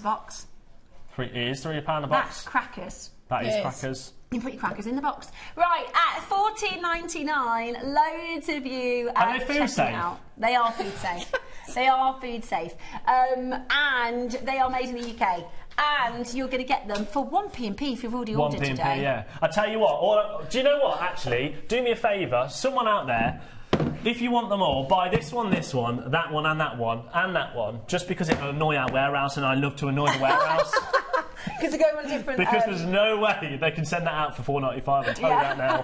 box. It is £3 a box. That's crackers. That is crackers. You put your crackers in the box. Right, at $14.99, loads of you are they food safe? Out. They are food safe. They are food safe. And they are made in the UK. And you're going to get them for 1p&p if you've already ordered today. 1p&p, yeah. I tell you what, do you know what, actually? Do me a favour, someone out there, if you want them all, buy this one, that one and that one, just because it'll annoy our warehouse, and I love to annoy the warehouse. Because they're going on different... Because there's no way they can send that out for $4.95, I'll tell you that now.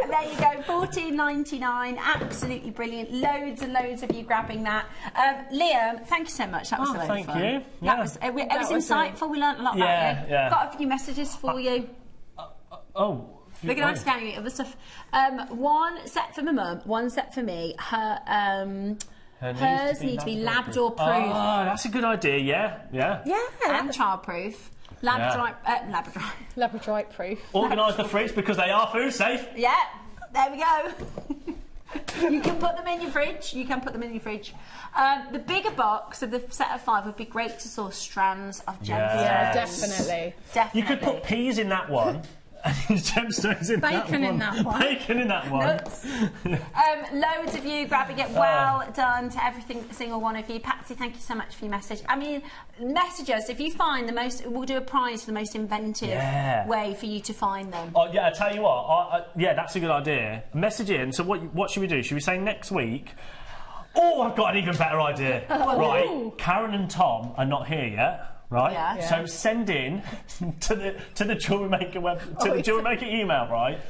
There you go, $14.99, absolutely brilliant. Loads and loads of you grabbing that. Liam, thank you so much, that was a lot of fun. Thank you. That was insightful, we learnt a lot about you. Got a few messages for you. We're going to ask you other stuff. One set for my mum, one set for me. Hers need to be Labrador proof. Oh, that's a good idea, yeah. And child proof. Labradorite proof. Organise the fridge because they are food safe. Yeah, there we go. You can put them in your fridge. The bigger box of the set of 5 would be great to source strands of gemstones. Yeah, definitely. You could put peas in that one. Gemstones in Bacon in that one. Bacon in that one. Nuts. Loads of you grabbing it. Well done to every single one of you. Patsy, thank you so much for your message. I mean, message us if you find the most. We'll do a prize for the most inventive way for you to find them. Oh yeah, I tell you what. That's a good idea. Message in. So what should we do? Should we say next week? Oh, I've got an even better idea. Right, Karen and Tom are not here yet. Right, so send in to the Jewellery Maker the Jewellery Maker email, right?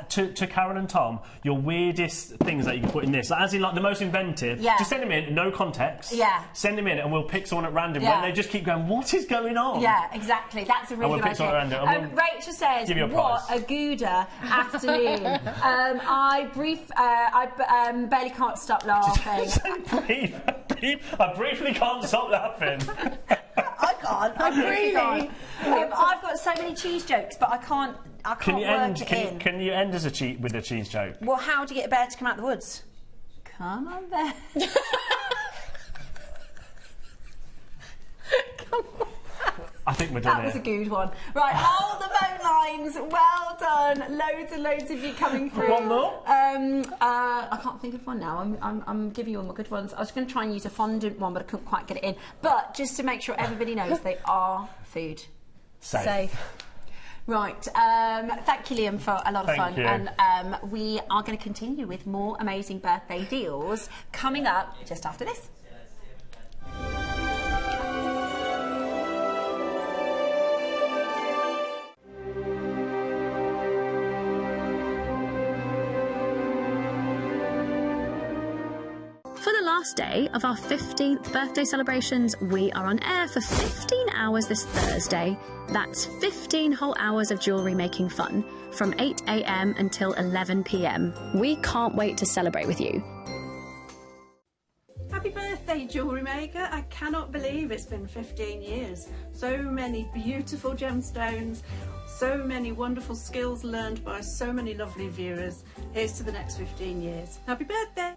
To Karen and Tom, your weirdest things that you can put in this, as in like the most inventive. Yeah. Just send them in, no context. Yeah. Send them in, and we'll pick someone at random. When they just keep going, what is going on? Yeah, exactly. That's a really good idea. Random, Rachel says, what a Gouda afternoon. I barely can't stop laughing. I briefly can't stop laughing. I can't. I've got so many cheese jokes, but I can't Can you work it in. Can you end with a cheese joke? Well, how do you get a bear to come out of the woods? Come on, bear. Come on. I think we're done. That was a good one. Right, hold the phone lines. Well done. Loads and loads of you coming through. One more? I can't think of one now. I'm giving you all my good ones. I was going to try and use a fondant one, but I couldn't quite get it in. But just to make sure everybody knows, they are food safe. Right. Thank you, Liam, for a lot of fun. You. And we are going to continue with more amazing birthday deals coming up just after this. For the last day of our 15th birthday celebrations, we are on air for 15 hours this Thursday. That's 15 whole hours of jewellery making fun from 8 a.m. until 11 p.m. We can't wait to celebrate with you. Happy birthday, Jewellery Maker. I cannot believe it's been 15 years. So many beautiful gemstones, so many wonderful skills learned by so many lovely viewers. Here's to the next 15 years. Happy birthday!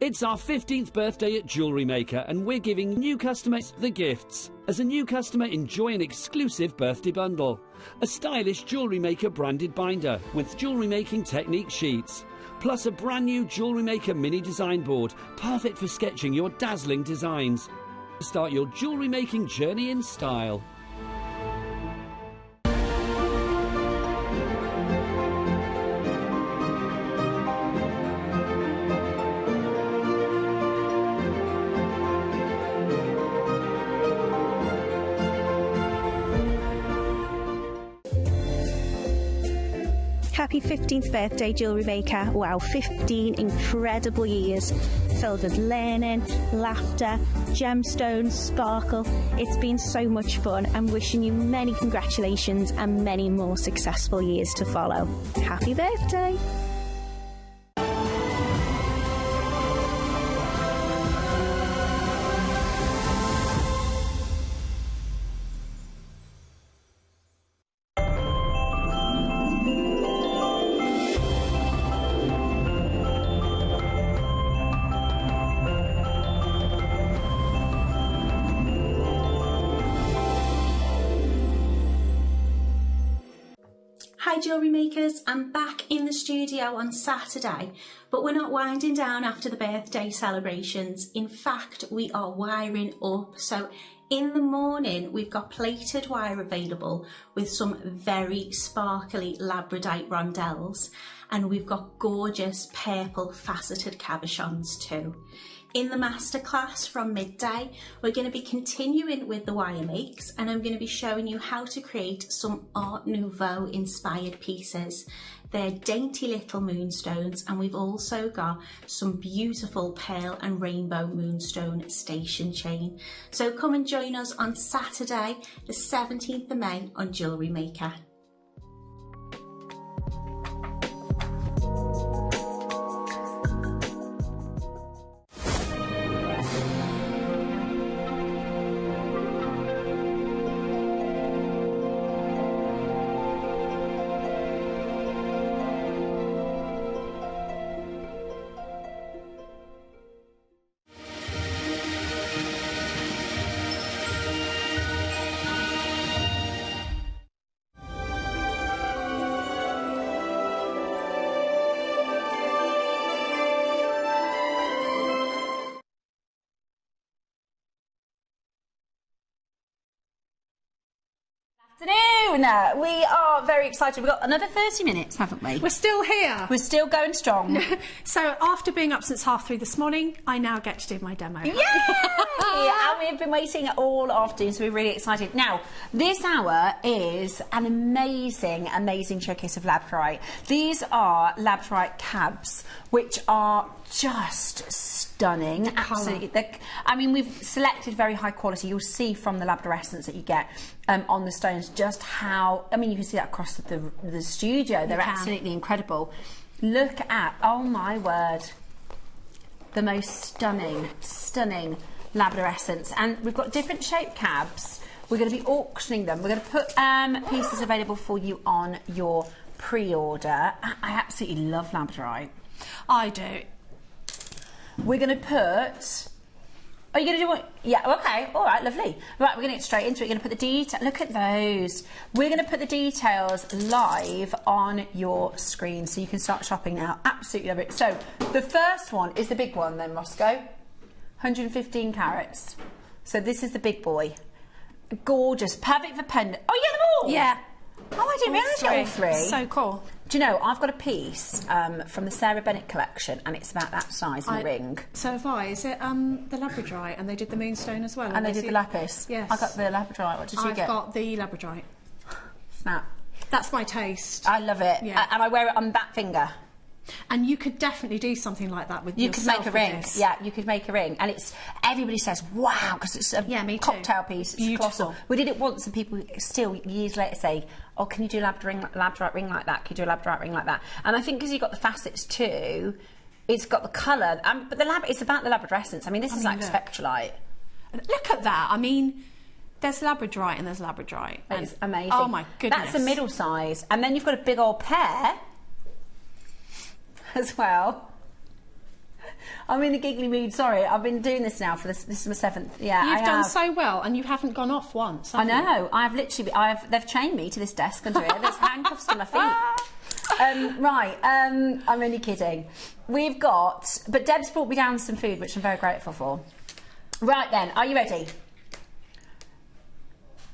It's our 15th birthday at Jewellery Maker, and we're giving new customers the gifts. As a new customer, enjoy an exclusive birthday bundle. A stylish Jewellery Maker branded binder with jewellery making technique sheets. Plus a brand new Jewellery Maker mini design board, perfect for sketching your dazzling designs. Start your jewellery making journey in style. Happy 15th birthday, Jewellery Maker. Wow, 15 incredible years filled with learning, laughter, gemstones, sparkle. It's been so much fun. I'm wishing you many congratulations and many more successful years to follow. Happy birthday! Hi Jewellery Makers, I'm back in the studio on Saturday, but we're not winding down after the birthday celebrations. In fact, we are wiring up. So in the morning, we've got plated wire available with some very sparkly labradorite rondelles, and we've got gorgeous purple faceted cabochons too. In the masterclass from midday, we're going to be continuing with the wire makes, and I'm going to be showing you how to create some Art Nouveau inspired pieces. They're dainty little moonstones, and we've also got some beautiful pearl and rainbow moonstone station chain. So come and join us on Saturday, the 17th of May on Jewellery Maker. Afternoon. We are very excited. We've got another 30 minutes, haven't we? We're still here. We're still going strong. So after being up since 3:30 this morning, I now get to do my demo. Yay! And we've been waiting all afternoon, so we're really excited. Now, this hour is an amazing, amazing showcase of labradorite. These are labradorite cabs, which are just stunning. Absolutely. I mean, we've selected very high quality. You'll see from the labradorescence that you get on the stones just how, I mean, you can see that across the studio. They're absolutely incredible. Look at, oh my word, the most stunning, stunning labradorescence. And we've got different shaped cabs. We're going to be auctioning them. We're going to put pieces available for you on your pre-order. I absolutely love labradorite. I do. We're going to put... Are you going to do what? Yeah, okay, all right, lovely. Right, we're going to get straight into it. We're going to put the detail. Look at those. We're going to put the details live on your screen so you can start shopping now. Absolutely love it. So the first one is the big one then, Roscoe. 115 carats. So this is the big boy. Gorgeous, perfect for pendant. Oh, yeah, them all? Yeah. Oh, I didn't realise you had all three. So cool. Do you know, I've got a piece from the Sarah Bennett collection, and it's about that size in the ring. So have I. Is it the labradorite? And they did the moonstone as well? And they did the lapis. Yes. I got the labradorite. What did you get? I've got the labradorite. Snap. That's my taste. I love it. Yeah. And I wear it on that finger. And you could definitely do something like that with you could make a ring. Yeah, you could make a ring, and it's everybody says wow because it's a cocktail piece. It's beautiful. Colossal. We did it once, and people still years later say, "Oh, can you do a labradorite ring like that? Can you do a labradorite ring like that?" And I think because you've got the facets too, it's got the colour, but it's about the labradorescence. I mean, this is like spectrolite. Look at that. I mean, there's labradorite and there's labradorite. It's amazing. Oh my goodness. That's the middle size, and then you've got a big old pair as well. I'm in a giggly mood, sorry. I've been doing this now for this is my 7th. Yeah, You've done so well, and you haven't gone off once, I know. I've literally, they've chained me to this desk under here. There's handcuffs to my feet. I'm only kidding. We've got, but Deb's brought me down some food, which I'm very grateful for. Right then, are you ready?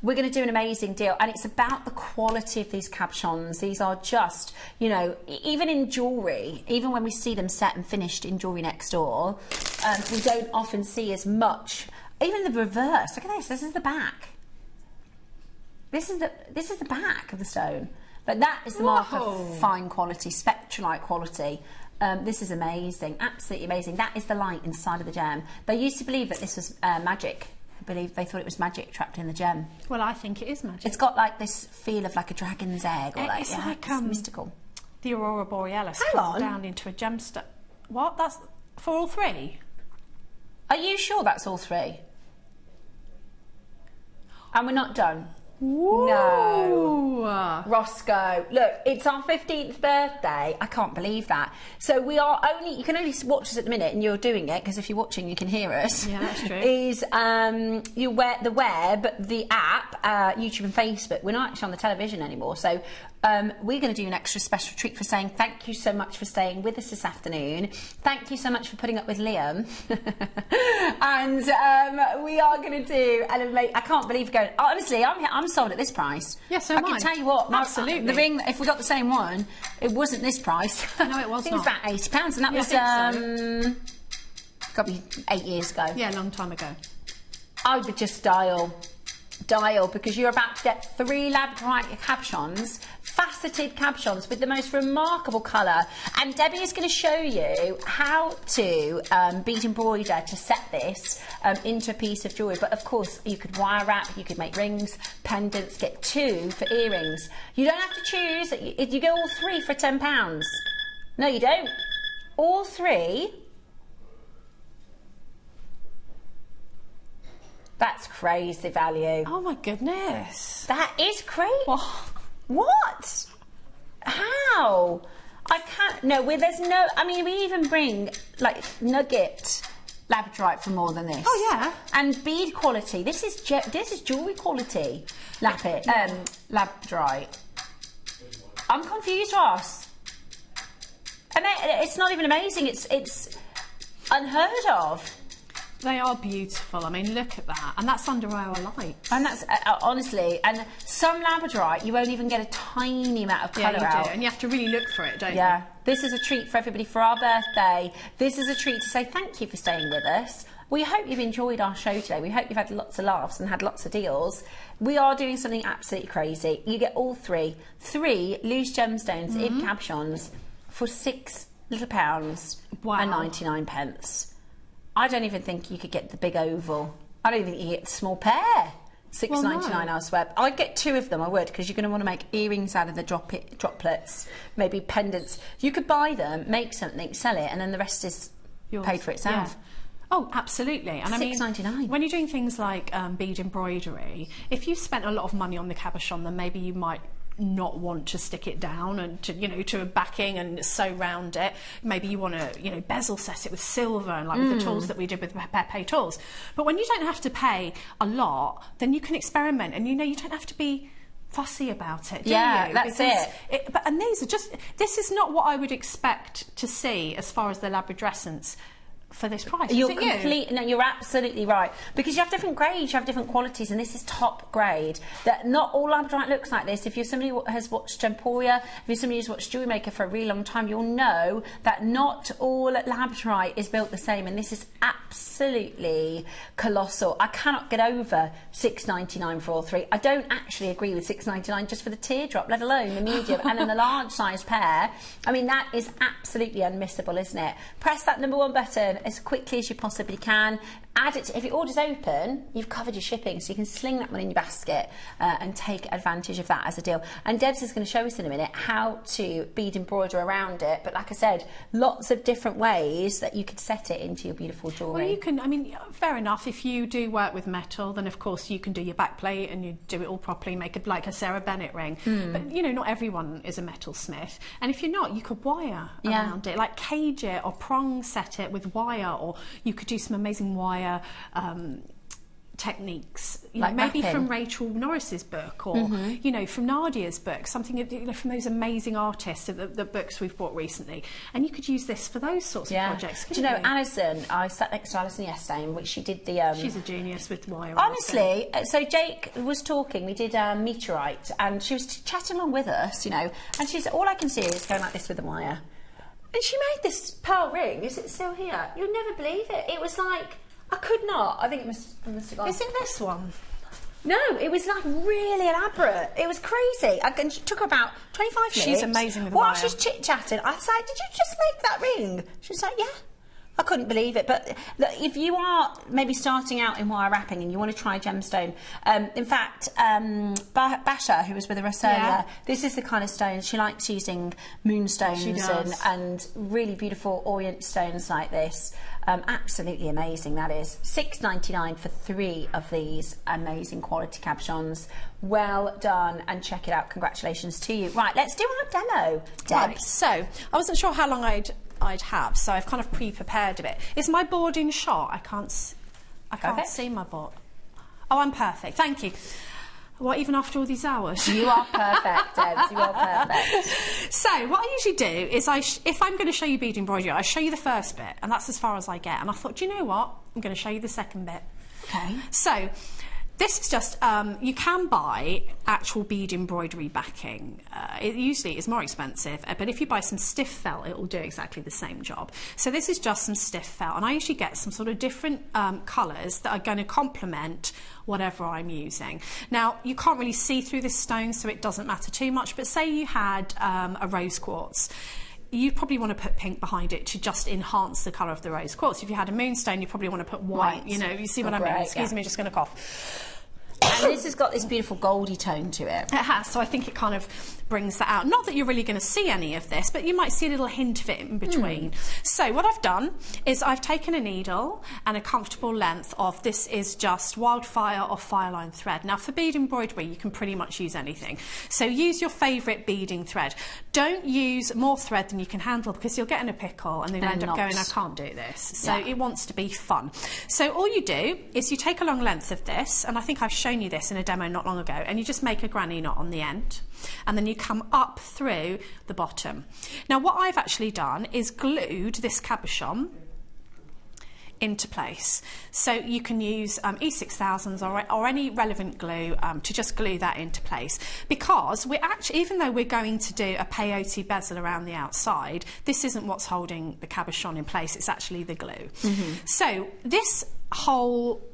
We're going to do an amazing deal, and it's about the quality of these cabochons. These are just, you know, even in jewellery, even when we see them set and finished in Jewellery Next Door, we don't often see as much. Even the reverse. Look at this. This is the back. This is the back of the stone. But that is the mark of fine quality, spectrolite quality. This is amazing, absolutely amazing. That is the light inside of the gem. They used to believe that this was magic. They thought it was magic trapped in the gem. Well, I think it is magic. It's got like this feel of like a dragon's egg, or like, it's mystical. The Aurora Borealis down into a gemstone. What? That's for all three? Are you sure that's all three? And we're not done. Woo. No. Roscoe, look, it's our 15th birthday. I can't believe that. So we are only, you can only watch us at the minute, and you're doing it, because if you're watching, you can hear us. Yeah, that's true. Is you wear the web, the app, YouTube and Facebook. We're not actually on the television anymore, so we're going to do an extra special treat for saying thank you so much for staying with us this afternoon. Thank you so much for putting up with Liam. And we are going to do an amazing... I can't believe going... Honestly, I'm sold at this price. Yes, so I can tell you what, absolutely. The ring, if we got the same one, it wasn't this price. No, it was I think not. it was about £80, and that was got to be 8 years ago. Yeah, a long time ago. I would just dial, because you're about to get 3 labradorite cabochons, faceted cabochons with the most remarkable colour. And Debbie is going to show you how to bead embroider to set this into a piece of jewellery. But of course, you could wire wrap, you could make rings, pendants, get 2 for earrings. You don't have to choose. You get all 3 for £10. No, you don't. All 3. That's crazy value. Oh my goodness. That is crazy. What? How? I can't. No, there's no. I mean, we even bring like nugget labradorite for more than this. Oh yeah. And bead quality. This is jewellery quality. Labradorite. I'm confused, Ross. And it's not even amazing. It's unheard of. They are beautiful. I mean, look at that. And that's under our lights. And that's, honestly, and some labradorite, you won't even get a tiny amount of colour out. Do. And you have to really look for it, don't you? Yeah. This is a treat for everybody for our birthday. This is a treat to say thank you for staying with us. We hope you've enjoyed our show today. We hope you've had lots of laughs and had lots of deals. We are doing something absolutely crazy. You get all 3 loose gemstones in cabochons for £6 and 99 pence. I don't even think you could get the big oval. I don't even think you get the small pair. £6.99 elsewhere. I'd get 2 of them, I would, because you're going to want to make earrings out of the droplets, maybe pendants. You could buy them, make something, sell it, and then the rest is paid for itself. Yeah. Oh, absolutely. And $6.99. When you're doing things like bead embroidery, if you spent a lot of money on the cabochon, then maybe you might not want to stick it down and to a backing and sew round it. Maybe you want to bezel set it with silver and with the tools that we did with Pepe tools. But when you don't have to pay a lot, then you can experiment, and you don't have to be fussy about it, do you? That's And this is not what I would expect to see as far as the labradescence for this price. No, you're absolutely right, because you have different grades, you have different qualities, and this is top grade. That not all labradorite looks like this. If you're somebody who has watched Emporia, if you're somebody who's watched Jewellery Maker for a really long time, you'll know that not all labradorite is built the same, and this is absolutely colossal. I cannot get over £6.99 for all 3. I don't actually agree with £6.99 just for the teardrop, let alone the medium and then the large size pair. I mean, that is absolutely unmissable, isn't it? Press that number 1 button as quickly as you possibly can. Add it if your order's open, you've covered your shipping, so you can sling that one in your basket and take advantage of that as a deal. And Debs is going to show us in a minute how to bead embroider around it. But like I said, lots of different ways that you could set it into your beautiful jewellery. Well, you can, I mean, fair enough. If you do work with metal, then of course you can do your backplate and you do it all properly, make it like a Sarah Bennett ring. But not everyone is a metal smith. And if you're not, you could wire around it, like cage it or prong set it with wire, or you could do some amazing wire techniques, like maybe wrapping. From Rachel Norris's book, or from Nadia's book, something from those amazing artists of the books we've bought recently, and you could use this for those sorts of projects. Do you know, Alison, I sat next to Alison yesterday, in which she did the she's a genius with wire. Honestly, so Jake was talking, we did meteorite, and she was chatting along with us, and she's, all I can see is going like this with the wire, and she made this pearl ring. Is it still here? You'll never believe it. It was like, I could not. I think it must have gone. Is it this one? No, it was like really elaborate. It was crazy. And it took her about 25 minutes. She's amazing with the wire. wire. While she's chit-chatting, I was like, did you just make that ring? She was like, yeah. I couldn't believe it. But look, if you are maybe starting out in wire wrapping and you want to try gemstone, in fact, Basha, who was with us earlier, this is the kind of stone she likes using, moonstones and really beautiful orient stones like this. Absolutely amazing, that is. £6.99 for 3 of these amazing quality cabochons. Well done, and check it out. Congratulations to you. Right, let's do our demo, Debs. Right, so I wasn't sure how long I'd have, so I've kind of pre-prepared a bit. Is my board in shot? I can't see my board. Oh, I'm perfect. Thank you. What, even after all these hours? You are perfect, Debs. You are perfect. So what I usually do is if I'm going to show you bead embroidery, I show you the first bit, and that's as far as I get. And I thought, do you know what? I'm going to show you the second bit. Okay. So this is just, you can buy actual bead embroidery backing. It usually is more expensive, but if you buy some stiff felt, it will do exactly the same job. So this is just some stiff felt, and I usually get some sort of different colours that are going to complement whatever I'm using. Now, you can't really see through this stone, so it doesn't matter too much, but say you had a rose quartz. You probably want to put pink behind it to just enhance the colour of the rose quartz. If you had a moonstone, you probably want to put white. You know, you see what I mean? Excuse me, just going to cough. And this has got this beautiful goldy tone to it. It has, so I think it kind of brings that out. Not that you're really going to see any of this, but you might see a little hint of it in between. So what I've done is I've taken a needle and a comfortable length of, this is just wildfire or fireline thread. Now for bead embroidery, you can pretty much use anything. So use your favourite beading thread. Don't use more thread than you can handle, because you'll get in a pickle and then end up going, I can't do this. So it wants to be fun. So all you do is you take a long length of this, and I think I've shown you this in a demo not long ago, and you just make a granny knot on the end, and then you come up through the bottom. Now what I've actually done is glued this cabochon into place. So you can use E6000s or any relevant glue to just glue that into place, because we're actually, even though we're going to do a peyote bezel around the outside, this isn't what's holding the cabochon in place, it's actually the glue. So this whole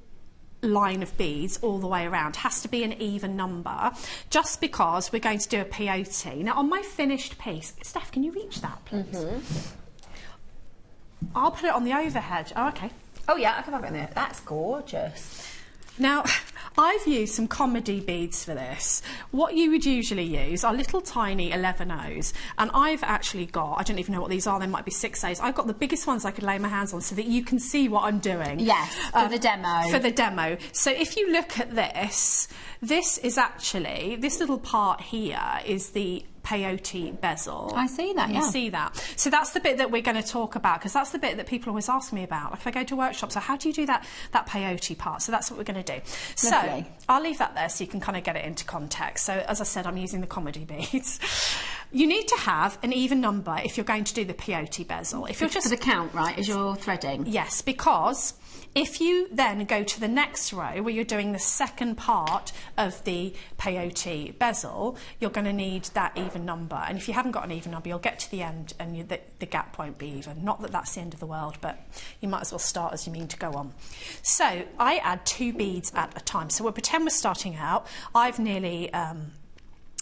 line of beads all the way around has to be an even number, just because we're going to do a peyote. Now on my finished piece, Steph, can you reach that please? I'll put it on the overhead. Oh, okay. Oh yeah, I can have it in there. That's gorgeous. Now, I've used some comedy beads for this. What you would usually use are little tiny 11Os, and I've actually got, I don't even know what these are, they might be 6As. I've got the biggest ones I could lay my hands on so that you can see what I'm doing. Yes, for the demo. For the demo. So if you look at this, this is actually, this little part here is the peyote bezel. I see that, yeah. You see that. So that's the bit that we're going to talk about, because that's the bit that people always ask me about. Like if I go to workshops, so how do you do that peyote part? So that's what we're going to do. Lovely. So I'll leave that there so you can kind of get it into context. So as I said, I'm using the comedy beads. You need to have an even number if you're going to do the peyote bezel. If you're just for the count, right, as you're threading. Yes, because if you then go to the next row where you're doing the second part of the peyote bezel, you're going to need that even number. And if you haven't got an even number, you'll get to the end and the gap won't be even. Not that that's the end of the world, but you might as well start as you mean to go on. So I add 2 beads at a time. So we'll pretend we're starting out. I've nearly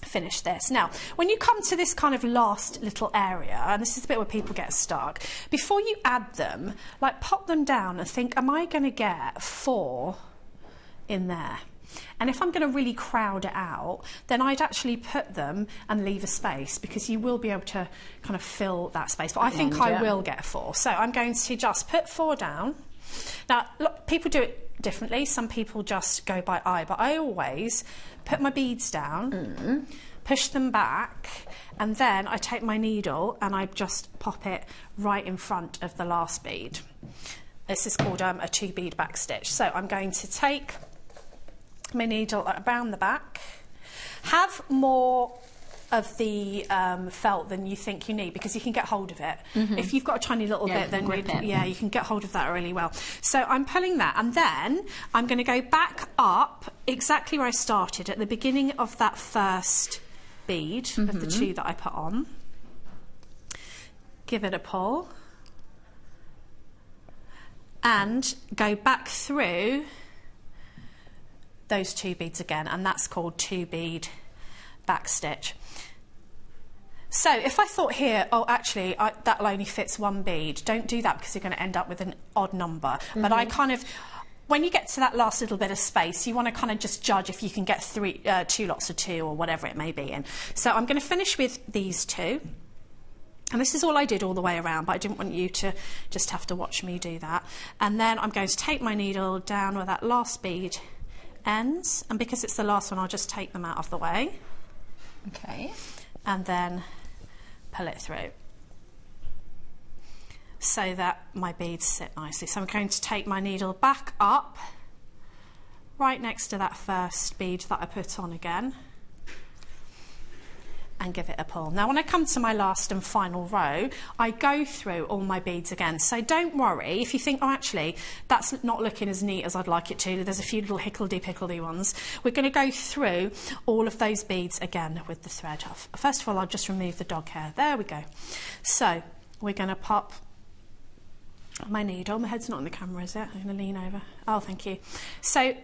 finish this. Now, when you come to this kind of last little area, and this is the bit where people get stuck, before you add them, like pop them down and think, am I going to get 4 in there? And if I'm going to really crowd it out, then I'd actually put them and leave a space, because you will be able to kind of fill that space. But I think I will get 4. So I'm going to just put 4 down. Now, look, people do it differently. Some people just go by eye, but I always put my beads down, push them back, and then I take my needle and I just pop it right in front of the last bead. This is called a 2-bead back stitch. So I'm going to take my needle around the back, have more of the felt than you think you need, because you can get hold of it. If you've got a tiny little bit, then you can get hold of that really well. So I'm pulling that, and then I'm going to go back up exactly where I started at the beginning of that first bead of the 2 that I put on. Give it a pull and go back through those 2 beads again, and that's called 2-bead back stitch. So if I thought here, oh actually that'll only fits 1 bead, don't do that, because you're going to end up with an odd number. But I kind of, when you get to that last little bit of space, you want to kind of just judge if you can get 2 lots of 2 or whatever it may be in. So I'm going to finish with these 2. And this is all I did all the way around, but I didn't want you to just have to watch me do that. And then I'm going to take my needle down where that last bead ends, and because it's the last one, I'll just take them out of the way. Okay. And then pull it through so that my beads sit nicely. So I'm going to take my needle back up right next to that first bead that I put on again, and give it a pull. Now when I come to my last and final row, I go through all my beads again. So don't worry if you think, oh actually that's not looking as neat as I'd like it to, there's a few little hickledy-pickledy ones. We're going to go through all of those beads again with the thread. First of all, I'll just remove the dog hair. There we go. So we're going to pop my needle. My head's not on the camera, is it? I'm going to lean over. Oh, thank you. So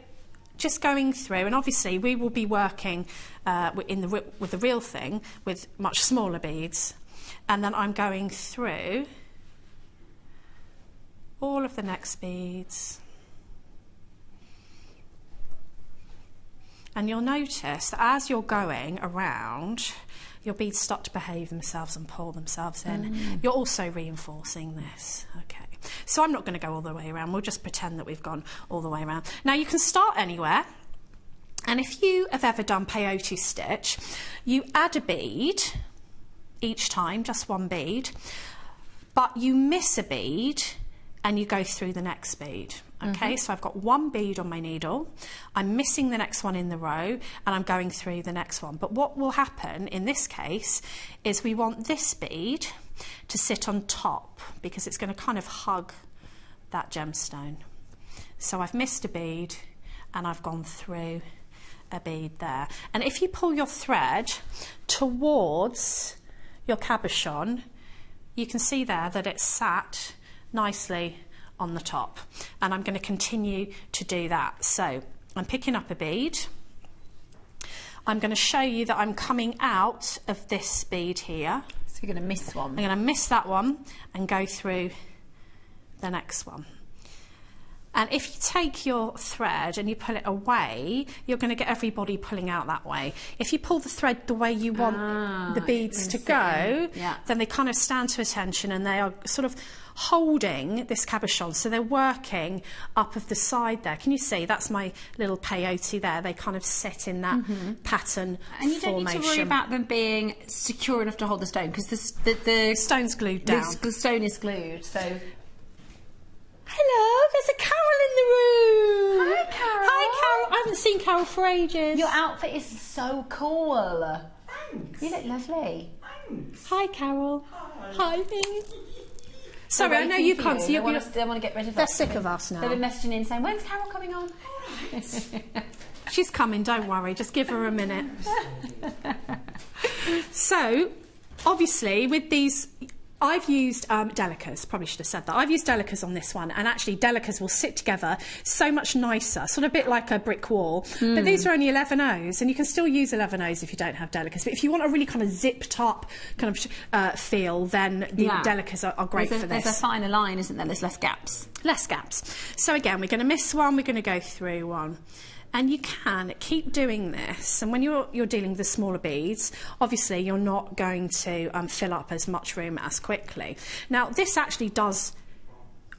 just going through, and obviously we will be working with the real thing with much smaller beads, and then I'm going through all of the next beads, and you'll notice that as you're going around, your beads start to behave themselves and pull themselves in. You're also reinforcing this. Okay. So I'm not going to go all the way around, we'll just pretend that we've gone all the way around. Now you can start anywhere, and if you have ever done peyote stitch, you add a bead each time, just one bead, but you miss a bead and you go through the next bead. Okay, so I've got one bead on my needle, I'm missing the next one in the row, and I'm going through the next one. But what will happen in this case is we want this bead to sit on top because it's going to kind of hug that gemstone. So I've missed a bead and I've gone through a bead there. And if you pull your thread towards your cabochon, you can see there that it's sat nicely on the top, and I'm going to continue to do that. So I'm picking up a bead, I'm going to show you that I'm coming out of this bead here. So you're going to miss one. I'm going to miss that one and go through the next one. And if you take your thread and you pull it away, you're going to get everybody pulling out that way. If you pull the thread the way you want the beads to go, then they kind of stand to attention and they are sort of holding this cabochon. So they're working up of the side there. Can you see? That's my little peyote there. They kind of sit in that pattern and you formation. don't need to worry about them being secure enough to hold the stone because the stone's glued down. The stone is glued, so... Hello, there's a Carol in the room. Hi, Carol. Hi, Carol. I haven't seen Carol for ages. Your outfit is so cool. Thanks. You look lovely. Thanks. Hi, Carol. Hi. Sorry, I know you can't see. They want to get rid of us. They're sick of us now. They've been messaging in saying, when's Carol coming on? She's coming, don't worry. Just give her a minute. So, obviously, with these... I've used Delicas, probably should have said that. I've used Delicas on this one, and actually Delicas will sit together so much nicer, sort of a bit like a brick wall. But these are only 11Os, and you can still use 11Os if you don't have Delicas. But if you want a really kind of zipped up kind of feel, then the Delicas are great for this. There's a finer line, isn't there? There's less gaps. Less gaps. So again, we're going to miss one, we're going to go through one. And you can keep doing this, and when you're dealing with the smaller beads, obviously you're not going to fill up as much room as quickly. Now this actually does,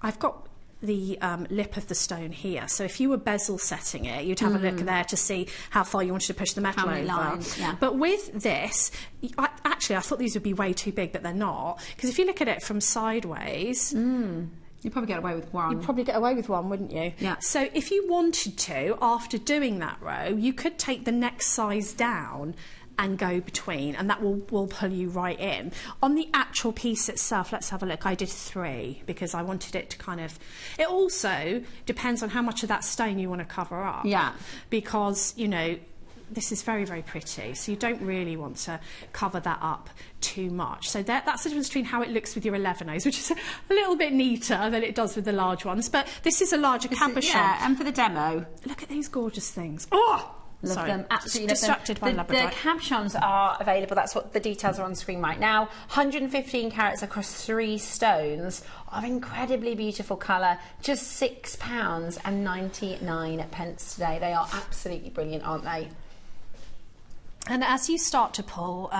I've got the lip of the stone here, so if you were bezel setting it, you'd have a look there to see how far you wanted to push the metal over. Lines, But with this, actually I thought these would be way too big, but they're not, because if you look at it from sideways, You'd probably get away with one. You'd probably get away with one, wouldn't you? Yeah. So if you wanted to, after doing that row, you could take the next size down and go between, and that will pull you right in. On the actual piece itself, let's have a look. I did 3 because I wanted it to kind of... It also depends on how much of that stone you want to cover up. Yeah. Because, you know, this is very, very pretty, so you don't really want to cover that up too much. So that's the difference between how it looks with your 11Os, which is a little bit neater than it does with the large ones, but this is a larger cabochon. Yeah, and for the demo... Look at these gorgeous things. Oh! Love them, absolutely love distracted them. by Labradorite. The cabochons are available, that's what the details are on screen right now. 115 carats across 3 stones of incredibly beautiful colour. Just £6.99 today. They are absolutely brilliant, aren't they? And as you start to pull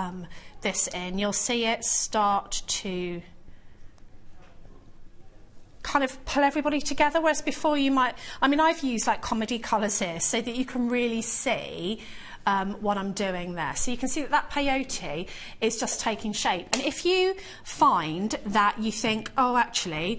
this in, you'll see it start to kind of pull everybody together, whereas before you might... I mean, I've used like comedy colours here so that you can really see what I'm doing there. So you can see that peyote is just taking shape. And if you find that you think, oh, actually,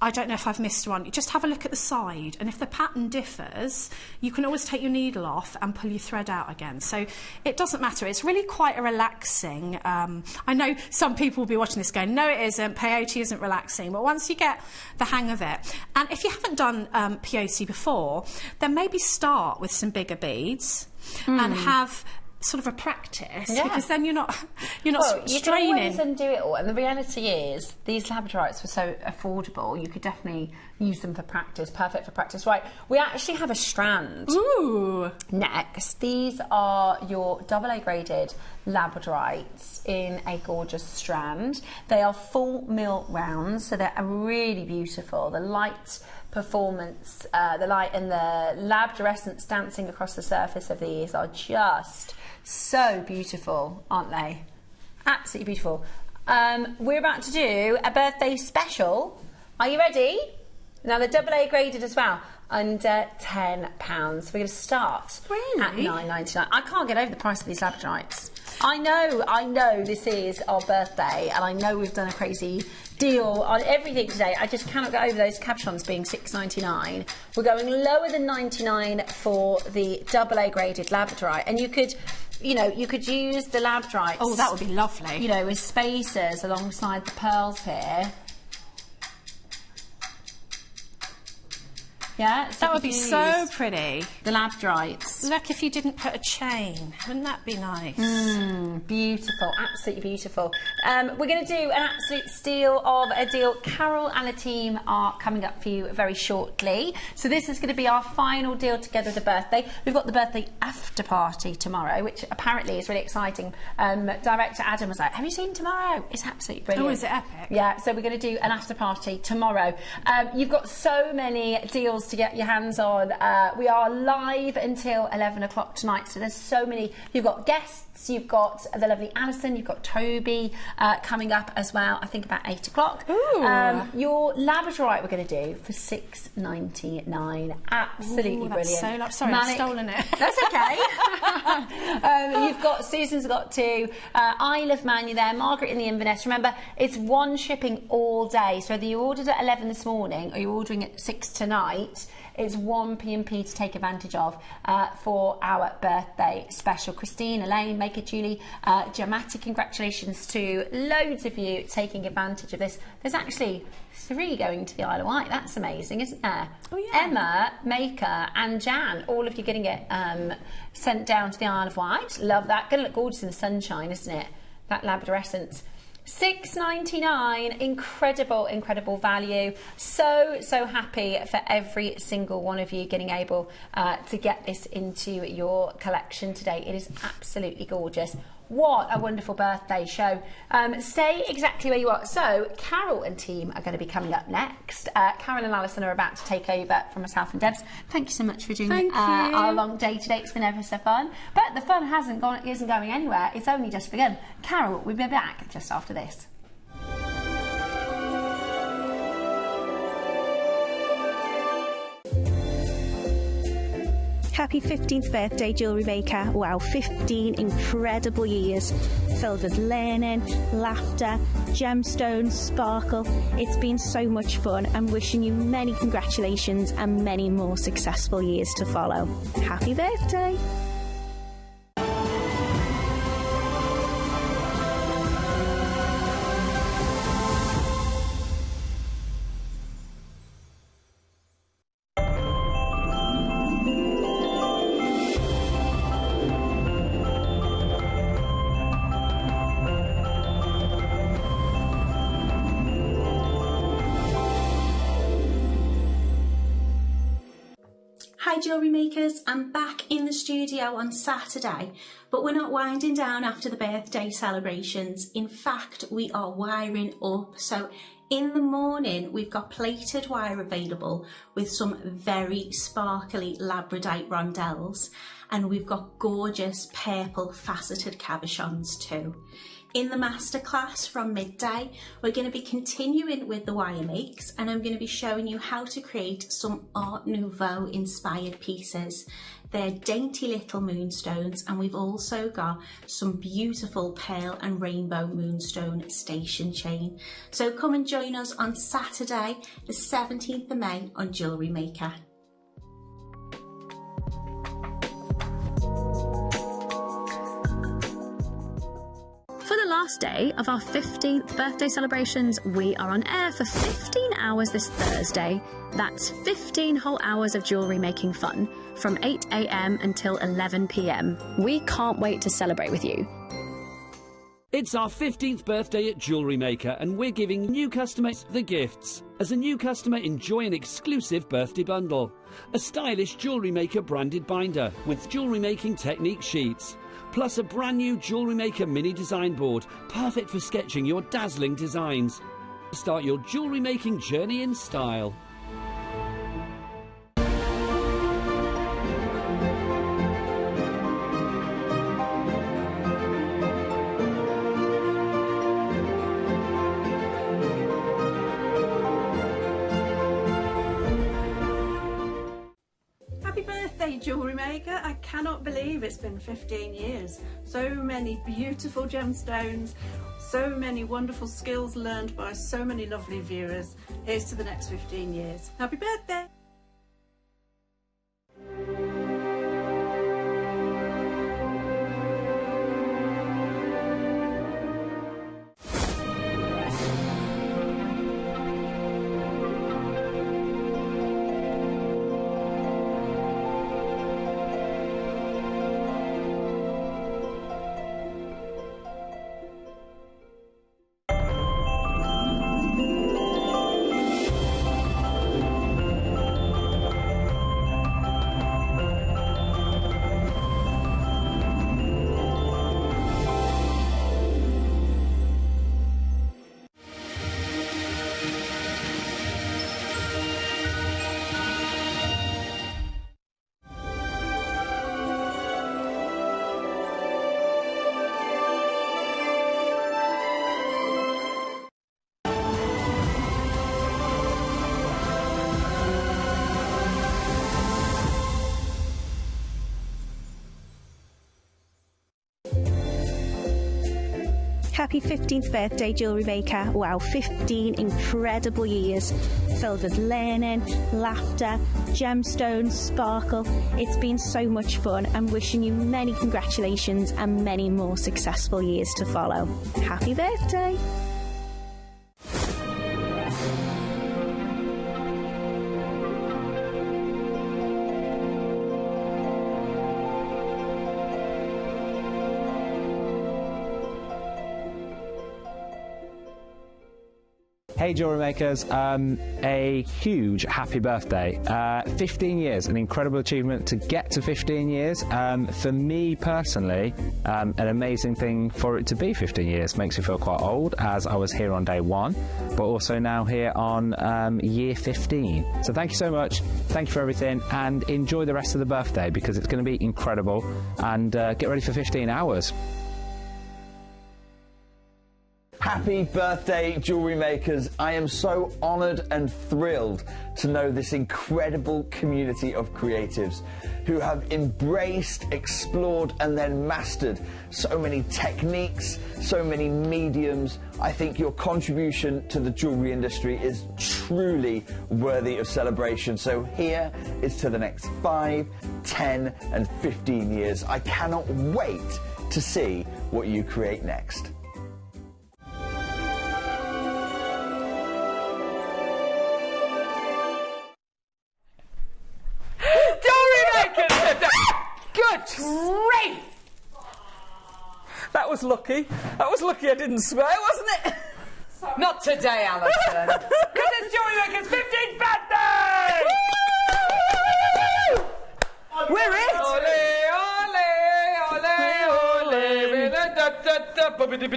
I don't know if I've missed one. Just have a look at the side, and if the pattern differs, you can always take your needle off and pull your thread out again. So it doesn't matter. It's really quite a relaxing. I know some people will be watching this going, no, it isn't. Peyote isn't relaxing. But once you get the hang of it, and if you haven't done peyote before, then maybe start with some bigger beads and have sort of a practice, because then you're not straining. You can always undo it all, and the reality is these labradorites were so affordable, you could definitely use them for practice. Perfect for practice. Right, we actually have a strand next. These are your AA graded labradorites in a gorgeous strand. They are full mil rounds, so they're really beautiful. The light performance, the light and the labradorescence dancing across the surface of these are just so beautiful, aren't they? Absolutely beautiful. We're about to do a birthday special. Are you ready? Now they're AA graded as well, under £10. We're going to start at $9.99. I can't get over the price of these labradorites. I know this is our birthday, and I know we've done a crazy deal on everything today. I just cannot get over those cabochons being $6.99. We're going lower than $9.99 for the AA graded labradorite, and you could use the labradorites. Oh, that would be lovely. You know, with spacers alongside the pearls here. Yeah, so that would be so pretty. The labradorites. Look, if you didn't put a chain, wouldn't that be nice? Beautiful, absolutely beautiful. We're going to do an absolute steal of a deal. Carol and the team are coming up for you very shortly. So this is going to be our final deal together with the birthday. We've got the birthday after party tomorrow, which apparently is really exciting. Director Adam was like, have you seen tomorrow? It's absolutely brilliant. Oh, is it epic? Yeah, so we're going to do an after party tomorrow. You've got so many deals to get your hands on. We are live until 11 o'clock tonight, so there's so many. You've got guests, you've got the lovely Alison, you've got Toby coming up as well, I think about 8 o'clock. Your labradorite we're going to do for $6.99. Absolutely brilliant. Sorry, I've stolen it. That's okay. You've got, Susan's got two, I Love Man, you're there, Margaret in the Inverness. Remember, it's one shipping all day, so whether you ordered at 11 this morning or you're ordering at 6 tonight, it's one P&P to take advantage of for our birthday special. Christine, Elaine, Maker, Julie, dramatic congratulations to loads of you taking advantage of this. There's actually 3 going to the Isle of Wight. That's amazing, isn't there? Oh, yeah. Emma, Maker and Jan, all of you getting it sent down to the Isle of Wight. Love that. Going to look gorgeous in the sunshine, isn't it? That labradorescence. $6.99, incredible value. So happy for every single one of you getting able to get this into your collection today. It is absolutely gorgeous. What a wonderful birthday show. Stay exactly where you are. So Carol and team are going to be coming up next. Carol and Alison are about to take over from myself and Debs. Thank you so much for doing our long day today. It's been ever so fun. But the fun isn't going anywhere. It's only just begun. Carol, we'll be back just after this. Happy 15th birthday, Jewellery Maker. Wow, 15 incredible years filled with learning, laughter, gemstones, sparkle. It's been so much fun. I'm wishing you many congratulations and many more successful years to follow. Happy birthday! Hi Jewellery Makers, I'm back in the studio on Saturday, but we're not winding down after the birthday celebrations. In fact, we are wiring up. So in the morning, we've got plated wire available with some very sparkly labradorite rondelles, and we've got gorgeous purple faceted cabochons too. In the masterclass from midday, we're going to be continuing with the wire makes, and I'm going to be showing you how to create some Art Nouveau inspired pieces. They're dainty little moonstones, and we've also got some beautiful pearl and rainbow moonstone station chain. So come and join us on Saturday, the 17th of May on Jewellery Maker. For the last day of our 15th birthday celebrations, we are on air for 15 hours this Thursday. That's 15 whole hours of jewellery making fun from 8 a.m. until 11 p.m. We can't wait to celebrate with you. It's our 15th birthday at Jewellery Maker, and we're giving new customers the gifts. As a new customer, enjoy an exclusive birthday bundle. A stylish Jewellery Maker branded binder with jewellery making technique sheets. Plus a brand new Jewellery Maker mini design board, perfect for sketching your dazzling designs. Start your jewellery making journey in style. Jewellery Maker, I cannot believe it's been 15 years. So many beautiful gemstones, so many wonderful skills learned by so many lovely viewers. Here's to the next 15 years. Happy birthday! Happy 15th birthday, Jewellery Maker. Wow, 15 incredible years filled with learning, laughter, gemstones, sparkle. It's been so much fun. I'm wishing you many congratulations and many more successful years to follow. Happy birthday! Hey Jewellery Makers, a huge happy birthday. 15 years, an incredible achievement to get to 15 years. For me personally, an amazing thing for it to be 15 years. Makes me feel quite old, as I was here on day one, but also now here on year 15. So thank you so much, thank you for everything, and enjoy the rest of the birthday because it's going to be incredible, and get ready for 15 hours. Happy birthday, Jewellery Makers. I am so honoured and thrilled to know this incredible community of creatives who have embraced, explored and then mastered so many techniques, so many mediums. I think your contribution to the jewellery industry is truly worthy of celebration. So here is to the next 5, 10 and 15 years. I cannot wait to see what you create next. Grief! That was lucky. That was lucky I didn't swear, wasn't it? Sorry. Not today, Alison. Because it's Jewellery Maker's 15th birthday! We're it! Ole, ole, ole, ole, He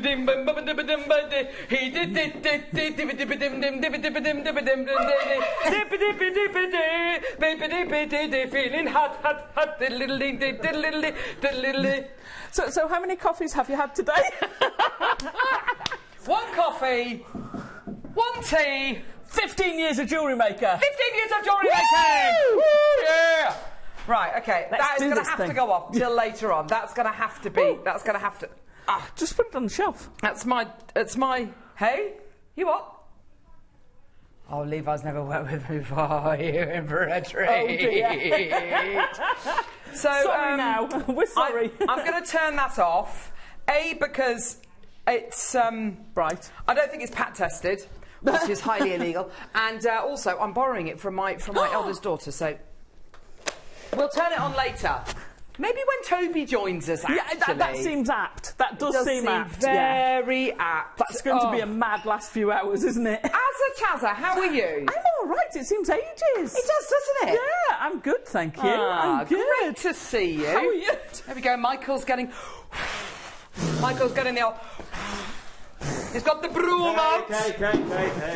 did feeling hot. So how many coffees have you had today? 1 coffee, 1 tea. 15 years of Jewellery Maker. 15 years of jewellery making. Woo! Yeah. Right. Okay. That is going to have to go off till later on. That's going to have to be. Ooh. That's going to have to. Just put it on the shelf. It's my. Hey, you what? Oh, Levi's never worked with me before. You in for a treat. Oh, dear. So sorry now. We're sorry. I'm going to turn that off. Because it's right. I don't think it's pat tested, which is highly illegal. And also, I'm borrowing it from my eldest daughter. So we'll turn it on later. Maybe when Toby joins us, actually. Yeah, that seems apt. That does seem apt. Very apt. That's going to be a mad last few hours, isn't it? Tazza, how are you? I'm all right. It seems ages. It does, doesn't it? Yeah, I'm good, thank you. I'm good. Great to see you. How are you? There we go. Michael's getting the old... He's got the broom out.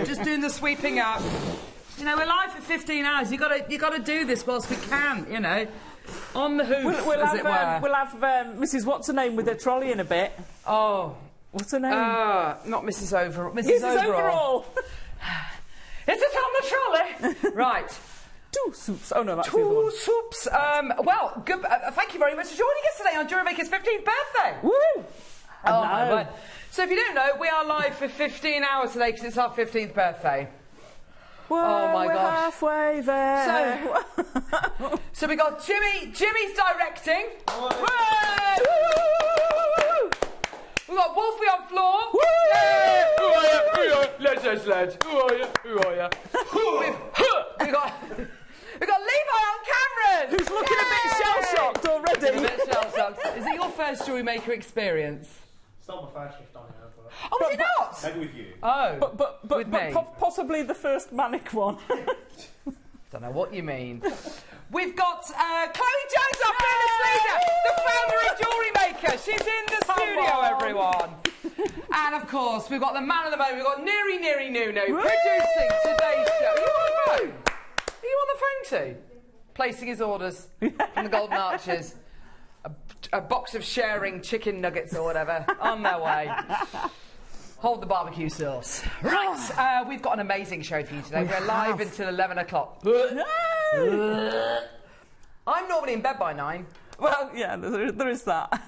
Just doing the sweeping out. You know, we're live for 15 hours. You got to do this whilst we can. You know, on the hoof, we'll as have, it were. We'll have Mrs. What's her name with her trolley in a bit. Oh, what's her name? Not Mrs. Overall. Mrs. Overall. Is it on the trolley? Right. 2 soups. Oh no, that's 2 soups. Well, good, thank you very much for joining us today on Jewellery Maker's 15th birthday. Woo! Oh my word. So if you don't know, we are live for 15 hours today because it's our 15th birthday. Well, oh my we're gosh. halfway there. So we got Jimmy's directing. We've got Wolfie on floor. Who are you? Let's just lads. Who are you? We got Levi on cameras. Who's looking a bit shell-shocked already? A bit shell-shocked. Is it your first Jewellery Maker experience? It's not my first shift on here, but... Oh, is it not? Maybe with you. Oh, but with me. Possibly the first manic one. Don't know what you mean. We've got Chloe Jones, our fearless leader, the founder of Jewellery Maker. She's in the studio, everyone. And of course, we've got the man of the moment. We've got Neri Nuno producing today's show. Are you on the phone? Are you on the phone too? Placing his orders from the Golden Arches. A box of sharing chicken nuggets or whatever on their way. Hold the barbecue sauce. Right, we've got an amazing show for you today. We're live until 11 o'clock. I'm normally in bed by 9. Well, yeah, there is that.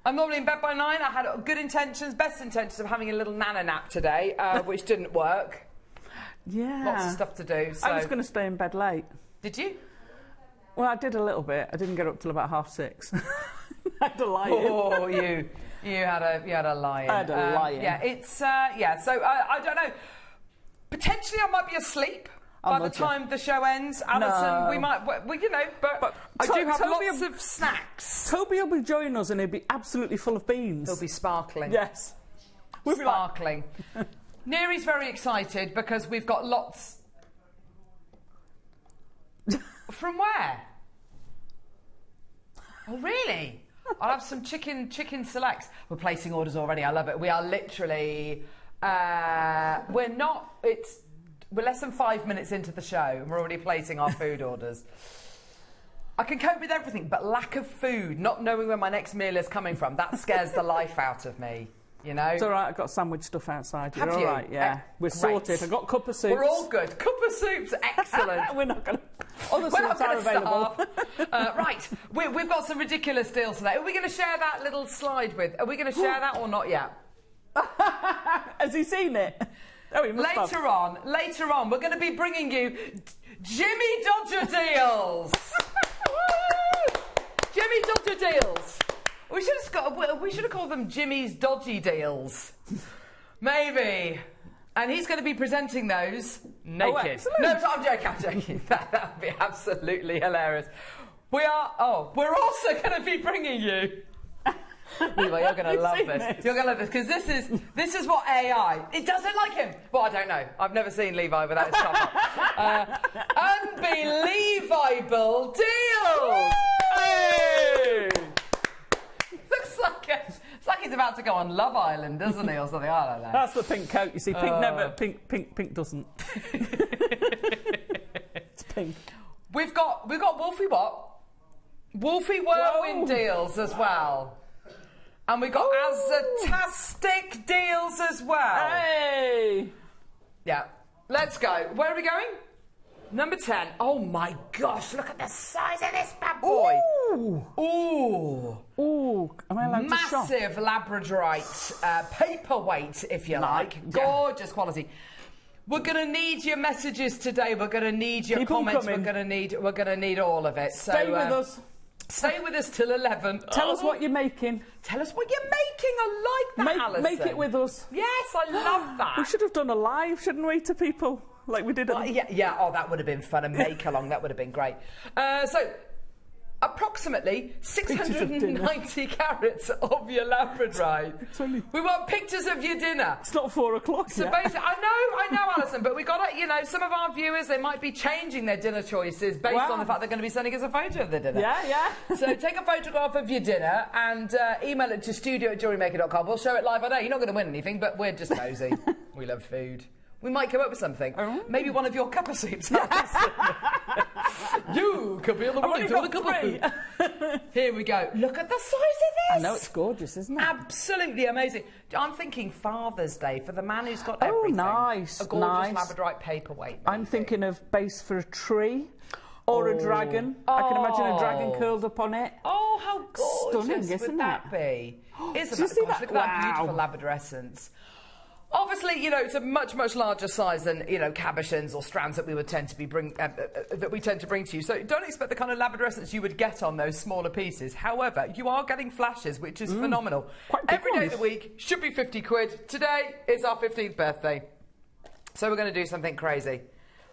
I'm normally in bed by 9. I had good intentions, best intentions of having a little nana nap today, which didn't work. Yeah. Lots of stuff to do. So. I was going to stay in bed late. Did you? Well, I did a little bit. I didn't get up till about 6:30. I had a lie-in. Oh, you had a lie-in. I had a lie-in. Yeah, it's so I don't know. Potentially, I might be asleep by the time the show ends. Alison, we might, but I do have lots of snacks. Toby will be joining us, and he'll be absolutely full of beans. He'll be sparkling. Yes, we'll sparkling. Neri's very excited because we've got lots. From where? Oh, really? I'll have some chicken selects. We're placing orders already. I love it. We are literally... we're less than 5 minutes into the show and we're already placing our food orders. I can cope with everything, but lack of food, not knowing where my next meal is coming from, that scares the life out of me. You know? It's all right, I've got sandwich stuff outside. Have You're you? all right, yeah. We're sorted. I've got cup of soups. We're all good. Cup of soups, excellent. We're not going to... Other soups are available. Right, we've got some ridiculous deals today. Are we going to share that little slide with... Are we going to share that or not yet? Has he seen it? Oh, he must Later on, we're going to be bringing you Jimmy Dodger deals. Jimmy Dodger deals. We should have called them Jimmy's Dodgy Deals. Maybe. And he's going to be presenting those naked. Oh, no, I'm joking. That would be absolutely hilarious. We're also going to be bringing you... Levi, you're going to love this. You're going to love this, because this is what AI... It doesn't like him. Well, I don't know. I've never seen Levi without his top up. Unbelievable deals! Hey! Looks like he's about about to go on Love Island, doesn't he, or something? I don't know. That's the pink coat. You see, pink doesn't. It's pink. We've got Wolfie what? Wolfie Whirlwind deals as well. And we've got Azatastic deals as well. Hey! Yeah. Let's go. Where are we going? Number 10. Oh my gosh, look at the size of this bad boy. Ooh. Am I allowed to shop? Massive labradorite paperweight, if you like. Gorgeous quality. We're going to need your messages today. We're going to need your comments. We're going to need all of it. Stay with us. Stay with us till 11. Tell us what you're making. Tell us what you're making. I like that, Alison. Make it with us. Yes, I love that. We should have done a live, shouldn't we, to people? Like we did at yeah. Oh, that would have been fun. A make-along. That would have been great. So, approximatly 690 carats of your labradorite. We want pictures of your dinner. It's not 4 o'clock So yet. basically, I know, Alison, but we got to, some of our viewers, they might be changing their dinner choices based on the fact they're going to be sending us a photo of their dinner. Yeah. So take a photograph of your dinner and email it to studio@jewellerymaker.com. We'll show it live. I know you're not going to win anything, but we're just nosy. We love food. We might come up with something. Maybe one of your cuppa soups. You could be on the running for the cuppa soup. Here we go. Look at the size of this. I know, it's gorgeous, isn't it? Absolutely amazing. I'm thinking Father's Day for the man who's got everything. Nice. A gorgeous labradorite paperweight. I'm thinking of base for a tree or a dragon. I can imagine a dragon curled up on it. Oh, how gorgeous Stunning, isn't would that be? Isn't that gorgeous? Look at that beautiful labradorescence. Obviously, it's a much, much larger size than, cabochons or strands that we would tend to bring to you. So don't expect the kind of labradorescence you would get on those smaller pieces. However, you are getting flashes, which is phenomenal. Every day of the week should be 50 quid. Today is our 15th birthday. So we're going to do something crazy.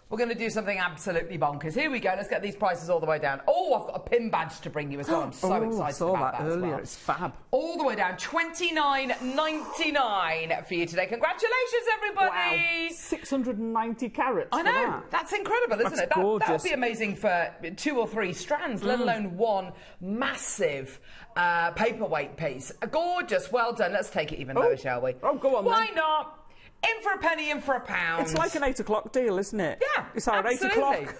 We're going to do something absolutely bonkers. Here we go. Let's get these prices all the way down. Oh, I've got a pin badge to bring you as well. I'm so excited I saw about that as earlier. well. It's fab. All the way down, $29.99 for you today. Congratulations, everybody! Wow, 690 carats. I know. That's incredible, isn't it? That would be amazing for 2 or 3 strands, let alone one massive paperweight piece. Gorgeous. Well done. Let's take it even lower, shall we? Oh, go on. Why not? In for a penny, in for a pound. It's like an 8 o'clock deal, isn't it? Yeah, it's our absolutely. 8 o'clock.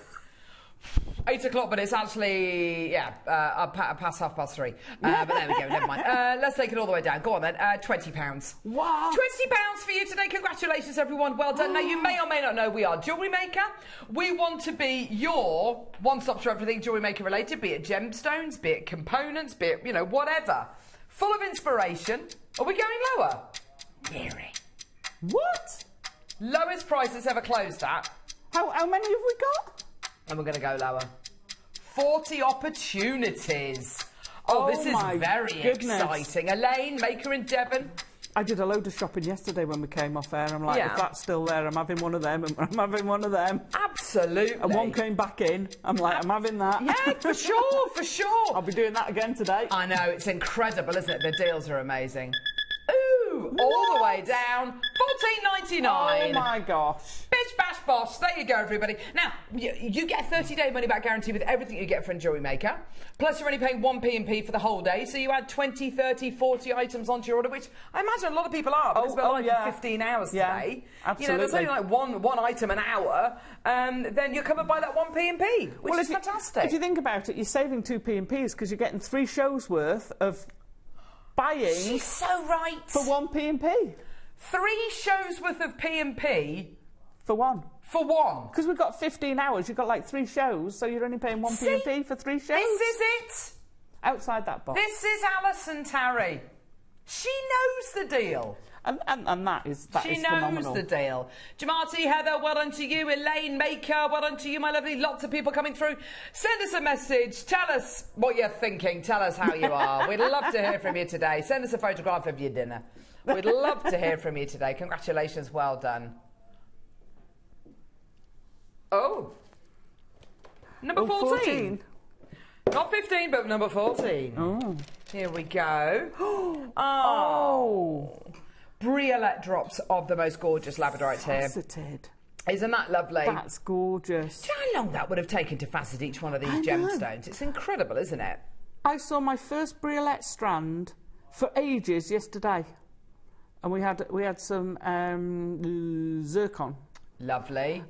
8 o'clock, but it's actually, past 3:30. But there we go, never mind. Let's take it all the way down. Go on then, £20. Wow. £20 for you today. Congratulations, everyone. Well done. Now, you may or may not know we are Jewellery Maker. We want to be your one-stop shop for everything Jewellery Maker related, be it gemstones, be it components, be it, whatever. Full of inspiration. Are we going lower? Neary. What? Lowest price it's ever closed at. How many have we got? And we're going to go lower. 40 opportunities. Oh, this is very exciting. Elaine, Maker in Devon. I did a load of shopping yesterday when we came off air. I'm like, if that's still there, I'm having one of them. I'm having one of them. Absolutely. And one came back in. I'm like, I'm having that. Yeah, for sure, for sure. I'll be doing that again today. I know, it's incredible, isn't it? The deals are amazing. Ooh, all the way down. $14.99. Oh my gosh. Bish bash bosh. There you go, everybody. Now, you get a 30-day money-back guarantee with everything you get from Jewellery Maker. Plus, you're only paying 1p&p for the whole day, so you add 20, 30, 40 items onto your order, which I imagine a lot of people are, because we're live for 15 hours today. Absolutely. There's only like one item an hour, then you're covered by that 1p&p, which is fantastic. If you think about it, you're saving 2p&ps because you're getting 3 shows worth of buying. She's so right. For 1p&p. 3 shows worth of P&P. For one. For one. Because we've got 15 hours, you've got like 3 shows, so you're only paying 1p&p for 3 shows. This is it. Outside that box. This is Alison Tarry. She knows the deal. And that is she phenomenal. knows the deal. Jamati, Heather, well done to you. Elaine, Maker, well done to you, my lovely. Lots of people coming through. Send us a message. Tell us what you're thinking. Tell us how you are. We'd love to hear from you today. Send us a photograph of your dinner. We'd love to hear from you today. Congratulations, well done. Oh. Number 14. Not 15, but number 14. Oh. Here we go. Oh. Briolette drops of the most gorgeous labradorites here. Faceted. Isn't that lovely? That's gorgeous. Do you know how long that would have taken to facet each one of these gemstones? It's incredible, isn't it? I saw my first Briolette strand for ages yesterday, and we had some zircon. Lovely.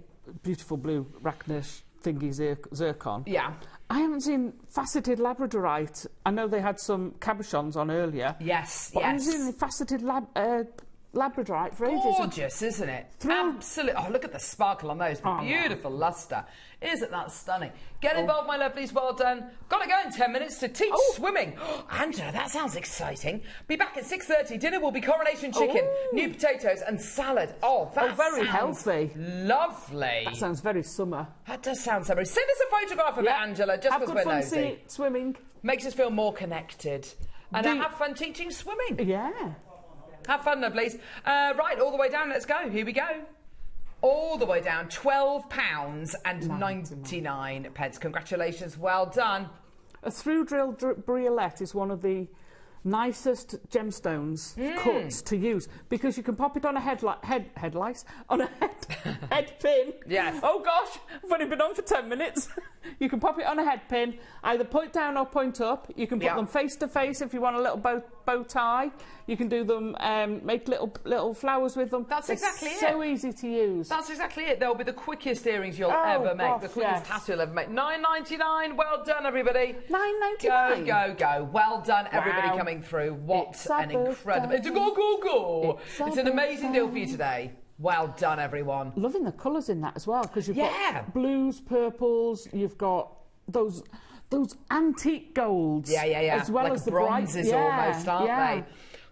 Beautiful blue Rachnish thingy zircon. Yeah. I haven't seen faceted labradorite. I know they had some cabochons on earlier. Yes, but I haven't seen any faceted labradorite for ages. Gorgeous, isn't it? Absolutely. Oh, look at the sparkle on those. Beautiful lustre. Isn't that stunning? Get involved, my lovelies. Well done. Got to go in 10 minutes to teach swimming. Angela, that sounds exciting. Be back at 6:30. Dinner will be coronation chicken, new potatoes and salad. Oh, that very sounds healthy. Lovely. That sounds very summer. That does sound summery. Send us a photograph of it, Angela, just because we're nosy. Swimming. Makes us feel more connected. And have fun teaching swimming. Yeah. Have fun, lovelies. Right, all the way down, let's go. Here we go. All the way down, £12.99. Congratulations, well done. A through-drill briolette is one of the nicest gemstones cuts to use because you can pop it on a head pin. Yes. Oh gosh, I've only been on for 10 minutes. You can pop it on a head pin, either point down or point up. You can put them face to face if you want a little bow tie. You can do them, make little flowers with them. That's exactly it. So easy to use. That's exactly it. They'll be the quickest earrings you'll ever make. Gosh, the quickest tassel you'll ever make. $9.99. Well done, everybody. $9.99. Go. Well done, everybody coming through. What an incredible... It's a go. It's an amazing deal for you today. Well done, everyone. Loving the colours in that as well, because you've got blues, purples, you've got those antique golds. Yeah. As well like as the bronzes almost, aren't they?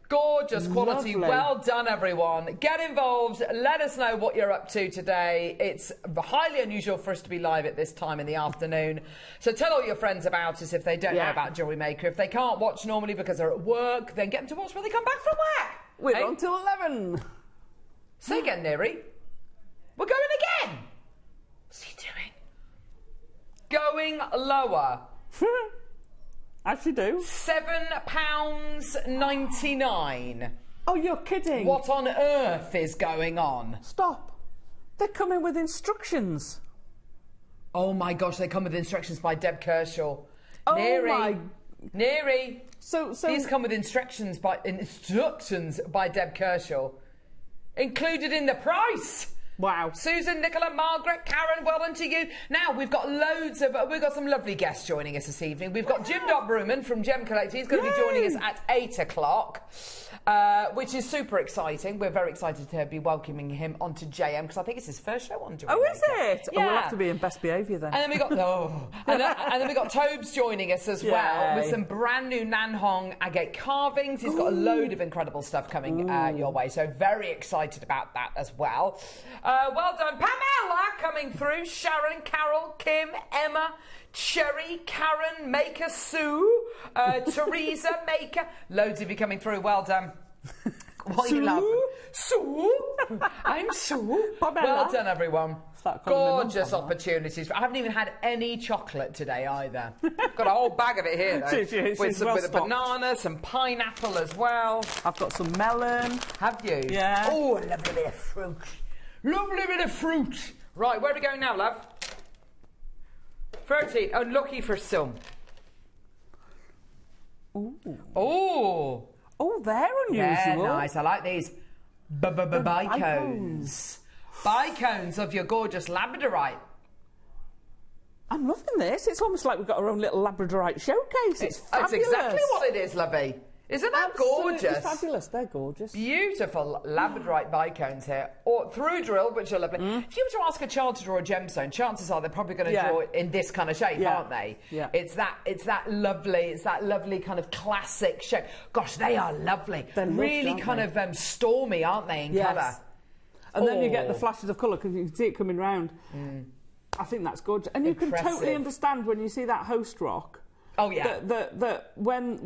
Gorgeous quality. Lovely. Well done, everyone. Get involved. Let us know what you're up to today. It's highly unusual for us to be live at this time in the afternoon. So tell all your friends about us if they don't know about Jewellery Maker. If they can't watch normally because they're at work, then get them to watch when they come back from work. We're on till 11. Say again, Neri. We're going again. What's he doing? Going lower. As you do. £7.99. Oh, you're kidding. What on earth is going on? Stop. They're coming with instructions. Oh my gosh, they come with instructions by Deb Kershaw. Oh Neri. So these come with instructions by Deb Kershaw. Included in the price. Wow. Susan, Nicola, Margaret, Karen, well done to you. Now, we've got some lovely guests joining us this evening. We've got Jim Bruman from Gem Collector. He's going to be joining us at 8 o'clock, which is super exciting. We're very excited to be welcoming him onto JM because I think it's his first show on Jewellery Maker. Is it? Yeah. Oh, we'll have to be in best behaviour then. And then we got and then we got Tobes joining us as well with some brand new Nanhong agate carvings. He's got a load of incredible stuff coming your way, so very excited about that as well. Well done, Pamela coming through. Sharon, Carol, Kim, Emma, Cherry, Karen, Maker, Sue, Teresa, Maker. Loads of you coming through. Well done. What are you laughing? Sue? I'm Sue. Well done, everyone. Gorgeous opportunities. I haven't even had any chocolate today either. Got a whole bag of it here, though. with a banana, some pineapple as well. I've got some melon. Have you? Yeah. Oh, a lovely bit of fruit. Lovely bit of fruit. Right, where are we going now, love? 13. Oh, lucky for some. Ooh. Oh. Oh, they're unusual. Yeah, nice. I like these. Bicones. Bicones of your gorgeous labradorite. I'm loving this. It's almost like we've got our own little labradorite showcase. It's fabulous. That's exactly what it is, lovey. Isn't that gorgeous? Fabulous. They're gorgeous. Beautiful labradorite bicones here. Or through drill, which are lovely. If you were to ask a child to draw a gemstone, chances are they're probably going to draw it in this kind of shape, aren't they? Yeah. It's that lovely kind of classic shape. Gosh, they are lovely. They're really kind of stormy, aren't they, in colour? And then you get the flashes of colour because you can see it coming round. I think that's gorgeous. And you can totally understand when you see that host rock. Oh yeah. That when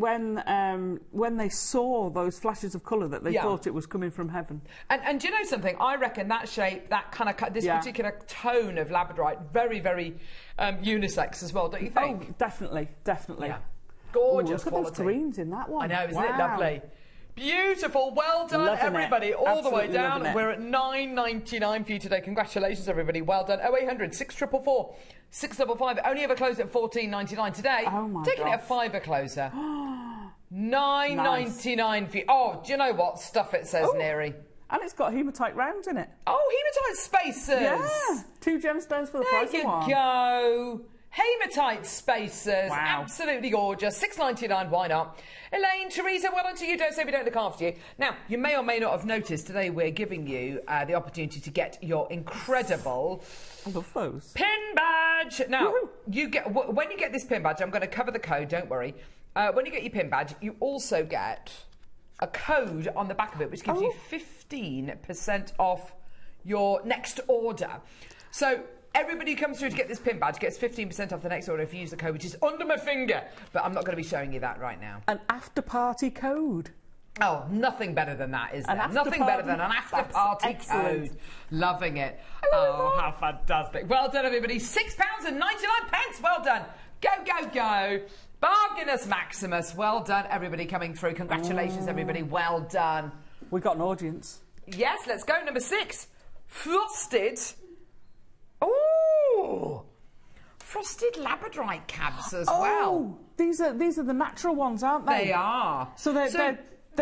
they saw those flashes of colour, that they thought it was coming from heaven. And do you know something? I reckon that shape, that kind of this particular tone of labradorite, very very unisex as well, don't you think? Oh, definitely. Yeah. Gorgeous look quality. At those greens in that one. I know, isn't it lovely? Beautiful, well done, everybody, all the way down. We're at $9.99 for you today. Congratulations, everybody, well done. 0800 644 655. Only ever closed at $14.99 today. Oh my Taking gosh. it a fiver closer. $9.99 for you. Oh, do you know what? Stuff it, says Neri. And it's got hematite rounds in it. Oh, hematite spacers. Yeah. 2 gemstones for the price of one. There you go. Hematite spacers. Wow. Absolutely gorgeous. $6.99, why not? Elaine, Teresa, well done to you. Don't say we don't look after you. Now, you may or may not have noticed today we're giving you the opportunity to get your incredible... I love those. Pin badge. Now, you get when you get this pin badge, I'm going to cover the code, don't worry. When you get your pin badge, you also get a code on the back of it which gives you 15% off your next order. So everybody who comes through to get this pin badge gets 15% off the next order if you use the code, which is under my finger. But I'm not going to be showing you that right now. An after-party code. Oh, nothing better than that, is there? Nothing better than an after-party code. Loving it. Oh, how fantastic. Well done, everybody. £6.99. Well done. Go, go, go. Bargainus Maximus. Well done, everybody coming through. Congratulations, everybody. Well done. We got an audience. Yes, let's go. Number 6. Frosted. Ooh. Frosted labradorite cabs as well. These are the natural ones, aren't they? They are. So they're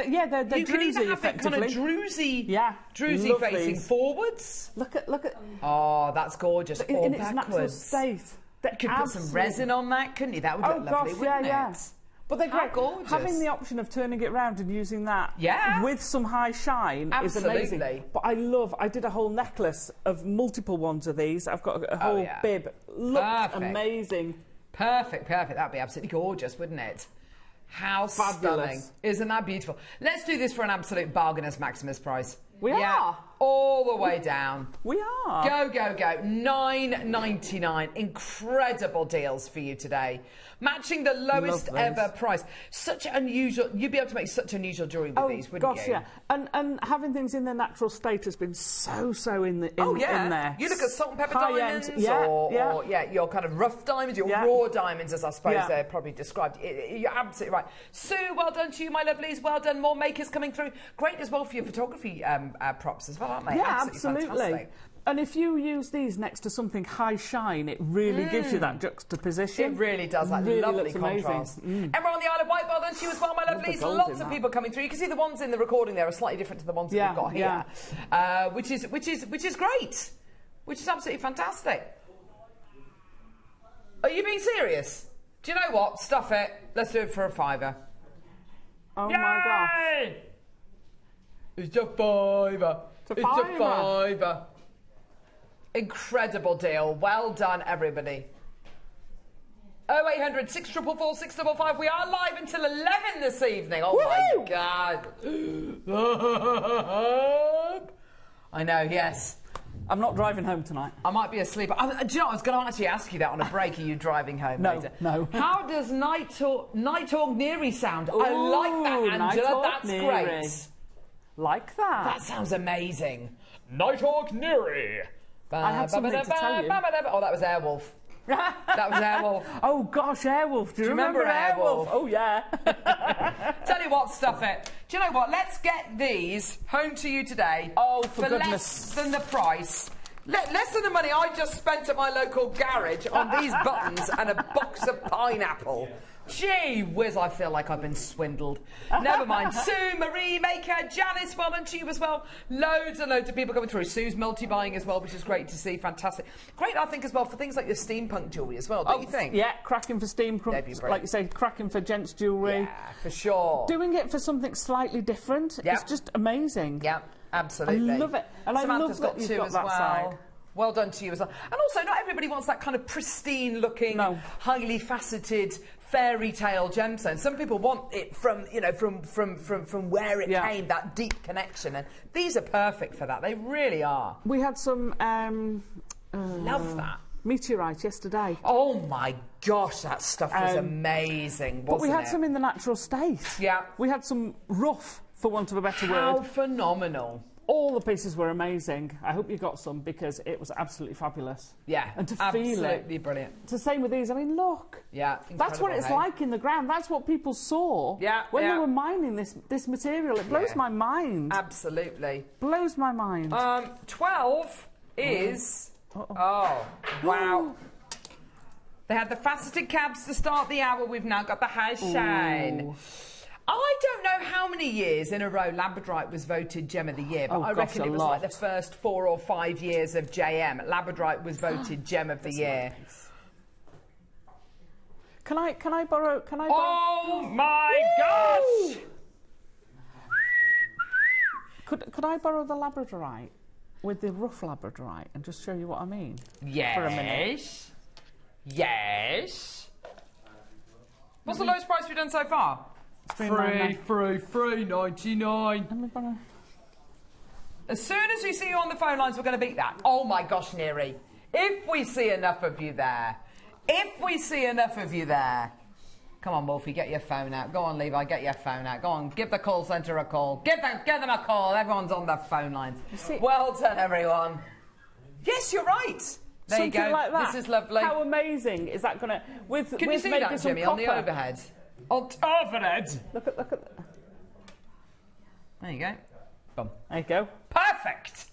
you druzy, can either have it kind of druzy. druzy facing forwards. Look at. Oh, that's gorgeous. In or its natural backwards. state. You could put some resin on that, couldn't you? That would look lovely, wouldn't it? But they're How great. gorgeous. Having the option of turning it round and using that with some high shine is amazing. But I did a whole necklace of multiple ones of these. I've got a whole bib. Looks amazing. Perfect. That'd be absolutely gorgeous, wouldn't it? How stunning. Isn't that beautiful? Let's do this for an absolute bargainous Maximus price. We are. All the way down. We are. Go, go, go. $9.99. Incredible deals for you today. Matching the lowest ever price. Such unusual. You'd be able to make such unusual jewellery with these, wouldn't you? Yeah. And having things in their natural state has been so in there. You look at salt and pepper diamonds, or your kind of rough diamonds, your raw diamonds, as I suppose they're probably described. You're absolutely right. Sue, well done to you, my lovelies. Well done. More makers coming through. Great as well for your photography props as well, aren't they? Yeah, absolutely. Fantastic. And if you use these next to something high shine, it really gives you that juxtaposition. It really does, that really lovely contrast. Emma on the Isle of Wight, well done to you as well, my lovelies. Lots of people coming through. You can see the ones in the recording there are slightly different to the ones that we've got here, which is great, which is absolutely fantastic. Are you being serious? Do you know what? Stuff it. Let's do it for a £5. Oh my gosh! It's a £5. It's a £5. Incredible deal. Well done, everybody. 0800 644 655. We are live until 11 this evening. Oh, my God. I know, yes. I'm not driving home tonight. I might be asleep. Do you know, I was going to actually ask you that on a break. Are you driving home later? No. How does Nighthawk Neri sound? I like that, Angela. That's great. Like that. That sounds amazing. Nighthawk Neri. I had something to tell you. Oh, that was Airwolf. That was Airwolf. Oh, gosh, Airwolf. Do you remember Airwolf? Oh, yeah. Tell you what, stuff it. Do you know what? Let's get these home to you today. Oh, for less than the price. Less than the money I just spent at my local garage on these buttons and a box of pineapple. Gee whiz, I feel like I've been swindled. Never mind. Sue, Marie, Maker, Janice, well done to you as well. Loads and loads of people coming through. Sue's multi-buying as well, which is great to see. Fantastic. Great, I think, as well, for things like your steampunk jewellery as well, don't you think? Yeah, cracking for steampunk. Like you say, cracking for gents jewellery. Yeah, for sure. Doing it for something slightly different. It's just amazing. Yeah, absolutely. I love it. And Samantha's I love that you've got that side. Well done to you as well. And also, not everybody wants that kind of pristine-looking, highly faceted fairy tale gemstone. Some people want it from where it came, that deep connection. And these are perfect for that. They really are. We had some love that meteorite yesterday. Oh my gosh, that stuff was amazing, wasn't it? But we had some in the natural state. Yeah. We had some rough, for want of a better word. How phenomenal. All the pieces were amazing. I hope you got some because it was absolutely fabulous. Yeah, and to feel it. Absolutely brilliant. It's the same with these. I mean, look. Yeah, that's what it's like in the ground. That's what people saw when they were mining this material. It blows my mind. Absolutely. Blows my mind. 12 is... Oh, wow. They had the faceted cabs to start the hour. We've now got the high shine. I don't know how many years in a row Labradorite was voted Gem of the Year, but I reckon it was like the first 4 or 5 years of JM. Labradorite was voted Gem of the Year. Can I borrow? Oh my gosh! Could I borrow the Labradorite with the rough Labradorite and just show you what I mean? Yes. For a minute. Yes. What's the lowest price we've done so far? $3.99. As soon as we see you on the phone lines, we're going to beat that. Oh my gosh, Neri. If we see enough of you there. Come on, Wolfie, get your phone out. Go on, Levi, get your phone out. Go on, give the call centre a call. Give them a call. Everyone's on their phone lines. Well done, everyone. Yes, you're right. There you go. Like that. This is lovely. How amazing is that going to... Can you see that, Jimmy, on the overhead? Overhead? Look at... There you go. Boom. There you go. Perfect.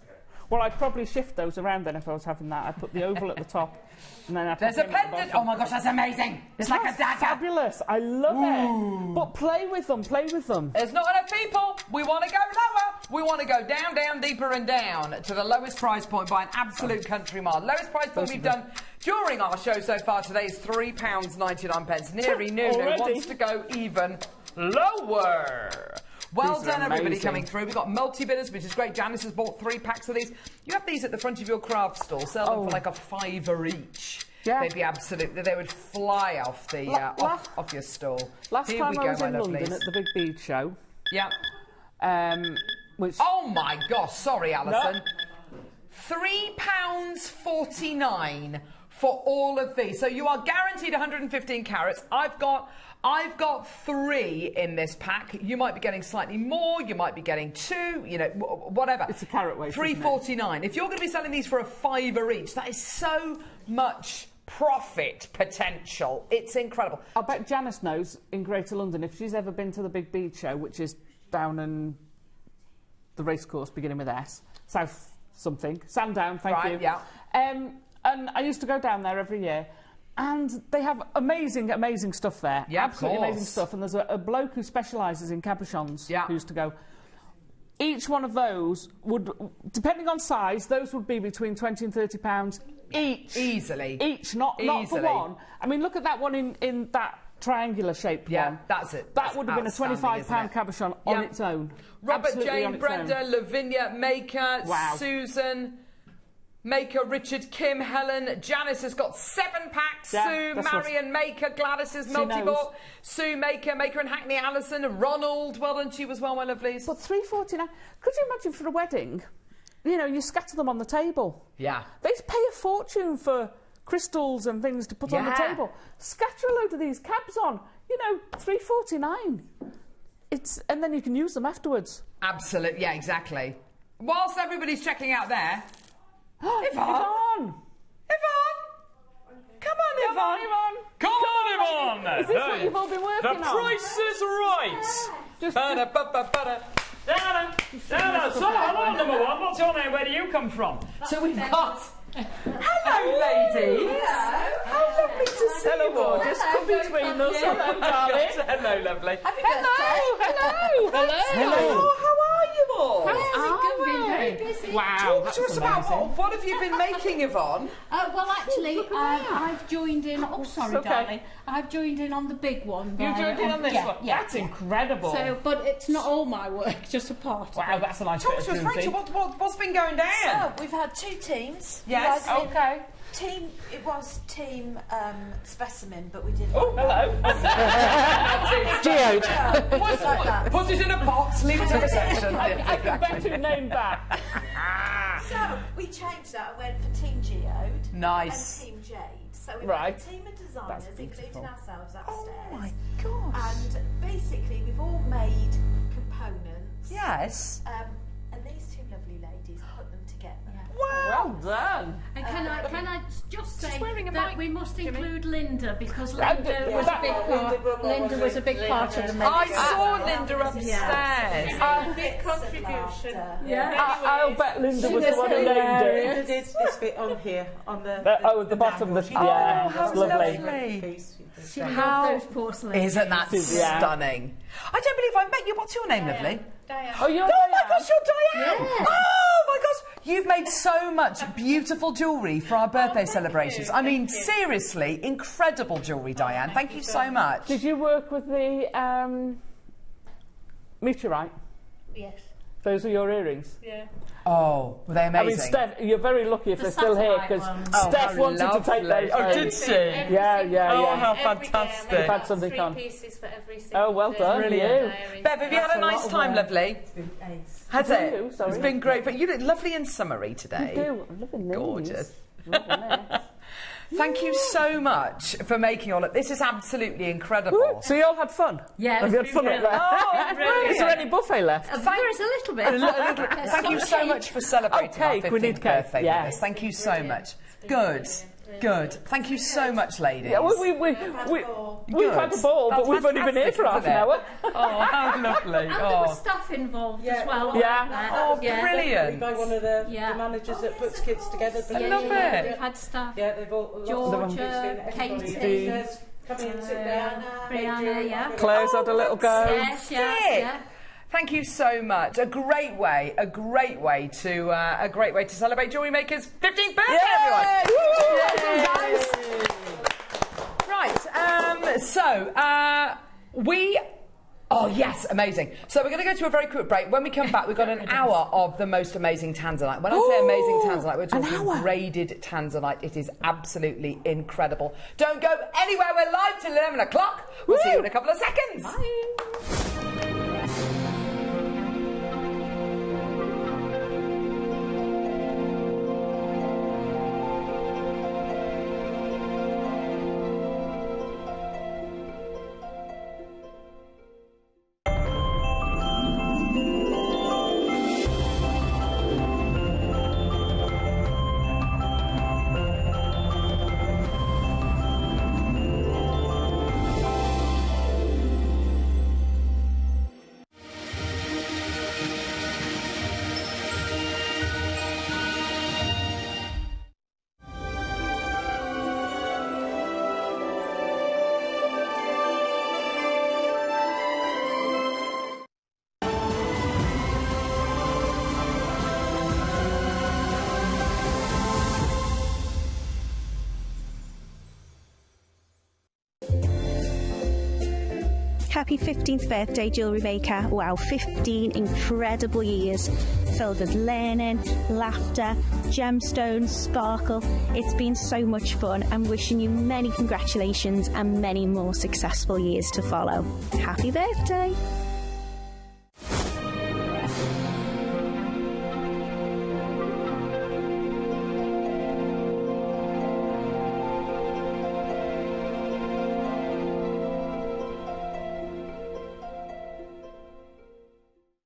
Well, I'd probably shift those around then if I was having that. I'd put the oval at the top, and then I'd There's a pendant. Oh my gosh, that's amazing. It's like a dagger. Fabulous. I love it. But play with them. There's not enough people. We want to go lower. We want to go down, deeper and down to the lowest price point by an absolute country mile. Lowest price point we've done during our show so far today is £3.99. Neri Nuno wants to go even lower. Well done, everybody coming through. We've got multi-bidders, which is great. Janice has bought 3 packs of these. You have these at the front of your craft store. Sell them for like £5 each. Yeah. They'd be absolutely... They would fly off the off your stall. Last Here time we I go, was my in lovelies. London at the Big Bead Show. Yeah. Which... Oh, my gosh. Sorry, Alison. £3.49 for all of these. So you are guaranteed 115 carats. I've got 3 in this pack. You might be getting slightly more. You might be getting 2. You know, whatever. It's a carat weight. £3.49. If you're going to be selling these for £5 each, that is so much profit potential. It's incredible. I bet Janice knows in Greater London if she's ever been to the Big Bead Show, which is down in the racecourse beginning with S, South something, Sandown. Thank you. Yeah. And I used to go down there every year. And they have amazing, amazing stuff there. Yeah, absolutely amazing stuff. And there's a bloke who specialises in cabochons who used to go. Each one of those would, depending on size, those would be between £20 and £30 each. Easily. Each, not for one. I mean, look at that one in that triangular shaped one. Yeah, that's it. That would have been a £25 cabochon on its own. Robert, Absolutely Jane, Brenda, Lavinia, Maker, Susan... Maker, Richard, Kim, Helen, Janice has got 7 packs. Sue, Marion, Maker, Gladys is multi-bought. Sue, Maker and Hackney, Alison, Ronald. Well done to you as well, my lovelies. But £3.49. Could you imagine for a wedding? You know, you scatter them on the table. Yeah. They pay a fortune for crystals and things to put on the table. Scatter a load of these cabs on. You know, £3.49. And then you can use them afterwards. Absolutely. Yeah, exactly. Whilst everybody's checking out there. Yvonne! Come on, Yvonne! Come on, Yvonne! Is this what you've all been working on? The price is right! Hello, number 1. What's your name? Where do you come from? So we've got... Hello, ladies! How lovely to see you all. Just come between us. Hello, darling. Hello, lovely. Hello. How are you all? Very busy. Wow. Talk to us about what have you been making, Yvonne? Well, actually, I've joined in. Oh, sorry, darling. I've joined in on the big one. You joined in on this one? Yeah. That's incredible. So, but it's not all my work, just a part. Wow, that's a nice Talk bit to of us, Susie. Rachel. What's been going down? So, we've had 2 teams. Yes. Okay. It was team specimen, but we didn't. Oh, hello. Geode. Just like that. Put it in a box, leave it to reception. I can bet your name back. So, we changed that and went for Team Geode. Nice. And Team Jade. So, we had a team of designers, including ourselves upstairs. Oh my gosh. And basically, we've all made components. Yes. And these two lovely ladies put them together. Well done. And can I just say wearing a that mic, we must include Linda, because Linda, Linda was a big part. Linda was a big part of the I makeup. saw Linda upstairs. Big contribution. I'll bet Linda was the one who named it. Linda did this bit on here, on the the bottom of the... Yeah, how it's lovely. lovely. She loved those porcelain. Isn't that stunning? I don't believe I've met you. What's your name, lovely? Diane. Oh, you're Oh my gosh, you're Diane! Yeah. Oh my gosh, you've made so much beautiful jewellery for our birthday celebrations. I mean, seriously, incredible jewellery, Diane. Thank you so much. Did you work with the meteorite? Yes. Those are your earrings? Yeah. Oh, were they amazing? I mean, Steph, you're very lucky if The they're still here, satellite because ones. Steph how wanted to take lovely. those Oh, home. did she? Yeah. how fantastic. You've had something three on. pieces for every single Oh, well done, Brilliant. you. Bev, have you had a nice time, lovely? Has it? you? Sorry. It's been great, but you look lovely and summery today. You do. I'm loving these. Gorgeous. Loving this. Thank you so much for making all of this. Is absolutely incredible. So you all had fun? Yeah. Have you had fun at that? Oh, brilliant. Is there any buffet left? There is a little bit. Thank you so much for celebrating our cake, we 15th need cake, birthday yeah. with us. Thank you so much. Good. Thank you so much, ladies. Yeah, we've had a ball, but That's we've only been here for half fantastic, an hour. Oh, how lovely. And there was staff involved as well. Oh, brilliant. by one of the managers that puts kids together. I love it. We've had staff. Yeah, they've all... Georgia, Katie, Come in, sit down. Brianna, yeah. Claire's had a little go. Yes, yeah. Thank you so much. A great way to celebrate Jewellery Maker's 15th birthday, everyone. Right. Oh, yes, amazing. So we're going to go to a very quick break. When we come back, we've got an hour of the most amazing tanzanite. When I say amazing tanzanite, we're talking graded tanzanite. It is absolutely incredible. Don't go anywhere. We're live till 11 o'clock. We'll see you in a couple of seconds. Bye. Happy 15th birthday, Jewellery Maker. Wow, 15 incredible years filled with learning, laughter, gemstones, sparkle. It's been so much fun. I'm wishing you many congratulations and many more successful years to follow. Happy birthday!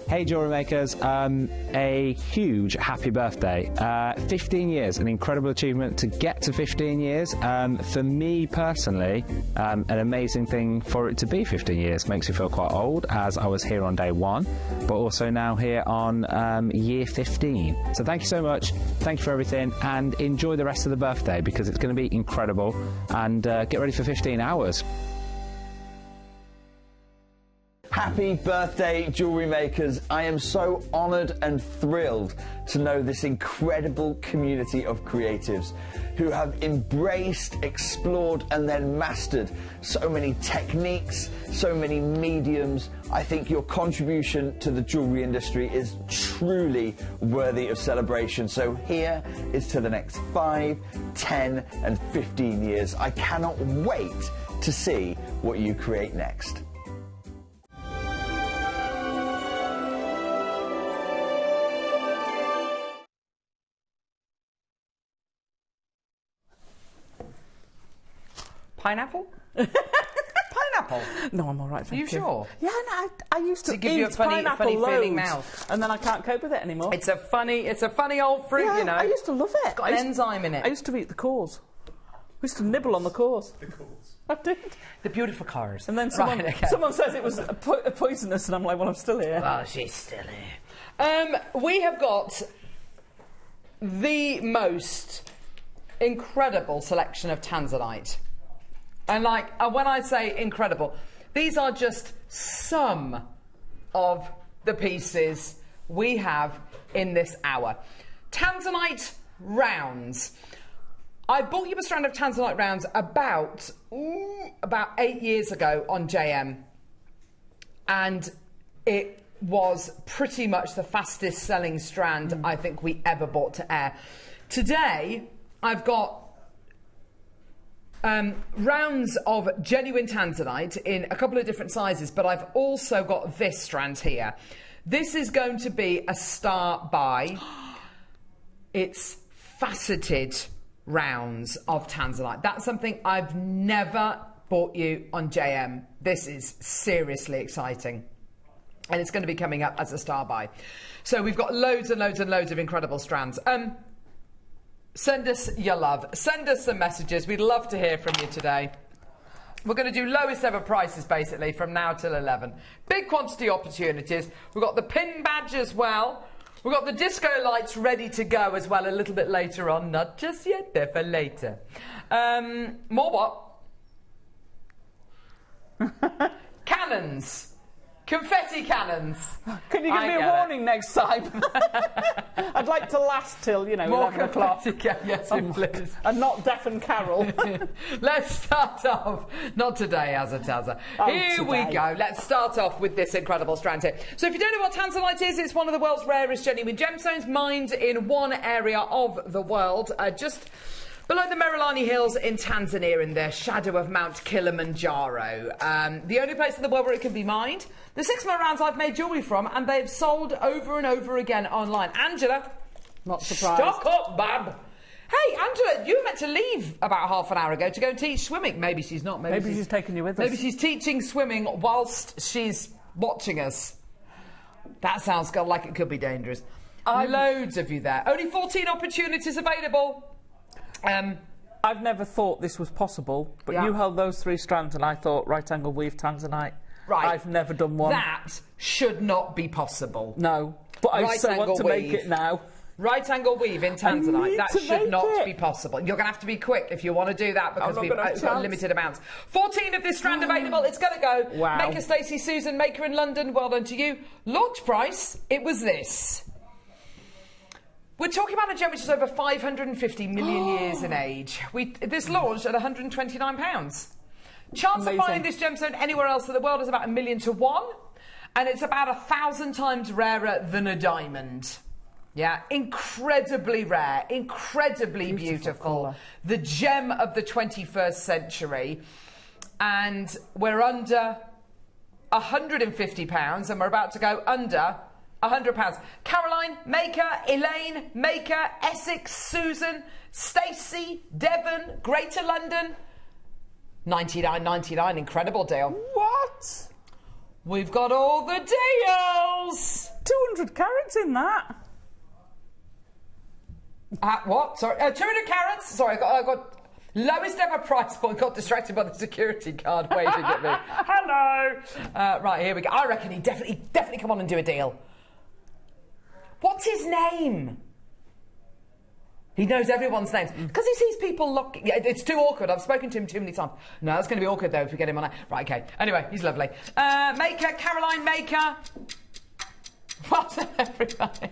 Hey Jewellery Makers, a huge happy birthday. 15 years, an incredible achievement to get to 15 years. For me personally, an amazing thing for it to be 15 years. Makes me feel quite old, as I was here on day 1, but also now here on year 15. So thank you so much, thank you for everything, and enjoy the rest of the birthday because it's going to be incredible, and get ready for 15 hours. Happy birthday, Jewellery Makers. I am so honoured and thrilled to know this incredible community of creatives who have embraced, explored and then mastered so many techniques, so many mediums. I think your contribution to the jewellery industry is truly worthy of celebration. So here is to the next 5, 10 and 15 years. I cannot wait to see what you create next. Pineapple? pineapple? No, I'm all right, thank you. Are you sure? Yeah, no, I used to give eat you a funny pineapple feeling loads, mouth. and then I can't cope with it anymore. It's a funny old fruit, Yeah, you know. I used to love it. It's got an enzyme in it. I used to eat the cores. I used to nibble on the cores. The cores. I did. The beautiful cores. And then someone says it was poisonous, and I'm like, well, I'm still here. Oh, she's still here. We have got the most incredible selection of tanzanite. And when I say incredible, these are just some of the pieces we have in this hour. Tanzanite rounds. I bought you a strand of tanzanite rounds about 8 years ago on JM, and it was pretty much the fastest selling strand I think we ever bought to air. Today, I've got rounds of genuine tanzanite in a couple of different sizes, but I've also got this strand here. This is going to be a star buy. It's faceted rounds of tanzanite. That's something I've never bought you on JM. This is seriously exciting. And it's going to be coming up as a star buy. So we've got loads and loads and loads of incredible strands. Send us your love. Send us some messages. We'd love to hear from you today. We're going to do lowest ever prices, basically, from now till 11. Big quantity opportunities. We've got the pin badge as well. We've got the disco lights ready to go as well a little bit later on. Not just yet, they're for later. More what? Cannons. Confetti cannons. Can you give me a warning next time? I'd like to last till, More 11 o'clock. Yes, please. And not deafen Carol. Let's start off. Not today, Azza. Here we go. Let's start off with this incredible strand here. So if you don't know what tanzanite is, it's one of the world's rarest genuine gemstones, mined in one area of the world, just below the Merelani Hills in Tanzania, in the shadow of Mount Kilimanjaro. The only place in the world where it can be mined. The 6 more rounds I've made jewellery from, and they've sold over and over again online. Angela. Not surprised. Stock up, bab. Hey, Angela, you were meant to leave about half an hour ago to go and teach swimming. Maybe she's not. Maybe she's taking you with us. Maybe she's teaching swimming whilst she's watching us. That sounds like it could be dangerous. Loads of you there. Only 14 opportunities available. I've never thought this was possible, but you held those 3 strands and I thought right angle weave tanzanite. Right. I've never done one. That should not be possible. No, but I so want to make it now. Right angle weave in tanzanite. That should not be possible. You're going to have to be quick if you want to do that because we've got limited amounts. 14 of this strand available. It's going to go. Wow. Maker Stacey Susan, Maker in London. Well done to you. Launch price, it was this. We're talking about a gem which is over 550 million years in age. This launched at £129. Chance of finding this gemstone anywhere else in the world is about 1 million to 1, and it's about 1,000 times rarer than a diamond. Yeah, incredibly rare, incredibly beautiful. The gem of the 21st century, and we're under £150, and we're about to go under £100. Caroline, Maker, Elaine, Maker, Essex, Susan, Stacey, Devon, Greater London. £99.99, incredible deal. What? We've got all the deals. 200 carats in that. What? Sorry, 200 carats. Sorry, I got lowest ever price point. Got distracted by the security guard waving at me. Hello. Right, here we go. I reckon he'd definitely come on and do a deal. What's his name? He knows everyone's names. Because he sees people looking. Yeah, it's too awkward. I've spoken to him too many times. No, that's going to be awkward, though, if we get him on. Right, OK. Anyway, he's lovely. Maker, Caroline Maker. What's everybody?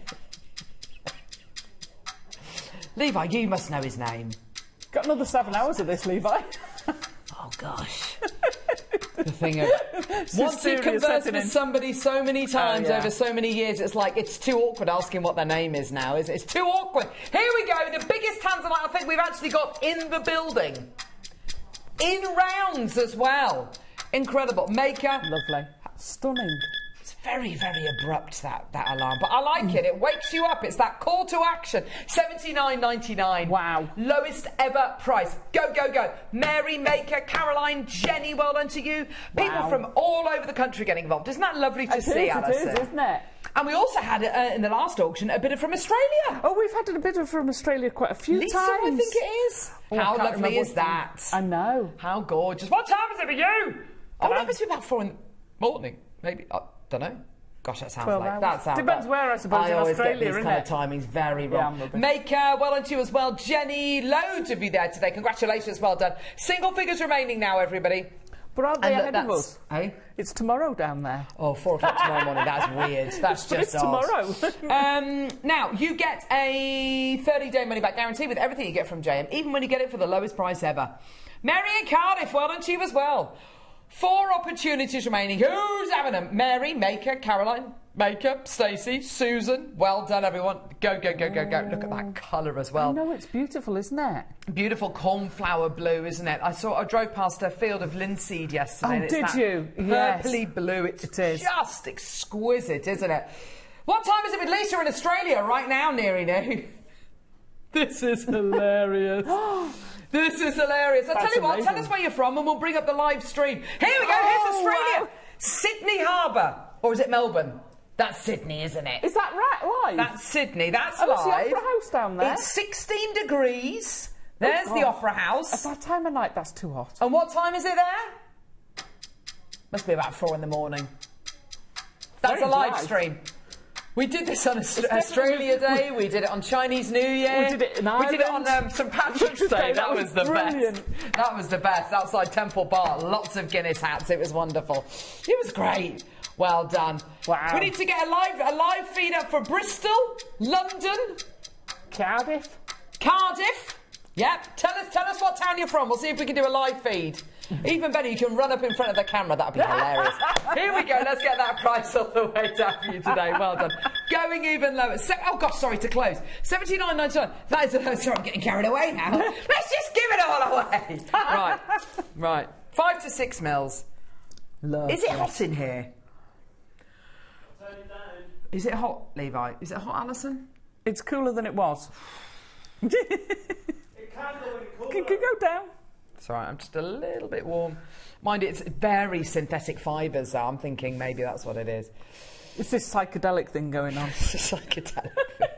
Levi, you must know his name. Got another 7 hours of this, Levi. Oh, gosh. The thing of once you converse with somebody so many times over so many years, it's like it's too awkward asking what their name is now, isn't it? It's too awkward. Here we go, the biggest tanzanite I think we've actually got in the building. In rounds as well. Incredible. Maker. Lovely. Stunning. It's very, very abrupt, that alarm. But I like it. It wakes you up. It's that call to action. $79.99. Wow. Lowest ever price. Go, go, go. Mary, Maker, Caroline, Jenny, well done to you. People from all over the country getting involved. Isn't that lovely to see, Alison? It is, isn't it? And we also had, in the last auction, a bidder from Australia. Oh, we've had a bidder from Australia quite a few Lisa, times. I think it is. How lovely is that? I know. How gorgeous. What time is it for you? Oh, that must be about 4 in the morning. Maybe. I don't know. Gosh, that sounds 12 like... hours. That sounds Depends where, I suppose, in always Australia, get these kind of timings very wrong. Maker, well done to you as well. Jenny, loads of you there today. Congratulations, well done. Single figures remaining now, everybody. But aren't they ahead of us? Eh? It's tomorrow down there. Oh, 4 o'clock tomorrow morning. That's weird. That's just it's tomorrow. Now, you get a 30-day money-back guarantee with everything you get from JM, even when you get it for the lowest price ever. Mary in Cardiff, well done to you as well. 4 opportunities remaining. Who's having them? Mary, Maker, Caroline, Maker, Stacey, Susan. Well done, everyone. Go, go, go, go, go. Look at that colour as well. I know, it's beautiful, isn't it? Beautiful cornflower blue, isn't it? I drove past a field of linseed yesterday. Oh, and it's did that you? Yes. purpley blue. It is. Just exquisite, isn't it? What time is it with Lisa in Australia right now, Neary? This is hilarious. This is hilarious. I'll tell you what, tell us where you're from and we'll bring up the live stream. Here we go, here's Australia. Wow. Sydney Harbour. Or is it Melbourne? That's Sydney, isn't it? Is that right? Live? That's Sydney. That's live. It's the Opera House down there. It's 16 degrees. There's the Opera House. At that time of night, that's too hot. And what time is it there? Must be about 4 in the morning. That's a live stream. We did this on Australia Day. We did it on Chinese New Year. We did it in Ireland. We did it on St Patrick's Day. That was the best. That was the best. Outside Temple Bar, lots of Guinness hats. It was wonderful. It was great. Well done. Wow. We need to get a live feed up for Bristol, London, Cardiff. Yep. Tell us what town you're from. We'll see if we can do a live feed. Even better, you can run up in front of the camera. That'd be hilarious. Here we go. Let's get that price all the way down for you today. Well done. Going even lower. Oh gosh, sorry to close. $79.99. That is. Sorry, I'm getting carried away now. Let's just give it all away. Right. 5 to 6 mils. Love. Is it hot in here? Is it hot, Levi? Is it hot, Alison? It's cooler than it was. It can go Can go down. It's all right, I'm just a little bit warm. Mind you, it's very synthetic fibres, so I'm thinking maybe that's what it is. It's this psychedelic thing going on. It's a psychedelic thing.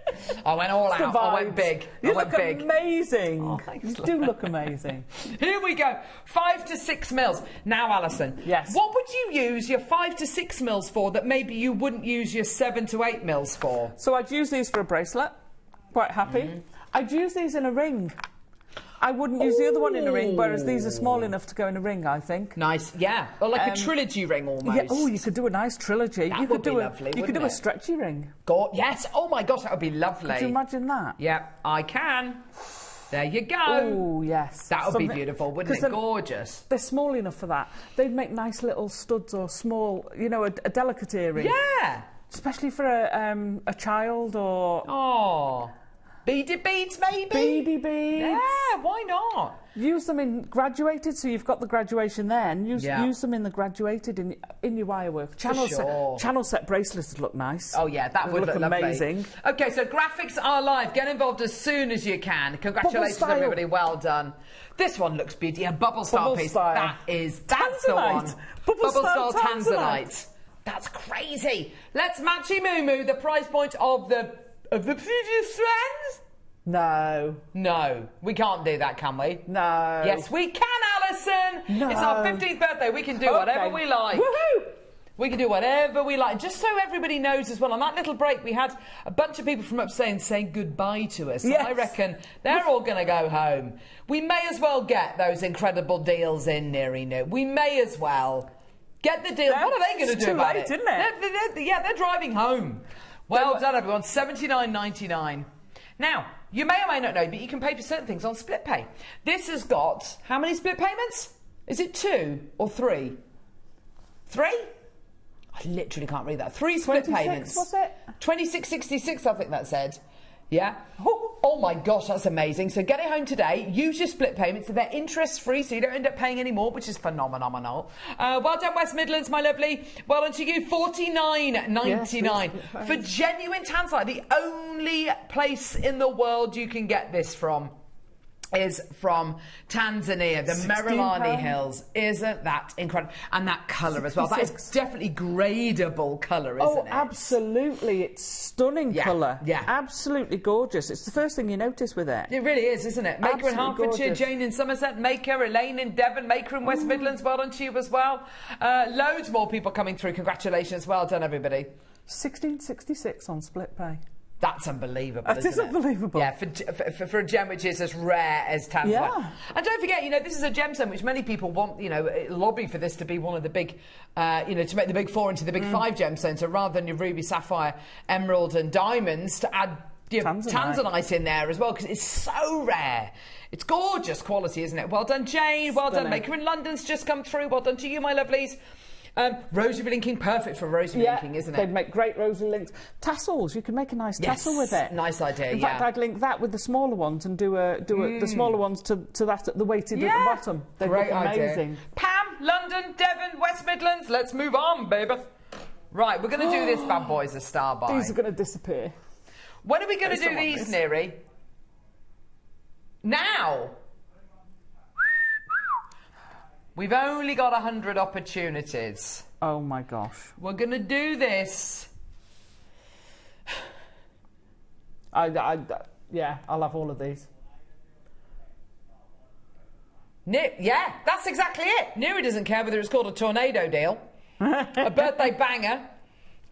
I went all out. I went big. You look amazing. Oh, thanks, you do look amazing. Here we go. 5 to 6 mils. Now, Alison. Yes. What would you use your 5 to 6 mils for that maybe you wouldn't use your 7 to 8 mils for? So I'd use these for a bracelet. Quite happy. I'd use these in a ring. I wouldn't use the other one in a ring, whereas these are small enough to go in a ring, I think. Nice, yeah. Or like a trilogy ring almost. Yeah. Oh, you could do a nice trilogy. That you would could do be lovely, You could do wouldn't a it? stretchy ring. Yes. Oh my gosh, that would be lovely. Could you imagine that? Yeah, I can. There you go. Oh, yes. That would be beautiful, wouldn't it? Gorgeous. They're small enough for that. They'd make nice little studs or small, you know, a delicate earring. Yeah. Especially for a child or... Oh. Beaded beads, maybe? Beady beads. Yeah, why not? Use them in graduated, so you've got the graduation then. Use them in the graduated in your wire work. Channel set bracelets would look nice. Oh yeah, that would look amazing. Lovely. Okay, so graphics are live. Get involved as soon as you can. Congratulations, everybody. Well done. This one looks beautiful. Yeah, bubble style piece. Style. That's the one. Bubble style Tanzanite. That's crazy. Let's matchy moo moo the price point of the previous strands. No, we can't do that, can we? No. Yes, we can, Alison. No. It's our 15th birthday. We can do whatever we like. Woohoo! We can do whatever we like. Just so everybody knows as well, on that little break, we had a bunch of people from upstairs saying goodbye to us. Yes. I reckon they're all going to go home. We may as well get those incredible deals in, Neary. We may as well get the deal. What are they going to do about it? Isn't it? They're driving home. Well done, everyone. $79.99. Now, you may or may not know, but you can pay for certain things on split pay. This has got how many split payments? Is it 2 or 3? 3? I literally can't read that. 3 split payments. Was it? 26.66, I think that said. Yeah. Oh my gosh, that's amazing. So get it home today. Use your split payments. So they're interest-free, so you don't end up paying any more, which is phenomenal. Well done, West Midlands, my lovely. Well done to you. $49.99 for genuine tanzanite. The only place in the world you can get this from is from Tanzania, the Merelani Hills. Isn't that incredible? And that colour as well. That is definitely gradable colour, isn't it? Oh, absolutely. It's stunning colour. Yeah. Absolutely gorgeous. It's the first thing you notice with it. It really is, isn't it? Maker in Hertfordshire, Jane in Somerset, Maker, Elaine in Devon, Maker in West Midlands. Well done to you as well. Loads more people coming through. Congratulations. Well done, everybody. $16.66 on split pay. That's unbelievable, It is unbelievable. Yeah, for a gem which is as rare as tanzanite. Yeah. And don't forget, this is a gemstone which many people want, lobby for this to be one of the big, to make the big 4 into the big 5 gemstones. So rather than your ruby, sapphire, emerald and diamonds, to add tanzanite in there as well, because it's so rare. It's gorgeous quality, isn't it? Well done, Jane. Well done. Maker in London's just come through. Well done to you, my lovelies. Rosary linking, perfect for rosary linking, isn't it? They'd make great rosary links. Tassels, you can make a nice tassel with it. Nice idea, In fact, I'd link that with the smaller ones and do the smaller ones to that at the weighted at the bottom. They'd great look amazing. Idea. Pam, London, Devon, West Midlands, let's move on, baby. Right, we're going to do this bad boy as a star buy. These are going to disappear. When are we going to do these, Neri? Now! We've only got 100 opportunities. Oh my gosh. We're going to do this. Yeah, I'll have all of these. Yeah, that's exactly it. Neri doesn't care whether it's called a tornado deal, a birthday banger,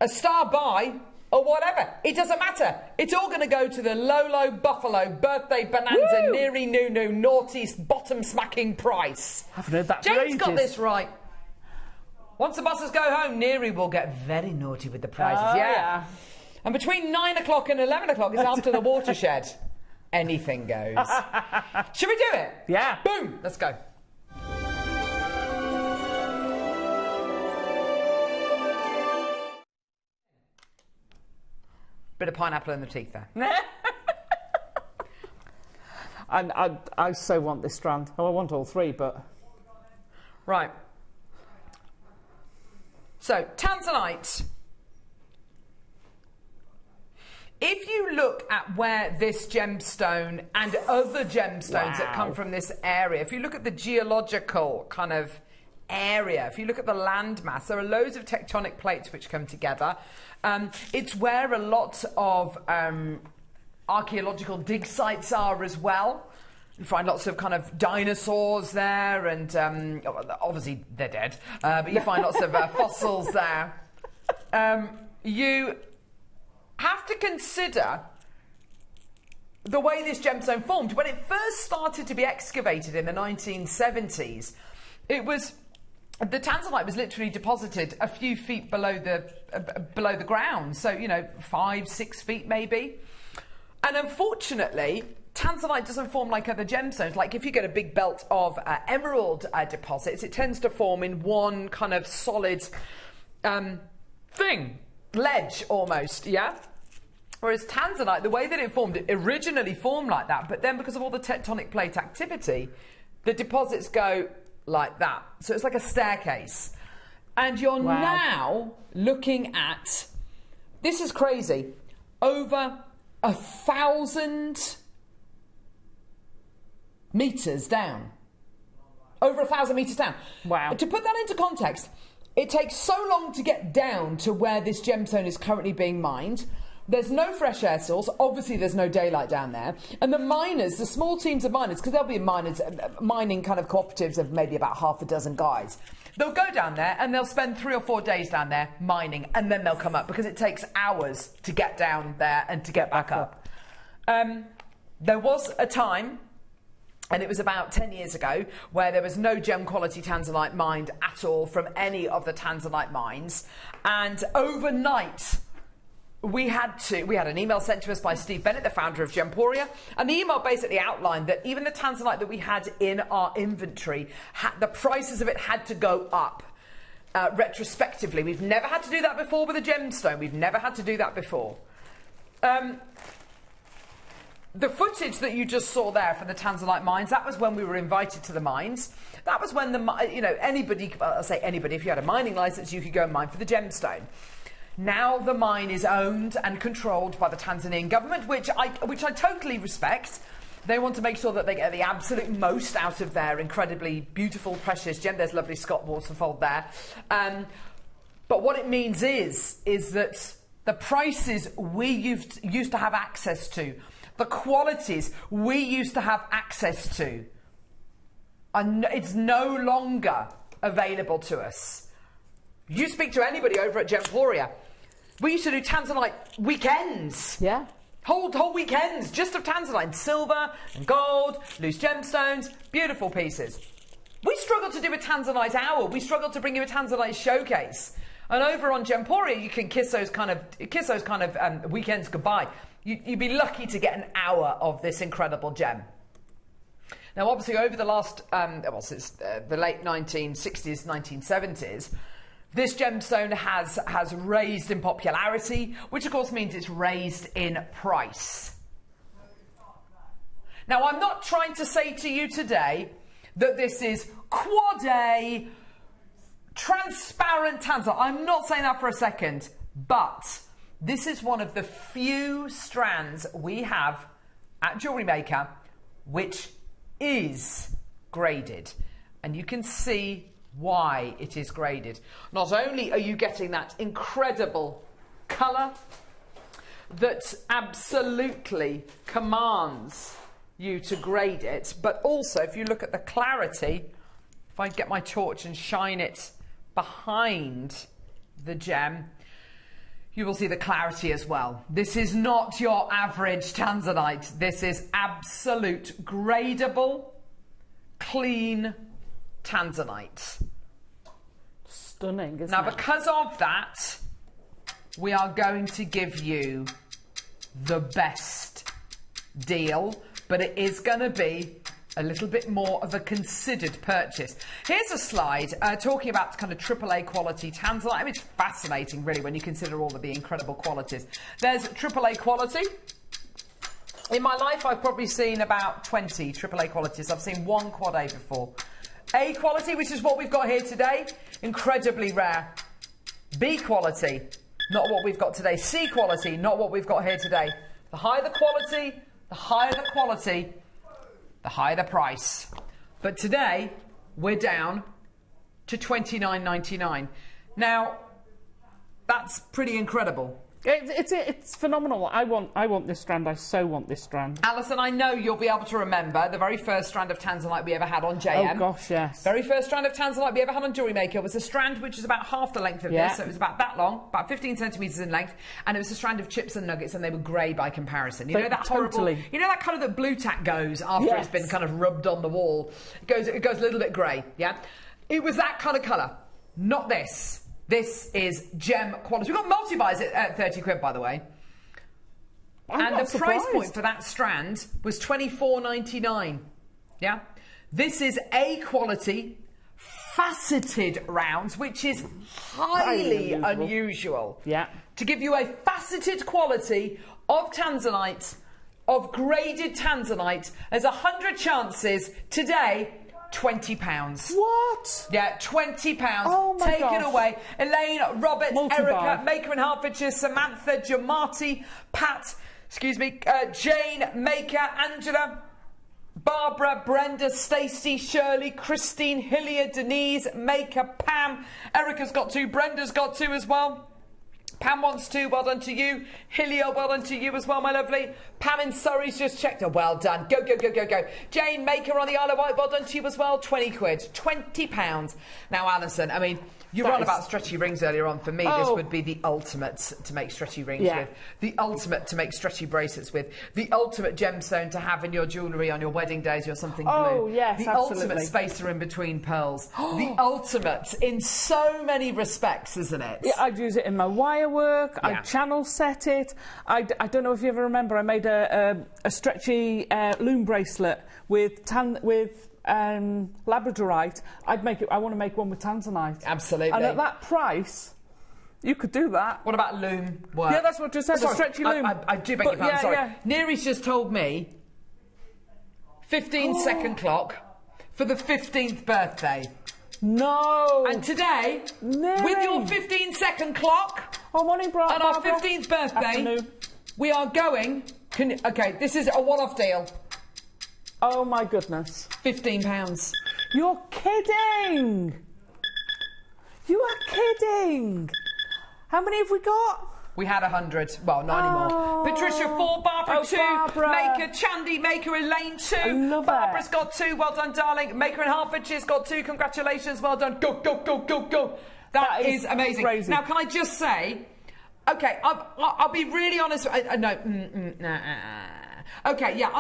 a star buy, or whatever. It doesn't matter. It's all going to go to the Lolo Buffalo birthday bonanza Neri Nunu naughty bottom smacking price. I haven't heard that for Jane's ages. got this right. Once the buses go home, Neri will get very naughty with the prizes. Yeah. And between 9 o'clock and 11 o'clock is after the watershed. Anything goes. Should we do it? Yeah. Boom. Let's go. Bit of pineapple in the teeth there. And I so want this strand. Oh, I want all 3, but... Right. So, tanzanite. If you look at where this gemstone and other gemstones that come from this area, if you look at the geological kind of area, if you look at the landmass, there are loads of tectonic plates which come together. It's where a lot of archaeological dig sites are as well. You find lots of kind of dinosaurs there, and obviously they're dead, but you find lots of fossils there. You have to consider the way this gemstone formed. When it first started to be excavated in the 1970s, the tanzanite was literally deposited a few feet below the ground, so 5-6 feet maybe. And unfortunately, tanzanite doesn't form like other gemstones. Like if you get a big belt of emerald deposits, it tends to form in one kind of solid ledge almost, yeah? Whereas tanzanite, the way that it formed, it originally formed like that, but then because of all the tectonic plate activity, the deposits go like that. So it's like a staircase. And you're now looking at, this is crazy, over 1,000 metres down. Over 1,000 metres down. Wow. To put that into context, it takes so long to get down to where this gemstone is currently being mined. There's no fresh air source. Obviously, there's no daylight down there. And the miners, the small teams of miners, because there'll be miners, mining kind of cooperatives of maybe about half a dozen guys. They'll go down there and they'll spend 3 or 4 days down there mining, and then they'll come up because it takes hours to get down there and to get back up. There was a time, and it was about 10 years ago, where there was no gem quality tanzanite mined at all from any of the tanzanite mines. And overnight, we had an email sent to us by Steve Bennett, the founder of Gemporia, and the email basically outlined that even the tanzanite that we had in our inventory, the prices of it had to go up retrospectively. We've never had to do that before with a gemstone. We've never had to do that before. the footage that you just saw there from the Tanzanite mines, that was when we were invited to the mines. That was when anybody, I'll say anybody, if you had a mining license, you could go and mine for the gemstone. Now the mine is owned and controlled by the Tanzanian government, which I totally respect. They want to make sure that they get the absolute most out of their incredibly beautiful, precious gem. There's lovely Scott waterfold there. But what it means is that the prices we used to have access to, the qualities we used to have access to, it's no longer available to us. You speak to anybody over at Gemporia. We used to do Tanzanite weekends. Yeah. Whole weekends just of Tanzanite, silver and gold, loose gemstones, beautiful pieces. We struggled to do a Tanzanite hour. We struggled to bring you a Tanzanite showcase. And over on Gemporia, you can kiss those kind of weekends goodbye. You'd be lucky to get an hour of this incredible gem. Now, obviously, over the last, since the late 1960s, 1970s, this gemstone has raised in popularity, which of course means it's raised in price. Now, I'm not trying to say to you today that this is quad A, transparent tanzanite. I'm not saying that for a second, but this is one of the few strands we have at Jewellery Maker which is graded. And you can see why it is graded. Not only are you getting that incredible colour that absolutely commands you to grade it, but also if you look at the clarity, if I get my torch and shine it behind the gem, you will see the clarity as well. This is not your average tanzanite. This is absolute gradable, clean tanzanite. Stunning, isn't it? Now, because of that, we are going to give you the best deal, but it is going to be a little bit more of a considered purchase. Here's a slide talking about kind of AAA quality tanzanite. I mean, it's fascinating, really, when you consider all of the incredible qualities. There's AAA quality. In my life, I've probably seen about 20 AAA qualities. I've seen one quad A before. A quality, which is what we've got here today, incredibly rare. B quality, not what we've got today. C quality, not what we've got here today. The higher the quality, the higher the quality, the higher the price. But today, we're down to $29.99. Now, that's pretty incredible. It's phenomenal. I want this strand. I so want this strand. Alison, I know you'll be able to remember the very first strand of tanzanite we ever had on JM. Oh gosh, yes. Very first strand of tanzanite we ever had on Jewellery Maker was a strand which was about half the length of this, so it was about that long, about 15 centimetres in length, and it was a strand of chips and nuggets, and they were grey by comparison. You know that horrible, you know that colour that blue tack goes after it's been kind of rubbed on the wall. It goes a little bit grey, yeah. It was that kind of colour, not this. This is gem quality. We've got multi-buys at 30 quid, by the way. And the price point for that strand was $24.99. Yeah? This is A quality faceted rounds, which is highly unusual. Yeah. To give you a faceted quality of tanzanite, of graded tanzanite, there's 100 chances today. £20. What? Yeah, £20. Oh my Take gosh. it away. Elaine, Robert, Multi-buy. Erica, Maker in Hertfordshire, Samantha, Jamati, Pat, Jane, Maker, Angela, Barbara, Brenda, Stacey, Shirley, Christine, Hillier, Denise, Maker, Pam. Erica's got 2. Brenda's got 2 as well. Pam wants 2, well done to you. Hillier, well done to you as well, my lovely. Pam in Surrey's just checked her, well done. Go, go, go, go, go. Jane Maker on the Isle of Wight, well done to you as well. 20 quid, £20. Now, Alison, I mean, you were on about stretchy rings earlier on. For me, this would be the ultimate to make stretchy rings with. The ultimate to make stretchy bracelets with. The ultimate gemstone to have in your jewellery on your wedding days or something blue. Oh, yes, the ultimate spacer in between pearls. The ultimate in so many respects, isn't it? Yeah, I'd use it in my wire work. I'd channel set it. I don't know if you ever remember, I made a stretchy loom bracelet with labradorite. I want to make one with tanzanite. Absolutely. And at that price, You could do that. What about loom work? Yeah, that's what I just said, the stretchy loom. I do beg your pardon, sorry. Neri's just told me 15-second clock for the 15th birthday. No! And today, with your 15-second clock on our 15th birthday, we are going... okay, this is a one-off deal. Oh my goodness. £15. You're kidding! You are kidding! How many have we got? We had 100. Well, not anymore. Patricia 4, Barbara 2, Barbara. Maker, Chandy, Maker, Elaine 2. I love Barbara's it. got 2. Well done, darling. Maker in Hertfordshire's got 2. Congratulations. Well done. Go, go, go, go, go. That is amazing. Crazy. Now, can I just say... Okay, I'll be really honest. Okay, yeah,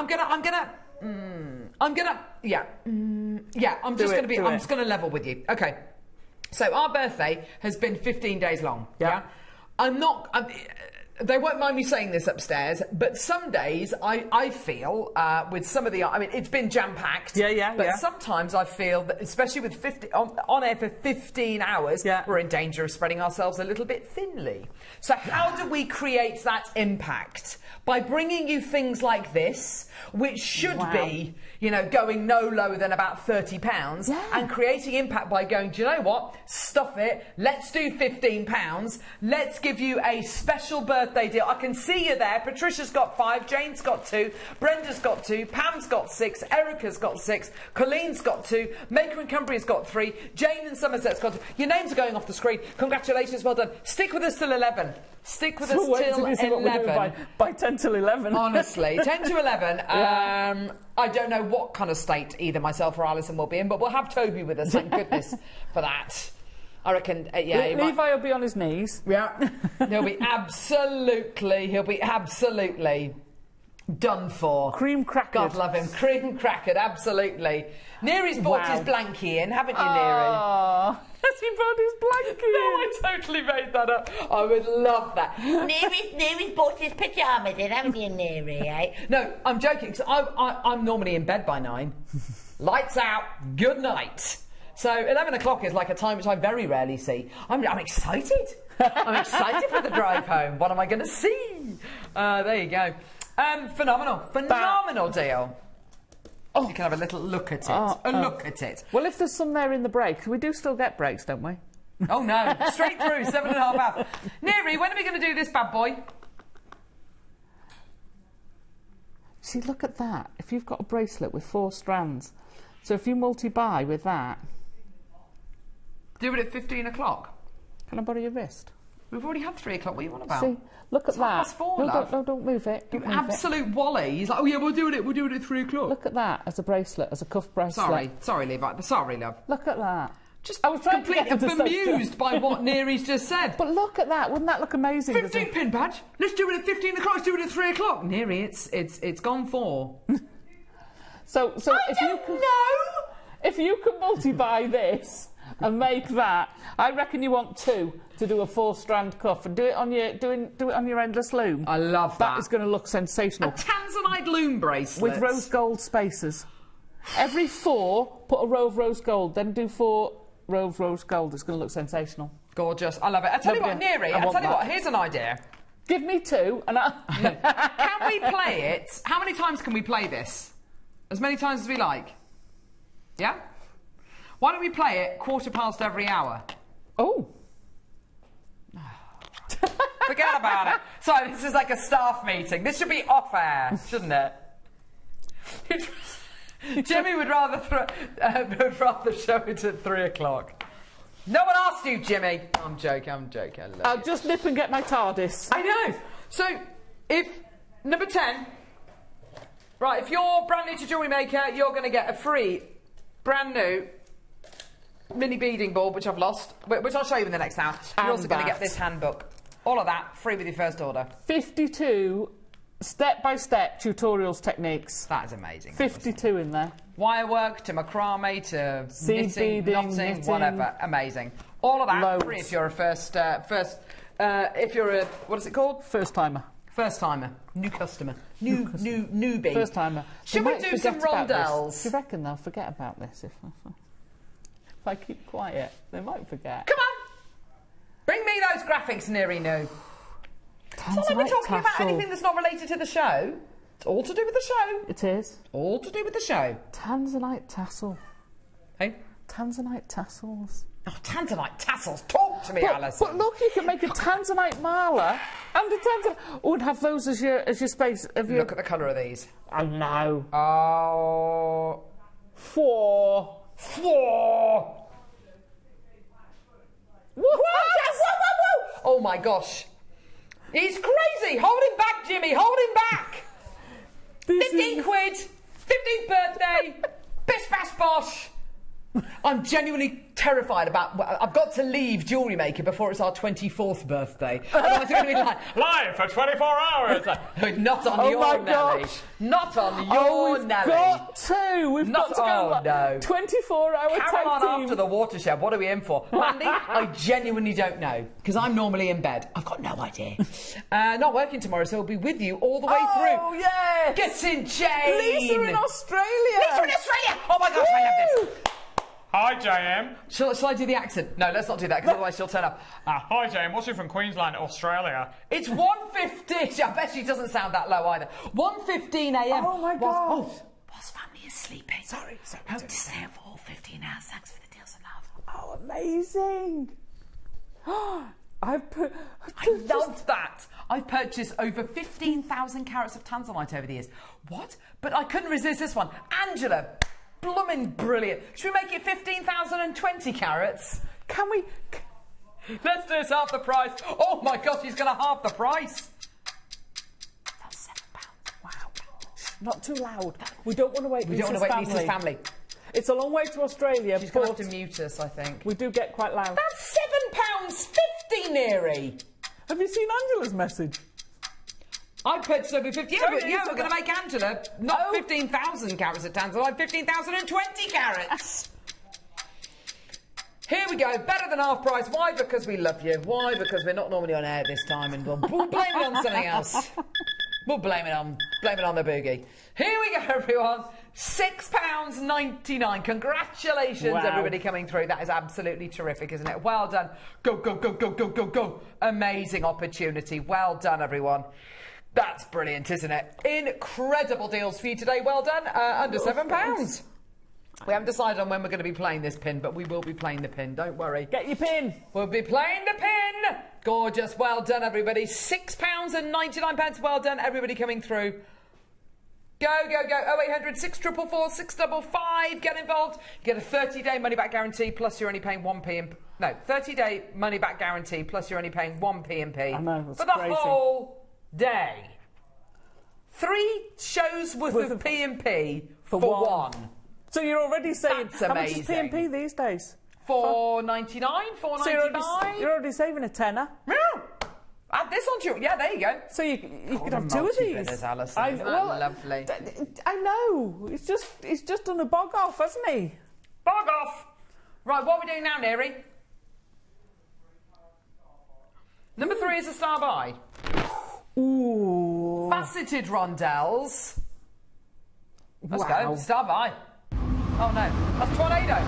I'm just gonna level with you. Okay, so our birthday has been 15 days long. Yeah, they won't mind me saying this upstairs, but some days I feel with some of the... I mean, it's been jam-packed. But sometimes I feel that, especially with 50 on air for 15 hours, we're in danger of spreading ourselves a little bit thinly. So how do we create that impact? By bringing you things like this, which should be, you know, going no lower than about £30, and creating impact by going, do you know what? Stuff it. Let's do £15. Let's give you a special birthday deal. I can see you there. Patricia's got 5, Jane's got 2, Brenda's got 2, Pam's got 6, Erica's got 6, Colleen's got 2, Maker and Cumbria's got 3, Jane and Somerset's got 2. Your names are going off the screen. Congratulations, well done. Stick with us till 11. Stick with us till 11. By 10 till 11. Honestly, 10 to 11. I don't know what kind of state either myself or Alison will be in, but we'll have Toby with us, thank goodness for that. I reckon, Levi will be on his knees. Yeah. He'll be absolutely done for. Cream crackered. God love him. Cream crackered, absolutely. Neri's bought his blankie in, haven't you, Neri? Oh, has he brought his blankie in? No, I totally made that up. I would love that. Neri's bought his pyjamas in, haven't you, Neri, eh? No, I'm joking, because I'm normally in bed by 9. Lights out, good night. So 11 o'clock is like a time which I very rarely see. I'm excited. I'm excited for the drive home. What am I going to see? There you go. Phenomenal deal. Oh, you can have a little look at it. Look at it. Well, if there's some there in the break, we do still get breaks, don't we? Oh no, straight through, 7.5 hours. Neri, when are we going to do this bad boy? See, look at that. If you've got a bracelet with 4 strands, so if you multi-buy with that... Do it at 15 o'clock. Can I borrow your wrist? We've already had 3 o'clock. What are you on about? See, look at that. It's 4, love. Don't move it. You absolute wally. He's like, oh yeah, we'll do it at 3 o'clock. Look at that as a bracelet, as a cuff bracelet. Sorry, Levi. Sorry, love. Look at that. Just I was completely bemused by what Neri's just said. But look at that. Wouldn't that look amazing? 15 pin badge. Let's do it at 15 o'clock. Let's do it at 3 o'clock. Neri, it's gone 4. So if you can multi-buy this and make that, I reckon you want 2 to do a 4-strand cuff and do it on your endless loom. I love that. That is going to look sensational. A tanzanite loom bracelet with rose gold spacers. Every 4, put a row of rose gold, then do 4 row of rose gold. It's going to look sensational. Gorgeous. I love it. I tell you what, Neri. Here's an idea. Give me 2 and Can we play it? How many times can we play this? As many times as we like. Yeah? Why don't we play it 15 every hour? Oh. Forget about it. Sorry, this is like a staff meeting. This should be off air, shouldn't it? Jimmy would rather show it at 3 o'clock. No one asked you, Jimmy. I'm joking. I'll just nip and get my TARDIS. I know. So, if number 10, right, if you're brand new to Jewellery Maker, you're going to get a free, brand new mini beading board, which I've lost, which I'll show you in the next hour. You're also going to get this handbook. All of that free with your first order. 52 step-by-step tutorials techniques. That is amazing. 52 in there. Wire work to macrame to knitting, knotting, whatever. Amazing. All of that free if you're a if you're a, what is it called? First timer. First timer. New customer. Newbie. First timer. Should we do some rondelles? Do you reckon they'll forget about this if I keep quiet? They might forget. Come on! Bring me those graphics. thinks Neri knew. It's not like we're Tanzanite talking about tassel. anything that's not related to the show. It's all to do with the show. It is. All to do with the show. Tanzanite tassel. Hey? Tanzanite tassels. Oh, Tanzanite tassels. Talk to me, Alison. But look, you can make a Tanzanite mala and a Tanzanite... Oh, and have those as your space. Look at the colour of these. I know. Oh. Four. Whoa! Oh my gosh. He's crazy. Hold him back, Jimmy. Hold him back. 15 quid. 15th birthday. Bish bash bosh. I'm genuinely terrified about... I've got to leave Jewellery Maker before it's our 24th birthday. Otherwise it's going to be like... Live for 24 hours! Not on your Nelly. Not on your Nelly. Got to. We've got to go. No. 24-hour tag Carry on team. after the watershed. What are we in for? Mandy, I genuinely don't know, because I'm normally in bed. I've got no idea. Not working tomorrow, so I'll be with you all the way through. Oh, yes. Get in, Jane. Lisa in Australia. Lisa in Australia. Oh, my gosh, I love this. Hi, JM. Shall I do the accent? No, let's not do that, because otherwise she'll turn up. Hi, JM. What's you from Queensland, Australia? It's 1:15. I bet she doesn't sound that low either. 1:15 a.m. Oh, my gosh. Whilst family is sleeping. Sorry. Hope to stay up for all 15 hours. Thanks for the deals and love. Oh, amazing. I love that. I've purchased over 15,000 carats of Tanzanite over the years. What? But I couldn't resist this one. Angela, blooming brilliant. Should we make it 15,020 carats? Can we? Let's do this half the price. Oh my gosh, he's going to half the price. That's £7. Wow. Not too loud. We don't want to wake Lisa's family. It's a long way to Australia. She's going to have to mute us, I think. We do get quite loud. That's £7.50, Neri. Have you seen Angela's message? I purchased over 50. Yeah, we're going to make Angela not 15,000 carats of Tanzanite, 15,020 carats. Here we go, better than half price. Why? Because we love you. Why? Because we're not normally on air this time, and we'll blame it on something else. We'll blame it on the boogie. Here we go, everyone. £6.99. Congratulations, everybody coming through. That is absolutely terrific, isn't it? Well done. Go, go, go, go, go, go, go. Amazing opportunity. Well done, everyone. That's brilliant, isn't it? Incredible deals for you today. Well done. Under £7. We haven't decided on when we're going to be playing this pin, but we will be playing the pin. Don't worry. Get your pin. We'll be playing the pin. Gorgeous. Well done, everybody. £6.99. Well done, everybody coming through. Go, go, go. 0800 644 655. Get involved. You get a 30-day money-back guarantee, plus you're only paying 1p. No, 30-day money-back guarantee, plus you're only paying 1p and P. I know, that's for the crazy. whole day. 3 shows worth of P&P for one. So you're already saying, That's how much is amazing. P&P these days? $4.99, $4.99. So you're already saving a tenner. Yeah. Add this on to it. Yeah, there you go. So you could have 2 of these. Alison. Isn't that lovely? I know. He's just done a bog off, hasn't he? Bog off. Right, what are we doing now, Neri? Number 3 is a star by. Ooh. Faceted rondelles. Let's Wow. go. Star by. Oh no, that's Tornado.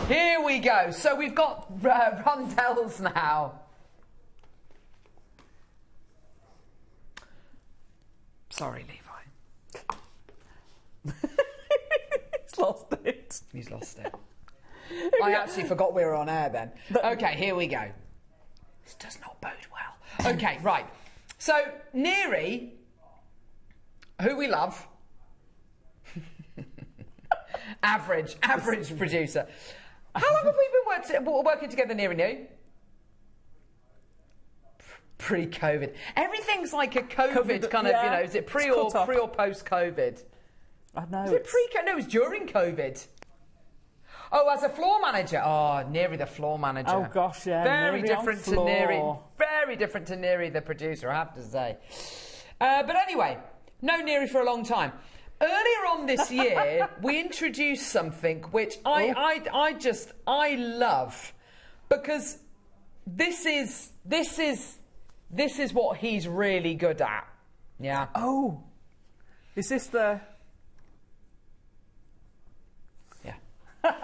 Here we go. So we've got rondelles now. Sorry, Levi. He's lost it. He's lost it. I actually forgot we were on air then. Okay, here we go. This does not bode well. Okay, right. So, Neri, who we love, average producer. How long have we been working together, Neri, and you? Pre-COVID. Everything's like a COVID kind of, yeah, is it pre or post-COVID? I know. Was it pre-COVID? No, it was during COVID. Oh, as a floor manager. Oh, Neri the floor manager. Oh, gosh, yeah. Very Neri on different to floor. Neri. Very different to Neri the producer, I have to say. But anyway, known Neri for a long time. Earlier on this year, we introduced something which I love, because this is what he's really good at. Yeah. Oh. Is this the... Yeah. I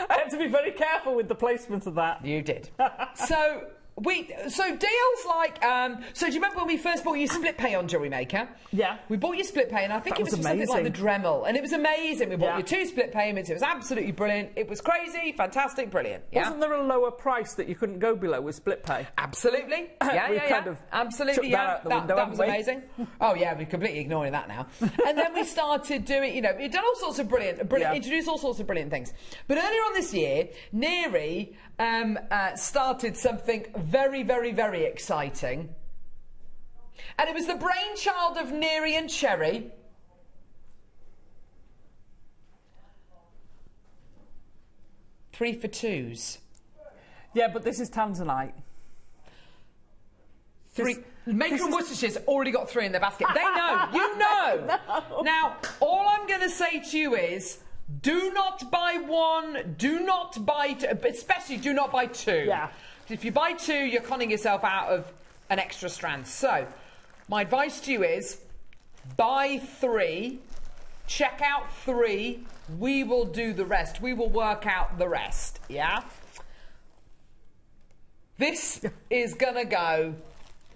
had to be very careful with the placement of that. You did. So deals like so do you remember when we first bought you split pay on Jewellery Maker? Yeah. We bought you split pay, and I think That it was was for something like the amazing. Dremel, and it was amazing. We bought Yeah. you 2 split payments. It was absolutely brilliant. It was crazy, fantastic, brilliant. Yeah. Wasn't there a lower price that you couldn't go below with split pay? Absolutely. Yeah, We've yeah, kind yeah. of Absolutely, chucked that yeah. out the window, that was haven't we? amazing. Oh yeah, we're completely ignoring that now. And then we started doing, we've done all sorts of brilliant, Yeah. introduced all sorts of brilliant things. But earlier on this year, Neri started something very, very, very exciting. And it was the brainchild of Neri and Cherry. Three for twos. Yeah, but this is Tanzanite. Three. Maker and Worcestershire's already got 3 in their basket. They know. You know. No. Now, all I'm going to say to you is, do not buy 1, do not buy 2, especially do not buy 2. Yeah. If you buy 2, you're conning yourself out of an extra strand. So, my advice to you is, buy 3, check out 3, we will do the rest. We will work out the rest, yeah? This is going to go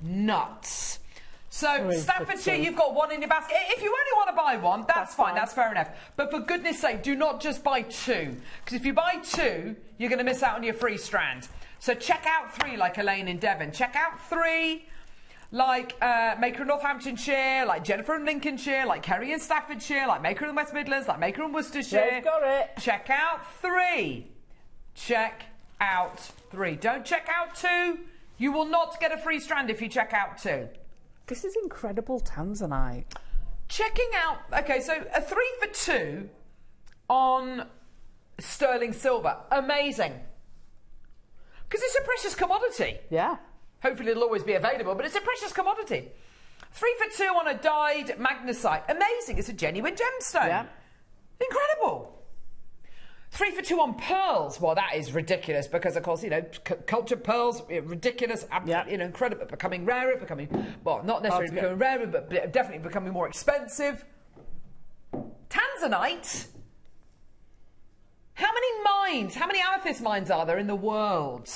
nuts. So, Staffordshire, you've got 1 in your basket. If you only want to buy 1, that's fine, that's fair enough. But for goodness sake, do not just buy 2. Because if you buy 2, you're going to miss out on your free strand. So check out 3 like Elaine in Devon. Check out 3 like Maker in Northamptonshire, like Jennifer in Lincolnshire, like Kerry in Staffordshire, like Maker in the West Midlands, like Maker in Worcestershire. They've got it. Check out 3. Check out 3. Don't check out 2. You will not get a free strand if you check out 2. This is incredible Tanzanite. Checking out... OK, so a 3 for 2 on sterling silver. Amazing. Because it's a precious commodity. Yeah. Hopefully it'll always be available, but it's a precious commodity. 3 for 2 on a dyed magnesite. Amazing. It's a genuine gemstone. Yeah. Incredible. 3 for 2 on pearls. Well, that is ridiculous because, of course, cultured pearls, ridiculous, absolutely, incredible. Becoming rarer, well, not necessarily becoming rarer, but definitely becoming more expensive. Tanzanite. How many amethyst mines are there in the world?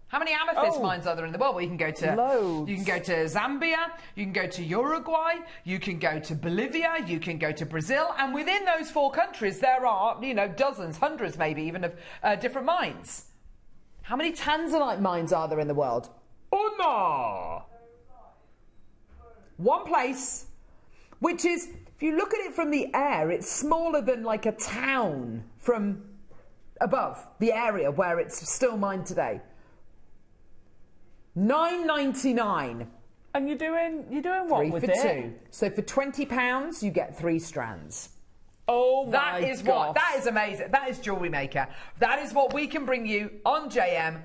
How many amethyst mines are there in the world? Well, you can go to loads. You can go to Zambia, you can go to Uruguay, you can go to Bolivia, you can go to Brazil, and within those 4 countries there are, dozens, hundreds maybe even of different mines. How many Tanzanite mines are there in the world? Una! One place, which is, if you look at it from the air, it's smaller than like a town from above the area where it's still mined today. $9.99. And you're doing what 3 with for it? 2. So for £20 you get 3 strands. Oh my That is amazing. That is Jewellery Maker. That is what we can bring you on JM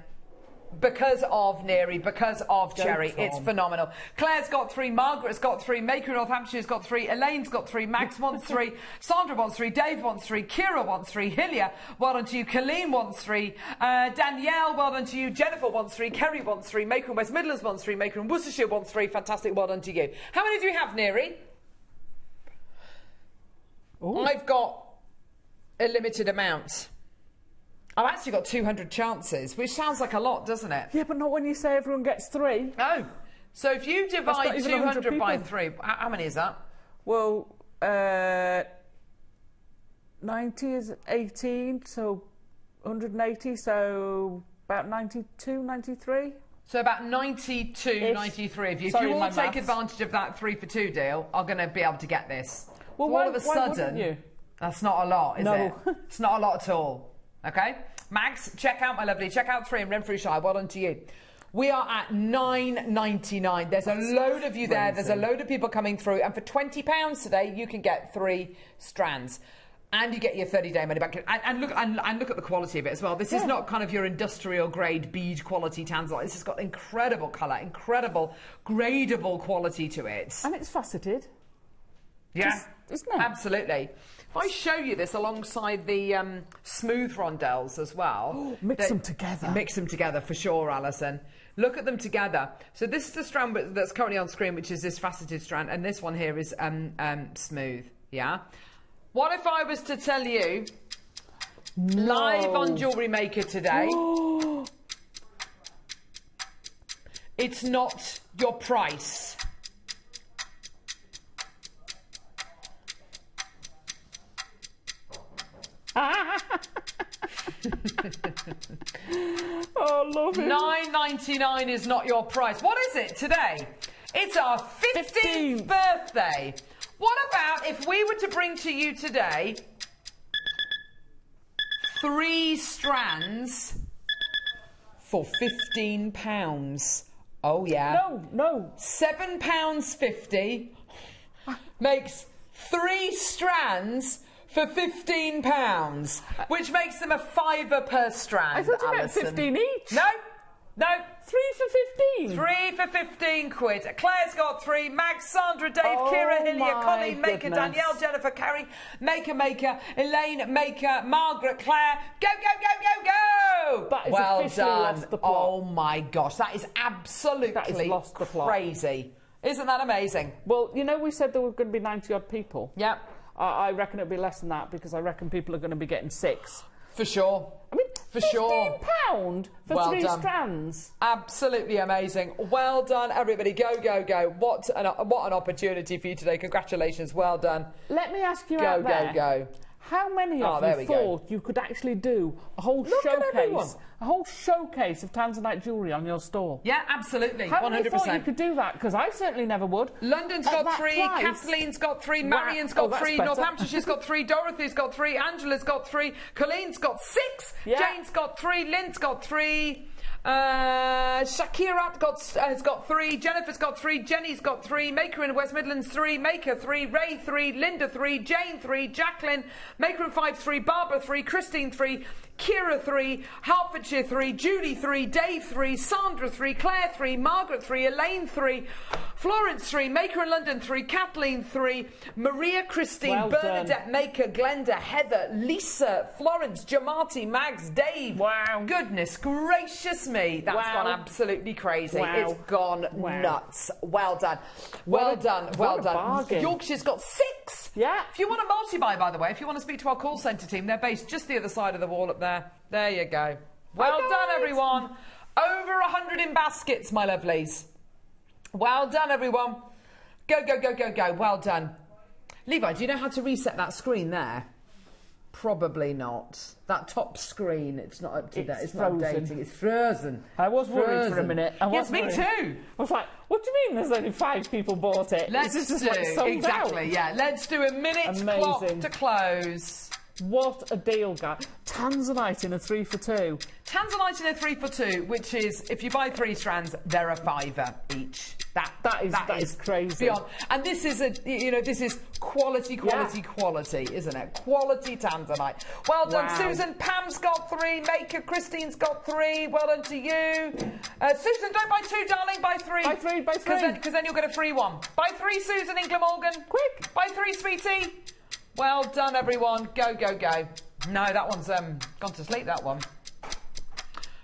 because of Neri, because of Cherry. It's phenomenal. Claire's got 3, Margaret's got 3, Maker in Northampton's got 3, Elaine's got 3, Max wants 3, Sandra wants 3, Dave wants 3, Kira wants 3, Hillia, well done to you, Colleen wants 3, Danielle, well done to you, Jennifer wants 3, Kerry wants 3, Maker in West Midlands wants 3, Maker in Worcestershire wants 3, fantastic, well done to you. How many do you have, Neri? I've got a limited amount. I've actually got 200 chances, which sounds like a lot, doesn't it? Yeah, but not when you say everyone gets 3. Oh, so if you divide 200 by 3, how many is that? Well, 90 is 18, so 180, so about 92, 93. So about 92, 93 of you. If you all take advantage of that 3 for 2 deal, are going to be able to get this. Well, so all of a sudden, you? That's not a lot, is No. it? It's not a lot at all. Okay? Max, check out, my lovely. Check out 3 in Renfrewshire. Well done to you. We are at $9.99. There's a load of you there. There's a load of people coming through. And for £20 today, you can get 3 strands. And you get your 30-day money back. And look at the quality of it as well. This is not kind of your industrial grade bead quality tanzanite. This has got incredible colour, incredible gradable quality to it. And it's faceted. Yeah, isn't it? Absolutely. If I show you this alongside the smooth rondelles as well. Mix them together. Mix them together for sure, Alison. Look at them together. So this is the strand that's currently on screen, which is this faceted strand, and this one here is smooth. Yeah. What if I was to tell you, live on Jewellery Maker today, it's not your price. Oh, love it. $9.99 is not your price. What is it today? It's our 15th birthday. What about if we were to bring to you today 3 strands for £15? Oh, yeah. No. £7.50 makes 3 strands for £15, which makes them a £5 per strand. I thought you meant Alison. 15 each. No. 3 for 15. 3 for 15 quid. Claire's got 3. Max, Sandra, Dave, Kira, Hillia, Colleen, Maker, goodness. Danielle, Jennifer, Carrie, Maker, Elaine, Maker, Margaret, Claire. Go, go, go, go, go! That is well officially done. lost the plot. Oh my gosh, that is absolutely lost the plot. crazy. Isn't that amazing? Well, you know, we said there were going to be 90 odd people. Yeah. I reckon it'll be less than that because I reckon people are going to be getting 6. For sure. I mean, for sure. £15 for Well 3 done. strands. Absolutely amazing. Well done, everybody. Go, go, go. What an opportunity for you today. Congratulations. Well done. Let me ask you Go, out there. go. How many of there you we go. thought you could actually do a whole showcase of Tanzanite jewellery on your store? Yeah, absolutely. How 100%. many thought you could do that? Because I certainly never would. London's At got that 3, price. Kathleen's got 3, Wow. Marion's got that's 3, better. Northamptonshire's got 3, Dorothy's got 3, Angela's got 3, Colleen's got 6, Yeah. Jane's got 3, Lynn's got 3, Shakirat has got 3, Jennifer's got 3, Jenny's got 3, Maker in West Midlands 3, Maker 3, Ray 3, Linda 3, Jane 3, Jacqueline, Maker in 5 3, Barbara 3, Christine 3, Kira 3, Hertfordshire 3, Julie 3, Dave 3, Sandra 3, Claire 3, Margaret 3, Elaine 3, Florence 3, Maker in London 3, Kathleen 3, Maria Christine, Well Bernadette, done. Maker, Glenda, Heather, Lisa, Florence, Jamati, Mags, Dave. Wow. Goodness gracious me. That's Wow. gone absolutely crazy. Wow. It's gone Wow. nuts. Well done. Well done. what a bargain. Yorkshire's got 6. Yeah. If you want a multi-buy, by the way, if you want to speak to our call centre team, they're based just the other side of the wall up there. There you go. Well done, everyone. Over 100 in baskets, my lovelies. Well done, everyone. Go, go, go, go, go. Well done. Levi, do you know how to reset that screen there? Probably not. That top screen, it's not up to date. It's not frozen. updating. It's frozen. I was worried for a minute. Yes, me too. I was like, what do you mean there's only 5 people bought it? Let's Is this do just like sold exactly. out? Yeah, let's do a minute's clock Amazing. to close. What a deal, guys. Tanzanite in a 3 for 2. Tanzanite in a 3 for 2, which is, if you buy 3 strands, they're a £5 each. That is crazy. Beyond. And this is this is quality, isn't it? Quality Tanzanite. Well done, Wow. Susan. Pam's got 3. Maker, Christine's got 3. Well done to you. Susan, don't buy 2, darling. Buy 3. Buy 3, buy 3. Because then you'll get a free one. Buy 3, Susan in Glamorgan. Quick. Buy 3, sweetie. Well done, everyone. Go, go, go. No, that one's gone to sleep, that one.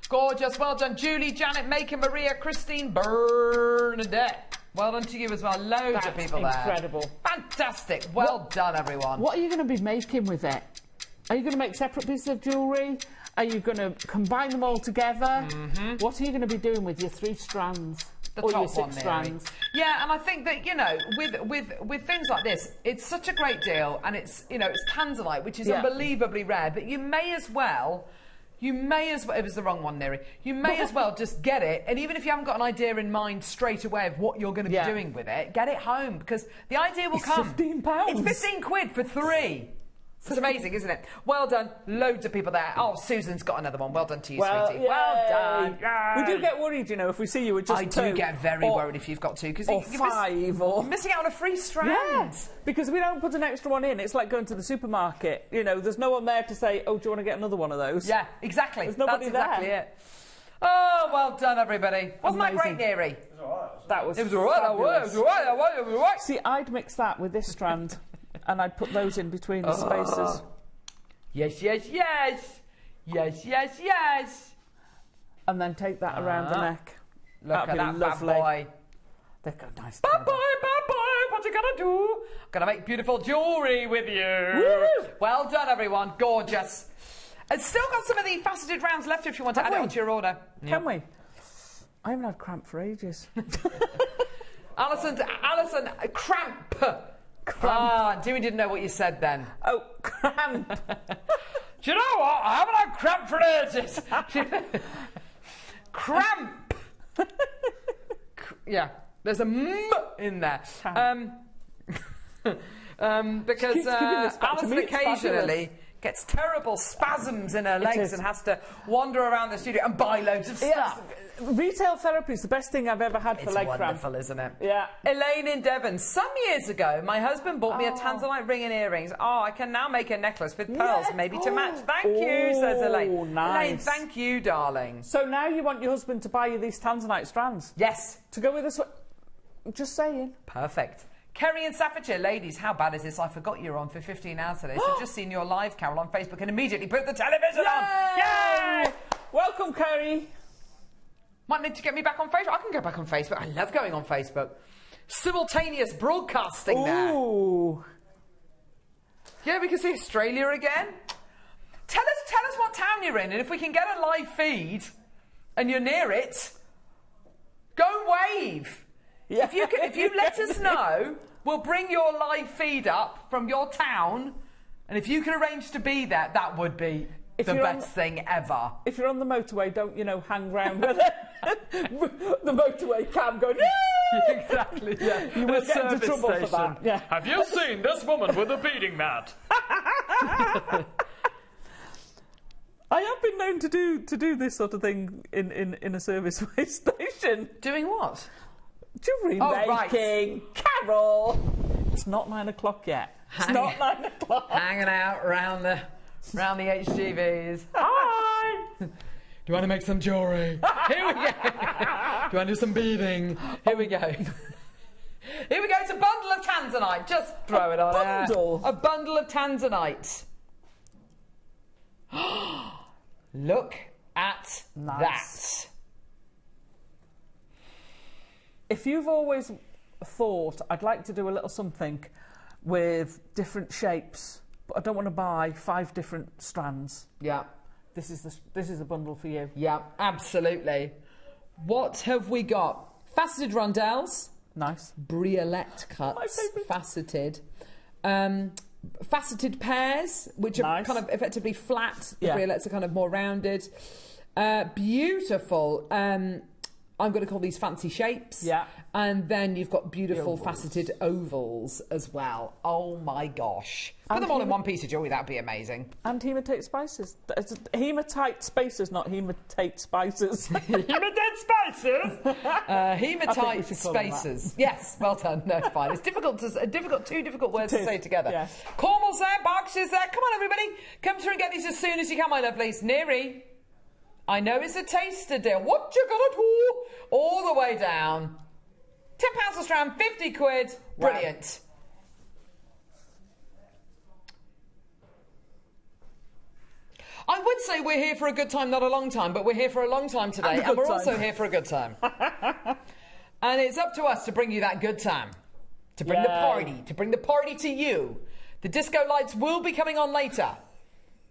Gorgeous. Well done, Julie, Janet, Maker, Maria, Christine, Bernadette. Well done to you as well. Loads of people incredible. there. Fantastic. Well done, everyone. What are you going to be making with it? Are you going to make separate pieces of jewellery? Are you going to combine them all together? What are you going to be doing with your 3 strands? The or top your 6 one, Mary. strands? Yeah, and I think that, with things like this, it's such a great deal, and it's Tanzanite, which is unbelievably rare, but you may as well, it was the wrong one, Neri. You may as well just get it, and even if you haven't got an idea in mind straight away of what you're going to be doing with it, get it home, because the idea will come. £15. It's 15 quid for 3. It's amazing, isn't it? Well done. Loads of people there. Oh, Susan's got another one. Well done to you, sweetie. Yay. Well done. We do get worried, if we see you with just I 2. do get very worried if you've got 2, because or 5 you're missing out on a free strand. Yeah, because we don't put an extra one in. It's like going to the supermarket. There's no one there to say, oh, do you want to get another one of those? Yeah, exactly. There's nobody That's exactly there. it. Oh, well done, everybody. Wasn't that Amazing. great, Neri? That was It was all right. It was all right. See, I'd mix that with this strand and I'd put those in between the spaces. Yes, yes, yes. Yes, yes, yes. And then take that around the neck. Look at that bad boy. They've got nice. Bad boy, what you gonna do? Gonna make beautiful jewellery with you. Woo! Well done, everyone. Gorgeous. It's still got some of the faceted rounds left if you want to add it onto your order. Can we? I haven't had cramp for ages. Alison, cramp. Ah, Jimmy didn't know what you said then. Oh, cramp. Do you know what? I haven't had cramp for ages. Cramp. Yeah, there's a m in there. Because Alison occasionally gets terrible spasms in her legs and has to wander around the studio and buy loads of stuff. Retail therapy is the best thing I've ever had for leg cramp. It's wonderful, isn't it? Yeah. Elaine in Devon. Some years ago, my husband bought me a tanzanite ring and earrings. Oh, I can now make a necklace with pearls, maybe to match. Thank you, says Elaine. Nice. Elaine, thank you, darling. So now you want your husband to buy you these tanzanite strands? Yes. To go with this one? Just saying. Perfect. Kerry in Staffordshire, ladies, how bad is this? I forgot you were on for 15 hours today, so just seen your live, Carol, on Facebook and immediately put the television on. Yay! Welcome, Kerry. Might need to get me back on Facebook. I can go back on Facebook. I love going on Facebook. Simultaneous broadcasting there. Ooh. Yeah, we can see Australia again. Tell us what town you're in, and if we can get a live feed and you're near it, go wave. Yeah. If you let us know, we'll bring your live feed up from your town, and if you can arrange to be there, that would be the best thing ever. If you're on the motorway, don't, hang round with the motorway cam going, exactly, yeah. You will get into trouble for that. Yeah. Have you seen this woman with a beading mat? I have been known to do this sort of thing in a service way station. Doing what? Jewellery making. Right. Carol! It's not 9 o'clock yet. It's not 9 o'clock. Hanging out round the HGVs. Hi! Do you want to make some jewellery? Here we go. Do you want to do some beading? Here we go. Here we go. It's a bundle of tanzanite. Just throw it on there. A bundle of tanzanite. Look at that. If you've always thought, I'd like to do a little something with different shapes, but I don't want to buy 5 different strands. Yeah. This is a bundle for you. Yeah, absolutely. What have we got? Faceted rondelles. Nice. Briolette cuts. Faceted. Faceted pears, which are kind of effectively flat. The briolets are kind of more rounded. Beautiful. I'm going to call these fancy shapes. Yeah. And then you've got beautiful faceted ovals as well. Oh my gosh. Put them all in one piece of jewellery, that'd be amazing. And hematite spices. Hematite spaces, not hematite spices. Hematite spices? Hematite spaces. Yes, well done. No, it's fine. It's two difficult words to say together. Yes. Cornwall's there, Berkshire's there. Come on, everybody. Come through and get these as soon as you can, my lovelies. Neary. I know it's a taster deal. What you gonna do? All the way down. £10 a strand, 50 quid. Brilliant. I would say we're here for a good time, not a long time, but we're here for a long time today, and we're also here for a good time. And it's up to us to bring you that good time. To bring the party to you. The disco lights will be coming on later.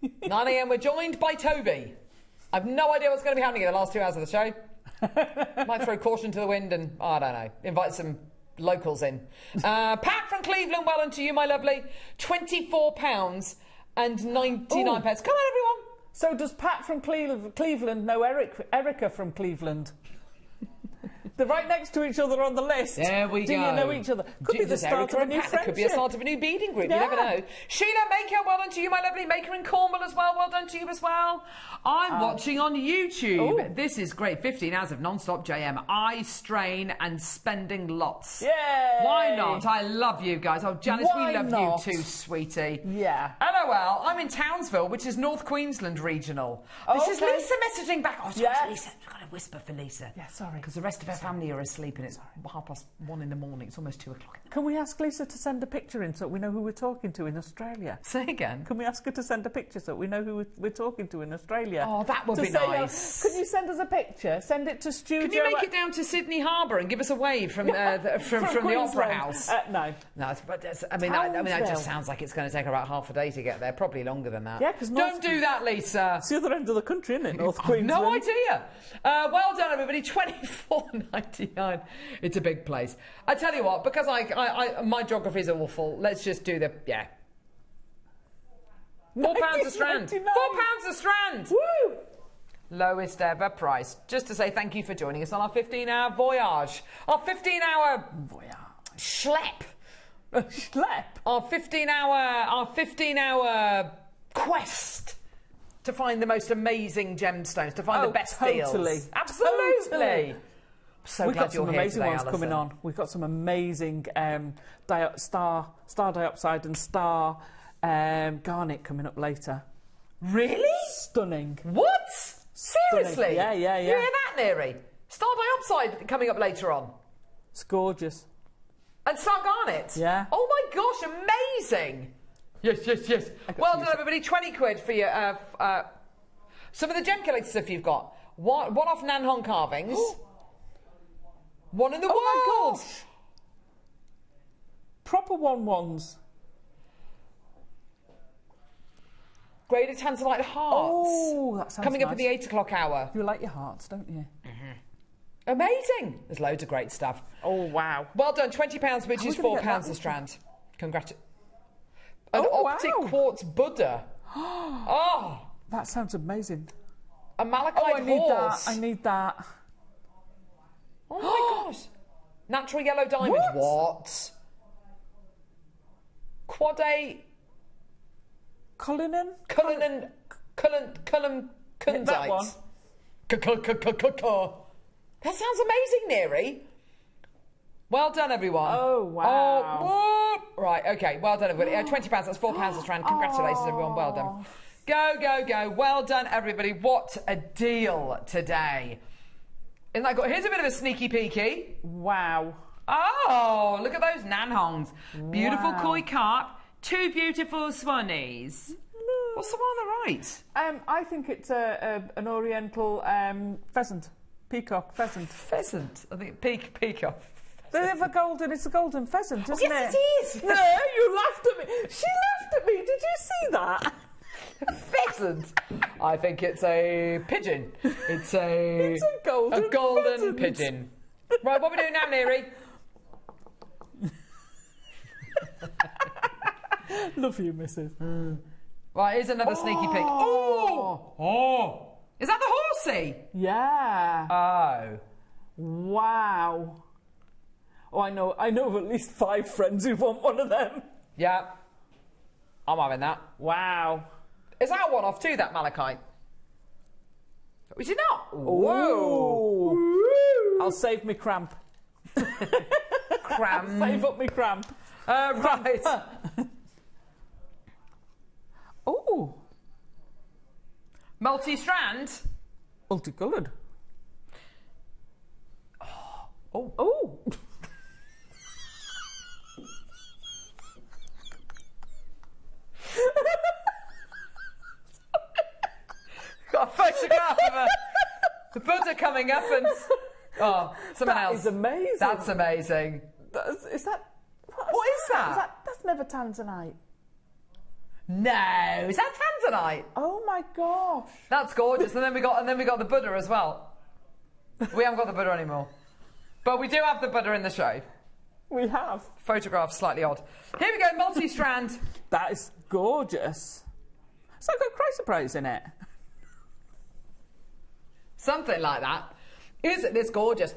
9 a.m. we're joined by Toby. I've no idea what's going to be happening in the last 2 hours of the show. Might throw caution to the wind and, I don't know, invite some locals in. Pat from Cleveland, well done to you, my lovely. £24 and 99 pence. Come on, everyone. So does Pat from Cleveland know Erica from Cleveland? They're right next to each other on the list. There we go. Do you know each other? Could be the start of a new friendship. Could be a start of a new beading group. Yeah. You never know. Sheila Maker, well done to you, my lovely. Maker in Cornwall as well. Well done to you as well. I'm watching on YouTube. Ooh. This is great. 15 hours of non-stop JM. Eye strain and spending lots. Yay! Why not? I love you guys. Oh, Janice, we love you too, sweetie. Yeah. Hello, Oh, well, I'm in Townsville, which is North Queensland regional. This is Lisa messaging back. Oh, sorry, Lisa. I've got to whisper for Lisa. Yeah, sorry. Because the rest of her family are asleep and it's 1:30 in the morning. It's almost 2 o'clock. Can we ask Lisa to send a picture in so we know who we're talking to in Australia? Say again? Can we ask her to send a picture so we know who we're talking to in Australia? Oh, that would be nice. Could you send us a picture? Send it to Studio... Can you make it down to Sydney Harbour and give us a wave from the Opera House? No. No, I mean, that just sounds like it's going to take about half a day to get there. Probably longer than that. Yeah, because don't do that, Lisa. It's the other end of the country, isn't it? North Queensland. No idea. Well done, everybody. $24.99. It's a big place. I tell you what, because my geography is awful. Let's just do the £4 a strand. £4 a strand. Woo! Lowest ever price. Just to say thank you for joining us on our 15-hour voyage. Our 15-hour schlep. Our 15-hour quest to find the most amazing gemstones, to find the best deals. Absolutely. So We've glad got some you're here amazing today, ones Alison. coming on. We've got some amazing star dioxide and star garnet coming up later. Really? Stunning. What? Seriously? Stunning. Yeah. You hear that, Neary? Star dioxide coming up later on. It's gorgeous. And star garnet? Yeah. Oh my gosh, amazing. Yes. Well done, everybody. 20 quid for your... some of the gem collector stuff you've got. One off Nanhong carvings. One in the world. Gosh. Proper 1-1s. Graded tanzanite hearts. Oh, that sounds coming up nice. at the 8 o'clock hour. You like your hearts, don't you? Amazing. There's loads of great stuff. Oh, wow. Well done. £20, which is £4 a strand. Congratulations. An optic quartz Buddha. Oh. That sounds amazing. A malachite horse. I need that. Oh my gosh. Natural yellow diamond. What? Quad A. Cullinan? Cullinan. That one. That sounds amazing, Neary. Well done, everyone. Oh, wow. Oh, right, okay. Well done, everybody. £20, that's £4 a strand. Congratulations, everyone. Well done. Go. Well done, everybody. What a deal today. Isn't that good? Here's a bit of a sneaky peeky. Wow. Oh, look at those nanhongs. Beautiful koi carp. 2 beautiful swannies. What's the one on the right? I think it's an oriental pheasant. Peacock pheasant. Pheasant? I think peacock. They have it's a golden pheasant, isn't yes, it? it is. No, you laughed at me. She laughed at me. Did you see that? Pheasant. I think it's a pigeon. It's a golden pigeon. Right, what are we doing now, Neary? Love you, Mrs. Right, here's another sneaky peek. Oh! Is that the horsey? Yeah. Oh. Wow. Oh, I know of at least 5 friends who want one of them. Yeah. I'm having that. Wow. Is that a one-off too, that malachite? Is it not? Whoa. I'll save me cramp. Cramp. Save up me cramp. Right. Oh. Multi-strand. Multicoloured. Oh. Oh. Got a photograph of the Buddha coming up and... Oh, someone else. That is amazing. That's amazing. Is that... What is that? That's never tanzanite. No, is that tanzanite? Oh my gosh. That's gorgeous. And then we got the Buddha as well. We haven't got the Buddha anymore. But we do have the Buddha in the show. We have. Photograph slightly odd. Here we go, multi-strand. That is gorgeous. It's like got Christ surprise in it. Something like that. Isn't this gorgeous?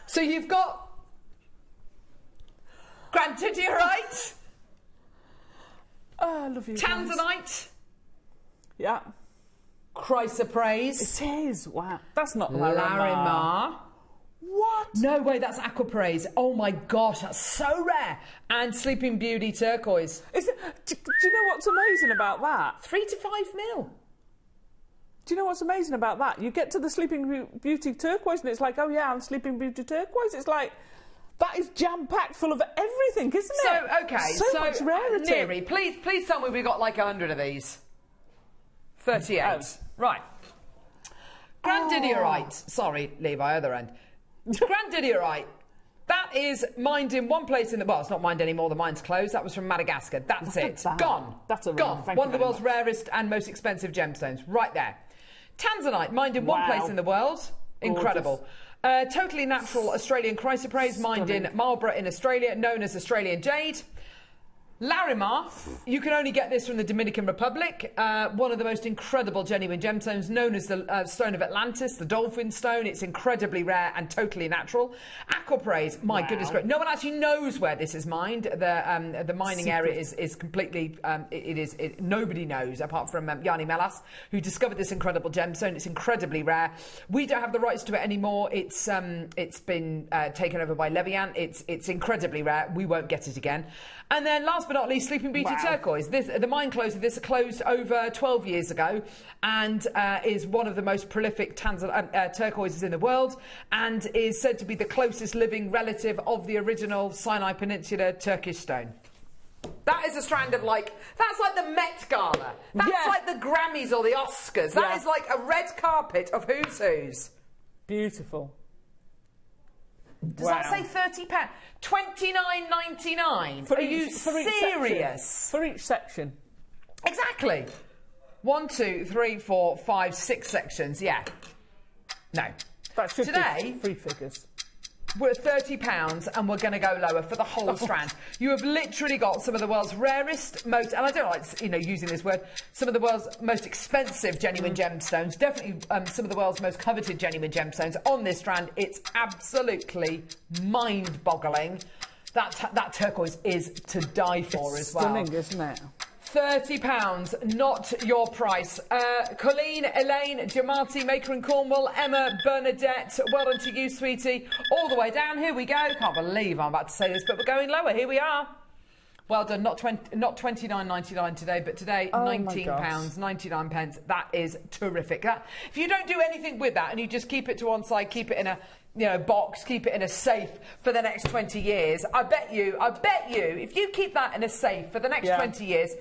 So you've got grantidierite. Oh, I love you. Tanzanite. Yeah. Chrysoprase. It is. Wow. That's not Larimar. What? No way, that's Aquapraise. Oh my gosh, that's so rare. And Sleeping Beauty turquoise. Do you know what's amazing about that? 3 to 5 mil. Do you know what's amazing about that? You get to the Sleeping Beauty turquoise and it's like, oh yeah, I'm Sleeping Beauty turquoise. It's like, that is jam-packed full of everything, isn't it? So, okay, so much rarity. Neri, please tell me we got like 100 of these. 38. Oh. Right. Grandidierite. Sorry, Levi, other end. Grandidierite. That is mined in one place in the... Well, it's not mined anymore. The mine's closed. That was from Madagascar. That's it. Gone. That's a gone. One of the world's rarest and most expensive gemstones. Right there. Tanzanite, mined in one place in the world. Incredible. Totally natural Australian chrysoprase, mined in Marlborough in Australia, known as Australian jade. Larimar, you can only get this from the Dominican Republic. One of the most incredible genuine gemstones, known as the Stone of Atlantis, the Dolphin Stone. It's incredibly rare and totally natural. Aquapraise, my goodness gracious. No one actually knows where this is mined. The mining area is completely... nobody knows, apart from Yanni Melas, who discovered this incredible gemstone. It's incredibly rare. We don't have the rights to it anymore. It's been taken over by Levian. It's incredibly rare. We won't get it again. And then last but not least, Sleeping Beauty turquoise. The mine closed closed over 12 years ago and is one of the most prolific turquoises in the world and is said to be the closest living relative of the original Sinai Peninsula Turkish stone. That is a strand of that's like the Met Gala. That's like the Grammys or the Oscars. That is like a red carpet of who's who's. Beautiful. Does that say £30? $29.99. Are you serious? For each section. Exactly. 1, 2, 3, 4, 5, 6 sections. Yeah. No. That should Today, be 3 figures. We're at £30 and we're going to go lower for the whole strand. You have literally got some of the world's rarest, and I don't like using this word, some of the world's most expensive genuine gemstones, definitely some of the world's most coveted genuine gemstones on this strand. It's absolutely mind-boggling. That turquoise is to die for as well. Stunning, isn't it? £30, not your price. Colleen, Elaine, Jamati, Maker in Cornwall, Emma, Bernadette, well done to you, sweetie. All the way down, here we go. Can't believe I'm about to say this, but we're going lower. Here we are. Well done, not $29.99 today, but today £19, 99 pence. That is terrific. If you don't do anything with that and you just keep it to one side, keep it in a box, keep it in a safe for the next 20 years, I bet you, if you keep that in a safe for the next 20 years,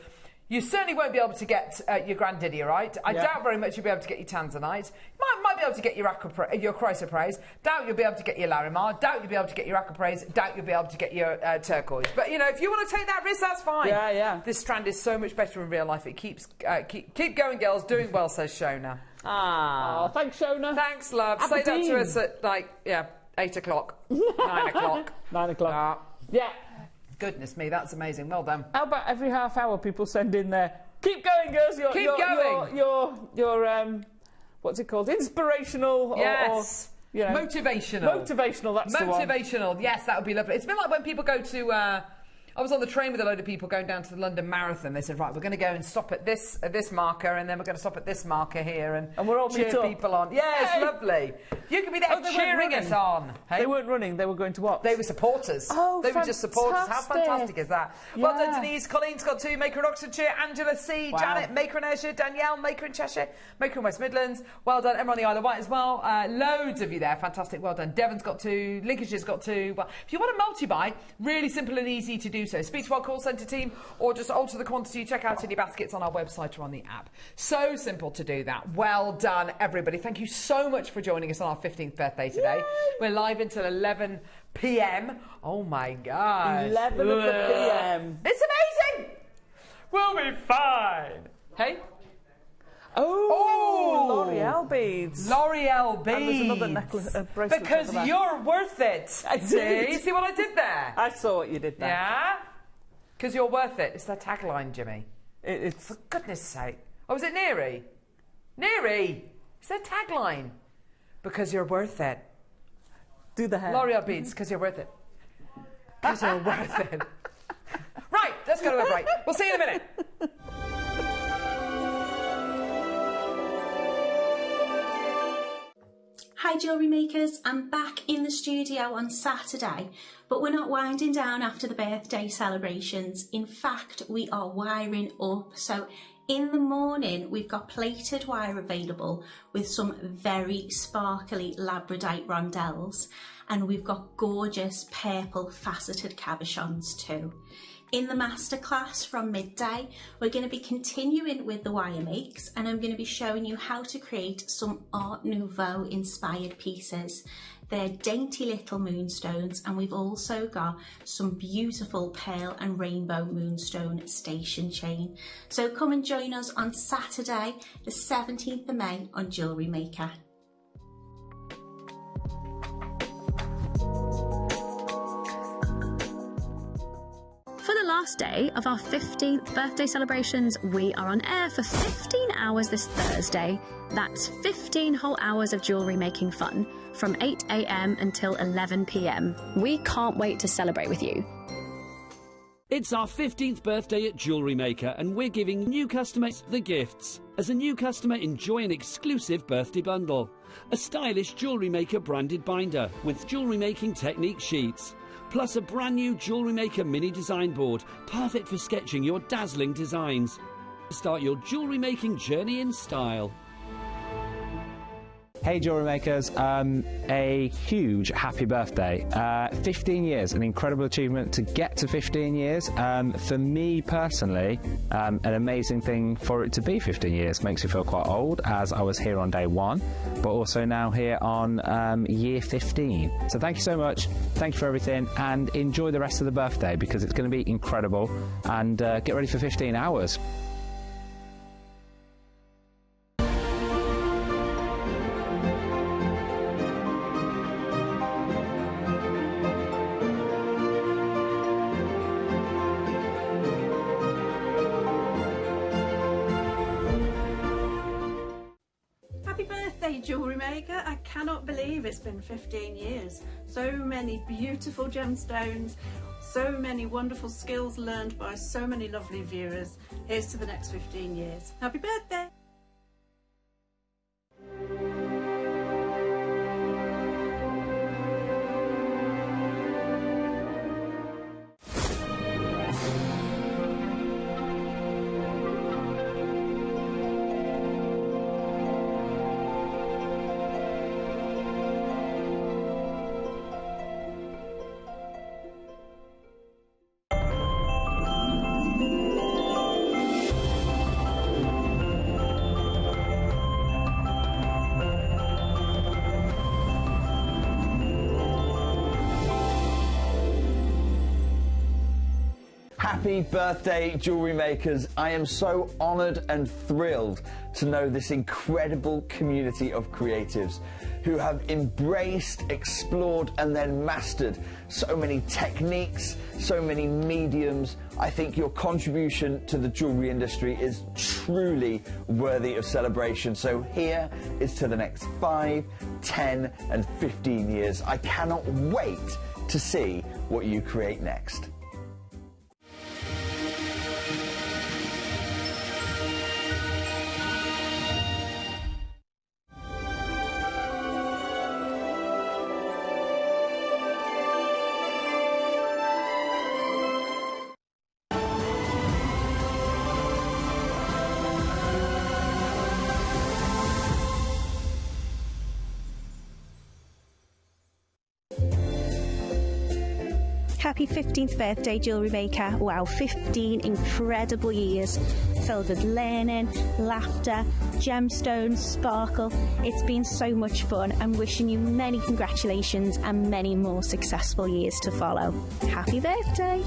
you certainly won't be able to get your Grandidierite. I doubt very much you'll be able to get your Tanzanite. You might be able to get your chrysoprase. Doubt you'll be able to get your Larimar. Doubt you'll be able to get your Aquapraise. Doubt you'll be able to get your turquoise. But, if you want to take that risk, that's fine. Yeah. This strand is so much better in real life. It keeps... keep going, girls. Doing well, says Shona. Ah, thanks, Shona. Thanks, love. Aberdeen. Say that to us at, 8 o'clock. 9 o'clock. 9 o'clock. Yeah. Goodness me, that's amazing. Well done. How about every half hour people send in there, keep going, girls. Keep going. Your what's it called? Inspirational. Yes. Or motivational. Motivational, that's the one. Motivational, yes, that would be lovely. It's been like when people go to... I was on the train with a load of people going down to the London Marathon. They said, right, we're going to go and stop at this marker, and then we're going to stop at this marker here, and we're all cheer people on. Yeah, it's lovely. You can be there cheering us on. Hey? They weren't running, they were going to watch. They were supporters. Oh, they were just supporters. How fantastic is that? Yeah. Well done, Denise. Colleen's got 2. Maker in Oxfordshire. Angela C. Wow. Janet, Maker in Ayrshire. Danielle, Maker in Cheshire. Maker in West Midlands. Well done. Emma on the Isle of Wight as well. Loads of you there. Fantastic. Well done. Devon's got 2. Lincolnshire's got 2. Well, if you want a multi-buy, really simple and easy to do so. Speak to our call centre team or just alter the quantity. Check out any baskets on our website or on the app. So simple to do that. Well done, everybody. Thank you so much for joining us on our 15th birthday today. Yay. We're live until 11 p.m. Oh my gosh. 11 p.m. It's amazing. We'll be fine. Hey? Oh, L'Oreal beads. L'Oreal beads. And there's another necklace, bracelet. Because you're worth it. I did. See what I did there? I saw what you did there. Yeah? Because you're worth it. It's their tagline, Jimmy. It's... For goodness sake. Oh, was it Neri? Neri! It's their tagline. Because you're worth it. Do the hair. L'Oreal beads, because you're worth it. Because you're worth it. Right, let's go to a break. We'll see you in a minute. Hi Hi Jewellery Makers, I'm back in the studio on Saturday, but we're not winding down after the birthday celebrations. In fact, we are wiring up. So in the morning, we've got plated wire available with some very sparkly labradorite rondelles, and we've got gorgeous purple faceted cabochons too. In the masterclass from midday, we're going to be continuing with the wire makes, and I'm going to be showing you how to create some Art Nouveau inspired pieces. They're dainty little moonstones, and we've also got some beautiful pearl and rainbow moonstone station chain. So come and join us on Saturday, the 17th of May on Jewellery Maker. For the last day of our 15th birthday celebrations, we are on air for 15 hours this Thursday. That's 15 whole hours of jewellery making fun from 8 AM until 11 PM. We can't wait to celebrate with you. It's our 15th birthday at Jewellery Maker, and we're giving new customers the gifts. As a new customer, enjoy an exclusive birthday bundle. A stylish Jewellery Maker branded binder with jewellery making technique sheets. Plus a brand new Jewellery Maker mini design board, perfect for sketching your dazzling designs. Start your jewellery making journey in style. Hey Jewellery Makers, a huge happy birthday. 15 years, an incredible achievement to get to 15 years. For me personally, an amazing thing for it to be 15 years. Makes me feel quite old, as I was here on day 1, but also now here on year 15. So thank you so much, thank you for everything, and enjoy the rest of the birthday because it's going to be incredible, and get ready for 15 hours. Jewellery Maker, I cannot believe it's been 15 years. So many beautiful gemstones, so many wonderful skills learned by so many lovely viewers. Here's to the next 15 years. Happy birthday! Happy birthday, Jewellery Makers. I am so honoured and thrilled to know this incredible community of creatives who have embraced, explored and then mastered so many techniques, so many mediums. I think your contribution to the jewellery industry is truly worthy of celebration. So here is to the next 5, 10 and 15 years. I cannot wait to see what you create next. Happy 15th birthday, Jewellery Maker. Wow, 15 incredible years filled with learning, laughter, gemstones, sparkle. It's been so much fun. I'm wishing you many congratulations and many more successful years to follow. Happy birthday!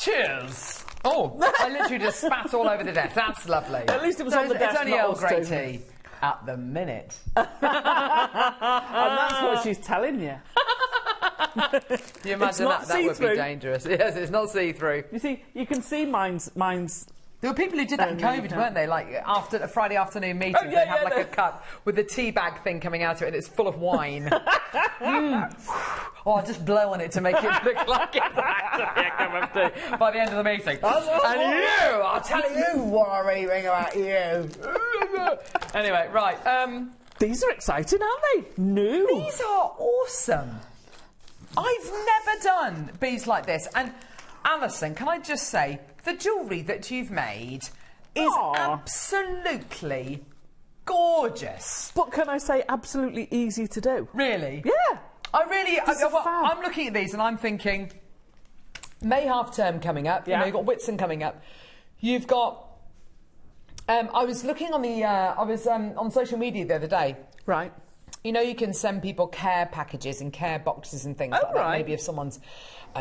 Cheers! Oh, I literally just spat all over the desk. That's lovely. At least it was on the desk. It's only not Earl us Grey two. tea at the minute. And that's what she's telling you. Can you imagine that? That would be dangerous. Yes, it's not see-through. You see, you can see mine's There were people who did that in COVID, weren't they? Like after a Friday afternoon meeting, they have a cup with a tea bag thing coming out of it, and it's full of wine. I'll just blow on it to make it look like it's actually a cup of tea by the end of the meeting. I'll tell you what I'm raving about you. Anyway, right. These are exciting, aren't they? New. These are awesome. I've never done beads like this, and Alison, can I just say, the jewellery that you've made is absolutely gorgeous. But can I say absolutely easy to do? Really? Yeah. I'm looking at these and I'm thinking, May half term coming up. Yeah. You've got Whitsun coming up. You've got. I was looking on the. I was on social media the other day. Right. You know, you can send people care packages and care boxes and things like that. Maybe if someone's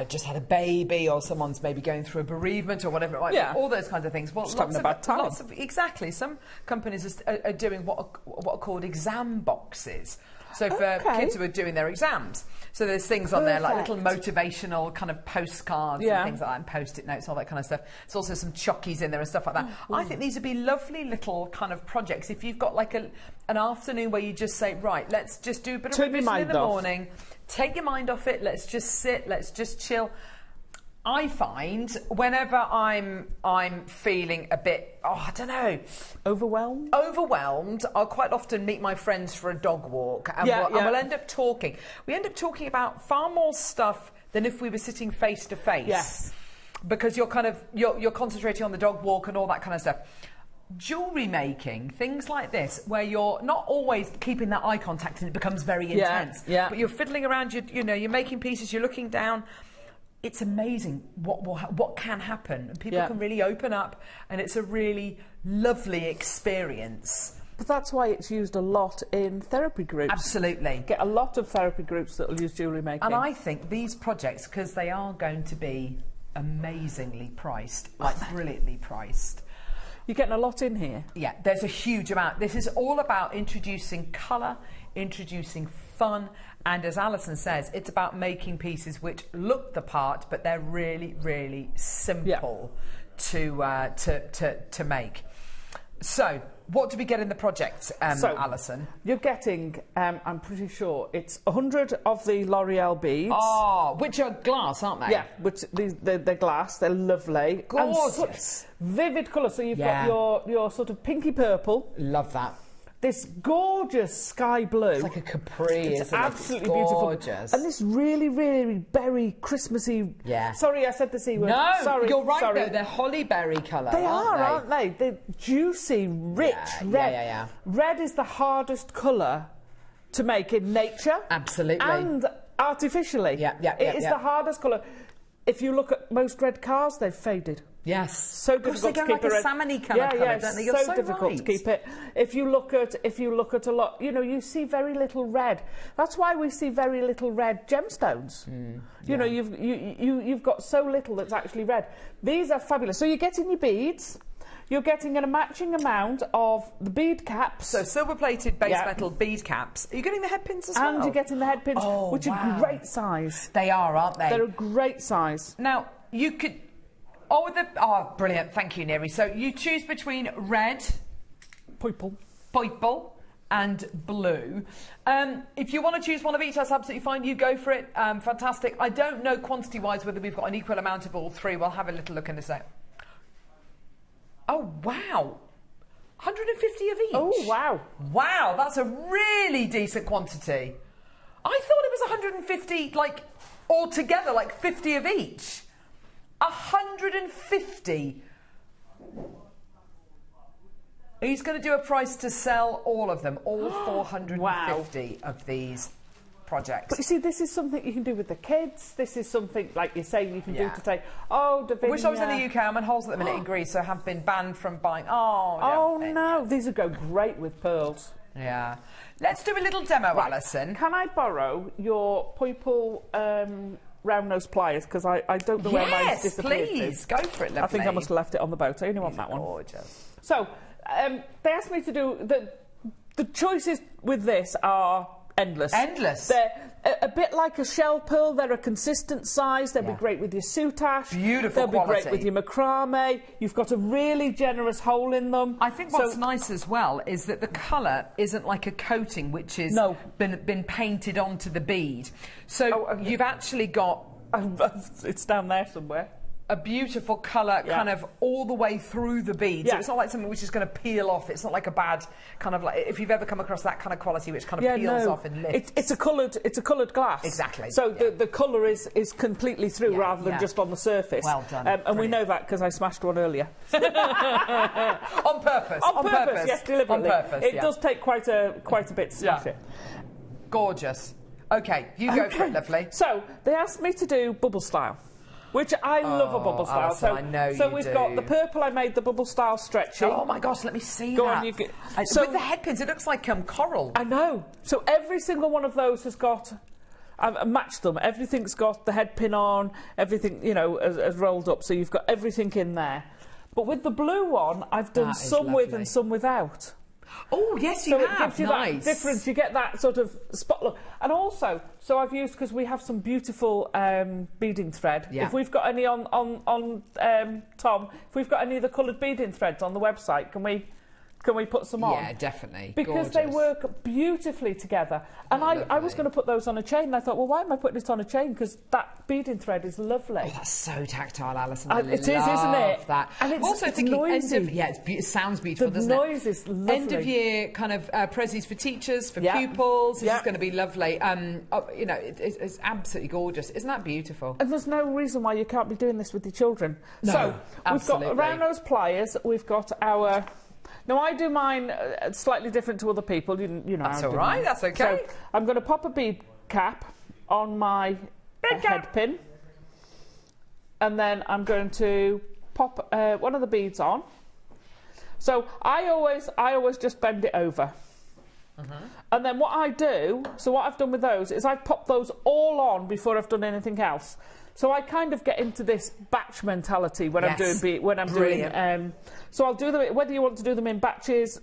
just had a baby, or someone's maybe going through a bereavement or whatever it might be. All those kinds of things. Well, just having a bad time. Exactly. Some companies are doing what are called exam boxes. So for kids who are doing their exams. So there's things on there like little motivational kind of postcards and things like that, and post-it notes, all that kind of stuff. There's also some chockies in there and stuff like that. I think these would be lovely little kind of projects if you've got like an afternoon where you just say, right, let's just do a bit of revision in the morning. Take your mind off it. Let's just sit. Let's just chill. I find whenever I'm feeling a bit, I don't know, overwhelmed, I'll quite often meet my friends for a dog walk, and we'll end up talking. We end up talking about far more stuff than if we were sitting face to face. Yes, because you're concentrating on the dog walk and all that kind of stuff. Jewellery making, things like this, where you're not always keeping that eye contact and it becomes very intense. Yeah. But you're fiddling around. You're making pieces. You're looking down. It's amazing what can happen, and people can really open up, and it's a really lovely experience. But that's why it's used a lot in therapy groups. Absolutely. Get a lot of therapy groups that will use jewellery making. And I think these projects, because they are going to be amazingly priced, like brilliantly priced. You're getting a lot in here. Yeah, there's a huge amount. This is all about introducing colour, introducing fun, and as Alison says, it's about making pieces which look the part, but they're really, really simple to make. So, what do we get in the project, Alison? You're getting, I'm pretty sure, it's 100 of the L'Oreal beads. Oh, which are glass, aren't they? Yeah, which they're glass, they're lovely. Gorgeous. And such vivid colours. So you've got your sort of pinky purple. Love that. This gorgeous sky blue. It's like a capri, it's absolutely beautiful. And this really, really berry, Christmassy... Yeah. Sorry, I said the C word. No, sorry, you're right, though. They're holly berry colour, aren't they? They're juicy, rich red. Yeah. Red is the hardest colour to make in nature. Absolutely. And artificially. It is the hardest colour. If you look at most red cars, they've faded. Yes. So difficult to keep like a salmon-y colour, don't they? You're so difficult to keep it. If you look at a lot, you see very little red. That's why we see very little red gemstones. You've got so little that's actually red. These are fabulous. So you're getting your beads. You're getting a matching amount of the bead caps. So silver-plated base metal bead caps. Are you getting the head pins as well? And you're getting the head pins, which are great size. They are, aren't they? They're a great size. Now, you could... brilliant. Thank you, Neri. So you choose between red, purple, and blue. If you want to choose one of each, that's absolutely fine. You go for it. Fantastic. I don't know quantity-wise whether we've got an equal amount of all three. We'll have a little look in a sec. Oh, wow. 150 of each. Oh, wow. Wow, that's a really decent quantity. I thought it was 150, altogether, 50 of each. 150. He's going to do a price to sell all of them, all 450 of these projects. But you see, this is something you can do with the kids. This is something, like you're saying, you can do to say, Davinia... I wish I was in the UK. I'm on holes at the minute in Greece, so I have been banned from buying... no. These would go great with pearls. Yeah. Let's do a little demo, Alison. Can I borrow your purple... round nose pliers, because I don't know where mine's disappeared. Yes, please, go for it, lovely. I think I must have left it on the boat. I only want that one. Gorgeous. So, they asked me to do... The choices with this are endless. Endless. They're a bit like a shell pearl. They're a consistent size. They'll be great with your soutache. Beautiful They'll quality. be great with your macrame. You've got a really generous hole in them. I think what's nice as well is that the colour isn't like a coating which is been painted onto the bead. So you've actually got... it's down there somewhere. A beautiful colour kind of all the way through the bead. So it's not like something which is going to peel off. It's not like a bad kind of like, if you've ever come across that kind of quality which kind of peels off and lifts. It's a coloured glass. Exactly. So the colour is completely through rather than just on the surface. Well done. And we know that because I smashed one earlier. On purpose. On purpose, yes, deliberately. On purpose, it does take quite a bit to smash it. Gorgeous. Okay, you go for it, lovely. So they asked me to do bubble style, which I love a bubble style. Alison, I know so you we've do. got the purple. I made the bubble style stretchy. Oh my gosh, let me see Go that. on, you get, so with the head pins, it looks like coral. I know. So every single one of those has got. I've matched them. Everything's got the head pin on. Everything, you know, has rolled up. So you've got everything in there. But with the blue one, I've done some with and some without. Oh, yes, you have. So it gives you that difference. You get that sort of spot look. And also, so I've used, because we have some beautiful beading thread. Yeah. If we've got any on Tom, if we've got any of the coloured beading threads on the website, can we put some on? Yeah, definitely. Because they work beautifully together. And I was going to put those on a chain, and I thought, well, why am I putting it on a chain? Because that beading thread is lovely. Oh, that's so tactile, Alison. It is, isn't it? That. And it's also thinking noisy. It sounds beautiful, doesn't it? The noise is lovely. End of year kind of prezzies for teachers, for pupils. This is going to be lovely. You know, it's absolutely gorgeous. Isn't that beautiful? And there's no reason why you can't be doing this with your children. No, so absolutely. We've got around those pliers. We've got our. Now, I do mine slightly different to other people. You know, that's all right. That's okay. So I'm going to pop a bead cap on my head pin, and then I'm going to pop one of the beads on. So I always just bend it over. And then what I do, so what I've done with those is I've popped those all on before I've done anything else. So I kind of get into this batch mentality when I'm doing doing. So I'll do them whether you want to do them in batches,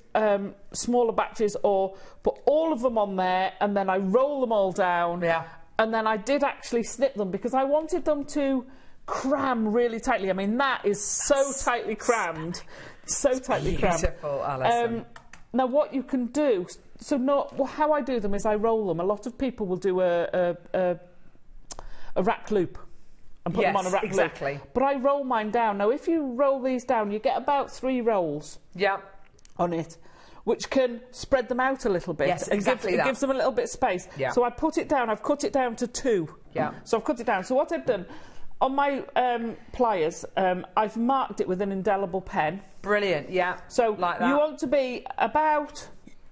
smaller batches, or put all of them on there, and then I roll them all down. Yeah. And then I did actually snip them because I wanted them to cram really tightly. I mean, that is so tightly crammed, so tightly crammed. Beautiful, Alison. Now, what you can do, how I do them is I roll them. A lot of people will do a rack loop and put them on a rack loop. But I roll mine down. Now, if you roll these down, you get about 3 rolls on it, which can spread them out a little bit. Yes, and exactly it gives them a little bit of space. Yeah. So I put it down. I've cut it down to 2. Yeah. So I've cut it down. So what I've done, on my pliers, I've marked it with an indelible pen. Brilliant, yeah. So like that. You want to be about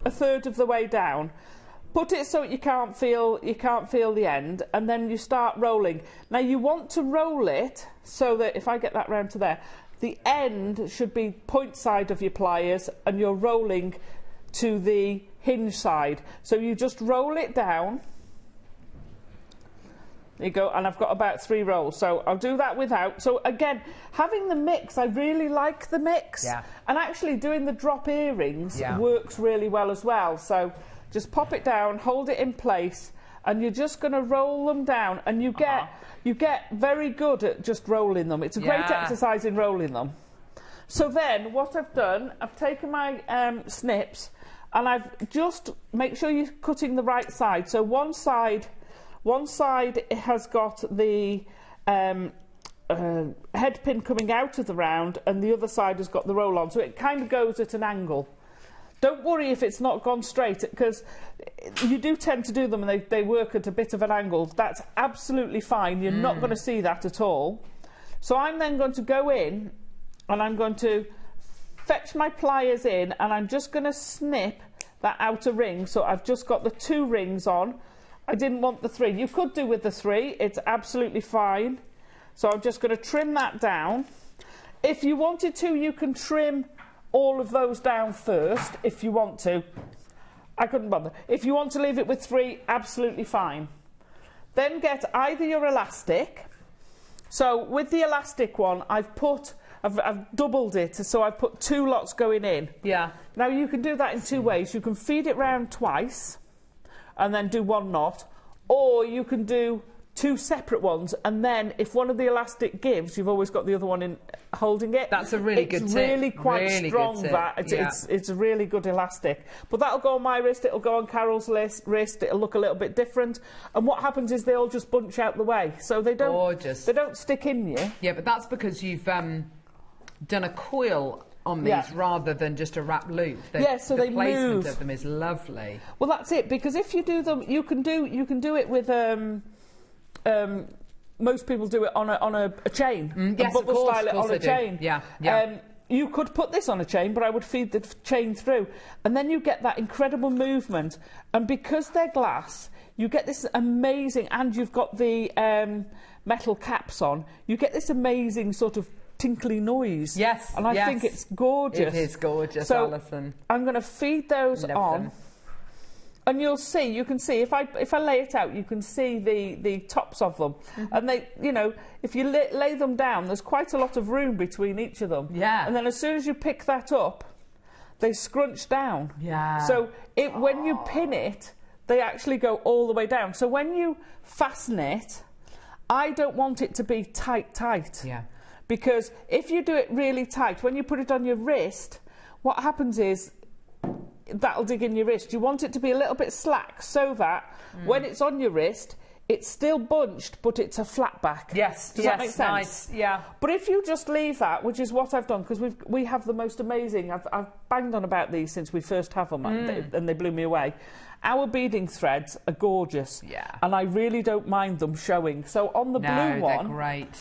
a third of the way down. Put it so you can't feel the end, and then you start rolling. Now you want to roll it so that if I get that round to there, the end should be point side of your pliers, and you're rolling to the hinge side. So you just roll it down. There you go, and I've got about 3 rolls, so I'll do that without. So again, having the mix, I really like the mix. Yeah. And actually doing the drop earrings works really well as well. So just pop it down, hold it in place, and you're just going to roll them down, and you get very good at just rolling them. It's a great exercise in rolling them. So then what I've done, I've taken my snips, and I've just make sure you're cutting the right side. So one side it has got the head pin coming out of the round, and the other side has got the roll on, so it kind of goes at an angle. Don't worry if it's not gone straight, because you do tend to do them and they work at a bit of an angle. That's absolutely fine. You're not going to see that at all. So I'm then going to go in and I'm going to fetch my pliers in, and I'm just going to snip that outer ring. So I've just got the 2 rings on. I didn't want the 3. You could do with the 3. It's absolutely fine. So I'm just going to trim that down. If you wanted to, you can trim all of those down first if you want to. I couldn't bother. If you want to leave it with 3, absolutely fine. Then get either your elastic. So with the elastic one, I've doubled it, so I've put 2 lots going in. Yeah. Now you can do that in 2 ways. You can feed it round twice, and then do one knot, or you can do 2 separate ones, and then if one of the elastic gives, you've always got the other one in holding it. That's a really good tip. It's really quite Really strong, good tip. that. It's a really good elastic. But that'll go on my wrist, it'll go on Carol's wrist, it'll look a little bit different. And what happens is they all just bunch out the way. So they don't, they don't stick in you. Yeah, but that's because you've done a coil on these rather than just a wrap loop. So the they placement move. of them is lovely. Well, that's it, because if you do them, you can do it with most people do it on a chain. Yes, a bubble of course, style it on a chain. Yeah. You could put this on a chain, but I would feed the chain through, and then you get that incredible movement. And because they're glass, you get this amazing, and you've got the metal caps on. You get this amazing sort of tinkly noise. Yes, and I think it's gorgeous. It is gorgeous, so Alison. I'm going to feed those on. And you can see if I lay it out, you can see the tops of them, and they, if you lay them down, there's quite a lot of room between each of them. Yeah. And then as soon as you pick that up, they scrunch down. Yeah. So when you pin it, they actually go all the way down. So when you fasten it, I don't want it to be tight. Yeah. Because if you do it really tight, when you put it on your wrist, what happens is that'll dig in your wrist. You want it to be a little bit slack so that when it's on your wrist, it's still bunched, but it's a flat back. Yes, Does that make sense? Nice, yeah. But if you just leave that, which is what I've done, because we have the most amazing, I've banged on about these since we first have them, and they blew me away. Our beading threads are gorgeous. Yeah. And I really don't mind them showing. So on the blue one, they're great.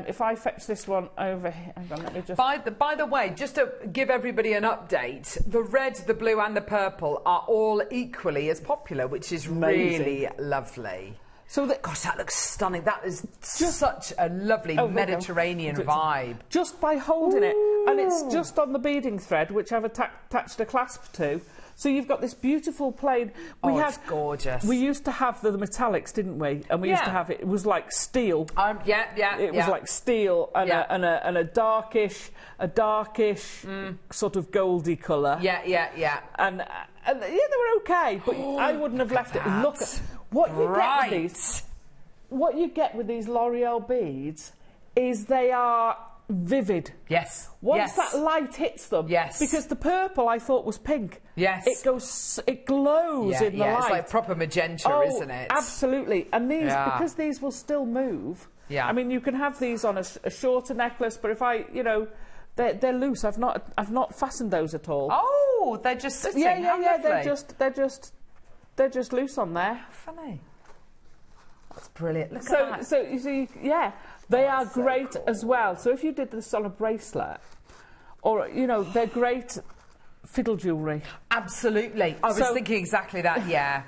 If I fetch this one over here, hang on, let me just... By the way, just to give everybody an update, the red, the blue and the purple are all equally as popular, which is Amazing. Really lovely. So gosh, that looks stunning. That is such a lovely Mediterranean vibe. Just by holding it. And it's just on the beading thread, which I've attached a clasp to. So you've got this beautiful plain. It's gorgeous. We used to have the metallics, didn't we? And we used to have it was like steel. It was like steel and a darkish sort of goldy colour. Yeah. And they were okay, but I wouldn't have left it. Look at what you get with these. What you get with these L'Oreal beads is they are vivid. Yes. Once that light hits them. Yes. Because the purple I thought was pink. Yes. It glows in the light. It's like proper magenta, isn't it? Absolutely. And these, because these will still move. Yeah. I mean, you can have these on a shorter necklace, but if they're loose. I've not fastened those at all. Oh, they're just sitting. Yeah. They're just loose on there. Funny. That's brilliant. Look at that. So you see, they are great as well. So if you did this on a bracelet, or they're great fiddle jewellery. Absolutely. I was thinking exactly that. Yeah.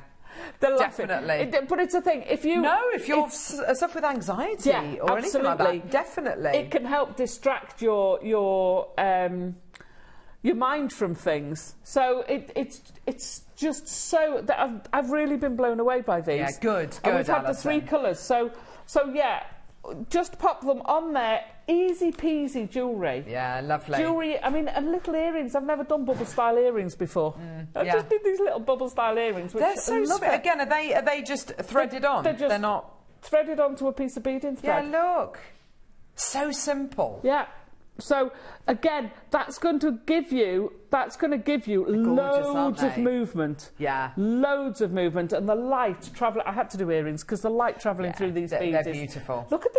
Definitely. But it's a thing. If you're stuff with anxiety or anything like that, definitely. It can help distract your mind from things. So it's just so that I've really been blown away by these. Yeah, good. And we've had Alison. the 3 colours. So just pop them on there. Easy peasy jewellery. Yeah, lovely. Jewellery, I mean, and little earrings. I've never done bubble style earrings before. I just did these little bubble style earrings. Which They're so sweet. Again, are they just threaded on? They're not threaded onto a piece of beading thread. Yeah, look. So simple. Yeah. So again, that's going to give you loads of movement. Yeah. Loads of movement, and the light travelling. I had to do earrings because the light travelling through these beads they're beautiful. Look at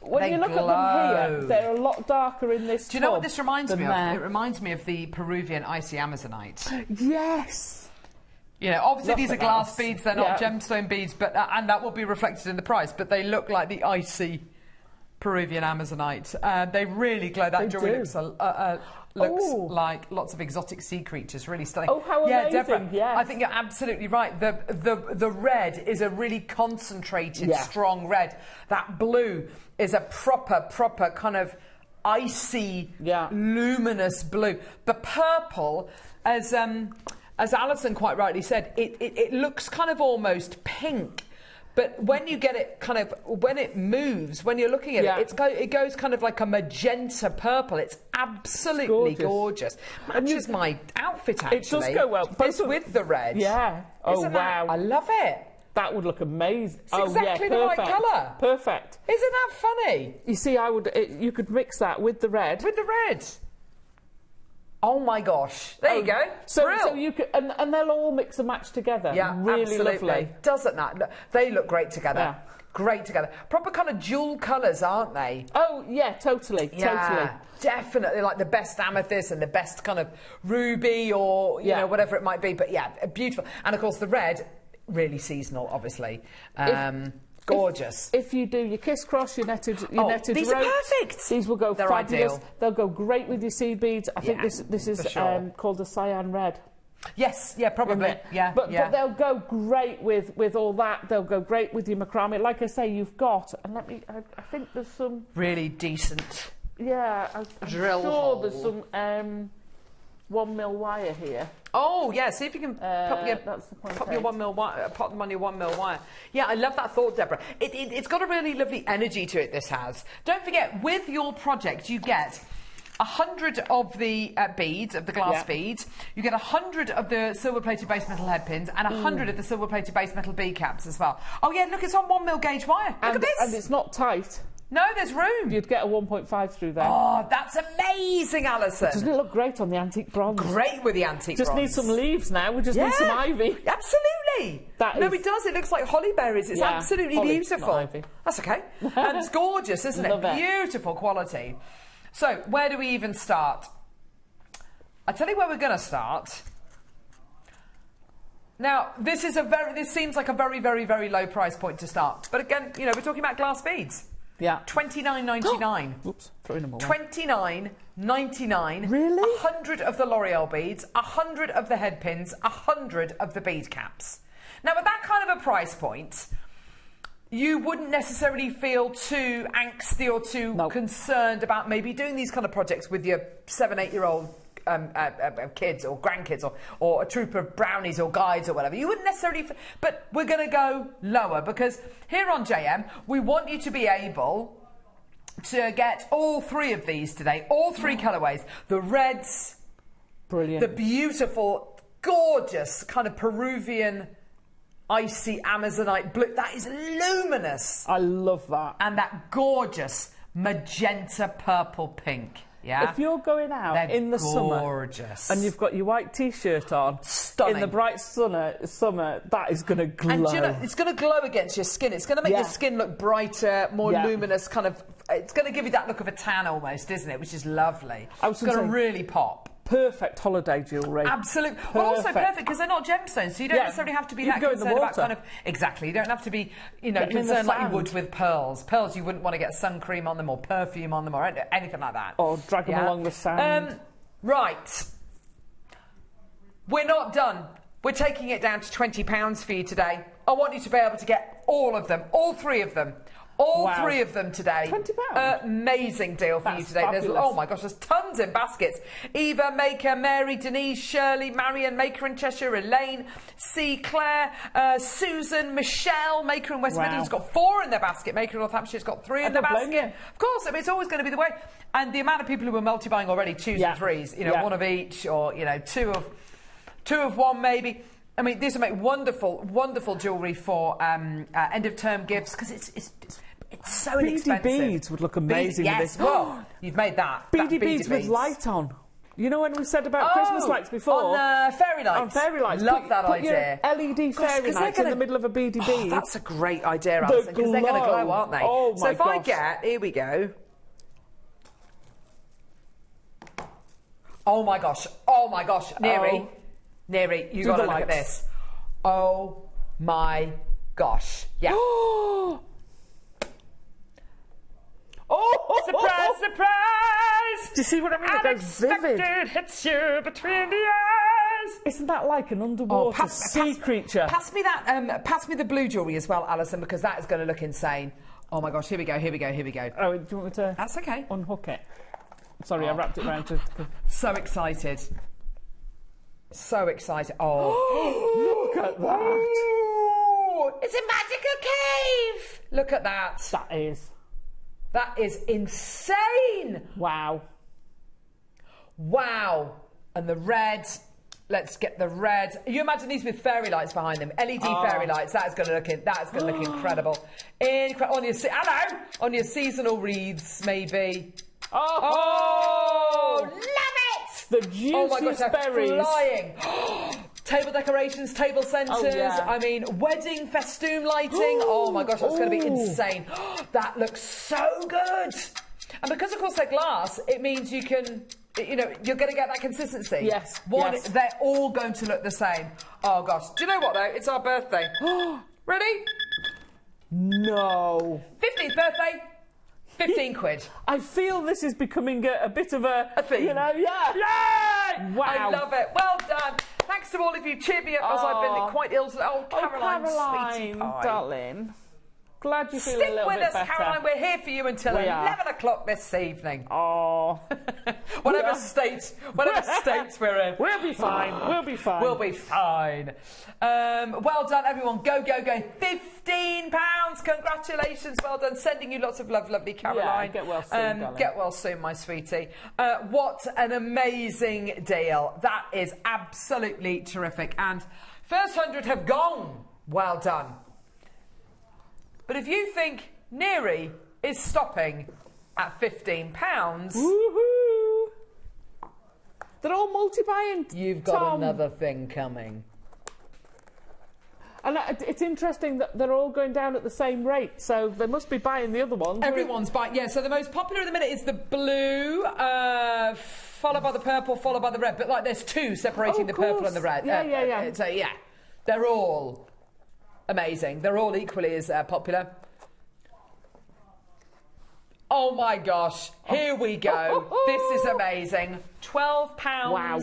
when you look at them here, they're a lot darker in this. Do you know what this reminds me of? there. It reminds me of the Peruvian icy Amazonite. Yes. Obviously these are glass beads, they're not gemstone beads, but and that will be reflected in the price, but they look like the icy Peruvian Amazonite. They really glow. That jewellery looks like lots of exotic sea creatures. Really stunning. Oh, how amazing! Deborah, yes. I think you're absolutely right. The red is a really concentrated, strong red. That blue is a proper kind of icy, luminous blue. The purple, as Alison quite rightly said, it looks kind of almost pink. But when you get it kind of, when it moves, when you're looking at it, it goes kind of like a magenta purple. It's absolutely gorgeous. Matches my outfit, actually. It does go well. This with the red. Yeah. Isn't wow. I love it. That would look amazing. It's exactly the right colour. Perfect. Isn't that funny? You see, you could mix that with the red. With the red. Oh my gosh! There you go. So you could, and they'll all mix and match together. Yeah, really absolutely. Lovely. Doesn't that? They look great together. Yeah. Great together. Proper kind of jewel colours, aren't they? Oh yeah, totally. Yeah, totally. Definitely, like the best amethyst and the best kind of ruby, or you know, whatever it might be. But yeah, beautiful. And of course, the red, really seasonal, obviously. Gorgeous. If you do your kiss cross, your netted these ropes, are perfect. These will go fabulous. Ideal. They'll go great with your seed beads. I think this is called the cyan red. Yes, yeah, probably. Yeah, but they'll go great with all that. They'll go great with your macrame. Like I say, you've got, and I think there's some really decent. Yeah, I'm drill sure hole. there's some 1 mil wire here. Oh yeah, see if you can pop your that's the point. pop your 1 mil wire, pop them on your 1 mil wire. Yeah, I love that thought, Deborah. It's got a really lovely energy to it. This has. Don't forget, with your project, you get 100 of the beads, of the glass beads. You get 100 of the silver-plated base metal head pins and 100 of the silver-plated base metal bead caps as well. Oh yeah, look, it's on 1 mil gauge wire. Look at this. And it's not tight. No, there's room. You'd get a 1.5 through there. Oh, that's amazing, Alison. Doesn't it look great on the antique bronze? Great with the antique bronze. Just need some leaves now. We just need some ivy. Absolutely. It does. It looks like holly berries. It's absolutely beautiful. Not ivy. That's okay. And it's gorgeous, isn't it? Beautiful quality. So, where do we even start? I'll tell you where we're going to start. Now, this seems like a very, very, very low price point to start. But again, you know, we're talking about glass beads. Yeah. $29.99. Oops, throwing them away. $29.99. Really? 100 of the L'Oreal beads, 100 of the head pins, 100 of the bead caps. Now, at that kind of a price point, you wouldn't necessarily feel too angsty or too concerned about maybe doing these kind of projects with your 7, 8-year-old kids or grandkids or a troop of brownies or guides or whatever. You wouldn't necessarily... But we're going to go lower because here on JM, we want you to be able to get all 3 of these today, all 3 colourways. The reds... Brilliant. The beautiful, gorgeous kind of Peruvian... icy Amazonite blue. That is luminous. I love that. And that gorgeous magenta purple pink. Yeah. If you're going out in the summer and you've got your white t-shirt on, stunning. In the bright summer, that is going to glow. And you know, it's going to glow against your skin. It's going to make your skin look brighter, more luminous, kind of. It's going to give you that look of a tan almost, isn't it? Which is lovely. It's going to really pop. Perfect holiday jewellery. Absolutely. Well, also perfect because they're not gemstones, so you don't necessarily have to be that concerned about kind of... Exactly. You don't have to be, you know, concerned like you would with pearls. Pearls, you wouldn't want to get sun cream on them or perfume on them or anything like that. Or drag them along the sand. Right. We're not done. We're taking it down to £20 for you today. I want you to be able to get all of them, all 3 of them. All 3 of them today. £20? Amazing deal for you today. Oh my gosh, there's tons in baskets. Eva Maker, Mary, Denise, Shirley, Marion, Maker in Cheshire, Elaine, C. Claire, Susan, Michelle, Maker in West Midlands. Got 4 in their basket. Maker in Northampshire's got 3 in their basket. Of course, I mean, it's always going to be the way. And the amount of people who are multi-buying already, 2s and 3s, you know, 1 of each, or, you know, 2 of 1 maybe. I mean, these will make wonderful, wonderful jewellery for end-of-term gifts because it's so inexpensive. Beady beads would look amazing with this. Well, you've made that. Beady beads with light on. You know when we said about Christmas lights before? On fairy lights. On fairy lights. Love that idea. Your LED fairy lights in the middle of a beady bead. That's a great idea, Alison, because they're going to glow, aren't they? Oh my gosh. So if I get... Here we go. Oh my gosh. Oh my gosh. Neri, you got to look at this. Oh my gosh. Yeah. Oh! Surprise, surprise! Do you see what I mean? It goes vivid. Unexpected hits you between the eyes. Isn't that like an underwater sea creature? Pass me that. Pass me the blue jewellery as well, Alison, because that is going to look insane. Oh my gosh! Here we go. Here we go. Here we go. Oh, do you want me to? That's okay. Unhook it. Sorry, I wrapped it around to... So excited. So excited. Oh, look at that. Oh, it's a magical cave. Look at that. That is insane. Wow. Wow. And the red. Let's get the red. You imagine these with fairy lights behind them, LED fairy lights. That's going to look incredible. On your seasonal wreaths, maybe. Oh, love it! The juiciest berries. Flying. Table decorations, table centres. Oh, yeah. I mean, wedding festoon lighting. Oh my gosh, that's going to be insane. That looks so good. And because, of course, they're glass, it means you can. You know, you're going to get that consistency. Yes. They're all going to look the same. Oh, gosh. Do you know what, though? It's our birthday. Ready? No. 15th birthday, 15 quid. I feel this is becoming a bit of a theme. You know, yeah. Yay! Wow. I love it. Well done. Thanks to all of you. Cheered me up as I've been quite ill. Oh, Caroline, sweetie pie. Darling. Glad you feel a little Stick with bit us, better. Caroline. We're here for you until 11 o'clock this evening. Oh. whatever state we're in. We'll be fine. We'll be fine. We'll be fine. Well done, everyone. Go, go, go. £15. Congratulations. Well done. Sending you lots of love, lovely Caroline. Yeah, get well soon, darling. Get well soon, my sweetie. What an amazing deal. That is absolutely terrific. And first 100 have gone. Well done. But if you think Neri is stopping at £15... Woohoo! They're all multi-buying. You've got another thing coming. And it's interesting that they're all going down at the same rate, so they must be buying the other ones. Everyone's buying, yeah, so the most popular at the minute is the blue, followed by the purple, followed by the red. But, like, there's two separating the purple and the red. Yeah. So, yeah, they're all amazing. They're all equally as popular. Oh, my gosh. Here we go. This is amazing. £12. Wow.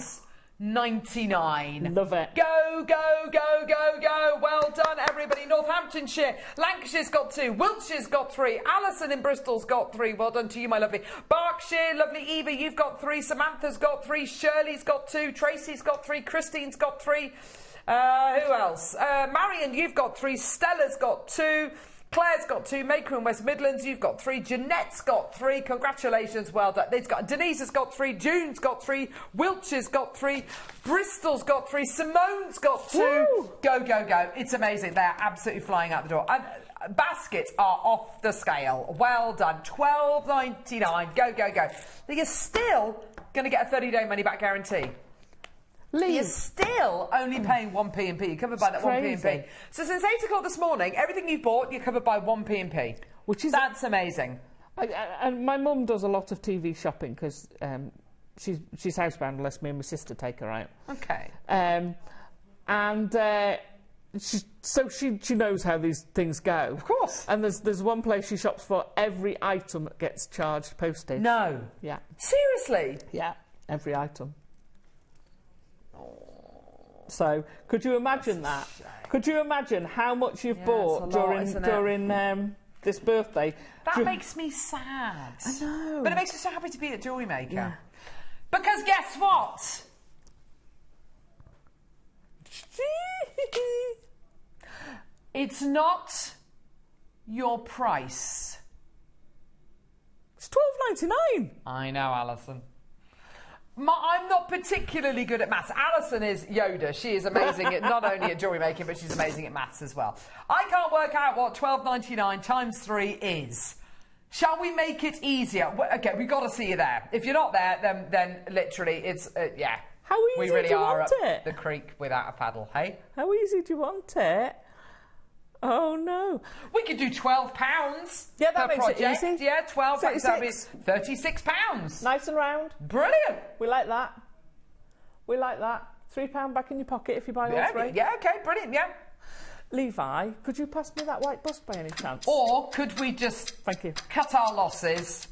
99. Love it. Go, go, go, go, go. Well done, everybody. Northamptonshire. Lancashire's got 2. Wiltshire's got 3. Alison in Bristol's got 3. Well done to you, my lovely. Berkshire, lovely Eva, you've got 3. Samantha's got 3. Shirley's got 2. Tracy's got 3. Christine's got 3. Who else? Marion, you've got 3. Stella's got 2. Claire's got 2. Maker in West Midlands, you've got 3. Jeanette's got 3. Congratulations, well done. Denise has got 3. June's got 3. Wiltshire's got 3. Bristol's got 3. Simone's got 2. Woo! Go, go, go. It's amazing. They're absolutely flying out the door. And baskets are off the scale. Well done. $12.99. Go, go, go. You're still going to get a 30-day money-back guarantee. You're still only paying 1p&p. You're covered by that 1p&p. So since 8 o'clock this morning, everything you've bought, you're covered by 1p&p. That's amazing. And my mum does a lot of TV shopping because she's housebound unless me and my sister take her out. Okay. She knows how these things go. Of course. And there's one place she shops for every item that gets charged postage. No. Yeah. Seriously? Yeah. Every item. So, could you imagine that? Could you imagine how much you've bought during this birthday? That makes me sad. I know. But it makes me so happy to be at Jewellery Maker. Yeah. Because guess what? It's not your price. It's $12.99. I know, Alison. I'm not particularly good at maths. Alison is Yoda. She is amazing at not only at jewellery making, but she's amazing at maths as well. I can't work out what $12.99 times 3 is. Shall we make it easier? Okay, we've got to see you there. If you're not there, then literally it's, yeah. How easy we really do you are want up it? The creek without a paddle, hey? How easy do you want it? Oh, no. We could do £12 yeah, that per makes project. It easy. Yeah, 12 36. That means £36. Nice and round. Brilliant. We like that. We like that. £3 back in your pocket if you buy all 3. Yeah, okay, brilliant, yeah. Levi, could you pass me that white bust by any chance? Or could we just cut our losses?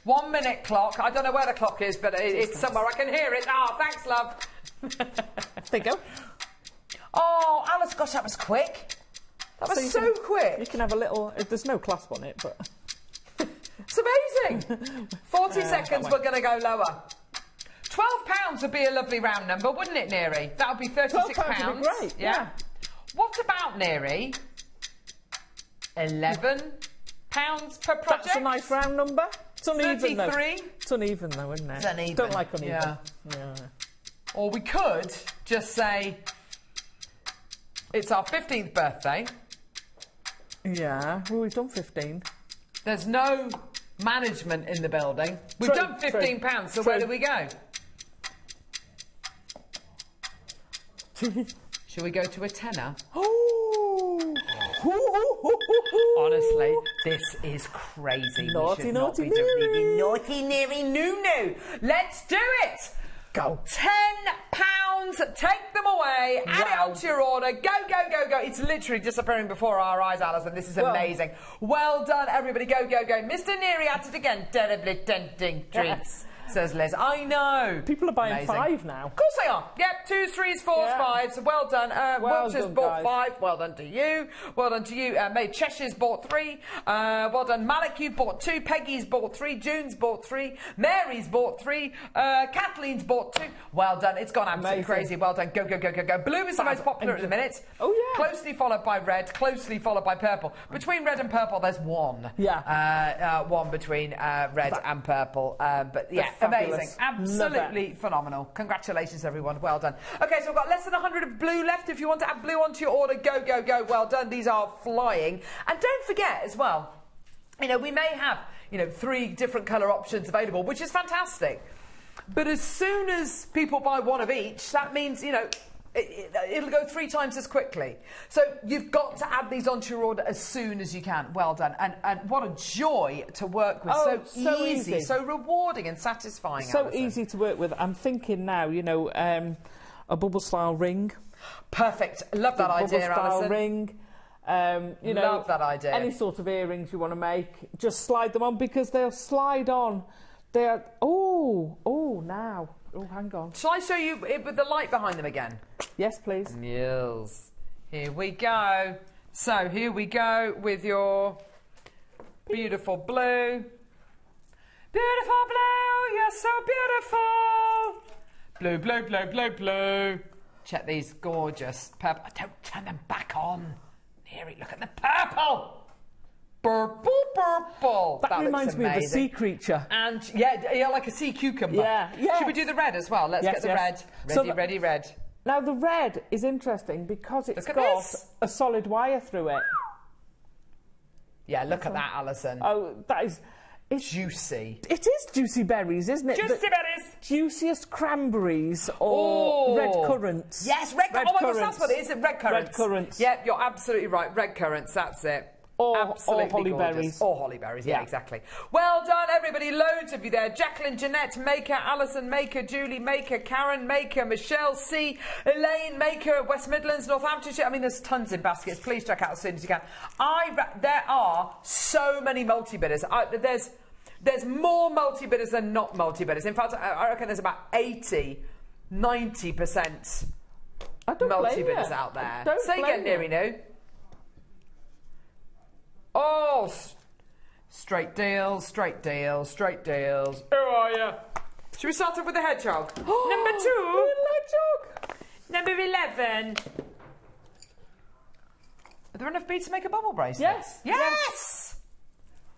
1 minute clock. I don't know where the clock is, but it's somewhere. I can hear it. Ah, thanks, love. There you go. Oh, Alice, gosh, that was quick. That was so quick. You can have a little... There's no clasp on it, but... It's amazing. 40 seconds, we're going to go lower. £12 would be a lovely round number, wouldn't it, Neri? That would be £36. £12 would be great, yeah. What about, Neri? £11 per project? That's a nice round number. It's uneven, 33? though. It's uneven, though, isn't it? It's uneven. Don't like uneven. Yeah. Or we could just say it's our 15th birthday. Yeah, well, we've done 15. There's no management in the building. We've done £15, so where do we go? Shall we go to a tenner? Honestly, this is crazy. Naughty, naughty, naughty, neary, noo. Let's do it. Go. £10. Take them away. Add it onto your order. Go. It's literally disappearing before our eyes, Alison. This is amazing. Well done, everybody. Go. Mr. Neary at it again. Terribly tempting treats. Says Liz. I know. People are buying 5 now. Of course they are. Yep, 2s, 3s, 4s, 5s. Well done. Wiltshire's bought 5. Well done to you. Maid Cheshire's bought 3. Well done, Malik. You've bought 2. Peggy's bought 3. June's bought 3. Mary's bought 3. Kathleen's bought 2. Well done. It's gone absolutely crazy. Well done. Go. Blue is the most popular at the minute. Oh, yeah. Closely followed by red. Closely followed by purple. Between red and purple, there's 1. Yeah. 1 between red and purple. But yeah. Amazing. Absolutely phenomenal. Congratulations, everyone. Well done. Okay, so we've got less than 100 of blue left. If you want to add blue onto your order, go. Well done. These are flying. And don't forget as well, we may have, 3 different colour options available, which is fantastic. But as soon as people buy 1 of each, that means, it'll go 3 times as quickly. So you've got to add these onto your order as soon as you can. Well done. And what a joy to work with. So easy, so rewarding and satisfying. So Alison. easy to work with. I'm thinking now, a bubble style ring. Perfect. Love that idea, Alison. Bubble style ring. Love that idea. Any sort of earrings you want to make, just slide them on because they'll slide on. They're... now. Oh, hang on. Shall I show you it with the light behind them again? Yes, please. Yes. Here we go. So, here we go with your beautiful blue. Beautiful blue, you're so beautiful. Blue. Check these gorgeous purple. Don't turn them back on. Here, look at the purple. Purple. That reminds me of a sea creature. And yeah, like a sea cucumber. Yeah. Should we do the red as well? Let's get the red. Ready, red. Now the red is interesting because it's got a solid wire through it. Yeah, look at that, Alison. Oh, that is... It's juicy. It is juicy berries, isn't it? Juicy berries. Juiciest cranberries or red currants. Yes, red currants. Oh my gosh, that's what it is. Red currants. Red currants. Yep, you're absolutely right. Red currants, that's it. Or Absolutely holly berries. Or holly berries, yeah, exactly. Well done, everybody. Loads of you there. Jacqueline, Jeanette Maker, Alison Maker, Julie Maker, Karen Maker, Michelle C, Elaine Maker, West Midlands, Northamptonshire. I mean, there's tons in baskets. Please check out as soon as you can. There are so many multi-bidders. There's more multi-bidders than not multi-bidders. In fact, I reckon there's about 90% multi-bidders out there. Say again, Neri, no? Oh, straight deals. Who are you? Should we start off with the hedgehog? Number 2. Hedgehog. Number 11. Are there enough beads to make a bubble bracelet? Yes.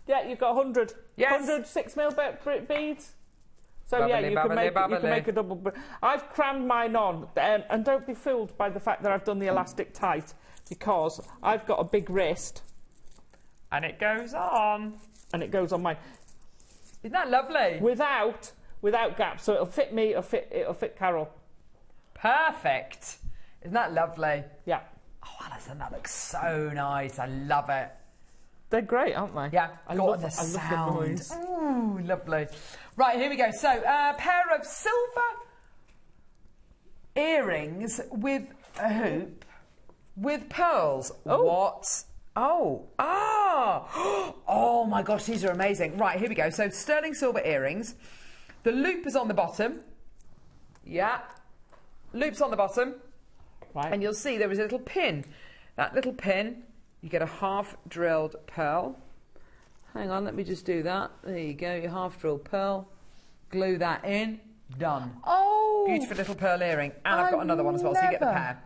Yeah, you've got 100. Yes. 100 6mm beads. So bubbly, you can make a double. I've crammed mine on, and don't be fooled by the fact that I've done the elastic tight, because I've got a big wrist. And it goes on. And it goes on mine. Isn't that lovely? Without gaps, so it'll fit me, it'll fit Carol. Perfect. Isn't that lovely? Yeah. Oh, Alison, that looks so nice. I love it. They're great, aren't they? Yeah. I love the noise. Ooh, lovely. Right, here we go. So, a pair of silver earrings with a hoop with pearls. Oh. What? Oh my gosh, these are amazing. Right, here we go. So, sterling silver earrings. The loop is on the bottom. Yeah. Loop's on the bottom. Right. And you'll see there is a little pin. That little pin, you get a half-drilled pearl. Hang on, let me just do that. There you go, your half-drilled pearl. Glue that in. Done. Oh! Beautiful little pearl earring. And I've got another one as well, so you get the pair.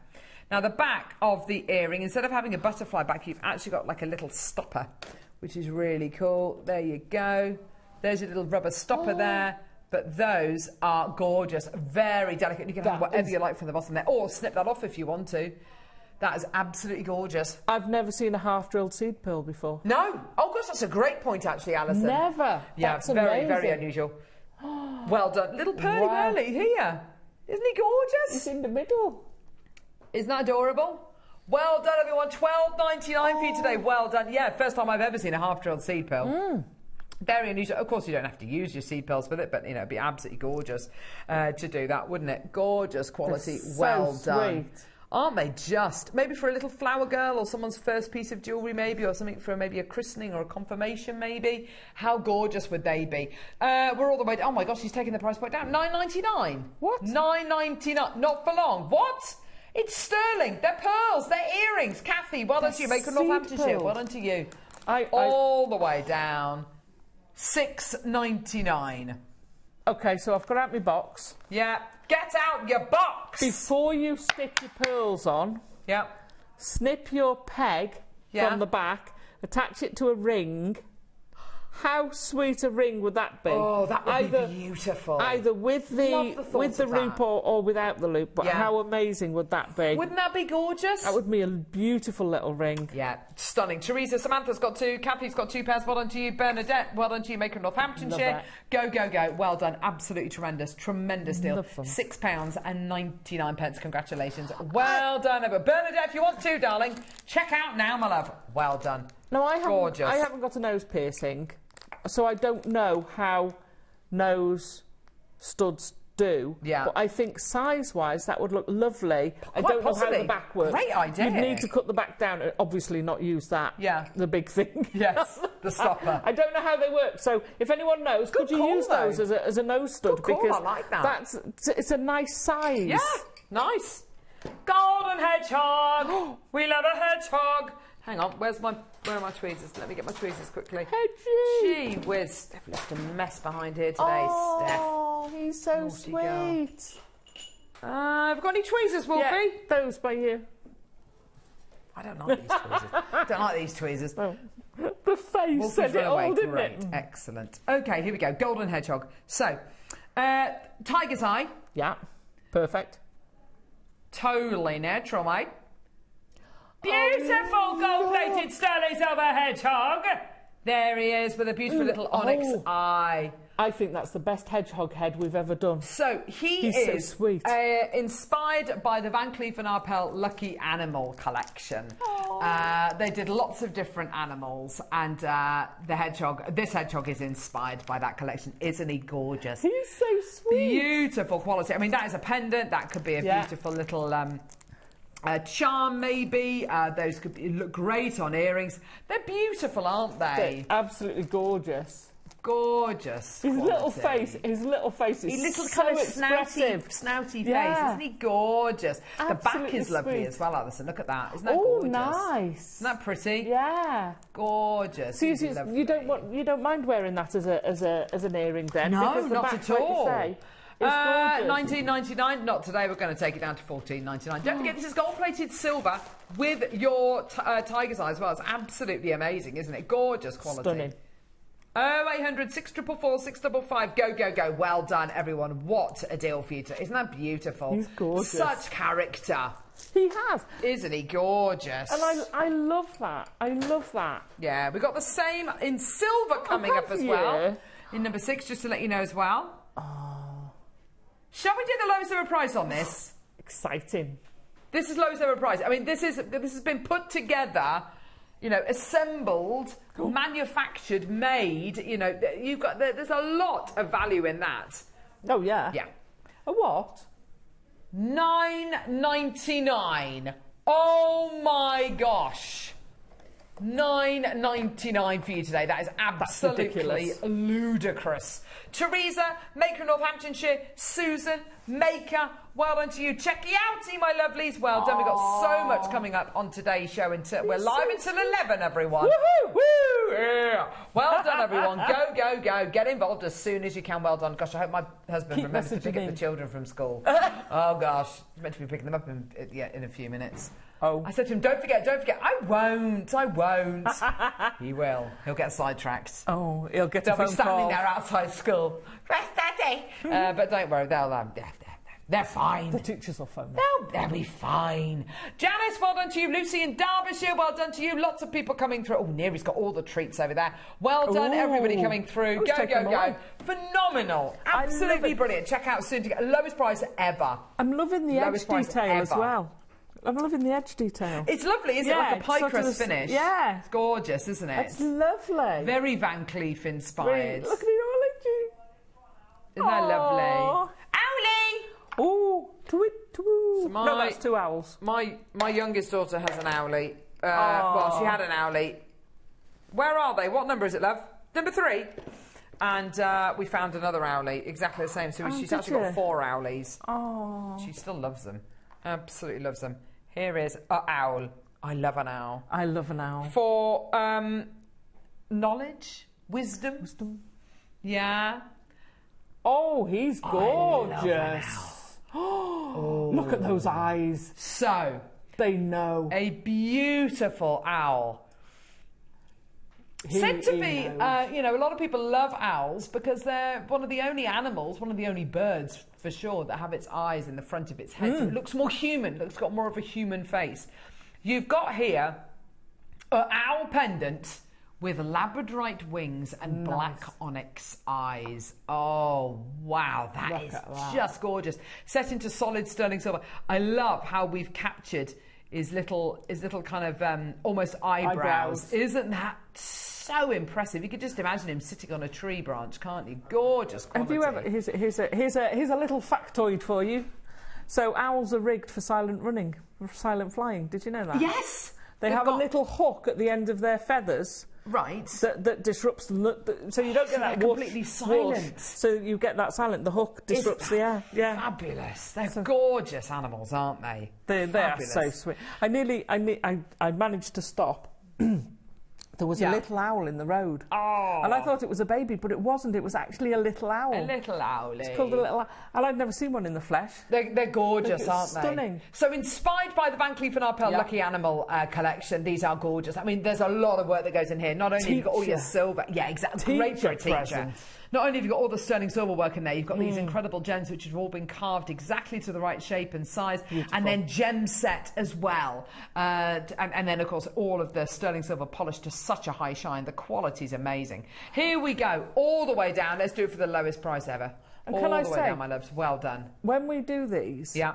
Now, the back of the earring, instead of having a butterfly back, you've actually got like a little stopper, which is really cool. There you go. There's a little rubber stopper there. But those are gorgeous, very delicate. You can have whatever you like from the bottom there, or snip that off if you want to. That is absolutely gorgeous. I've never seen a half-drilled seed pearl before. No? Oh, gosh, that's a great point, actually, Alison. Never. Yeah, that's very, amazing. very unusual. Well done. Little pearly whirly here. Isn't he gorgeous? It's in the middle. Isn't that adorable? Well done, everyone. $12.99 for you today. Well done. Yeah, first time I've ever seen a half-drilled seed pearl. Very unusual. Of course, you don't have to use your seed pearls with it, but, you know, it'd be absolutely gorgeous to do that, wouldn't it? Gorgeous quality. Well done. Sweet. Aren't they just? Maybe for a little flower girl or someone's first piece of jewellery, maybe, or something for maybe a christening or a confirmation, maybe. How gorgeous would they be? We're all the way down. Oh, my gosh, he's taking the price point down. $9.99. What? $9.99. Not for long. What? It's sterling. They're pearls. They're earrings. Kathy, well done to you. Maker Northamptonshire. Well done to you. All the way down. $6.99. Okay, so I've got out my box. Yeah. Get out your box! Before you stick your pearls on, snip your peg from the back, attach it to a ring. How sweet a ring would that be? Oh, that would be beautiful. Either with the loop or without the loop, but how amazing would that be? Wouldn't that be gorgeous? That would be a beautiful little ring. Yeah, stunning. Teresa, Samantha's got 2, Kathy's got 2 pairs. Well done to you. Bernadette, well done to you. Maker of Northamptonshire. Go, go, go. Well done. Absolutely tremendous. Tremendous deal. £6.99. Congratulations. Well done, Emma. Bernadette, if you want to, darling, check out now, my love. Well done. No, I Gorgeous. haven't got a nose piercing, so I don't know how nose studs do. Yeah. But I think size-wise, that would look lovely. I don't know how the back works. Great idea. You'd need to cut the back down and obviously not use that. Yeah. The big thing. Yes, the stopper. I don't know how they work. So if anyone knows, could you use those as a nose stud? Good call, because I like that. it's a nice size. Yeah, nice. Golden hedgehog. We love a hedgehog. Hang on, where are my tweezers? Let me get my tweezers quickly. Hedgie. Gee whiz, they've left a mess behind here today, Steph. Oh, he's so sweet. Have you got any tweezers, Wolfie? Yeah, those by you. I don't like these tweezers. Don't like these tweezers. Oh. The face Wolfie's said it all, didn't Great. it? Excellent. Okay, here we go. Golden hedgehog. So, tiger's eye. Yeah, perfect. Totally natural, mate. Beautiful gold-plated sterling silver hedgehog. There he is with a beautiful little onyx eye. I think that's the best hedgehog head we've ever done. So he's so sweet. Inspired by the Van Cleef & Arpels Lucky Animal collection. They did lots of different animals, and this hedgehog is inspired by that collection. Isn't he gorgeous? He's so sweet. Beautiful quality. I mean, that is a pendant. That could be a beautiful little charm, maybe. Those could look great on earrings. They're beautiful, aren't they? They're absolutely gorgeous. Gorgeous. His little face is so expressive. Snouty face. Isn't he gorgeous? Absolutely the back is lovely sweet. as well, Alison. Look at that. Isn't that gorgeous? Nice. Isn't that pretty? Yeah. Gorgeous. So you don't mind wearing that as an earring then? No, because the not back, at all. Like you say, it's gorgeous. $19.99. Not today. We're going to take it down to $14.99. Don't forget, this is gold-plated silver with your tiger's eye as well. It's absolutely amazing, isn't it? Gorgeous quality. Stunning. 0800 644 655. Go, go, go. Well done, everyone. What a deal for you today. Isn't that beautiful? He's gorgeous. Such character. He has. Isn't he gorgeous? And I love that. I love that. Yeah, we got the same in silver coming up as well. In number 6, just to let you know as well. Oh. Shall we do the lowest ever price on this? Exciting. This is lowest ever price. I mean, this has been put together, assembled, manufactured, made. There's a lot of value in that. Oh yeah. Yeah. A what? $9.99. Oh my gosh. $9.99 for you today. That is absolutely ludicrous. Teresa, Maker, Northamptonshire. Susan, Maker, well done to you. Check you out, my lovelies. Well done. We've got so much coming up on today's show. We're live until 11, everyone. Woohoo! Woo! yeah. Well done, everyone. Go, go, go. Get involved as soon as you can. Well done. Gosh, I hope my husband remembers to pick up the children from school. Oh, gosh. He's meant to be picking them up in a few minutes. Oh. I said to him, don't forget. I won't. He will. He'll get sidetracked. Oh, he'll get a phone call. They'll be standing there outside school. Where's Daddy? But don't worry, they're fine. The teachers will phone them. They'll be fine. Janice, well done to you. Lucy in Derbyshire, well done to you. Lots of people coming through. Oh, Neary's got all the treats over there. Well done, everybody coming through. Go, go, go. Phenomenal. Absolutely brilliant. Check out soon to get lowest price ever. I'm loving the edge detail as well. I'm loving the edge detail. It's lovely, isn't it? Like a pie crust finish. Yeah. It's gorgeous, isn't it? It's lovely. Very Van Cleef inspired. Look at it all, isn't that lovely? Owlie! Oh, tweet. So No, that's 2 owls. My youngest daughter has an owlie. Well, she had an owlie. Where are they? What number is it, love? Number 3. And we found another owlie, exactly the same. So she's actually got 4 owlies. Oh. She still loves them. Absolutely loves them. Here is an owl. I love an owl. I love an owl. For knowledge, wisdom. Yeah. Oh, he's gorgeous. Oh, look at those eyes. So, they know. A beautiful owl. Said to be, a lot of people love owls because they're one of the only animals, one of the only birds for sure, that have its eyes in the front of its head. So it looks more human, it's got more of a human face. You've got here an owl pendant with labradorite wings and black onyx eyes. Oh, wow, that is just gorgeous. Set into solid sterling silver. I love how we've captured his little kind of almost eyebrows. Isn't that so impressive? You could just imagine him sitting on a tree branch, can't you? Gorgeous quality. Have you ever? Here's a little factoid for you. So owls are rigged for silent running, for silent flying. Did you know that? Yes. They have a little hook at the end of their feathers. Right. That disrupts them. So you don't get that completely silent. So you get that silent. The hook disrupts the air. Yeah. Fabulous. They're gorgeous animals, aren't they? They are so sweet. I managed to stop. There was a little owl in the road. Oh. And I thought it was a baby, but it wasn't. It was actually a little owl. A little owlie. It's called a little owl. And I'd never seen one in the flesh. They're gorgeous, aren't they? Stunning. So inspired by the Van Cleef & Arpels Lucky Animal collection, these are gorgeous. I mean, there's a lot of work that goes in here. Not only have you got all your silver... Yeah, exactly. Great for a teacher. Present. Not only have you got all the sterling silver work in there, you've got these incredible gems which have all been carved exactly to the right shape and size. Beautiful. And then gem set as well. And then, of course, all of the sterling silver polished to such a high shine. The quality's amazing. Here we go, all the way down. Let's do it for the lowest price ever. And all can I the way say, down, my loves. Well done. When we do these... Yeah.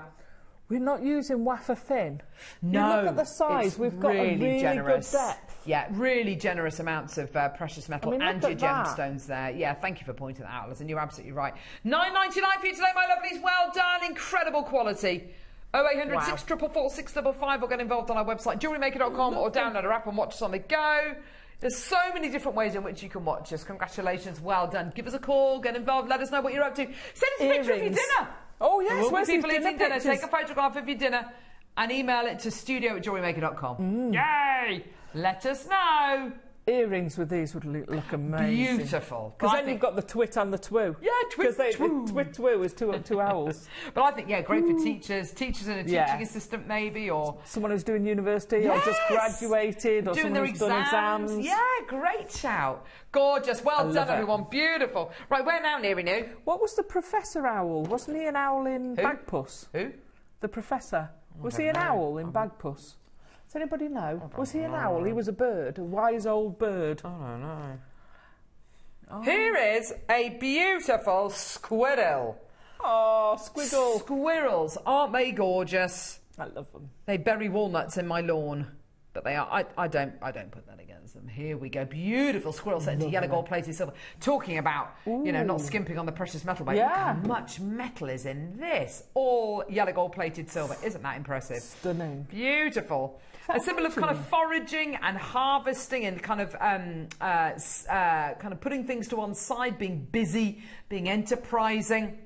We're not using wafer thin. No. You look at the size, we've got a really generous. good depth. Yeah, really generous amounts of precious metal and your gemstones there. Yeah, thank you for pointing that out, Alison. You're absolutely right. $9.99 for you today, my lovelies. Well done. Incredible quality. 0800 644 655 or get involved on our website, JewelleryMaker.com, or download our app and watch us on the go. There's so many different ways in which you can watch us. Congratulations, well done. Give us a call, get involved, let us know what you're up to. Send us a picture of your dinner. Oh, yes, where's people eating dinner? Pictures? Take a photograph of your dinner and email it to studio@JewelleryMaker.com. Yay! Let us know. Earrings with these would look amazing. Beautiful. Because then you've got the twit and the twoo. Yeah, twit, twoo. Twit, twoo is two owls. But I think, great for teachers in a teaching assistant maybe, or... someone who's doing university, or just graduated, or doing someone who's done exams. Yeah, great shout. Gorgeous. Well done, everyone. Beautiful. Right, where now, Neary New? What was the Professor Owl? Wasn't he an owl in Bagpuss? Who? The Professor. Was he an owl in Bagpuss? Does anybody know? Was he an owl? He was a bird, a wise old bird. I don't know. Oh. Here is a beautiful squirrel. Oh, squiggle. Squirrels, aren't they gorgeous? I love them. They bury walnuts in my lawn, but they are. I don't put that against them. Here we go, beautiful squirrel set into yellow gold plated silver. Talking about not skimping on the precious metal, but look how much metal is in this. All yellow gold plated silver. Isn't that impressive? Stunning. Beautiful. A symbol of kind of foraging and harvesting and kind of putting things to one side, being busy, being enterprising.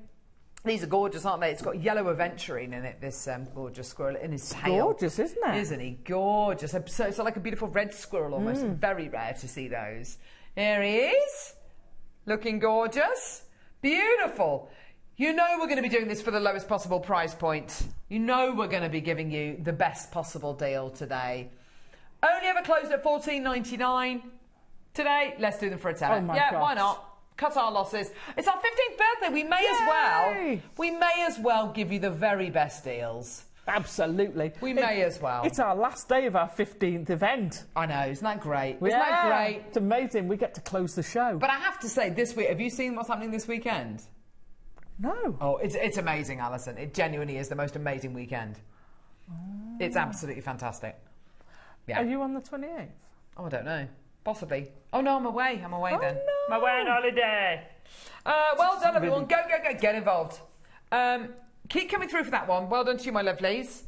These are gorgeous, aren't they? It's got yellow aventurine in it, this gorgeous squirrel in his tail. Gorgeous, isn't it? Isn't he? Gorgeous. So it's like a beautiful red squirrel almost. Very rare to see those. Here he is. Looking gorgeous. Beautiful. You know we're going to be doing this for the lowest possible price point. You know we're going to be giving you the best possible deal today. Only ever closed at $14.99. Today, let's do them for a tenner. Oh my yeah, gosh. why not? Cut our losses. It's our 15th birthday. We may as well give you the very best deals. Absolutely. We may as well. It's our last day of our 15th event. I know, isn't that great? Isn't that great? It's amazing. We get to close the show. But I have to say, this week, have you seen what's happening this weekend? No. Oh, it's amazing, Alison. It genuinely is the most amazing weekend. Oh. It's absolutely fantastic. Yeah. Are you on the 28th? Oh, I don't know. Possibly. Oh, no, I'm away. then. No. I'm away on holiday. Well done, everyone. Go. Get involved. Keep coming through for that one. Well done to you, my lovelies.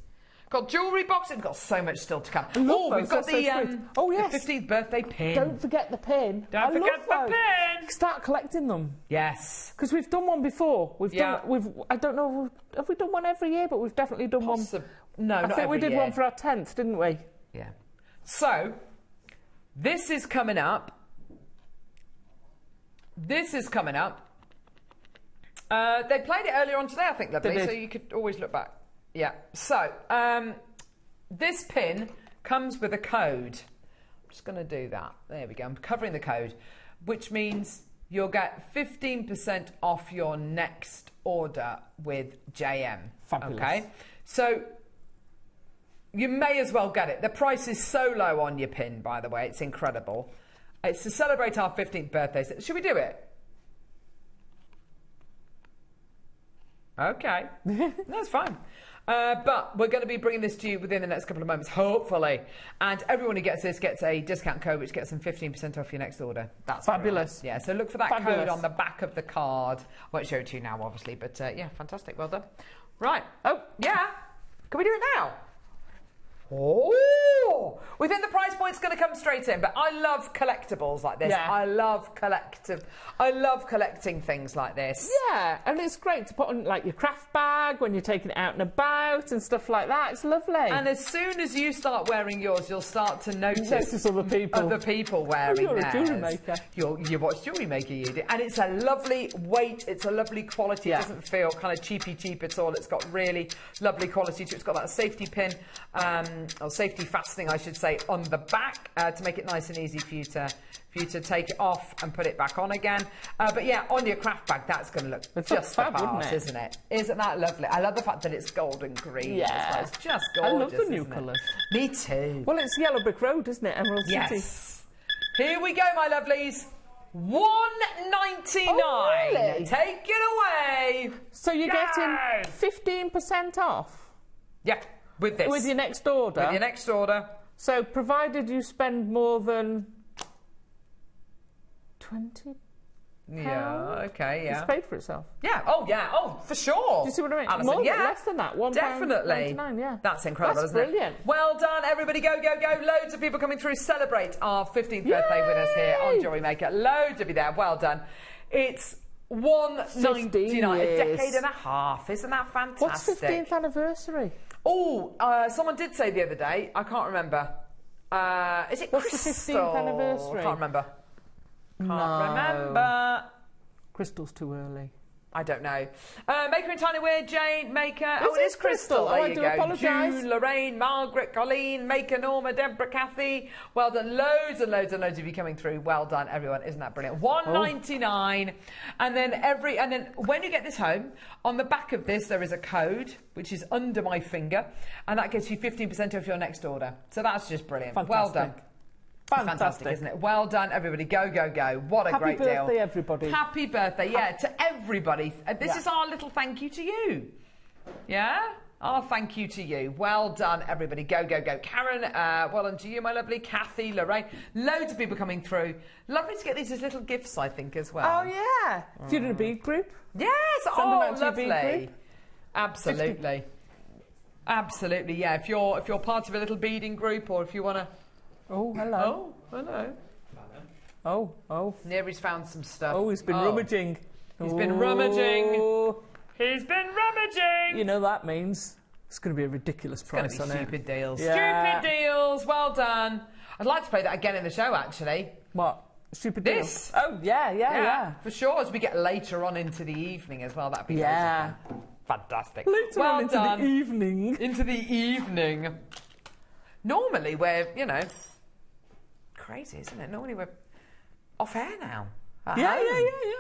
Got jewellery boxes. We've got so much still to come. We've got the 15th birthday pin. Don't forget the pin. Don't forget the pin. Start collecting them. Yes. Because we've done one before. I don't know, have we done one every year? But we've definitely done one. No, I think we did one for our 10th, didn't we? Yeah. So, this is coming up. They played it earlier on today, I think, lovely, so you could always look back. Yeah. So, this pin comes with a code. I'm just going to do that. There we go. I'm covering the code, which means you'll get 15% off your next order with JM. Fabulous. Okay? So, you may as well get it. The price is so low on your pin, by the way. It's incredible. It's to celebrate our 15th birthday. Should we do it? Okay. That's fine. But we're going to be bringing this to you within the next couple of moments, hopefully. And everyone who gets this gets a discount code, which gets them 15% off your next order. That's fabulous. Brilliant. Yeah, so look for that code on the back of the card. I won't show it to you now, obviously, but yeah, fantastic. Well done. Right. Oh, yeah. Can we do it now? Oh, we think the price point's going to come straight in, but I love collectibles like this. Yeah. I love collecting things like this. Yeah, and it's great to put on like your craft bag when you're taking it out and about and stuff like that. It's lovely. And as soon as you start wearing yours, you'll start to notice other people wearing you're theirs. A jewellery maker. You watch Jewellery Maker, you do. And it's a lovely weight, it's a lovely quality. Yeah. It doesn't feel kind of cheap at all. It's got really lovely quality to it. It's got that safety pin, or safety fastening, I should say, on the back to make it nice and easy for you to take it off and put it back on again. But yeah, on your craft bag, that's going to look just the part, isn't it? Isn't that lovely? I love the fact that it's gold and green. Yeah. It's just gorgeous. I love the new colours. Me too. Well, it's Yellow Brick Road, isn't it? Emerald City. Yes. Here we go, my lovelies. $1.99. Oh, really? Take it away. So you're getting 15% off? Yeah, with this. With your next order? With your next order. So provided you spend more than 20? Yeah, okay, yeah. It's paid for itself. Yeah, oh, for sure. Do you see what I mean? Alison, more, yeah. Less than that, Definitely. £1.99, yeah. That's incredible, That's isn't brilliant. it? Well done, everybody. Go. Loads of people coming through. Celebrate our 15th birthday with us here on Jewellery Maker. Loads of you there. Well done. It's $1.99, a decade and a half. Isn't that fantastic? What's 15th anniversary? Oh, someone did say the other day. I can't remember. Is it What's Crystal? the 15th anniversary? I can't remember. Remember. Crystal's too early. I don't know. Maker in Tiny Weird, Jane, Maker. It is Crystal. There I you do go. apologise. June, Lorraine, Margaret, Colleen, Maker, Norma, Deborah, Kathy. Well done. Loads and loads of you coming through. Well done, everyone. Isn't that brilliant? $1.99. And then when you get this home, on the back of this there is a code which is under my finger, and that gets you 15% off your next order. So that's just brilliant. Fantastic. Well done. Fantastic, isn't it? Well done, everybody. Go. What a great deal. Happy birthday, everybody. Happy birthday, yeah, to everybody. This is our little thank you to you. Yeah? Our thank you to you. Well done, everybody. Go. Karen, well done to you, my lovely. Kathy, Lorraine. Loads of people coming through. Lovely to get these as little gifts, I think, as well. Oh, yeah. If you're in a bead group. Yes. Send them out to your bead lovely. group. Absolutely. Absolutely, yeah. If you're part of a little beading group, or if you want to... Oh, hello. Oh. Neary's found some stuff. Oh, he's been rummaging. He's been rummaging. He's been rummaging. You know that means it's going to be a ridiculous price on it. Stupid deals. Yeah. Stupid deals. Well done. I'd like to play that again in the show, actually. What? Stupid This? deals? Oh, yeah. For sure, as we get later on into the evening as well. That'd be loads of fun. Fantastic. Later on into the evening. Into the evening. Normally we're, you know, crazy, isn't it? Normally we're off air now. Yeah.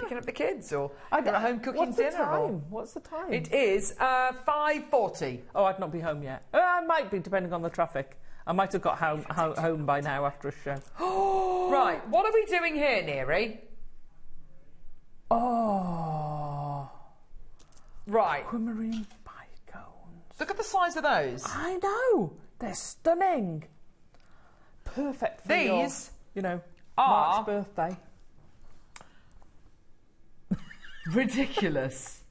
Picking up the kids, or you're at home cooking dinner. What's the time? It is 5:40. Oh, I'd not be home yet. I might be, depending on the traffic. I might have got home by now after a show. Right, what are we doing here, Neary? Oh. Right. Aquamarine bicones. Look at the size of those. I know. They're stunning. Perfect for These, Mark's birthday. Ridiculous.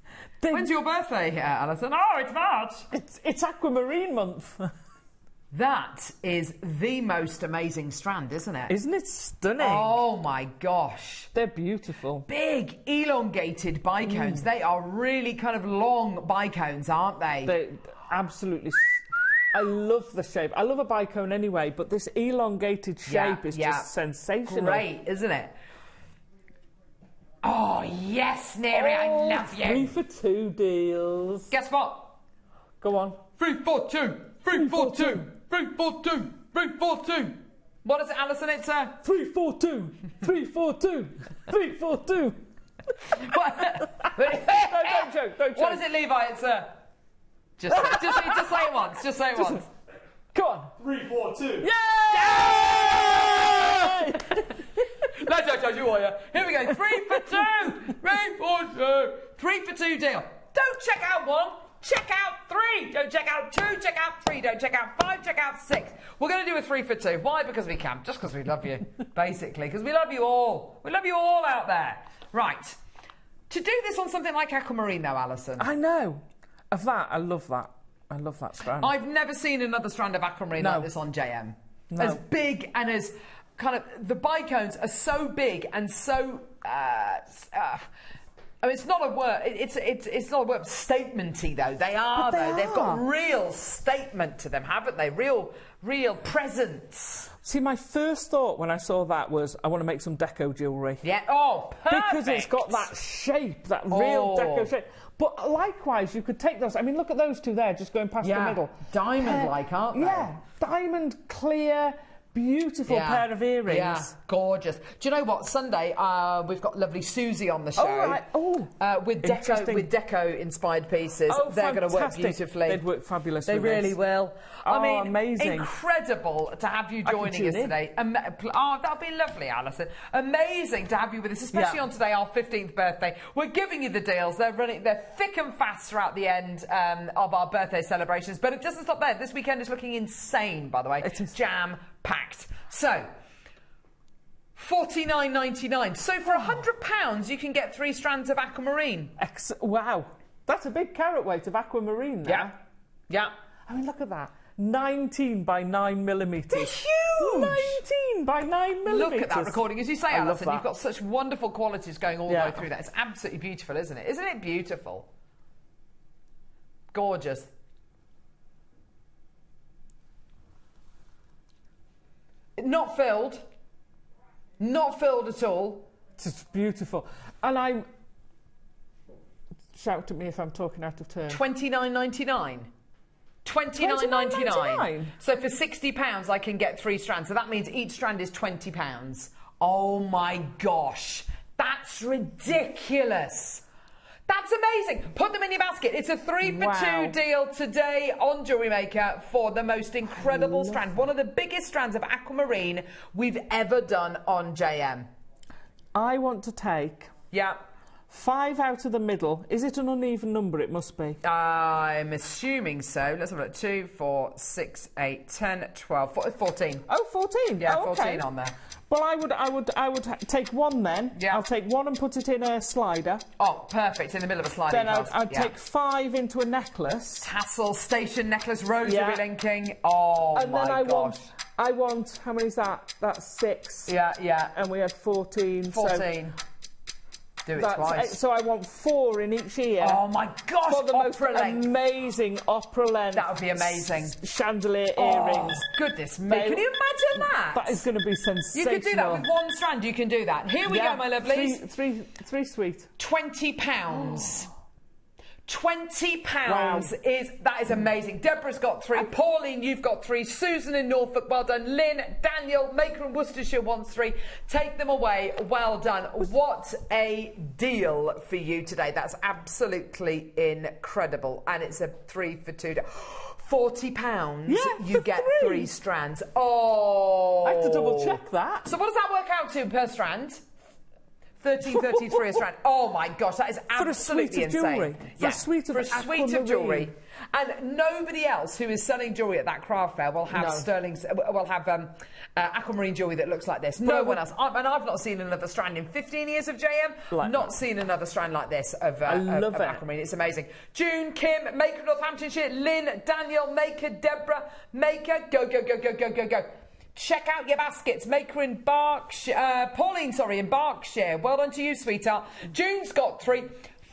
When's your birthday, Alison? Oh, it's March. It's Aquamarine month. That is the most amazing strand, isn't it? Isn't it stunning? Oh my gosh. They're beautiful. Big, elongated bicones. They are really kind of long bicones, aren't they? They're absolutely... I love the shape. I love a bicone anyway, but this elongated shape is just sensational. Great, isn't it? Oh, yes, Neary, I love you. 3 for 2 deals. Guess what? Go on. 3 for 2. 3 for 2. 3 for 2. 3 for 2. What is it, Alison? It's 3 for 2. 3 for 2. 3 for 2. Don't joke. What is it, Levi? It's just say it once. Just say it once. Come on. 3, 4, 2. Yay! Let's go, Julia. Here we go. 3 for 2. 3 for 2. 3 for 2 deal. Don't check out 1. Check out 3. Don't check out 2. Check out 3. Don't check out 5. Check out 6. We're going to do a 3 for 2. Why? Because we can. Just because we love you, basically. Because we love you all. We love you all out there. Right. To do this on something like aquamarine, though, Alison. I know. Of that, I love that. I love that strand. I've never seen another strand of aquamarine like this on JM. No. As big and as kind of... The bicones are so big and so... I mean, it's not a word. It's not a word. Statementy though. They are though. They've got real statement to them, haven't they? Real presence. See, my first thought when I saw that was, I want to make some deco jewellery. Yeah. Oh, perfect. Because it's got that shape, that real deco shape. But likewise, you could take those. I mean, look at those two there, just going past the middle. Diamond-like, aren't they? Yeah, diamond, clear. Beautiful pair of earrings. Yeah, gorgeous. Do you know what? Sunday, we've got lovely Susie on the show. Oh, right. With deco inspired pieces. Oh, They're going to work beautifully. They'd work fabulously. They really will. Oh, I mean, amazing. Incredible to have you joining us today. That'll be lovely, Alison. Amazing to have you with us, especially on today, our 15th birthday. We're giving you the deals. They're thick and fast throughout the end of our birthday celebrations. But it doesn't stop there. This weekend is looking insane, by the way. It is. Jam-packed. So, $49.99. So for £100, you can get 3 strands of aquamarine. Wow. That's a big carat weight of aquamarine there. Yeah. I mean, look at that. 19 by 9 millimetres. They're huge! 19 by 9 millimetres. Look at that recording. As you say, Alison, that. you've got such wonderful qualities going all the way through that. It's absolutely beautiful, isn't it? Isn't it beautiful? Gorgeous. Not filled. Not filled at all. It's beautiful. And shout at me if I'm talking out of turn. $29.99. $29.99. So for £60, I can get 3 strands. So that means each strand is £20. Oh my gosh. That's ridiculous. That's amazing. Put them in your basket. It's a 3 for 2 deal today on Jewellery Maker for the most incredible strand. One of the biggest strands of aquamarine we've ever done on JM. I want to take 5 out of the middle. Is it an uneven number? It must be. I'm assuming so. Let's have a look. 2, 4, 6, 8, 10, 12, 14. Oh, 14. Yeah, oh, 14 on there. Well, I would take 1 then. Yeah. I'll take 1 and put it in a slider. Oh, perfect. In the middle of a sliding Then I'd take 5 into a necklace. Tassel, station necklace, rosary linking. Oh, and my then gosh. I want, how many is that? That's 6. Yeah. And we had 14. 14. Do it twice. So I want 4 in each ear. Oh my gosh, for the most opera length. amazing opera length. That would be amazing. Chandelier earrings. Goodness me. Can you imagine that? That is going to be sensational. You could do that with 1 strand. You can do that. Here we go, my lovelies. Three sweet. £20. £20 is amazing. Deborah's got 3. Pauline, you've got 3. Susan in Norfolk, well done. Lynn, Daniel, Maker in Worcestershire wants 3. Take them away. Well done. What a deal for you today. That's absolutely incredible. And it's a 3 for 2. £40. Yeah, you get 3 strands. Oh, I have to double check that. So what does that work out to per strand? 13.33 a strand. Oh my gosh, that is absolutely insane. For a suite of jewellery. And nobody else who is selling jewellery at that craft fair will have aquamarine jewellery that looks like this. No one else. And I've not seen another strand in 15 years of JM. Not seen another strand like this of aquamarine. It's amazing. June, Kim, Maker, Northamptonshire, Lynn, Daniel, Maker, Deborah, Maker. Go, go, go, go, go, go, go. Check out your baskets. Maker in Berkshire. Pauline, in Berkshire. Well done to you, sweetheart. June's got 3.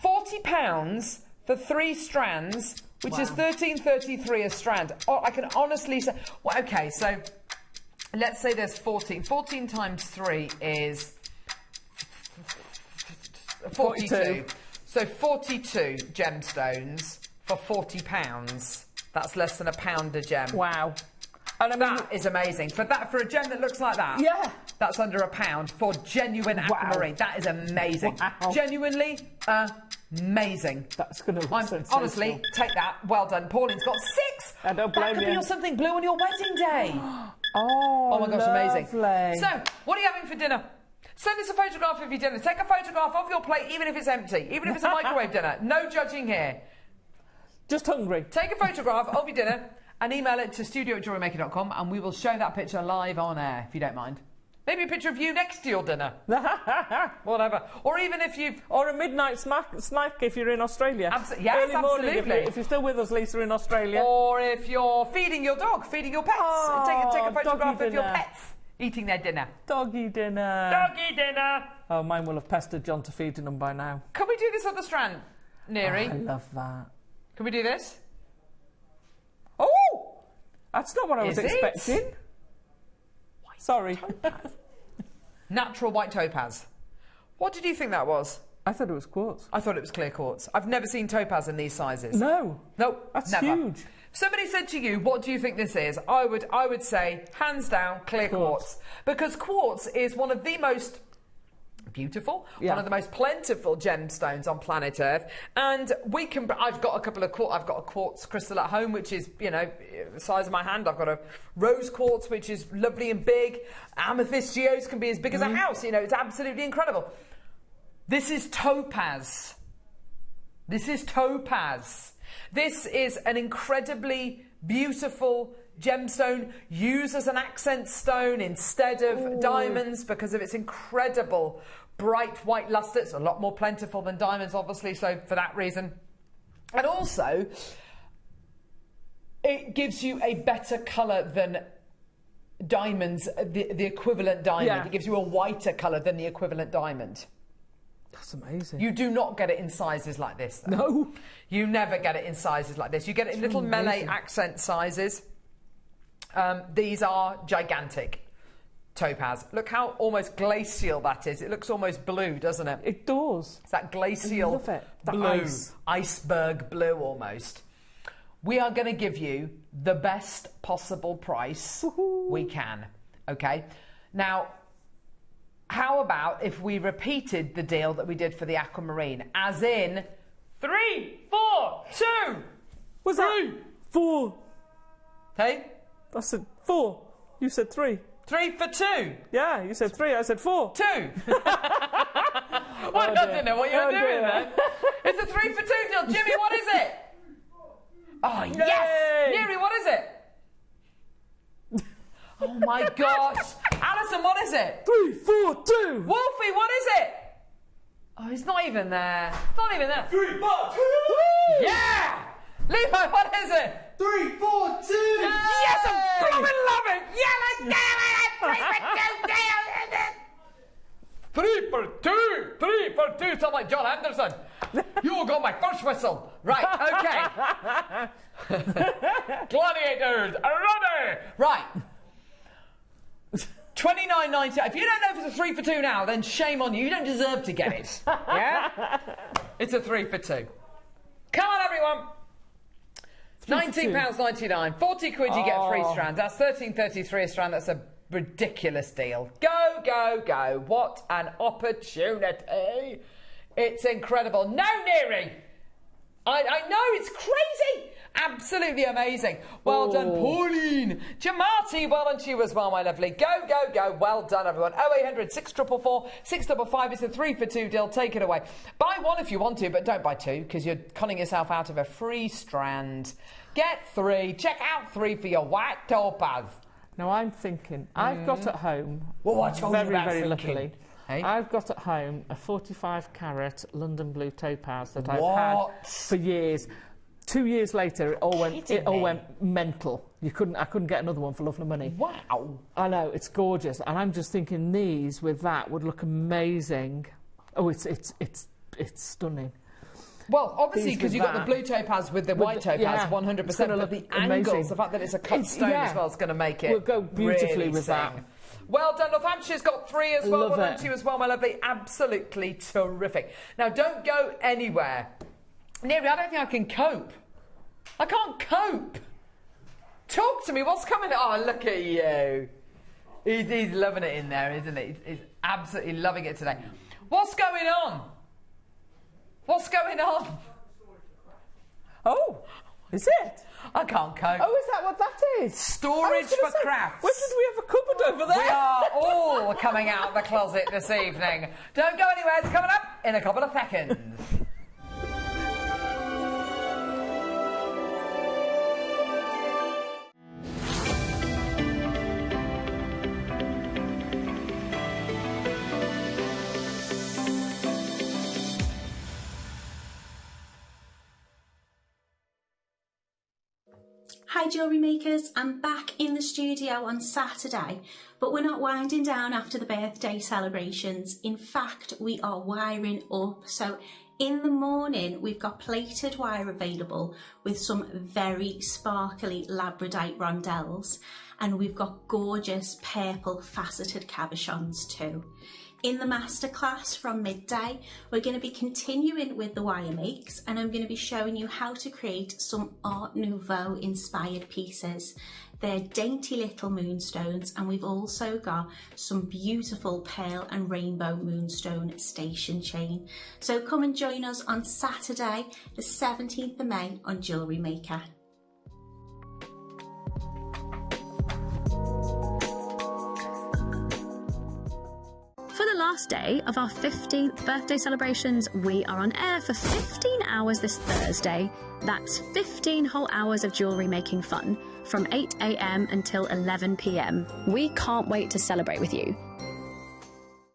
£40 for 3 strands, which is $13.33 a strand. Oh, I can honestly say... Well, OK, so let's say there's 14. 14 times 3 is 42. So 42 gemstones for £40. That's less than £1 a gem. Wow. And I mean, that is amazing. For a gem that looks like that, that's under £1 for genuine aquamarine. That is amazing. Wow. Genuinely amazing. That's going to honestly, take that. Well done. Pauline's got 6. I don't blame you. That could be on something blue on your wedding day. Oh my gosh, lovely. Amazing. So, what are you having for dinner? Send us a photograph of your dinner. Take a photograph of your plate, even if it's empty, even if it's a microwave dinner. No judging here. Just hungry. Take a photograph of your dinner and email it to studio@jewellerymaker.com and we will show that picture live on air, if you don't mind. Maybe a picture of you next to your dinner. Whatever. Or even if you've... Or a midnight snack if you're in Australia. Yes, absolutely. Morning, if you're still with us, Lisa, in Australia. Or if you're feeding your dog, feeding your pets. Take a photograph of your pets eating their dinner. Doggy dinner. Doggy dinner. Oh, mine will have pestered John to feeding them by now. Can we do this other strand, Neri? Oh, I love that. Can we do this? Oh! That's not what I was expecting. Sorry. Natural white topaz. What did you think that was? I thought it was quartz. I thought it was clear quartz. I've never seen topaz in these sizes. No. Nope. That's never. huge. Somebody said to you, what do you think this is? I would say, hands down, clear quartz. Because quartz is one of the most beautiful, one of the most plentiful gemstones on planet Earth, and I've got a quartz crystal at home which is, you know, the size of my hand. I've got a rose quartz which is lovely and big. Amethyst geodes can be as big as a house. You know, it's absolutely incredible. This is topaz. This is an incredibly beautiful gemstone used as an accent stone instead of diamonds because of its incredible bright white lustre. It's a lot more plentiful than diamonds, obviously, so for that reason. And also, it gives you a better colour than diamonds, the equivalent diamond. Yeah. It gives you a whiter colour than the equivalent diamond. That's amazing. You do not get it in sizes like this, though. No. You never get it in sizes like this. You get it in little melee accent sizes. These are gigantic topaz. Look how almost glacial that is. It looks almost blue, doesn't it? It does. It's that glacial I love it. blue, iceberg blue almost. We are going to give you the best possible price we can, okay? Now, how about if we repeated the deal that we did for the aquamarine, as in 3, 4, 2. Was 3, that 4? Okay. I said 4. You said 3. 3 for 2. Yeah, you said 3. I said 4. 2. Well, I don't know what you're doing then. It's a 3 for 2 deal. Jimmy, what is it? Oh, Yay! Yes! Neri, what is it? Oh my gosh. Alison, what is it? 3, 4, 2. Wolfie, what is it? Oh, it's not even there. It's not even there. 3, 4, 2. Yeah! Levi, what is it? 3, 4, 2. Yes, I'm blooming loving. Yeah, let's do it. 3 for 2 deal. 3 for 2. 3 for 2. You sound like John Anderson. You got my first whistle. Right, okay. Gladiators, ready. Right. $29.90. If you don't know if it's a 3 for 2 now, then shame on you. You don't deserve to get it. Yeah? It's a 3 for 2. Come on, everyone. £19.99. 40 quid you get 3 strands. That's £13.33 a strand. That's a ridiculous deal. Go, go, go. What an opportunity. It's incredible. No, Neary. I know, it's crazy. Absolutely amazing. Well done, Pauline. Jamati, well done to you as well, my lovely. Go, go, go. Well done, everyone. 0800 644 655. It's a 3 for 2 deal. Take it away. Buy one if you want to, but don't buy 2 because you're conning yourself out of a free strand. Get 3. Check out 3 for your white topaz. Now, I'm thinking, I've got at home, very luckily, hey? I've got at home a 45-carat London blue topaz that I've had for years. 2 years later, it all went mental. I couldn't get another one for love nor money. Wow! I know, it's gorgeous, and I'm just thinking these with that would look amazing. Oh, it's stunning. Well, obviously, because you've got the blue topaz with the white topaz, 100%. But the angles, the fact that it's a cut stone as well, is going to make it. We'll go beautifully really with that. Well done, Northampshire's got 3 as well. Love Well done it. to you as well, my lovely. Absolutely terrific. Now, don't go anywhere. Neary, I don't think I can cope. I can't cope. Talk to me. What's coming? Oh, look at you. He's loving it in there, isn't he? He's absolutely loving it today. What's going on? What's going on? Oh, is it? I can't cope. Oh, is that what that is? Storage for crafts. When did we have a cupboard over there? We are all coming out of the closet this evening. Don't go anywhere. It's coming up in a couple of seconds. Hi Jewellery Makers, I'm back in the studio on Saturday, but we're not winding down after the birthday celebrations. In fact, we are wiring up. So in the morning, we've got plated wire available with some very sparkly labradorite rondelles, and we've got gorgeous purple faceted cabochons too. In the masterclass from midday, we're going to be continuing with the wire makes, and I'm going to be showing you how to create some Art Nouveau inspired pieces. They're dainty little moonstones, and we've also got some beautiful pearl and rainbow moonstone station chain. So come and join us on Saturday, the 17th of May on Jewellery Maker. For the last day of our 15th birthday celebrations, we are on air for 15 hours this Thursday. That's 15 whole hours of jewellery making fun from 8 AM until 11 PM. We can't wait to celebrate with you.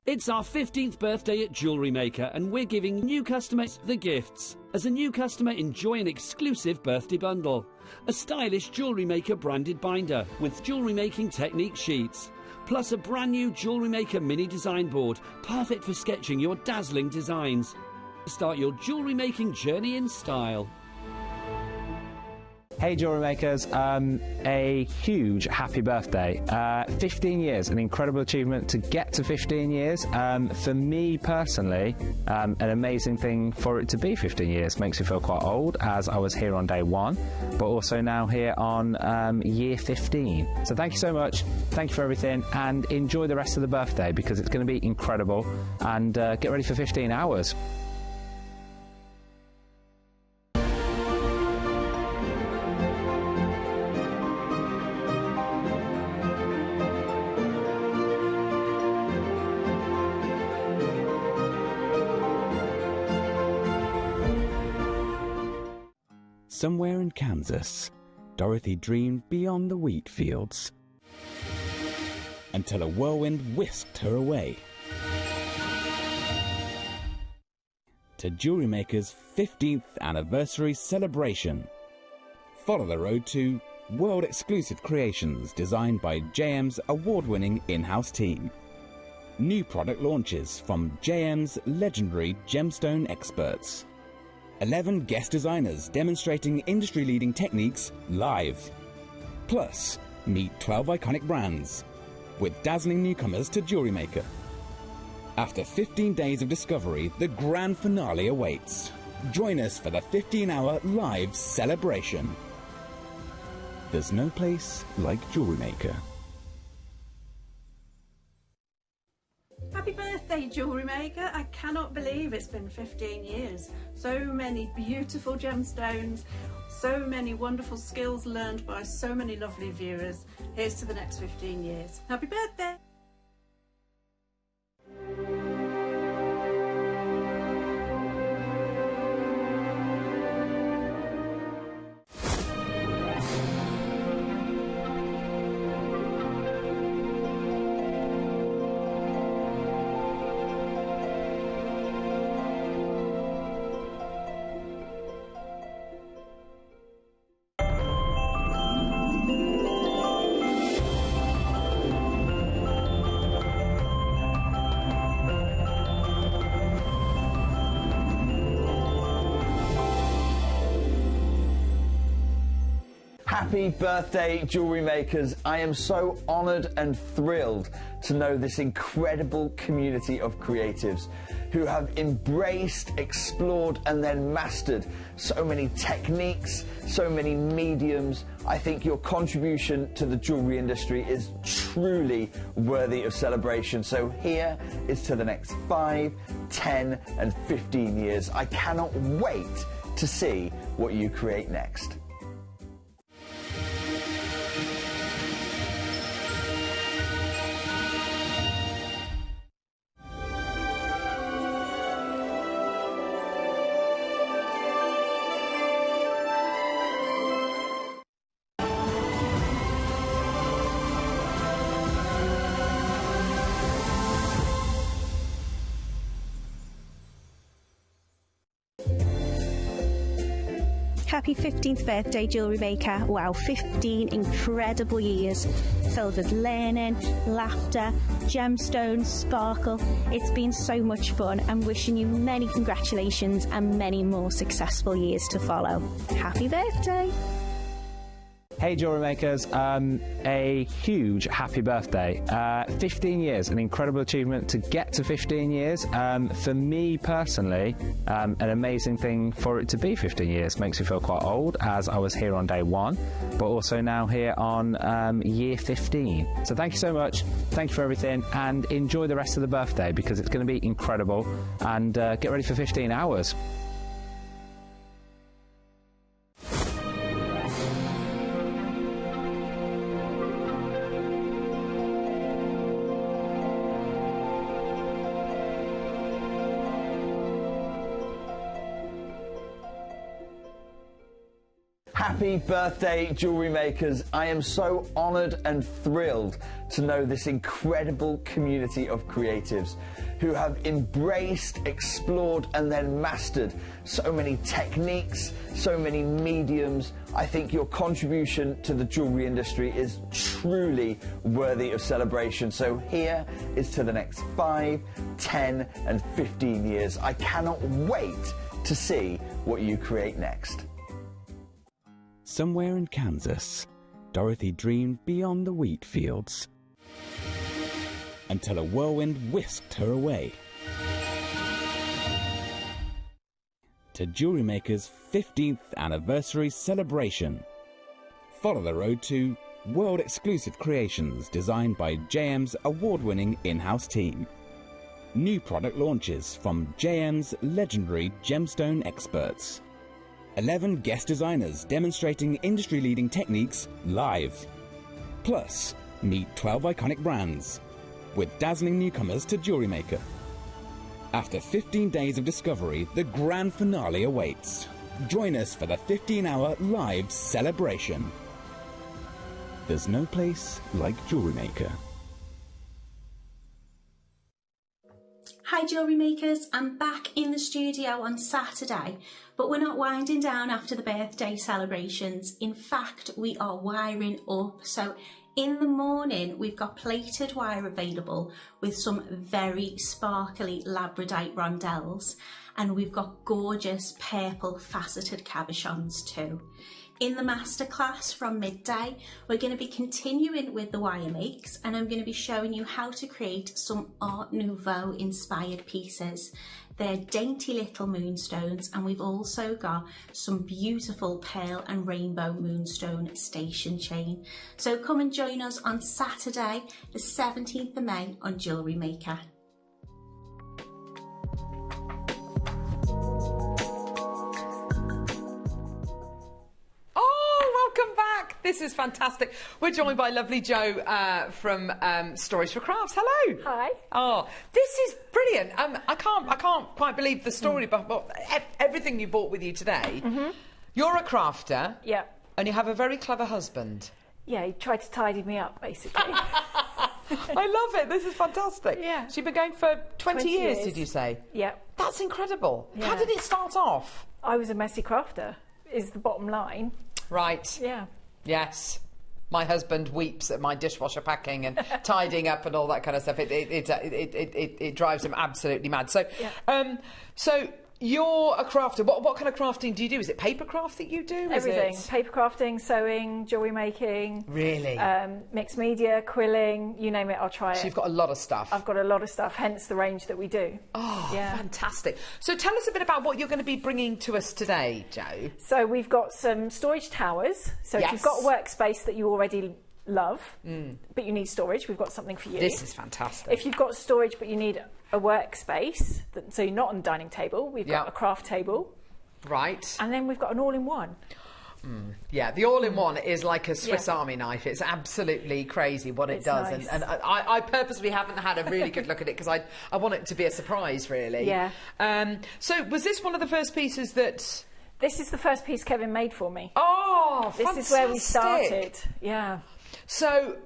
It's our 15th birthday at Jewellery Maker, and we're giving new customers the gifts. As a new customer, enjoy an exclusive birthday bundle. A stylish Jewellery Maker branded binder with jewellery making technique sheets. Plus a brand new Jewellery Maker mini design board, perfect for sketching your dazzling designs. Start your jewellery making journey in style. Hey Jewellery Makers, a huge happy birthday. 15 years, an incredible achievement to get to 15 years. For me personally, an amazing thing for it to be 15 years. Makes me feel quite old, as I was here on day 1, but also now here on year 15. So thank you so much, thank you for everything, and enjoy the rest of the birthday because it's going to be incredible, and get ready for 15 hours. Somewhere in Kansas, Dorothy dreamed beyond the wheat fields until a whirlwind whisked her away to Jewellery Maker's 15th anniversary celebration. Follow the road to world-exclusive creations designed by JM's award-winning in-house team. New product launches from JM's legendary gemstone experts. 11 guest designers demonstrating industry-leading techniques live. Plus, meet 12 iconic brands with dazzling newcomers to Jewellery Maker. After 15 days of discovery, the grand finale awaits. Join us for the 15-hour live celebration. There's no place like Jewellery Maker. Happy birthday, Jewellery Maker. I cannot believe it's been 15 years. So many beautiful gemstones, so many wonderful skills learned by so many lovely viewers. Here's to the next 15 years. Happy birthday! Happy birthday, Jewellery Makers. I am so honoured and thrilled to know this incredible community of creatives who have embraced, explored and then mastered so many techniques, so many mediums. I think your contribution to the jewellery industry is truly worthy of celebration. So here is to the next 5, 10 and 15 years. I cannot wait to see what you create next. Happy 15th birthday, Jewellery Maker. Wow, 15 incredible years filled with learning, laughter, gemstones, sparkle. It's been so much fun. I'm wishing you many congratulations and many more successful years to follow. Happy birthday! Hey Jewellery Makers, a huge happy birthday. 15 years, an incredible achievement to get to 15 years. For me personally, an amazing thing for it to be 15 years. Makes me feel quite old, as I was here on day 1, but also now here on year 15. So thank you so much, thank you for everything, and enjoy the rest of the birthday because it's going to be incredible, and get ready for 15 hours. Happy birthday, Jewellery Makers. I am so honoured and thrilled to know this incredible community of creatives who have embraced, explored and then mastered so many techniques, so many mediums. I think your contribution to the jewellery industry is truly worthy of celebration. So here is to the next 5, 10 and 15 years. I cannot wait to see what you create next. Somewhere in Kansas, Dorothy dreamed beyond the wheat fields until a whirlwind whisked her away to Jewellery Maker's 15th anniversary celebration. Follow the road to world-exclusive creations designed by JM's award-winning in-house team. New product launches from JM's legendary gemstone experts. 11 guest designers demonstrating industry-leading techniques live. Plus, meet 12 iconic brands with dazzling newcomers to Jewellery Maker. After 15 days of discovery, the grand finale awaits. Join us for the 15-hour live celebration. There's no place like Jewellery Maker. Hi Jewellery Makers, I'm back in the studio on Saturday, but we're not winding down after the birthday celebrations. In fact, we are wiring up, so In the morning, we've got plated wire available with some very sparkly labradorite rondelles, and we've got gorgeous purple faceted cabochons too. In the masterclass from midday, we're going to be continuing with the wire makes, and I'm going to be showing you how to create some Art Nouveau inspired pieces. They're dainty little moonstones, and we've also got some beautiful pearl and rainbow moonstone station chain. So come and join us on Saturday, the 17th of May on Jewellery Maker. Welcome back. This is fantastic. We're joined by lovely Jo from Stories for Crafts. Hello. Hi. Oh, this is brilliant. I can't quite believe the story about everything you brought with you today. You're a crafter. Yeah. And you have a very clever husband. Yeah, he tried to tidy me up, basically. I love it. This is fantastic. Yeah. So you've been going for 20 years, did you say? Yeah. That's incredible. Yeah. How did it start off? I was a messy crafter, is the bottom line. Right. Yeah. Yes. My husband weeps at my dishwasher packing and tidying up and all that kind of stuff. It drives him absolutely mad. So, yeah. So you're a crafter. What kind of crafting do you do? Is it paper craft that you do? Everything. Is it... Paper crafting, sewing, jewellery making. Really? Mixed media, quilling, you name it, I'll try it. So you've got a lot of stuff. I've got a lot of stuff, hence the range that we do. Oh, yeah. Fantastic. So tell us a bit about what you're going to be bringing to us today, Jo. So we've got some storage towers. So if you've got a workspace that you already love, but you need storage, we've got something for you. This is fantastic. If you've got storage but you need a workspace, so you're not on the dining table, we've got a craft table. Right. And then we've got an all-in-one. Yeah, the all-in-one is like a Swiss Army knife. It's absolutely crazy what it does. Nice. And I purposely haven't had a really good look at it because I want it to be a surprise, really. Yeah. So was this one of the first pieces that... This is the first piece Kevin made for me. Oh, This fantastic. is where we started. Yeah. So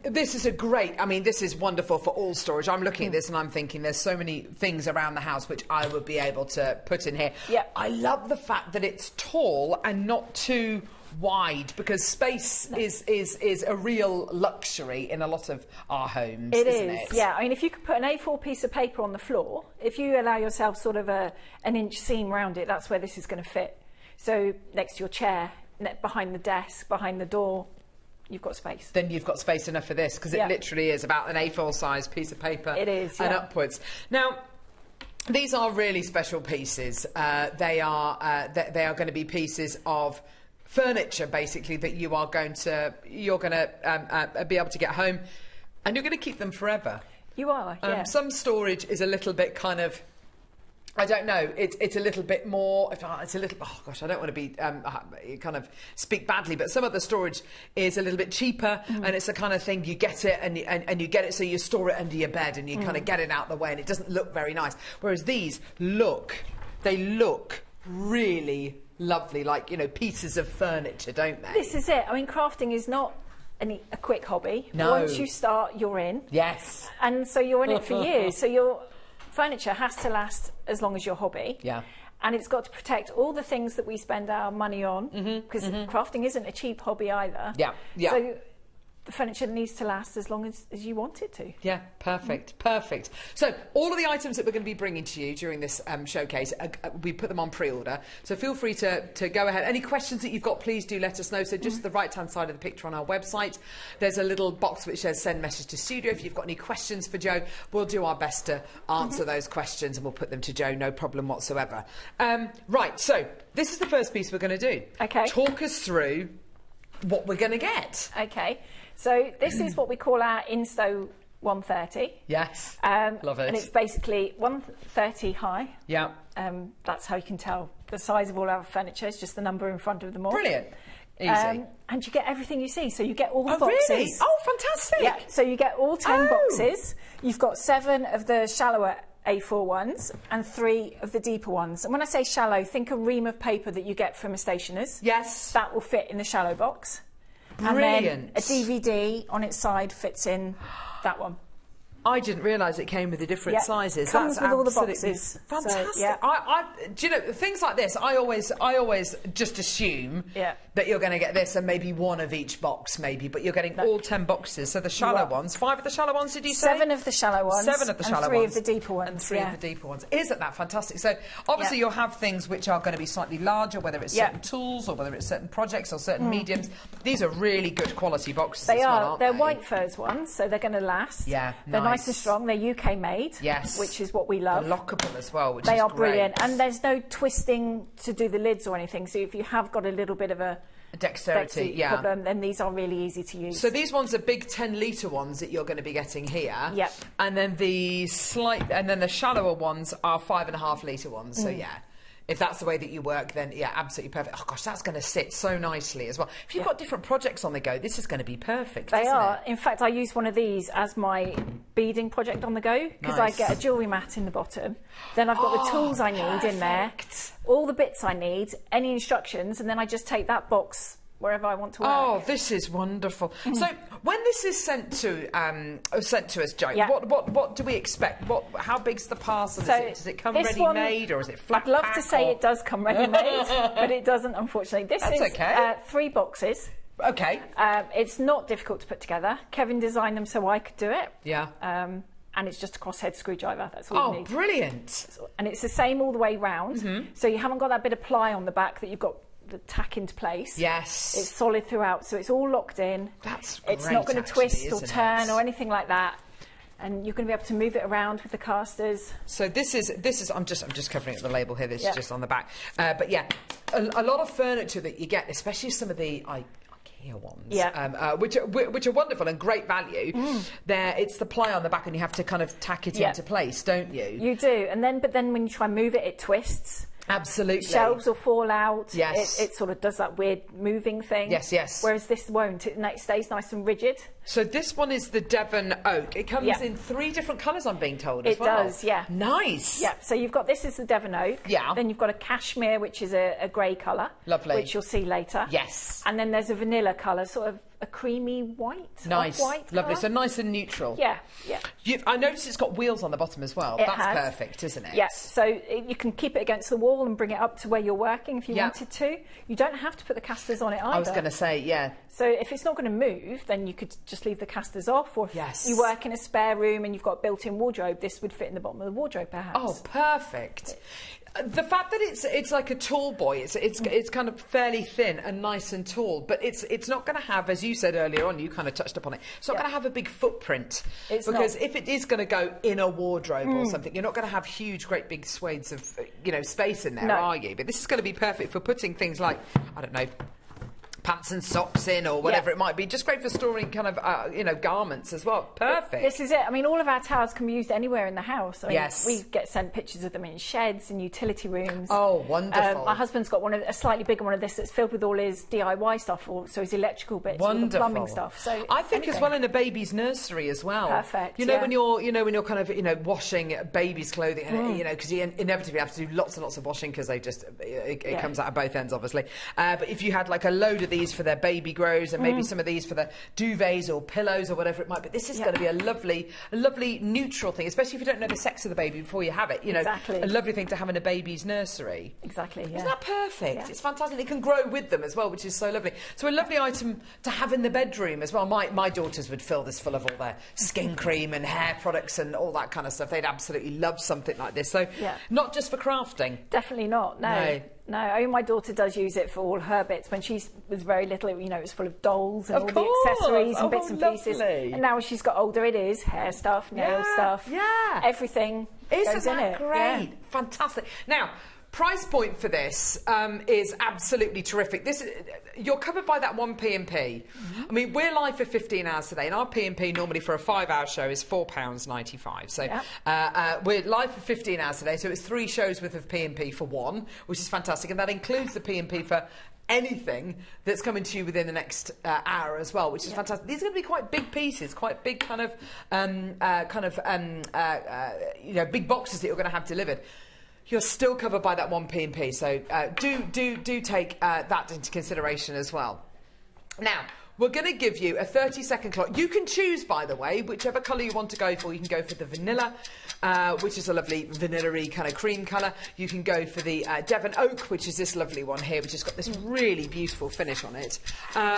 this is this is wonderful for all storage. I'm looking at this and I'm thinking there's so many things around the house which I would be able to put in here. Yeah. I love the fact that it's tall and not too wide, because space is a real luxury in a lot of our homes, isn't it? Yeah. I mean, if you could put an A4 piece of paper on the floor, if you allow yourself sort of an inch seam round it, that's where this is going to fit. So next to your chair, behind the desk, behind the door, you've got space. Then you've got space enough for this, because it literally is about an A4 size piece of paper. It is, and upwards. Now, these are really special pieces. They are going to be pieces of furniture, basically, that you're going to be able to get home, and you're going to keep them forever. You are. Yeah. Some storage is a little bit kind of, I don't know. It's a little bit more. It's a little. Oh gosh, I don't want to be kind of speak badly, but some of the storage is a little bit cheaper, and it's the kind of thing you get it and you get it, so you store it under your bed and you kind of get it out the way, and it doesn't look very nice. Whereas these look really lovely, like pieces of furniture, don't they? This is it. I mean, crafting is not a quick hobby. No. Once you start, you're in. Yes. And so you're in it for years. So your furniture has to last as long as your hobby. Yeah. And it's got to protect all the things that we spend our money on, because crafting isn't a cheap hobby either. Yeah, yeah. So the furniture needs to last as long as you want it to. Yeah, perfect, perfect. So all of the items that we're going to be bringing to you during this showcase, we put them on pre-order. So feel free to go ahead. Any questions that you've got, please do let us know. So just the right-hand side of the picture on our website, there's a little box which says send message to studio. If you've got any questions for Jo, we'll do our best to answer those questions, and we'll put them to Jo, no problem whatsoever. Right, so this is the first piece we're going to do. Okay. Talk us through what we're going to get. Okay. So this is what we call our Insto 130. Yes. Love it. And it's basically 130 high. Yeah. That's how you can tell the size of all our furniture. It's just the number in front of them all. Brilliant. Easy. And you get everything you see. So you get all the boxes. Really? Oh, fantastic. Yeah. So you get all 10 boxes. You've got 7 of the shallower A4 ones and 3 of the deeper ones. And when I say shallow, think a ream of paper that you get from a stationer's. Yes. That will fit in the shallow box. Brilliant. And then a DVD on its side fits in that one. I didn't realise it came with the different sizes. Comes That's with all the absolutely boxes. fantastic. So, yeah. Do you know things like this? I always just assume that you're going to get this and maybe one of each box, maybe, but you're getting all 10 boxes. So the shallow ones, 5 of the shallow ones, did you say? 7 of the shallow ones. 7 of the shallow and 3 ones. of the deeper ones. And 3 of the deeper ones. Isn't that fantastic? So obviously you'll have things which are going to be slightly larger, whether it's certain tools or whether it's certain projects or certain mediums. These are really good quality boxes. They as well, are. aren't They're they? white furs ones, so they're going to last. Yeah, they're nice and strong. They're UK made. Yes, which is what we love. They're lockable as well, which they is are great. brilliant, and there's no twisting to do the lids or anything. So if you have got a little bit of a dexterity problem, then these are really easy to use. So these ones are big 10-litre ones that you're going to be getting here. Yep. And then the shallower ones are 5.5-litre ones. So yeah. If that's the way that you work, then yeah, absolutely perfect. Oh gosh, that's going to sit so nicely as well. If you've got different projects on the go, this is going to be perfect. They are. It? In fact, I use one of these as my beading project on the go because I get a jewellery mat in the bottom. Then I've got the tools I need in there, all the bits I need, any instructions, and then I just take that box wherever I want to work. Oh, this is wonderful. So when this is sent to us, Jo, what do we expect? How big's the parcel? Does it come ready-made or is it flat I'd love pack to say it does come ready-made, but it doesn't, unfortunately. This is okay. 3 boxes. Okay. It's not difficult to put together. Kevin designed them so I could do it. Yeah. And it's just a crosshead screwdriver. That's all you need. Oh, brilliant. And it's the same all the way round. So you haven't got that bit of ply on the back that you've got the tack into place. Yes. It's solid throughout, so it's all locked in. That's great. It's not going to twist or turn it? or anything like that. And you're going to be able to move it around with the casters. So this is. I'm just covering up the label here. This is just on the back. But yeah, a lot of furniture that you get, especially some of the IKEA ones, which are wonderful and great value. There, it's the ply on the back, and you have to kind of tack it into place, don't you? You do, but then when you try and move it, it twists. Absolutely. Shelves will fall out. Yes. It sort of does that weird moving thing. Yes, yes. Whereas this won't. It stays nice and rigid. So this one is the Devon Oak. It comes in 3 different colours, I'm being told, as well. It does, yeah. Nice. Yeah, so you've got this is the Devon Oak. Yeah. Then you've got a cashmere, which is a grey colour. Lovely. Which you'll see later. Yes. And then there's a vanilla colour, sort of a creamy white. Nice. White Lovely. colour. So nice and neutral. Yeah, yeah. I noticed it's got wheels on the bottom as well. It That's has. perfect, isn't it? Yes. So you can keep it against the wall and bring it up to where you're working if you wanted to. You don't have to put the casters on it either. I was going to say, yeah. So if it's not going to move, then you could just leave the casters off. Or if you work in a spare room and you've got a built-in wardrobe, this would fit in the bottom of the wardrobe, perhaps. Oh, perfect. The fact that it's like a tall boy, it's kind of fairly thin and nice and tall, but it's not going to have, as you said earlier on, you kind of touched upon it, it's not going to have a big footprint. Because if it is going to go in a wardrobe or something, you're not going to have huge, great big swathes of space in there, are you? But this is going to be perfect for putting things like, I don't know, pants and socks in or whatever it might be. Just great for storing kind of, garments as well. Perfect. This is it. I mean, all of our towels can be used anywhere in the house. I mean, yes. We get sent pictures of them in sheds and utility rooms. Oh, wonderful. My husband's got a slightly bigger one of this that's filled with all his DIY stuff, so his electrical bits, all the plumbing stuff. So I think as well in a baby's nursery as well. Perfect. When you're kind of washing baby's clothing, and because you inevitably have to do lots and lots of washing because it comes out of both ends, obviously. But if you had like a load of these for their baby grows and maybe some of these for the duvets or pillows or whatever it might be, this is going to be a lovely neutral thing, especially if you don't know the sex of the baby before you have it. Exactly. A lovely thing to have in a baby's nursery. Exactly. Yeah. Isn't that perfect? Yeah. It's fantastic. It can grow with them as well, which is so lovely. So a lovely item to have in the bedroom as well. My daughters would fill this full of all their skin cream and hair products and all that kind of stuff. They'd absolutely love something like this. So not just for crafting. Definitely not. No, I mean, my daughter does use it for all her bits. When she was very little, it was full of dolls and all the accessories and bits and pieces. And now as she's got older, it is hair stuff, nail stuff, everything goes in it. Great? Fantastic. Now, price point for this is absolutely terrific. You're covered by that one P&P. I mean, we're live for 15 hours today, and our P&P normally for a 5-hour show is £4.95. So we're live for 15 hours today, so it's 3 shows worth of P&P for one, which is fantastic, and that includes the P&P for anything that's coming to you within the next hour as well, which is fantastic. These are going to be quite big pieces, quite big kind of big boxes that you're going to have delivered. You're still covered by that one P&P, so do take that into consideration as well. Now, we're going to give you a 30-second clock. You can choose, by the way, whichever colour you want to go for. You can go for the vanilla, which is a lovely vanilla-y kind of cream colour. You can go for the Devon Oak, which is this lovely one here, which has got this really beautiful finish on it.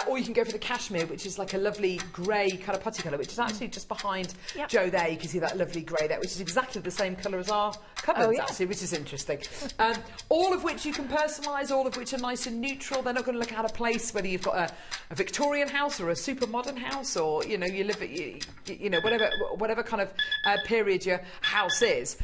Or you can go for the Cashmere, which is like a lovely grey kind of putty colour, which is actually just behind Jo there. You can see that lovely grey there, which is exactly the same colour as our cupboards, actually, which is interesting. All of which you can personalise, all of which are nice and neutral. They're not going to look out of place, whether you've got a Victorian house or a super modern house, or you live at whatever kind of period your house is.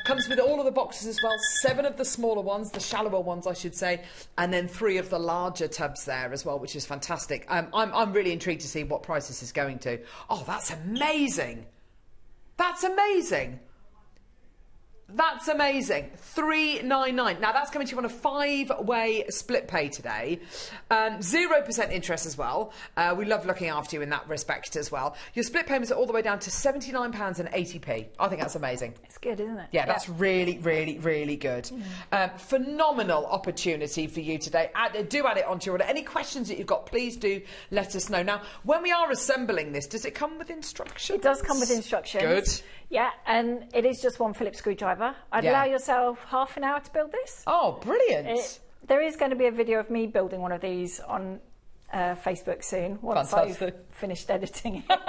Comes with all of the boxes as well, 7 of the smaller ones, the shallower ones I should say, and then 3 of the larger tubs there as well, which is fantastic. I'm really intrigued to see what price this is going to. Oh, that's amazing. That's amazing. That's amazing. $399. Now that's coming to you on a 5-way split pay today. 0% interest as well. We love looking after you in that respect as well. Your split payments are all the way down to £79.80p. I think that's amazing. It's good, isn't it? Yeah, that's really, really, really good. Phenomenal opportunity for you today. Do add it onto your order. Any questions that you've got, please do let us know. Now, when we are assembling this, does it come with instructions? It does come with instructions. Good. Yeah, and it is just one Phillips screwdriver. I'd allow yourself half an hour to build this. Oh, brilliant. There is going to be a video of me building one of these on Facebook soon, once I've finished editing it.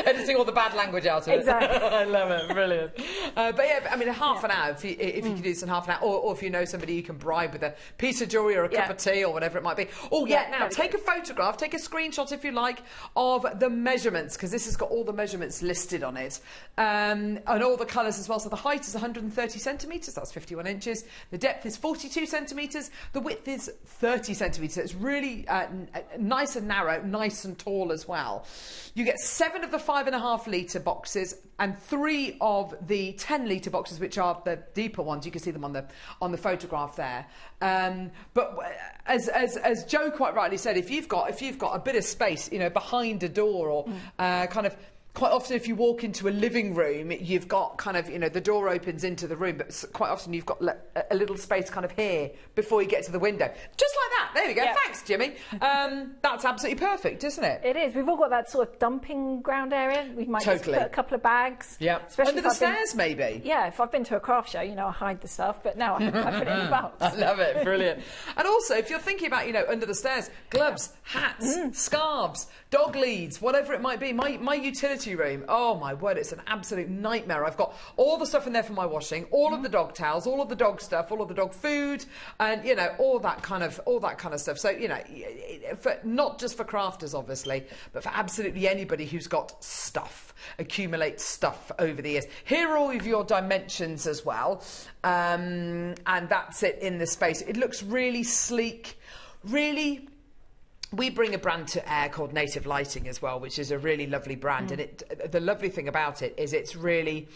Editing all the bad language out of it. Exactly. I love it. Brilliant. But yeah, I mean, half an hour, if you can do this in half an hour, or if you know somebody you can bribe with a piece of jewellery or a cup of tea or whatever it might be. Oh, yeah, now take a photograph, take a screenshot if you like, of the measurements, because this has got all the measurements listed on it, and all the colours as well. So the height is 130 centimetres, that's 51 inches. The depth is 42 centimetres. The width is 30 centimetres. It's really nice and narrow, nice and tall as well. You get 7 of the 5.5 litre boxes and 3 of the 10 litre boxes, which are the deeper ones. You can see them on the photograph there. But as Jo quite rightly said, if you've got a bit of space, behind a door or kind of. Quite often if you walk into a living room, you've got kind of, the door opens into the room, but quite often you've got a little space kind of here before you get to the window. Just like that. There we go. Yeah. Thanks, Jimmy. That's absolutely perfect, isn't it? It is. We've all got that sort of dumping ground area. We might just put a couple of bags. Yeah. Under the stairs, maybe. Yeah, if I've been to a craft show, I hide the stuff, but now I put it in the box. I love it. Brilliant. And also, if you're thinking about, under the stairs, gloves, hats, scarves, dog leads, whatever it might be, my utility room, oh my word, it's an absolute nightmare. I've got all the stuff in there for my washing, all of the dog towels, all of the dog stuff, all of the dog food, and all that kind of stuff. So not just for crafters obviously, but for absolutely anybody who's got stuff, accumulate stuff over the years. Here are all of your dimensions as well, and that's it in the space. It looks really sleek, really. We bring a brand to air called Native Lighting as well, which is a really lovely brand. And the lovely thing about it is it's really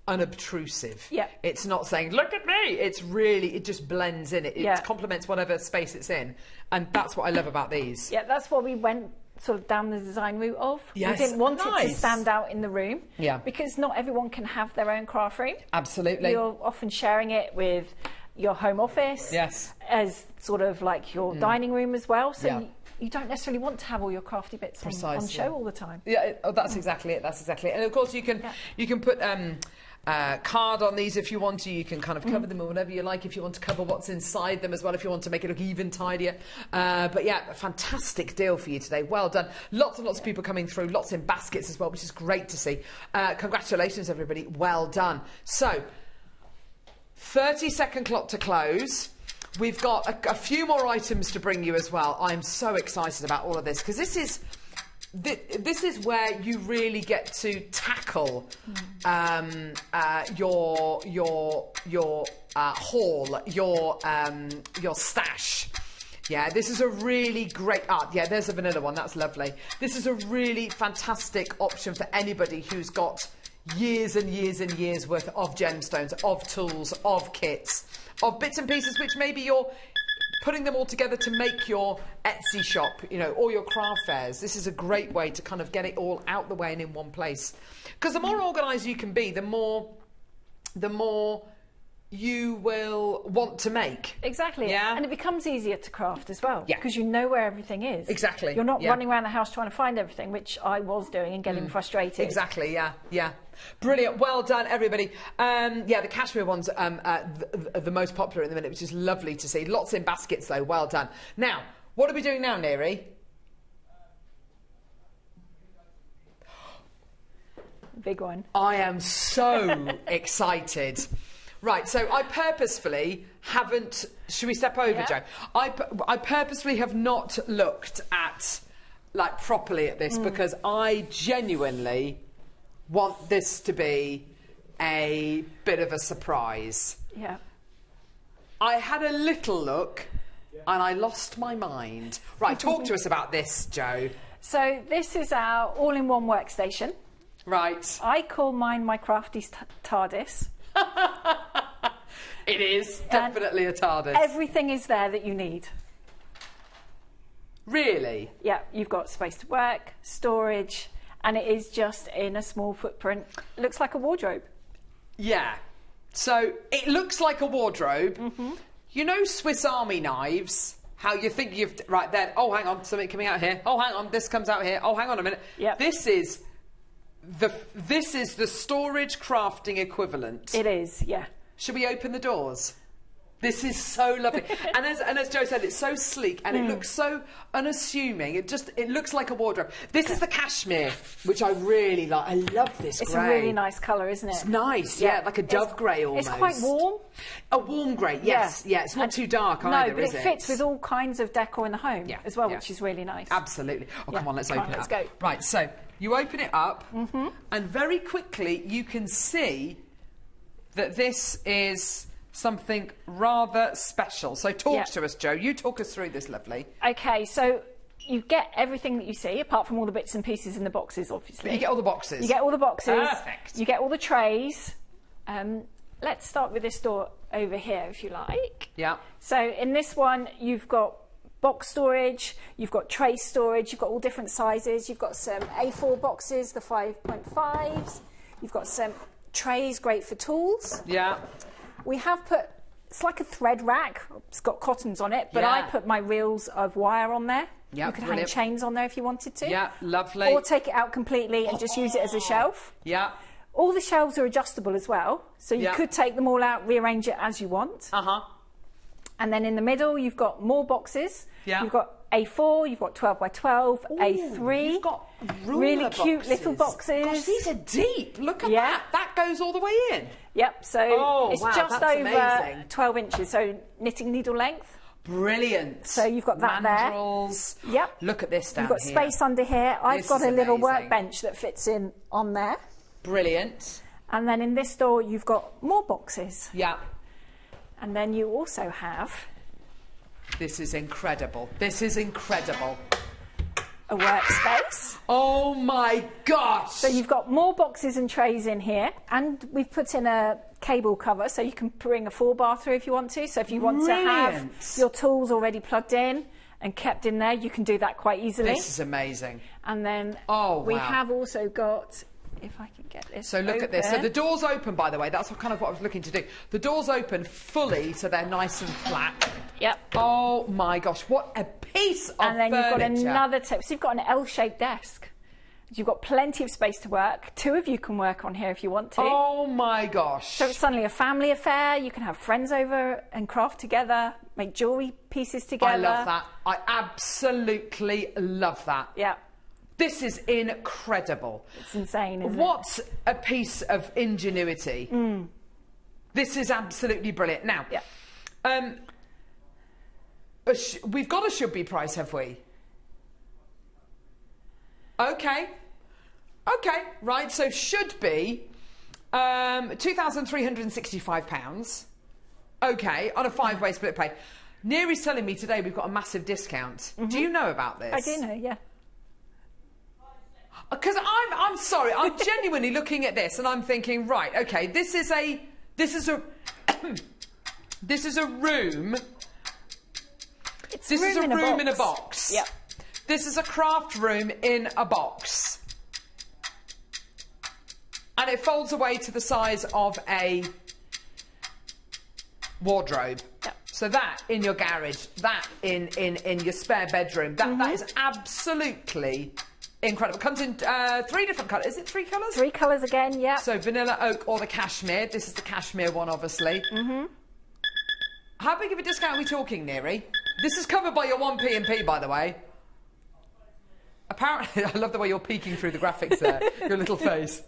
unobtrusive. Yeah. It's not saying, look at me. It just blends in. It complements whatever space it's in. And that's what I love about these. Yeah, that's what we went sort of down the design route of. Yes. We didn't want it to stand out in the room. Yeah. Because not everyone can have their own craft room. Absolutely. You're often sharing it with your home office. Yes. As sort of like your dining room as well. So you don't necessarily want to have all your crafty bits on show all the time. Yeah, that's exactly it. That's exactly it. And of course, you can put card on these if you want to. You can kind of cover them or whatever you like if you want to cover what's inside them as well, if you want to make it look even tidier. But yeah, a fantastic deal for you today. Well done. Lots and lots of people coming through, lots in baskets as well, which is great to see. Congratulations, everybody. Well done. So, 30-second clock to close. We've got a few more items to bring you as well. I'm so excited about all of this because this is where you really get to tackle your haul, your stash. Yeah, this is a really great yeah, there's a vanilla one. That's lovely. This is a really fantastic option for anybody who's got years and years and years worth of gemstones, of tools, of kits, of bits and pieces which maybe you're putting them all together to make your Etsy shop, or your craft fairs. This is a great way to kind of get it all out the way and in one place. Because the more organised you can be, the more you will want to make. Exactly. Yeah. And it becomes easier to craft as well. Yeah. Because you know where everything is. Exactly. You're not running around the house trying to find everything, which I was doing and getting frustrated. Exactly, yeah. Brilliant. Well done, everybody. The cashmere ones are the most popular at the minute, which is lovely to see. Lots in baskets, though. Well done. Now, what are we doing now, Neri? Big one. I am so excited. Right, so I purposefully haven't... Should we step over, Joe? I purposefully have not looked at, like, properly at this because I genuinely want this to be a bit of a surprise. Yeah. I had a little look and I lost my mind. Right, talk to us about this, Joe. So this is our all-in-one workstation. Right. I call mine my crafty TARDIS. It is definitely a TARDIS. Everything is there that you need. Really? Yeah, you've got space to work, storage, and it is just in a small footprint. It looks like a wardrobe. Yeah. So it looks like a wardrobe. You know Swiss Army knives? How you think you've... Right, there. Oh, hang on, something coming out here. Oh, hang on, this comes out here. Oh, hang on a minute. Yep. This is the storage crafting equivalent. It is, yeah. Should we open the doors? This is so lovely. and as Joe said, it's so sleek and it looks so unassuming. It looks like a wardrobe. This is the cashmere, which I really like. I love this grey. It's a really nice colour, isn't it? It's nice, yeah, like a dove grey almost. It's quite warm. A warm grey, yes. Yeah, it's not too dark either, but it fits with all kinds of decor in the home as well, which is really nice. Absolutely. Oh, come on, let's open it let's up. go. Right, so you open it up and very quickly you can see that this is something rather special. So talk to us, Joe. You talk us through this, lovely. Okay, so you get everything that you see, apart from all the bits and pieces in the boxes, obviously. You get all the boxes. You get all the boxes. Perfect. You get all the trays. Let's start with this door over here, if you like. Yeah. So in this one, you've got box storage, you've got tray storage, you've got all different sizes. You've got some A4 boxes, the 5.5s. You've got some trays, great for tools. Yeah. We have put, it's like a thread rack. It's got cottons on it, but I put my reels of wire on there. Yeah, you could hang chains on there if you wanted to. Yeah, lovely. Or take it out completely and just use it as a shelf. Yeah. All the shelves are adjustable as well, so you could take them all out, rearrange it as you want. And then in the middle, you've got more boxes. Yeah. You've got A4, you've got 12 by 12, A3. You've got really cute little boxes. Gosh, these are deep. Look at that. That goes all the way in. Yep, so it's just that's over amazing. 12 inches, so knitting needle length. Brilliant. So you've got that Mandrels. there. Yep. Look at this down You've got here. space under here. I've This got is a little amazing. workbench that fits in on there. Brilliant. And then in this door, you've got more boxes. Yeah. And then you also have... This is incredible. This is incredible. A workspace. Oh my gosh! So you've got more boxes and trays in here, and we've put in a cable cover so you can bring a 4-bar through if you want to. So if you want to have your tools already plugged in and kept in there, you can do that quite easily. This is amazing. And then we have also got, if I can get this So look at this. So the doors open, by the way. That's kind of what I was looking to do. The doors open fully, so they're nice and flat. Yep. Oh my gosh, what a piece of And then furniture. you've got another tip. So you've got an L-shaped desk. You've got plenty of space to work. 2 of you can work on here if you want to. Oh my gosh. So it's suddenly a family affair. You can have friends over and craft together, make jewellery pieces together. I love that. I absolutely love that. Yeah. This is incredible. It's insane, isn't What a piece of ingenuity. This is absolutely brilliant. Now, we've got a should-be price, have we? Okay. Okay, right, so should be £2,365. Okay, on a 5-way split pay. Neri's telling me today we've got a massive discount. Do you know about this? I do know, yeah. Because I'm sorry, I'm genuinely looking at this and I'm thinking, right, okay, this is a room. This is a room in a box. Yep. This is a craft room in a box. And it folds away to the size of a wardrobe. Yep. So that in your garage, that in your spare bedroom, that is absolutely incredible. Comes in 3 different colours. Is it 3 colours? 3 colours again, yeah. So vanilla, oak, or the cashmere. This is the cashmere one, obviously. How big of a discount are we talking, Neri? This is covered by your 1p and P, by the way. Apparently, I love the way you're peeking through the graphics there, your little face.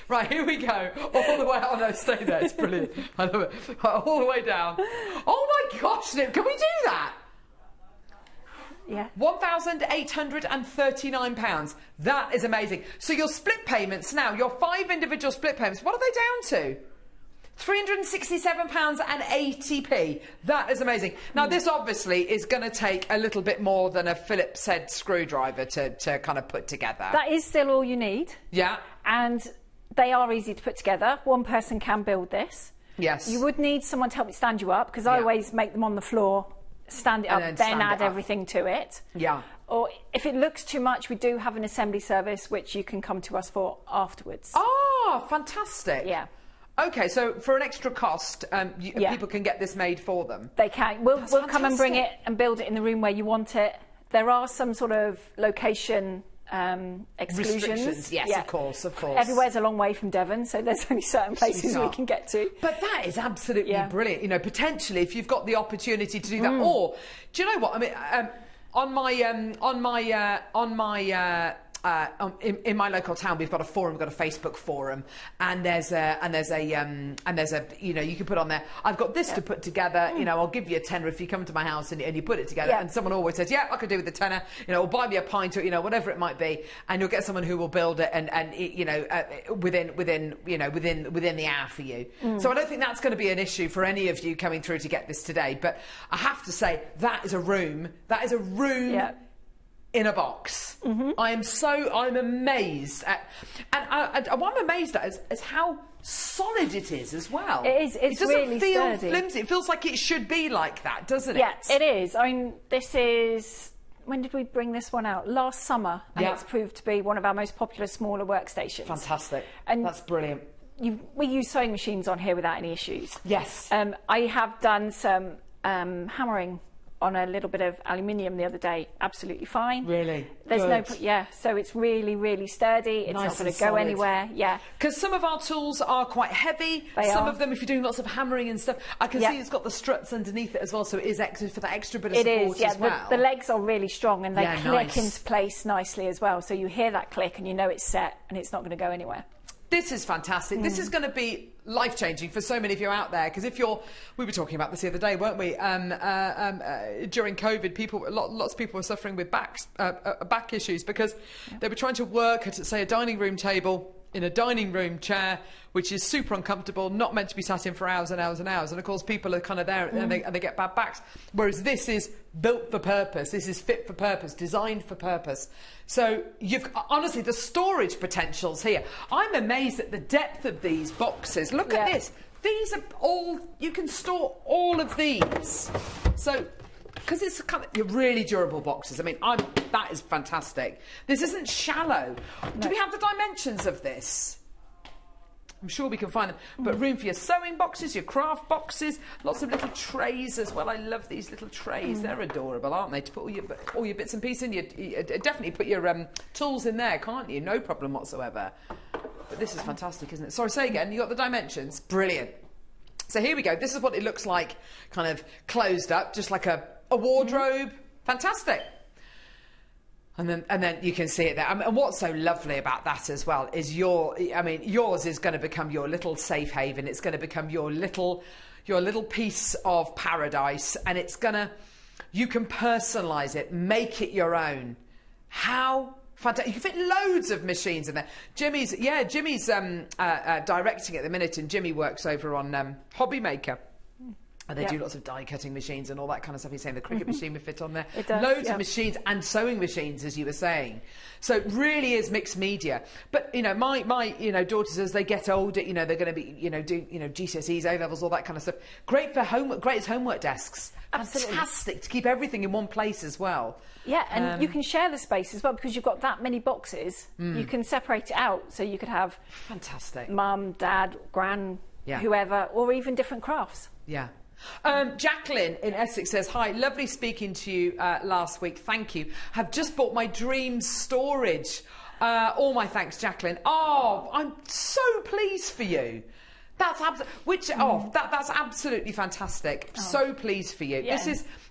Right, here we go. All the way, oh no, stay there, it's brilliant. I love it. All the way down. Oh my gosh, Nick, can we do that? Yeah. £1,839. That is amazing. So your split payments now, your 5 individual split payments, what are they down to? £367.80. That is amazing. Now, this obviously is going to take a little bit more than a Phillips head screwdriver to kind of put together. That is still all you need. Yeah. And they are easy to put together. One person can build this. Yes. You would need someone to help you stand you up, because I always make them on the floor, stand it up, then add everything to it. Yeah. Or if it looks too much, we do have an assembly service which you can come to us for afterwards. Oh, fantastic. Yeah. Okay, so for an extra cost, people can get this made for them. They can. We'll come and bring it and build it in the room where you want it. There are some sort of location exclusions. Restrictions, yes, of course. Everywhere's a long way from Devon, so there's only certain places we can get to. But that is absolutely brilliant. You know, potentially, if you've got the opportunity to do that, or do you know what I mean? In my local town, we've got a forum. We've got a Facebook forum, and there's a you know, you can put on there, I've got this to put together. You know, I'll give you a tenner if you come to my house and you put it together. And someone always says, yeah, I could do with the tenner. You know, or buy me a pint, or you know, whatever it might be, and you'll get someone who will build it and you know, within the hour for you. So I don't think that's going to be an issue for any of you coming through to get this today. But I have to say, that is a room. Yeah. In a box. I'm amazed at, and what I'm amazed at is how solid it is as well. It is. It doesn't feel flimsy. It feels like it should be like that, doesn't it? Yeah, it is. I mean, this is. When did we bring this one out? Last summer, and it's proved to be one of our most popular smaller workstations. Fantastic. And that's brilliant. We use sewing machines on here without any issues. Yes. I have done some hammering on a little bit of aluminium the other day. Absolutely fine. Really? There's so it's really, really sturdy. It's not going to go anywhere. Yeah. Because some of our tools are quite heavy. Some of them, if you're doing lots of hammering and stuff, I can see it's got the struts underneath it as well, so it is extra for that extra bit of support as well. The legs are really strong, and they click into place nicely as well, so you hear that click and you know it's set and it's not going to go anywhere. This is fantastic. This is going to be life-changing for so many of you out there, because we were talking about this the other day, weren't we? During COVID, lots of people were suffering with back issues because they were trying to work at, say, a dining room table in a dining room chair, which is super uncomfortable, not meant to be sat in for hours and hours and hours. And of course, people are kind of there and they get bad backs. Whereas this is built for purpose. This is fit for purpose, designed for purpose. So honestly, the storage potential's here. I'm amazed at the depth of these boxes. Look at this. These are all, you can store all of these. So, because it's kind of really durable boxes. I mean, that is fantastic. This isn't shallow. No. Do we have the dimensions of this? I'm sure we can find them. But room for your sewing boxes, your craft boxes, lots of little trays as well. I love these little trays. They're adorable, aren't they? To put all your bits and pieces in. You definitely put your tools in there, can't you? No problem whatsoever. But this is fantastic, isn't it? Sorry, say again. You got the dimensions? Brilliant. So here we go. This is what it looks like, kind of closed up, just like a wardrobe. Fantastic. And then you can see it there. And what's so lovely about that as well is yours is going to become your little safe haven. It's going to become your little piece of paradise, and you can personalise it, make it your own. How fantastic. You can fit loads of machines in there. Jimmy's directing at the minute, and Jimmy works over on Hobby Maker. And they do lots of die-cutting machines and all that kind of stuff. He's saying the cricket machine would fit on there. It does, loads of machines and sewing machines, as you were saying. So it really is mixed media. But, my daughters, as they get older, they're going to be, do GCSEs, A-levels, all that kind of stuff. Great for homework, great as homework desks. Absolutely. Fantastic to keep everything in one place as well. Yeah, and you can share the space as well, because you've got that many boxes. You can separate it out, so you could have fantastic mum, dad, gran, whoever, or even different crafts. Yeah. Jacqueline in Essex says, hi, lovely speaking to you last week. Thank you. Have just bought my dream storage. All my thanks, Jacqueline. Oh, I'm so pleased for you. That's that's absolutely fantastic. Oh. So pleased for you. Yeah.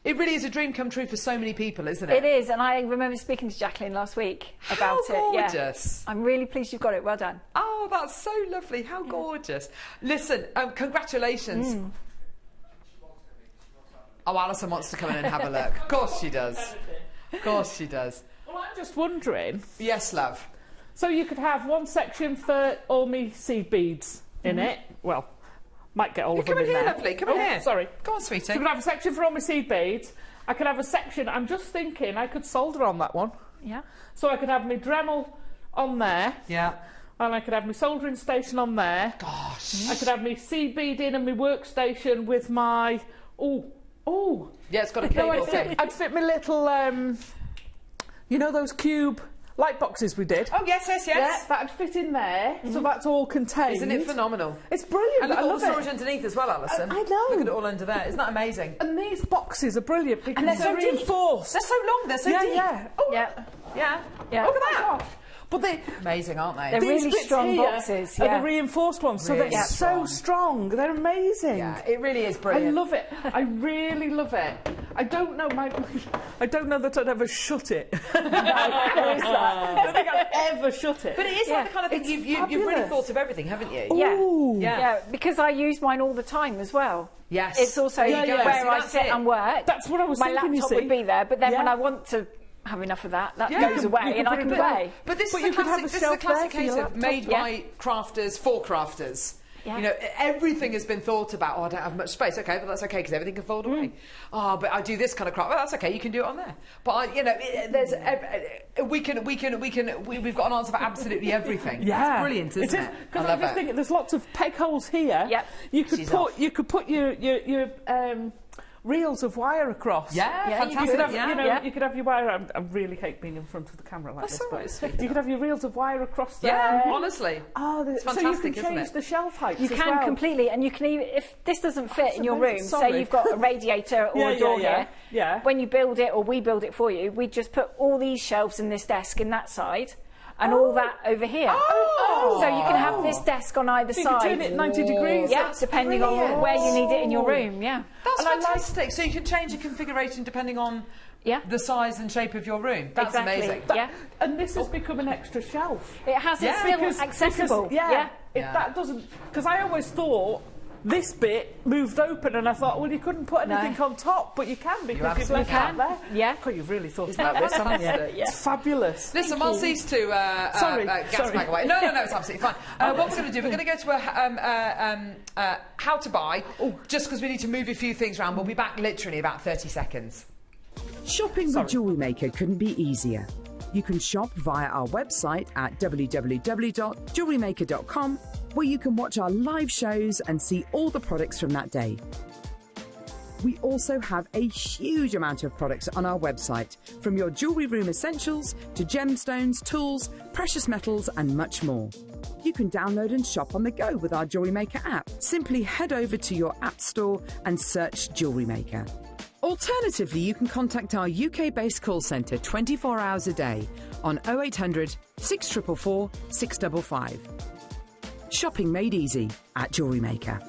It really is a dream come true for so many people, isn't it? It is, and I remember speaking to Jacqueline last week about it. How gorgeous. Yeah. I'm really pleased you've got it. Well done. Oh, that's so lovely. How gorgeous. Listen, congratulations. Oh, Alison wants to come in and have a look. Of course she does. Of course she does. Well, I'm just wondering. Yes, love. So you could have one section for all me seed beads in it. Well, might get all of them in there. Come in here, lovely. Come in here. Sorry. Go on, sweetie. So you could have a section for all my seed beads. I could have a section, I'm just thinking, I could solder on that one. Yeah. So I could have my Dremel on there. Yeah. And I could have my soldering station on there. Gosh. I could have my seed beading and my workstation with my... Oh. Yeah, it's got a cable thing. I'd fit my little, you know those cube light boxes we did? Oh, yes. Yeah, that'd fit in there, so that's all contained. Isn't it phenomenal? It's brilliant. And look at all the love storage underneath as well, Alison. I know. Look at it all under there. Isn't that amazing? And these boxes are brilliant because and they're so reinforced. Deep. They're so long. They're so deep. Yeah. Oh, yeah. Look at that. Gosh. But they're amazing, aren't they? They're really strong boxes. Yeah. Are the reinforced ones, so really they're so strong. They're amazing. Yeah, it really is brilliant. I love it. I really love it. I don't know I don't know that I'd ever shut it. There is that. I don't think I'd ever shut it. But it is like the kind of thing you've really thought of everything, haven't you? Yeah, because I use mine all the time as well. Yes. It's also where I sit and work. That's what I was thinking, My laptop would be there, but then when I want to have enough of that goes away and I can play. But this is a classic case of made by crafters for crafters. Yeah. You know, everything has been thought about. Oh, I don't have much space. Okay, but that's okay because everything can fold away. Oh, but I do this kind of craft. Well, that's okay. You can do it on there. But we've got an answer for absolutely everything. Yeah, it's brilliant, isn't it? Because I'm just thinking, there's lots of peg holes here. Yep. You could put your reels of wire across. Yeah, fantastic. You could have your wire. I really hate being in front of the camera like this, but you could have your reels of wire across there. Yeah, honestly. It's fantastic, so you can change the shelf height. You can completely, and you can even, if this doesn't fit in your room, say you've got a radiator or a door here. Yeah. When you build it, or we build it for you, we just put all these shelves in this desk in that side. And all that over here. So you can have this desk on either side. You can turn it 90 degrees. Yeah, depending on where you need it in your room. Yeah. That's fantastic. So you can change the configuration depending on the size and shape of your room. That's amazing. And this has become an extra shelf. It has. It's still accessible. That doesn't... Because I always thought this bit moved open and I thought, well, you couldn't put anything on top, but you can because you've left that there. Yeah. God, you've really thought about this, haven't you? It's fabulous. Listen, we'll cease to gas bag away. No, it's absolutely fine. What we're going to do, we're going to go to how to buy, just because we need to move a few things around. We'll be back literally about 30 seconds. Shopping with Jewellery Maker couldn't be easier. You can shop via our website at www.jewellerymaker.com, where you can watch our live shows and see all the products from that day. We also have a huge amount of products on our website, from your jewellery room essentials to gemstones, tools, precious metals and much more. You can download and shop on the go with our Jewellery Maker app. Simply head over to your app store and search Jewellery Maker. Alternatively, you can contact our UK-based call centre 24 hours a day on 0800 644 655. Shopping made easy at Jewellery Maker.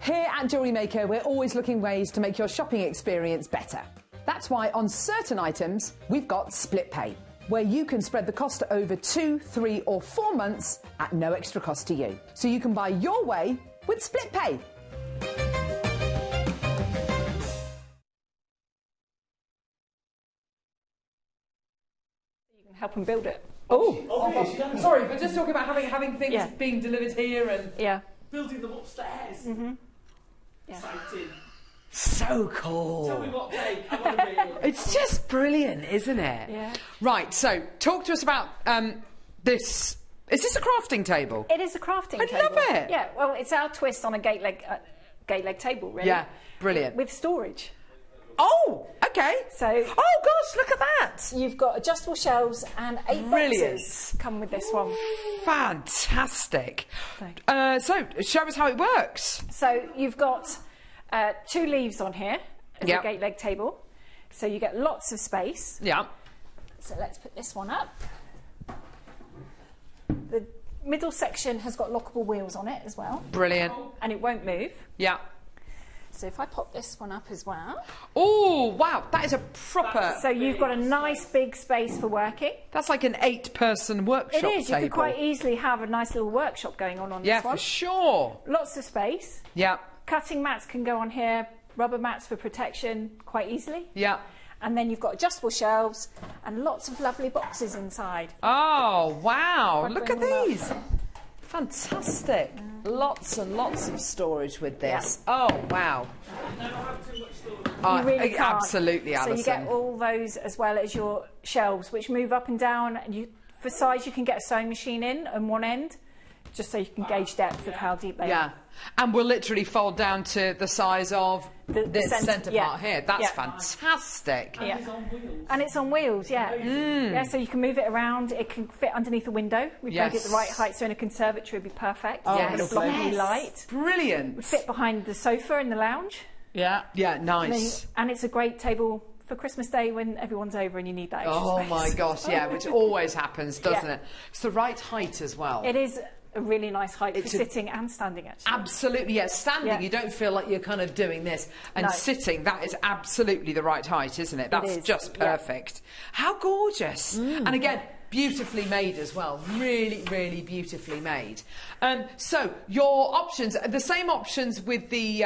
Here at Jewellery Maker, we're always looking ways to make your shopping experience better. That's why on certain items, we've got split pay, where you can spread the cost over 2, 3 or 4 months at no extra cost to you. So you can buy your way with split pay. Help them build it. Sorry, but just talking about having things being delivered here and building them upstairs. Exciting. So cool. Tell me what take. I want to be. It's just brilliant, isn't it? Yeah. Right. So, talk to us about this. Is this a crafting table? It is a crafting table. I love it. Yeah. Well, it's our twist on a gate leg table, really. Yeah. Brilliant. With storage. Oh, okay. So, oh gosh, look at that! You've got adjustable shelves and 8 boxes come with this one. Fantastic. So, show us how it works. So you've got 2 leaves on here as Yep. a gate leg table, so you get lots of space. Yeah. So let's put this one up. The middle section has got lockable wheels on it as well. Brilliant. And it won't move. Yeah. So if I pop this one up as well. Oh, wow, that is a proper... So you've got a nice big space for working. That's like an 8-person workshop It is. table. You could quite easily have a nice little workshop going on Yeah, this one. for sure. Lots of space. Yeah. Cutting mats can go on here. Rubber mats for protection quite easily. Yeah. And then you've got adjustable shelves and lots of lovely boxes inside. Oh, wow. Look at bring them these. Fantastic. Lots and lots of storage with this. Oh, wow. You really can't. Absolutely, Alison. So you get all those as well as your shelves, which move up and down. And for size, you can get a sewing machine in on one end, just so you can gauge depth of how deep they are. And we'll literally fold down to the size of this centre part here. That's fantastic. Yeah. And it's on wheels, Yeah, so you can move it around. It can fit underneath a window. We've made it the right height, so in a conservatory it'd be perfect. Yes. Lovely light. Brilliant. Would fit behind the sofa in the lounge. Yeah. Yeah, nice. And it's a great table for Christmas Day when everyone's over and you need that extra space. My gosh, yeah, which always happens, doesn't it? It's the right height as well. It is a really nice height for sitting and standing, actually. Absolutely, yes. Standing, you don't feel like you're kind of doing this. And sitting, that is absolutely the right height, isn't it? That's just perfect. How gorgeous. And again, beautifully made as well. Really, really beautifully made. So your options, the same options with the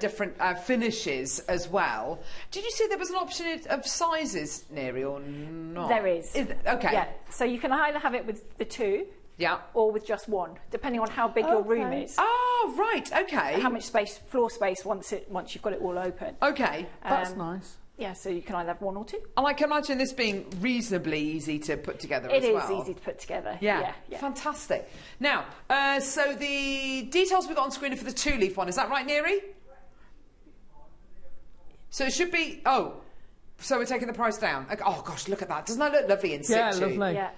different finishes as well. Did you see there was an option of sizes, Neri, or not? There is. Okay. Yeah. So you can either have it with the 2. Yeah. Or with just 1, depending on how big your room is. Oh, right, okay. And how much space, floor space, once you've got it all open. Okay. That's nice. Yeah, so you can either have 1 or 2. And I can imagine this being reasonably easy to put together as well. It is easy to put together. Yeah. Fantastic. Now, so the details we've got on screen are for the 2-leaf one. Is that right, Neri? So it should be... Oh, so we're taking the price down. Oh, gosh, look at that. Doesn't that look lovely in situ? Yeah, lovely. Yeah.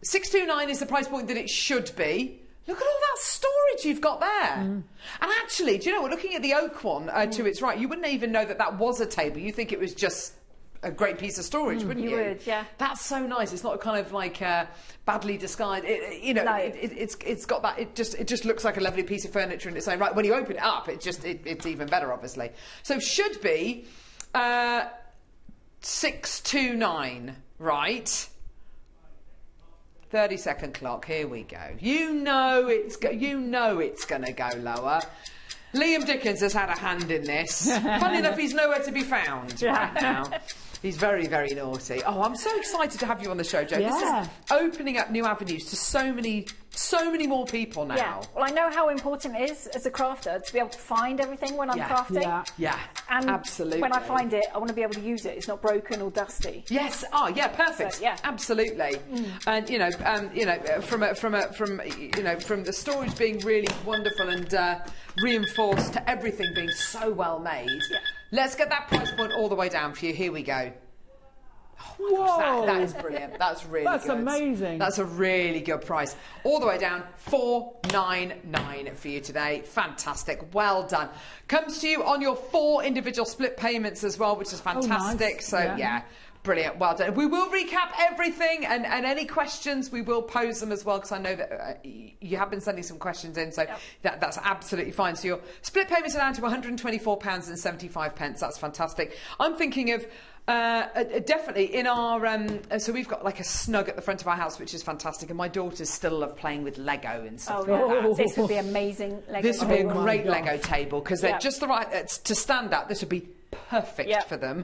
629 is the price point that it should be. Look at all that storage you've got there. And actually, do you know what? Looking at the oak one to its right, you wouldn't even know that that was a table. You think it was just a great piece of storage, wouldn't you? You would, yeah. That's so nice. It's not kind of like badly disguised. It's got that. It just looks like a lovely piece of furniture in its own right. When you open it up, it's even better, obviously. So should be 629, right? 30-second clock. Here we go. You know it's going to go lower. Liam Dickens has had a hand in this. Funny enough, he's nowhere to be found right now. He's very, very naughty. Oh, I'm so excited to have you on the show, Jo. Yeah. This is opening up new avenues to so many more people now. Yeah. Well, I know how important it is as a crafter to be able to find everything when I'm crafting. Yeah. And absolutely. when I find it, I want to be able to use it. It's not broken or dusty. Yes. Oh, yeah. Perfect. So, yeah. Absolutely. And from the storage being really wonderful and reinforced to everything being so well made. Yeah. Let's get that price point all the way down for you. Here we go. Oh my gosh, that is brilliant. That's really good. That's amazing. That's a really good price. All the way down, $499 for you today. Fantastic. Well done. Comes to you on your 4 individual split payments as well, which is fantastic. Nice. So, yeah. Brilliant, well done. We will recap everything and any questions, we will pose them as well, because I know that you have been sending some questions in, so that's absolutely fine. So your split payments are down to £124.75. That's fantastic. I'm thinking of definitely in our so we've got like a snug at the front of our house, which is fantastic, and my daughters still love playing with Lego and stuff like that. This would be amazing Lego. This would be a great Lego table, because they're just the right to stand at. This would be perfect for them,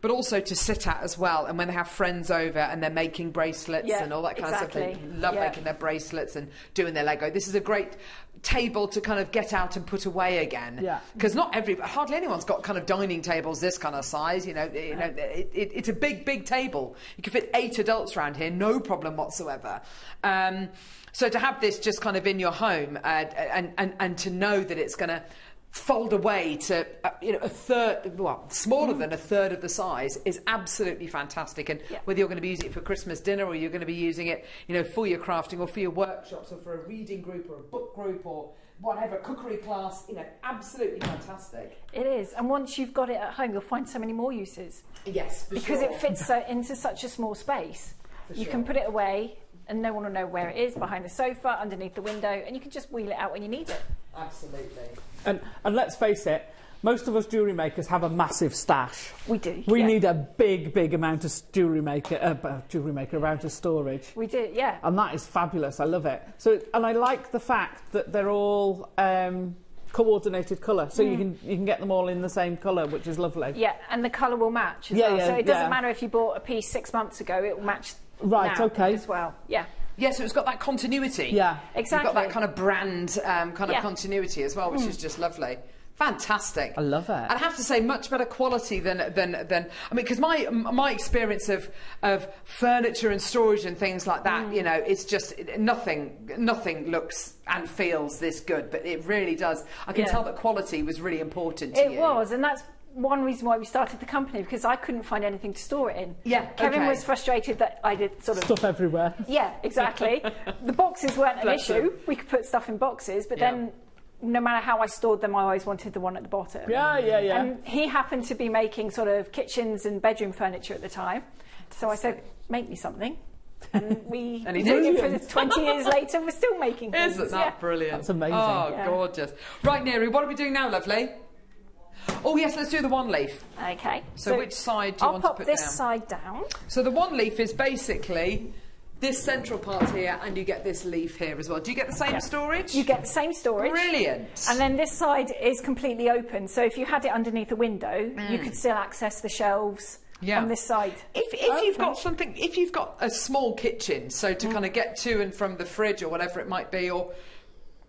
but also to sit at as well. And when they have friends over and they're making bracelets and all that kind of stuff, they love making their bracelets and doing their Lego. This is a great table to kind of get out and put away again, because hardly anyone's got kind of dining tables this kind of size. It's a big table. You can fit 8 adults around here, no problem whatsoever. So to have this just kind of in your home and to know that it's going to fold away to a third, well, smaller than a third of the size is absolutely fantastic. And whether you're going to be using it for Christmas dinner or you're going to be using it, for your crafting or for your workshops or for a reading group or a book group or whatever, cookery class, absolutely fantastic. It is. And once you've got it at home, you'll find so many more uses. Yes, for because sure. it fits into such a small space. You can put it away and no one will know where it is, behind the sofa, underneath the window, and you can just wheel it out when you need it. Absolutely. And let's face it, most of us jewellery makers have a massive stash. We do. We need a big amount of jewellery maker amount of storage. We do, yeah. And that is fabulous. I love it. So, and I like the fact that they're all coordinated colour, so you can get them all in the same colour, which is lovely. Yeah, and the colour will match as well. So it doesn't matter if you bought a piece 6 months ago; it will match now as well. Yeah. Yeah, so it's got that continuity. Yeah, exactly. You've got that kind of brand continuity as well, which is just lovely. Fantastic. I love it. And I have to say, much better quality than I mean, because my experience of furniture and storage and things like that, it's just nothing looks and feels this good, but it really does. I can tell that quality was really important to you. It was, and that's one reason why we started the company, because I couldn't find anything to store it in. Yeah, Kevin was frustrated that I did sort of stuff everywhere. Yeah, exactly. The boxes weren't an issue. We could put stuff in boxes, but then no matter how I stored them, I always wanted the one at the bottom. Yeah. And he happened to be making sort of kitchens and bedroom furniture at the time. So I said, make me something. And we and he did it for 20 years later, we're still making things. Isn't that brilliant? That's amazing. Oh, gorgeous. Right, Neri, what are we doing now, lovely? Oh, yes, let's do the one leaf. Okay. So which side do you want to put down? I'll pop this side down. So the one leaf is basically this central part here, and you get this leaf here as well. Do you get the same storage? You get the same storage. Brilliant. And then this side is completely open. So if you had it underneath a window, you could still access the shelves on this side. If you've got something, if you've got a small kitchen, so to kind of get to and from the fridge or whatever it might be, or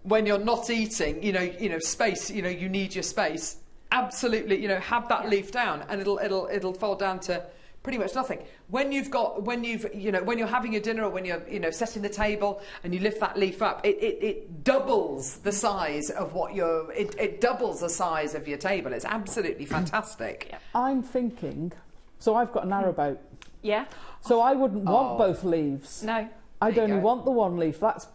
when you're not eating, space, you need your space. Absolutely, have that leaf down, and it'll fold down to pretty much nothing. When you're having your dinner, or when you're setting the table and you lift that leaf up, it doubles the size of it doubles the size of your table. It's absolutely fantastic. I'm thinking, so I've got a narrowboat. Yeah. So I wouldn't want both leaves. No. I'd only want the one leaf. That's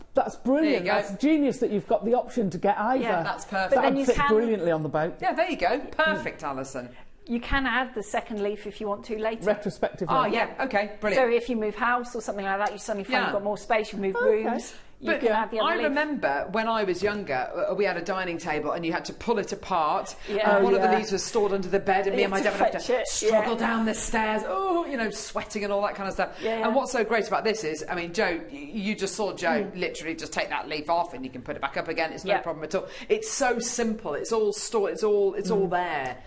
brilliant. That's genius that you've got the option to get either. Yeah, that's perfect. But then That'd fit brilliantly on the boat. Yeah, there you go. Perfect, Alison. You can add the second leaf if you want to later. Retrospectively. Oh, yeah. Okay, brilliant. So if you move house or something like that, you suddenly find you've got more space, you move rooms. You can add the other leaf. remember when I was younger, we had a dining table and you had to pull it apart. And one of the leaves was stored under the bed, and me and my dad would have to struggle down the stairs. Oh, sweating and all that kind of stuff. And what's so great about this is, I mean, Joe, you just saw Joe literally just take that leaf off and you can put it back up again. It's no problem at all. It's so simple. It's all stored. It's all there.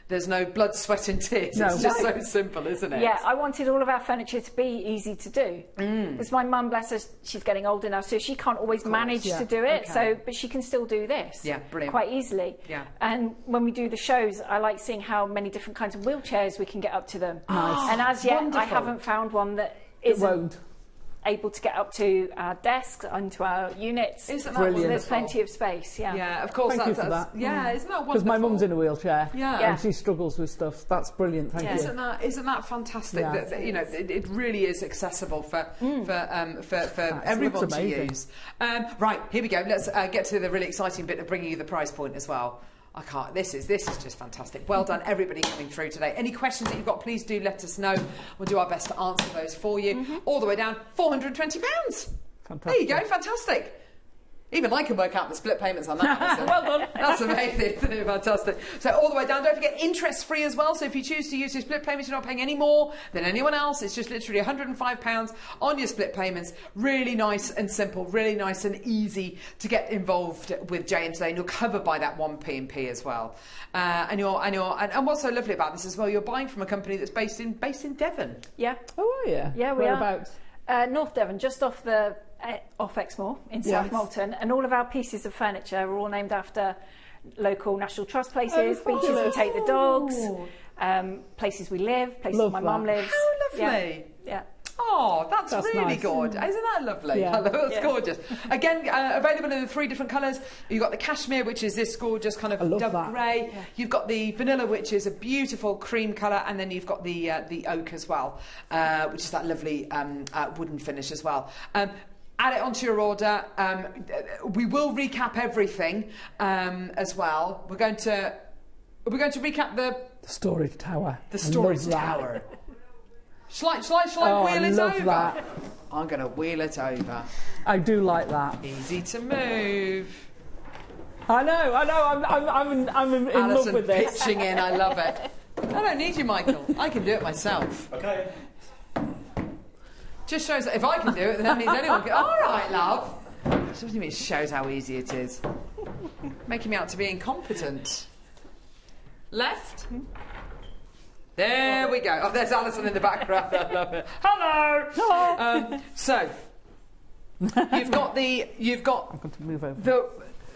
There's no blood, sweat and tears. It's just so simple, isn't it? Yeah, I wanted all of our furniture to be easy to do. Because my mum, bless her, she's getting older now, so she can't always manage to do it. Okay. But she can still do this. Yeah, brilliant. Quite easily. Yeah. And when we do the shows, I like seeing how many different kinds of wheelchairs we can get up to them. Nice. And as yet, Wonderful. I haven't found one that won't. able to get up to our desks, onto our units. Isn't that Brilliant. So there's plenty of space, Yeah, of course. Thank you for that. Yeah, isn't that wonderful? Because my mum's in a wheelchair. Yeah. And she struggles with stuff. That's brilliant. Thank you. Isn't that fantastic? Yeah. That it really is accessible for everyone to use. Right, here we go. Let's get to the really exciting bit of bringing you the price point as well. I can't. This is just fantastic. Well done, everybody coming through today. Any questions that you've got, please do let us know. We'll do our best to answer those for you. All the way down, £420. Fantastic. There you go. Fantastic. Even I can work out the split payments on that. Well done. That's amazing, isn't it? Fantastic. So all the way down, don't forget interest-free as well. So if you choose to use your split payments, you're not paying any more than anyone else. It's just literally £105 on your split payments. Really nice and simple, really nice and easy to get involved with J&J, and you're covered by that 1P&P as well. And what's so lovely about this as well, you're buying from a company that's based in Devon. Yeah. Oh, are you? Yeah, we Whereabouts? are. North Devon, just off Exmoor in South Molton, and all of our pieces of furniture are all named after local National Trust places, beaches we take the dogs, places we live, places my mum lives. How lovely. Yeah. Oh, that's really nice. good. Isn't that lovely? Yeah. That's gorgeous. Again, available in 3 different colours. You've got the cashmere, which is this gorgeous kind of dove grey. Yeah. You've got the vanilla, which is a beautiful cream colour, and then you've got the oak as well, which is that lovely wooden finish as well. Add it onto your order. We will recap everything as well. We're going to recap the storage tower. The storage tower. Shall I wheel it over? That. I'm going to wheel it over. I do like that. Easy to move. I know. I'm in love with this. Pitching in. I love it. I don't need you, Michael. I can do it myself. Okay. Just shows that if I can do it, then that means anyone can. All right, love. It shows how easy it is. Making me out to be incompetent. Left. There we go. Oh, there's Alison in the background. I love it. Hello. So you've got I'm going to move over.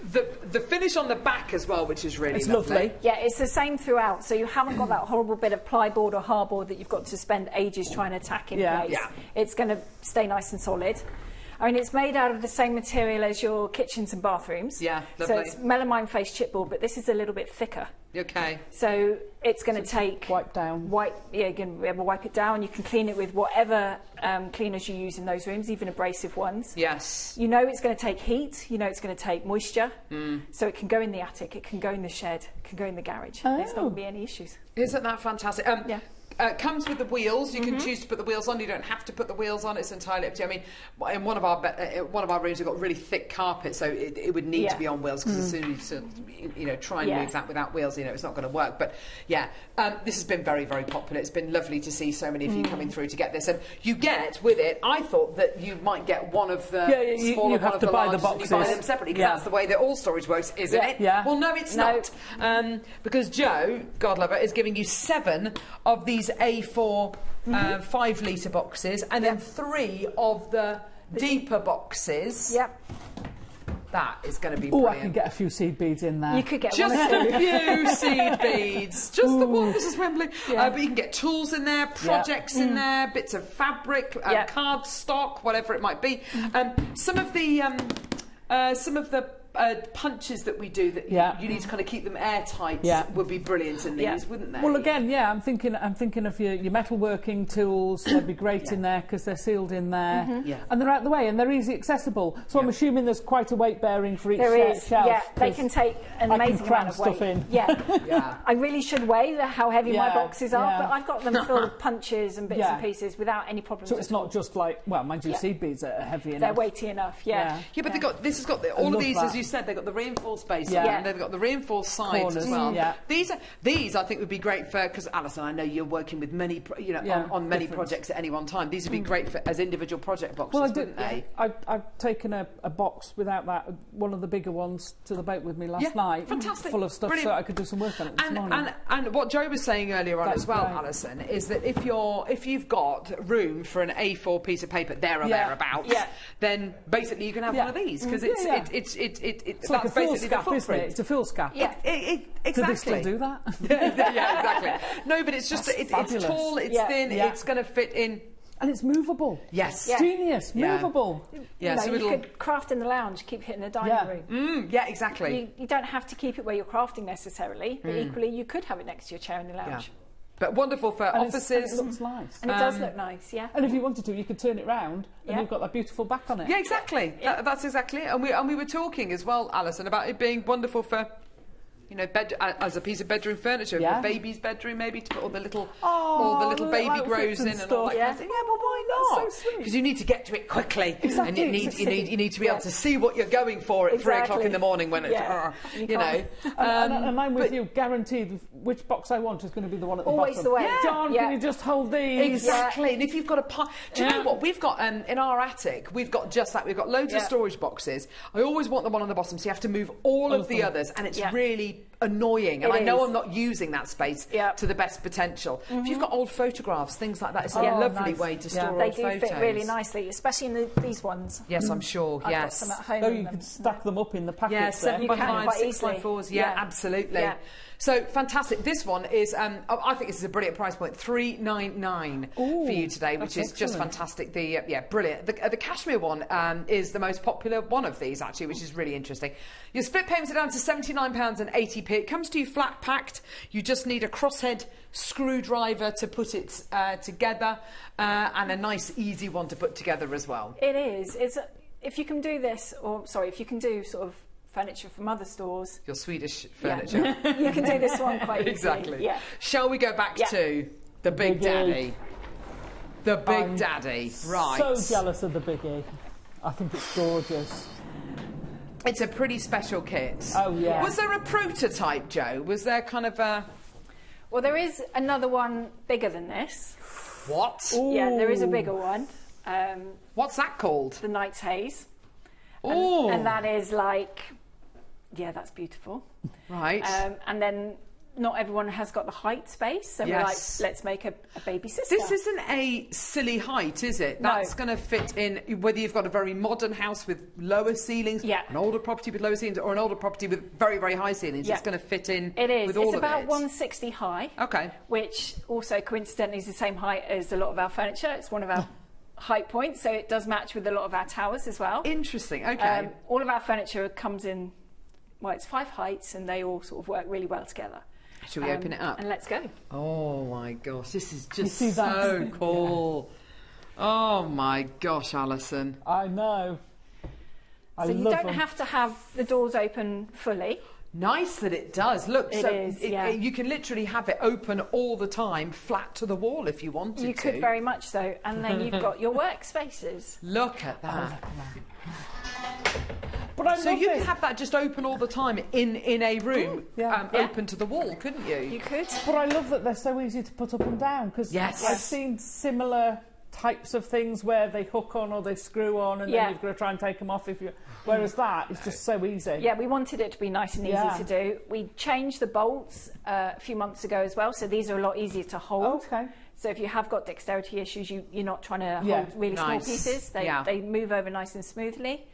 the finish on the back as well, which is really It's lovely. Yeah, it's the same throughout, so you haven't got that horrible bit of plyboard or hardboard that you've got to spend ages trying to tack in place. Yeah. It's going to stay nice and solid. I mean, it's made out of the same material as your kitchens and bathrooms. Yeah, so lovely. it's melamine face chipboard, but this is a little bit thicker. Okay. So it's going to take... Wipe down. You're going to be able to wipe it down. You can clean it with whatever cleaners you use in those rooms, even abrasive ones. Yes. You know it's going to take heat. You know it's going to take moisture. So it can go in the attic, it can go in the shed, it can go in the garage. There's not going to be any issues. Isn't that fantastic? Yeah. Comes with the wheels. You can choose to put the wheels on. You don't have to put the wheels on. It's entirely up to you. I mean, in one of our rooms, we've got really thick carpet, so it would need to be on wheels because as soon as you try and move that without wheels, it's not going to work. But yeah, this has been very, very popular. It's been lovely to see so many of you coming through to get this, and you get with it. I thought that you might get one of the smaller, you have to buy the boxes. And you buy them separately because that's the way that all storage works, isn't it? Yeah. Well, no, it's not. Because Jo, God love her, is giving you 7 of these A4 5-litre boxes and then 3 of the deeper boxes. Yep. That is going to be Oh, brilliant. I can get a few seed beads in there. You could get just one a few seed beads. Just the one, Mrs. Wembley. Yeah. But you can get tools in there, projects in there, bits of fabric, cardstock, whatever it might be. Some of the punches that we do that you need to kind of keep them airtight would be brilliant in these, wouldn't they? Well, again, I'm thinking of your metalworking tools. They'd be great in there because they're sealed in there, and they're out the way and they're easy accessible. So I'm assuming there's quite a weight bearing for each shelf. Yeah, they can take an amazing amount of weight. Stuff in. Yeah. I really should weigh how heavy my boxes are, yeah. but I've got them full of punches and bits and pieces without any problems. So it's not just like, well, mind you, seed beads are heavy enough. They're weighty enough. Yeah, but this has got all of these, as you said, they've got the reinforced base and they've got the reinforced sides corners as well. Yeah. These I think would be great for, because Alison, I know you're working with many, on many projects at any one time. These would be great for as individual project boxes, wouldn't they? I've taken a box without that, one of the bigger ones, to the boat with me last night. Fantastic. Full of stuff, Brilliant. so I could do some work on it this morning. And what Jo was saying earlier on That's as well, great. Alison, is that if you've got room for an A4 piece of paper there or thereabouts, then basically you can have one of these because it's like a that's full basically the scap, isn't it? footprint. It's a full scap. Yeah, exactly. Do they still do that? Yeah, exactly. No, but it's just it's fabulous. tall, it's thin, it's going to fit in. And it's movable. Yes. Yeah. Genius. Yeah. Movable. Yeah, you so you could craft in the lounge, keep it in the dining room. Yeah, exactly. You don't have to keep it where you're crafting necessarily, but equally you could have it next to your chair in the lounge. Yeah. But wonderful for offices. And it looks nice. And it does look nice, yeah. And if you wanted to, you could turn it round and you've got that beautiful back on it. Yeah, exactly. Yeah. That's exactly it. And we were talking as well, Alison, about it being wonderful for, as a piece of bedroom furniture, for a baby's bedroom maybe, to put all the little baby grows in and all that kind of thing. Yeah, well, why not? That's so sweet. Because you need to get to it quickly, and you need to be able to see what you're going for at 3 o'clock in the morning when it's and I'm with you, guaranteed. Which box I want is going to be the one at the Always bottom. the way. John, can you just hold these? Exactly. And if you've got a pile, do you know what we've got in our attic? We've got just that. We've got loads of storage boxes. I always want the one on the bottom, so you have to move all of the others, and it's really annoying, and It I know is. I'm not using that space to the best potential. If you've got old photographs, things like that, it's a Oh, lovely nice. way to store They old do photos. fit really nicely, especially in these ones. Yes, I'm sure. I've got Yes. some at home. Oh, in you them. could stack them up in the packets. Yeah, 7 by You can 5, quite 6 by easily. 4s. Yeah, Yeah. absolutely. Yeah. So fantastic. This one is, I think this is a brilliant price point, $399 for you today, which is that's just excellent. fantastic. Yeah, brilliant. The cashmere one is the most popular one of these, actually, which is really interesting. Your split payments are down to £79.80. It comes to you flat packed. You just need a crosshead screwdriver to put it together, and a nice, easy one to put together as well. It is. If you can do this, if you can do sort of furniture from other stores. Your Swedish furniture. You can do this one quite easily. Exactly. Yeah. Shall we go back to the Big Biggie. Daddy? The Big Daddy, right. So jealous of the Biggie. I think it's gorgeous. It's a pretty special kit. Oh, yeah. Was there a prototype, Jo? Was there kind of a... Well, there is another one bigger than this. What? Yeah, there is a bigger one. What's that called? The Knight's Haze. Oh. And that is like... Yeah, that's beautiful. Right. And then not everyone has got the height space, so we're like, let's make a baby sister. This isn't a silly height, is it? That's going to fit in whether you've got a very modern house with lower ceilings, an older property with lower ceilings, or an older property with very, very high ceilings. Yeah. It's going to fit in It is. with all It's of about it. 160 high. Okay. Which also coincidentally is the same height as a lot of our furniture. It's one of our height points, so it does match with a lot of our towers as well. Interesting. Okay. All of our furniture comes in, well, it's 5 heights, and they all sort of work really well together. Shall we open it up? And let's go. Oh my gosh, this is You just see that? so cool. Oh my gosh, Alison. I know. So you don't have to have the doors open fully. Nice that it does. Look, It so is, yeah. you can literally have it open all the time, flat to the wall if you wanted to. You could very much so. And then you've got your workspaces. Look at that. But I So love you it. could have that just open all the time in a room, Yeah. open to the wall, couldn't you? You could. But I love that they're so easy to put up and down, because Yes. I've seen similar types of things where they hook on or they screw on, and Yeah. then you've got to try and take them off if you. Whereas that is just so easy. Yeah, we wanted it to be nice and easy Yeah. to do. We changed the bolts a few months ago as well, so these are a lot easier to hold. Okay. So if you have got dexterity issues, you're not trying to Yeah. hold really small Nice. pieces. They move over nice and smoothly.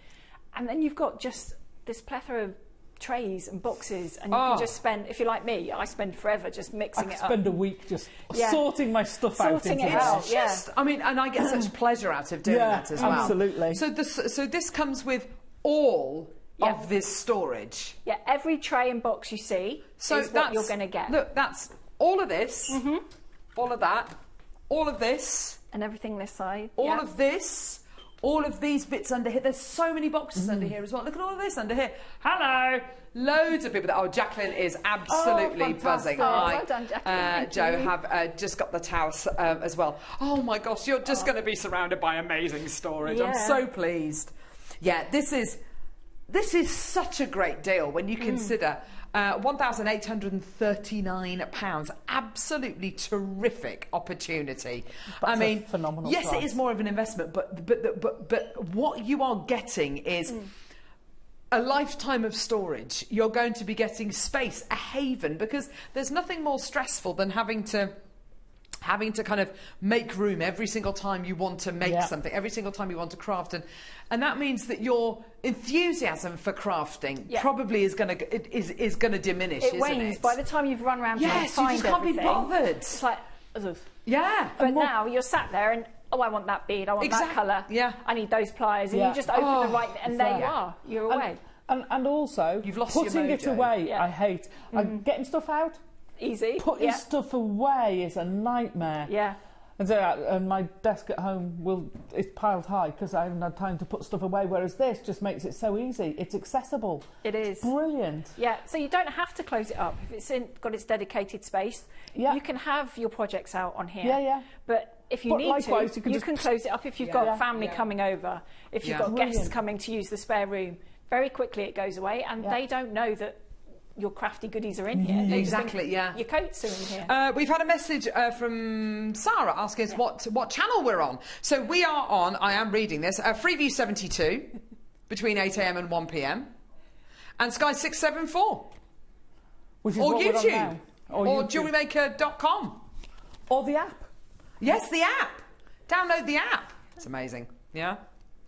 And then you've got just this plethora of trays and boxes, and you can just spend, if you're like me, I spend forever just I mixing could it up. spend a week just Yeah. sorting my stuff out. Sorting into it that. out. It's just, I mean, and I get such pleasure out of doing Yeah, that as well. absolutely. So this comes with all of this storage. Yeah, every tray and box you see So is what you're going to get. Look, that's all of this, all of that, all of this, And everything this side. all yeah. of this, all of these bits under here. There's so many boxes under here as well. Look at all of this under here. Hello! Loads of people. Oh, Jacqueline is absolutely buzzing. Oh, I, well done, Jacqueline. Thank Jo, you. have just got the towels as well. Oh my gosh, you're just going to be surrounded by amazing storage. I'm Yeah. so pleased. Yeah, this is such a great deal when you consider £1,839. Absolutely terrific opportunity. That's a phenomenal yes, price. it is more of an investment, but what you are getting is a lifetime of storage. You're going to be getting space, a haven, because there's nothing more stressful than having to kind of make room every single time you want to make something, every single time you want to craft, and that means that your enthusiasm for crafting probably is going to diminish. It isn't wanes it? by the time you've run around trying to Yes, you find just can't be everything. bothered. It's like, ugh. Yeah, But now you're sat there and, oh, I want that bead, I want that colour, I need those pliers, and you just open the right, and there you are, you're away. And also, You've lost putting your it mojo. away, I hate. Getting stuff out, Easy. putting stuff away is a nightmare. Yeah. And my desk at home is piled high because I haven't had time to put stuff away, whereas this just makes it so easy. It's accessible. It is. Brilliant. Yeah, so you don't have to close it up. If it's got its dedicated space, you can have your projects out on here. Yeah, yeah. But if you need likewise, to, you can you just- can close it up if you've got family coming over, if you've got guests Brilliant. coming to use the spare room. Very quickly it goes away, and they don't know that your crafty goodies are in here. They just think Exactly, yeah. Your coats are in here. We've had a message from Sarah asking us what channel we're on. So we are on, I am reading this, Freeview 72 between 8 a.m. and 1 p.m. and Sky 674. Which is or what we're on YouTube. now. Or YouTube. JewelleryMaker.com. Or the app. Yes, the app. Download the app. It's amazing. Yeah.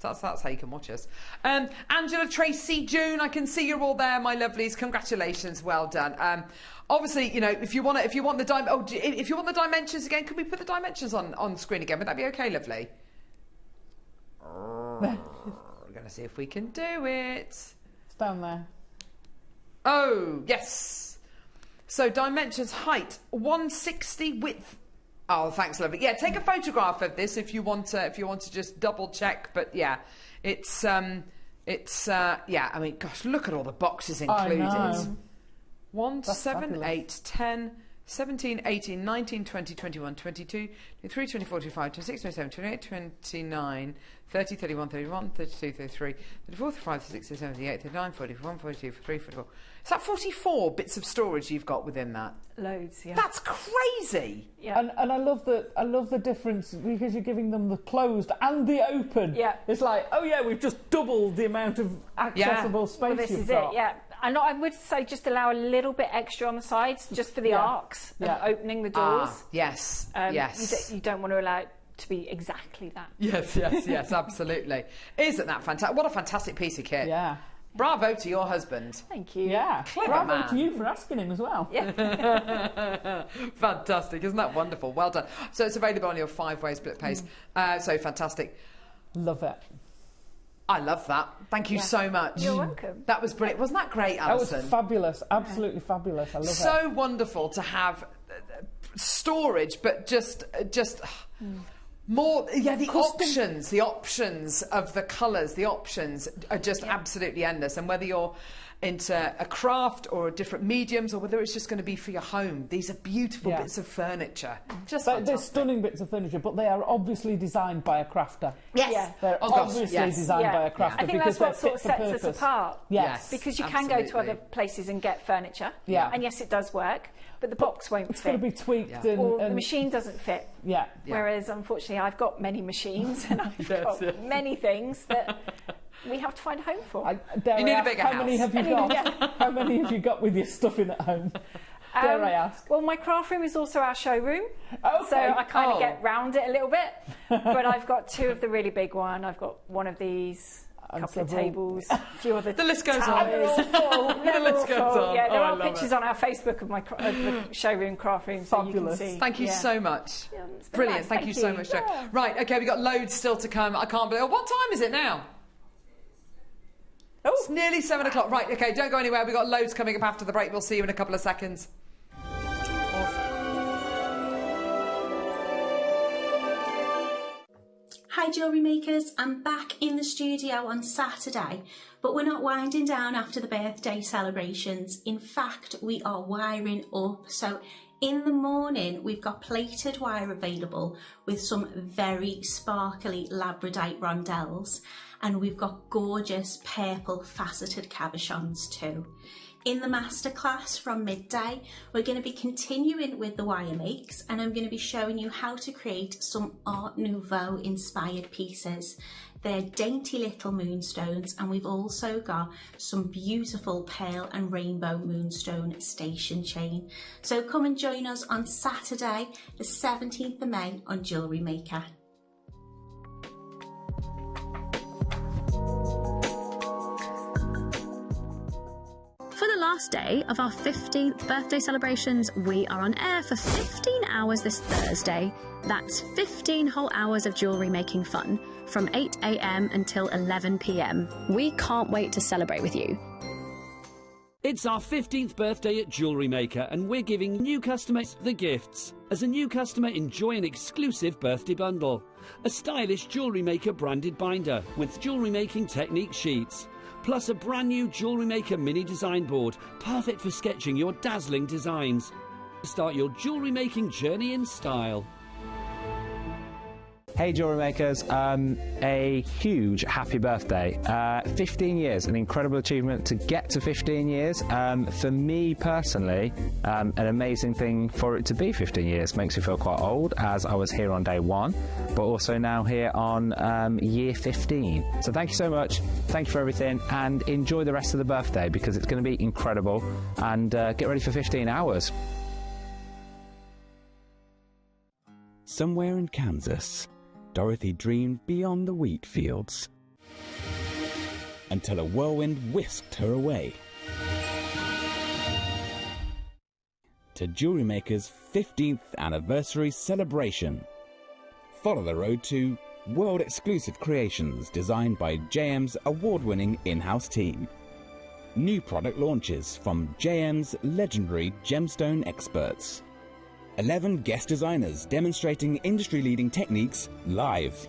That's how you can watch us. Angela, Tracy, June, I can see you're all there, my lovelies. Congratulations, well done. Obviously, you know, if you want the dimensions again, can we put the dimensions on screen again? Would that be okay, lovely? We're going to see if we can do it. It's down there. Oh, yes. So dimensions: height 160, width. Oh, thanks, lovely. Yeah, take a photograph of this if you want to just double check. But yeah, it's yeah. I mean, gosh, look at all the boxes included. I know. 1, That's 7, fabulous. 8, 10, 17, 18, 19, 20, 21, 22, 23, 24, 25, 26, 27, 28, 29, 30, 31, 32, 33, 34, 35, 36, 37, 38, 39, 40, 41, 42, 43, 44. Is that 44 bits of storage you've got within that? Loads, yeah. That's crazy. Yeah. And I love the difference because you're giving them the closed and the open. Yeah. It's like, oh yeah, we've just doubled the amount of accessible space Well, this you've is got. it, yeah. And I would say just allow a little bit extra on the sides, just for the arcs of opening the doors. Yes, yes. You don't want to allow it to be exactly that. Yes, absolutely. Isn't that fantastic? What a fantastic piece of kit. Yeah. Bravo to your husband. Thank you. Yeah. Clever Bravo man. to you for asking him as well. Yeah. Fantastic. Isn't that wonderful? Well done. So it's available on your 5-way split paste. So fantastic. Love it. I love that. Thank you so much. You're welcome. That was brilliant. Wasn't that great, Alison? That was fabulous. Absolutely fabulous. I love it. So wonderful to have storage, but just more. Yeah, the options of the colours, the options are just absolutely endless. And whether you're into a craft or different mediums, or whether it's just going to be for your home, these are beautiful bits of furniture. Just They're stunning bits of furniture, but they are obviously designed by a crafter. Yes. Yeah. They're obviously designed by a crafter I think because that's what they're sort of fit sets for us purpose. apart. Yes. Because you can go to other places and get furniture. Yeah. And yes, it does work, but the box won't It's fit. got to be tweaked or the and machine doesn't fit. Yeah. Whereas, unfortunately, I've got many machines and I've got many things that we have to find a home for. You need a bigger how house. many have you got? How many have you got with your stuff in at home? Dare I ask? Well, my craft room is also our showroom, Okay. so I kind of get round it a little bit. But I've got 2 of the really big one. I've got one of these, a couple of tables, a few other. The list goes towers. on. They're all full. They're The list all goes full. on. Yeah, there Oh, I are love pictures it. on our Facebook of the showroom craft room, so you can see. Thank you so much. Yeah, it's been Brilliant. nice. Thank you so much, Jo. Yeah. Right, okay, we've got loads still to come. I can't believe. What time is it now? Oh. It's nearly 7 o'clock. Right, okay, don't go anywhere. We've got loads coming up after the break. We'll see you in a couple of seconds. Hi Jewellery Makers, I'm back in the studio on Saturday, but we're not winding down after the birthday celebrations. In fact, we are wiring up. So in the morning, we've got plated wire available with some very sparkly labradorite rondelles, and we've got gorgeous purple faceted cabochons too. In the masterclass from midday, we're going to be continuing with the wire makes, and I'm going to be showing you how to create some Art Nouveau inspired pieces. They're dainty little moonstones, and we've also got some beautiful pearl and rainbow moonstone station chain. So come and join us on Saturday, the 17th of May on Jewellery Maker. For the last day of our 15th birthday celebrations, we are on air for 15 hours this Thursday. That's 15 whole hours of jewellery making fun from 8 a.m. until 11 p.m. We can't wait to celebrate with you. It's our 15th birthday at Jewellery Maker, and we're giving new customers the gifts. As a new customer, enjoy an exclusive birthday bundle. A stylish Jewellery Maker branded binder with jewellery making technique sheets. Plus a brand new Jewellery Maker mini design board, perfect for sketching your dazzling designs. Start your jewellery making journey in style. Hey Jewellery Makers, a huge happy birthday. 15 years, an incredible achievement to get to 15 years. For me personally, an amazing thing for it to be 15 years. Makes me feel quite old, as I was here on day 1, but also now here on year 15. So thank you so much, thank you for everything, and enjoy the rest of the birthday because it's going to be incredible, and get ready for 15 hours. Somewhere in Kansas, Dorothy dreamed beyond the wheat fields until a whirlwind whisked her away to Jewellery Maker's 15th anniversary celebration. Follow the road to world-exclusive creations designed by JM's award-winning in-house team. New product launches from JM's legendary gemstone experts. 11 guest designers demonstrating industry-leading techniques live.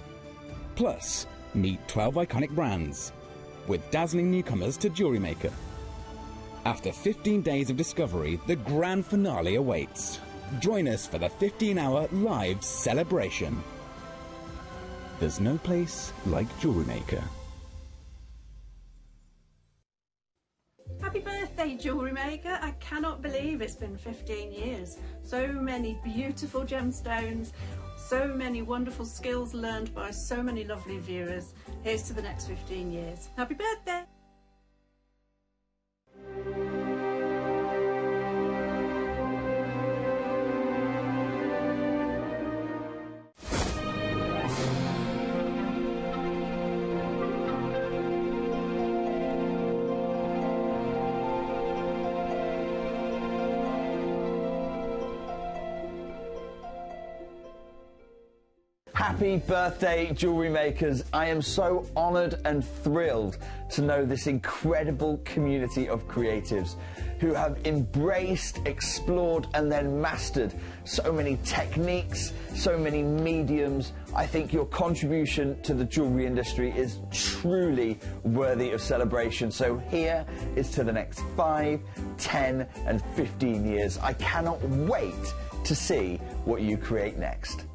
Plus, meet 12 iconic brands, with dazzling newcomers to Jewellery Maker. After 15 days of discovery, the grand finale awaits. Join us for the 15-hour live celebration. There's no place like Jewellery Maker. Happy birthday, Jewellery Maker. I cannot believe it's been 15 years. So many beautiful gemstones, so many wonderful skills learned by so many lovely viewers. Here's to the next 15 years. Happy birthday! Happy birthday, Jewellery Makers. I am so honoured and thrilled to know this incredible community of creatives who have embraced, explored and then mastered so many techniques, so many mediums. I think your contribution to the jewellery industry is truly worthy of celebration. So here is to the next 5, 10 and 15 years. I cannot wait to see what you create next.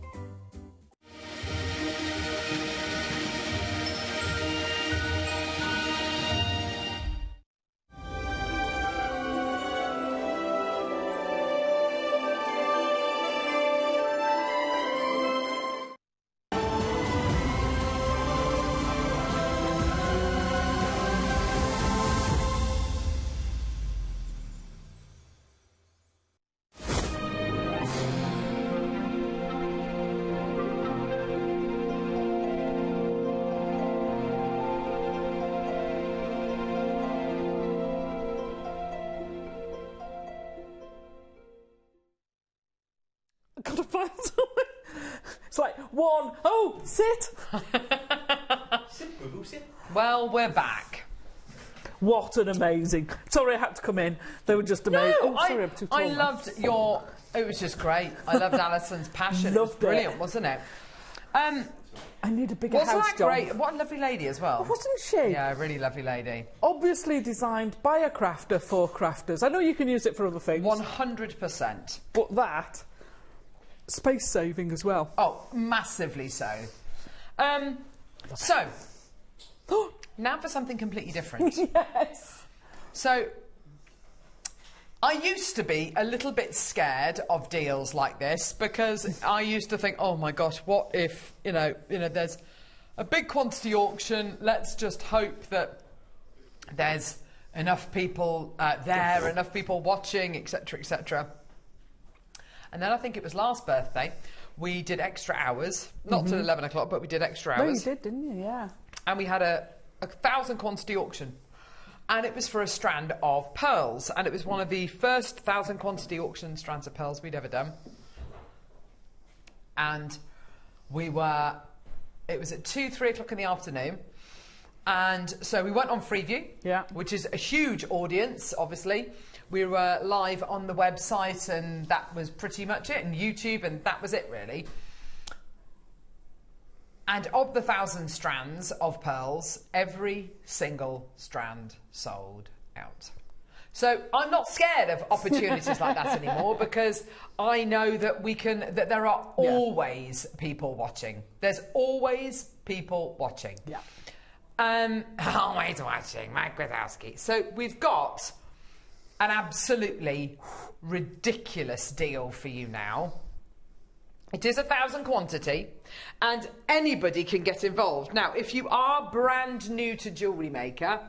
Gotta find someone. It's like, one, oh, sit. Sit, boo-boo, sit. Well, we're back. What an amazing. Sorry I had to come in. They were just amazing. No, oh, sorry, I'm too tall. I loved your... It was just great. I loved Alison's passion. Loved it was brilliant, wasn't it? I need a bigger wasn't house, that John. great? What a lovely lady as well. Wasn't she? Yeah, a really lovely lady. Obviously designed by a crafter for crafters. I know you can use it for other things. 100%. But that... space saving as well. Oh, massively so. So, now for something completely different. Yes. So, I used to be a little bit scared of deals like this because I used to think, oh my gosh, what if, you know, there's a big quantity auction, let's just hope that there's enough people there, enough people watching, etc., etc. And then I think it was last birthday, we did extra hours, not till 11 o'clock, but we did extra hours. No, you did, didn't you? Yeah. And we had a 1,000 quantity auction. And it was for a strand of pearls. And it was one of the first 1,000 quantity auction strands of pearls we'd ever done. And it was at 2, 3 o'clock in the afternoon. And so we went on Freeview, which is a huge audience, obviously. We were live on the website, and that was pretty much it, and YouTube, and that was it, really. And of the 1,000 strands of pearls, every single strand sold out. So I'm not scared of opportunities like that anymore, because I know that that there are always people watching. There's always people watching. Yeah. Always watching, Mike Wazowski. So we've got an absolutely ridiculous deal for you now. It is 1,000 quantity, and anybody can get involved. Now, if you are brand new to Jewellery Maker,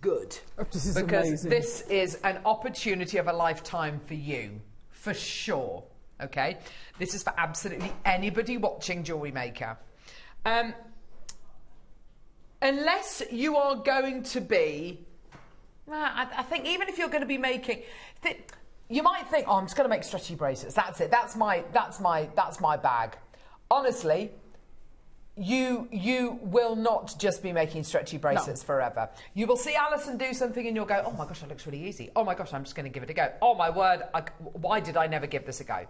good. This is because amazing. this is an opportunity of a lifetime for you, for sure. Okay? This is for absolutely anybody watching Jewellery Maker. Unless you are going to be... I think even if you're going to be making... You might think, oh, I'm just going to make stretchy bracelets. That's it. That's my bag. Honestly, you will not just be making stretchy bracelets forever. You will see Alison do something and you'll go, oh my gosh, that looks really easy. Oh my gosh, I'm just going to give it a go. Oh my word, why did I never give this a go?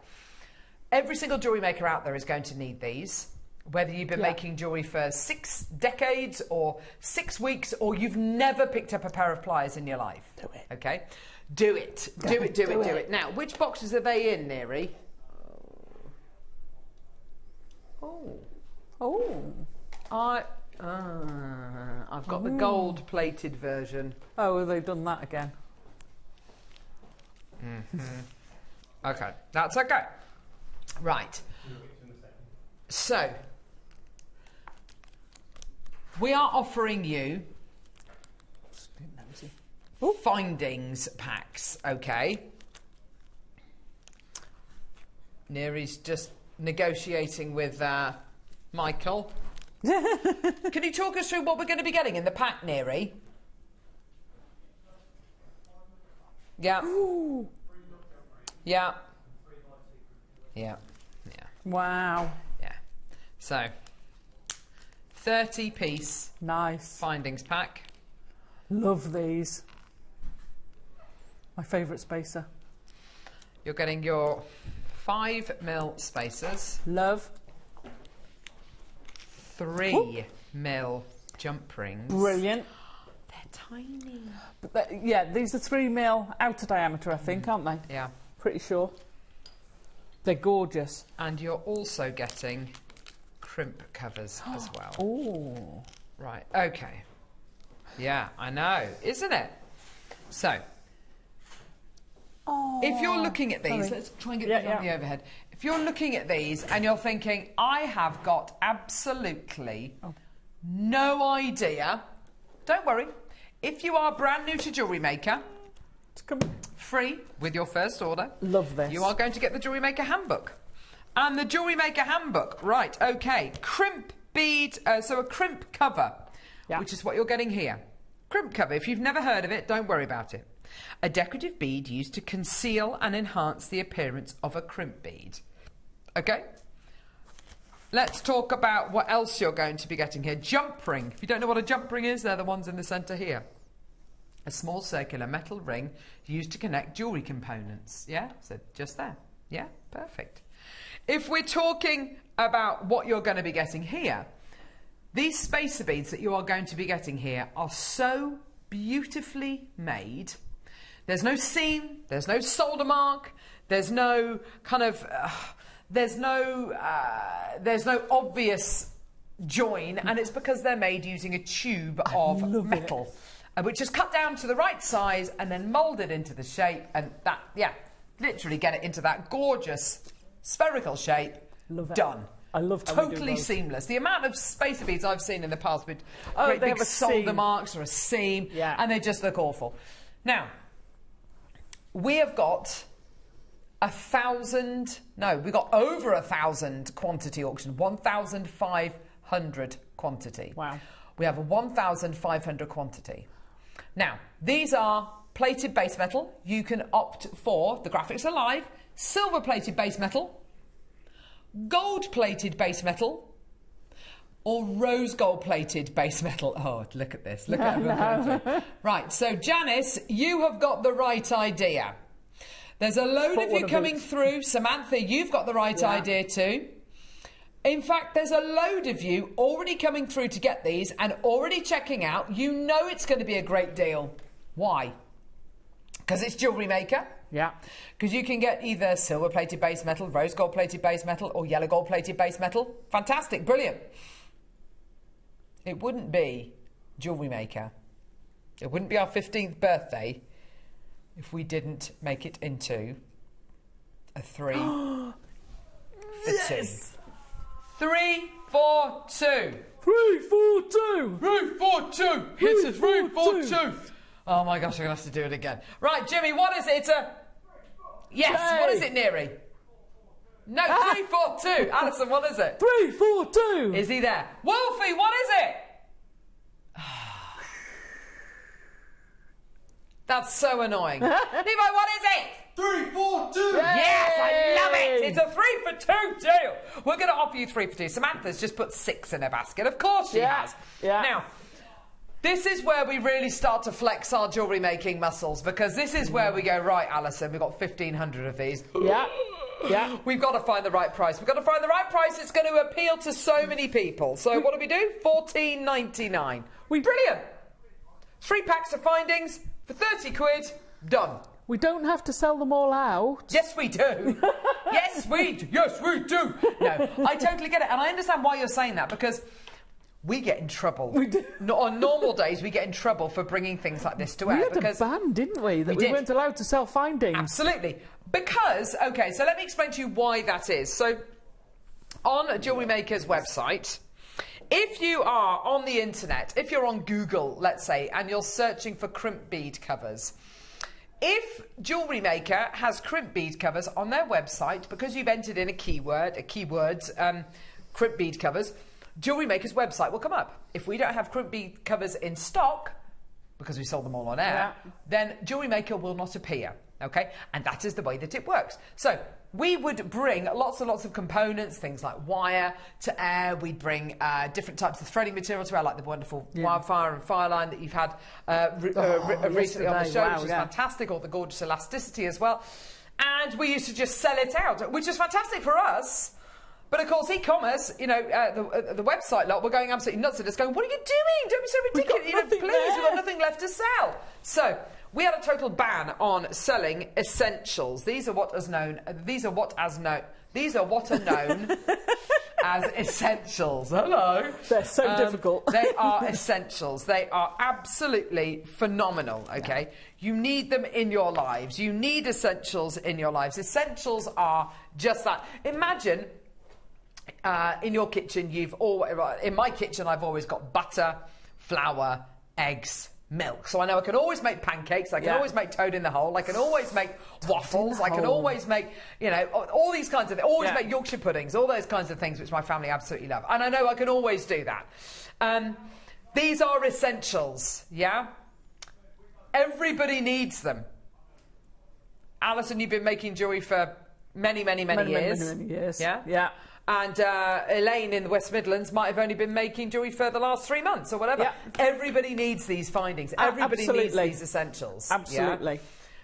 Every single jewellery maker out there is going to need these. Whether you've been making jewellery for 6 decades or 6 weeks, or you've never picked up a pair of pliers in your life. Do it. Okay? Do it. Do it. Now, which boxes are they in, Neri? I've got the gold-plated version. Oh, well, they've done that again. Okay, that's okay. Right. So, we are offering you findings packs, okay? Neri's just negotiating with Michael. Can you talk us through what we're going to be getting in the pack, Neri? Yeah. Ooh. Yeah. Wow. Yeah. So, 30-piece findings pack. Love these. My favourite spacer. You're getting your 5mm spacers. Love. 3mm jump rings. Brilliant. They're tiny. But these are 3mm outer diameter, I think, aren't they? Yeah. Pretty sure. They're gorgeous. And you're also getting crimp covers as well. Oh. Right, okay. Yeah, I know, isn't it? So, if you're looking at these, let's try and get that on the overhead. If you're looking at these and you're thinking, I have got absolutely no idea, don't worry. If you are brand new to Jewellery Maker, free with your first order. Love this. You are going to get the Jewellery Maker handbook. And the Jewellery Maker handbook, right, okay. Crimp bead, so a crimp cover, which is what you're getting here. Crimp cover, if you've never heard of it, don't worry about it. A decorative bead used to conceal and enhance the appearance of a crimp bead. Okay? Let's talk about what else you're going to be getting here. Jump ring. If you don't know what a jump ring is, they're the ones in the centre here. A small circular metal ring used to connect jewellery components. Yeah? So just there. Yeah? Perfect. If we're talking about what you're going to be getting here, these spacer beads that you are going to be getting here are so beautifully made. There's no seam, there's no solder mark, there's no kind of, there's no obvious join, and it's because they're made using a tube of metal, which is cut down to the right size and then moulded into the shape, and that, literally get it into that gorgeous spherical shape. Love it. Done. I love totally seamless. The amount of spacer beads I've seen in the past with great big solder marks or a seam, and they just look awful. Now, we have got 1,000. No, we got over 1,000 quantity auction. 1,500 quantity. Wow. We have a 1,500 quantity. Now, these are plated base metal. You can opt for the graphics are live, silver plated base metal, gold-plated base metal, or rose gold-plated base metal. Oh, look at this. Look at everyone. Right, so Janice, you have got the right idea. There's a load of you coming through. Samantha, you've got the right idea too. In fact, there's a load of you already coming through to get these and already checking out. You know it's going to be a great deal. Why? because it's Jewellery Maker. Yeah. Because you can get either silver-plated base metal, rose gold-plated base metal, or yellow gold-plated base metal. Fantastic, brilliant. It wouldn't be Jewellery Maker. It wouldn't be our 15th birthday if we didn't make it into a 3 for 2. 3, 4, 2. 3, 4, 2. 3, 4, 2. It's a 3, 4, 2. Oh my gosh, I'm going to have to do it again. Right, Jimmy, what is it? It's a... Yes, what is it, Neary? No, 3, 4, 2. Alison, what is it? 3, 4, 2. Is he there? Wolfie, what is it? That's so annoying. Levi, what is it? 3, 4, 2. Yes, I love it. It's a 3 for 2 deal. We're going to offer you 3 for 2. Samantha's just put 6 in her basket. Of course she has. Yeah. Now, this is where we really start to flex our jewellery making muscles, because this is where we go, right, Alison, we've got 1,500 of these. Yeah. Yeah. We've got to find the right price. We've got to find the right price. It's going to appeal to so many people. So what do? £14.99. Brilliant. 3 packs of findings for 30 quid. Done. We don't have to sell them all out. Yes, we do. Yes, we do. Yes, we do. No, I totally get it. And I understand why you're saying that, because we get in trouble. We do. On normal days, we get in trouble for bringing things like this to air. We had a ban, didn't we? That we weren't allowed to sell findings. Absolutely. Because, OK, so let me explain to you why that is. So, on Jewellery Maker's website, if you are on the internet, if you're on Google, let's say, and you're searching for crimp bead covers, if Jewellery Maker has crimp bead covers on their website, because you've entered in a keywords, crimp bead covers, Jewellery Maker's website will come up. If we don't have crimp bead covers in stock, because we sold them all on air, then Jewellery Maker will not appear, okay? And that is the way that it works. So we would bring lots and lots of components, things like wire to air. We'd bring different types of threading material to air, like the wonderful wildfire and fireline that you've had recently on the show, which is fantastic, or the gorgeous elasticity as well. And we used to just sell it out, which is fantastic for us. But of course, e-commerce, you know, the website lot were going absolutely nuts at us, going, "What are you doing? Don't be so ridiculous! You know, please, we've got nothing left to sell." So we had a total ban on selling essentials. These are what are known as essentials. Hello. They're so difficult. They are essentials. They are absolutely phenomenal, okay? Yeah. You need them in your lives. You need essentials in your lives. Essentials are just that. Imagine in your kitchen, in my kitchen, I've always got butter, flour, eggs, milk. So I know I can always make pancakes, I can always make toad in the hole, I can always make waffles, I can always make, you know, all these kinds of things, always make Yorkshire puddings, all those kinds of things which my family absolutely love. And I know I can always do that. These are essentials, yeah? Everybody needs them. Alison, you've been making jewellery for many years. Many years. Yeah? Yeah. And Elaine in the West Midlands might have only been making jewellery for the last 3 months or whatever. Yeah. Everybody needs these findings. Everybody needs these essentials. Absolutely. Yeah?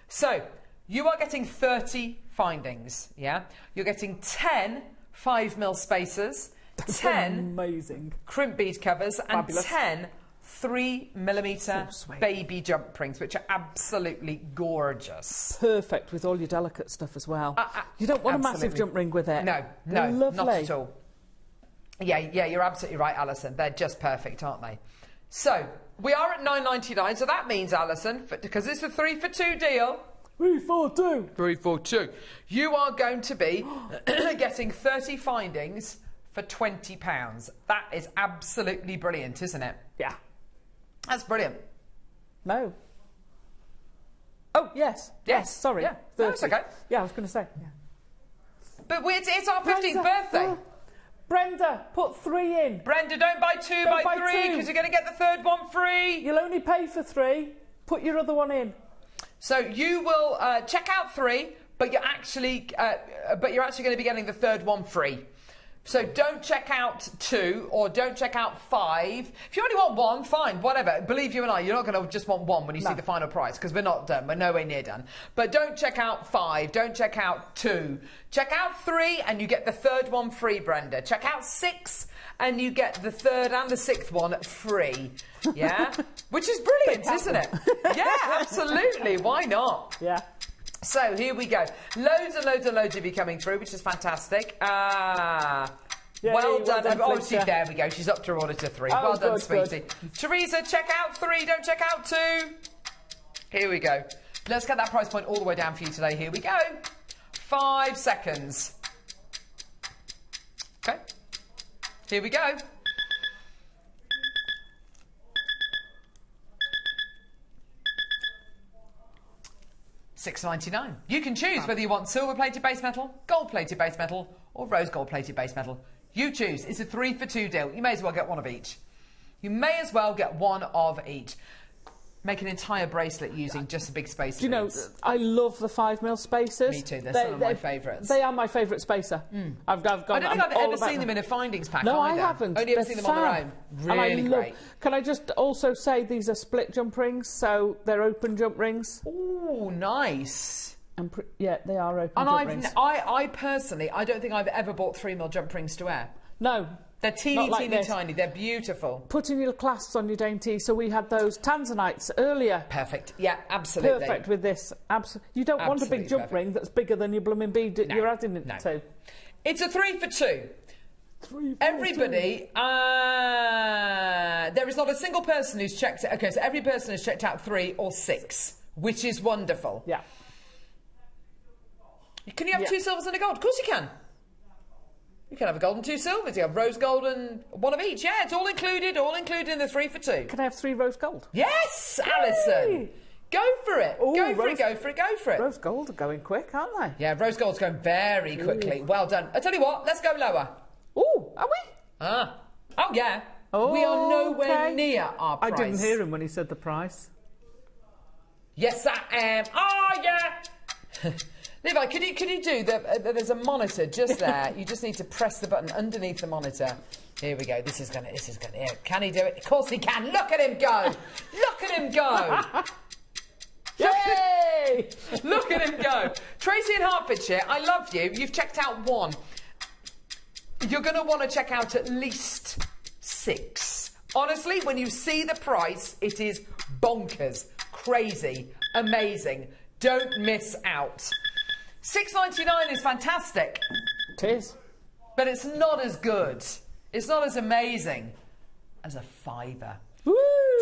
So, you are getting 30 findings, yeah? You're getting 10 5mm spacers, That's 10 amazing crimp bead covers, Fabulous. and 10 3mm baby jump rings, which are absolutely gorgeous. Perfect with all your delicate stuff as well. You don't want a massive jump ring with it. No, lovely. Not at all. Yeah, you're absolutely right, Alison. They're just perfect, aren't they? So, we are at £9.99, so that means, Alison, because it's a 3 for 2 deal. 3 for 2. 3 for 2. You are going to be getting 30 findings for £20. That is absolutely brilliant, isn't it? Yeah. That's brilliant. No. Oh, yes. Yes. Sorry. Yeah. No, it's okay. Yeah, I was going to say. Yeah. But it's our 15th birthday. Brenda, put 3 in. Brenda, don't buy 2, buy 3, because you're going to get the third one free. You'll only pay for 3. Put your other one in. So you will check out 3, but you're actually going to be getting the third one free. So don't check out 2 or don't check out 5. If you only want 1, fine, whatever. Believe you and I, you're not going to just want 1 when you see the final price, because we're not done. We're nowhere near done. But don't check out 5. Don't check out 2. Check out 3 and you get the 3rd one free, Brenda. Check out 6 and you get the 3rd and the 6th one free. Yeah? Which is brilliant, isn't it? Yeah, absolutely. Why not? Yeah. So here we go. Loads and loads and loads of you coming through, which is fantastic. Well done. Obviously, there we go. She's up to order to 3. Well done, sweetie. Teresa, check out 3. Don't check out 2. Here we go. Let's get that price point all the way down for you today. Here we go. 5 seconds. Okay. Here we go. $6.99. You can choose whether you want silver-plated base metal, gold-plated base metal, or rose gold-plated base metal. You choose. It's a 3 for 2 deal. You may as well get one of each. You may as well get one of each. Make an entire bracelet using just a big spacer. Do you know, I love the 5mm spacers. Me too. They're some of my favourites. They are my favourite spacer. I've gone, I don't think I've ever seen them in a findings pack. No, either. I haven't. Only ever seen them on their own. Really great. Can I just also say these are split jump rings, so they're open jump rings. Ooh, nice. Yeah, they are open jump rings. I personally, I don't think I've ever bought 3mm jump rings to wear. No. They're teeny tiny. They're beautiful. Putting your clasps on your dainty. So we had those tanzanites earlier. Perfect. Yeah, absolutely. Perfect with this. You don't want a big jump ring that's bigger than your blooming bead that you're adding it to. It's a 3 for 2. Everybody, there is not a single person who's checked it. Okay, so every person has checked out 3 or 6, which is wonderful. Yeah. Can you have 2 silvers and a gold? Of course you can. You can have a gold and 2 silvers. You have rose gold and 1 of each. Yeah, it's all included in the 3 for 2. Can I have 3 rose gold? Yes, Alison. Go for it. Ooh, go for it. Rose gold are going quick, aren't they? Yeah, rose gold's going very quickly. Well done. I tell you what, let's go lower. Ooh, are we? Oh, yeah. We are nowhere near our price. I didn't hear him when he said the price. Yes, I am. Oh, yeah. Levi, could you do there's a monitor just there. You just need to press the button underneath the monitor. Here we go. This is gonna. Yeah. Can he do it? Of course he can. Look at him go. Look at him go. Yay! Look at him go. Tracy in Hertfordshire, I love you. You've checked out 1. You're going to want to check out at least 6. Honestly, when you see the price, it is bonkers, crazy, amazing. Don't miss out. $6.99 is fantastic. It is. But it's not as good. It's not as amazing as a £5. Woo!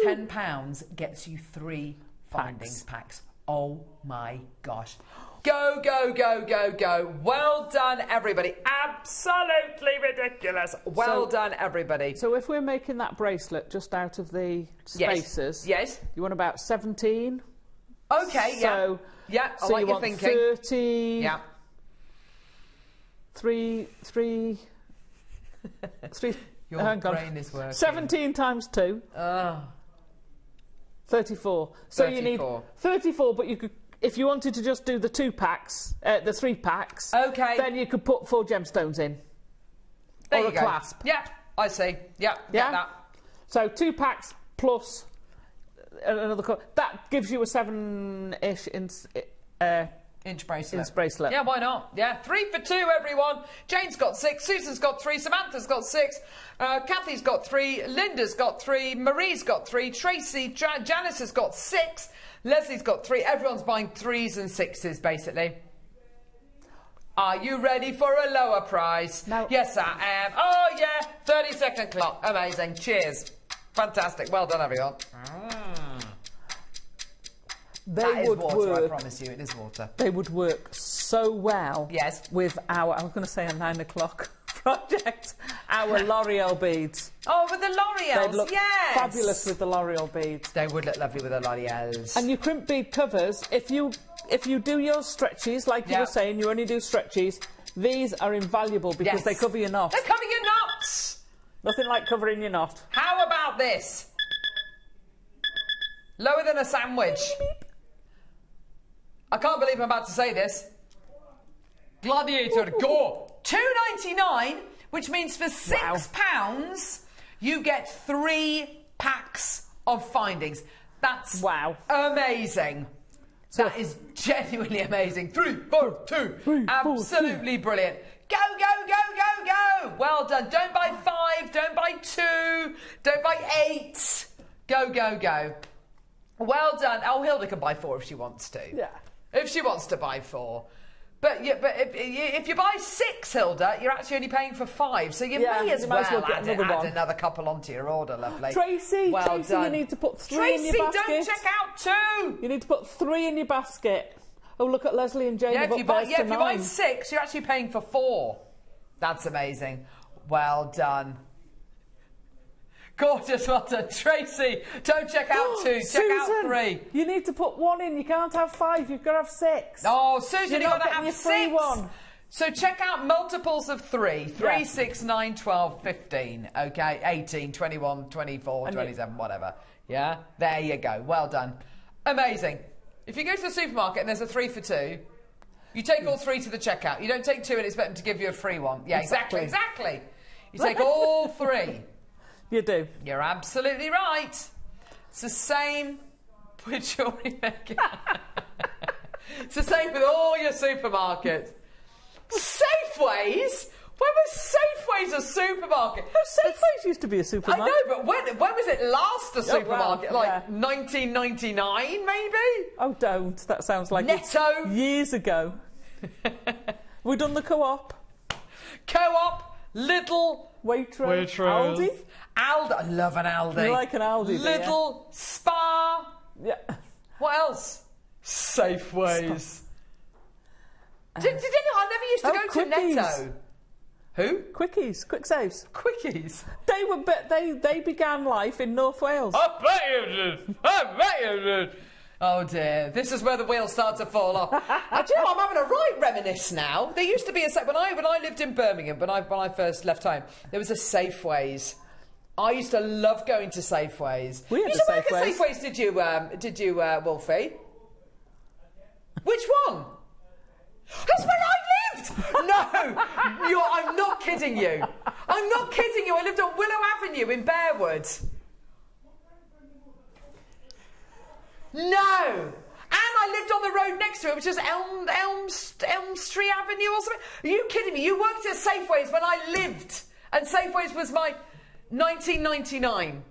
£10 gets you 3 findings packs. Oh my gosh. Go, go, go, go, go. Well done, everybody. Absolutely ridiculous. Well done, everybody. So if we're making that bracelet just out of the spacers, yes. You want about 17? Okay, so, yeah, I so like you your want thinking. 30. Yeah. 3. Your brain is working. 17 times 2. 34. So 34. you need 34, but you could, if you wanted to just do the 2 packs, the 3 packs, okay, then you could put 4 gemstones in. There or you a go. clasp. Yeah, I see. Yeah, get that. So 2 packs plus another. That gives you a 7-ish inch bracelet. bracelet. Yeah, why not? Yeah, 3 for 2, everyone. Jane's got 6, Susan's got 3, Samantha's got 6, Kathy's got 3, Linda's got 3, Marie's got 3, Tracy, Janice has got 6, Leslie's got 3. Everyone's buying 3s and 6s, basically. Are you ready for a lower price? No. Yes, I am. Oh, yeah, 30-second clock. Amazing. Cheers. Fantastic. Well done, everyone. That is water, I promise you, it is water. They would work so well with our, I was going to say a 9 o'clock project, our L'Oreal beads. Oh, with the L'Oreals, They'd look fabulous with the L'Oreal beads. They would look lovely with the L'Oreals. And your crimp bead covers, if you do your stretchies, like you were saying, you only do stretchies, these are invaluable because they cover your knot. They cover your knots! Nothing like covering your knot. How about this? Lower than a sandwich. I can't believe I'm about to say this. Gladiator, go! $2.99 which means for £6 you get 3 packs of findings. That's amazing. That is genuinely amazing. 3, 4, 2. Absolutely brilliant. Go, go, go, go, go. Well done. Don't buy 5. Don't buy 2. Don't buy 8. Go, go, go. Well done. Oh, Hilda can buy 4 if she wants to. Yeah. If she wants to buy 4. But if you buy 6, Hilda, you're actually only paying for 5. So you may as well add another couple onto your order, lovely. Tracy, well Tracy, done. you need to put 3 in your basket. Tracy, don't check out 2. You need to put 3 in your basket. Oh, look at Leslie and Jane. If you buy 6, you're actually paying for 4. That's amazing. Well done. Gorgeous, well done. Tracy, don't check out 2, check out 3. You need to put 1 in. You can't have 5. You've got to have 6. Oh, Susan, you've got to have your 6. free one. So check out multiples of 3. 3, 6, 9, 12, 15. Okay, 18, 21, 24, 27, whatever. Yeah, there you go. Well done. Amazing. If you go to the supermarket and there's a 3 for 2, you take all 3 to the checkout. You don't take 2 and expect them to give you a free one. Yeah, exactly. You take all 3. You do. You're absolutely right. It's the same with Jewellery Maker. It's the same with all your supermarkets. Safeways? When was Safeways a supermarket? Oh, Safeways used to be a supermarket. I know, but when was it last a supermarket? 1999, maybe? Oh, don't. That sounds like Netto. Years ago. We've done the Co-op. Co-op, Lidl, Waitrose, Aldi. Aldi. I love an Aldi. You like an Aldi, Lidl, Spar. Yeah. What else? Safeways. Did anyone? I never used to go to Netto. Who? Quickies, Quick Saves. Quickies. They began life in North Wales. I bet you did. Oh dear, this is where the wheels start to fall off. Do you know, I'm having a right reminisce now. There used to be when I lived in Birmingham, when I first left home, there was a Safeways. I used to love going to Safeways. We had a Safeways. Safeways, did you, Wolfie? Which one? That's where I lived! No! I'm not kidding you. I'm not kidding you. I lived on Willow Avenue in Bearwood. No! And I lived on the road next to it, which is Elm Street Avenue or something. Are you kidding me? You worked at Safeways when I lived. And Safeways was my 1999.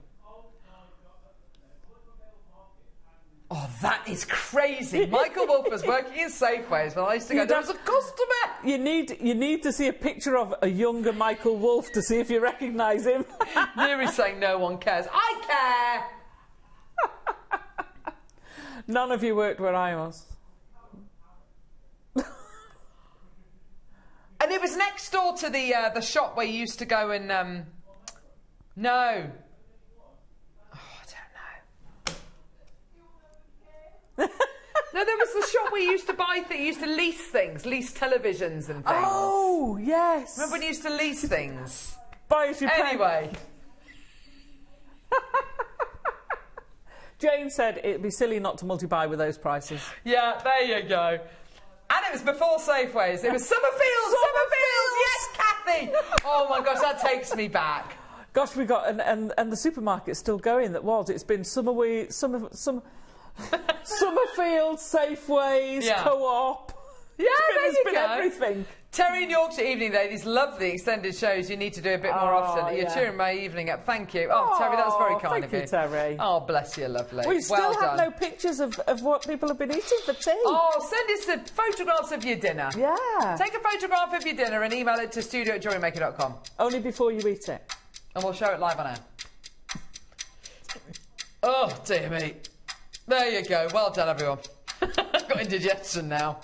Oh, that is crazy. Michael Wolf was working in Safeways when I used to go. There was a customer. You need to see a picture of a younger Michael Wolf to see if you recognise him. Leary's saying no one cares. I care. None of you worked where I was. And it was next door to the shop where you used to go and no. No, there was the shop where you used to buy things, you used to lease things, lease televisions and things. Oh, yes. Remember when you used to lease things? Buy as you pay. Anyway. Jane said it'd be silly not to multi-buy with those prices. Yeah, there you go. And it was before Safeways. It was Summerfields! Yes, Kathy! Oh my gosh, that takes me back. Gosh, we got and the supermarket's still going. It's been Summerfield, Safeways, Co-op. Yeah, it's been everything. Terry and Yorkshire Evening Day, these lovely extended shows you need to do a bit more often. You're cheering my evening up. Thank you. Oh, Terry, that's very kind of you. Thank you, Terry. Oh, bless you, lovely. We still have no pictures of what people have been eating for tea. Oh, send us the photographs of your dinner. Yeah. Take a photograph of your dinner and email it to studio@jewellerymaker.com. Only before you eat it. And we'll show it live on air. Oh, dear me. There you go. Well done, everyone. I've got indigestion now.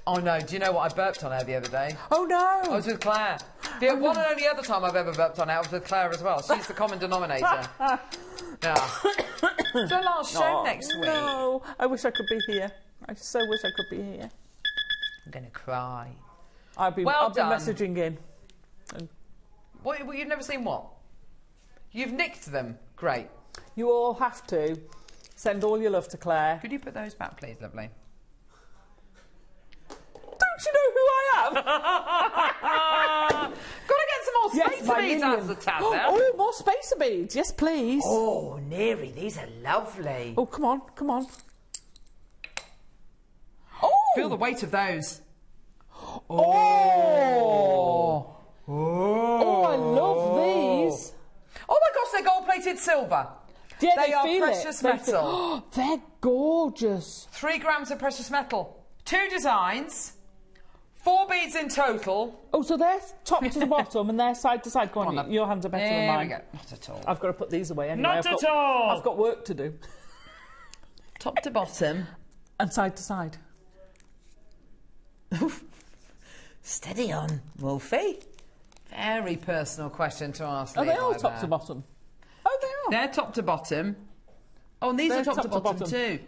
Oh, no. Do you know what I burped on air the other day? Oh, no. I was with Claire. The one and only other time I've ever burped on air was with Claire as well. She's the common denominator. Yeah. It's our last show next week. No. I wish I could be here. I so wish I could be here. I'm going to cry. I'll be messaging in. What, you've never seen what? You've nicked them. Great. You all have to send all your love to Claire. Could you put those back, please, lovely? Don't you know who I am? Got to get some more more spacer beads, Taz. Oh, more spacer beads. Yes, please. Oh, Neri, these are lovely. Oh, come on, come on. Oh! Feel the weight of those. Oh! Oh, I love these. Oh my gosh, they're gold-plated silver. Yeah, they are feel precious metal. They're gorgeous. 3 grams of precious metal. 2 designs. 4 beads in total. Oh, so they're top to the bottom and they're side to side. Go on, your hands are better than mine. There we go. Not at all. I've got to put these away anyway. Not at all. I've got work to do. Top to bottom. And side to side. Steady on, Wolfie. Very personal question to ask. Are they all top to bottom? Oh, they are. They're top to bottom. Oh, and these are top to bottom too.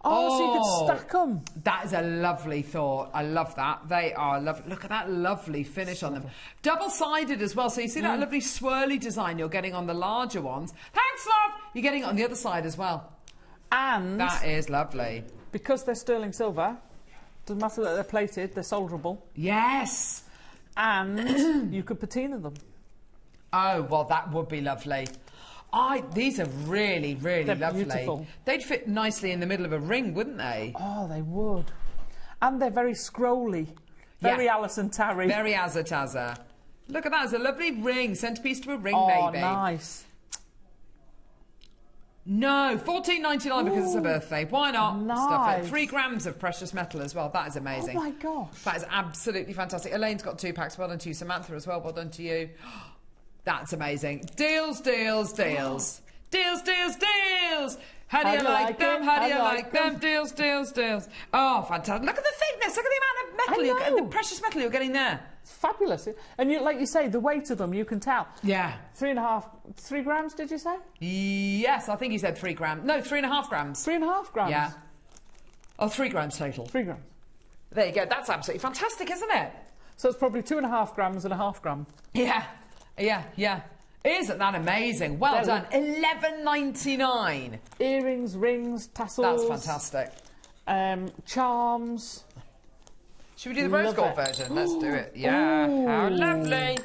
Oh, so you could stack them. That is a lovely thought. I love that. They are lovely. Look at that lovely finish on them. Double-sided as well. So you see that lovely swirly design you're getting on the larger ones. Thanks, love. You're getting it on the other side as well. And that is lovely. Because they're sterling silver, doesn't matter that they're plated, they're solderable. Yes. And you could patina them. Oh, well, that would be lovely. These are really, really They're lovely. beautiful. They'd fit nicely in the middle of a ring, wouldn't they? Oh, they would. And they're very scrolly. Very Alison Tarry. Very Azza-Tazza. Look at that. It's a lovely ring. Centrepiece to a ring, oh, maybe. Nice. No, $14.99 because it's a birthday. Why not? Nice. Stuff it. 3 grams of precious metal as well. That is amazing. Oh, my gosh. That is absolutely fantastic. Elaine's got 2 packs. Well done to you. Samantha as well. Well done to you. That's amazing. Deals, deals, deals. Deals, deals, deals. How do you like them? How do you like them? Deals, deals, deals. Oh, fantastic. Look at the thickness. Look at the amount of metal you're getting, the precious metal you're getting there. It's fabulous. And you, like you say, the weight of them, you can tell. Yeah. 3 grams, did you say? Yes, I think he said 3 grams. No, 3.5 grams. 3.5 grams? Yeah. Oh, 3 grams total. 3 grams. There you go. That's absolutely fantastic, isn't it? So it's probably 2.5 grams and a half gram. Yeah. Yeah, yeah. Isn't that amazing? Well done. $11.99. Earrings, rings, tassels. That's fantastic. Charms. Should we do the rose gold version? Let's do it. Yeah. Ooh. How lovely.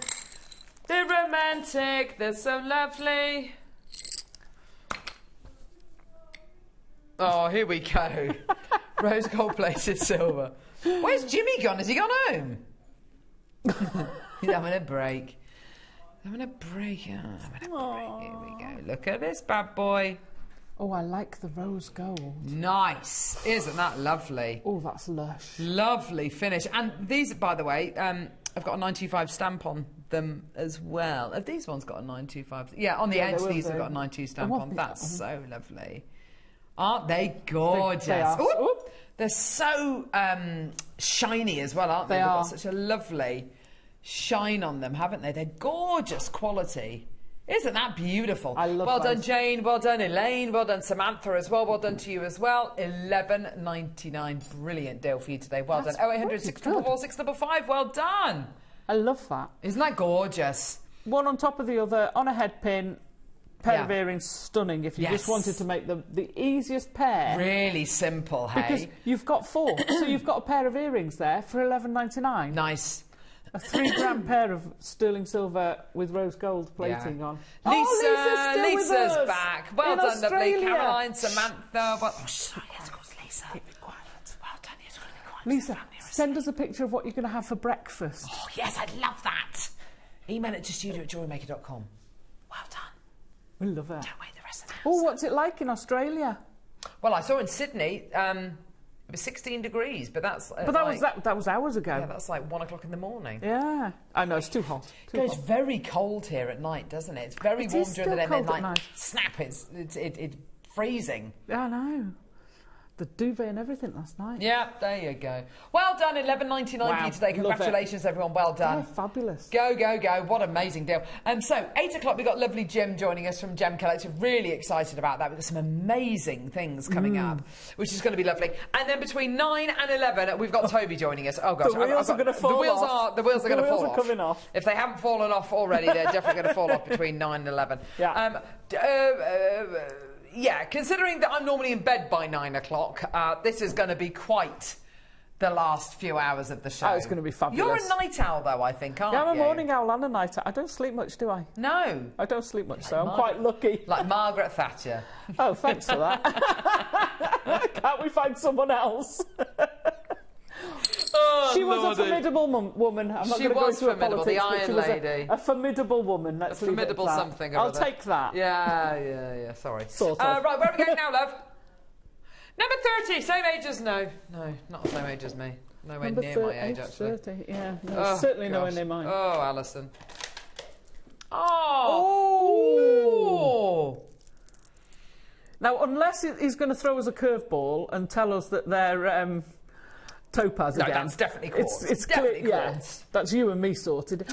They're romantic. They're so lovely. Oh, here we go. Rose gold plated silver. Where's Jimmy gone? Has he gone home? He's having a break. Having a break. Oh, having a break. Here we go. Look at this bad boy. Oh, I like the rose gold. Nice. Isn't that lovely? Oh, that's lush. Lovely finish. And these, by the way, I've got a 925 stamp on them as well. Have these ones got a 925? Yeah, on the edge, these have got a 92 stamp on. That's so lovely. Aren't they gorgeous? They are. Ooh, they're so shiny as well, aren't they? They've got such a lovely shine on them, haven't they? They're gorgeous quality. Isn't that beautiful? I love Well those. done, Jane. Well done, Elaine. Well done, Samantha as well. Well done to you as well. $11.99. Brilliant deal for you today. Well That's done. 0800 pretty 644 655. Well done. I love that. Isn't that gorgeous? One on top of the other, on a head pin, pair of earrings, stunning. If you just wanted to make the easiest pair. Really simple, hey? Because you've got 4, so you've got a pair of earrings there for $11.99. Nice. A 3 gram pair of sterling silver with rose gold plating on. Lisa's back. Well done, Australia. lovely. Caroline, Samantha. Well, sorry, yes, of course, Lisa. Keep it quiet. Well done, yes, really quiet. Lisa, send us a picture of what you're going to have for breakfast. Oh, yes, I'd love that. Email it to studio@jewellerymaker.com. Well done. We love it. Don't wait the rest of the house. Oh, what's it like in Australia? Well, I saw in Sydney, it was 16 degrees, but that's... But that was hours ago. Yeah, that's like 1 o'clock in the morning. Yeah. I know, it's too hot. It goes very cold here at night, doesn't it? It's very warm during the day, and then, like, snap, it's freezing. Yeah, I know. The duvet and everything last night. Yeah, there you go. Well done, $11.99 for you today. Congratulations, everyone. Well done. Yeah, fabulous. Go, go, go. What an amazing deal. So, 8 o'clock, we've got lovely Jim joining us from Gem Collective. Really excited about that. We've got some amazing things coming up, which is going to be lovely. And then between 9 and 11, we've got Toby joining us. Oh, gosh. The wheels are going to fall off. The wheels are going to fall off. coming off. If they haven't fallen off already, they're definitely going to fall off between 9 and 11. Yeah. Yeah, considering that I'm normally in bed by 9 o'clock, this is going to be quite the last few hours of the show. Oh, it's going to be fabulous. You're a night owl, though, I think, aren't you? Yeah, I'm a morning owl and a night owl. I don't sleep much, do I? No. I don't sleep much, so I'm quite lucky. Like Margaret Thatcher. Oh, thanks for that. Can't we find someone else? She was a formidable woman. I'm not going to go into her politics, the Iron Lady. A formidable woman. Let's leave it at formidable that. something. I'll take that. Yeah. Sorry. Sort of. Right, where are we going now, love? Number 30. Same age as no, not the same age as me. Nowhere near my age, actually. 30. Yeah, no, certainly nowhere near mine. Oh, Alison. Oh. Now, unless he's going to throw us a curveball and tell us that they're topaz again. No, that's definitely quartz. It's definitely clear, quartz. Yeah, that's you and me sorted.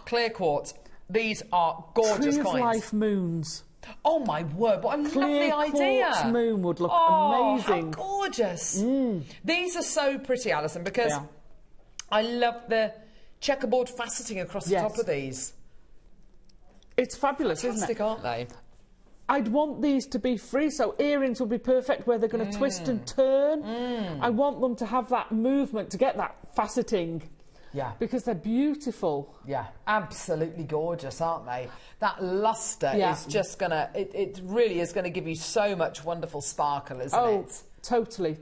Clear quartz. These are gorgeous Tree of coins. Life moons. Oh my word, what a Clear lovely idea. quartz moon would look amazing. How gorgeous. These are so pretty, Alison, because I love the checkerboard faceting across the top of these. It's fabulous, Fantastic, isn't it? aren't they? I'd want these to be free, so earrings would be perfect where they're going to twist and turn. I want them to have that movement, to get that faceting. Yeah. Because they're beautiful. Yeah, absolutely gorgeous, aren't they? That lustre is just going to... It really is going to give you so much wonderful sparkle, isn't it? Totally.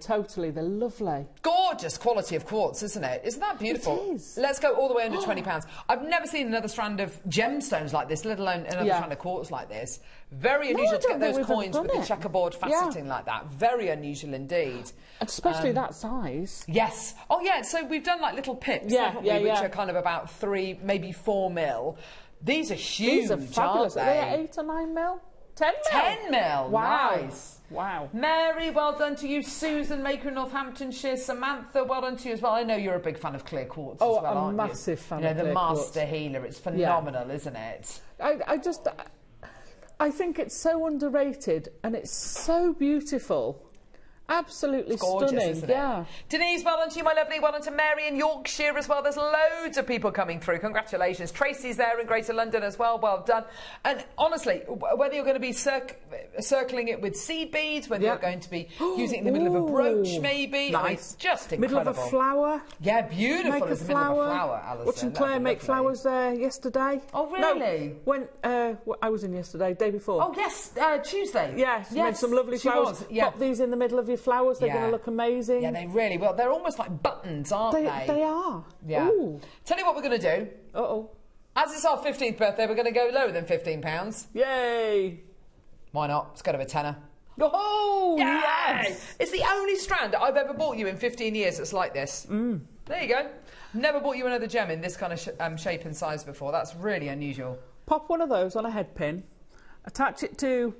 They're lovely. Gorgeous quality of quartz, isn't it? Isn't that beautiful? It is. Let's go all the way under £20. I've never seen another strand of gemstones like this, let alone another strand of quartz like this. Very unusual to get those coins with the checkerboard faceting like that. Very unusual indeed. Especially that size. Yes. Oh, yeah, so we've done like little pips, haven't we, which are kind of about 3, maybe 4 mil. These are huge, These are fabulous. aren't they? Are they 8 or 9 mil? 10 mil? 10 mil. Wow. Nice. Wow. Mary, well done to you. Susan, Maker in Northamptonshire. Samantha, well done to you as well. I know you're a big fan of clear quartz as well, aren't you? a massive fan of clear the quartz. master healer. It's phenomenal, isn't it? I think it's so underrated and it's so beautiful. Absolutely gorgeous, stunning. Isn't it? Denise, well done to you, my lovely. Well done to Mary in Yorkshire as well. There's loads of people coming through. Congratulations. Tracy's there in Greater London as well. Well done. And honestly, whether you're going to be circling it with seed beads, whether you're going to be using it in the middle of a brooch, maybe. Nice. I mean, it's just incredible. Middle of a flower. Yeah, beautiful. Make It's a the middle of a flower. flower, Alison. Watching Claire make flowers there yesterday. Oh, really? No, when I was in yesterday, day before. Oh, yes, Tuesday. Yeah, she made some lovely flowers. Pop these in the middle of your flowers. They're going to look amazing. Yeah, they really will. They're almost like buttons, aren't they? They are. Yeah. Ooh. Tell you what we're going to do. Uh-oh. As it's our 15th birthday, we're going to go lower than £15. Yay! Why not? Let's go to a tenner. Oh, yes! It's the only strand I've ever bought you in 15 years that's like this. There you go. Never bought you another gem in this kind of shape and size before. That's really unusual. Pop one of those on a head pin, attach it to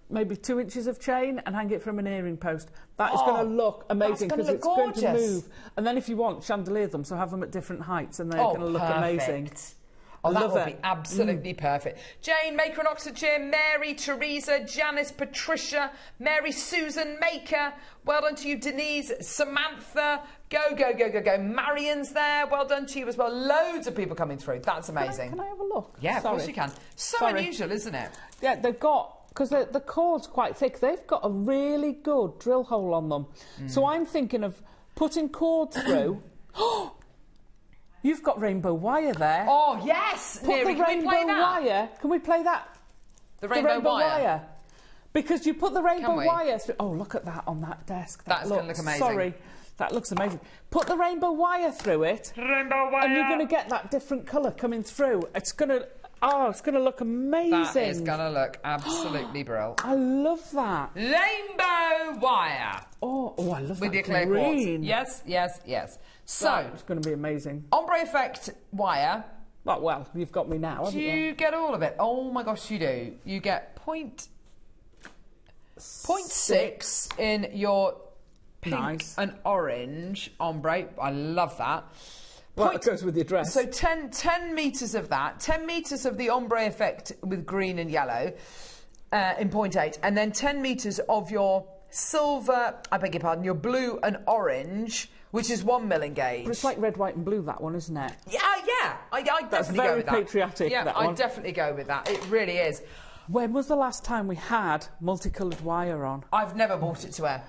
maybe 2 inches of chain and hang it from an earring post. That is going to look amazing because it's going to move. And then if you want, chandelier them, so have them at different heights and they're going to look amazing. Oh, that would be absolutely perfect. Jane, Maker in Oxfordshire, Mary, Teresa, Janice, Patricia, Mary, Susan, Maker. Well done to you, Denise, Samantha. Go. Marion's there. Well done to you as well. Loads of people coming through. That's amazing. Can I have a look? Yeah, of course you can. So unusual, isn't it? Yeah, they've got... Because the cord's quite thick, they've got a really good drill hole on them. So I'm thinking of putting cord through. You've got rainbow wire there. Oh, yes! Put the rainbow wire. Can we play that? The rainbow wire? Because you put the rainbow wire through... Oh, look at that on that desk. That's going to look amazing. Sorry. That looks amazing. Put the rainbow wire through it. Rainbow wire! And you're going to get that different colour coming through. It's going to... Oh, it's going to look amazing. That is going to look absolutely brilliant. I love that. Rainbow wire. Oh, I love that. With your clear green. Quartz. Yes. So, it's going to be amazing. Ombre effect wire. Well, you've got me now, haven't you? You get all of it. Oh my gosh, you do. You get 0.6 in your pink and orange ombre. I love that. Well, it goes with your dress. So 10 metres of that, 10 metres of the ombre effect with green and yellow in 0.8, and then 10 metres of your silver, I beg your pardon, your blue and orange, which is 1 mil gauge. But it's like red, white and blue, that one, isn't it? Yeah. I definitely go with that. That's very patriotic, yeah, that one. I definitely go with that. It really is. When was the last time we had multicoloured wire on? I've never bought it to wear.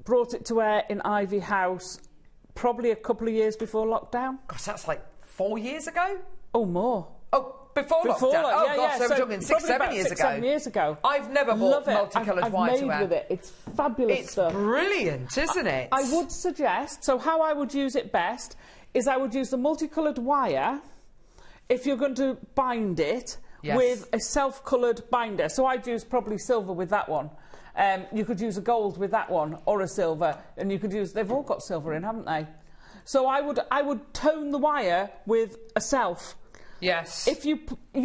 brought it to air in Ivy House probably a couple of years before lockdown. Gosh, that's like 4 years ago? Oh, more. Oh, before lockdown? Oh, yeah, gosh, yeah. so we're talking 6-7 years ago. 7 years ago. I've never bought multicoloured wire I've to made wear. with it. It's fabulous stuff. It's brilliant, isn't it? I would suggest, so how I would use it best is I would use the multicoloured wire if you're going to bind it with a self-coloured binder. So I'd use probably silver with that one. You could use a gold with that one, or a silver, and you could use... They've all got silver in, haven't they? So I would tone the wire with a self. Yes. If you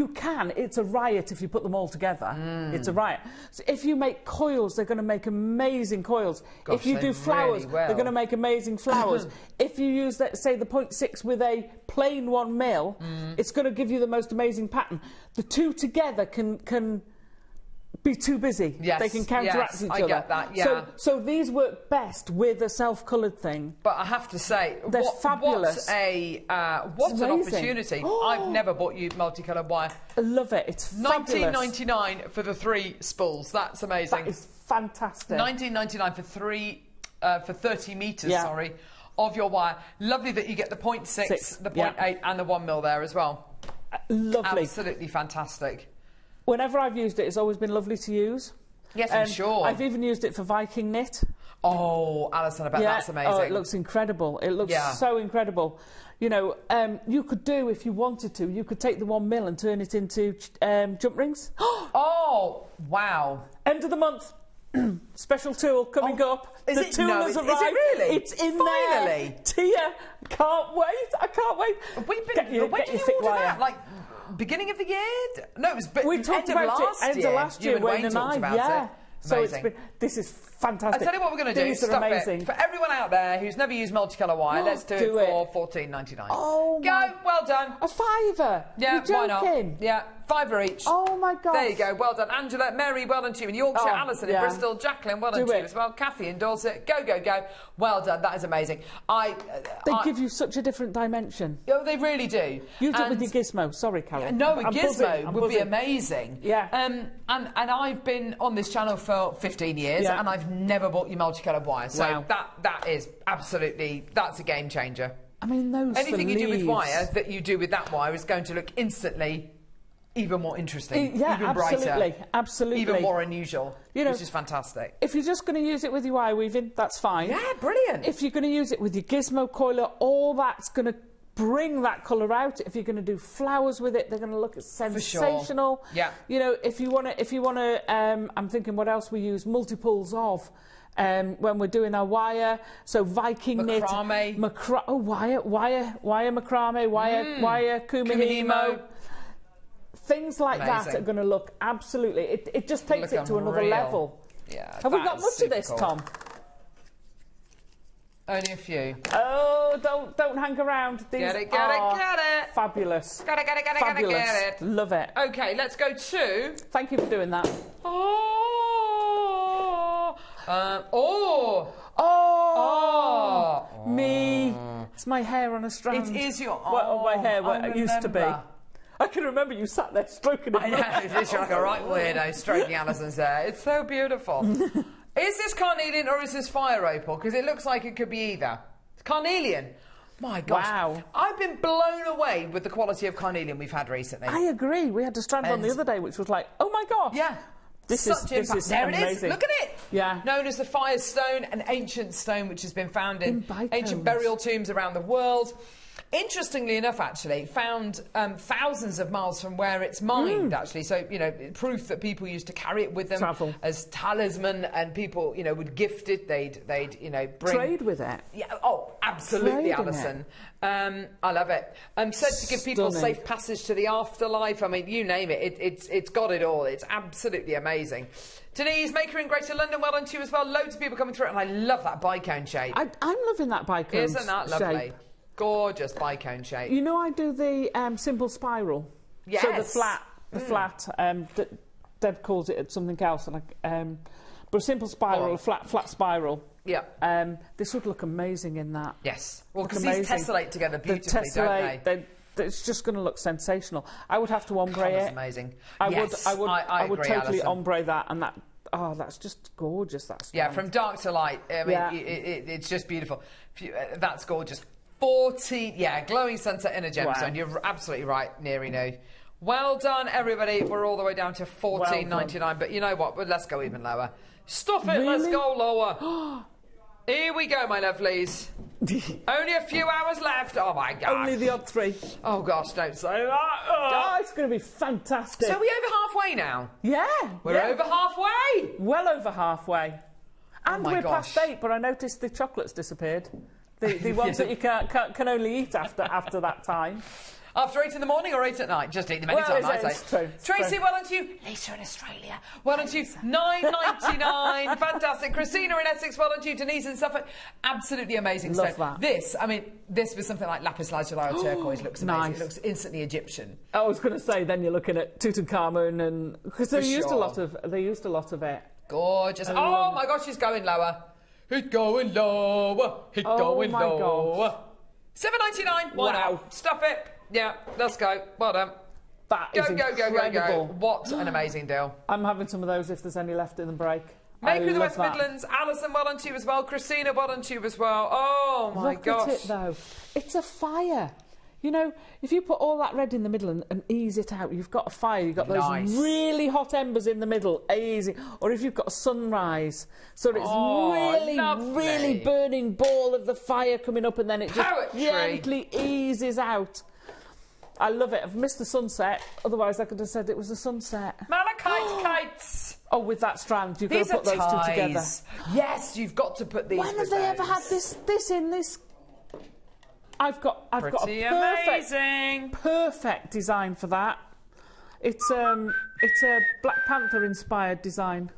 can, it's a riot if you put them all together. It's a riot. So if you make coils, they're going to make amazing coils. Gosh, if you do flowers, really will. they're going to make amazing flowers. If you use, say, the 0.6 with a plain 1 mil, it's going to give you the most amazing pattern. The two together can be too busy. Yes, they can counteract each other. I get that, yeah. So these work best with a self-coloured thing. But I have to say, they're fabulous. What an opportunity. I've never bought you multicoloured wire. I love it. It's fabulous. $19.99 for the 3 spools. That's amazing. That is fantastic. $19.99 for 30 metres, sorry, of your wire. Lovely that you get the 0.6, the 0.8 and the 1 mil there as well. Lovely. Absolutely fantastic. Whenever I've used it, it's always been lovely to use. Yes, I'm sure. I've even used it for Viking knit. Oh, Alison, I bet that's amazing. Oh, it looks incredible. It looks so incredible. You know, you could do, if you wanted to, you could take the 1 mil and turn it into jump rings. Oh, wow. End of the month. Special tool coming up. Is the it? tool No, has is it arrived. really? It's in Finally. there. Tia, can't wait. I can't wait. When did you order that? Like, beginning of the year? No, it was we talked about it end of last year. Wayne and talked I, about it. So Amazing. this is fantastic. I'll tell you what we're going to do. These are Stuff amazing. it. For everyone out there who's never used multicolour wire, let's do it for $14.99. Oh, go. Well done. A $5. Yeah, You're why not? joking? Yeah, $5 each. Oh my God. There you go. Well done, Angela, Mary. Well done to you in Yorkshire. Alison in Bristol. Jacqueline. Well done to you as well. Kathy in Dorset. Go, go, go. Well done. That is amazing. They give you such a different dimension. Oh, they really do. Use it with your gizmo. Sorry, Carol. No, a gizmo would be amazing. Yeah. And I've been on this channel for 15 years, and I've never bought you multicoloured wire. So that is absolutely, that's a game changer. I mean, those anything you do with wire that you do with that wire is going to look instantly even more interesting, even brighter, absolutely, even more unusual, you know, which is fantastic. If you're just going to use it with your wire weaving, that's fine. Yeah, brilliant. If you're going to use it with your gizmo coiler, all that's going to bring that colour out. If you're going to do flowers with it, they're going to look sensational. For sure. Yeah. You know, if you want to, I'm thinking what else we use multiples of. When we're doing our wire, so Viking macrame. Knit, wire macrame, wire kumihimo. Things like that are going to look absolutely. It just takes it to another level. Yeah. Have we got much of this, Tom? Only a few. Oh, don't hang around. These get it, get it. Fabulous. Get it. Get it. Love it. Okay, let's go to. Thank you for doing that. Me. It's my hair on a strand. It is your. My hair where it used to be. I can remember you sat there stroking it. I know, it's literally like a right weirdo stroking Alison's hair. It's so beautiful. Is this carnelian or is this fire opal? Because it looks like it could be either. It's carnelian. My gosh. Wow. I've been blown away with the quality of carnelian we've had recently. I agree. We had a strand on the other day which was like, oh my gosh. Yeah. This Such is there amazing. it is. Look at it. Yeah. Known as the fire stone, an ancient stone which has been found in ancient burial tombs around the world. Interestingly enough, actually, found thousands of miles from where it's mined, actually. So, you know, proof that people used to carry it with them as talisman, and people, you know, would gift it. They'd you know, bring... Trade with it. Yeah, oh, absolutely, Alison. I love it. Said to give people safe passage to the afterlife. I mean, you name it. It's got it all. It's absolutely amazing. Denise, Maker in Greater London, well done to you as well. Loads of people coming through, and I love that bicone shape. I'm loving that bicone shape. Isn't that lovely? Gorgeous bicone shape. You know, I do the simple spiral. Yes. So the flat. Deb calls it something else, and but a simple spiral, a flat spiral. Yeah. This would look amazing in that. Yes. Well, because these tessellate together beautifully, don't they? It's just going to look sensational. I would have to ombre it. Amazing. I yes, would agree, totally Alison. ombre that, and that Oh, that's just gorgeous. That's yeah, from dark to light. I mean, it's just beautiful. That's gorgeous. 40, glowing sunset in a gemstone. Wow. You're absolutely right, Nerino. Well done, everybody. We're all the way down to $14.99. But you know what? Let's go even lower. Stuff it. Really? Let's go lower. Here we go, my lovelies. Only a few hours left. Oh, my God. Only the odd 3. Oh, gosh, don't say that. Oh, it's going to be fantastic. So are we over halfway now? Yeah. We're over halfway. Well over halfway. And we're past 8, but I noticed the chocolates disappeared. The ones that you can only eat after that time. After 8 in the morning or 8 at night? Just eat them anytime, I say. True. Tracy, well done to you. Later in Australia. Well done to you. $9.99. Fantastic. Christina in Essex, well done to you. Denise in Suffolk. Absolutely amazing. Love that. This was something like lapis lazuli or turquoise. Looks amazing. Nice. It looks instantly Egyptian. I was going to say, then you're looking at Tutankhamun, and because they used a lot of it. Gorgeous. Oh my gosh, she's going lower. It's going lower. It's going lower. $7.99. Wow. Stuff it. Yeah, let's go. Well done. That is incredible. Go. What an amazing deal. I'm having some of those if there's any left in the break. Maker of the West Midlands, Alison, well done to you as well. Christina, well done to you as well. Oh my gosh. Look at it though. It's a fire. You know, if you put all that red in the middle and ease it out, you've got a fire. You've got those really hot embers in the middle, easy. Or if you've got a sunrise, so it's really burning ball of the fire coming up, and then it just gently eases out. I love it. I've missed the sunset. Otherwise, I could have said it was a sunset. Malachite kites. Oh, with that strand, you've got to put those two together. Yes, you've got to put these. When have they ever had this in this? I've got a perfect design for that. It's a Black Panther inspired design,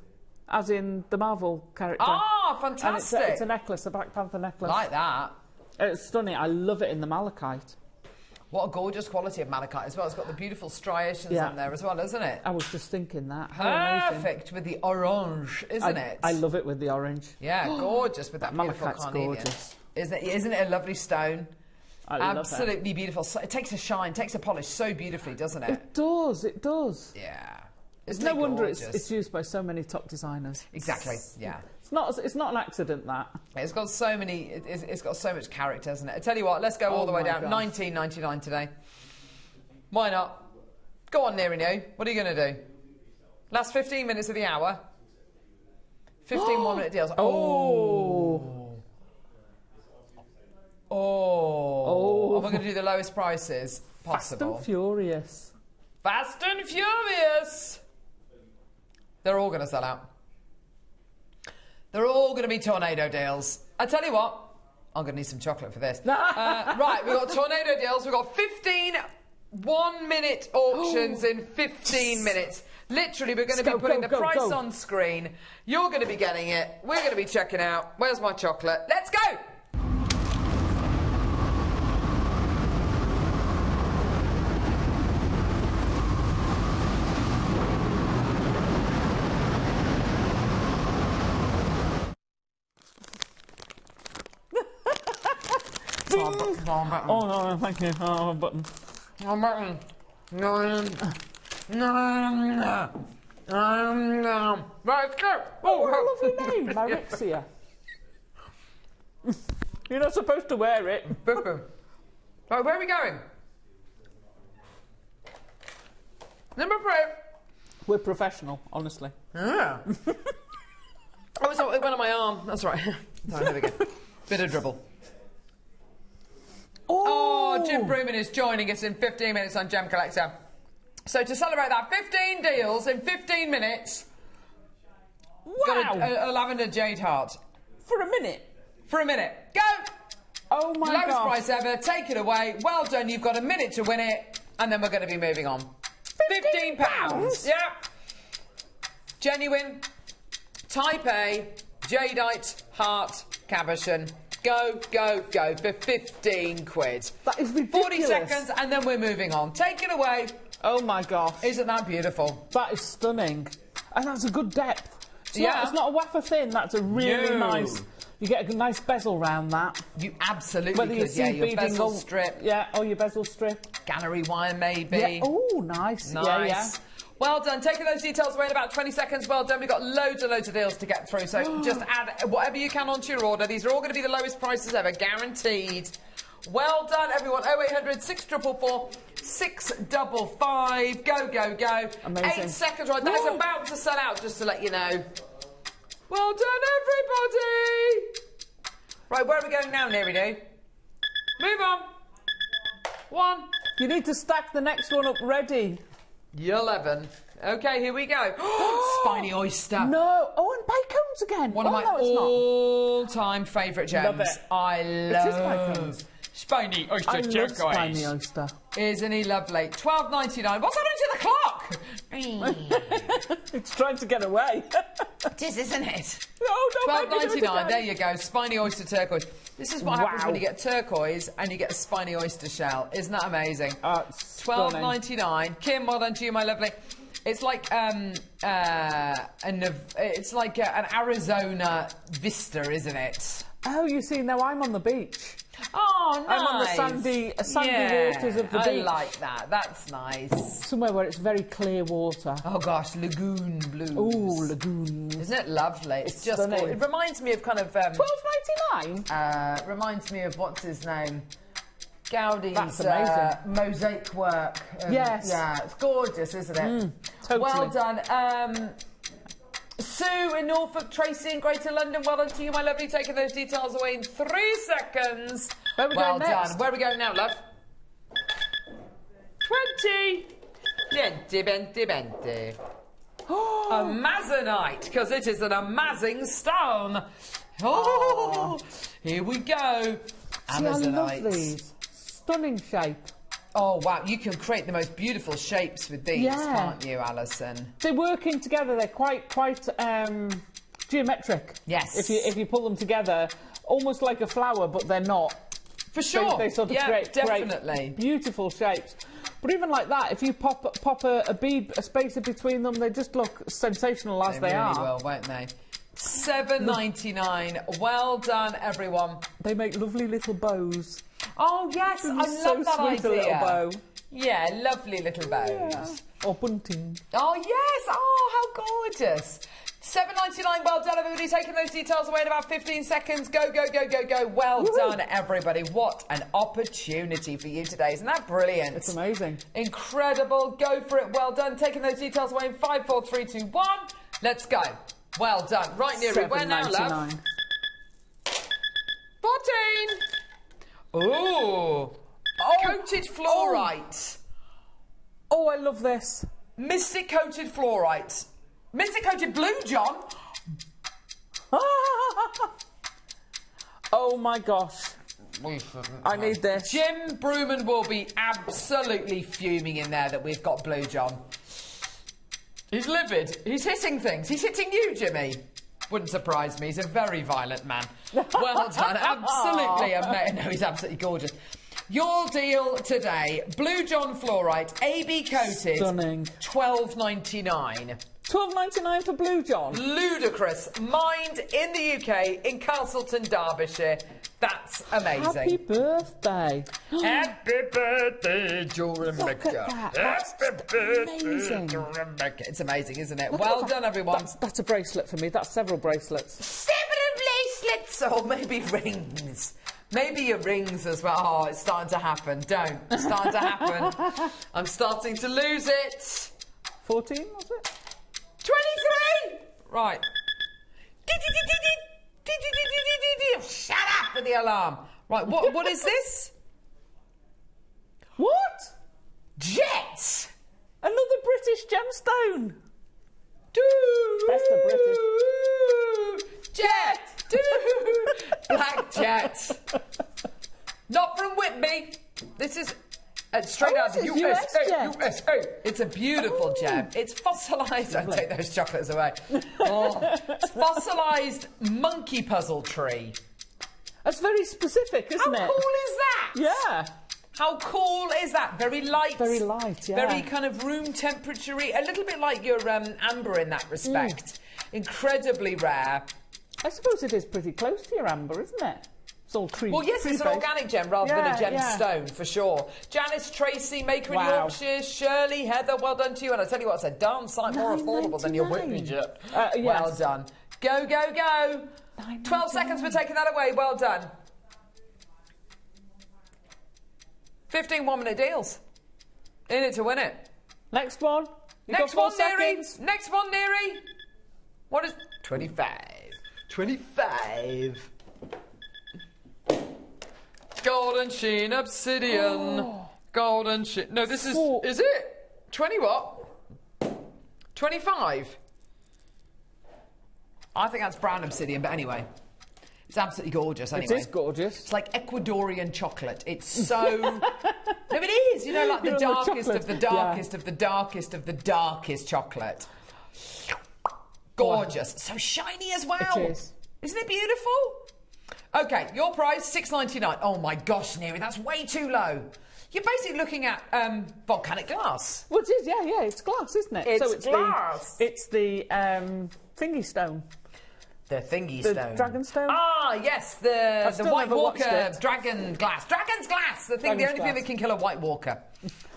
as in the Marvel character. Ah, fantastic! And it's a necklace, a Black Panther necklace. Like that. It's stunning. I love it in the malachite. What a gorgeous quality of malachite as well. It's got the beautiful striations on there as well, isn't it? I was just thinking that. Perfect with the orange, isn't it? I love it with the orange. Yeah, gorgeous with that beautiful malachite's carnelian. Gorgeous. Isn't it a lovely stone? I love Absolutely beautiful. It takes a shine, takes a polish so beautifully, doesn't it? It does. It does. Yeah. It's no wonder it's used by so many top designers. Exactly. Yeah. It's not an accident that. It's got so many. It's got so much character, hasn't it? I tell you what. Let's go all the way down. $19.99 today. Why not? Go on, Nerino. What are you going to do? Last 15 minutes of the hour. 15 1-minute deals. Oh. And we're going to do the lowest prices possible. Fast and Furious. Fast and Furious. They're all going to sell out. They're all going to be tornado deals. I tell you what, I'm going to need some chocolate for this. Right, we've got tornado deals. We've got 15 1-minute auctions in 15 minutes. Literally, we're going to be putting the price on screen. You're going to be getting it. We're going to be checking out. Where's my chocolate? Let's go! Oh no, thank you. Oh, button. Oh, button. No. Right, let's go. Oh, what a lovely name, Marixia. You're not supposed to wear it. Right, where are we going? Number 3. We're professional, honestly. Yeah. Oh, it went on my arm. That's right. Sorry, there we go. Bit of dribble. Oh, Jim Brooman is joining us in 15 minutes on Gem Collector. So to celebrate that, 15 deals in 15 minutes. Wow! Got a lavender jade heart. For a minute? For a minute. Go! Oh my god. Lowest price ever. Take it away. Well done. You've got a minute to win it. And then we're going to be moving on. £15. Yeah. Genuine. Type A. Jadeite heart cabochon. Go, go, go for 15 quid. That is ridiculous. 40 seconds and then we're moving on. Take it away. Oh my gosh. Isn't that beautiful? That is stunning. And that's a good depth. It's not a wafer thin, that's a really nice... You get a nice bezel round that. You absolutely Whether could, your bezel strip. Yeah, your bezel strip. Gallery wire maybe. Yeah. Oh, nice. Nice. Yeah. Well done. Taking those details away in about 20 seconds. Well done. We've got loads and loads of deals to get through. So just add whatever you can onto your order. These are all going to be the lowest prices ever, guaranteed. Well done, everyone. 0800 644 655. Go, go, go. Amazing. 8 seconds, right? That is about to sell out, just to let you know. Well done, everybody. Right, where are we going now, Neary-do? Move on. 1. You need to stack the next one up ready. 11. Okay, here we go. Spiny oyster. No. Oh, and bacon's again. One of my all-time favourite gems. Love it. I love spiny oyster. I love spiny oyster. Isn't he lovely? $12.99. What's happening to the clock? It's trying to get away. It is, isn't it? Oh, no, $12.99. There you go. Spiny oyster turquoise. This is what happens when you get turquoise and you get a spiny oyster shell. Isn't that amazing? $12.99. Kim, well done to you, my lovely. It's like an Arizona vista, isn't it? Oh, you see, now I'm on the beach. Oh, nice. I'm on the sandy waters of the beach. I like that. That's nice. Somewhere where it's very clear water. Oh, gosh, lagoon blues. Oh, lagoons. Isn't it lovely? It's just stunning. It reminds me of kind of... $12.99? Reminds me of, what's his name? Gaudi's That's amazing. mosaic work. Yes. Yeah, it's gorgeous, isn't it? Totally. Well done. Sue in Norfolk, Tracy in Greater London, well done to you, my lovely, taking those details away in 3 seconds. Where are we well going next? done. Where are we going now, love? 20. 20. Amazonite, because it is an amazing stone. Oh, here we go. See, I love these. Stunning shape. Oh, wow. You can create the most beautiful shapes with these, can't you, Alison? They're working together. They're quite geometric. Yes. If you pull them together, almost like a flower, but they're not. For sure. They sort of create beautiful shapes. But even like that, if you pop a bead, a spacer between them, they just look sensational as they really are. They will, won't they? $7.99. Well done, everyone. They make lovely little bows. Oh, yes. I love that idea. A little bow. Yeah, lovely little bows. Yeah. Or bunting. Oh, yes. Oh, how gorgeous. $7.99. Well done, everybody. Taking those details away in about 15 seconds. Go, go, go, go, go. Well done, everybody. What an opportunity for you today. Isn't that brilliant? It's amazing. Incredible. Go for it. Well done. Taking those details away in 5, 4, 3, 2, 1. Let's go. Well done. Right, Neary. Where now, love? 14. Ooh. Coated fluorite. Oh, I love this. Mystic coated fluorite. Mystic coated blue, John. Oh my gosh. I need this. Jim Brewman will be absolutely fuming in there that we've got blue, John. He's livid. He's hitting things. He's hitting you, Jimmy. Wouldn't surprise me. He's a very violent man. Well done. Absolutely amazing. No, he's absolutely gorgeous. Your deal today, Blue John Fluorite, AB coated. Stunning. $12.99. $12.99 for Blue John. Ludicrous. Mined in the UK, in Castleton, Derbyshire. That's amazing. Happy birthday. Happy birthday, Jewellery Maker. Look at that. Happy birthday, amazing. Jewellery Maker. It's amazing, isn't it? Look Well done, everyone. That's a bracelet for me. That's several bracelets. Several bracelets, or maybe rings. Maybe your rings as well. Oh, it's starting to happen. Don't. It's starting to happen. I'm starting to lose it. 14, was it? 23! Right. Shut up with the alarm. Right, what is this? What? Jet! Another British gemstone. Best of British. Jet! Black jet. Not from Whitby. This is straight out of the USA. It's a beautiful gem. It's fossilised. Don't take those chocolates away. Oh, it's fossilised monkey puzzle tree. That's very specific, isn't it? How cool is that? Yeah. How cool is that? Very light. Very light, yeah. Very kind of room temperature-y. A little bit like your amber in that respect. Incredibly rare. I suppose it is pretty close to your amber, isn't it? It's all cream. Well, yes, it's an organic gem rather than a gemstone, for sure. Janice, Tracy, Maker in Yorkshire, Shirley, Heather, well done to you. And I tell you what, it's a darn sight more affordable than your Whitney jet. Yes. Well done. Go, go, go. 12 seconds for taking that away. Well done. 15 one-minute deals. In it to win it. Next one. Next one, Neary. Next one, Neary. What is... 25. 25. Golden sheen obsidian. Oh. Golden sheen... No, this is... Is it? 20 what? 25. I think that's brown obsidian, but anyway. It's absolutely gorgeous, anyway. It is gorgeous. It's like Ecuadorian chocolate. It's so... No, it is. You know, like the darkest of the darkest of the darkest of the darkest chocolate. Gorgeous. So shiny as well. It is. Isn't it beautiful? OK, your price, $6.99. Oh, my gosh, Neary, that's way too low. You're basically looking at volcanic glass. Well, it is, yeah. It's glass, isn't it? It's glass. It's the thingy stone. The thingy stone. The dragon stone? Ah, yes, the White Walker dragon glass. Dragon's glass! The only thing that can kill a White Walker,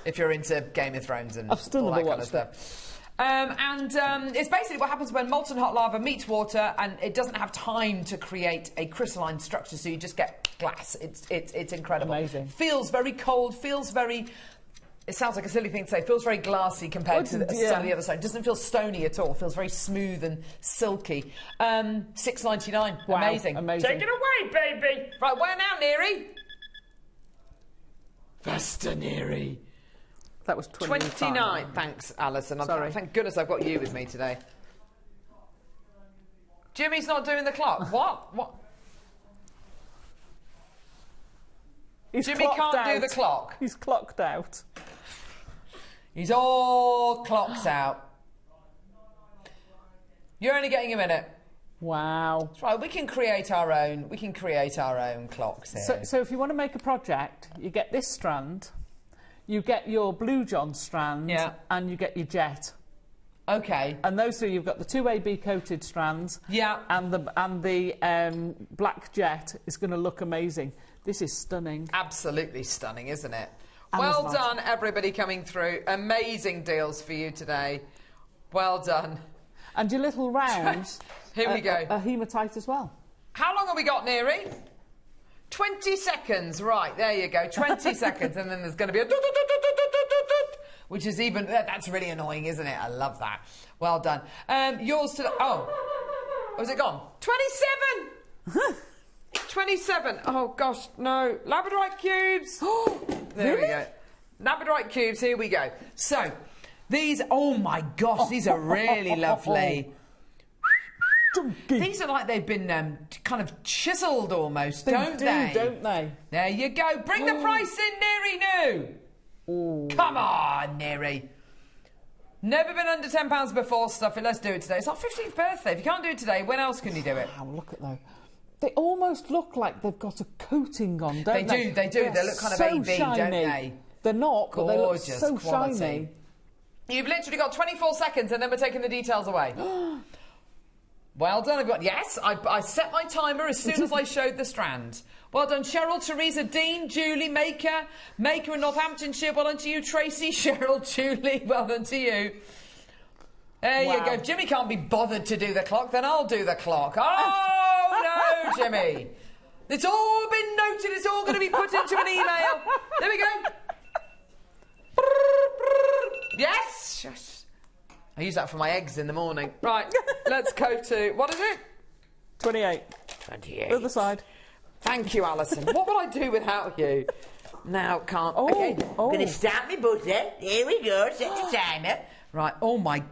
if you're into Game of Thrones and all that kind of stuff. It's basically what happens when molten hot lava meets water and it doesn't have time to create a crystalline structure, so you just get glass. It's incredible. Amazing. Feels very cold, feels very... It sounds like a silly thing to say. Feels very glassy compared to some of the other side. It doesn't feel stony at all. Feels very smooth and silky. $6.99. Wow, amazing. Take it away, baby. Right, where now, Neary? Faster, Neary. That was 29. Thanks, Alison. Sorry. Thank goodness I've got you with me today. Jimmy's not doing the clock. What? Jimmy can't do the clock. He's clocked out. He's all clocked out. You're only getting a minute. Wow. That's right. We can create our own. We can create our own clocks here. So if you want to make a project, you get this strand, you get your Blue John strand, and you get your jet. Okay. And those three, you've got the two AB coated strands. Yeah. And the black jet is going to look amazing. This is stunning. Absolutely stunning, isn't it? Well done, everybody coming through. Amazing deals for you today. Well done. And your little rounds. Here we go. A hematite as well. How long have we got, Neary? 20 seconds. Right, there you go. 20 seconds. And then there's going to be a... Which is even... That's really annoying, isn't it? I love that. Well done. Yours to... Oh, was it gone? 27! 27. Oh, gosh, no. Labradorite cubes. There we go. Labradorite cubes, here we go. So, these... Oh, my gosh, these are really lovely. These are like they've been kind of chiselled almost, don't they? Don't they? There you go. Bring the price in, Neary, new. Come on, Neary. Never been under £10 before, stuff it. Let's do it today. It's our 15th birthday. If you can't do it today, when else can you do it? Wow, look at those. They almost look like they've got a coating on, don't they? They do. They look kind of AB, shiny. don't they? They're not, but they look so quality. shiny. You've literally got 24 seconds and then we're taking the details away. Well done. I set my timer as soon as I showed the strand. Well done, Cheryl, Teresa, Dean, Julie, Maker in Northamptonshire. Well done to you, Tracy, Cheryl, Julie. Well done to you. There you go. If Jimmy can't be bothered to do the clock, then I'll do the clock. Oh, no, Jimmy. It's all been noted. It's all going to be put into an email. There we go. Yes. I use that for my eggs in the morning. Right, let's go to... What is it? 28. 28. Other side. Thank you, Alison. What would I do without you? Now, can't... Okay, I'm going to start my butter. Here we go, set the timer. Right, oh, my...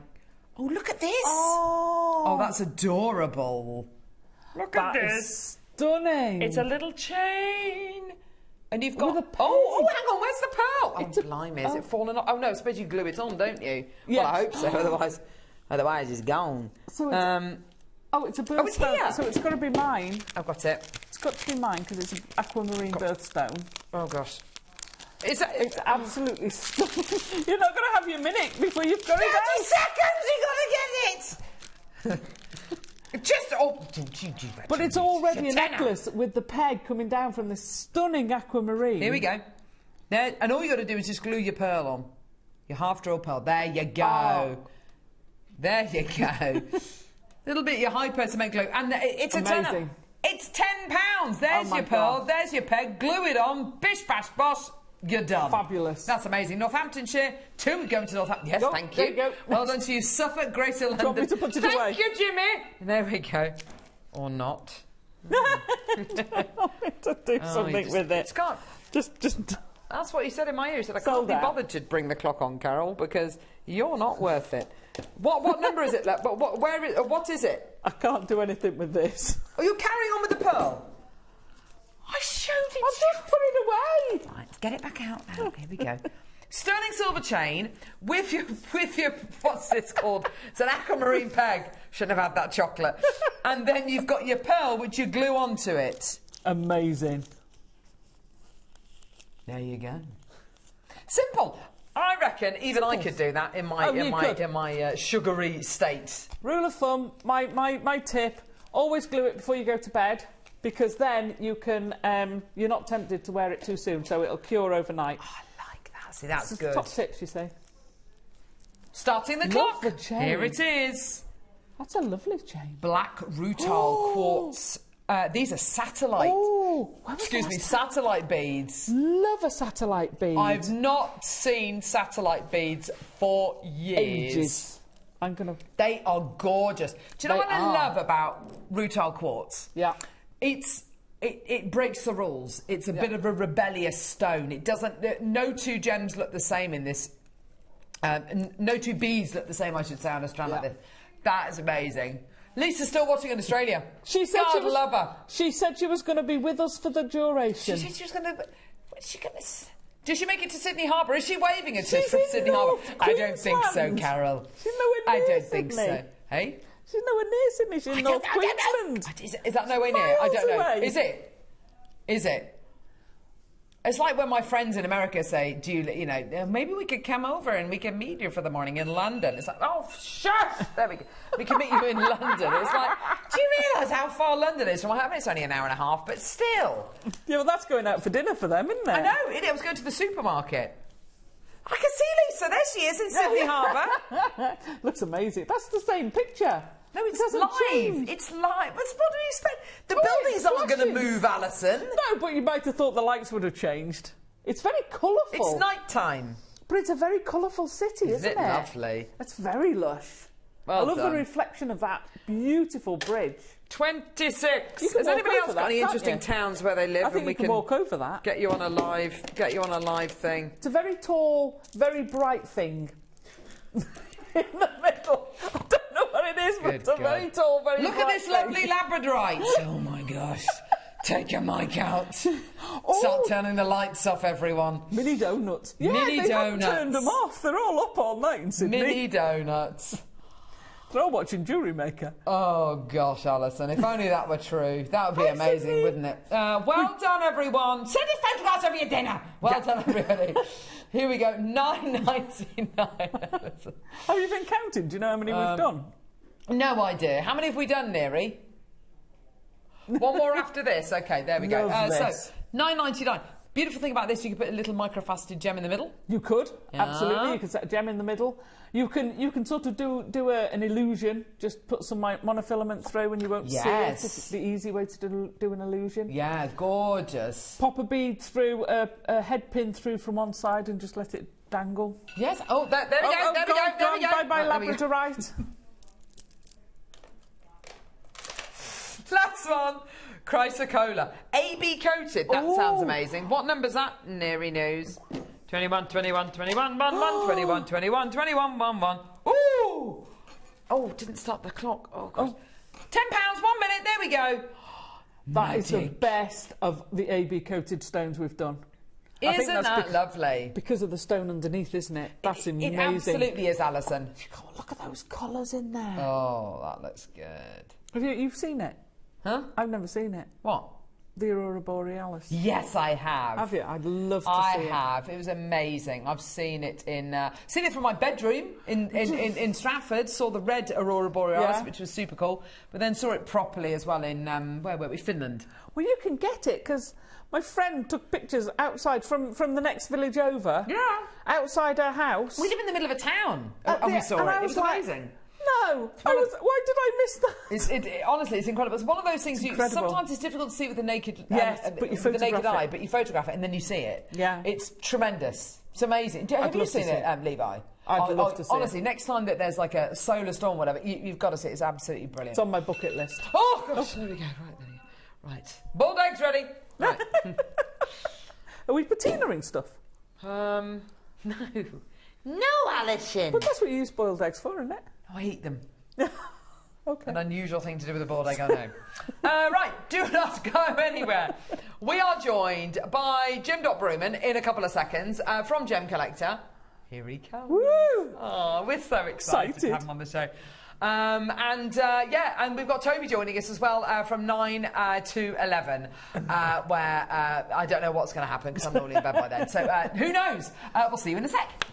Oh, look at this. Oh, that's adorable. Look at this. Stunning. It's a little chain. And you've got... Oh, hang on, where's the pearl? Oh, blimey, is it fallen off? Oh, no, I suppose you glue it on, don't you? Yes. Well, I hope so, otherwise it's gone. So it's, it's a birthstone. Oh, it's here. So it's got to be mine. I've got it. It's got to be mine because it's an aquamarine birthstone. Oh, gosh. It's absolutely stunning. You're not going to have your minute before you've got 30 seconds, you've got to get it! But it's already a necklace with the peg coming down from this stunning aquamarine. Here we go. There, and all you got to do is just glue your pearl on. Your half-draw pearl. There you go. Oh. There you go. Little bit of your hypo cement glue. And it's a tenner. It's £10. There's your pearl. God. There's your peg. Glue it on. Bish, bash, bosh. You're done. Fabulous. That's amazing. Northamptonshire. 2 we're going to Northampton. Yes, thank you. There you go. Well done to you. Suffolk, Greater London. Do you want me to put it away? Thank you, Jimmy. There we go. Or not. to do something with it. It's got... Just... That's what he said in my ear. He said, I can't be bothered to bring the clock on, Carol, because you're not worth it. What number is it? What is it? I can't do anything with this. Oh, you're carrying on with the pearl? I showed it. I just put it away. Right, get it back out now. Here we go. Sterling silver chain with your what's this called? It's an aquamarine peg. Shouldn't have had that chocolate. And then you've got your pearl, which you glue onto it. Amazing. There you go. Simple. I reckon even I could do that in my sugary state. Rule of thumb, my tip: always glue it before you go to bed, because then you can you're not tempted to wear it too soon, so it'll cure overnight. Oh, I like that. See, that's good. Top tips, you say. Starting the clock. The chain. Here it is. That's a lovely chain. Black rutile quartz. These are satellite. Satellite beads. Love a satellite bead. I've not seen satellite beads for years. Ages. They are gorgeous. Do you know what I love about rutile quartz? Yeah. It breaks the rules. It's a bit of a rebellious stone. It doesn't. No two gems look the same in this. No two beads look the same, I should say, on a strand like this. That is amazing. Lisa's still watching in Australia. She said love her. She said she was going to be with us for the duration. She said she was going to... What's she going to... Did she make it to Sydney Harbour? Is she waving at us from Sydney Harbour? I don't think so, Carol. She's nowhere near I don't Sydney. think so. Hey? She's nowhere near Sydney. She's in North Queensland. Is that nowhere near? I don't know. Away. Is it? Is it? It's like when my friends in America say, do you know, maybe we could come over and we can meet you for the morning in London. It's like, oh, shush! There we go. We can meet you in London. It's like, do you realise how far London is from my house? It's only an hour and a half, but still. Yeah, well, that's going out for dinner for them, isn't it? I know. It was going to the supermarket. I can see Lisa. There she is in Sydney Harbour. Looks amazing. That's the same picture. No, it's live. Changed. It's live. What do you expect? The buildings aren't going to move, Alison. No, but you might have thought the lights would have changed. It's very colourful. It's night time. But it's a very colourful city, isn't it? Lovely? It's very lush. Well I love done. the reflection of that beautiful bridge. 26. Has anybody else got any interesting towns where they live? I think we can walk over that. Get you on a live thing. It's a very tall, very bright thing. In the middle. I don't know what it is, but it's a very tall, very Look bright at this lovely thing. Labradorite. Oh my gosh. Take your mic out. Start turning the lights off, everyone. Mini donuts. Yeah, Mini they donuts. haven't turned them off. They're all up all night in Sydney. Mini donuts. They're all watching Jewellery Maker. Oh gosh, Alison, if only that were true. That would be amazing, wouldn't it? Well done, everyone. Send us photographs of your dinner. Well done, everybody. Here we go, $9.99. Have you been counting? Do you know how many we've done? No idea. How many have we done, Neri? One more after this. Okay, there we go. So, $9.99. Beautiful thing about this, you can put a little microfaceted gem in the middle. You could, absolutely. You could set a gem in the middle. You can sort of do an illusion. Just put some monofilament through and you won't see it. It's the easy way to do an illusion. Yeah, gorgeous. Pop a bead through, a head pin through from one side and just let it dangle. Yes. Oh, there we go. There we go. Bye-bye, Labradorite. Last one. Chrysocolla. AB coated. That sounds amazing. What number's that? Neri knows. 21, 21, 21, 1, 1, 21, 21, 21, 1, 1. Ooh! Oh, didn't start the clock. Oh, gosh. £10, 1 minute. There we go. That is the best of the AB coated stones we've done. Isn't that lovely? Because of the stone underneath, isn't it? That's amazing. It absolutely is, Alison. Look at those colours in there. Oh, that looks good. You've seen it? Huh? I've never seen it. What? the Aurora Borealis? Yes, I have. Have you? I'd love to see it. I have. It was amazing. I've seen it from my bedroom in Stratford. Saw the red Aurora Borealis, which was super cool. But then saw it properly as well in where were we? Finland. Well, you can get it because my friend took pictures outside from the next village over. Yeah. Outside her house. We live in the middle of a town, and we saw it. It was amazing. No, why did I miss that? Honestly, it's incredible. It's one of those things. Sometimes it's difficult to see with the naked, but eye, but you photograph it and then you see it. Yeah, it's tremendous. It's amazing. Have you seen it, Levi? I'd love to see it. Honestly, next time that there's like a solar storm, whatever, you've got to see it. It's absolutely brilliant. It's on my bucket list. Oh gosh, there we go. Right. Boiled eggs ready. Right. Are we patinaing stuff? No. No, Alison. But that's what you use boiled eggs for, isn't it? I eat them. Okay. An unusual thing to do with a boiled egg, I know. Right, do not go anywhere. We are joined by Jim Brewman in a couple of seconds from Gem Collector. Here he comes. Woo! Oh, we're so excited to have him on the show. And we've got Toby joining us as well from 9 to 11, where I don't know what's going to happen because I'm normally in bed by then. So who knows? We'll see you in a sec.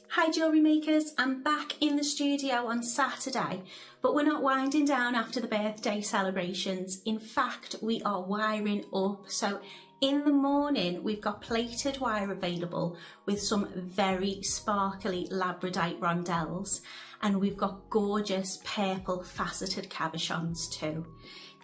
Hi Jewellery Makers, I'm back in the studio on Saturday, but we're not winding down after the birthday celebrations. In fact, we are wiring up. So in the morning, we've got plated wire available with some very sparkly labradorite rondelles, and we've got gorgeous purple faceted cabochons too.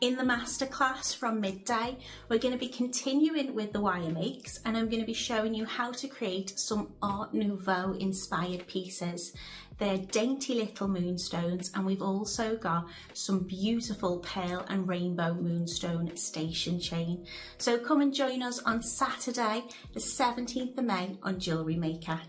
In the masterclass from midday, we're going to be continuing with the wire makes, and I'm going to be showing you how to create some Art Nouveau inspired pieces. They're dainty little moonstones, and we've also got some beautiful pearl and rainbow moonstone station chain. So come and join us on Saturday, the 17th of May on Jewellery Maker.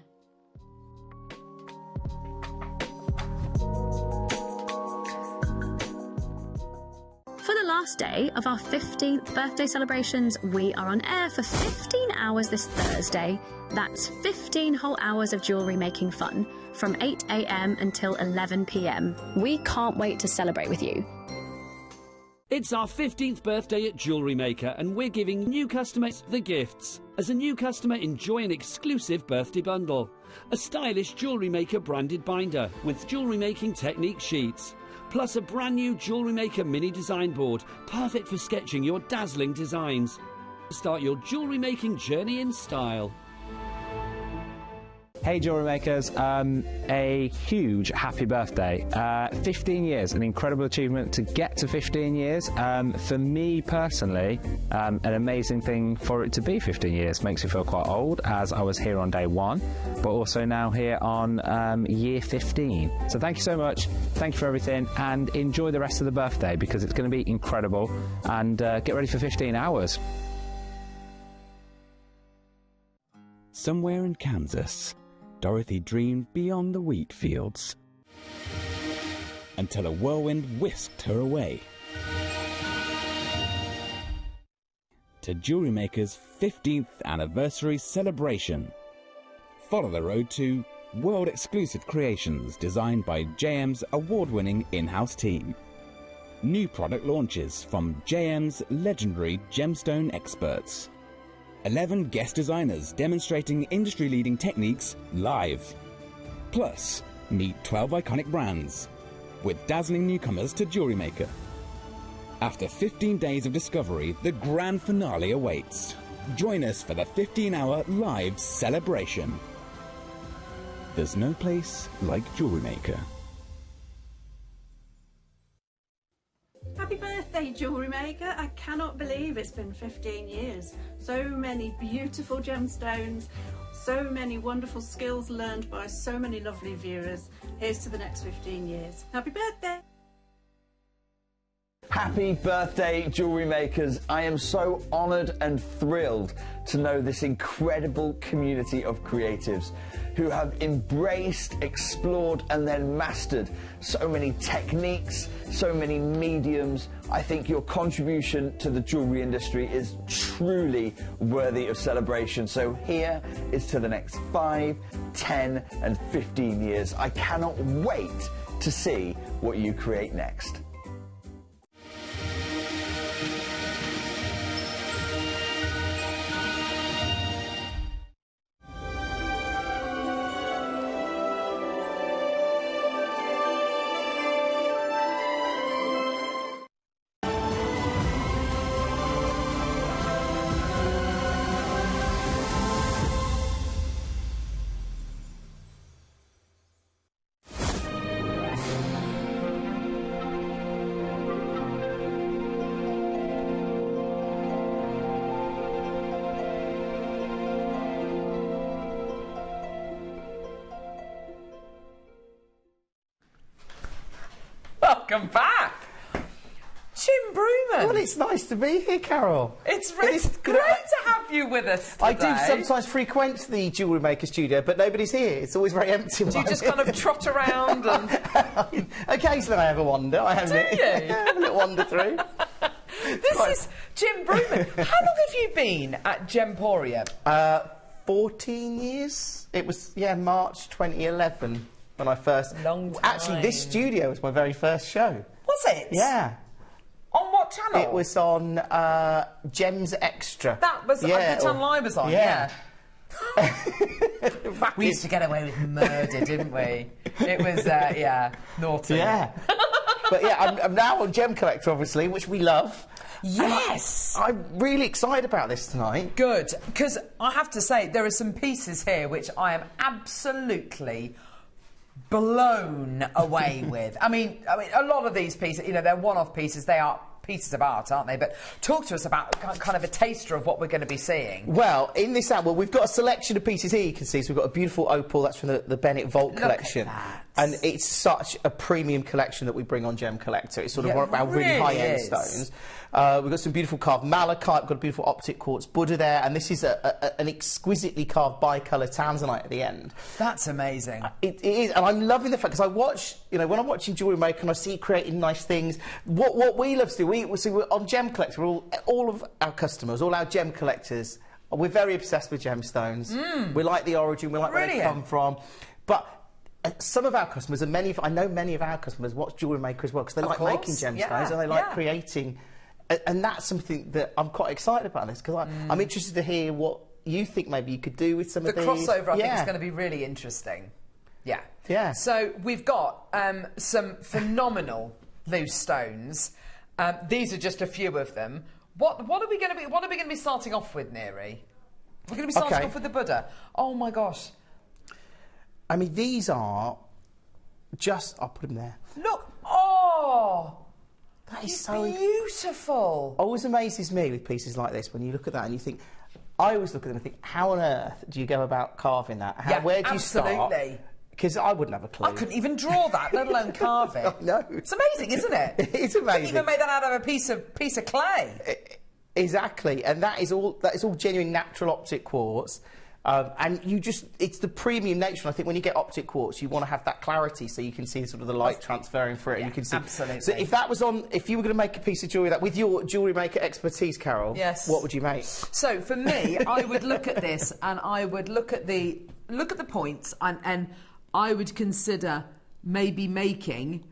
For the last day of our 15th birthday celebrations, we are on air for 15 hours this Thursday. That's 15 whole hours of jewellery making fun from 8 a.m. until 11 p.m. We can't wait to celebrate with you. It's our 15th birthday at Jewellery Maker, and we're giving new customers the gifts. As a new customer, enjoy an exclusive birthday bundle. A stylish Jewellery Maker branded binder with jewellery making technique sheets. Plus a brand new Jewellery Maker mini design board, perfect for sketching your dazzling designs. Start your jewellery making journey in style. Hey Jewellery Makers, a huge happy birthday. 15 years, an incredible achievement to get to 15 years. For me personally, an amazing thing for it to be 15 years. Makes me feel quite old, as I was here on day 1, but also now here on year 15. So thank you so much, thank you for everything, and enjoy the rest of the birthday because it's going to be incredible, and get ready for 15 hours. Somewhere in Kansas, Dorothy dreamed beyond the wheat fields until a whirlwind whisked her away to Jewellery Maker's 15th anniversary celebration. Follow the road to world-exclusive creations designed by JM's award-winning in-house team. New product launches from JM's legendary gemstone experts. 11 guest designers demonstrating industry-leading techniques live. Plus, meet 12 iconic brands with dazzling newcomers to Jewellery Maker. After 15 days of discovery, the grand finale awaits. Join us for the 15-hour live celebration. There's no place like Jewellery Maker. Happy birthday, Jewellery Maker. I cannot believe it's been 15 years. So many beautiful gemstones, so many wonderful skills learned by so many lovely viewers. Here's to the next 15 years. Happy birthday! Happy birthday, jewellery makers. I am so honoured and thrilled to know this incredible community of creatives who have embraced, explored and then mastered so many techniques, so many mediums. I think your contribution to the jewellery industry is truly worthy of celebration. So here is to the next 5, 10 and 15 years. I cannot wait to see what you create next. Welcome back, Jim Bruman. Well, it's nice to be here, Carol. It's great to have you with us today. I do sometimes frequent the Jewellery Maker studio, but nobody's here. It's always very empty. Do you just kind of trot around and... Occasionally I have a wander. I have Do you? I have a little wander through. This is Jim Bruman. How long have you been at Gemporium? 14 years. It was, March 2011 when I first... Long time. Actually, this studio was my very first show. Was it? Yeah. On what channel? It was on Gems Extra. That was the channel I was on, yeah. We used to get away with murder, didn't we? It was, naughty. Yeah. But yeah, I'm now on Gem Collector, obviously, which we love. Yes! I'm really excited about this tonight. Good, because I have to say, there are some pieces here which I am absolutely blown away with. I mean, a lot of these pieces, they're one-off pieces. They are pieces of art, aren't they? But talk to us about kind of a taster of what we're going to be seeing. Well, in this album, we've got a selection of pieces here, you can see. So we've got a beautiful opal, that's from the Bennett Vault collection. Look at that. And it's such a premium collection that we bring on Gem Collector. It's sort of one of our really high-end stones. We've got some beautiful carved malachite, we've got a beautiful optic quartz Buddha there, and this is an exquisitely carved bicolour tanzanite at the end. That's amazing. It is, and I'm loving the fact, because I watch, when I'm watching Jewellery Maker and I see creating nice things, what we love to do, we're on Gem Collector, all of our customers, all our gem collectors, we're very obsessed with gemstones. We like the origin, we like where they come from, but some of our customers, and I know many of our customers watch Jewellery Maker as well, because they like making gemstones and they like creating, and that's something that I'm quite excited about this, because I'm interested to hear what you think maybe you could do with some of these. The crossover, I think, is going to be really interesting. Yeah. Yeah. So we've got some phenomenal loose stones. These are just a few of them. What are we going to be starting off with, Neri? We're going to be starting off with the Buddha. Oh my gosh. I mean, these are just... I'll put them there. Look! Oh! That is so beautiful! Always amazes me with pieces like this, when you look at that and you think... I always look at them and think, how on earth do you go about carving that? Where do you start? Absolutely. Because I wouldn't have a clue. I couldn't even draw that, let alone carve it. No. It's amazing, isn't it? It is amazing. You even made that out of a piece of clay. Exactly, and that is all genuine natural optic quartz. And it's the premium nature, and I think when you get optic quartz, you want to have that clarity so you can see sort of the light transferring through it, and you can see... Absolutely. So if you were going to make a piece of jewellery that, with your Jewellery Maker expertise, Carol, what would you make? So, for me, I would look at this, and I would look at the points, and I would consider maybe making...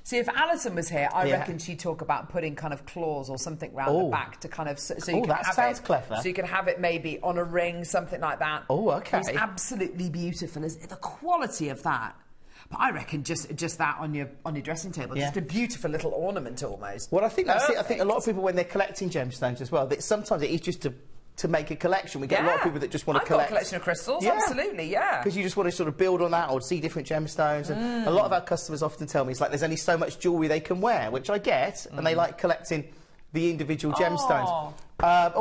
See, if Alison was here, I reckon she'd talk about putting kind of claws or something round the back to kind of... So you can have sounds clever. So you can have it maybe on a ring, something like that. Oh, OK. It's absolutely beautiful. The quality of that. But I reckon just that on your dressing table, just a beautiful little ornament almost. Well, I think that's it. I think a lot of people, when they're collecting gemstones as well, sometimes it is just to make a collection. We get a lot of people that just want to collect. I've got a collection of crystals, absolutely, Because you just want to sort of build on that or see different gemstones. And a lot of our customers often tell me, it's like there's only so much jewellery they can wear, which I get, and they like collecting the individual gemstones.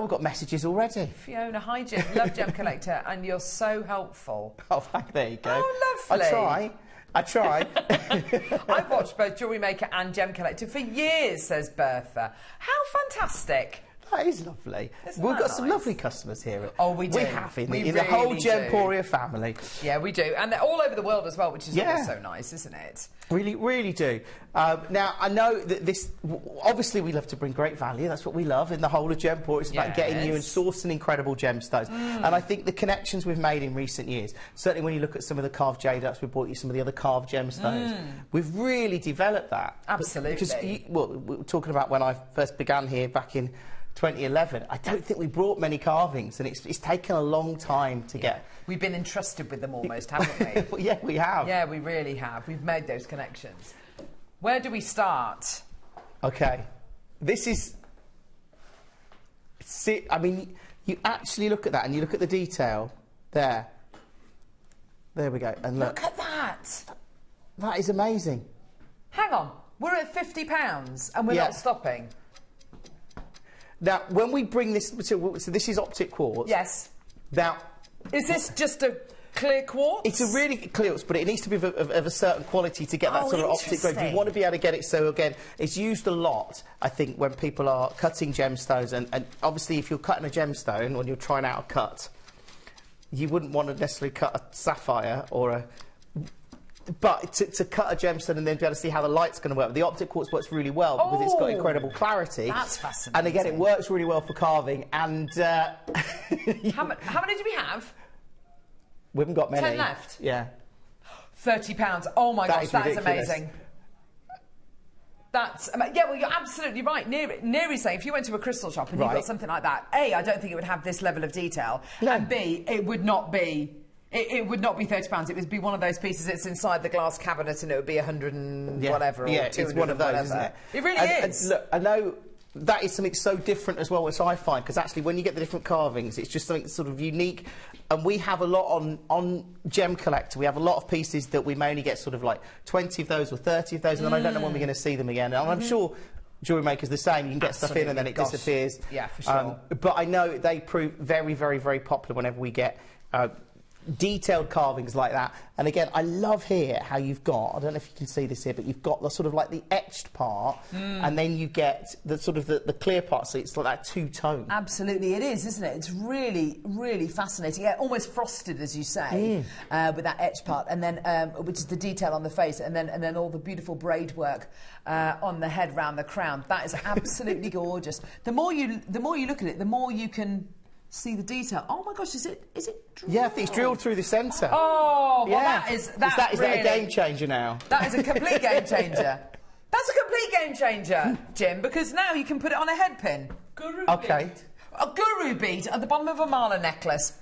We've got messages already. Fiona, hi Jim, love Gem Collector, and you're so helpful. Oh, there you go. Oh, lovely. I try. I try. I've watched both Jewellery Maker and Gem Collector for years, says Bertha. How fantastic. That is lovely. Isn't We've that got some nice? lovely customers here. Oh, we do. We have in We the whole really Gemporia family. Yeah, we do. And they're all over the world as well, which is Yeah. always so nice, isn't it? Really, really do. Now, I know that this... Obviously, we love to bring great value. That's what we love in the whole of Gemporia. It's about getting you and sourcing incredible gemstones. And I think the connections we've made in recent years, certainly when you look at some of the carved jade ups, we brought you some of the other carved gemstones, we've really developed that. Absolutely. Because, well, we were talking about when I first began here back in 2011, I don't think we brought many carvings, and it's taken a long time to get... We've been entrusted with them almost, haven't we? Yeah, we have. Yeah, we really have. We've made those connections. Where do we start? Okay. This is... See, I mean, you actually look at that, and you look at the detail there. There we go. And look at that. That is amazing. Hang on. We're at £50 and we're not stopping. Now, when we bring this material, so this is optic quartz. Yes. Now, is this just a clear quartz? It's a really clear quartz, but it needs to be of a certain quality to get that sort of optic grade. You want to be able to get it. So again, it's used a lot, I think, when people are cutting gemstones, and obviously, if you're cutting a gemstone when you're trying out a cut, you wouldn't want to necessarily cut a sapphire or a. But to cut a gemstone and then be able to see how the light's going to work, the optic quartz works really well because it's got incredible clarity. That's fascinating. And again, it works really well for carving. And how many do we have? We haven't got many. 10 left. Yeah. £30. Oh my gosh, that is ridiculous. amazing. That's yeah. Well, you're absolutely right. Neri's saying if you went to a crystal shop and you got something like that, A, I don't think it would have this level of detail, and B, it would not be. It would not be £30. It would be one of those pieces that's inside the glass cabinet, and it would be 100 and whatever. Or yeah, 200 it's one of those, isn't it? It really is. And look, I know that is something so different as well, which I find, because actually when you get the different carvings, it's just something sort of unique. And we have a lot on Gem Collector. We have a lot of pieces that we may only get sort of like 20 of those or 30 of those, and then I don't know when we're going to see them again. And I'm sure Jewellery Maker's the same. You can get stuff in and then it disappears. Yeah, for sure. But I know they prove very, very, very popular whenever we get detailed carvings like that. And again, I love here how you've got, I don't know if you can see this here, but you've got the sort of like the etched part, and then you get the sort of the clear part, so it's like that two-tone. Absolutely, it is, isn't it? It's really, really fascinating. Yeah, almost frosted, as you say, with that etched part, and then which is the detail on the face, and then all the beautiful braid work on the head round the crown. That is absolutely gorgeous. The more you look at it, the more you can see the detail. Oh my gosh, is it drilled? Yeah, I think it's drilled through the centre. Oh, well, yeah. is that a game changer now? That is a complete game changer. That's a complete game changer, Jim, because now you can put it on a head pin. Guru bead. A guru bead at the bottom of a mala necklace.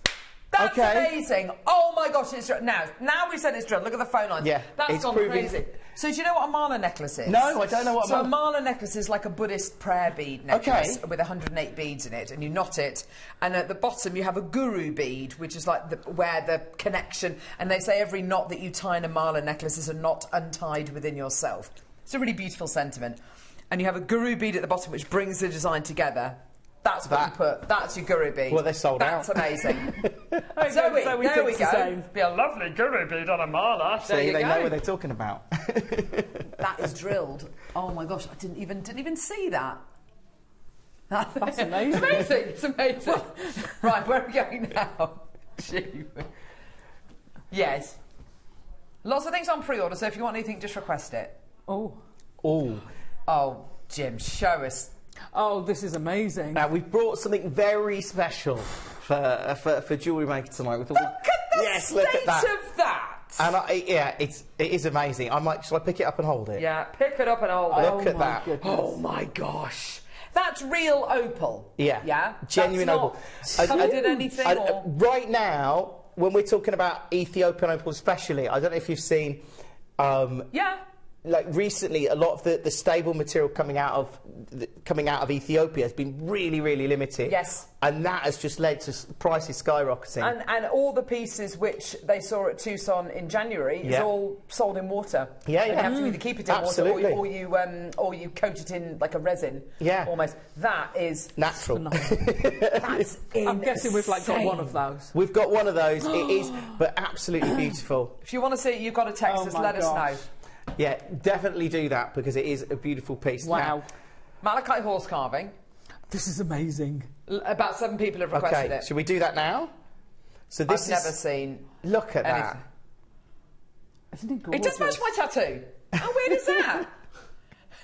That's amazing. Oh my gosh, it's drilled. Now we said it's drilled. Look at the phone lines. Yeah, that's gone crazy. So do you know what a mala necklace is? No, I don't know what. So a mala necklace is like a Buddhist prayer bead necklace with 108 beads in it, and you knot it, and at the bottom you have a guru bead, which is like where the connection. And they say every knot that you tie in a mala necklace is a knot untied within yourself. It's a really beautiful sentiment. And you have a guru bead at the bottom, which brings the design together. That's what you put. That's your guru bead. Well, they sold out. That's amazing. Zoe, there we go. Be a lovely guru bead on a mala. See, they know what they're talking about. That is drilled. Oh my gosh, I didn't even see that. That's amazing. It's amazing. Right, where are we going now? Yes. Lots of things on pre-order, so if you want anything, just request it. Oh, Jim, show us. Oh, this is amazing. Now, we've brought something very special for Jewellery Maker tonight. Look at the state of that! And it is amazing. Shall I pick it up and hold it? Yeah, pick it up and hold it. Look at that. Goodness. Oh my gosh. That's real opal. Yeah. Yeah? Genuine opal. I did anything or... Right now, when we're talking about Ethiopian opal especially, I don't know if you've seen... yeah. like recently, a lot of the stable material coming out of Ethiopia has been really, really limited. Yes. And that has just led to prices skyrocketing. And all the pieces which they saw at Tucson in January is all sold in water. Yeah, and yeah. you have to either keep it in Absolutely. water or you coat it in like a resin. Yeah. Almost. That is natural. That's I'm guessing we've like got one of those. We've got one of those. It is, but absolutely beautiful. If you want to see it, you've got to text us. Let us know. Yeah, definitely do that because it is a beautiful piece. Wow. Malachite horse carving. This is amazing. About 7 people have requested it. Should we do that now? So this I've never seen. Look at anything. that. Isn't it It gorgeous? does match my tattoo. How weird is that?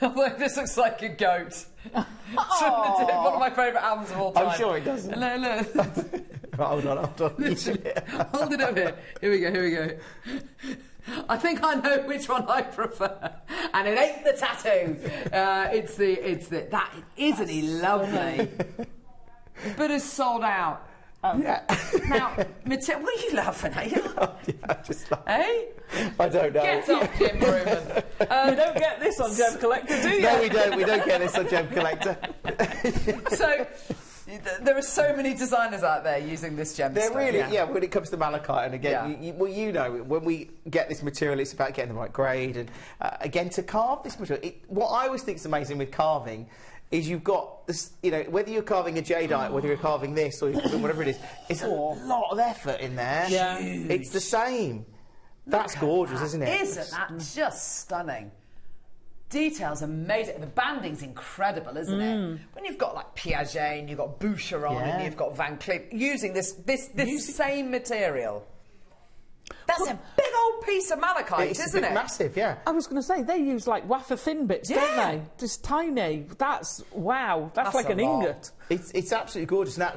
Although this looks like a goat. One of my favourite albums of all time. I'm sure it doesn't. Look. Hold on. Literally. Hold it up here. Here we go. I think I know which one I prefer, and it ain't the tattoo. It's the that isn't he lovely? But it's sold out. Yeah. Now, what are you laughing at? I don't know. Get off, Jim Bruman. You don't get this on Gem Collector, do you? No, we don't. We don't get this on Gem Collector. So, there are so many designers out there using this gemstone. They're really, when it comes to malachite, and again, you know, when we get this material, it's about getting the right grade, and again, to carve this material, what I always think is amazing with carving is you've got this, you know, whether you're carving a jadeite, whether you're carving this, or you're carving whatever it is, it's a lot of effort in there. Yeah. It's the same. That's gorgeous, isn't it? Isn't that just stunning? Details amazing. The banding's incredible, isn't it? When you've got like Piaget and you've got Boucheron and you've got Van Cleef using this same material. That's a big old piece of malachite, isn't it? Massive, yeah. I was going to say, they use like wafer thin bits, don't they? Just tiny. That's, wow, that's like an ingot. It's absolutely gorgeous. Now,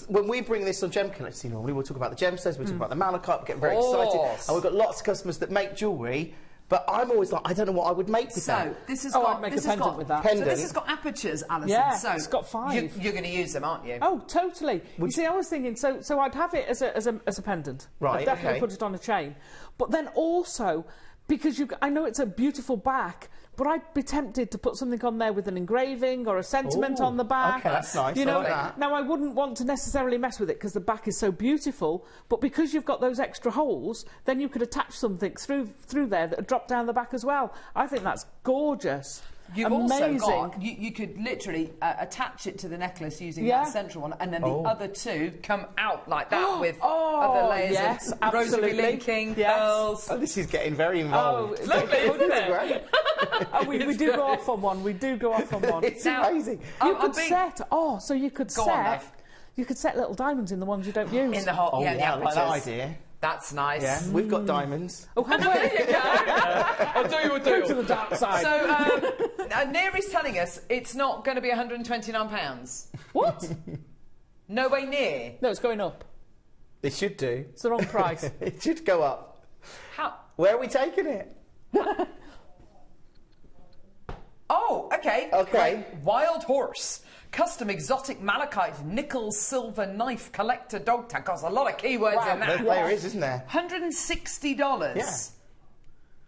when we bring this on Gem Collector, normally we'll talk about the gemstones, we'll talk about the malachite, we get very excited. And we've got lots of customers that make jewellery, but I'm always like, I don't know what I would make with that. This has I'd make a pendant with that. So this has got apertures, Alison. Yeah, so it's got 5. You're going to use them, aren't you? Oh, totally. You see, I was thinking, so I'd have it as a pendant. Right, I'd definitely put it on a chain. But then also, because I know it's a beautiful back, but I'd be tempted to put something on there with an engraving or a sentiment on the back. Okay, that's nice. You know, I like that. now I wouldn't want to necessarily mess with it because the back is so beautiful, but because you've got those extra holes, then you could attach something through there that would drop down the back as well. I think that's gorgeous. You've amazing. also got, you could literally attach it to the necklace using that central one, and then the other 2 come out like that with other layers of rosary linking, pearls. Oh, this is getting very involved. Oh, it's lovely, isn't it? Oh, we do go off on one. We do go off on one. It's amazing. You could set. Oh, so you could set. You could set little diamonds in the ones you don't use. In the hot. Oh, yeah, I like that idea. That's nice. Yeah, we've got diamonds. Oh, have we? There you go. I'll do you a deal. Go to the dark side. So, Neri's telling us it's not going to be £129. What? No way near. No, it's going up. It should do. It's the wrong price. It should go up. How? Where are we taking it? Oh, okay. Okay. Great. Wild horse. Custom exotic malachite nickel silver knife collector dog tag. Costs a lot of keywords in that. There is, isn't there? $160. Yeah.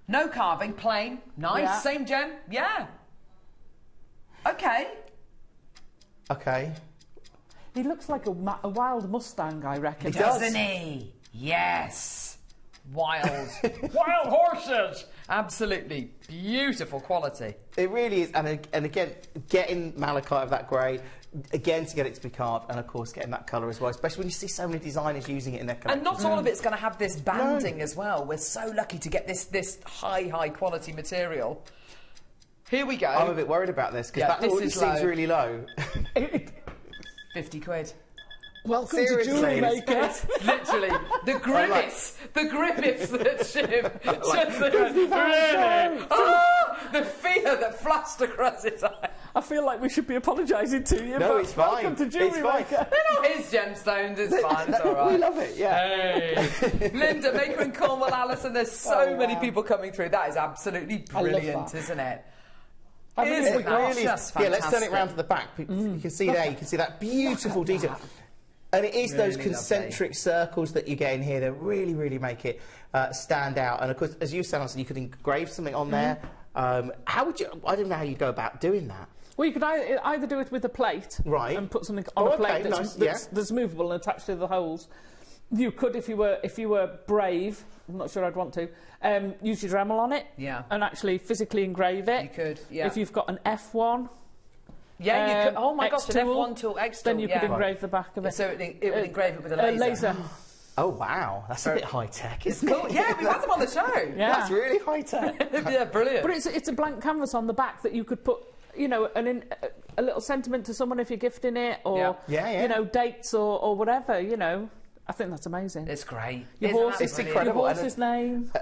No carving, plain, nice, Yeah. same gem. Yeah. Okay. Okay. He looks like a wild Mustang, I reckon. Doesn't he? Yes. Wild. Wild horses. Absolutely beautiful quality. It really is, and again, getting malachite of that grade, again, to get it to be carved, and of course getting that colour as well, especially when you see so many designers using it in their collections. And not all of it's going to have this banding as well. We're so lucky to get this high quality material. Here we go. I'm a bit worried about this, because that already seems really low. 50 quid. Welcome Seriously, to Jewellery Maker. Literally, the grimace that Jim just really? the fear that flashed across his eye. I feel like we should be apologising to you. No, but it's fine. Welcome to Jewellery Maker. They're not his gemstones, it's fine, it's all right. We love it, yeah. Hey. Linda, Maker and Cornwall, Alison, there's so many people coming through. That is absolutely brilliant, isn't it? Isn't that just fantastic? Yeah, let's turn it round to the back. You can see there, you can see that beautiful detail. And it is those concentric circles that you get in here that really, really make it stand out. And of course, as you said, Alison, you could engrave something on there. How would you? I don't know how you go about doing that. Well, you could either do it with a plate, right, and put something on a plate that's movable and attached to the holes. You could, if you were brave. I'm not sure I'd want to use your Dremel on it, and actually physically engrave it. You could, yeah. If you've got an F1. Yeah, you could. Oh my gosh, an X-tool, F1 tool, X tool. then you could engrave the back of it. So it would engrave it with a laser. Oh wow, that's a bit high tech, isn't cool. it? Yeah, we've had them on the show. Yeah. That's really high tech. Yeah, brilliant. But it's a blank canvas on the back that you could put, you know, a little sentiment to someone if you're gifting it, or you know, dates or whatever. You know, I think that's amazing. It's great. It's incredible. Your horse's name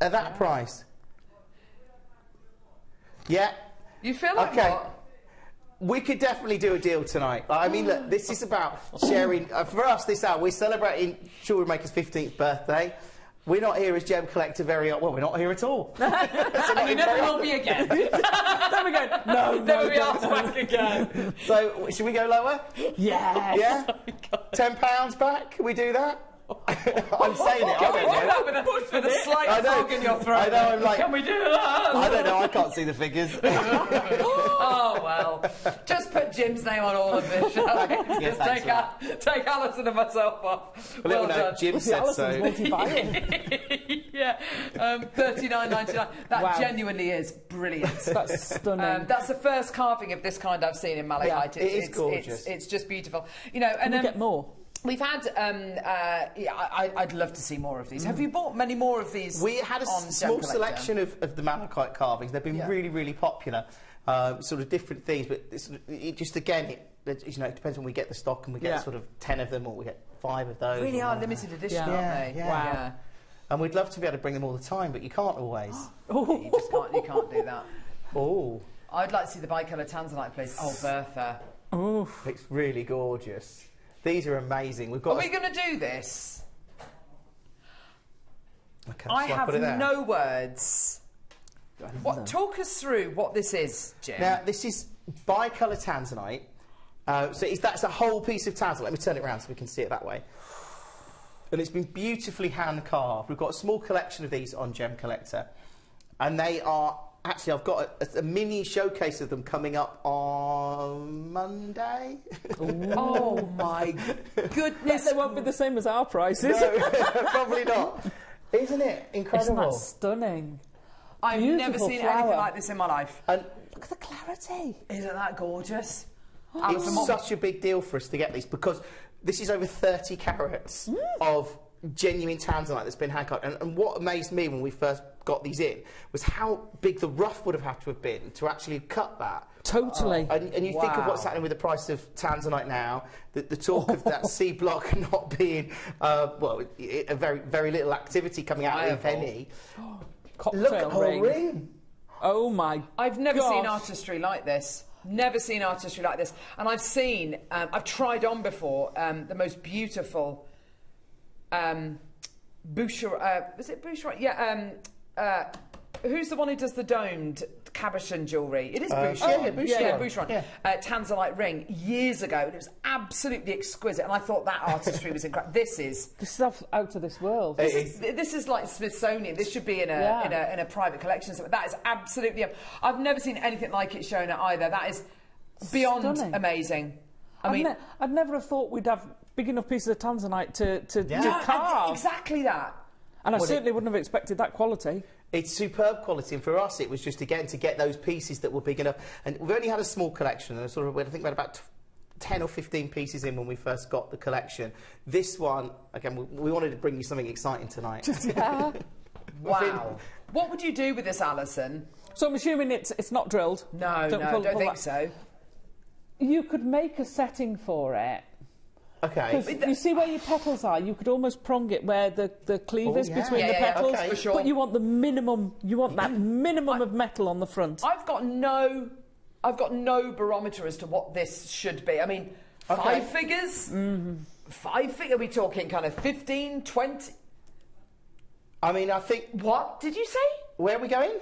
at that price. Yeah. You feel like what? We could definitely do a deal tonight. I mean, look, this is about sharing. For us, this hour, we're celebrating Jewellery Maker's 15th birthday. We're not here as Gem Collector very... Well, we're not here at all. And you never will be again. There we go. No, there we are back again. So, should we go lower? Yeah. Yeah? £10 back? Can we do that? I'm saying it, I don't know. With a slight frog in your throat. I know, I'm like... Can we do that? I don't know, I can't see the figures. Oh, well. Just put Jim's name on all of this, shall we? Yes, Just take Alison and myself off. A little note, Jim said so. Yeah, $39.99. That genuinely is brilliant. That's stunning. That's the first carving of this kind I've seen in malachite. Yeah, it is gorgeous. It's just beautiful. You know, and Can we get more? We've had. I'd love to see more of these. Have you bought many more of these? We had a small selection of the malachite carvings. They've been really, really popular. Sort of different things, but it just again, you know, it depends when we get the stock, and we get sort of 10 of them, or we get 5 of those. Really are limited edition, aren't they? Yeah. Wow. And we'd love to be able to bring them all the time, but you can't always. You just can't. You can't do that. Oh. I'd like to see the bicolour tanzanite, please. Oh, Bertha. Oh, it's really gorgeous. These are amazing. We've got. Are we going to do this? Okay, I have no words. Talk us through what this is, Jim. Now, this is bicolour tanzanite. That's a whole piece of tanzanite. Let me turn it around so we can see it that way. And it's been beautifully hand carved. We've got a small collection of these on Gem Collector, and they are actually. I've got a mini showcase of them coming up on Monday. Oh my goodness! They won't be the same as our prices. No, probably not. Isn't it incredible? Isn't that stunning? I've never seen anything like this in my life. And look at the clarity. Isn't that gorgeous? It's such a big deal for us to get these because this is over 30 carats of genuine tanzanite that's been hand cut. And what amazed me when we first got these in was how big the rough would have had to have been to actually cut that. Totally. And you think of what's happening with the price of tanzanite now, the talk of that C block not being, a very, very little activity coming out, if any. Look at her ring. Oh my I've never seen artistry like this. Never seen artistry like this. And I've seen, I've tried on before, the most beautiful Boucher, is it Boucher? Yeah, who's the one who does the domed cabochon jewellery? It is Boucher. Yeah, Boucher. Yeah. Tanzanite ring years ago, and it was absolutely exquisite. And I thought that artistry was incredible. This is out of this world. This is like Smithsonian. This should be in a private collection. That is absolutely. I've never seen anything like it shown at either. That is beyond amazing. I mean, I'd never have thought we'd have big enough pieces of tanzanite to carve. Exactly that. And I certainly wouldn't have expected that quality. It's superb quality, and for us it was just again to get those pieces that were big enough. And we've only had a small collection, and I think we had about 10 or 15 pieces in when we first got the collection. This one, again, we wanted to bring you something exciting tonight. Wow. What would you do with this, Alison? So I'm assuming it's not drilled. No, don't think so. You could make a setting for it. Okay. You see where your petals are? You could almost prong it where the cleave is between the petals. Okay. For sure. But you want the minimum. You want that minimum of metal on the front. I've got no barometer as to what this should be. I mean, 5 figures. 5 figures. Are we talking kind of 15, 20? I mean, I think. What did you say? Where are we going?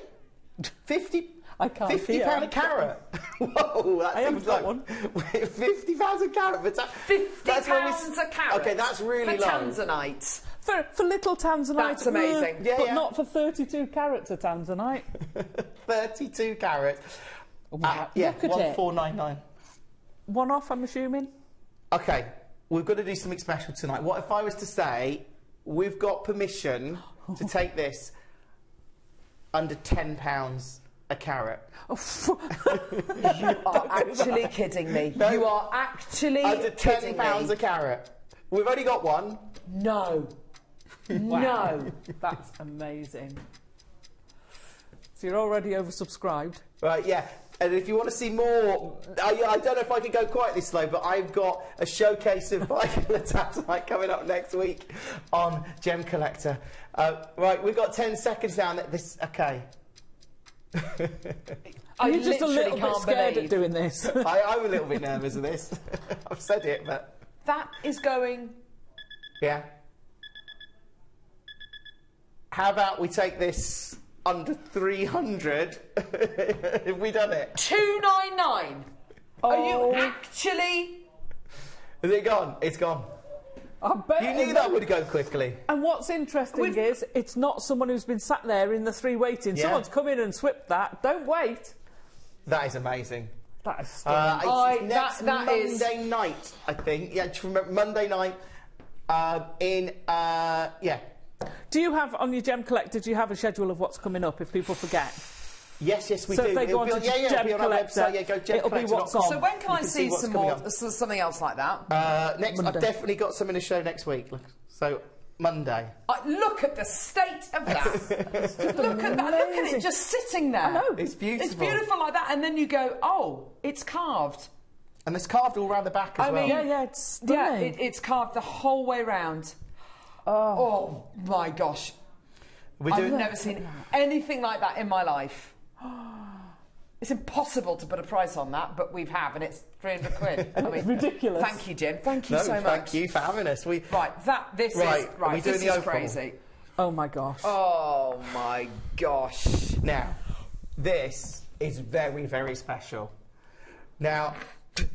50. I can't £50 a carat. Whoa, that seems like one. £50 a carat for £50 a carat. Okay, that's really for low. tanzanite. For little tanzanite. That's amazing. But not for 32 carats of tanzanite. 32 carats. Wow. Yeah, Look at 1499. One off, I'm assuming. Okay, we've got to do something special tonight. What if I was to say we've got permission to take this under £10 a carat? You are actually kidding me. No. You are actually under kidding £10 me. a carat. We've only got one. No. Wow. No. That's amazing. So you're already oversubscribed. Right, yeah. And if you want to see more, I don't know if I can go quite this slow, but I've got a showcase of bipolar tanzanite coming up next week on Gem Collector. Right, we've got 10 seconds down. Okay. Are you just a little bit scared at doing this? I'm a little bit nervous of this. I've said it, but... That is going... Yeah. How about we take this under 300? Have we done it? 299. Are you actually? Is it gone? It's gone. I bet you knew that would go quickly. And what's interesting is it's not someone who's been sat there in the three waiting. Yeah. Someone's come in and swipped that. Don't wait. That is amazing. That is stunning. It's next Monday night, I think. Yeah, Monday night. Yeah. Do you have on your Gem Collector? Do you have a schedule of what's coming up if people forget? Yes, we so do. If they go on to Gem be on Collector, our website. Yeah, go it'll be what's on. So when can I see some more, something else like that? Next, I've definitely got some in the show next week. So Monday. Look at the state of that. Look at that. Look at it just sitting there. I know. It's beautiful. It's beautiful like that, and then you go, oh, it's carved. And it's carved all around the back as well. Yeah, it's stunning. it's carved the whole way round. Oh my gosh. I've never seen anything like that in my life. It's impossible to put a price on that, but we have, and it's 300 quid. I mean, it's ridiculous. Thank you, Jim. Thank you so much. Thank you for having us. This is crazy. Oh my gosh. Oh my gosh. Now, this is very, very special. Now,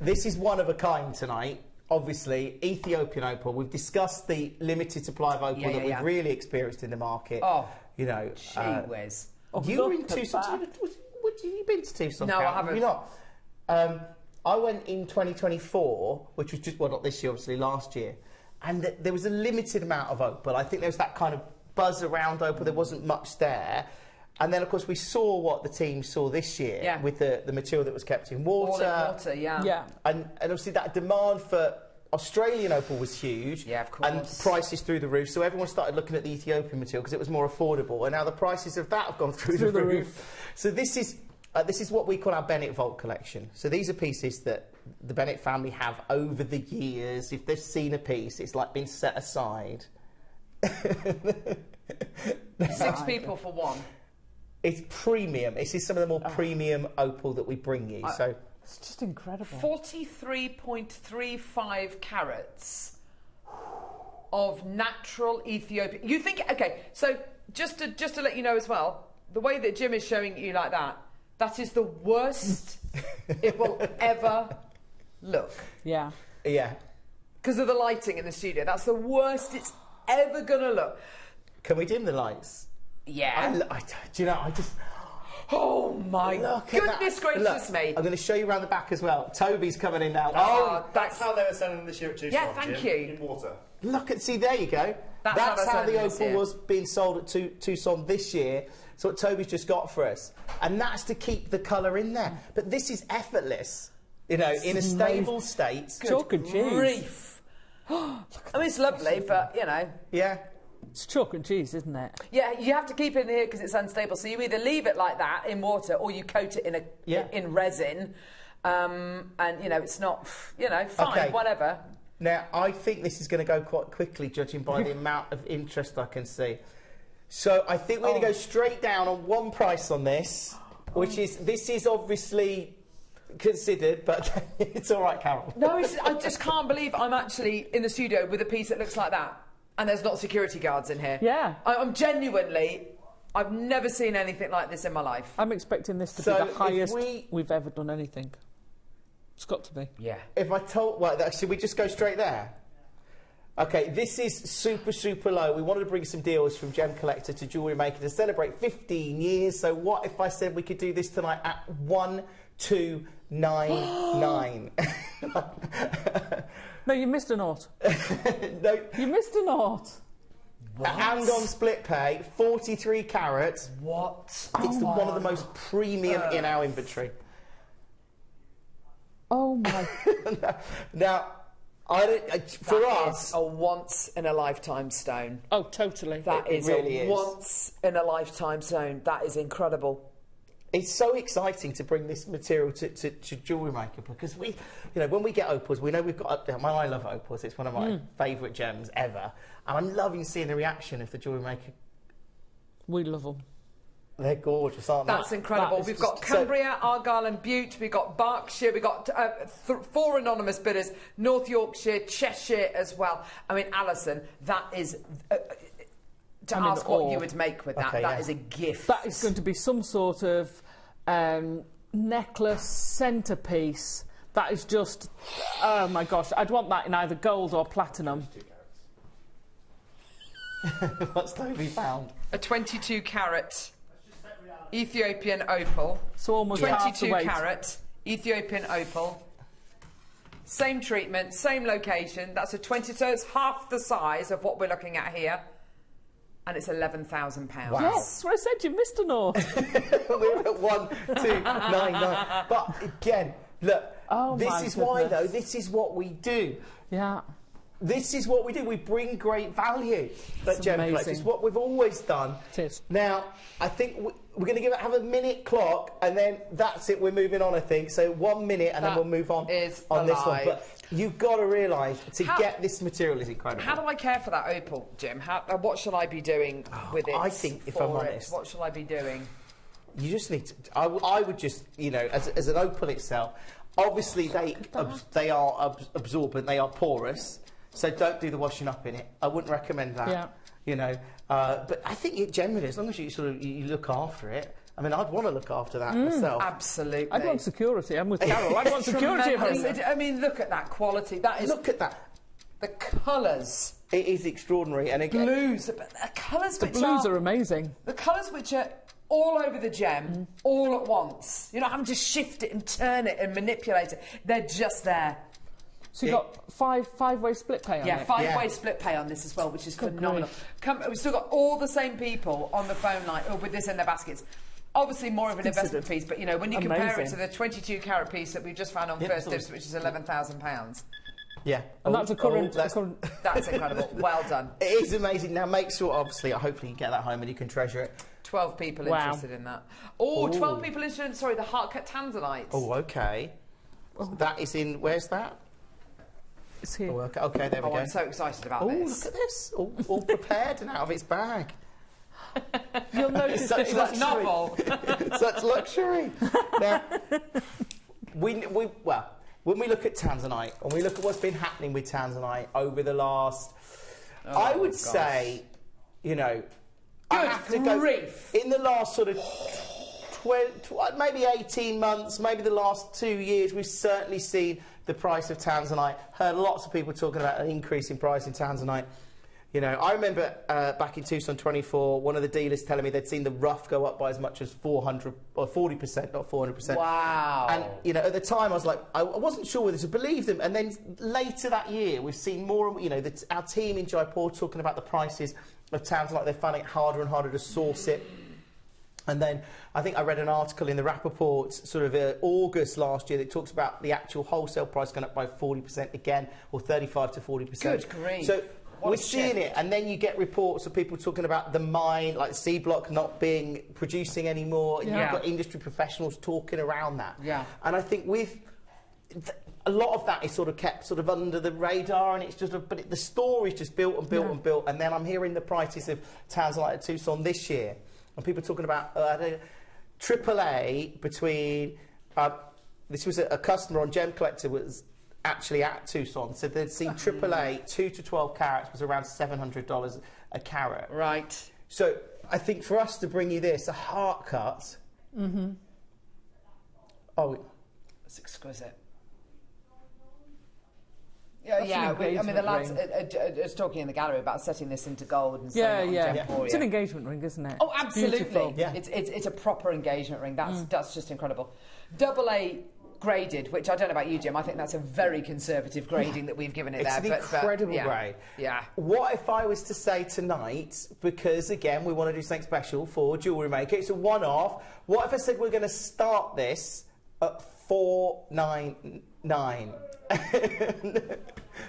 this is one of a kind tonight. Obviously, Ethiopian opal. We've discussed the limited supply of opal that we've really experienced in the market. Oh, you know, gee whiz. You were in Tucson. Have you been to Tucson? No, I haven't. Have you not? I went in 2024, which was just, well, not this year, obviously, last year. And there was a limited amount of opal. I think there was that kind of buzz around opal. There wasn't much there. And then, of course, we saw what the team saw this year with the material that was kept in water. All in water, yeah. And obviously that demand for Australian opal was huge. Yeah, of course. And prices through the roof. So everyone started looking at the Ethiopian material because it was more affordable. And now the prices of that have gone through the roof. So this is what we call our Bennett Vault collection. So these are pieces that the Bennett family have over the years. If they've seen a piece, it's like been set aside. 6 people for one. It's premium. This is some of the more premium opal that we bring you. So it's just incredible. 43.35 carats of natural Ethiopian. You think? Okay, so just to let you know as well, the way that Jim is showing you like that, that is the worst it will ever look. Yeah. Yeah. Because of the lighting in the studio, that's the worst it's ever gonna look. Can we dim the lights? Yeah. Do you know, I just... Oh my goodness gracious me. I'm going to show you around the back as well. Toby's coming in now. That's how they were selling them this year at Tucson. Yeah, thank you. In water. See, there you go. That's how the opal was being sold at Tucson this year. So what Toby's just got for us. And that's to keep the colour in there. But this is effortless, you know, in a stable state. Chalk and cheese. Grief. I mean, it's lovely, but, you know. Yeah. It's chalk and cheese, isn't it? Yeah, you have to keep it in here because it's unstable. So you either leave it like that in water or you coat it in resin. And, you know, it's not, you know, fine, whatever. Now, I think this is going to go quite quickly, judging by the amount of interest I can see. So I think we're going to go straight down on one price on this, which is, this is obviously considered, but it's all right, Carol. No, I just can't believe I'm actually in the studio with a piece that looks like that. And there's not security guards in here. Yeah. I'm genuinely... I've never seen anything like this in my life. I'm expecting this to be the highest we've ever done anything. It's got to be. Yeah. If I told... Well, should we just go straight there? Okay, this is super, super low. We wanted to bring some deals from Gem Collector to Jewellery Maker to celebrate 15 years. So what if I said we could do this tonight at 1299? No, you missed a nought. No. You missed a nought. And on split pay, 43 carats. What? It's one of the most premium in our inventory. Oh my. Now, for us, a once in a lifetime stone. Oh, totally. That is really a is. once in a lifetime stone. That is incredible. It's so exciting to bring this material to Jewellery Maker because we, when we get opals, we know we've got. I love opals. It's one of my favourite gems ever, and I'm loving seeing the reaction of the Jewellery Maker. We love them. They're gorgeous, aren't they? That's incredible. We've got Cumbria, Argyll and Bute. We've got Berkshire. We've got 4 anonymous bidders. North Yorkshire, Cheshire as well. I mean, Alison, that is... to ask what you would make with that, that is a gift. That is going to be some sort of necklace centrepiece. That is just... Oh, my gosh. I'd want that in either gold or platinum. What's Toby found? A 22-carat... Ethiopian opal, so almost 22 carat Ethiopian opal, same treatment, same location. That's a 20, so it's half the size of what we're looking at here, and it's £11,000. Wow. Yes, well, I said you missed a nought. We're at 1299. But again, look, this is why though. This is what we do. Yeah. This is what we do. We bring great value at Gem Collector. It's what we've always done. It is. Now, I think we're going to have a minute clock, and then that's it. We're moving on, I think. So 1 minute, and then we'll move on this one. But you've got to realise, to get this material is incredible. How do I care for that opal, Jim? What shall I be doing with it? I think, if I'm honest... What shall I be doing? You just need to... I would just, as an opal itself, obviously they are absorbent, they are porous. So don't do the washing up in it. I wouldn't recommend that. Yeah. But I think generally, as long as you you look after it. I mean, I'd want to look after that myself. Absolutely. I'd want security. I'm with Carol. I'd want security. I mean, look at that quality. That is. Look at that. The colours. It is extraordinary. And again, blues. The colours. The blues are amazing. The colours which are all over the gem, all at once. You're not having to shift it and turn it and manipulate it. They're just there. So you've got five-way split pay on it? Yeah, five-way split pay on this as well, which is phenomenal. We've still got all the same people on the phone line with this in their baskets. Obviously more of an investment piece, but when you compare it to the 22-carat piece that we've just found on First Dibs, which is £11,000. Yeah. And that's a current... That's incredible. Well done. It is amazing. Now make sure, obviously, hopefully you get that home and you can treasure it. 12 people interested in that. Oh, 12 people interested in, sorry, the heart-cut tanzanite. Oh, okay. So that is in, where's that? It's here. Oh, okay, there we go. I'm so excited about this. Oh, look at this. All prepared and out of its bag. You'll notice such luxury. Novel. Such luxury. Now, when we look at tanzanite, and we look at what's been happening with tanzanite over the last... I would say, I have to go... In the last sort of... maybe 18 months, maybe the last 2 years, we've certainly seen the price of tanzanite. Heard lots of people talking about an increase in price in tanzanite. I remember back in Tucson 24, one of the dealers telling me they'd seen the rough go up by as much as 400 or 40%, not 400%. Wow. And, at the time I was like, I wasn't sure whether to believe them. And then later that year, we've seen more, our team in Jaipur talking about the prices of tanzanite. They're finding it harder and harder to source it. And then I think I read an article in the Rappaport sort of August last year that talks about the actual wholesale price going up by 40% again, or 35 to 40%. Good grief. So we're seeing it, and then you get reports of people talking about the mine, like C Block, not producing anymore. Yeah. You've got industry professionals talking around that. Yeah. And I think a lot of that is sort of kept under the radar, and it's just but the story's just built and built and built. And then I'm hearing the prices of tanzanite at Tucson this year. And people talking about AAA between... this was a customer on Gem Collector was actually at Tucson, said they'd seen AAA 2 to 12 carats was around $700 a carat. Right. So I think for us to bring you this, a heart cut... Mm-hmm. Oh, it's exquisite. Yeah, yeah. I mean, the lads are talking in the gallery about setting this into gold and selling it on Gem. It's an engagement ring, isn't it? Oh, absolutely. Yeah. It's a proper engagement ring. That's just incredible. AA graded, which I don't know about you, Jim. I think that's a very conservative grading that we've given it it's there. It's an incredible grade. Yeah. What if I was to say tonight, because again we want to do something special for Jewellery Maker, it's a one-off. What if I said we're going to start this at $499?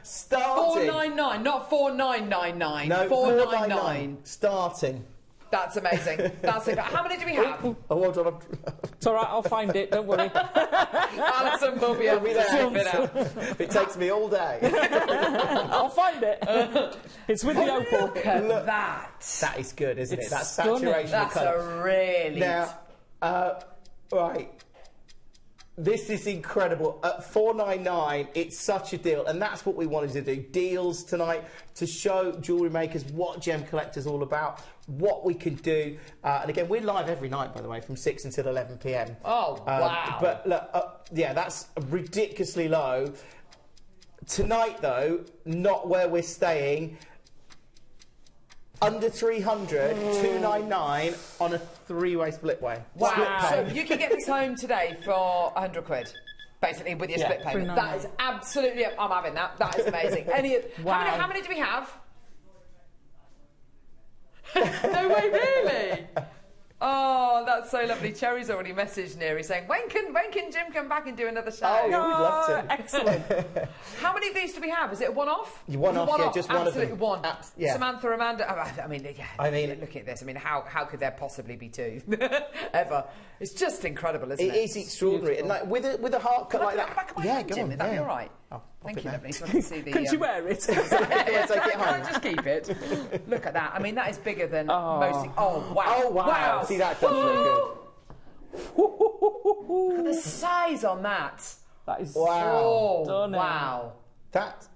Starting. $499, not $4999. No, $499. Starting. That's amazing. That's it. How many do we have? Oh, hold on. It's all right, I'll find it, don't worry. Alison will be able to sniff it out. It takes me all day. I'll find it. It's with the opal. Look at that. That is good, isn't it? That's stunning. saturation of colour. That's a really... Now, right. This is incredible. At $499, it's such a deal, and that's what we wanted to do. Deals tonight to show jewellery makers what Gem Collector's all about, what we can do. And again, we're live every night, by the way, from 6 until 11 p.m. Oh, wow. But look, yeah, that's ridiculously low. Tonight, though, not where we're staying. Under 300, 299 on a three-way splitway. Wow. Split So pay. you can get this home today for £100, basically, with your split payment. That is absolutely... I'm having that. That is amazing. How many do we have? No way, really? Oh, that's so lovely. Cherry's already messaged Neri saying, when can Jim come back and do another show? Oh, yeah, we'd love to. Excellent. How many of these do we have? Is it a one-off? One-off, yeah, just one of them. Absolutely one. Yeah. Samantha, Amanda... I mean, look at this. I mean, how could there possibly be two? Ever. It's just incredible, isn't it? It is extraordinary. And like, with a heart cut like that... Back of my hand, go Jim, on. would that be all right? Oh, thank you, lovely. So I can see the... Can you wear it? Take it home. Just keep it. Look at that. I mean, that is bigger than most... Oh, wow. Oh, wow. See, that does look good. Look at the size on that. That is wow. stunning. Wow. That's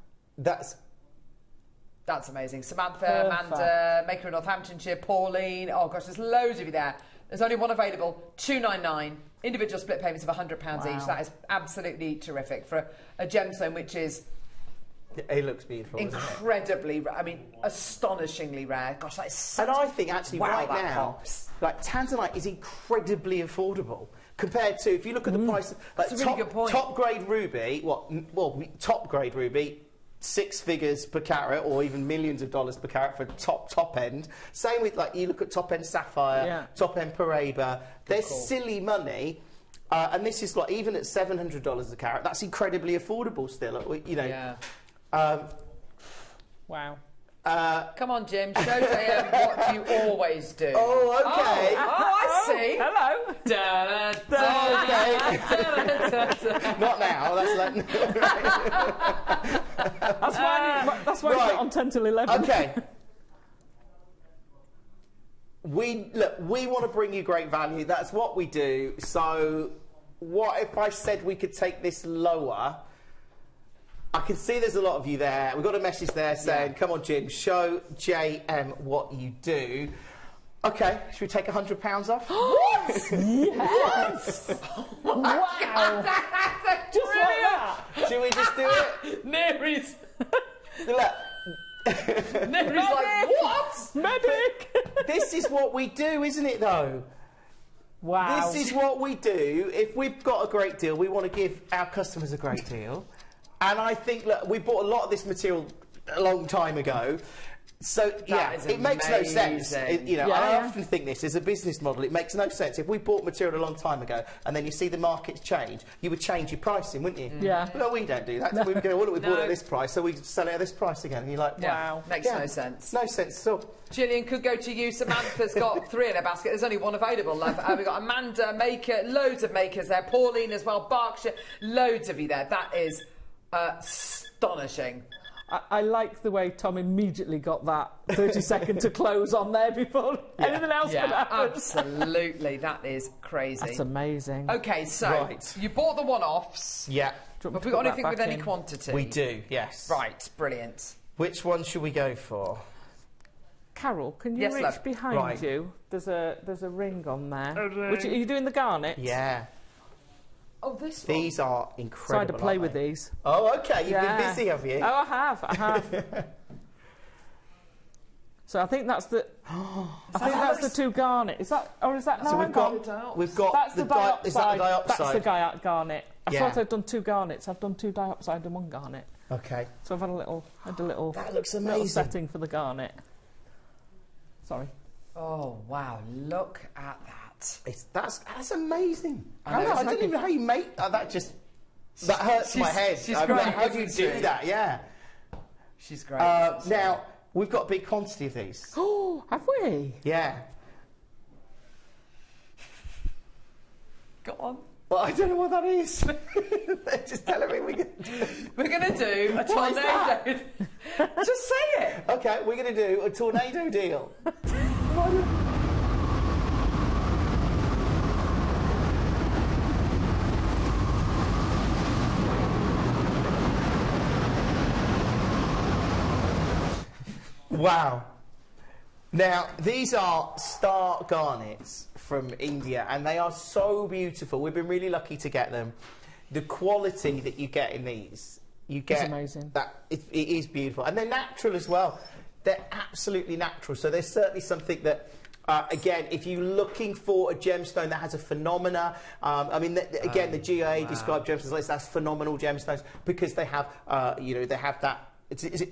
amazing. Samantha, Amanda, Maker in Northamptonshire, Pauline. Oh gosh, there's loads of you there. There's only one available. $299. Individual split payments of £100 each. That is absolutely terrific for a gemstone, which is... It looks beautiful. Incredibly rare. I mean, astonishingly rare. Gosh, that is such... And I think actually right now, like Tanzanite is incredibly affordable compared to, if you look at the price, like That's a really good point. Top grade ruby, top grade ruby, 6 figures per carat, or even millions of dollars per carat for top end. Same with, like, you look at top end sapphire, top end Paraiba. They're silly money. And this is like, even at $700 a carat, that's incredibly affordable still. You know. Yeah. Wow. Come on, Jim. Show JM what you always do. Oh, okay. Oh, I see. Hello. Okay. Not now. That's why it's not on 10 till 11. Okay. We want to bring you great value. That's what we do. So, what if I said we could take this lower? I can see there's a lot of you there. We've got a message there saying, come on, Jim, show JM what you do. Okay, should we take £100 off? What? Yes! Wow! Just like that? Should we just do it? Neri's... Look. Neri's like, what? Medic! This is what we do, isn't it, though? Wow. This is what we do. If we've got a great deal, we want to give our customers a great deal. And I think, look, we bought a lot of this material a long time ago. So, it makes no sense. I often think this is a business model. It makes no sense. If we bought material a long time ago and then you see the markets change, you would change your pricing, wouldn't you? Yeah. No, we don't do that. We would go, we bought it at this price, so we sell it at this price again. And you're like, wow. Makes no sense. No sense at all. Gillian could go to you. Samantha's got 3 in her basket. There's only one available. We've got Amanda, Maker, loads of makers there. Pauline as well, Berkshire, loads of you there. That is astonishing. I like the way Tom immediately got that 30-second to close on there before anything else could happen. Absolutely. That is crazy. That's amazing. OK, so you bought the one-offs. Yeah. Have we got anything with any quantity? We do, yes. Right, brilliant. Which one should we go for? Carol, can you reach behind you? There's a ring on there. Which, are you doing the garnet? Yeah. Oh, this one. These are incredible. So I had to play aren't with they? these. Oh, okay. You've been busy, have you? Oh, I have. So I think that's the. I think that's the two garnet. Is that, or is that? No, So we've got That's the diopside. Is that the diopside? That's the garnet. I Yeah. thought I'd done two garnets. I've done two diopside and one garnet. Okay. So I've had a little. That looks little amazing. setting for the garnet. Sorry. Oh wow! Look at that. That's amazing. I know, I don't even know how you make that. That hurts my head. She's I mean, great, how do you isn't do she? that? Yeah. She's great. Now we've got a big quantity of these. Oh, have we? Yeah. Go on. Well, I don't know what that is. They're just telling me we're going to do a What is that? tornado. Just say it. Okay, we're going to do a tornado deal. Wow. Now, these are star garnets from India, and they are so beautiful. We've been really lucky to get them. The quality that you get in these, you get... It's amazing. It is beautiful. And they're natural as well. They're absolutely natural. So there's certainly something that... again, if you're looking for a gemstone that has a phenomena, I mean, again, the GIA described gemstones as phenomenal gemstones because they have, they have that...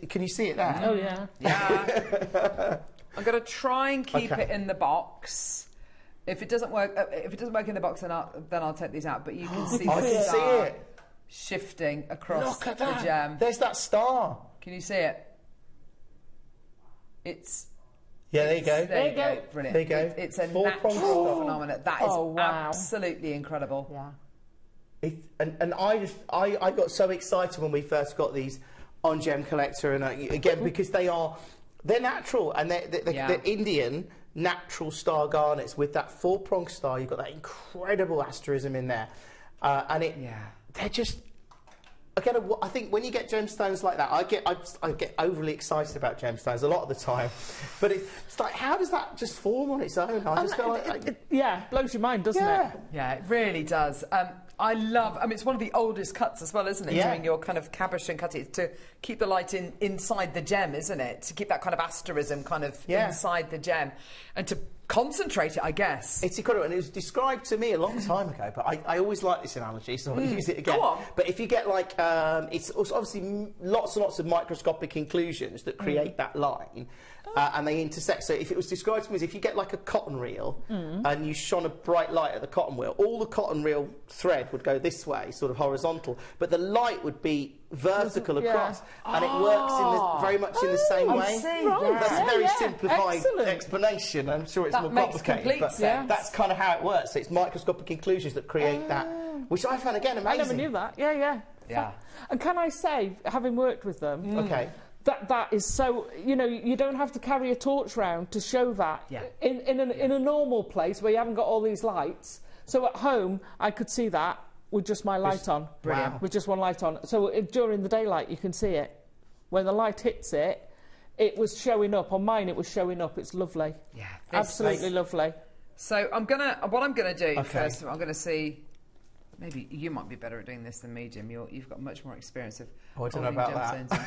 can you see it there? Oh, yeah. Yeah. I'm going to try and keep it in the box. If it doesn't work, in the box, then I'll take these out. But you can see the star shifting across Look at the that. gem. There's that star. Can you see it? It's. Yeah, there you go. There you go. Brilliant. There you go. It's a Four-pronged natural star. phenomenon. That is absolutely incredible. Yeah. And I got so excited when we first got these on Gem Collector, and again because they're natural and they're Indian natural star garnets with that four-pronged star. You've got that incredible asterism in there, and they're just. Again, I think when you get gemstones like that, I get overly excited about gemstones a lot of the time, but it's like, how does that just form on its own? I just go yeah, blows your mind, doesn't it? Yeah, it really does. I mean, it's one of the oldest cuts as well, isn't it? Yeah. Doing your kind of cabochon cut, it's to keep the light inside the gem, isn't it? To keep that kind of asterism kind of inside the gem, and to concentrate it, I guess. It's incredible, and it was described to me a long time ago, but I always like this analogy, so I'll use it again. Go on. But if you get like, it's also obviously lots and lots of microscopic inclusions that create that line, and they intersect. So if it was described to me as if you get like a cotton reel and you shone a bright light at the cotton reel, all the cotton reel thread would go this way, sort of horizontal, but the light would be vertical across, and it works very much in the same way. That's a very simplified explanation. I'm sure it's more complicated, but that's kind of how it works. So it's microscopic inclusions that create that, which I found again amazing. I never knew that. Yeah. And can I say, having worked with them, that is so, you don't have to carry a torch round to show that. In a normal place where you haven't got all these lights. So at home, I could see that with just my light on. Brilliant. With just one light on. So during the daylight, you can see it. When the light hits it, it was showing up. On mine, it was showing up. It's lovely. Yeah. Absolutely lovely. So what I'm gonna do first, I'm gonna see. Maybe you might be better at doing this than me, Jim. You've got much more experience of I don't know about gemstones and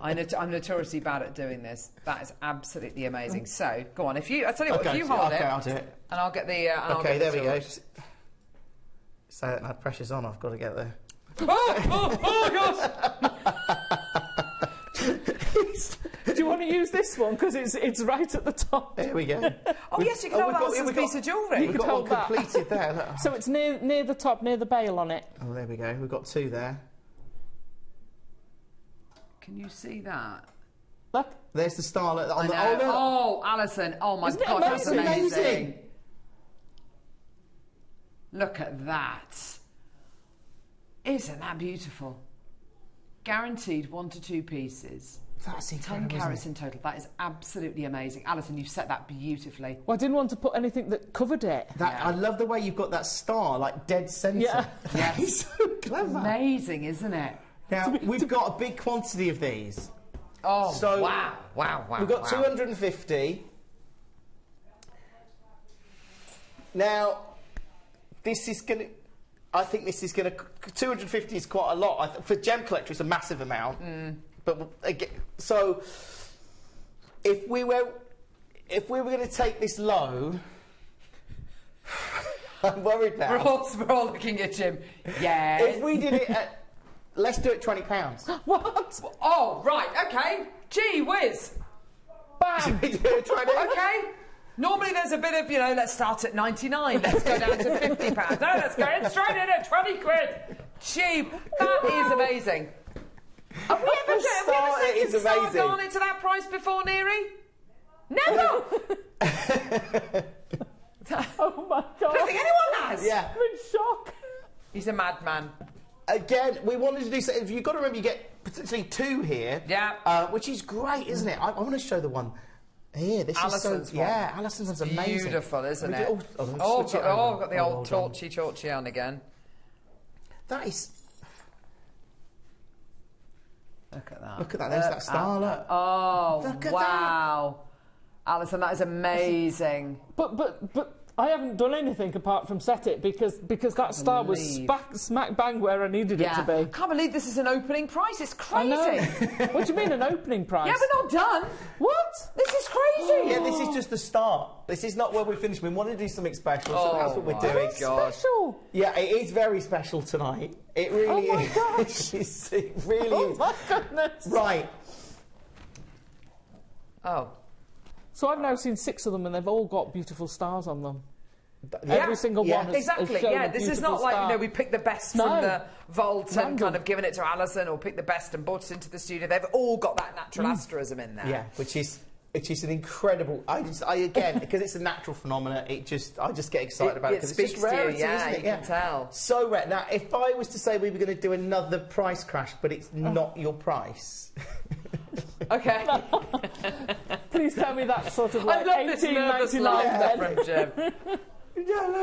tweezers. I'm notoriously bad at doing this. That is absolutely amazing. So go on. I tell you what, if you hold it, I'll do it. And I'll get the. Okay, there we go. So that my pressure's on. I've got to get there. Oh gosh! Do you want to use this one because it's right at the top? There we go. Oh yes, you can hold Alison's piece of jewellery. We've got one completed there. Look. So it's near the top, near the bail on it. Oh, there we go. We've got two there. Can you see that? Look. There's the star. Oh, Alison. Oh my God, that's amazing. Look at that. Isn't that beautiful? Guaranteed 1 to 2 pieces. That's incredible. 10 carats in total. That is absolutely amazing. Alison, you've set that beautifully. Well, I didn't want to put anything that covered it. I love the way you've got that star, like dead centre. Yeah. It's so clever. Amazing, isn't it? Now, we've got a big quantity of these. Oh, so wow. We've got 250. Now, this is going to... I think this is going to... 250 is quite a lot. For gem collector, it's a massive amount. But again, so if we were going to take this low, I'm worried now. We're all looking at Jim. Yeah. If we did it at... Let's do it £20. What? Oh, right, okay. Gee whiz. Bam. Should we do it 20? Okay. Normally there's a bit of, you know, let's start at 99, let's go down to £50. No, let's go in straight in at 20 quid. Gee, that is amazing. Have we ever taken Star Garnet to that price before, Neary? Never! Oh my God. I don't think anyone has. Yeah. I'm in shock. He's a madman. Again, we wanted to do something. You've got to remember you get potentially 2 here. Yeah. Which is great, isn't it? I want to show the one here. This Alison's is so... Yeah, Alison's one's amazing. Beautiful, isn't it? I've got the old torchy on again. That is... Look at that. Look at that. There's that star. Look. Oh, look at wow. Alison, that is amazing. But I haven't done anything apart from set it because that star was smack bang where I needed it to be. I can't believe this is an opening price. It's crazy. What do you mean an opening price? Yeah, we're not done. What? This is crazy. Yeah, this is just the start. This is not where we finish. We want to do something special, so that's what we're doing. Special. Yeah, it is very special tonight. It really is. Gosh. It really is. Oh my goodness. Right. Oh. So I've now seen 6 of them and they've all got beautiful stars on them. Yeah. Every single one has exactly. shown Yeah, a this is beautiful not like, star. you know, we picked the best from the vault and Random. kind of given it to Alison, or picked the best and brought it into the studio. They've all got that natural asterism in there. Yeah, which is an incredible. I again, because it's a natural phenomenon. I just get excited about it because it's just rarity, isn't it? You can tell. So rare. Now, if I was to say we were going to do another price crash, but it's not your price. Okay. Please tell me that's sort of I like love this nervous laugh then. from Jim.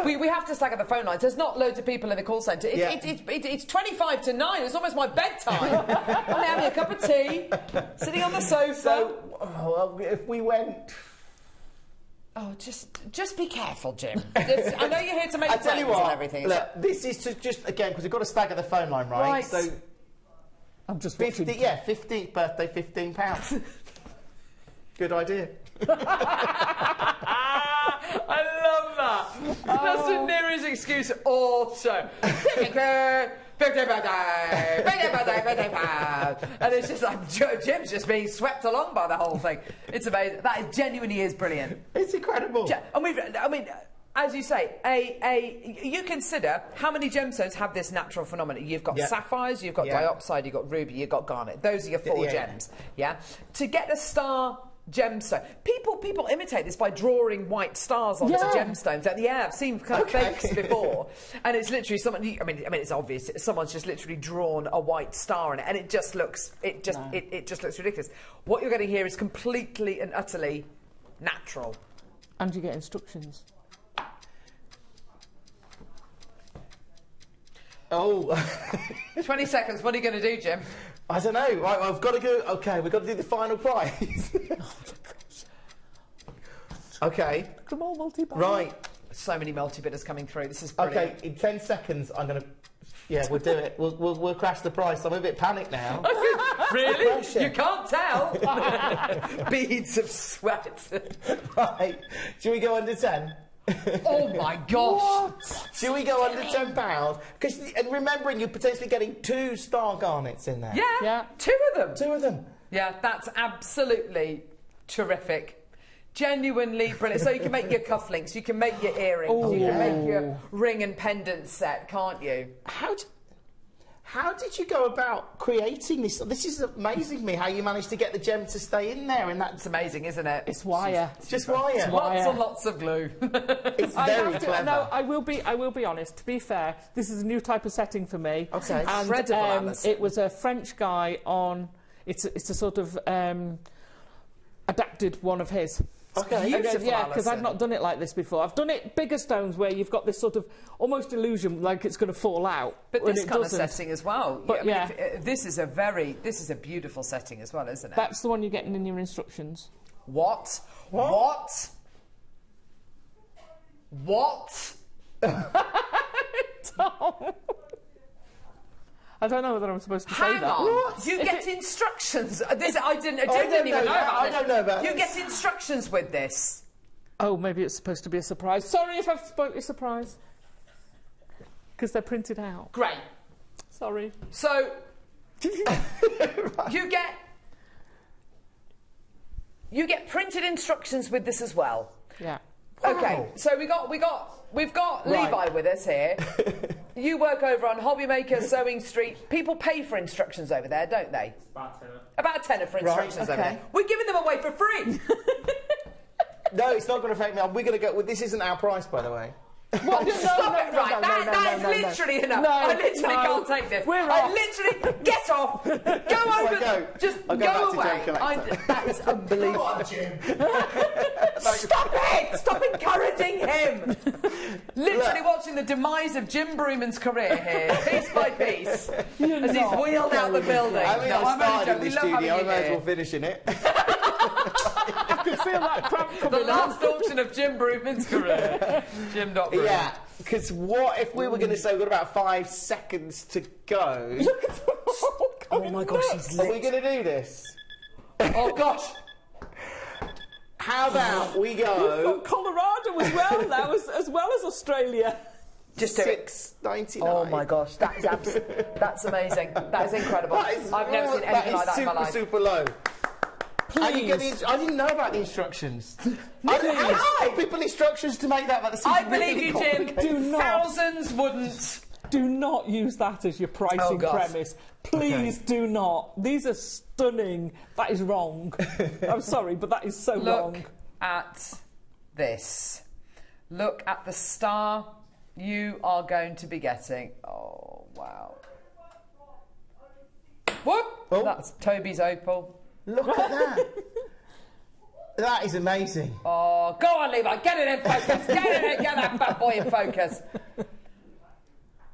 We have to stagger the phone lines. There's not loads of people in the call centre. It's 25 to 9. It's almost my bedtime. I'm having a cup of tea, sitting on the sofa. So, if we went... Oh, just be careful, Jim. I know you're here to make friends and everything. Look, this is to just, again, because we've got to stagger the phone line, right? Right. So, I'm just 15th birthday, £15. Good idea. I love that. That's the nearest excuse all show. And it's just like Jim's just being swept along by the whole thing. It's amazing. That genuinely is brilliant. It's incredible. I mean, as you say, you consider how many gemstones have this natural phenomenon. You've got sapphires, you've got diopside, you've got ruby, you've got garnet. Those are your 4 gems. Yeah. To get a star gemstone, people imitate this by drawing white stars onto gemstones. I've seen kind of fakes before, and it's literally someone. I mean, it's obvious. Someone's just literally drawn a white star in it, and it just looks it just looks ridiculous. What you're getting here is completely and utterly natural. And you get instructions. Oh. 20 seconds. What are you going to do, Jim? I don't know. Right, I've got to go. Okay, we've got to do the final prize. Okay. Come on, multi-bidder. Right. So many multi-bidders coming through. This is brilliant. Okay, in 10 seconds, I'm going to... Yeah, we'll do it. We'll crash the price. I'm a bit panicked now. Really? You can't tell. Beads of sweat. Right. Shall we go under 10? Oh my gosh! What? Shall we go under £10? And remembering you're potentially getting 2 star garnets in there. Yeah. 2 of them. 2 of them. Yeah, that's absolutely terrific. Genuinely brilliant. So you can make your cufflinks, you can make your earrings, you can make your ring and pendant set, can't you? How did you go about creating this? This is amazing to me, how you managed to get the gem to stay in there. And that's amazing, isn't it? It's wire. Just wire. It's wire. Lots and lots of glue. It's very clever. No, I will be honest. To be fair, this is a new type of setting for me. Okay. And Incredible, Alison. it was a French guy on. It's a sort of adapted one of his. Okay. Beautiful, yeah, because I've Alison. not done it like this before. I've done it bigger stones where you've got this sort of almost illusion like it's going to fall out. But when this it kind doesn't. of setting as well. But I mean, this is a beautiful setting as well, isn't it? That's the one you're getting in your instructions. What? Tom. I don't know whether I'm supposed to say Hang that. on. What? You get instructions. This I didn't even know about I this. don't know about You this. get instructions with this. Oh, maybe it's supposed to be a surprise. Sorry if I've spoiled your surprise. Because they're printed out. Great. Sorry. So you get printed instructions with this as well. Yeah. Okay. So we've got Right. Levi with us here. You work over on Hobby Maker, Sewing Street. People pay for instructions over there, don't they? About a tenner for instructions over there. We're giving them away for free. No, it's not going to affect me. We're going to go. Well, this isn't our price, by the way. Stop it! Right, that is literally enough. I literally can't take this. Literally get off. Go over. Just go away. That is unbelievable. Stop it! Stop encouraging him. Literally watching the demise of Jim Broomman's career here, piece by piece, as he's wheeled out the building. I mean, I started in the studio. I may as well here. finish in it. I can feel that cramp coming The last auction of Jim Broomman's career. Jim.Broomman. Yeah, because what if we were going to say we've got about 5 seconds to go? Oh my gosh, he's Are we going to do this? Oh gosh. How about we We've go? got Colorado as well now, as well as Australia. Just do it. $6.99. Oh my gosh, that's amazing. That is incredible. I've never seen anything like that in my life. Super low. Please. I didn't know about the instructions. I give people instructions to make that, but this is I really believe you, Jim. complicated. Thousands wouldn't. Do not use that as your pricing premise. Please do not. These are stunning. That is wrong. I'm sorry, but that is so wrong. Look at this. Look at the star you are going to be getting. Oh, wow. Whoop! Oh. That's Toby's opal. Look at that. That is amazing. Oh, go on, Levi. Get it in focus. Get that bad boy in focus.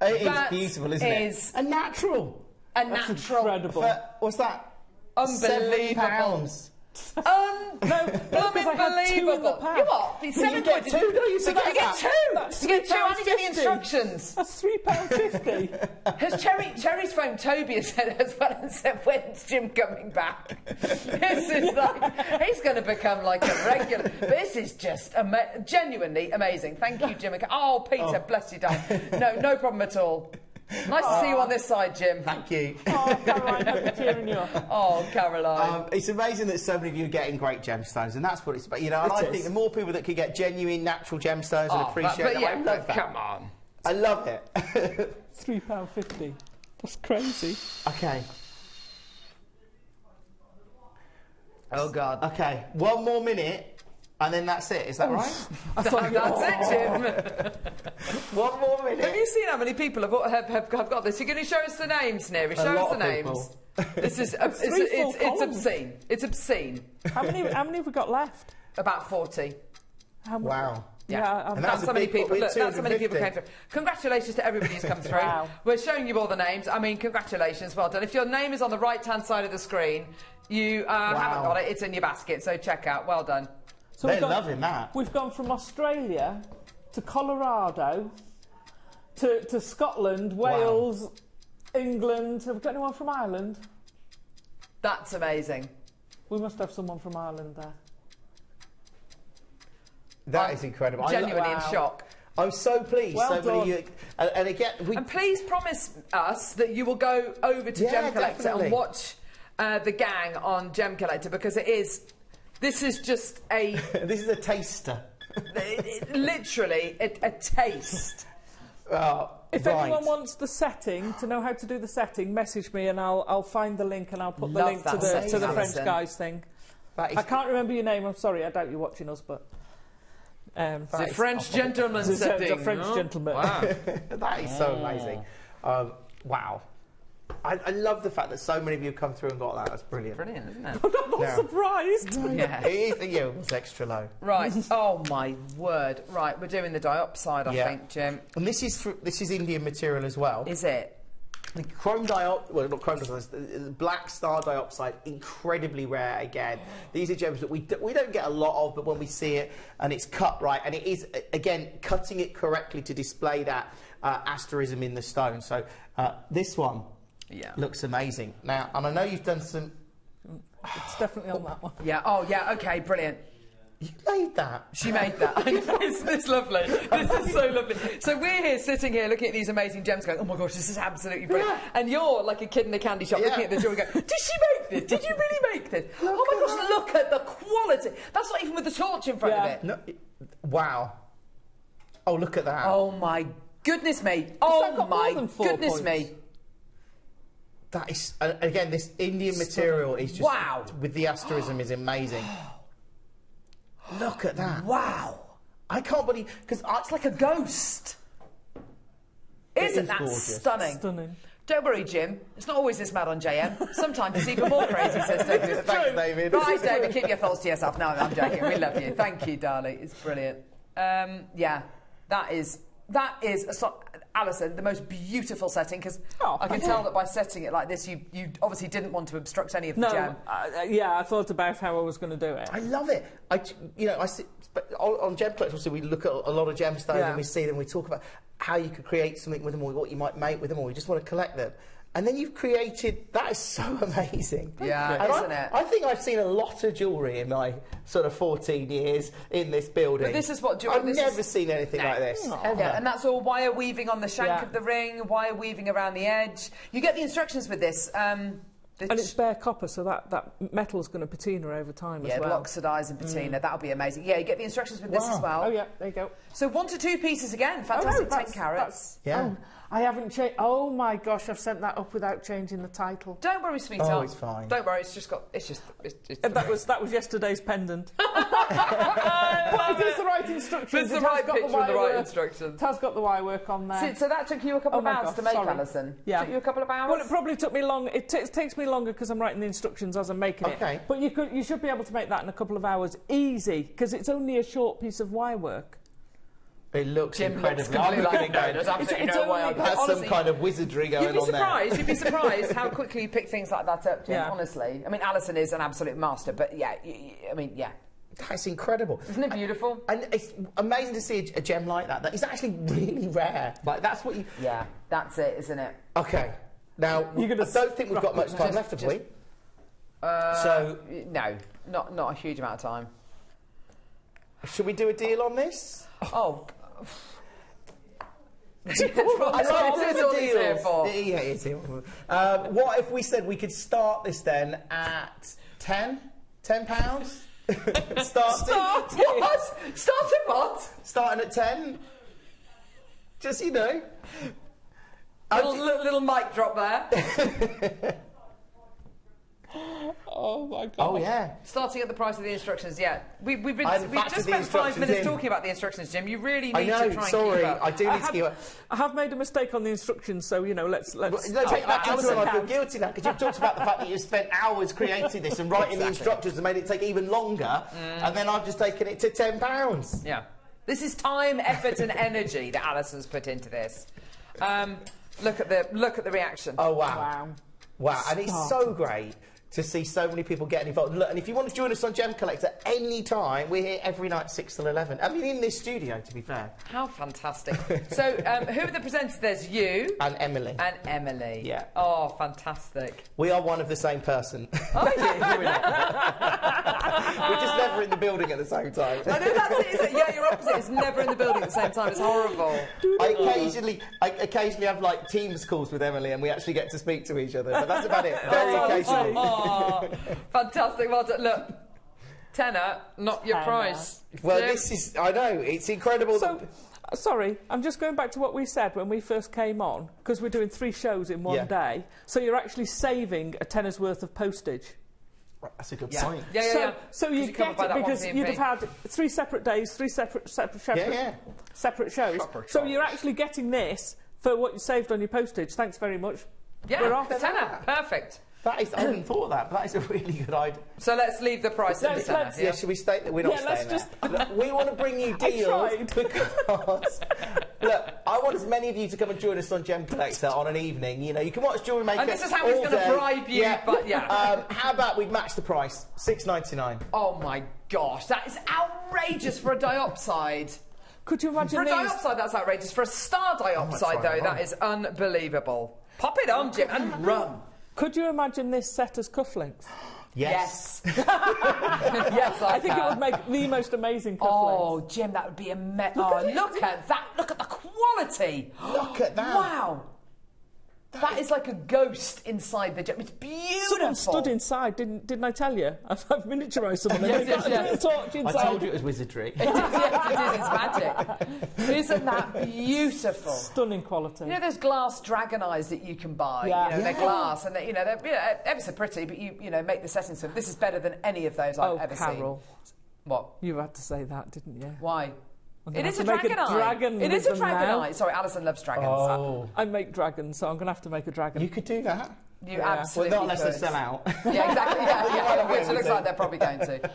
It is That beautiful, isn't it? is A natural. A That's natural. incredible. What's that? Unbelievable. £7. Blooming unbelievable. You what? It's You get £7. two, don't you? So You get that's two. That's You get two and you get the £3.50. instructions. That's £3.50. Has Cherry's phoned Toby as well and said, when's Jim coming back? This is like, he's going to become like a regular. This is just genuinely amazing. Thank you, Jim. Oh, Peter, bless you, darling. No problem at all. Nice to see you on this side, Jim. Thank you. Oh, Caroline, I'll be cheering you up. Oh, Caroline. It's amazing that so many of you are getting great gemstones, and that's what it's about. You know, and I think the more people that can get genuine, natural gemstones and appreciate them, I love that. Come on. I love it. £3.50. That's crazy. Okay. Oh, God. Okay, 1 more minute. And then that's it, is that right? That's it, Jim. 1 more minute. Have you seen how many people have got this? You're going to show us the names, Neri. Show us the names. This is it's obscene. It's obscene. How many have we got left? About 40. Wow. Yeah, And that's a how many big people. Look, that's how many people 250. came through. Congratulations to everybody who's come through. Wow. We're showing you all the names. I mean, congratulations, well done. If your name is on the right-hand side of the screen, you haven't got it. It's in your basket, so check out. Well done. So They're loving that. We've gone from Australia to Colorado to Scotland, Wales, England. Have we got anyone from Ireland? That's amazing. We must have someone from Ireland there. That is incredible. Genuinely in shock. I'm so pleased. Well so many of you, and again, And please promise us that you will go over to Gem Collector definitely. and watch the gang on Gem Collector, because this is just a... this is a taster. Literally, a taste. If anyone wants the setting, to know how to do the setting, message me and I'll find the link and I'll put the link to the French guys thing. I can't remember your name, I'm sorry, I doubt you're watching us, but... the French gentleman setting. The French gentleman. Wow. That is so amazing. Wow. I love the fact that so many of you have come through and got that. That's brilliant. Brilliant, isn't it? I'm not surprised. Yeah. It is, it's extra low. Right. Oh my word. Right, we're doing the diopside, I think, Jim. And this is Indian material as well. Is it? The chrome diopside, well, not chrome diopside, the black star diopside, incredibly rare again. These are gems that we don't get a lot of, but when we see it and it's cut right, and it is, again, cutting it correctly to display that asterism in the stone. So this one Yeah. Looks amazing. Now, and I know you've done some... It's definitely on that one. Yeah, oh yeah, okay, brilliant. You made that. She made that. It's lovely. This is so lovely. So we're here, sitting here, looking at these amazing gems going, oh my gosh, this is absolutely brilliant. Yeah. And you're like a kid in a candy shop looking at the jewellery going, did she make this? Did you really make this? Oh my gosh, look at the quality. That's not even with the torch in front of it. No, wow. Oh, look at that. Oh my goodness me. Oh my goodness me. That is, again, this Indian material is just... Wow. With the asterism is amazing. Look at that. Wow. I can't believe... Because it's like a ghost. Isn't that stunning? Stunning. Don't worry, Jim. It's not always this mad on JM. Sometimes it's even more crazy, says David. Thanks, David. Bye, David. Keep your thoughts to yourself. No, I'm joking. We love you. Thank you, darling. It's brilliant. Yeah, that is Alison, the most beautiful setting, because I can tell that by setting it like this, you obviously didn't want to obstruct any of the gem. Yeah, I thought about how I was going to do it. I love it. I see, on Gem Collector, obviously, we look at a lot of gemstones and we see them, we talk about how you could create something with them or what you might make with them, or we just want to collect them. And then you've created... That is so amazing. Yeah, isn't it? I think I've seen a lot of jewellery in my sort of 14 years in this building. But this is what jewellery... I've never seen anything like this, ever. Yeah, and that's all wire weaving on the shank of the ring, wire weaving around the edge. You get the instructions with this. And it's bare copper, so that metal's going to patina over time as well. Yeah, it'll oxidise and patina. That'll be amazing. Yeah, you get the instructions with this as well. Oh, yeah, there you go. So 1 to 2 pieces again. Fantastic, 10 carats. Yeah. I haven't changed... Oh, my gosh, I've sent that up without changing the title. Don't worry, sweetheart. Oh, it's fine. Don't worry, it's just... That was yesterday's pendant. But it is the right instructions. It's the right picture and the right instructions. It has got the wire work on there. So that took you a couple of hours to make, Alison? Yeah. Took you a couple of hours? Well, it probably took me long. It takes me longer because I'm writing the instructions as I'm making it. Okay. But you should be able to make that in a couple of hours easy, because it's only a short piece of wire work. It looks incredible. There's absolutely no way on that. Has some kind of wizardry going on there. You'd be surprised how quickly you pick things like that up, Jim, honestly. I mean, Alison is an absolute master, but yeah, That's incredible. Isn't it beautiful? And it's amazing to see a gem like that. That is actually really rare. Like, that's what you... Yeah, that's it, isn't it? OK. Now, I don't think we've got much time left, have we? No, not a huge amount of time. Should we do a deal on this? Oh... I like to do deals. Yeah, it's here. What if we said we could start this then at £10? £10? Starting what? Starting what? Starting at 10. Just, you know. Little mic drop there. Oh my god! Oh yeah! Starting at the price of the instructions. Yeah, we've just spent 5 minutes talking about the instructions, Jim. You really need to try and keep up. I do need to keep up. I have made a mistake on the instructions, so you know, let's take that into account. I feel guilty now because you've talked about the fact that you spent hours creating this and writing the instructions and made it take even longer, and then I've just taken it to £10. Yeah, this is time, effort, and energy that Alison's put into this. Look at the reaction. Oh wow! And it's so great to see so many people getting involved. Look, and if you want to join us on Gem Collector any time, we're here every night 6 till 11. I mean, in this studio, to be fair. How fantastic. So, who are the presenters? There's you. And Emily. Yeah. Oh, fantastic. We are one of the same person. Are you? We're just never in the building at the same time. I know that's it, isn't it? Yeah, you're opposite. It's never in the building at the same time. It's horrible. I occasionally have, like, Teams calls with Emily and we actually get to speak to each other, but that's about it. Very occasionally. Oh, fantastic. Well done. Look, tenner, not your price. Well, this is... I know, it's incredible. So, sorry, I'm just going back to what we said when we first came on, because we're doing 3 shows in one day. So you're actually saving a tenner's worth of postage. That's a good point. Yeah. So you get it because you'd have had 3 separate days, 3 separate shows. So you're actually getting this for what you saved on your postage. Thanks very much. Yeah, we're off. Tenner. Perfect. That is, I hadn't thought of that, but that is a really good idea. So let's leave the price in the tenner. Yeah, should we state that we're not staying there? We want to bring you deals because... Look, I want as many of you to come and join us on Gem Collector on an evening. You know, you can watch Jewellery Maker. And this is how he's going to bribe you, but yeah. How about we match the price? $6.99. Oh my gosh, that is outrageous for a diopside. Could you imagine For a diopside, that's outrageous. For a star diopside, though, that is unbelievable. Pop it on, Jim, and run. Could you imagine this set as cufflinks? Yes. Yes, I think it would make the most amazing cufflinks. Oh, Jim, that would be amazing. Oh, look at that. Look at the quality. Look at that. Wow. That is like a ghost inside the gem. It's beautiful. Someone stood inside, didn't I tell you? I've miniaturised someone. Yes. Torch inside. I told you it was wizardry. It is, it's magic. Isn't that beautiful? Stunning quality. You know those glass dragon eyes that you can buy? Yeah. You know, they're glass and they're ever so pretty, but you make the settings for them. This is better than any of those I've ever Carol. seen. What? You had to say that, didn't you? Why? It is a dragon eye. It is a dragon eye. Sorry, Alison loves dragons. Oh. I make dragons, so I'm going to have to make a dragon. You could do that. You absolutely Well, not unless could. they sell out. Yeah, exactly. Yeah, which it looks like they're probably going to.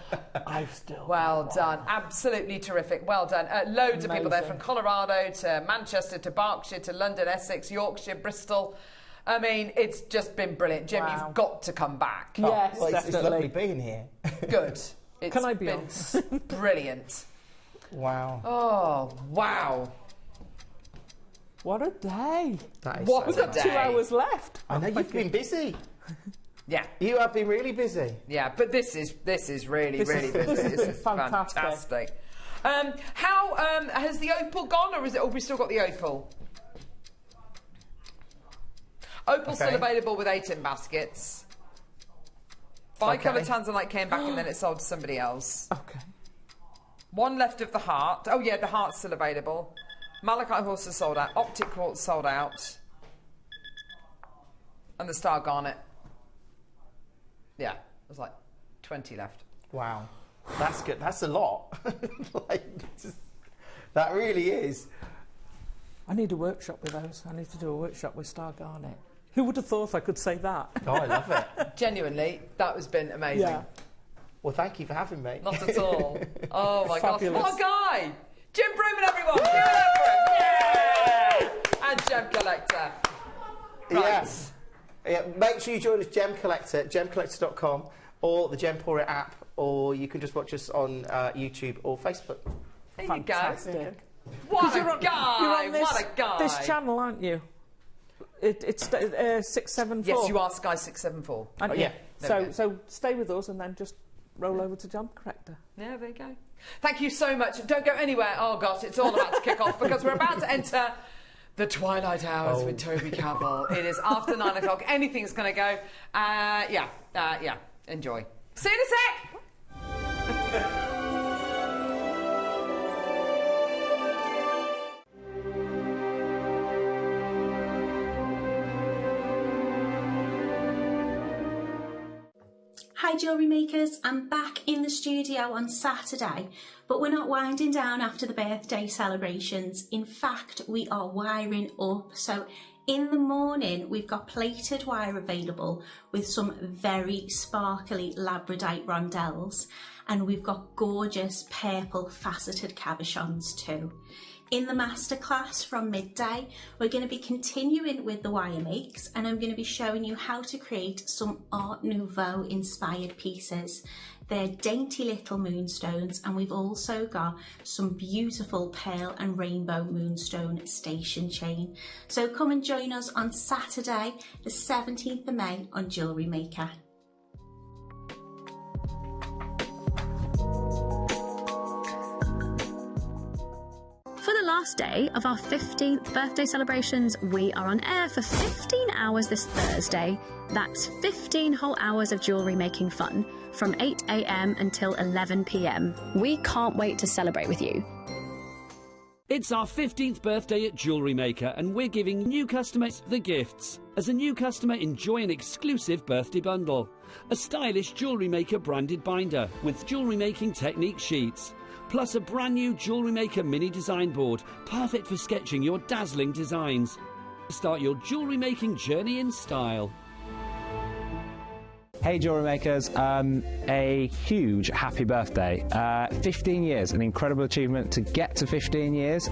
I've still. Well done. Absolutely terrific. Well done. Loads of people there from Colorado to Manchester to Berkshire to London, Essex, Yorkshire, Bristol. I mean, it's just been brilliant. Jim, Wow. you've got to come back. Yes, Well, definitely. it's lovely being here. Good. It's Can I be been brilliant. Wow. Oh, wow. What a day. That is What so a We've got day. 2 hours left. I know you've been busy. Yeah. You have been really busy. Yeah, but this is really This busy. is This is fantastic. fantastic. How has the opal gone, or is it? Oh, we still got the opal. Opal's still available with 8 in baskets. Bi-coloured tanzanite came back and then it sold to somebody else. Okay. 1 left of the heart. Oh yeah, the heart's still available. Malachite horse is sold out. Optic quartz sold out. And the star garnet. Yeah, there's like 20 left. Wow. That's good. That's a lot. That really is. I need a workshop with those. I need to do a workshop with Star Garnet. Who would have thought I could say that? Oh, I love it. Genuinely, that has been amazing. Yeah. Well, thank you for having me. Not at all. Oh my gosh, Fabulous. what a guy! Jim Brewman, everyone! Give it up for him! Yay! And Gem Collector. Right. Yeah, make sure you join us, Gem Collector, gemcollector.com, or the Gem Pourer app, or you can just watch us on YouTube or Facebook. There Fantastic. you go. What a guy! You're on this, What a guy! this channel, aren't you? It's 674. Yes, you are Sky 674. Aren't you? yeah. So stay with us and then just roll over to Gem Collector. Yeah, there you go. Thank you so much. Don't go anywhere. Oh gosh, it's all about to kick off because we're about to enter the twilight hours with Toby Cabell. It is after 9 o'clock. Anything's going to go. Yeah. Enjoy. See you in a sec. Hi Jewellery Makers, I'm back in the studio on Saturday, but we're not winding down after the birthday celebrations. In fact, we are wiring up. So in the morning, we've got plated wire available with some very sparkly labradorite rondelles, and we've got gorgeous purple faceted cabochons too. In the masterclass from midday, we're going to be continuing with the wire makes, and I'm going to be showing you how to create some Art Nouveau inspired pieces. They're dainty little moonstones, and we've also got some beautiful pearl and rainbow moonstone station chain. So come and join us on Saturday, the 17th of May on Jewellery Maker. For the last day of our 15th birthday celebrations, we are on air for 15 hours this Thursday. That's 15 whole hours of jewellery making fun from 8 a.m. until 11 p.m. We can't wait to celebrate with you. It's our 15th birthday at Jewellery Maker, and we're giving new customers the gifts. As a new customer, enjoy an exclusive birthday bundle. A stylish Jewellery Maker branded binder with jewellery making technique sheets. Plus a brand new Jewellery Maker mini design board, perfect for sketching your dazzling designs. Start your jewellery making journey in style. Hey Jewellery Makers, a huge happy birthday. 15 years, an incredible achievement to get to 15 years.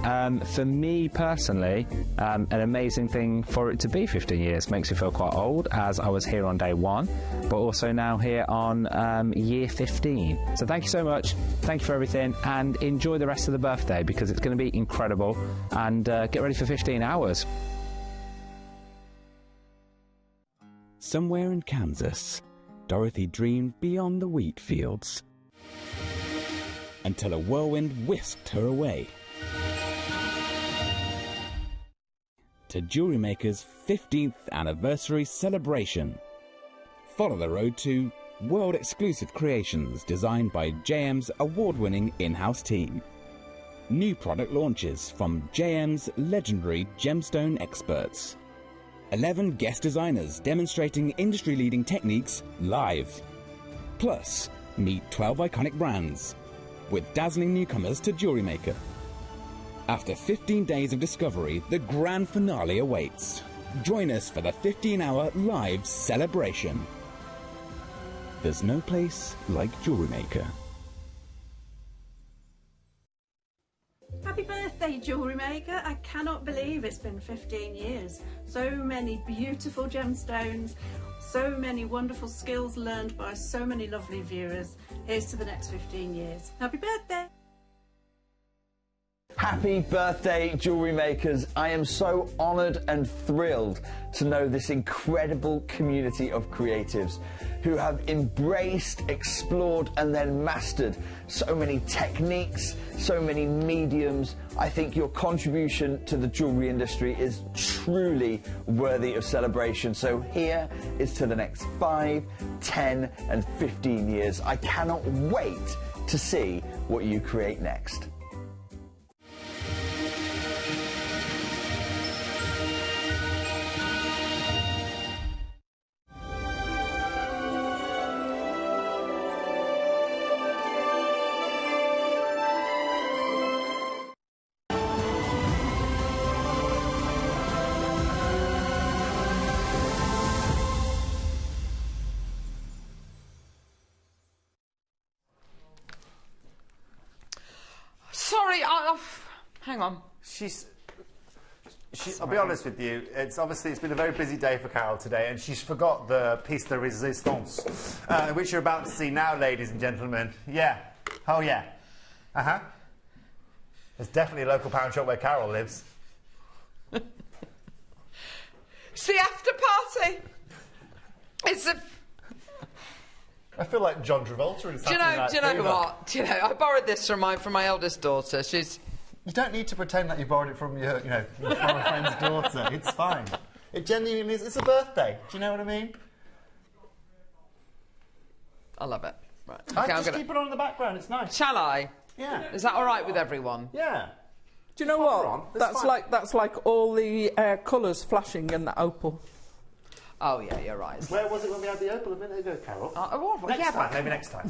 For me personally, an amazing thing for it to be 15 years. Makes me feel quite old, as I was here on day 1, but also now here on year 15. So thank you so much, thank you for everything, and enjoy the rest of the birthday because it's going to be incredible, and get ready for 15 hours. Somewhere in Kansas, Dorothy dreamed beyond the wheat fields. Until a whirlwind whisked her away to Jewellery Maker's 15th anniversary celebration. Follow the road to world-exclusive creations designed by JM's award-winning in-house team. New product launches from JM's legendary gemstone experts. 11 guest designers demonstrating industry-leading techniques live. Plus, meet 12 iconic brands with dazzling newcomers to Jewellery Maker. After 15 days of discovery, the grand finale awaits. Join us for the 15-hour live celebration. There's no place like Jewellery Maker. Happy birthday, Jewellery Maker. I cannot believe it's been 15 years. So many beautiful gemstones, so many wonderful skills learned by so many lovely viewers. Here's to the next 15 years. Happy birthday. Happy birthday, Jewellery Makers. I am so honoured and thrilled to know this incredible community of creatives who have embraced, explored and then mastered so many techniques, so many mediums. I think your contribution to the jewellery industry is truly worthy of celebration. So here is to the next 5, 10 and 15 years. I cannot wait to see what you create next. Sorry, hang on. I'll be honest with you, it's been a very busy day for Carol today, and she's forgot the piece de résistance, which you're about to see now, ladies and gentlemen. Yeah. Oh, yeah. Uh-huh. There's definitely a local pound shop where Carol lives. It's the after party. It's a... I feel like John Travolta in Saturday Night Do you know Fever. what? Do you know, I borrowed this from my eldest daughter. She's... You don't need to pretend that you borrowed it from your former friend's daughter. It's fine. It genuinely is. It's a birthday. Do you know what I mean? I love it. Right. I Okay, just keep it on in the background. It's nice. Shall I? Yeah. Is that all right with everyone? Yeah. Do you know what? That's like all the colours flashing in the opal. Oh yeah, you're right. Where was it when we had the opal a minute ago, Carol? Next time, maybe next time.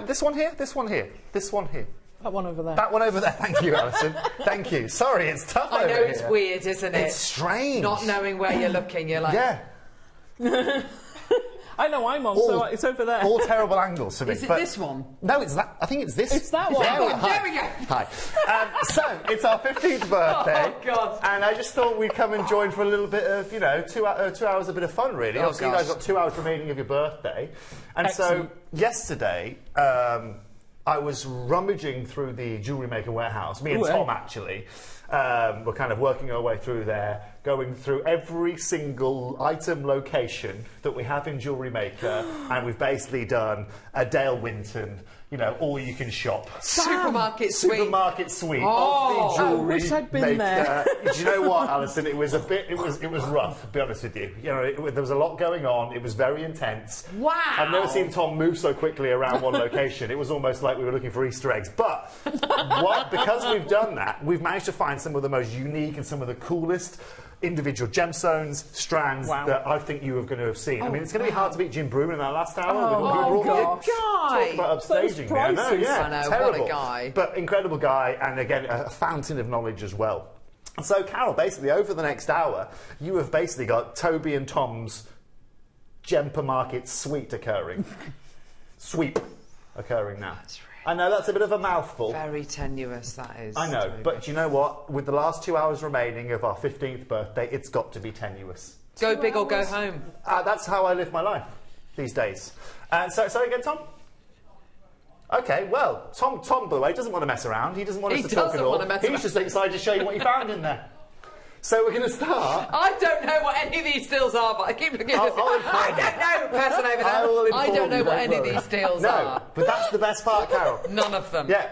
This one here, this one here, this one here. That one over there. That one over there. Thank you, Alison. Thank you. Sorry, it's tough over I know here. it's weird, isn't it? It's strange. Not knowing where you're looking, you're like... Yeah. I know I'm on, so it's over there. All terrible angles for me. Is it this one? No, it's that. I think it's this. It's that one. There we go. Hi. So, it's our 15th birthday. Oh, God. And I just thought we'd come and join for a little bit of, 2 hours, a bit of fun, really. Oh, Obviously, you guys got 2 hours remaining of your birthday. And Excellent. so, yesterday, I was rummaging through the Jewellery Maker warehouse, me and Tom, actually. We're kind of working our way through there, going through every single item location that we have in Jewellery Maker, and we've basically done a Dale Winton, all you can shop. Supermarket suite. Supermarket suite Oh, of the Jewellery I wish I'd been Maker. there. Do you know what, Alison? It was rough, to be honest with you. There was a lot going on. It was very intense. Wow. I've never seen Tom move so quickly around one location. It was almost like we were looking for Easter eggs. But because we've done that, we've managed to find some of the most unique and some of the coolest individual gemstones, strands that I think you are going to have seen. I mean, it's going to be hard to beat Jim Broom in that last hour. Gosh. Talk about upstaging there. No, yeah, I know, terrible. what a guy. But incredible guy, and again, a fountain of knowledge as well. And so, Carol, basically, over the next hour, you have basically got Toby and Tom's Gemper Market Sweep occurring now. I know that's a bit of a mouthful. Very tenuous, that is. I know, but do you know what? With the last 2 hours remaining of our 15th birthday, it's got to be tenuous. Go big or go home. That's how I live my life these days. Sorry again, Tom? Okay, well, Tom, by the way, doesn't want to mess around. He doesn't want us to talk at all. He's just excited to show you what he found in there. So we're going to start. I don't know what any of these deals are, but I keep looking at this. I don't know, person over there. I don't know what any of these deals are. But that's the best part, Carol. None of them. Yeah.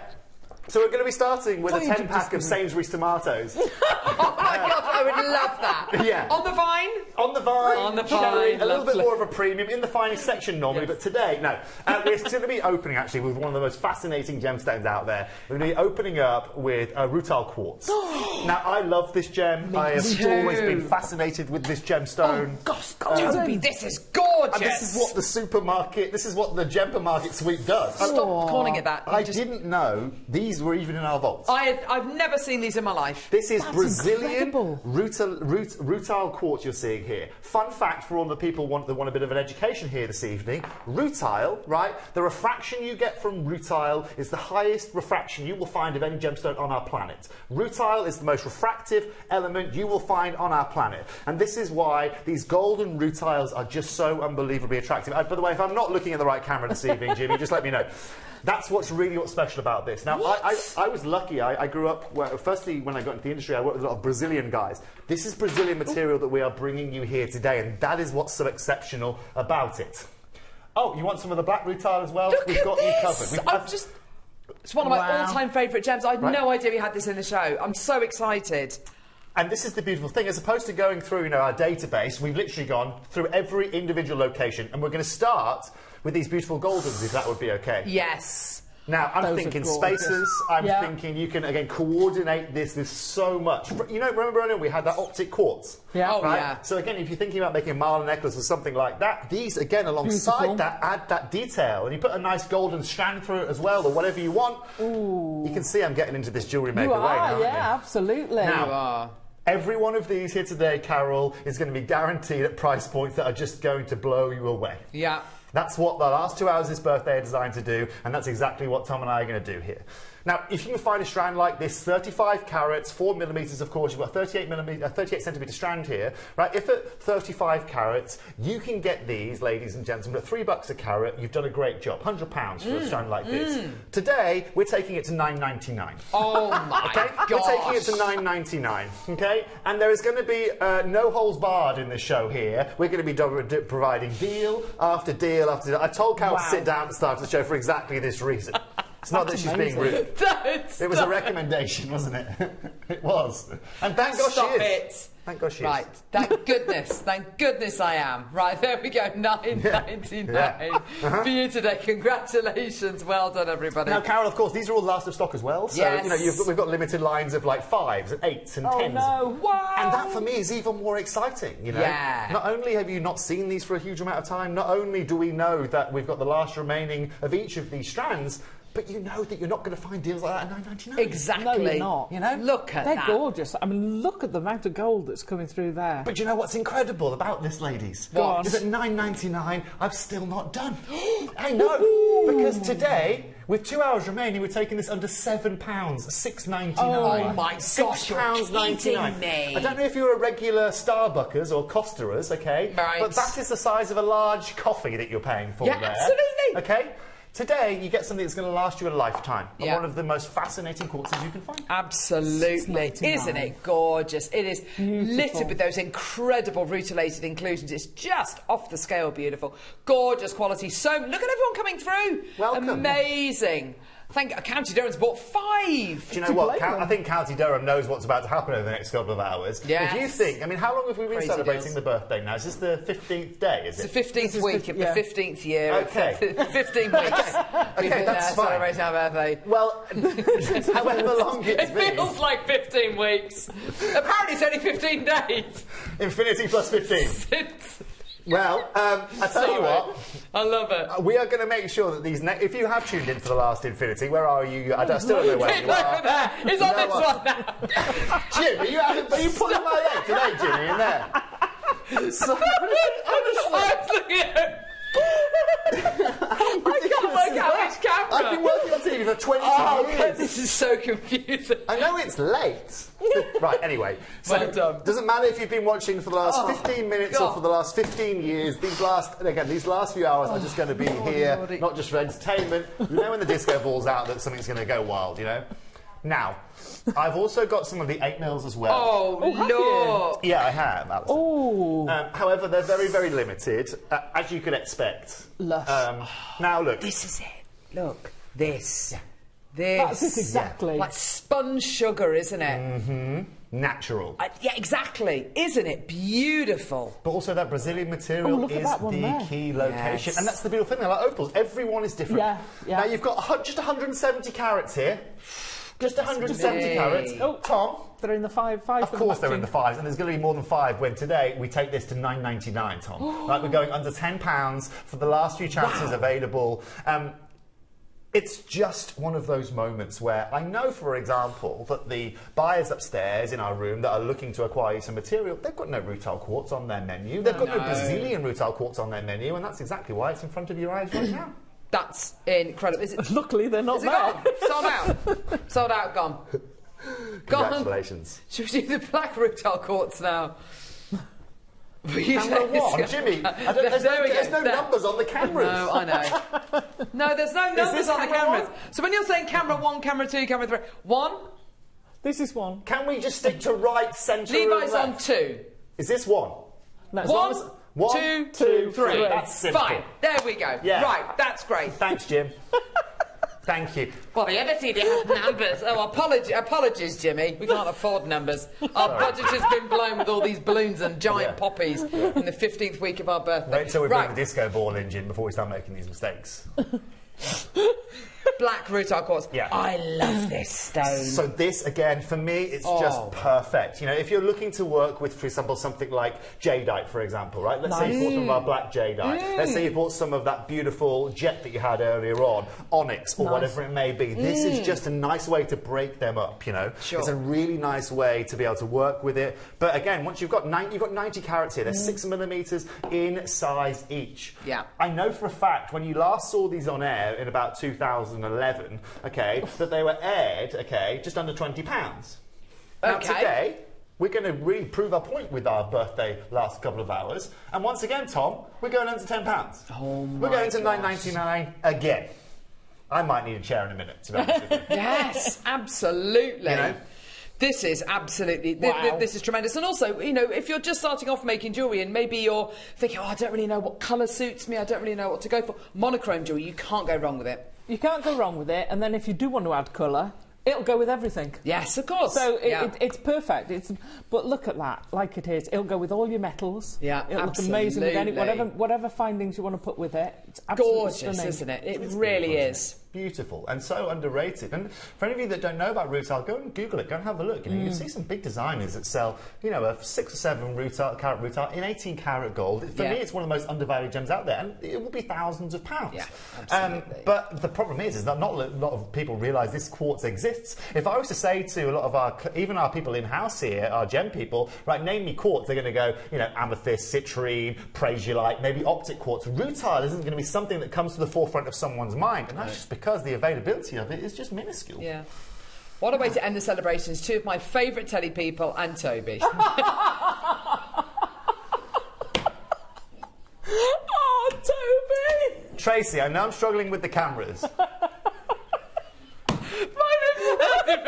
So we're going to be starting with a 10-pack of Sainsbury's tomatoes. Oh my God, I would love that. Yeah. On the vine? On the vine. On the Cherry, vine. a little bit more of a premium in the finest section normally, but today, no. We're going to be opening actually with one of the most fascinating gemstones out there. We're going to be opening up with rutile quartz. Now, I love this gem. I have always been fascinated with this gemstone. Oh gosh, Toby, this is gorgeous. And this is what the supermarket, this is what the Gemper Market Suite does. Stop calling it that. I didn't know these were even in our vaults. I've never seen these in my life. This is Brazilian rutile quartz you're seeing here. Fun fact for all the people that want a bit of an education here this evening. Rutile, right? The refraction you get from rutile is the highest refraction you will find of any gemstone on our planet. Rutile is the most refractive element you will find on our planet. And this is why these golden rutiles are just so unbelievably attractive. By the way, if I'm not looking at the right camera this evening, Jimmy, just let me know. That's what's special about this. Now, I was lucky. I grew up, firstly, when I got into the industry, I worked with a lot of Brazilian guys. This is Brazilian material that we are bringing you here today, and that is what's so exceptional about it. Oh, you want some of the black rutile as well? We've got you covered. It's one of my all-time favourite gems. I had no idea we had this in the show. I'm so excited. And this is the beautiful thing. As opposed to going through, our database, we've literally gone through every individual location, and we're going to start with these beautiful goldens, if that would be okay. Yes. Now, I'm thinking spacers. I'm thinking you can, again, coordinate this with so much. Remember earlier we had that optic quartz? Yeah. Oh, right? yeah. So, again, if you're thinking about making a Marla necklace or something like that, these, again, alongside that, add that detail. And you put a nice golden strand through it as well, or whatever you want. Ooh. You can see I'm getting into this Jewellery Maker way now, aren't you? Absolutely. Now, you are. Every one of these here today, Carol, is going to be guaranteed at price points that are just going to blow you away. Yeah. That's what the last 2 hours of this birthday are designed to do, and that's exactly what Tom and I are going to do here. Now, if you can find a strand like this, 35 carats, 4 millimetres, of course, you've got a 38 centimetre strand here, right? If at 35 carats, you can get these, ladies and gentlemen, at $3 a carat, you've done a great job. £100 for a strand like this. Today, we're taking it to $9.99. Oh my gosh. We're taking it to $9.99, okay? And there is going to be no holes barred in this show here. We're going to be providing deal after deal after deal. I told Carol to sit down at the start of the show for exactly this reason. It's not that she's being rude. It was a recommendation, wasn't it? It was. And thank gosh she is. Thank gosh she is. Right, thank goodness I am. Right, there we go, $9.99 for you today. Congratulations, well done everybody. Now, Carol, of course, these are all last of stock as well. So, yes. We've got limited lines of like 5s and 8s and 10s. No. Wow. And that for me is even more exciting, Yeah. Not only have you not seen these for a huge amount of time, not only do we know that we've got the last remaining of each of these strands, but you know that you're not going to find deals like that at $9.99. Exactly. No, you're not. Look at They're that. gorgeous. I mean, look at the amount of gold that's coming through there. But you know what's incredible about this, ladies? What? Is at $9.99, I'm still not done. I know, because today, with 2 hours remaining, we're taking this under £7, $6.99. Oh my gosh, £6.99. me. I don't know if you're a regular Starbuckers or Costerers, okay? Right. But that is the size of a large coffee that you're paying for there. Absolutely. Okay? Today, you get something that's going to last you a lifetime. And one of the most fascinating quartzes you can find. Absolutely. Isn't it gorgeous? It is littered with those incredible rutilated inclusions. It's just off the scale beautiful. Gorgeous quality. So, look at everyone coming through. Welcome. Amazing. County Durham's bought 5. Do you know what? I think County Durham knows what's about to happen over the next couple of hours. Yes. If you think, how long have we been celebrating deals. the birthday now? Is this the 15th day, is it? It's the 15th week of the 15th year. Okay. 15 weeks. Okay, that's fine. Celebrating our birthday. Well, however long it's been. It feels like 15 weeks. Apparently it's only 15 days. Infinity plus 15. Well, I tell you what. I love it. We are going to make sure that these... if you have tuned in for the last Infinity, where are you? I still don't know where you are. There. It's on this one now. Jim, are you pulling my leg today, Jimmy, in there? Honestly. I can't work out which camera. I've been working on TV for 22 years. This is so confusing. I know it's late. Right, anyway. So Well done. doesn't matter if you've been watching for the last 15 minutes or for the last 15 years. These last few hours are just going to be here, not just for entertainment. You know when the disco ball's out that something's going to go wild, Now, I've also got some of the 8mm as well. Oh, look! Yeah, I have, Alison. Oh. However, they're very, very limited, as you could expect. Lush. Now, look. This is it. Look, this. Yeah. This. That's it exactly. Like sponge sugar, isn't it? Mm-hmm. Natural. Yeah, exactly. Isn't it beautiful? But also that Brazilian material is the key location. Yes. And that's the beautiful thing. They're like opals. Everyone is different. Yeah, yeah. Now, you've got just 170 carats here. Just 170 carats. Oh, Tom. They're in the five. Of course they're in the 5s, and there's going to be more than 5 when today we take this to £9.99, Tom. Right, we're going under £10 for the last few chances available. It's just one of those moments where I know, for example, that the buyers upstairs in our room that are looking to acquire some material, they've got no rutile quartz on their menu. They've got no Brazilian rutile quartz on their menu, and that's exactly why it's in front of your eyes right now. That's incredible. Is it? Luckily, they're not Is it there. gone? Sold out. Sold out. Gone. Congratulations. Should we do the black rutile quartz now? Camera 1, Jimmy. There's no numbers on the cameras. No, I know. No, there's no numbers on the cameras. So when you're saying camera 1, camera 2, camera 3, 1. This is 1. Can we just stick to right, centre, Levi's and left? on 2. Is this 1? No, 1, 2, 3. That's simple. Fine. There we go. Yeah. Right. That's great. Thanks, Jim. Thank you. Well, the other CD has numbers. Oh, apologies, Jimmy. We can't afford numbers. Our budget has been blown with all these balloons and giant poppies in the 15th week of our birthday. Wait until we bring the disco ball in, Jim, before we start making these mistakes. Black rutile quartz. Yeah. I love this stone. So this, again, for me, it's just perfect. You know, if you're looking to work with, for example, something like jadeite, for example, right? Let's say you bought some of our black jadeite. Let's say you bought some of that beautiful jet that you had earlier on, onyx, or whatever it may be. This is just a nice way to break them up, you know? Sure. It's a really nice way to be able to work with it. But again, once you've got 90 carats here, they're 6mm in size each. Yeah. I know for a fact, when you last saw these on air in about 2011, okay, that they were aired, okay, just under £20. Now today, we're going to really prove our point with our birthday last couple of hours. And once again, Tom, we're going under £10. Oh my We're going to £9.99 again. I might need a chair in a minute, to be honest with you. Yes, absolutely. You know? This is absolutely, this is tremendous. And also, you know, if you're just starting off making jewellery and maybe you're thinking, oh, I don't really know what colour suits me, I don't really know what to go for. Monochrome jewellery, you can't go wrong with it. You can't go wrong with it, and then if you do want to add colour, it'll go with everything. Yes, of course. So it's perfect. But look at that, like it is. It'll go with all your metals. Yeah, it'll look amazing with any whatever findings you want to put with it. It's absolutely gorgeous, stunning. isn't it? It really is. Beautiful and so underrated. And for any of you that don't know about rutile, go and Google it. Go and have a look. You know, you can see some big designers that sell, you know, a 6 or 7 carat rutile in 18 carat gold. For me, it's one of the most undervalued gems out there, and it will be thousands of pounds. Yeah, absolutely. But the problem is that not a lot of people realise this quartz exists. If I was to say to a lot of even our people in house here, our gem people, right, name me quartz, they're going to go, you know, amethyst, citrine, prasiolite, maybe optic quartz. Rutile isn't going to be something that comes to the forefront of someone's mind, and that's just because the availability of it is just minuscule. Yeah. What a way to end the celebrations. 2 of my favourite telly people and Toby. Oh, Toby! Tracy, I know I'm struggling with the cameras.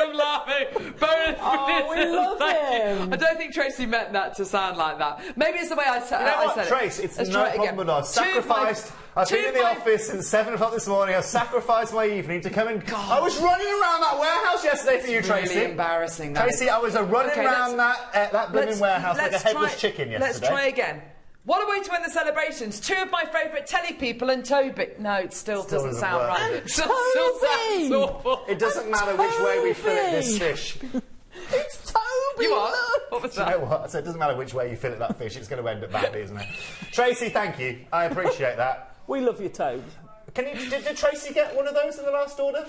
I'm laughing. We love him. I don't think Tracy meant that to sound like that. Maybe it's the way I said it. Trace, it's no problem at all. I've been in the office since 7 o'clock this morning. I sacrificed my evening to come and... I was running around that warehouse yesterday for you, Tracy. Really embarrassing. Tracy, I was running around that blooming warehouse like a headless chicken yesterday. Let's try again. What a way to end the celebrations. 2 of my favourite telly people and Toby. No, it still doesn't sound right. It still sounds awful. It doesn't matter which way we fillet this fish. It's Toby! You are? What was that? Do you know what? So it doesn't matter which way you fillet that fish, it's going to end up badly, isn't it? Tracy, thank you. I appreciate that. We love you, Toby. Did Tracy get one of those in the last order?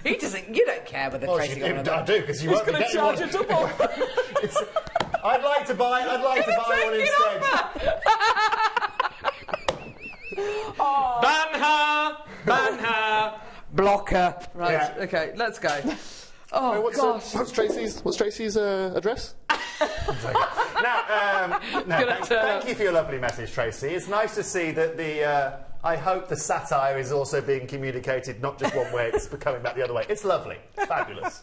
He doesn't. You don't care whether Tracy got one of them. I do, because you won't be getting one. He's going to charge a double. I'd like to buy one instead. Oh. Ban her, blocker. Right. Yeah. Okay. Let's go. Oh gosh. What's Tracy's address? Now, thank you for your lovely message, Tracy. It's nice to see that I hope the satire is also being communicated not just one way, it's coming back the other way. It's lovely. Fabulous.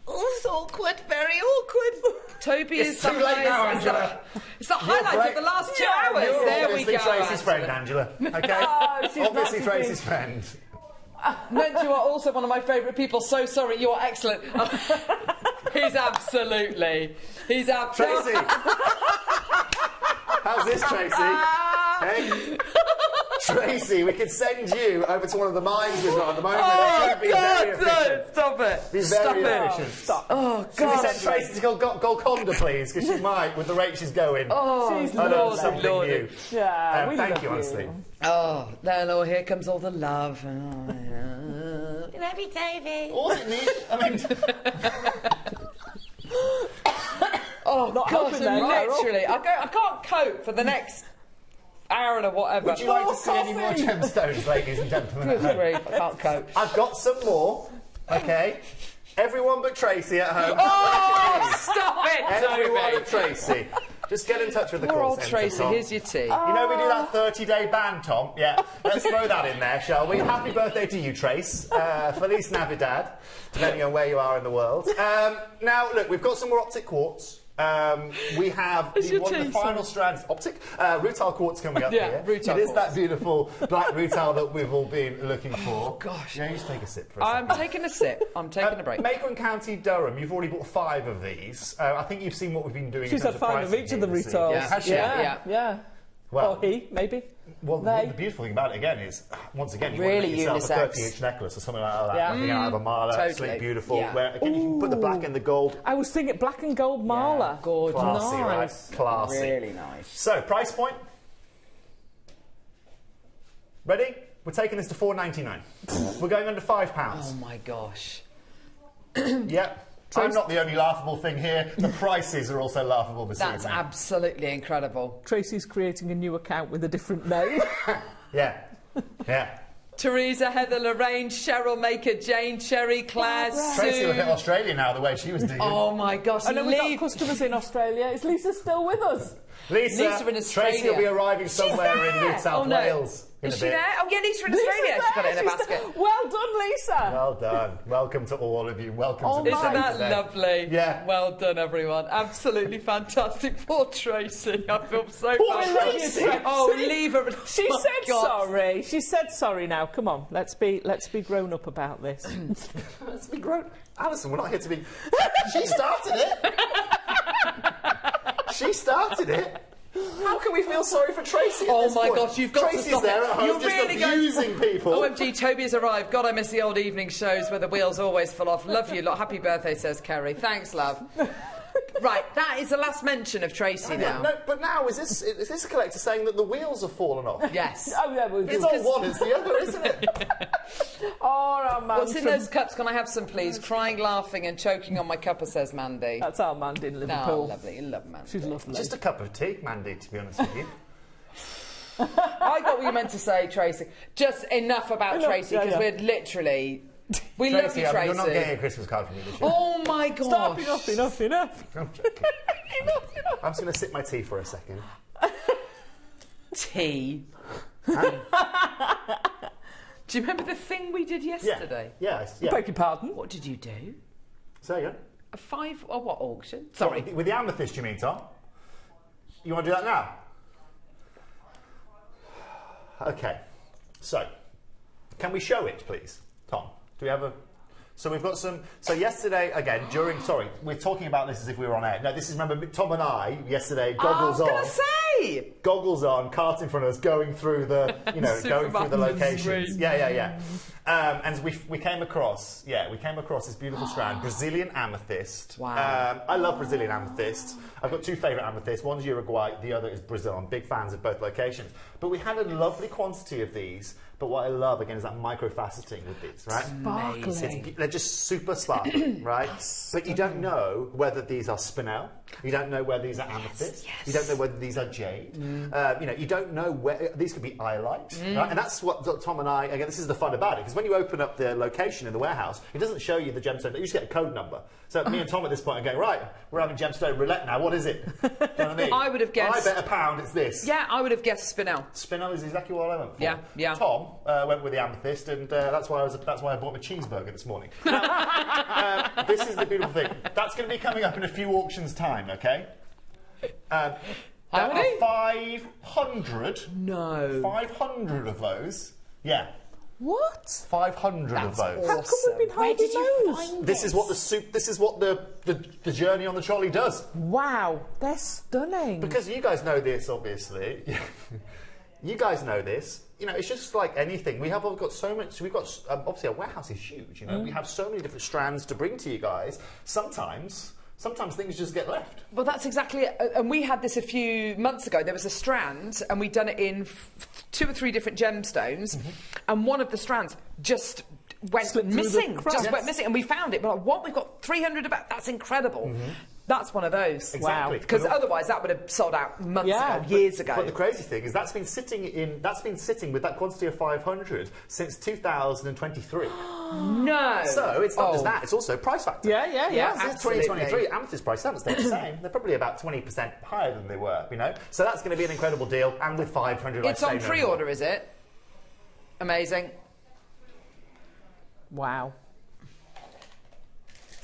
Oh, it's awkward, very awkward. Toby It's too late now, Angela. It's the highlight of the last 2 hours. You're There we obviously go. Tracy's friend, Angela. Okay? Obviously Tracy's friend. Meant you are also one of my favourite people. So sorry, you are excellent. He's absolutely. Tracy! How's this, Tracy? Hey? Tracy, we could send you over to one of the mines we've got at the moment. Oh, Be very God, efficient. no, stop it. Be Stop very it. efficient. Stop. Oh, Should we God. send Tracy to Golconda, please? Because she might, with the rate she's going. Oh, she's something Lordy. new. Yeah, we thank love you, honestly. Oh, no, here comes all the love. Love you, Davey. All it needs, I mean... Oh, Not God, helping there, Carol. literally. I can't cope for the next hour and whatever. Would you like to see any more gemstones, ladies and gentlemen? Good grief, I can't cope. I've got some more, okay? Everyone but Tracy at home. Oh, stop it, Everyone Toby. but Tracy. Just get in touch with the Poor call old centre, Tracy, Tom. here's your tea. You know we do that 30-day ban, Tom? Yeah. Let's throw that in there, shall we? Happy birthday to you, Trace. Feliz Navidad, depending on where you are in the world. Now, look, we've got some more optic quartz. We have one of the final strands, optic, rutile quartz coming up here. Rutile it is quartz. that beautiful black rutile that we've all been looking for. Oh, gosh. Yeah, you just take a sip for a I'm second. taking a sip. I'm taking a break. Maker and County Durham, you've already bought 5 of these. I think you've seen what we've been doing. She's in had terms 5 of pricing each of the here this retails. evening. Has she? Yeah. Well, or he, maybe. Well, They. the beautiful thing about it again is, once again, you Really want to make yourself a unisex. 30-inch necklace or something like that. Yeah. Nothing out of a marla, Totally. sleek, beautiful. Yeah. Where again, you can put the black and the gold. I was thinking black and gold marla. Gorgeous. Classy, Nice. right? Classy. Really nice. So, price point. Ready? We're taking this to £4.99. We're going under £5. Oh, my gosh. Yep. I'm not the only laughable thing here. The prices are also laughable this That's evening. absolutely incredible. Tracy's creating a new account with a different name. Yeah. Yeah. Teresa, Heather, Lorraine, Cheryl Maker, Jane, Cherry, Claire, Tracy will Sue. hit Australia now the way she was digging. Oh, my gosh. I know we've got customers in Australia. Is Lisa still with us? Lisa in Australia. Tracy will be arriving somewhere in New South Oh, no. Wales in Is a she bit. there? Oh, yeah, Lisa in Lisa's Australia. She's got it in a there. basket. Well done, Lisa. Well done. Welcome to all of you. Welcome Oh, to the Isn't show that today. lovely? Yeah. Well done, everyone. Absolutely fantastic. Poor Tracy. I feel so Poor bad. Tracy. Oh, leave her. She Oh, said God. sorry. She said sorry now. Come on, let's be grown up about this. Let's be grown. Alison, we're not here to be... She started it. She started it. How can we feel sorry for Tracy at Oh this my point? gosh, you've got Tracy's to stop there it. at home You're just really abusing people. OMG, Toby has arrived. God, I miss the old evening shows where the wheels always fall off. Love you lot. Happy birthday, says Kerry. Thanks, love. Right, that is the last mention of Tracy now. No, but now is this a collector saying that the wheels have fallen off? Yes. Oh yeah, well, It's not one, it's the other, isn't it? Oh, our man What's in from- those cups? Can I have some, please? Crying, laughing, and choking on my cuppa, says Mandy. That's our Mandy in Liverpool. Oh, lovely. Love Mandy. She's lovely. Just a cup of tea, Mandy, to be honest with you. I got what you meant to say, Tracy. Just enough about Enough, Tracy, yeah, because yeah. we're literally... We love you, Tracy, Tracy. you're not getting a Christmas card from me this year. Oh, my God. Stop, enough. I'm joking. I'm just going to sip my tea for a second. Tea. Do you remember the thing we did yesterday? Yeah. Beg your pardon? What did you do? Say again. A 5 or what auction? Sorry. With the amethyst, you mean, Tom? You want to do that now? Okay. So, can we show it, please, Tom? Do we have a... So we've got some... So yesterday, again, during... Sorry, we're talking about this as if we were on air. No, this is, remember, Tom and I, yesterday, goggles on. I was going to say! Goggles on, cart in front of us, going through the, you know, going through the locations. Yeah. And we came across, this beautiful strand, Brazilian amethyst. Wow. I love Brazilian amethyst. I've got 2 favourite amethysts. One's Uruguay, the other is Brazil. I'm big fans of both locations. But we had a lovely quantity of these. But what I love, again, is that micro-faceting with these, right? Sparkling. They're just super sparkling, right? But you don't know whether these are spinel. You don't know whether these are amethyst. You don't know whether these are jade. shade. You know, you don't know where these could be highlight, right? And that's what Tom and I. Again, this is the fun about it, because when you open up the location in the warehouse, it doesn't show you the gemstone. You just get a code number. So me and Tom at this point are going, right, we're having gemstone roulette now. What is it? Do you know what I mean? I would have guessed. I bet £1 it's this. Yeah, I would have guessed spinel. Spinel is exactly what I went for. Yeah. Tom went with the amethyst, and that's why I bought my cheeseburger this morning. This is the beautiful thing. That's going to be coming up in a few auctions' time, okay? How many? 500. No. 500 of those. Yeah. What? 500 of those. Awesome. How come we've been hiding those? This is what the soup. This is what the journey on the trolley does. Wow, they're stunning. Because you guys know this, obviously. You guys know this. You know, it's just like anything. We've got so much. We've got obviously our warehouse is huge. You know, we have so many different strands to bring to you guys. Sometimes things just get left. Well, that's exactly it. And we had this a few months ago. There was a strand, and we'd done it in 2 or 3 different gemstones, and one of the strands just went missing. Went missing, and we found it. We're like, what? We've got 300 of that. That's incredible. That's one of those. Exactly. Wow. Because otherwise that would have sold out months ago, years ago. But the crazy thing is that's been sitting with that quantity of 500 since 2023. No. So it's not just that; it's also price factor. Yeah. Since 2023, amethyst prices haven't stayed the same. They're probably about 20% higher than they were. You know, so that's going to be an incredible deal. And with 500, it's on pre-order, is it? Amazing. Wow.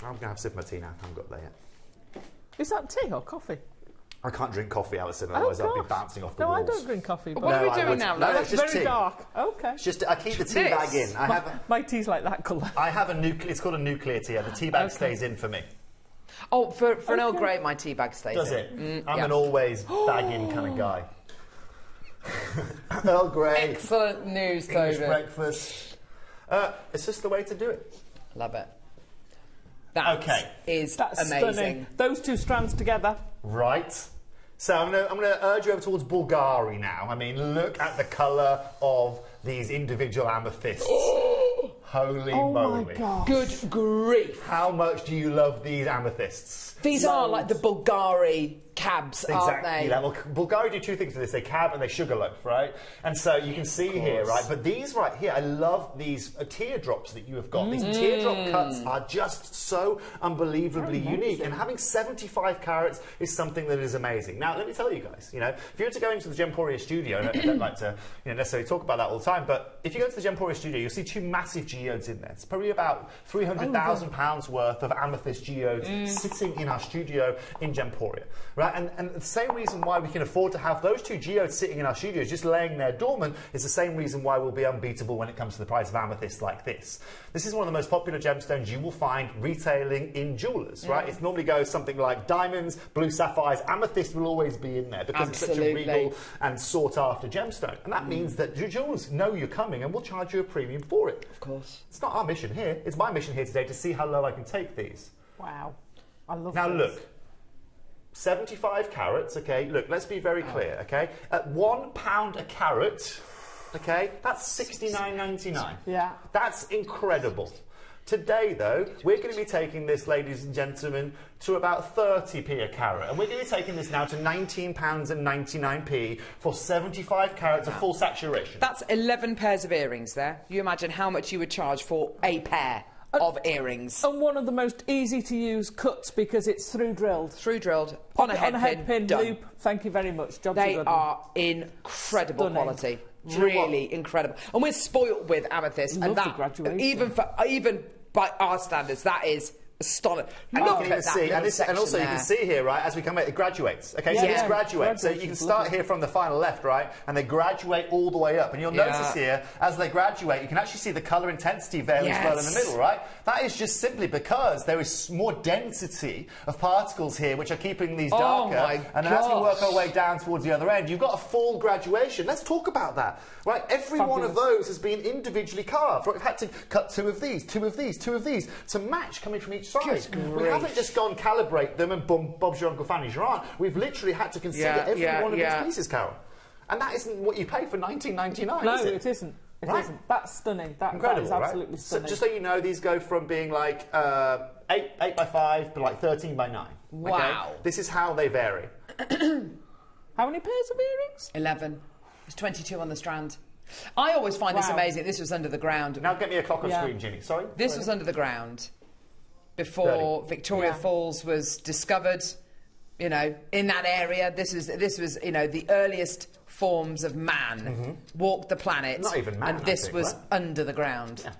I'm going to have a sip of my tea now. I haven't got there yet. Is that tea or coffee? I can't drink coffee, Alison, otherwise I'll be bouncing off the walls. I don't drink coffee. What are we doing now? No, That's it's just very tea. dark. Okay. It's just I keep the tea bag in. My tea's like that colour. I have it's called a nuclear tea, and the tea bag stays in for me. Oh, for an Earl Grey, my tea bag stays Does in. it? I'm an always bag in kind of guy. Earl Grey. Excellent news, English David. breakfast. It's just the way to do it. Love it. That is amazing. Stunning. Those 2 strands together. Right. So I'm gonna urge you over towards Bulgari now. I mean, look at the colour of these individual amethysts. Holy moly. My God. Good grief. How much do you love these amethysts? These are like the Bulgari cabs, aren't they? Yeah, well, Bulgari do 2 things for this. They cab and they sugarloaf, right? And so you can see here, right? But these right here, I love these teardrops that you have got. These teardrop cuts are just so unbelievably unique. And having 75 carats is something that is amazing. Now, let me tell you guys, you know, if you were to go into the Gemporia studio, I don't like to necessarily talk about that all the time, but if you go to the Gemporia studio, you'll see 2 massive geodes in there. It's probably about £300,000 worth of amethyst geodes sitting in our studio in Gemporia, right? And the same reason why we can afford to have those 2 geodes sitting in our studios just laying there dormant is the same reason why we'll be unbeatable when it comes to the price of amethyst like this. This is one of the most popular gemstones you will find retailing in jewellers, right? It normally goes something like diamonds, blue sapphires, amethyst will always be in there because it's such a regal and sought after gemstone. And that means that your jewellers know you're coming and will charge you a premium for it. Of course. It's not our mission here, it's my mission here today to see how low I can take these. Wow. I love Now this. look, 75 carats, okay, look, let's be very clear, okay? At £1 a carat, okay, that's $69.99. Yeah. That's incredible. Today, though, we're going to be taking this, ladies and gentlemen, to about 30p a carat. And we're going to be taking this now to £19.99 for 75 carats of full saturation. That's 11 pairs of earrings there. You imagine how much you would charge for a pair of earrings. And one of the most easy to use cuts because it's through drilled. Through drilled. On a head pin. Loop. Thank you very much. Jobs they are incredible quality. Really incredible. And we're spoilt with amethyst. Love and that, the graduation. even by our standards, that is astonishing. And Look you can even at that see, little and also section you can see here, right, as we come out, it graduates. Okay, so Yeah. this graduates. So you can start here from the final left, right, and they graduate all the way up. And you'll notice here, as they graduate, you can actually see the colour intensity vary as well in the middle, right? That is just simply because there is more density of particles here, which are keeping these darker. And as we work our way down towards the other end, you've got a full graduation. Let's talk about that, right? Every one of those has been individually carved. Right? We've had to cut 2 of these, 2 of these, 2 of these to match coming from each side. We haven't just gone calibrate them and boom, Bob's your Uncle Fanny's your aunt. We've literally had to consider every one of these pieces, Carol. And that isn't what you pay for $19.99, No, is it? it isn't. It Right. isn't. That's stunning. That is absolutely stunning. So just so you know, these go from being like 8 by 5 to like 13 by 9. Wow. Okay? This is how they vary. How many pairs of earrings? 11. There's 22 on the strand. I always find this amazing. This was under the ground. Now get me a clock on screen, Ginny. Sorry? This was under the ground before Victoria Falls was discovered, you know, in that area. This was, you know, the earliest forms of man walked the planet. Not even man, and this was under the ground. Yeah.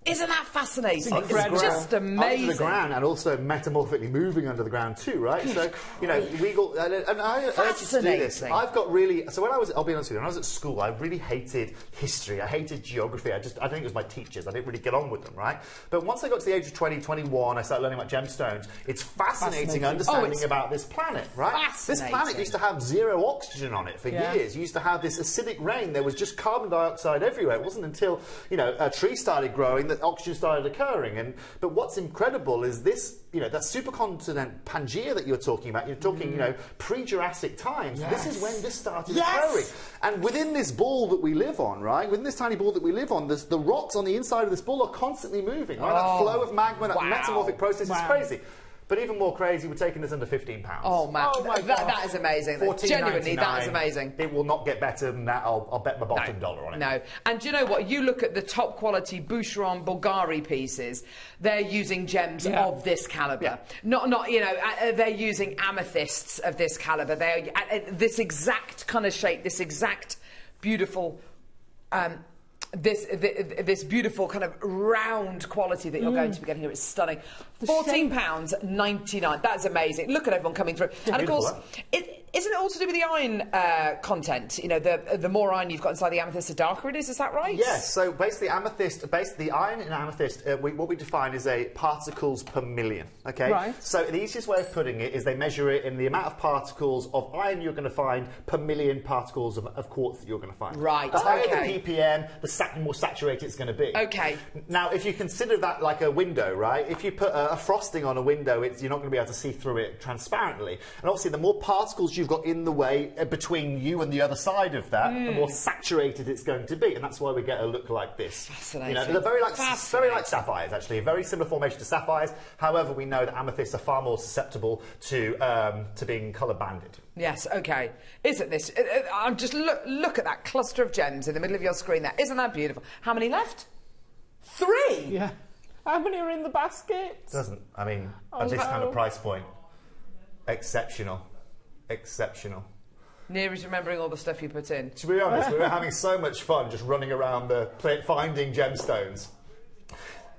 Isn't that fascinating? It's just amazing. Under the ground and also metamorphically moving under the ground too, right? So, you know, and I urge you to do this. I've got really... So when I'll be honest with you, when I was at school, I really hated history. I hated geography. I think it was my teachers. I didn't really get on with them, right? But once I got to the age of 20, 21, I started learning about gemstones. It's fascinating understanding about this planet, right? This planet used to have zero oxygen on it for years. You used to have this acidic rain. There was just carbon dioxide everywhere. It wasn't until, you know, a tree started growing that oxygen started occurring. But what's incredible is this, you know, that supercontinent Pangaea that you're talking about. You're talking, you know, pre-Jurassic times. This is when this started occurring. And within this ball that we live on, right, within this tiny ball that we live on, the rocks on the inside of this ball are constantly moving, right? That flow of magma, that metamorphic process is crazy. But even more crazy, we're taking this under £15. Oh, man. That is amazing. Genuinely, that is amazing. It will not get better than that. I'll bet my bottom dollar on it. No. And do you know what? You look at the top quality Boucheron Bulgari pieces, they're using gems of this calibre. Not you know, they're using amethysts of this calibre. They're this exact kind of shape, this exact beautiful... This beautiful kind of round quality that you're going to be getting here. It's stunning. £14.99. That's amazing. Look at everyone coming through. And of course, isn't it all to do with the iron content? You know, the more iron you've got inside the amethyst, the darker it is. Is that right? Yes. So basically, the iron in amethyst, what we define is a particles per million. Okay. Right. So the easiest way of putting it is they measure it in the amount of particles of iron you're going to find per million particles of quartz that you're going to find. Right. The higher the ppm, the more saturated it's going to be. Okay. Now, if you consider that like a window, right? If you put a frosting on a window, you're not going to be able to see through it transparently. And obviously, the more particles you've got in the way between you and the other side of that, the more saturated it's going to be, and that's why we get a look like this. Fascinating. You know, they're very like sapphires, actually, a very similar formation to sapphires. However, we know that amethysts are far more susceptible to being colour banded. Yes, okay. Isn't this... I'm just look at that cluster of gems in the middle of your screen there. Isn't that beautiful? How many left? 3! Yeah. How many are in the basket? Doesn't... I mean, at this kind of price point, exceptional. Exceptional. Nearest remembering all the stuff you put in. To be honest, we were having so much fun just running around the finding gemstones.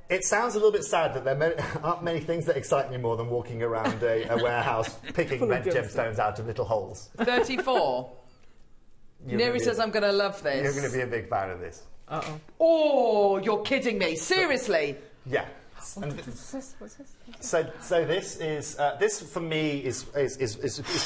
It sounds a little bit sad that there aren't many things that excite me more than walking around a warehouse picking red gemstones out of little holes. 34. Neri says I'm going to love this. You're going to be a big fan of this. Uh-oh. Oh, you're kidding me. Seriously? Yeah. What's this? So this is this for me is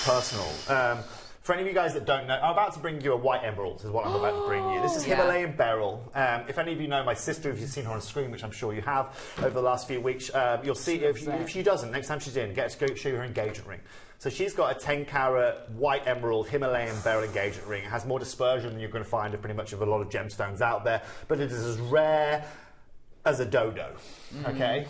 personal. For any of you guys that don't know, I'm about to bring you a white emerald, is what I'm about to bring you. This is Himalayan beryl. If any of you know my sister, if you've seen her on screen, which I'm sure you have over the last few weeks, you'll see, if she doesn't, next time she's in, get to go show you her engagement ring. So she's got a 10-carat white emerald Himalayan beryl engagement ring. It has more dispersion than you're going to find of pretty much of a lot of gemstones out there, but it is as rare as a dodo, okay?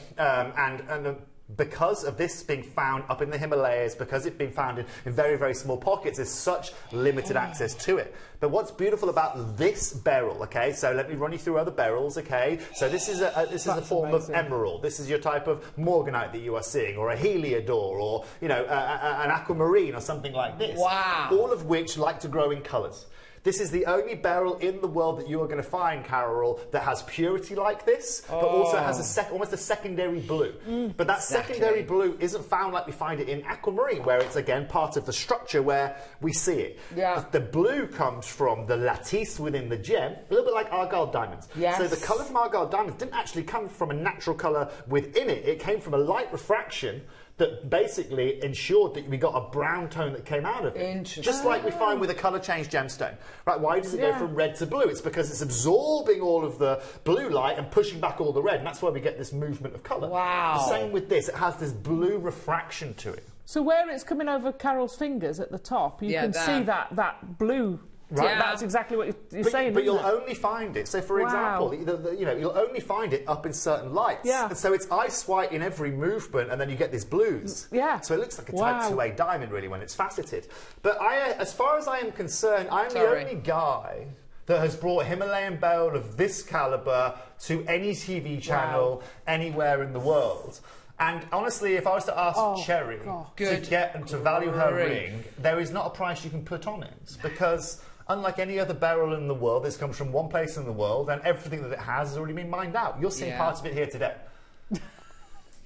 Because of this being found up in the Himalayas, because it's been found in very, very small pockets, there's such limited access to it. But what's beautiful about this beryl, okay, so let me run you through other beryls, okay? So this is a form of emerald. This is your type of morganite that you are seeing, or a heliodor, or, you know, an aquamarine, or something like this. Wow. All of which like to grow in colours. This is the only beryl in the world that you are going to find, Carol, that has purity like this, but also has almost a secondary blue. But that secondary blue isn't found like we find it in aquamarine, where it's, again, part of the structure where we see it. Yeah. The blue comes from the lattice within the gem, a little bit like Argyle diamonds. Yes. So the colour from Argyle diamonds didn't actually come from a natural colour within it. It came from a light refraction that basically ensured that we got a brown tone that came out of it. Interesting. Just like we find with a colour change gemstone. Right, why does it go from red to blue? It's because it's absorbing all of the blue light and pushing back all the red, and that's why we get this movement of colour. Wow. The same with this, it has this blue refraction to it. So where it's coming over Carol's fingers at the top, you can see that blue Right? Yeah. That's exactly what you're saying. But you'll isn't it? only find it. So, for example, you'll only find it up in certain lights. Yeah. And so it's ice white in every movement, and then you get this blues. Yeah. So it looks like a Type 2A diamond, really, when it's faceted. But as far as I am concerned, I'm the only guy that has brought Himalayan beryl of this calibre to any TV channel anywhere in the world. And honestly, if I was to ask Cherry to get and to value her ring, there is not a price you can put on it, because unlike any other beryl in the world, this comes from one place in the world, and everything that it has already been mined out. You're seeing part of it here today.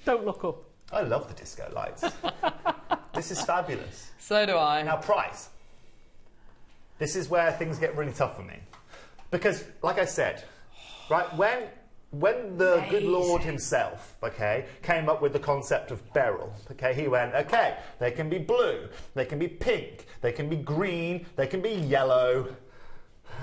Don't look up. I love the disco lights. This is fabulous. So do I. Now, price. This is where things get really tough for me. Because, like I said, right, when the good Lord himself, came up with the concept of beryl, he went, they can be blue, they can be pink, they can be green, they can be yellow.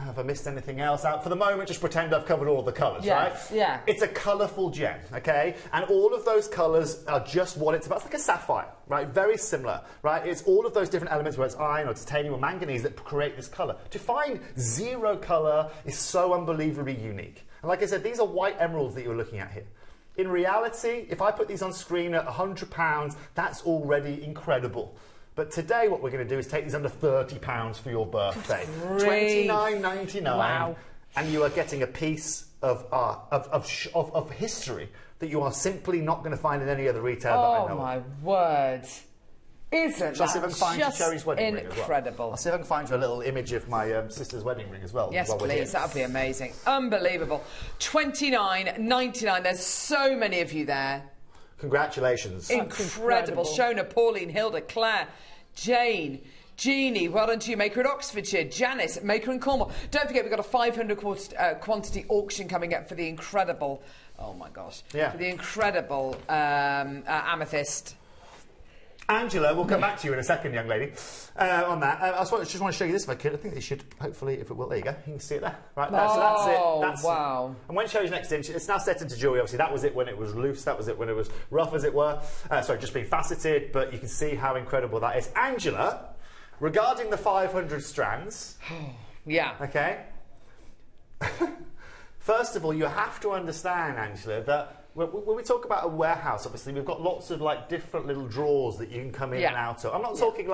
Have I missed anything else out? For the moment, just pretend I've covered all the colours, right? Yeah. It's a colourful gem, And all of those colours are just what it's about. It's like a sapphire, right? Very similar, right? It's all of those different elements, whether it's iron or titanium or manganese, that create this colour. To find zero colour is so unbelievably unique. And like I said, these are white emeralds that you're looking at here. In reality, if I put these on screen at £100, that's already incredible. But today, what we're going to do is take these under £30 for your birthday. $29.99. Wow. And you are getting a piece of art, of history that you are simply not going to find in any other retailer that I know of. Oh, my word. Isn't Shall I see if I can find you just Cherry's wedding ring as well? incredible? I'll see if I can find you a little image of my sister's wedding ring as well. Yes, while we're here. please. That would be amazing. Unbelievable. $29.99. There's so many of you there. Congratulations. Incredible. Shona, Pauline, Hilda, Claire, Jane, Jeannie, well done to you, Maker at Oxfordshire, Janice, Maker in Cornwall. Don't forget, we've got a 500 quantity auction coming up for the incredible, oh my gosh, for the incredible amethyst. Angela, we'll come back to you in a second, young lady, on that. I just want to show you this if I could. I think they should, hopefully, if it will. There you go. You can see it there. Right, so that's it. That's wow. And when Cherry's next in, it's now set into jewellery. Obviously, that was it when it was loose. That was it when it was rough, as it were. Sorry, just being faceted, but you can see how incredible that is. Angela, regarding the 500 strands... yeah. Okay? First of all, you have to understand, Angela, that when we talk about a warehouse, obviously, we've got lots of different little drawers that you can come in and out of. I'm not talking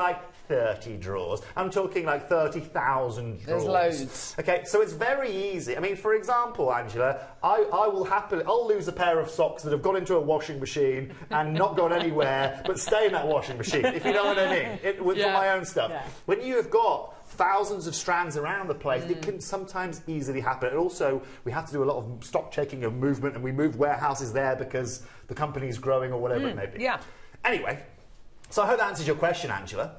30 drawers. I'm talking 30,000 drawers. There's loads. Okay, so it's very easy. I mean, for example, Angela, I'll lose a pair of socks that have gone into a washing machine and not gone anywhere, but stay in that washing machine, if you know what I mean, for my own stuff. Yeah. When you have got thousands of strands around the place, it can sometimes easily happen. And also, we have to do a lot of stock checking of movement, and we move warehouses there because the company's growing or whatever it may be. Yeah. Anyway, so I hope that answers your question, Angela,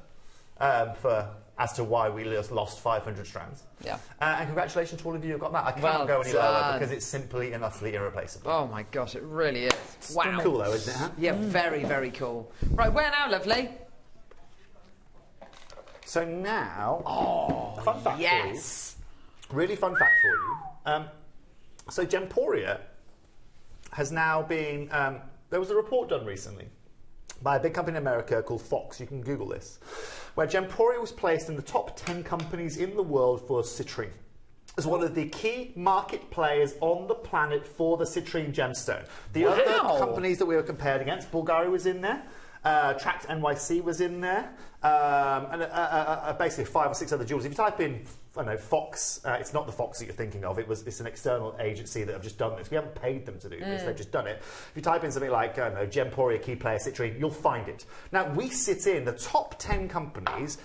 as to why we lost 500 strands. Yeah. And congratulations to all of you who've got that. I cannot go any lower because it's simply and utterly irreplaceable. Oh my gosh, it really is. Wow. Cool though, isn't it? Huh? Yeah, very, very cool. Right, where now, lovely? So now, a fun fact for you. Really fun fact for you. So Gemporia has now been... there was a report done recently by a big company in America called Fox, you can Google this, where Gemporia was placed in the top 10 companies in the world for citrine, as one of the key market players on the planet for the citrine gemstone. The other companies that we were compared against, Bulgari was in there, Tract NYC was in there, and basically 5 or 6 other jewels. If you type in, I don't know, Fox, it's not the Fox that you're thinking of, it's an external agency that have just done this. We haven't paid them to do this, they've just done it. If you type in something like, I don't know, Gemporia Key Player Citrine, you'll find it. Now, we sit in the top 10 companies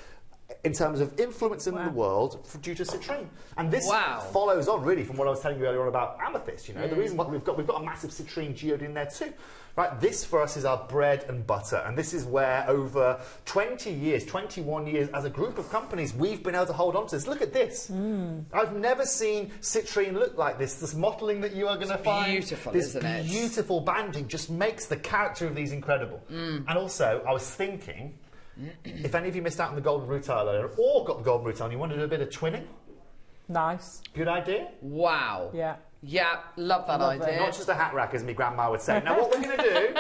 in terms of influence in the world due to citrine. And this follows on really from what I was telling you earlier on about amethyst. You know, the reason why we've got a massive citrine geode in there too. Right, this for us is our bread and butter, and this is where over 20 years, 21 years, as a group of companies, we've been able to hold on to this. Look at this. I've never seen citrine look like this. This mottling that you are going to find, beautiful, this isn't it? Beautiful banding just makes the character of these incredible. And also, I was thinking, if any of you missed out on the golden rutile earlier, or got the golden rutile and you wanted to do a bit of twinning, nice. Good idea. Wow. Yeah. Yeah, love that idea. Not just a hat rack, as my grandma would say. Now, what we're going to do,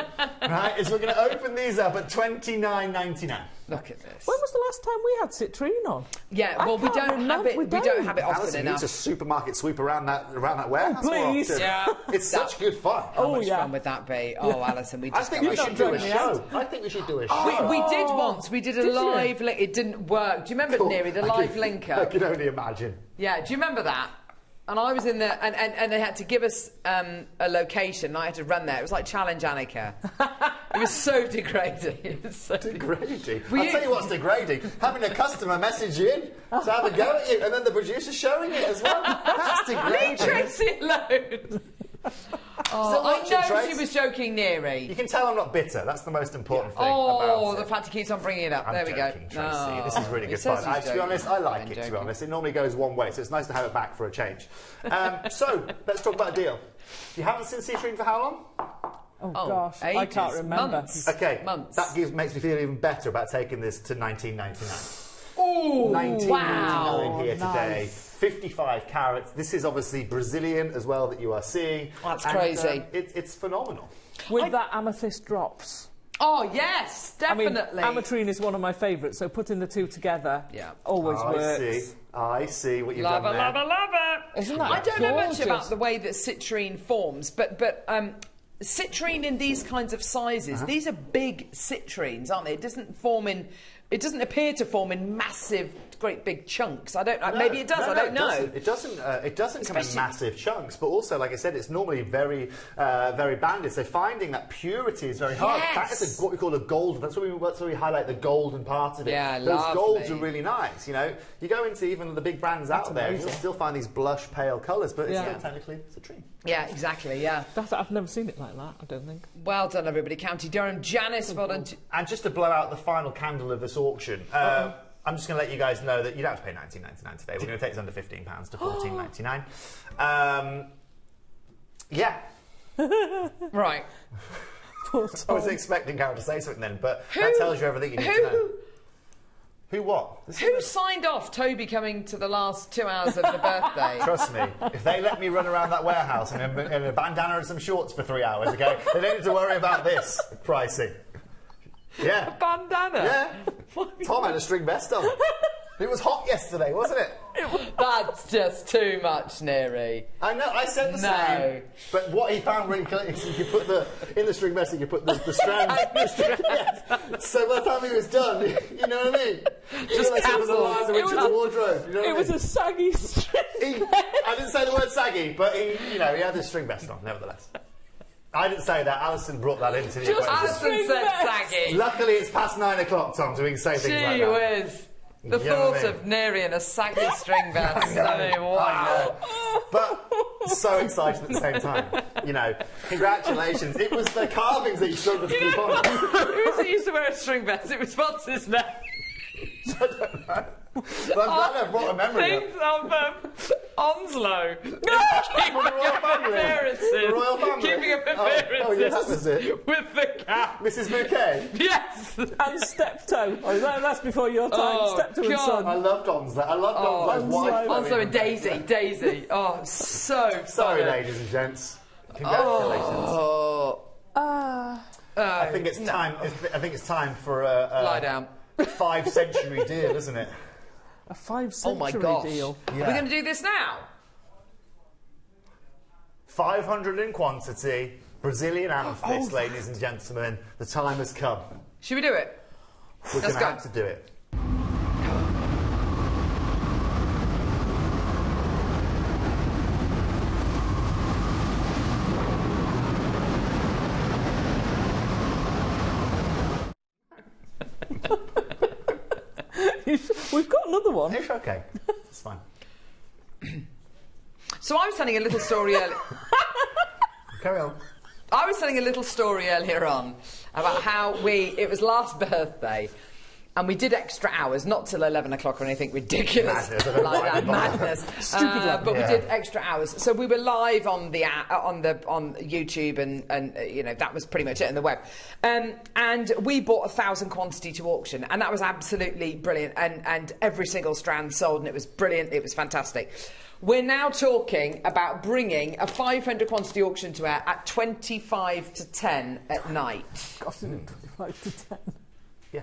right, is we're going to open these up at $29.99. Look at this. When was the last time we had citrine on? Yeah, well, we don't have it. We don't have it often Alison enough. needs a supermarket sweep around that warehouse. Please. Yeah, it's such good fun. How much fun would that be? Oh, Alison, we just. I think we should do a show. I think we should do a show. We did once. We did a live. It didn't work. Do you remember, Neri, the live linker? I can only imagine. Yeah. Do you remember that? And I was in there, and they had to give us a location, and I had to run there. It was like Challenge Annika. It was so degrading. It was so degrading. I'll tell you what's degrading. Having a customer message you in to have a go at you, and then the producer showing it as well. That's degrading. Leave Tracy alone. Oh, I know she was joking, Neri. You can tell I'm not bitter. That's the most important thing Oh, about the fact he keeps on bringing it up. There we go. Tracy. This is really good fun. To be honest, I like it, to be honest. It normally goes one way, so it's nice to have it back for a change. So, let's talk about a deal. You haven't seen citrine for how long? Oh gosh, I can't remember. Months. Okay, Months. That makes me feel even better about taking this to $19.99. Oh, $19.99 here nice. today. 55 carats. This is obviously Brazilian as well that you are seeing. That's crazy. It's phenomenal. With that amethyst drops. Oh, yes, definitely. I mean, ametrine is one of my favourites, so putting the two together always works. I see what you've love done it, there. love it. Isn't that I don't know much gorgeous? about the way that citrine forms, but citrine in these kinds of sizes, these are big citrines, aren't they? It doesn't appear to form in massive, great big chunks. I don't know. Maybe it does. I don't know. It doesn't come in massive chunks, but also, like I said, it's normally very, very banded. So finding that purity is very hard. Yes. That is what we call a gold. That's where we highlight the golden part of it. Yeah, those lovely. golds are really nice. You know, you go into even the big brands out there, you'll still find these blush pale colours, but it's still technically citrine. Yeah, exactly. Yeah. I've never seen it like that. I don't think. Well done, everybody. County Durham, Janice, well done. And just to blow out the final candle of this auction. I'm just going to let you guys know that you don't have to pay $19.99 today. We're going to take this under £15 to $14.99. Yeah. Right. I was expecting Carol to say something then, but that tells you everything you need to know. Who what? Who signed off Toby coming to the last 2 hours of the birthday? Trust me, if they let me run around that warehouse in a bandana and some shorts for 3 hours, okay, they don't need to worry about this pricing. Yeah. A bandana? Yeah. Tom had a string vest on. It was hot yesterday, wasn't it? That's just too much, Neri. I know, I said the same. But what he found really cool is you put in the string vest, you could put the strands. Yes. So by the time he was done, you know what I mean? Just the line that went to the wardrobe. You know It was a saggy string. I didn't say the word saggy, but he had his string vest on, nevertheless. I didn't say that. Alison brought that into the equation. Alison said saggy. Luckily, it's past 9 o'clock, Tom, so we can say things like that. Whiz. The thought of Neri in a saggy string vest. I mean, wow. But so excited at the same time. You know, congratulations. It was the carvings that you struggled to keep on. Who's that used to wear a string vest? It was what's his name? I don't know. But I'm glad I brought a memory up. Things of Onslow. From the royal family. The royal family. Keeping up appearances. Oh, yeah, that was it. With the cat. Mrs. Bouquet? Yes. And Steptoe. Oh, that's before your time. Oh, Steptoe and Son. I loved Onslow. I loved Onslow's wife. Onslow and Daisy. Oh, so funny. Sorry, ladies and gents. Congratulations. I think it's time. I think it's time for a lie down. 5-century deal, isn't it? A 5-century deal. Yeah. Are we going to do this now? 500 in quantity, Brazilian amethyst, ladies and gentlemen. The time has come. Should we do it? We're going to have to do it. We've got another one. It's okay. It's fine. So I was telling a little story earlier. Carry on. I was telling a little story earlier on about how it was last birthday, and we did extra hours, not till 11 o'clock or anything ridiculous like that. Madness. Stupid but we did extra hours. So we were live on YouTube and you know, that was pretty much it on the web. And we bought 1,000 quantity to auction, and that was absolutely brilliant. And every single strand sold, and it was brilliant. It was fantastic. We're now talking about bringing a 500 quantity auction to air at 25 to 10 at night. Gosh, 25 to 10. Yeah.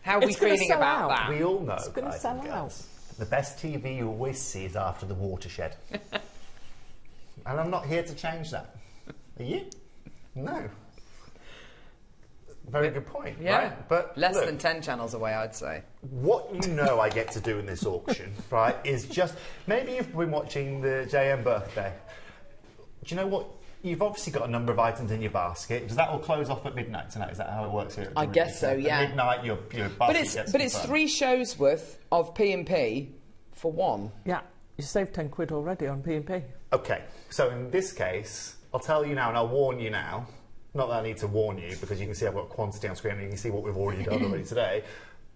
How are we feeling about that? We all know, It's going to guys sell and out. girls, the best TV you always see is after the watershed. And I'm not here to change that. Are you? No. Very good point, Yeah, right? But less look, than 10 channels away, I'd say. what you know I get to do in this auction, right, is just... Maybe you've been watching the JM birthday. Do you know what? You've obviously got a number of items in your basket. Does that all close off at midnight tonight? Is that how it works here? I guess so, yeah. At midnight, your basket gets But it's confirmed. 3 shows worth of P&P for one. Yeah, you saved 10 quid already on P&P. Okay, so in this case, I'll tell you now and I'll warn you now. Not that I need to warn you, because you can see I've got quantity on screen and you can see what we've already done already today.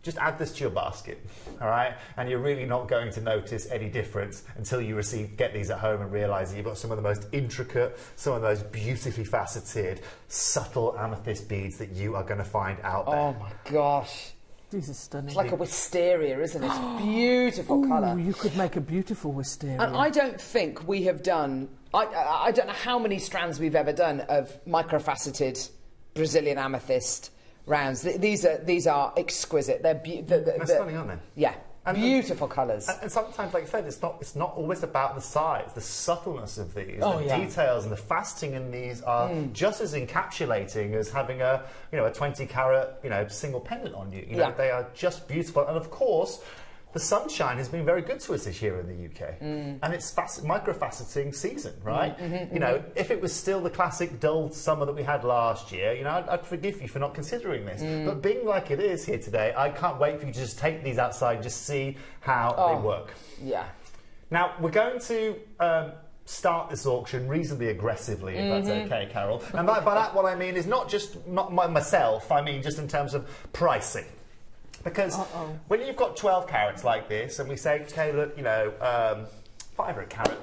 Just add this to your basket, all right? And you're really not going to notice any difference until you get these at home and realise that you've got some of the most intricate, some of those beautifully faceted, subtle amethyst beads that you are going to find out there. Oh my gosh. These are stunning. It's like a wisteria, isn't it? It's a beautiful colour. You could make a beautiful wisteria. And I don't think we have done... I don't know how many strands we've ever done of microfaceted Brazilian amethyst rounds. These are exquisite. They're stunning, aren't they? Yeah. And beautiful colours. And sometimes, like I said, it's not always about the size. The subtleness of these, Oh, the yeah. details and the faceting in these are just as encapsulating as having a 20 carat single pendant on you. Yeah. They are just beautiful. And of course, the sunshine has been very good to us this year in the UK, and it's microfaceting season, right? If it was still the classic dull summer that we had last year, I'd forgive you for not considering this. But being like it is here today, I can't wait for you to just take these outside and just see how they work. Yeah. Now, we're going to start this auction reasonably aggressively, if that's okay, Carol. And by that, what I mean is not myself, I mean just in terms of pricing. Because when you've got 12 carats like this, and we say, okay, look, £5 a carat,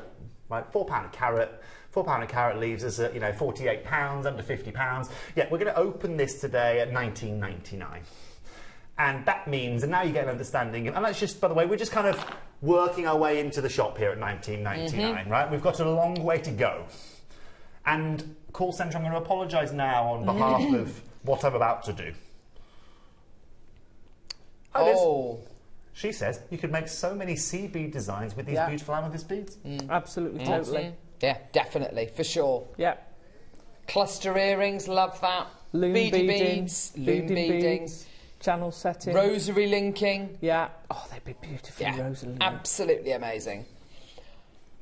right, £4 a carat. £4 a carat leaves us at £48, under £50. Yeah, we're going to open this today at $19.99. And that means, and now you get an understanding, and that's just, by the way, we're just kind of working our way into the shop here at $19.99, right? We've got a long way to go. And call centre, I'm going to apologise now on behalf of what I'm about to do. Oh. She says you could make so many sea bead designs with these beautiful amethyst beads. Absolutely, totally. Yeah, definitely, for sure. Yeah. Cluster earrings, love that. Loom Beady beading, beads, loom beading. Channel setting. Rosary linking. Yeah. Oh, they'd be beautiful rosary linking. Absolutely amazing.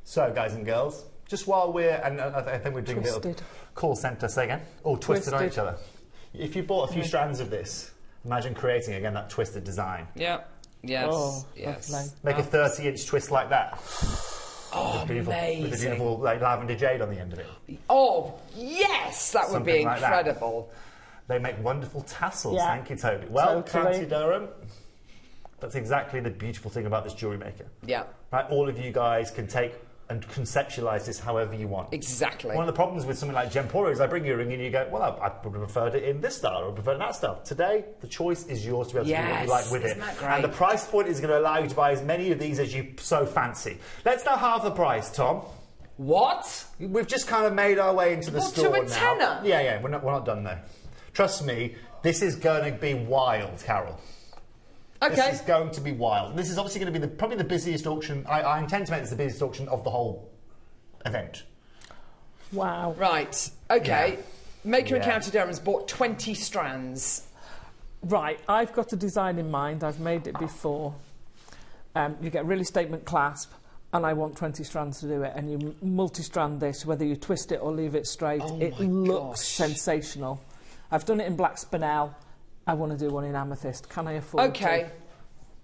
So, guys and girls, just while and I think we're doing a little call centre, say again, all twisted on each other. If you bought a few strands of this, imagine creating again that twisted design. Yeah. Yes. Oh, yes. lovely. Make a 30-inch twist like that. Oh, amazing. With a beautiful lavender jade on the end of it. Oh, yes, that would be Something like incredible. They make wonderful tassels. Yeah. Thank you, Toby. Well, Totally. County Durham, that's exactly the beautiful thing about this jewellery maker. Yeah. Right, all of you guys can take and conceptualise this however you want. Exactly. One of the problems with something like Gempora is I bring you a ring and you go, well, I would have preferred it in this style or preferred it in that style. Today, the choice is yours to be able to do what you like with isn't it. that great? And the price point is going to allow you to buy as many of these as you so fancy. Let's now halve the price, Tom. What? We've just kind of made our way into the What, store to a now. tenner? Yeah, we're not done there. Trust me, this is going to be wild, Carol. Okay. This is going to be wild. This is obviously going to be probably the busiest auction. I intend to make this the busiest auction of the whole event. Wow. Right. Okay. Yeah. Maker and Yeah. County Durham's bought 20 strands. Right, I've got a design in mind. I've made it before. You get a really statement clasp, and I want 20 strands to do it. And you multi-strand this, whether you twist it or leave it straight. Oh it my looks gosh. sensational. I've done it in black spinel. I want to do one in amethyst. Can I afford to?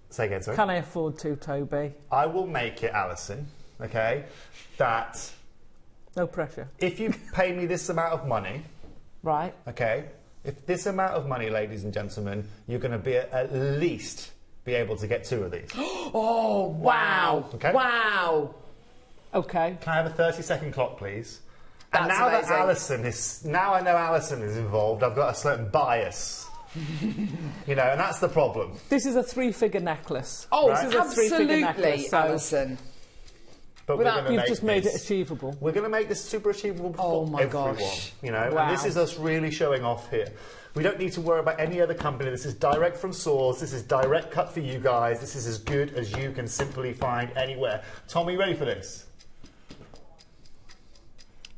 Say again, sorry. Can I afford to, Toby? I will make it, Alison, okay, that... No pressure. If you pay me this amount of money... Right. Okay, if this amount of money, ladies and gentlemen, you're going to be at least be able to get 2 of these. Oh, wow. Okay. Wow. Okay. Can I have a 30-second clock, please? And That's now amazing. that Alison is... Now I know Alison is involved, I've got a certain bias. And that's the problem. This is a 3-figure necklace. Oh, This is a 3-figure absolutely, necklace, so Alison. But You've just made it achievable. We're going to make this super achievable for everyone. Gosh. You know, Wow. and this is us really showing off here. We don't need to worry about any other company. This is direct from source. This is direct cut for you guys. This is as good as you can simply find anywhere. Tom, are you ready for this?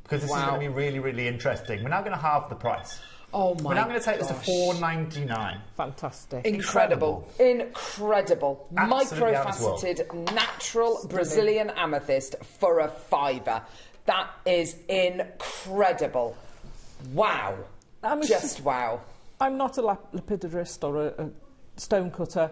Because this is going to be really, really interesting. We're now going to halve the price. Oh my! We're now going to take this to gosh. $4.99. Fantastic. Incredible. Microfaceted natural Brazilian amethyst for a £5. That is incredible. Wow. Just wow. I'm not a lapidurist or a stone cutter,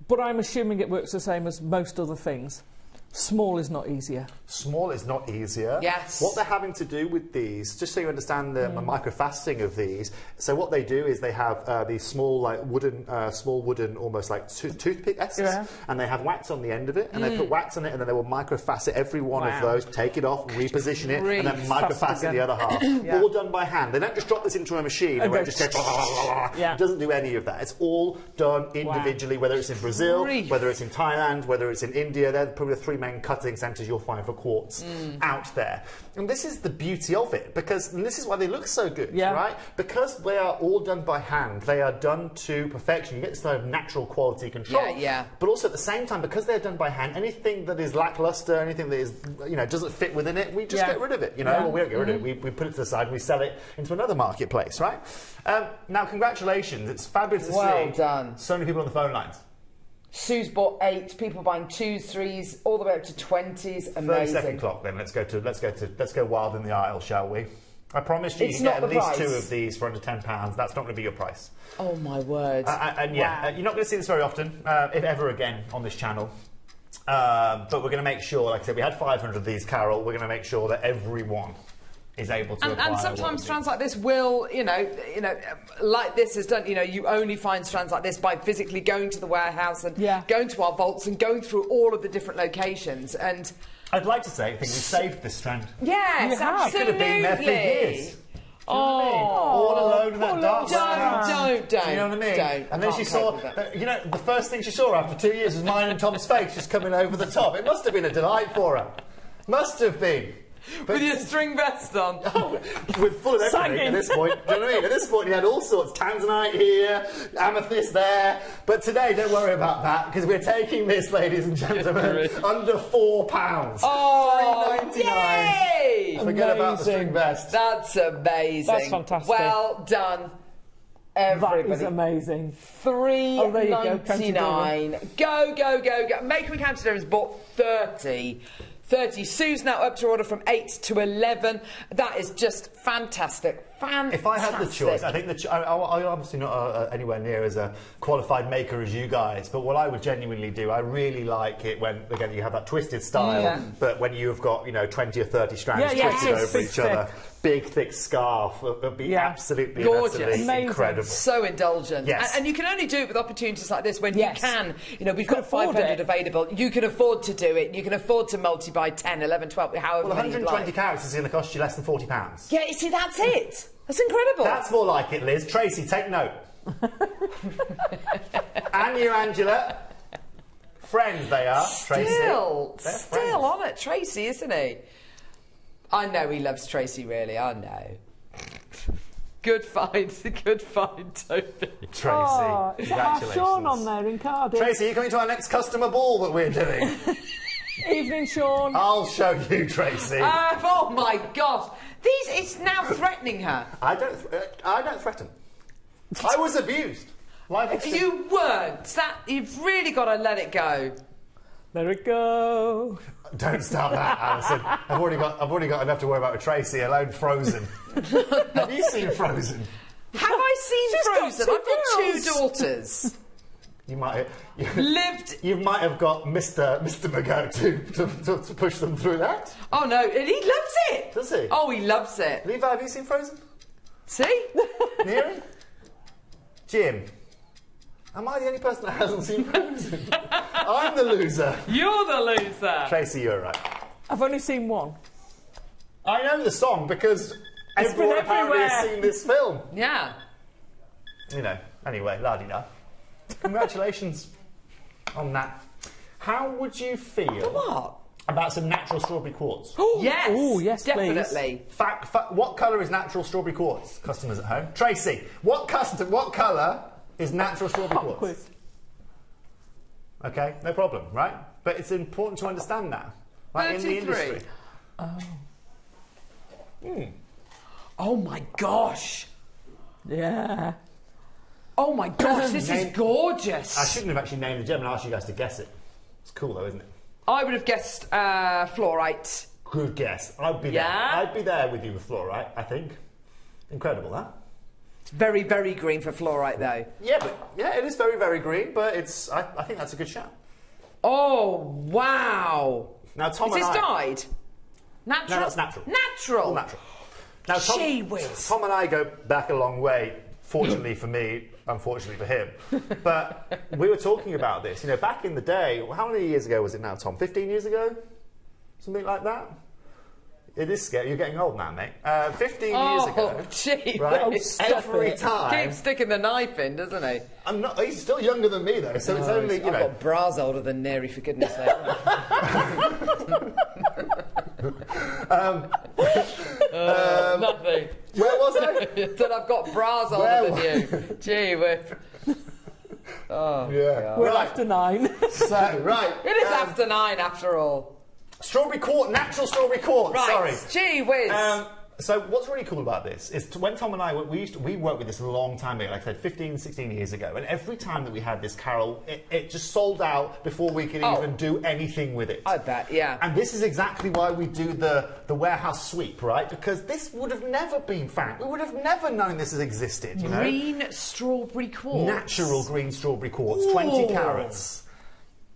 but I'm assuming it works the same as most other things. Small is not easier. Small is not easier. Yes. What they're having to do with these, just so you understand the microfaceting of these, so what they do is they have these small, like wooden, almost like toothpick esques, and they have wax on the end of it, and they put wax on it, and then they will microfacet every one of those, take it off, reposition it, and then microfacet the other half. All done by hand. They don't just drop this into a machine and it just goes, It doesn't do any of that. It's all done individually, whether it's in Brazil, whether it's in Thailand, whether it's in India. They're probably the three main cutting centres you'll find for quartz out there. And this is the beauty of it, because and this is why they look so good, right? Because they are all done by hand, they are done to perfection. You get this kind of natural quality control. But also at the same time, because they're done by hand, anything that is lackluster, anything that is, you know, doesn't fit within it, we just get rid of it, you know? Well, we don't get rid of it, we put it to the side and we sell it into another marketplace, right? Now, congratulations. It's fabulous to see. Well done. So many people on the phone lines. Sue's bought 8. People buying 2s, 3s, all the way up to 20s. Amazing. 30-second clock. Then let's go wild in the aisle, shall we? I promise you, you can get at least 2 of these for under £10. That's not going to be your price. Oh my word! And you're not going to see this very often, if ever again, on this channel. But we're going to make sure, like I said, we had 500 of these, Carol. We're going to make sure that everyone is able to acquire. And sometimes strands like this will, you know, like this has done. You know, you only find strands like this by physically going to the warehouse and going to our vaults and going through all of the different locations. And I'd like to say, I think we saved this strand. Yes, absolutely. It could have been there for years. All alone in that dark warehouse. Don't. You know what I mean? Don't. And then she saw, you know, the first thing she saw after 2 years was mine and Tom's face just coming over the top. It must have been a delight for her. Must have been. But with your string vest on. With full of everything at this point. Do you know what I mean? At this point, you had all sorts. Tanzanite here, amethyst there. But today, don't worry about that, because we're taking this, ladies and gentlemen, under £4. Oh, £3.99. yay! Forget about the string vest. That's amazing. That's fantastic. Well done, everybody. That is amazing. $3.99. Go. Maker and Counter has bought 30. Sue's now up to order from 8 to 11. That is just fantastic. If I had the choice, I think I'm obviously not anywhere near as a qualified maker as you guys, but what I would genuinely do, I really like it when, again, you have that twisted style, but when you've got, 20 or 30 strands twisted over each other, big, thick scarf, it would be absolutely gorgeous, incredible. So indulgent. Yes. And you can only do it with opportunities like this when you can. We've got 500 available. You can afford to do it. You can afford to multi-buy 10, 11, 12, however many you'd 120 like. carats is going to cost you less than £40. Yeah, you see, that's it. That's incredible. That's more like it, Liz. Tracy, take note. And you, Angela. Friends they are, Tracy. Still on it, Tracy, isn't he? I know he loves Tracy, really, I know. Good find, Toby. Tracy, is that our Sean on there in Cardiff? Tracy, are you coming to our next customer ball that we're doing? Evening, Sean. I'll show you, Tracy. Oh my gosh. It's now threatening her. I don't threaten. I was abused. You weren't. You've really got to let it go. Let it go. Don't start that, Alison. I've already got enough to worry about with Tracy, alone Frozen. Have you seen Frozen? Have I seen Frozen? I've got 2 daughters. You might have got Mr. Mago to push them through that. Oh no, and he loves it. Does he? Oh, he loves it. Levi, have you seen Frozen? See? Neary? Jim, am I the only person that hasn't seen Frozen? I'm the loser. You're the loser. Tracy, you're right. I've only seen 1. I know the song because everyone apparently has seen this film. Yeah. Anyway, la-di-da. Congratulations on that. How would you feel about some natural strawberry quartz? Yes! Oh, yes, definitely. What colour is natural strawberry quartz? Customers at home. Tracy, what colour is natural strawberry quartz? Okay, no problem, right? But it's important to understand that. Like in the industry. Oh. Oh my gosh. Yeah. Oh my gosh, this is gorgeous. I shouldn't have actually named the gem and asked you guys to guess it. It's cool though, isn't it? I would have guessed fluorite. Good guess. I'd be there. I'd be there with you with fluorite, I think. Incredible, that. It's very, very green for fluorite though. Yeah, it is very, very green, but it's. I think that's a good shout. Oh wow! Now, Tom is and this I. dyed? Natural. No, that's natural. Natural. All natural. Now, Tom and I go back a long way. Fortunately for me, unfortunately for him. But we were talking about this. You know, back in the day. How many years ago was it now, Tom? 15 years ago, something like that. It is scary. You're getting old now, mate. 15 years ago. Oh, gee. Right? Every time. Keeps sticking the knife in, doesn't he? I'm not. He's still younger than me, though. So it's only. I've got bras older than Neri, for goodness sake. Nothing. Where was I? That I've got bras older than you. Gee whip. Oh, yeah. God. We're after 9. So, right. It is after 9, after all. Strawberry quartz, natural strawberry quartz. Right. Sorry. Gee whiz. So what's really cool about this is when Tom and I, we worked with this a long time ago, like I said, 15, 16 years ago, and every time that we had this, Carol, it just sold out before we could even do anything with it. I bet, yeah. And this is exactly why we do the warehouse sweep, right? Because this would have never been found. We would have never known this has existed, you know? Green strawberry quartz. Natural green strawberry quartz, 20 carats.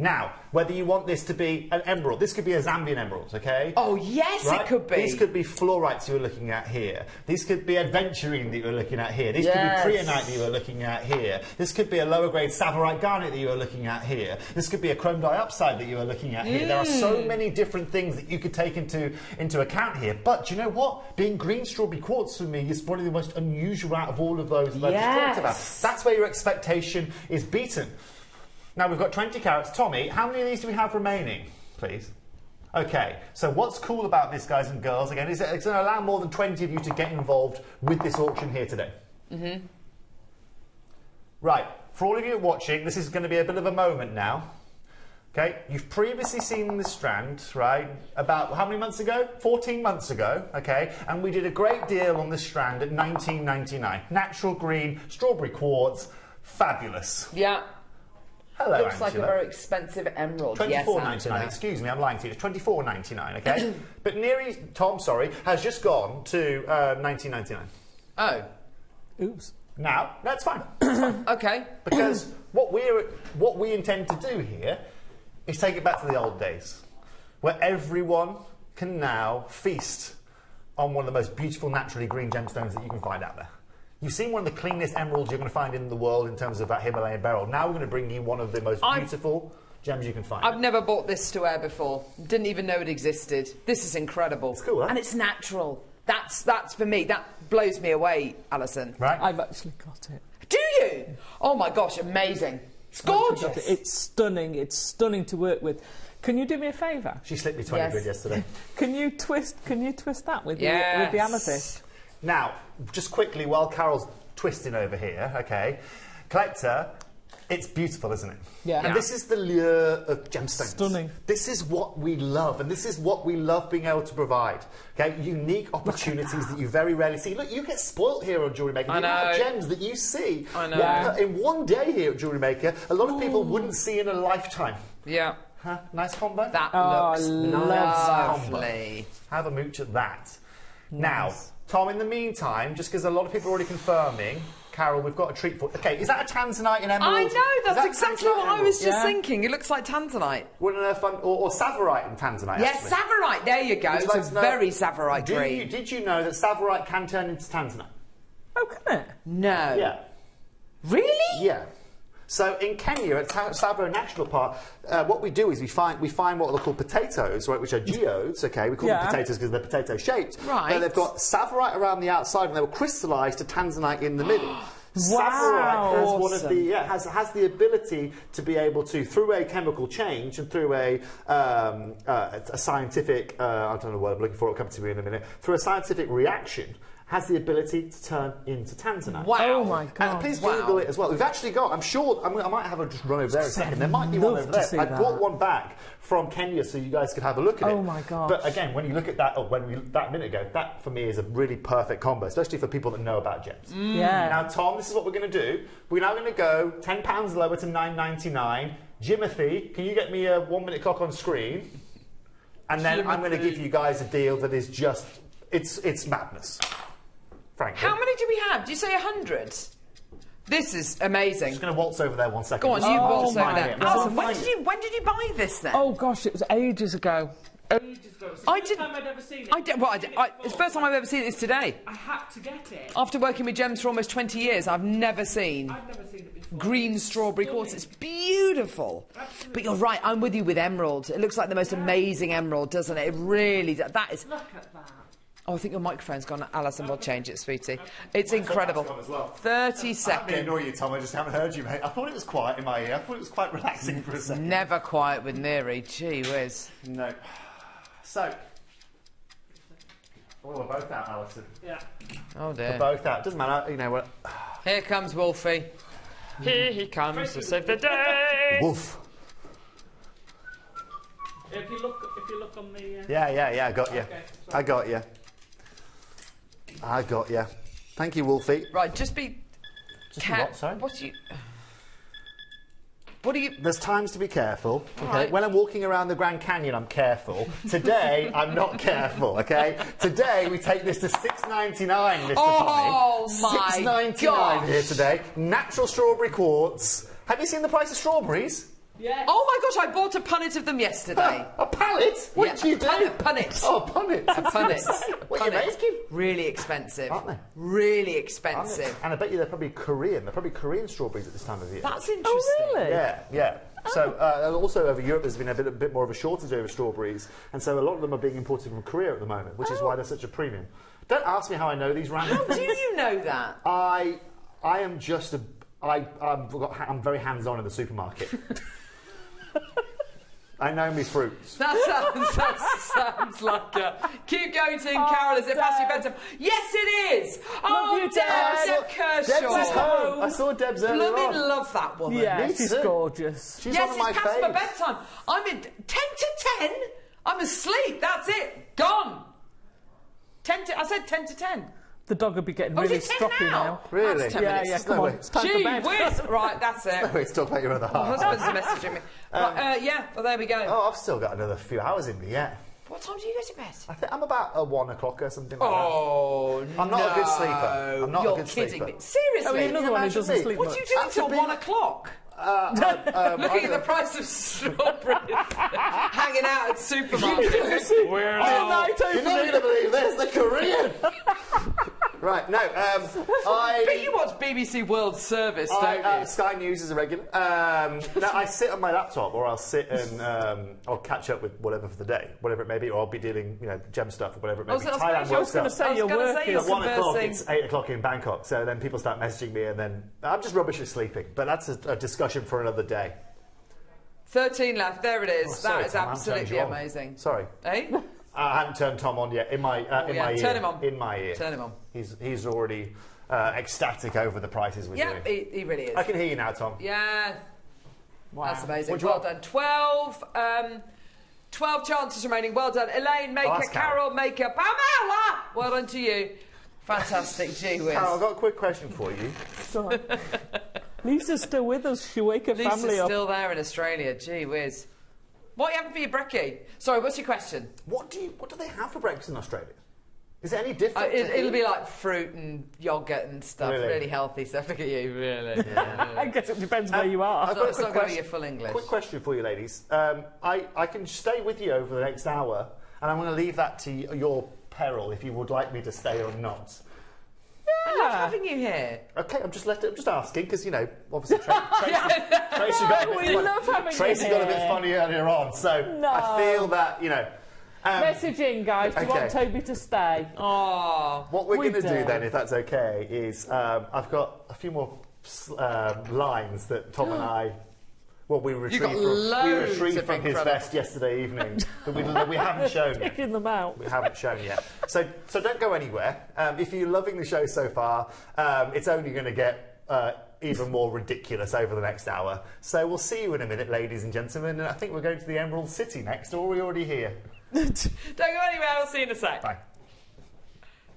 Now, whether you want this to be an emerald, this could be a Zambian emerald, okay? Oh, yes, right? it could be. These could be fluorites you're looking at here. These could be adventurine that you're looking at here. These could be creonite that you're looking at here. This could be a lower grade savarite garnet that you are looking at here. This could be a chrome dioxide that you are looking at here. There are so many different things that you could take into account here. But do you know what? Being green strawberry quartz for me is one of the most unusual out of all of those that I've just talked about. That's where your expectation is beaten. Now, we've got 20 carats. Tommy, how many of these do we have remaining, please? Okay, so what's cool about this, guys and girls, again, is that it's going to allow more than 20 of you to get involved with this auction here today. Mm-hmm. Right, for all of you watching, this is going to be a bit of a moment now. Okay, you've previously seen this strand, right, about how many months ago? 14 months ago, okay, and we did a great deal on this strand at $19.99. Natural green, strawberry quartz, fabulous. Yeah. Hello, Looks Angela. like a very expensive emerald. $24.99. Excuse me, I'm lying to you. It's $24.99. Okay, but Tom, has just gone to $19.99. Oh, oops. Now that's fine. Okay. Because what we intend to do here is take it back to the old days, where everyone can now feast on one of the most beautiful naturally green gemstones that you can find out there. You've seen one of the cleanest emeralds you're going to find in the world in terms of that Himalayan beryl. Now we're going to bring you one of the most beautiful gems you can find. I've never bought this to wear before. Didn't even know it existed. This is incredible. It's cool, huh? And it's natural. That's for me. That blows me away, Alison. Right? I've actually got it. Do you? Oh my gosh, amazing. It's gorgeous. It's stunning. It's stunning to work with. Can you do me a favour? She slipped me 20 quid yesterday. Can you twist that with the amethyst? Now, just quickly, while Carol's twisting over here, okay, collector, it's beautiful, isn't it? Yeah. And this is the lure of gemstones. Stunning. This is what we love, and this is what we love being able to provide. Okay, unique opportunities that you very rarely see. Look, you get spoilt here on Jewellery Maker. I know. Have gems that you see. I know. In one day here at Jewellery Maker, a lot of people wouldn't see in a lifetime. Yeah. Huh? Nice combo? That looks lovely. Have a mooch at that. Nice. Now, Tom, in the meantime, just because a lot of people are already confirming, Carol, we've got a treat for... Okay, is that a tanzanite in emerald? I know, that's exactly what I was just Yeah. thinking. It looks like tanzanite. Wouldn't it fun? Or savarite in tanzanite, Yes, actually. savarite, there you go. Would you It's like a to know- very savarite green. Did you know that savarite can turn into tanzanite? Oh, can it? No. Yeah. Really? Yeah. So in Kenya, at Tsavo National Park, what we do is we find what are called potatoes, right, which are geodes. Okay, we call them potatoes because they're potato shaped. Right. But they've got savarite around the outside, and they will crystallise to tanzanite in the middle. Saffrite has one of the has the ability to be able to, through a chemical change and through a scientific I don't know what I'm looking for, it'll come to me in a minute, through a scientific reaction, has the ability to turn into tanzanite. Wow. Oh my God. And please Google it as well. We've actually got, I'm sure, I might have a just run over there a second. There might be one over there. I brought one back from Kenya so you guys could have a look at it. Oh my gosh. But again, when you look at that, that minute ago, that for me is a really perfect combo, especially for people that know about gems. Yeah. Now, Tom, this is what we're going to do. We're now going to go £10 lower to $9.99. Jimothy, can you get me a 1 minute clock on screen? And then I'm going to give you guys a deal that is just, it's madness. Frankly. How many do we have? Do you say 100? This is amazing. I'm just going to waltz over there 1 second. Go on, you waltz over there. Alison, when did you buy this then? Oh gosh, it was ages ago. Ages ago. It's the I first didn't. time I'd ever seen it. It's the first time I've ever seen it is today. I had to get it. After working with gems for almost 20 years, I've never seen it before. green strawberry quartz. It's beautiful. Absolutely. But you're right, I'm with you with emerald. It looks like the most amazing emerald, doesn't it? It really does. That is. Look at that. Oh, I think your microphone's gone. Alison, we'll change it, sweetie. It's incredible. 30 seconds. I ignore you, Tom. I just haven't heard you, mate. I thought it was quiet in my ear. I thought it was quite relaxing for a second. Never quiet with Neri. Gee whiz. No. So. Well, we're both out, Alison. Yeah. Oh dear. We're both out. Doesn't matter. You know what? Here comes Wolfie. Here he comes to save the day. Wolf. If you look on the. Yeah. I got you. Okay, I got you. I got you. Thank you, Wolfie. Right, just be. What? Sorry. What do you? There's times to be careful. Okay. Right. When I'm walking around the Grand Canyon, I'm careful. Today, I'm not careful. Okay. Today, we take this to $6.99, Mr. Oh Tommy. my $6.99 here today. Natural strawberry quartz. Have you seen the price of strawberries? Yeah. Oh my gosh, I bought a punnet of them yesterday. A pallet? What did you do? Punnet. Oh, punnet. A punnet. What are you making? Really expensive. Aren't they? Really expensive. And I bet you they're probably Korean. They're probably Korean strawberries at this time of year. That's interesting. Oh, really? Yeah. So also over Europe there's been a bit more of a shortage over strawberries, and so a lot of them are being imported from Korea at the moment, which is why they're such a premium. Don't ask me how I know these random things. How do you know that? I am just I'm very hands-on in the supermarket. I know me fruits. That sounds like a... Keep going, Team Carol, is it past your bedtime? Yes, it is! Deb Kershaw. Deb's is home. I saw Deb's earlier on. Love that woman. Yeah, she's gorgeous. She's one of my it's past faves. my bedtime. I'm in 10 to 10. I'm asleep. That's it. Gone. I said 10 to 10. The dog would be getting really is it 10 stroppy now. Really? That's 10 minutes. Yeah, come on. It's time for bed. Whiz. Right, that's it. No, it's talk about your other My half. husband's messaging me. Well, there we go. Oh, I've still got another few hours in me yet. What time do you go to bed? I think I'm about 1 o'clock or something like Oh, that. I'm not a good sleeper. I'm not You're a good kidding sleeper. me. Seriously? I mean, another one who doesn't sleep What much. do you do until 1 o'clock? Looking at the price of strawberries, hanging out at supermarkets. You're not going to believe this. They're Korean. Right, no, But you watch BBC World Service, don't you? Sky News is a regular. No, I sit on my laptop, or I'll sit and I'll catch up with whatever for the day, whatever it may be, or I'll be dealing, gem stuff or whatever it may be. I was going to say you're working. At 1 o'clock, it's 8 o'clock in Bangkok, so then people start messaging me, and then I'm just rubbish at sleeping. But that's a discussion for another day. 13 left. There it is. Oh, sorry, that is Tom, absolutely amazing. Sorry. Eh? I haven't turned Tom on yet. In my ear. Turn him on. In my ear. Turn him on. He's already ecstatic over the prices we're doing. Yeah, he really is. I can hear you now, Tom. Yeah. Wow. That's amazing. What do you Well want? done. 12 chances remaining. Well done. Elaine Maker, Carol Maker, Pamela! Well done to you. Fantastic. Gee whiz. Carol, I've got a quick question for you. Lisa's still with us. She'll wake her family up. Lisa's still there in Australia. Gee whiz. What are you having for your brekkie? Sorry, what's your question? What do they have for breakfast in Australia? Is it any different? It'll be like fruit and yoghurt and stuff. Really healthy stuff. Look at you, really. Yeah. I guess it depends where you are. I've got a It's not going to be your full English. Quick question for you, ladies. I can stay with you over the next hour, and I'm going to leave that to your peril if you would like me to stay or not. I love having you here. Okay, I'm just asking because obviously Tracy got a bit funny earlier on, so I feel that Message in, guys. Do you want Toby to stay? Oh, what we're going to do then, if that's okay, is I've got a few more lines that Tom and I. Well, we retrieved from his vest yesterday evening that we haven't shown yet. Picking them out. We haven't shown yet. So don't go anywhere. If you're loving the show so far, it's only going to get even more ridiculous over the next hour. So we'll see you in a minute, ladies and gentlemen. And I think we're going to the Emerald City next, or are we already here? Don't go anywhere. We'll see you in a sec. Bye.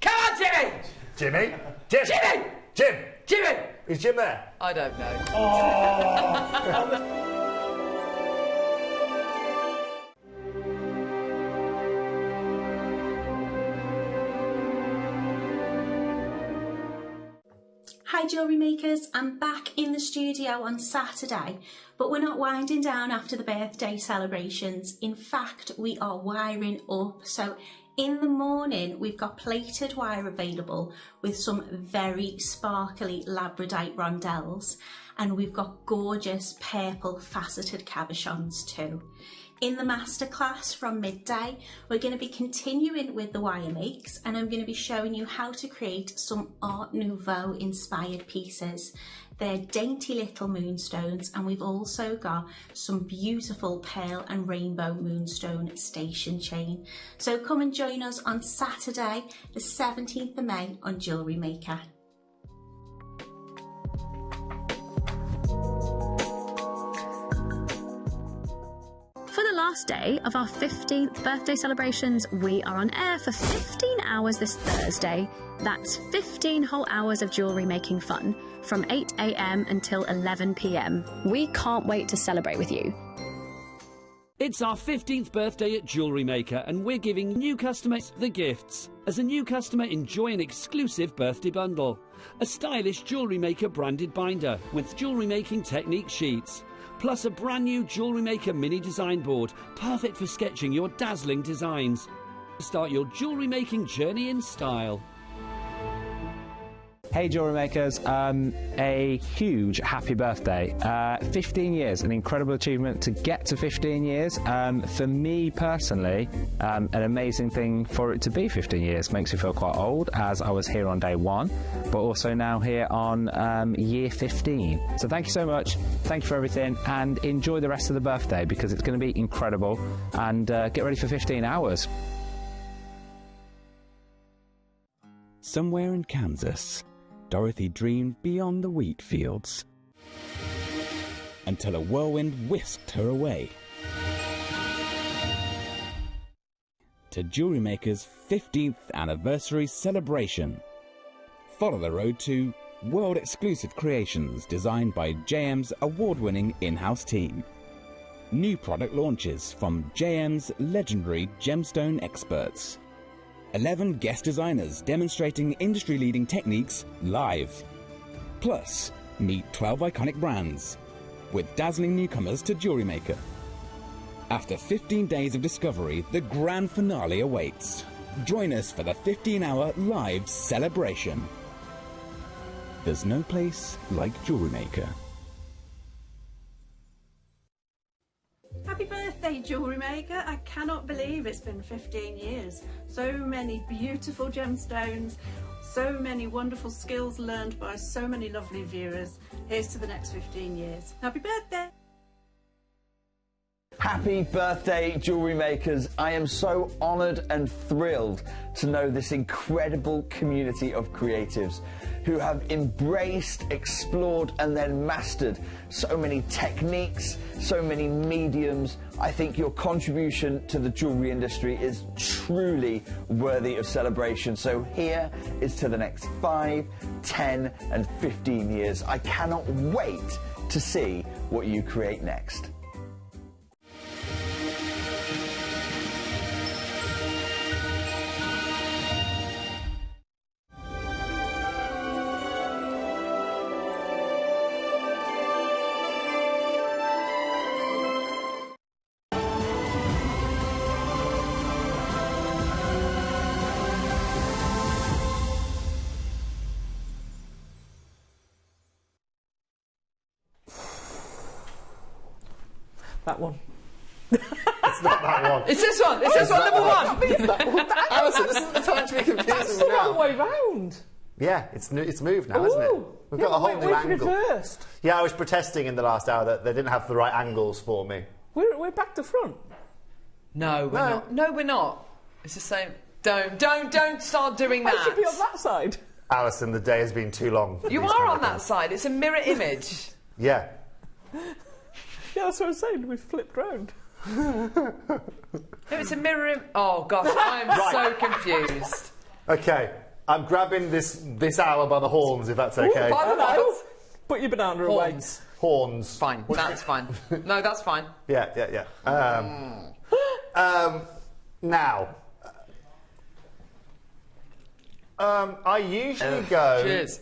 Come on, Jimmy! Jimmy? Jim! Jimmy! Jim! Jimmy! Is Jim there? I don't know. Oh! Hi Jewellery Makers, I'm back in the studio on Saturday, but we're not winding down after the birthday celebrations. In fact, we are wiring up. So in the morning, we've got plated wire available with some very sparkly labradorite rondelles, and we've got gorgeous purple faceted cabochons too. In the masterclass from midday, we're going to be continuing with the wire makes, and I'm going to be showing you how to create some Art Nouveau inspired pieces. They're dainty little moonstones, and we've also got some beautiful pearl and rainbow moonstone station chain. So come and join us on Saturday, the 17th of May on Jewellery Maker. For the last day of our 15th birthday celebrations, we are on air for 15 hours this Thursday. That's 15 whole hours of jewellery making fun from 8 a.m. until 11 p.m. We can't wait to celebrate with you. It's our 15th birthday at Jewellery Maker, and we're giving new customers the gifts. As a new customer, enjoy an exclusive birthday bundle. A stylish Jewellery Maker branded binder with jewellery making technique sheets. Plus a brand new Jewellery Maker mini design board, perfect for sketching your dazzling designs. Start your jewellery making journey in style. Hey Jewellery Makers, a huge happy birthday. 15 years, an incredible achievement to get to 15 years. For me personally, an amazing thing for it to be 15 years. Makes me feel quite old, as I was here on day 1, but also now here on year 15. So thank you so much, thank you for everything, and enjoy the rest of the birthday because it's going to be incredible, and get ready for 15 hours. Somewhere in Kansas, Dorothy dreamed beyond the wheat fields until a whirlwind whisked her away to Jewellery Maker's 15th anniversary celebration. Follow the road to world-exclusive creations designed by JM's award-winning in-house team. New product launches from JM's legendary gemstone experts. 11 guest designers demonstrating industry-leading techniques live. Plus, meet 12 iconic brands with dazzling newcomers to Jewellery Maker. After 15 days of discovery, the grand finale awaits. Join us for the 15-hour live celebration. There's no place like Jewellery Maker. Happy birthday, Jewellery Maker. I cannot believe it's been 15 years. So many beautiful gemstones, so many wonderful skills learned by so many lovely viewers. Here's to the next 15 years. Happy birthday! Happy birthday, Jewellery Makers. I am so honoured and thrilled to know this incredible community of creatives who have embraced, explored and then mastered so many techniques, so many mediums. I think your contribution to the jewellery industry is truly worthy of celebration. So here is to the next 5, 10 and 15 years. I cannot wait to see what you create next. That one. It's not that one. It's this one. It's this one, number one. Alison, this isn't the time to be confusing That's me the now. wrong way round. Yeah, it's moved now, isn't it? We've got a whole new angle. Reversed. Yeah, I was protesting in the last hour that they didn't have the right angles for me. We're back to front. No, we're not. No, we're not. It's the same. Don't start doing that. I should be on that side. Alison, the day has been too long. You are on that side. It's a mirror image. Yeah. Yeah, that's what I'm saying. We've flipped round. No, it's a mirror. Oh gosh, I'm so confused. Okay, I'm grabbing this hour by the horns, if that's okay. By the what? Put your banana away. Horns. Fine. That's fine. No, that's fine. Yeah. Now, I usually go. Cheers.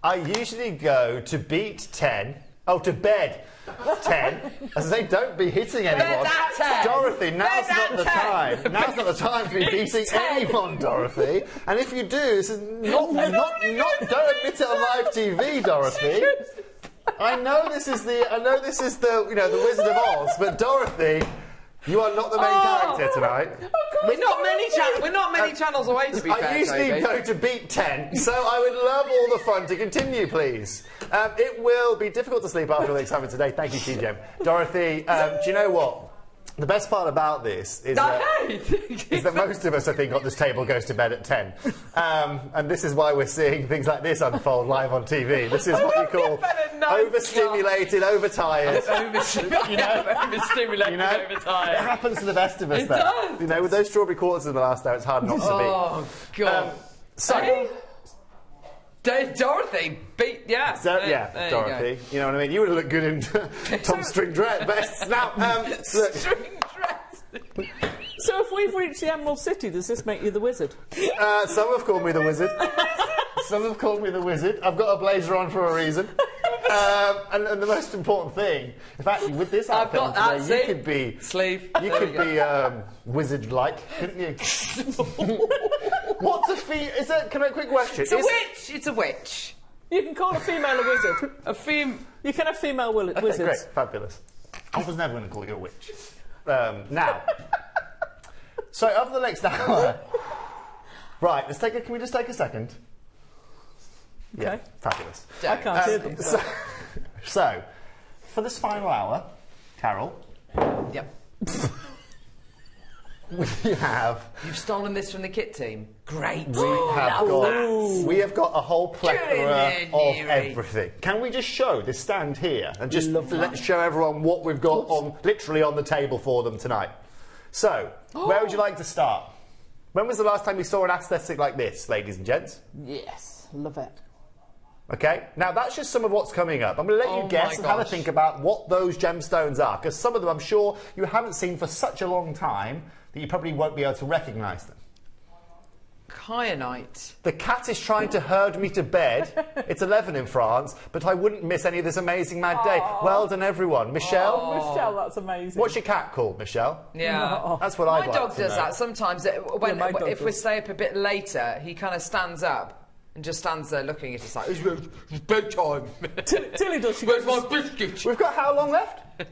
I usually go to beat 10. Oh, to bed 10. As I say, don't be hitting anyone. Bed at 10. Dorothy, now's Bed not at the 10. time. Now's not the time to be beating anyone, Dorothy. And if you do, this is not. Don't admit it on live TV, Dorothy. I know this is the the Wizard of Oz, but Dorothy, you are not the main character tonight. We're not many channels away, to be fair. I usually Toby. go to beat 10, so I would love all the fun to continue, please. It will be difficult to sleep after the exam today. Thank you, TJ. Dorothy, do you know what? The best part about this is that most of us, I think, on this table goes to bed at 10. And this is why we're seeing things like this unfold live on TV. This is what you call overstimulated, overtired. Overstimulated, overtired. It happens to the best of us, though. does. You know, with those strawberry quarters in the last hour, it's hard not to be. Oh, God. Dorothy beat, Dorothy. You know what I mean? You would look good in Tom's string dress vests. Now, string dress. So if we've reached the Emerald City, does this make you the wizard? Some have called me the wizard. Some have called me the wizard. I've got a blazer on for a reason. And the most important thing, in fact, with this outfit on today, you could be sleeve. You could be wizard-like, couldn't you? What's a Is that? Can I quick question? It's a witch. It's a witch. You can call a female a wizard. You can have female wizards. Great, fabulous. I was never going to call you a witch. Now, so over the next hour, right? Can we just take a second? Okay. Yeah, fabulous. I can't hear them. So, for this final hour, Carol. Yep. We have. You've stolen this from the kit team. Great. We have got a whole plethora of everything. Can we just show this stand here and just show everyone what we've got literally on the table for them tonight? So, where would you like to start? When was the last time you saw an aesthetic like this, ladies and gents? Yes, love it. Okay, now that's just some of what's coming up. I'm going to let you guess and have a think about what those gemstones are, because some of them I'm sure you haven't seen for such a long time that you probably won't be able to recognise them. Kyanite. The cat is trying to herd me to bed. It's 11 in France, but I wouldn't miss any of this amazing mad day. Well done, everyone. Michelle? Michelle, that's amazing. What's your cat called, Michelle? Yeah. That's what I'd like to know. My dog does that sometimes. If we stay up a bit later, he kind of stands up and just stands there looking at us like, it's bedtime. Tilly does. Where's my biscuit? We've got how long left?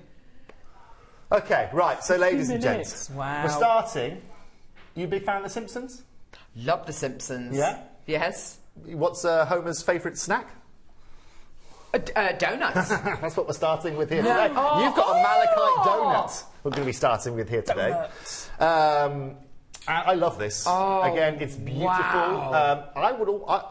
Okay, right, so ladies and gents, we're starting. You a big fan of The Simpsons? Love The Simpsons. Yeah? Yes. What's Homer's favourite snack? Donuts. That's what we're starting with here today. You've got a malachite donut we're going to be starting with here today. I love this. Again, it's beautiful. Wow. I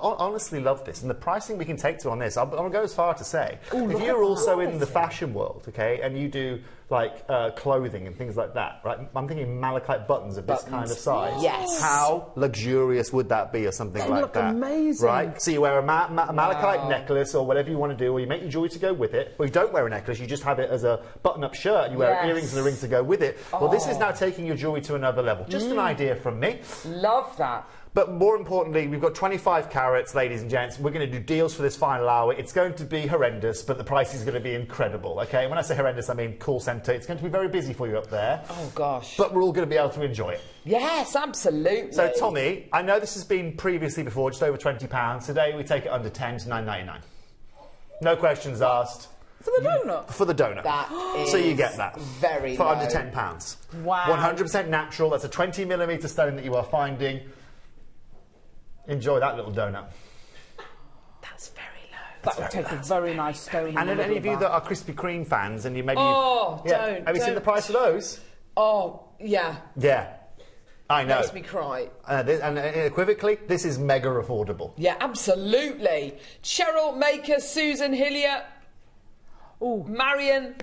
honestly love this, and the pricing we can take to on this. I'm going to go as far to say, if you're also in the fashion world, okay, and you do like clothing and things like that, right? I'm thinking malachite buttons of this kind of size. Yes. How luxurious would that be, or something like look that? Amazing. Right. So you wear a malachite necklace or whatever you want to do, or you make your jewellery to go with it. Or you don't wear a necklace; you just have it as a button-up shirt. And you wear earrings and a ring to go with it. Well, this is now taking your jewellery to another level. Just an idea from me. Love that. But more importantly, we've got 25 carats, ladies and gents. We're going to do deals for this final hour. It's going to be horrendous, but the price is going to be incredible, okay? And when I say horrendous, I mean call centre. It's going to be very busy for you up there. Oh, gosh. But we're all going to be able to enjoy it. Yes, absolutely. So, Tommy, I know this has been previously before, just over £20. Today, we take it under 10 to $9.99. No questions asked. For the donut? For the donut. That is so you get that. Very For low. under £10. Wow. 100% natural. That's a 20mm stone that you are finding. Enjoy that little donut. That's very low. That would take a very nice stone. And then any of you that are Krispy Kreme fans and you maybe... don't. Have you seen the price of those? Oh, yeah. Yeah. I know. Makes me cry. And unequivocally, this is mega affordable. Yeah, absolutely. Cheryl, Maker, Susan, Hillier, Marion,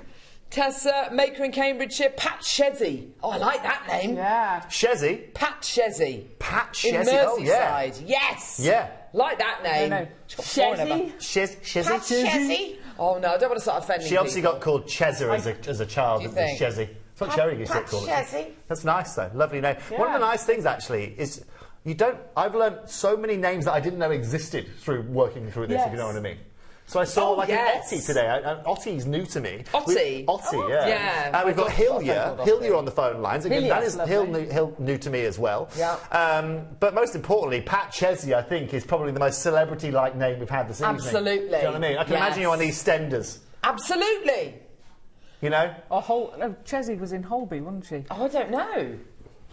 Tessa, Maker in Cambridgeshire, Pat Shezzy. Oh, I like that name. Yeah. Shezzy? Pat Shezzy. Pat Shezzy, in Merseyside. oh yeah. Yes. Yeah. Like that name. No. Shezzy? Shezzy? Pat Shezzy? Oh, no, I don't want to start offending She obviously people. got called Chezza as a child. Do you think? Shezzy. That's what Sherry used to call it. That's nice, though. Lovely name. Yeah. One of the nice things, actually, is I've learned so many names that I didn't know existed through working through this, if you know what I mean. So I saw an Ottie today. Ottie's new to me. Ottie? Ottie, yeah. Yeah. We've got Hillier on the phone lines. Again, that is lovely. Hill new to me as well. Yeah. But most importantly, Pat Chesney, I think, is probably the most celebrity-like name we've had this evening. Absolutely. Do you know what I mean? I can imagine you on these stenders. Absolutely. You know? Chessie was in Holby, wasn't she? Oh, I don't know.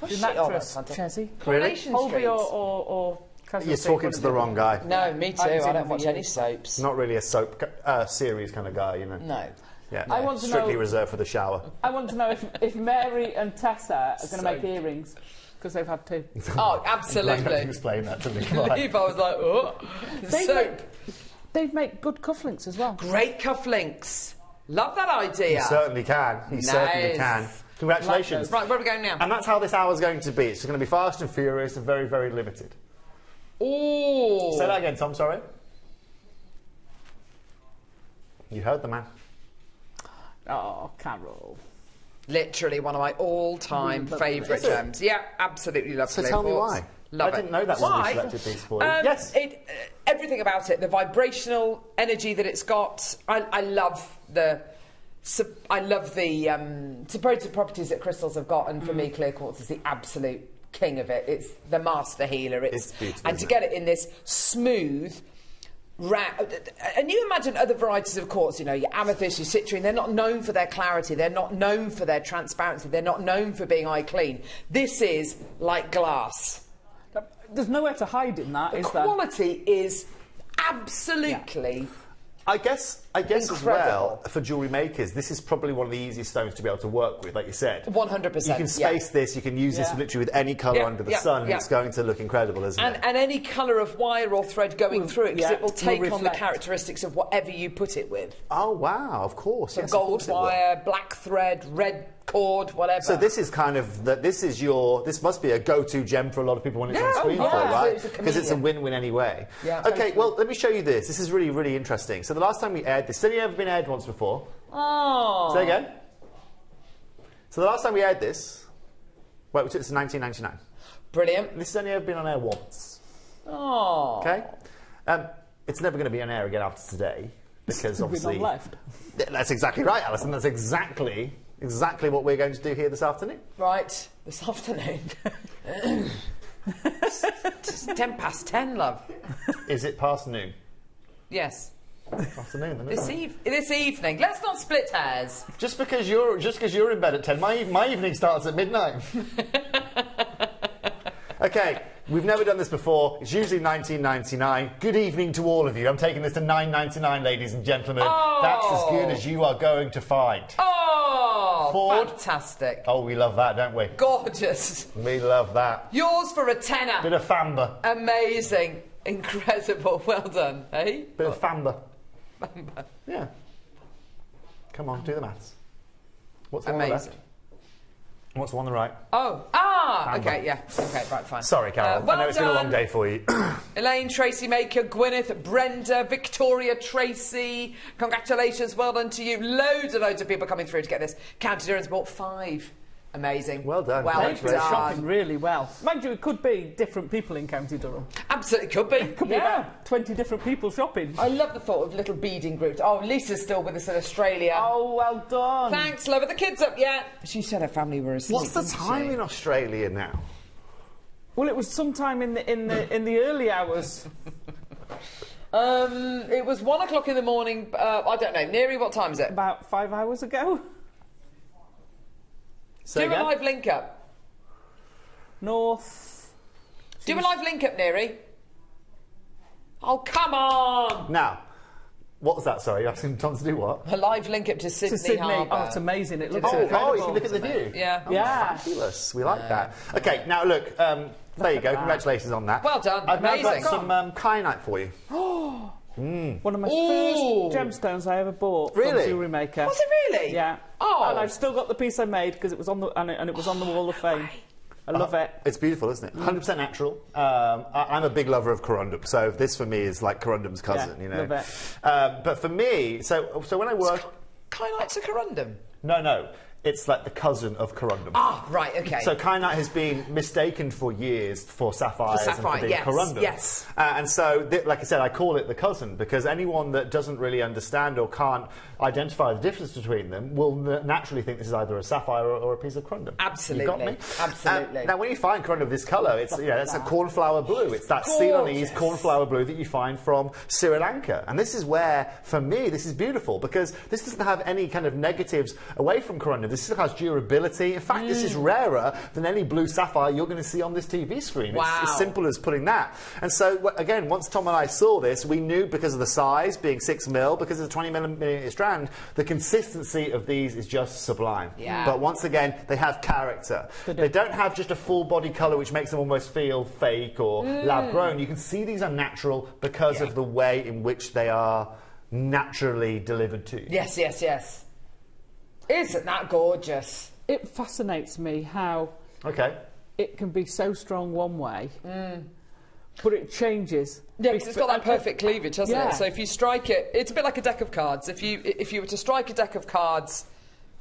She's an actress, Chessie. Really? Holby or You're talking to the wrong guy. No, me too. I don't watch any soaps. Not really a soap series kind of guy, you know. No. Yeah. I want to strictly know- reserved for the shower. I want to know if Mary and Tessa are going to make earrings, because they've had two. Oh, absolutely. Explain that to me. Leave, I was like, oh. They'd make good cufflinks as well. Great cufflinks. Love that idea. He certainly can. He certainly can. Congratulations. Right, where are we going now? And that's how this hour's going to be. It's going to be fast and furious and very, very limited. Ooh. Say that again, Tom, sorry. You heard the man. Oh, Carol. Literally one of my all-time favourite gems. Yeah, absolutely love So clay tell me quartz. why. Love I didn't know that was a selected piece for you. Yes. Everything about it, the vibrational energy that it's got. I love the supportive properties that crystals have got, and for me, clear quartz is the absolute king of it. It's the master healer. It's beautiful. And to get it in this smooth. And you imagine other varieties of quartz, you know, your amethyst, your citrine, they're not known for their clarity, they're not known for their transparency, they're not known for being eye clean. This is like glass. There's nowhere to hide in that, is there? The quality is absolutely... I guess as well, for jewellery makers, this is probably one of the easiest stones to be able to work with, like you said. 100%. You can space this, you can use this literally with any colour under the sun, and it's going to look incredible, isn't it? And any colour of wire or thread going through it, because it will take on the characteristics of whatever you put it with. Oh, wow, of course. So yes, gold of course wire, black thread, red cord, whatever. So this is kind of, this must be a go-to gem for a lot of people when it's on screen right? Because it's a win-win anyway. Yeah, okay, well, let me show you this. This is really, really interesting. So the last time we aired this, has it ever been aired once before? Oh. Say again? So the last time we aired this, well, we took this in 1999. Brilliant. This has only ever been on air once. Oh. Okay? It's never going to be on air again after today, because obviously... left. That's exactly right, Alison. That's exactly what we're going to do here this afternoon. Right, this afternoon. It's 10:10, love. Is it past noon? Yes. Afternoon, then, isn't it? This evening. Let's not split hairs. Just because you're in bed at 10, my evening starts at midnight. Okay, we've never done this before. It's usually $19.99. Good evening to all of you. I'm taking this to $9.99, ladies and gentlemen. Oh. That's as good as you are going to find. Oh, Ford. Fantastic. Oh, we love that, don't we? Gorgeous. We love that. Yours for a tenner. Bit of famber. Amazing. Incredible. Well done, eh? Bit of famber. Yeah. Come on, do the maths. What's the one on the left? What's the one on the right? Oh, Amber. okay, yeah. Okay, right, fine. Sorry, Carol. Well I know it's been a long done. day for you. Elaine, Tracy Maker, Gwyneth, Brenda, Victoria, Tracy. Congratulations, well done to you. Loads of people coming through to get this. County Durham's bought 5. Amazing. Well done. Well They've been shopping really well. Mind you, it could be different people in County Durham. Absolutely could be. Could be about 20 different people shopping. I love the thought of little beading groups. Oh, Lisa's still with us in Australia. Oh, well done. Thanks, love. Are the kids up yet? She said her family were asleep. What's the time in Australia now? Well, it was sometime in the early hours. It was 1 o'clock in the morning. I don't know. Neary, what time is it? About 5 hours ago. Do a live link up. North. Do a live link up, Neary. Oh, come on! Now, what was that? Sorry, you're asking Tom to do what? A live link up to Sydney Harbour. Oh, it's amazing. It looks incredible. Oh, you can look at the view. Yeah. Yeah. Fabulous. We like that. Okay, now look, there you go. Congratulations on that. Well done. I've now Amazing. got some kyanite for you. One of my first gemstones I ever bought from Really? Jewellery Maker. Was it really? Yeah. Oh. And I've still got the piece I made because it was on the and it was on the wall of fame. I love it. It's beautiful, isn't it? 100% natural. I'm a big lover of corundum, so this for me is like corundum's cousin, you know. Love it. But for me, so when I work, Kyanite's a corundum. no, it's like the cousin of corundum. Ah, right, okay. So kyanite has been mistaken for years for sapphires and for being yes, corundum. yes. And so, like I said, I call it the cousin because anyone that doesn't really understand or can't identify the difference between them will naturally think this is either a sapphire or a piece of corundum. Absolutely. You got me? Absolutely. Now, when you find corundum of this colour, it's a cornflower blue. It's that Ceylonese cornflower blue that you find from Sri Lanka. And this is where, for me, this is beautiful because this doesn't have any kind of negatives away from corundum. This still has durability. In fact, this is rarer than any blue sapphire you're going to see on this TV screen. Wow. It's as simple as putting that. And so, again, once Tom and I saw this, we knew because of the size, being 6mm, because of the 20mm strand, the consistency of these is just sublime. Yeah. But once again, they have character. They don't have just a full body colour which makes them almost feel fake or lab-grown. You can see these are natural because of the way in which they are naturally delivered to you. Yes, yes, yes. Isn't that gorgeous? It fascinates me how it can be so strong one way, but it changes. Yeah, because it's got that perfect cleavage, hasn't Yeah. it? So if you strike it, it's a bit like a deck of cards. If you were to strike a deck of cards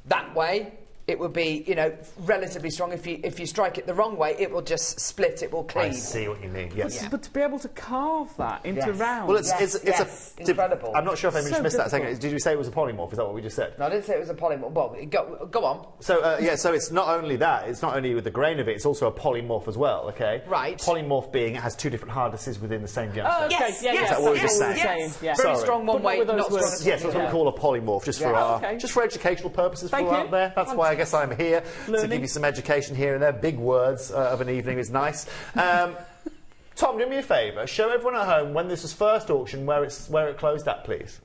that way, it would be, you know, relatively strong. If you strike it the wrong way, it will just split. It will cleave. I see what you mean. Yes. But to be able to carve that into rounds. Well, it's incredible. I'm not sure if I just missed that difficult. second. Did you say it was a polymorph? Is that what we just said? No, I didn't say it was a polymorph. Well, go on. So so it's not only that. It's not only with the grain of it. It's also a polymorph as well. Okay. Right. Polymorph being it has two different hardnesses within the same gemstone. Oh, okay. Yes, Yeah, yes, Is that what we're just saying? Yeah. Very Sorry. strong one way, not strong. Yes, that's what we call a polymorph, just for Okay. just for educational purposes Thank for you. out there. That's why I guess I'm here to Learning. give you some education here and there. Big words of an evening is nice. Tom, do me a favour. Show everyone at home when this was first auctioned, where it closed at, please.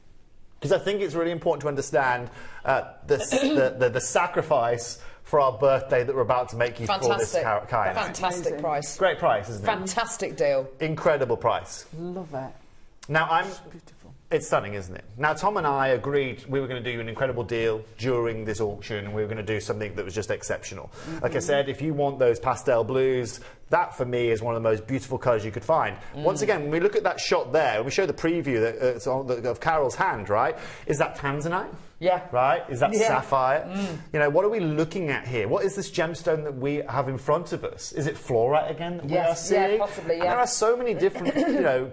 Because I think it's really important to understand the sacrifice for our birthday that we're about to make you for this kayak. Fantastic price. Great price, isn't it? Fantastic deal. Incredible price. Love it. Now, it's stunning, isn't it? Now, Tom and I agreed we were going to do an incredible deal during this auction, and we were going to do something that was just exceptional. Like I said, if you want those pastel blues, that for me is one of the most beautiful colours you could find. Once again, when we look at that shot there, when we show the preview of Carol's hand, right, is that tanzanite? Yeah. Right? Is that sapphire? You know, what are we looking at here? What is this gemstone that we have in front of us? Is it fluorite again that we are seeing? Yeah, possibly, And there are so many different,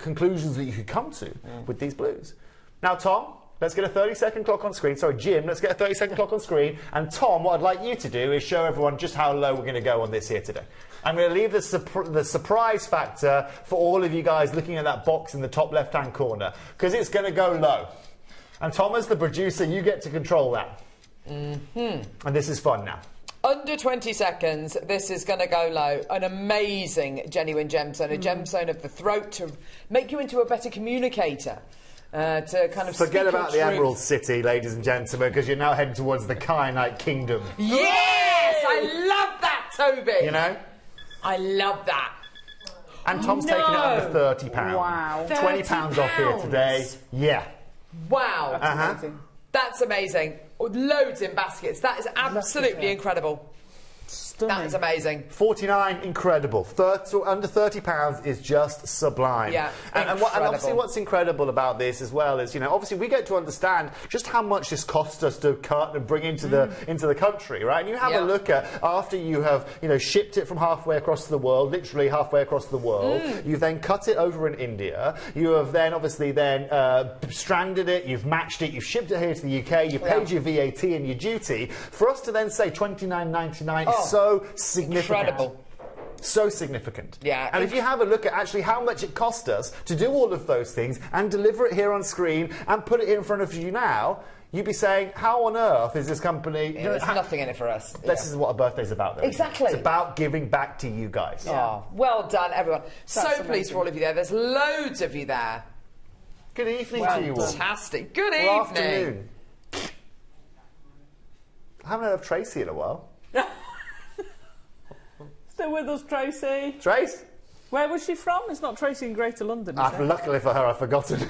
conclusions that you could come to with these blues. Now, Tom, let's get a 30-second clock on screen. Sorry, Jim, let's get a 30-second clock on screen. And Tom, what I'd like you to do is show everyone just how low we're going to go on this here today. I'm going to leave the surprise factor for all of you guys looking at that box in the top left-hand corner, because it's going to go low. And Tom, as the producer, you get to control that. And this is fun now. Under 20 seconds, this is going to go low. An amazing genuine gemstone, a gemstone of the throat to make you into a better communicator. To kind of Forget speak about the your truth. Emerald City, ladies and gentlemen, because you're now heading towards the Kyanite Kingdom. Yes! I love that, Toby! You know? I love that. And Tom's taking it under £30. Wow. £20 off here today. Yeah. Wow. Uh-huh. That's amazing. Loads in baskets. That is absolutely incredible. Stunning. That is amazing. 49, incredible. Under £30 is just sublime. Yeah, and obviously what's incredible about this as well is, obviously we get to understand just how much this costs us to cut and bring into the country, right? And you have a look at, after you have, shipped it from halfway across the world, literally halfway across the world, you've then cut it over in India, you have then obviously stranded it, you've matched it, you've shipped it here to the UK, you've paid your VAT and your duty. For us to then say £29.99 is so significant. Incredible. So significant. Yeah. And if you have a look at actually how much it cost us to do all of those things and deliver it here on screen and put it in front of you now, you'd be saying, how on earth is this company... There's nothing in it for us. This is what a birthday's about, though. Exactly. It's about giving back to you guys. Oh, well done, everyone. So pleased for all of you there. There's loads of you there. Good evening to you all. Fantastic. Good Good evening. afternoon. I haven't heard of Tracy in a while. Still with us, Tracy. Trace? Where was she from? It's not Tracy in Greater London, is it? Luckily for her, I've forgotten.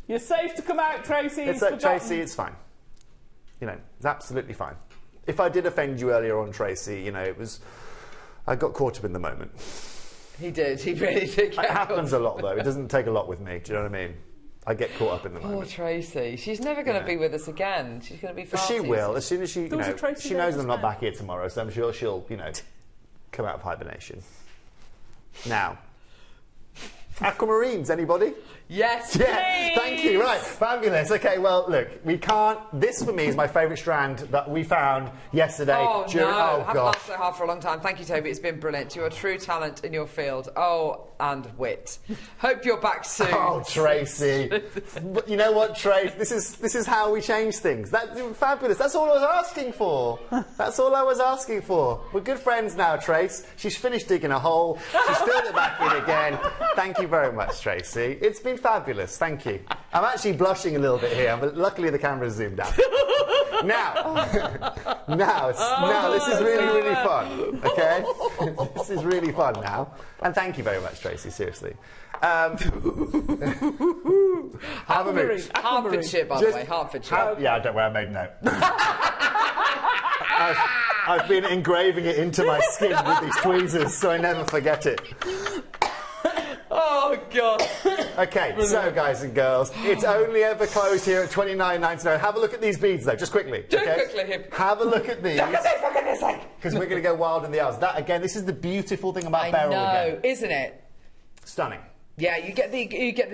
You're safe to come out, Tracy. It's like, Tracy, it's fine. You know, it's absolutely fine. If I did offend you earlier on, Tracy, you know, it was... I got caught up in the moment. He did. He really did. It happens a lot, though. It doesn't take a lot with me. Do you know what I mean? I get caught up in the moment. Poor Tracy. She's never going to be with us again. She's going to be far She too will. soon. As soon as she, you know, she knows I'm not back here tomorrow, so I'm sure she'll, you know, come out of hibernation. Now, aquamarines, anybody? Yes, yeah, thank you. Right, fabulous. Okay, well, look, we can't. This for me is my favourite strand that we found yesterday. Oh during, no, oh haven't God. laughed so hard for a long time. Thank you, Toby. It's been brilliant. You're a true talent in your field. Oh, and wit. Hope you're back soon. Oh, Tracy. But you know what, Trace? This is how we change things. That's fabulous. That's all I was asking for. That's all I was asking for. We're good friends now, Trace. She's finished digging a hole. She's filled it back in again. Thank you very much, Tracy. It's been fabulous. Thank you. I'm actually blushing a little bit here, but luckily the camera's zoomed out. Now, this is really fun. Okay, this is really fun now, and thank you very much, Tracy. Seriously. Hertfordshire, by the way. Hertfordshire. Yeah, don't worry, I made note. I've been engraving it into my skin with these tweezers, so I never forget it. Oh, God. Okay, so guys and girls, it's only ever closed here at $29.99. Have a look at these beads, though, just quickly. Have a look at these. Because we're going to go wild in the hours. That, again, this is the beautiful thing about Beryl again. Isn't it? Stunning. Yeah, you get the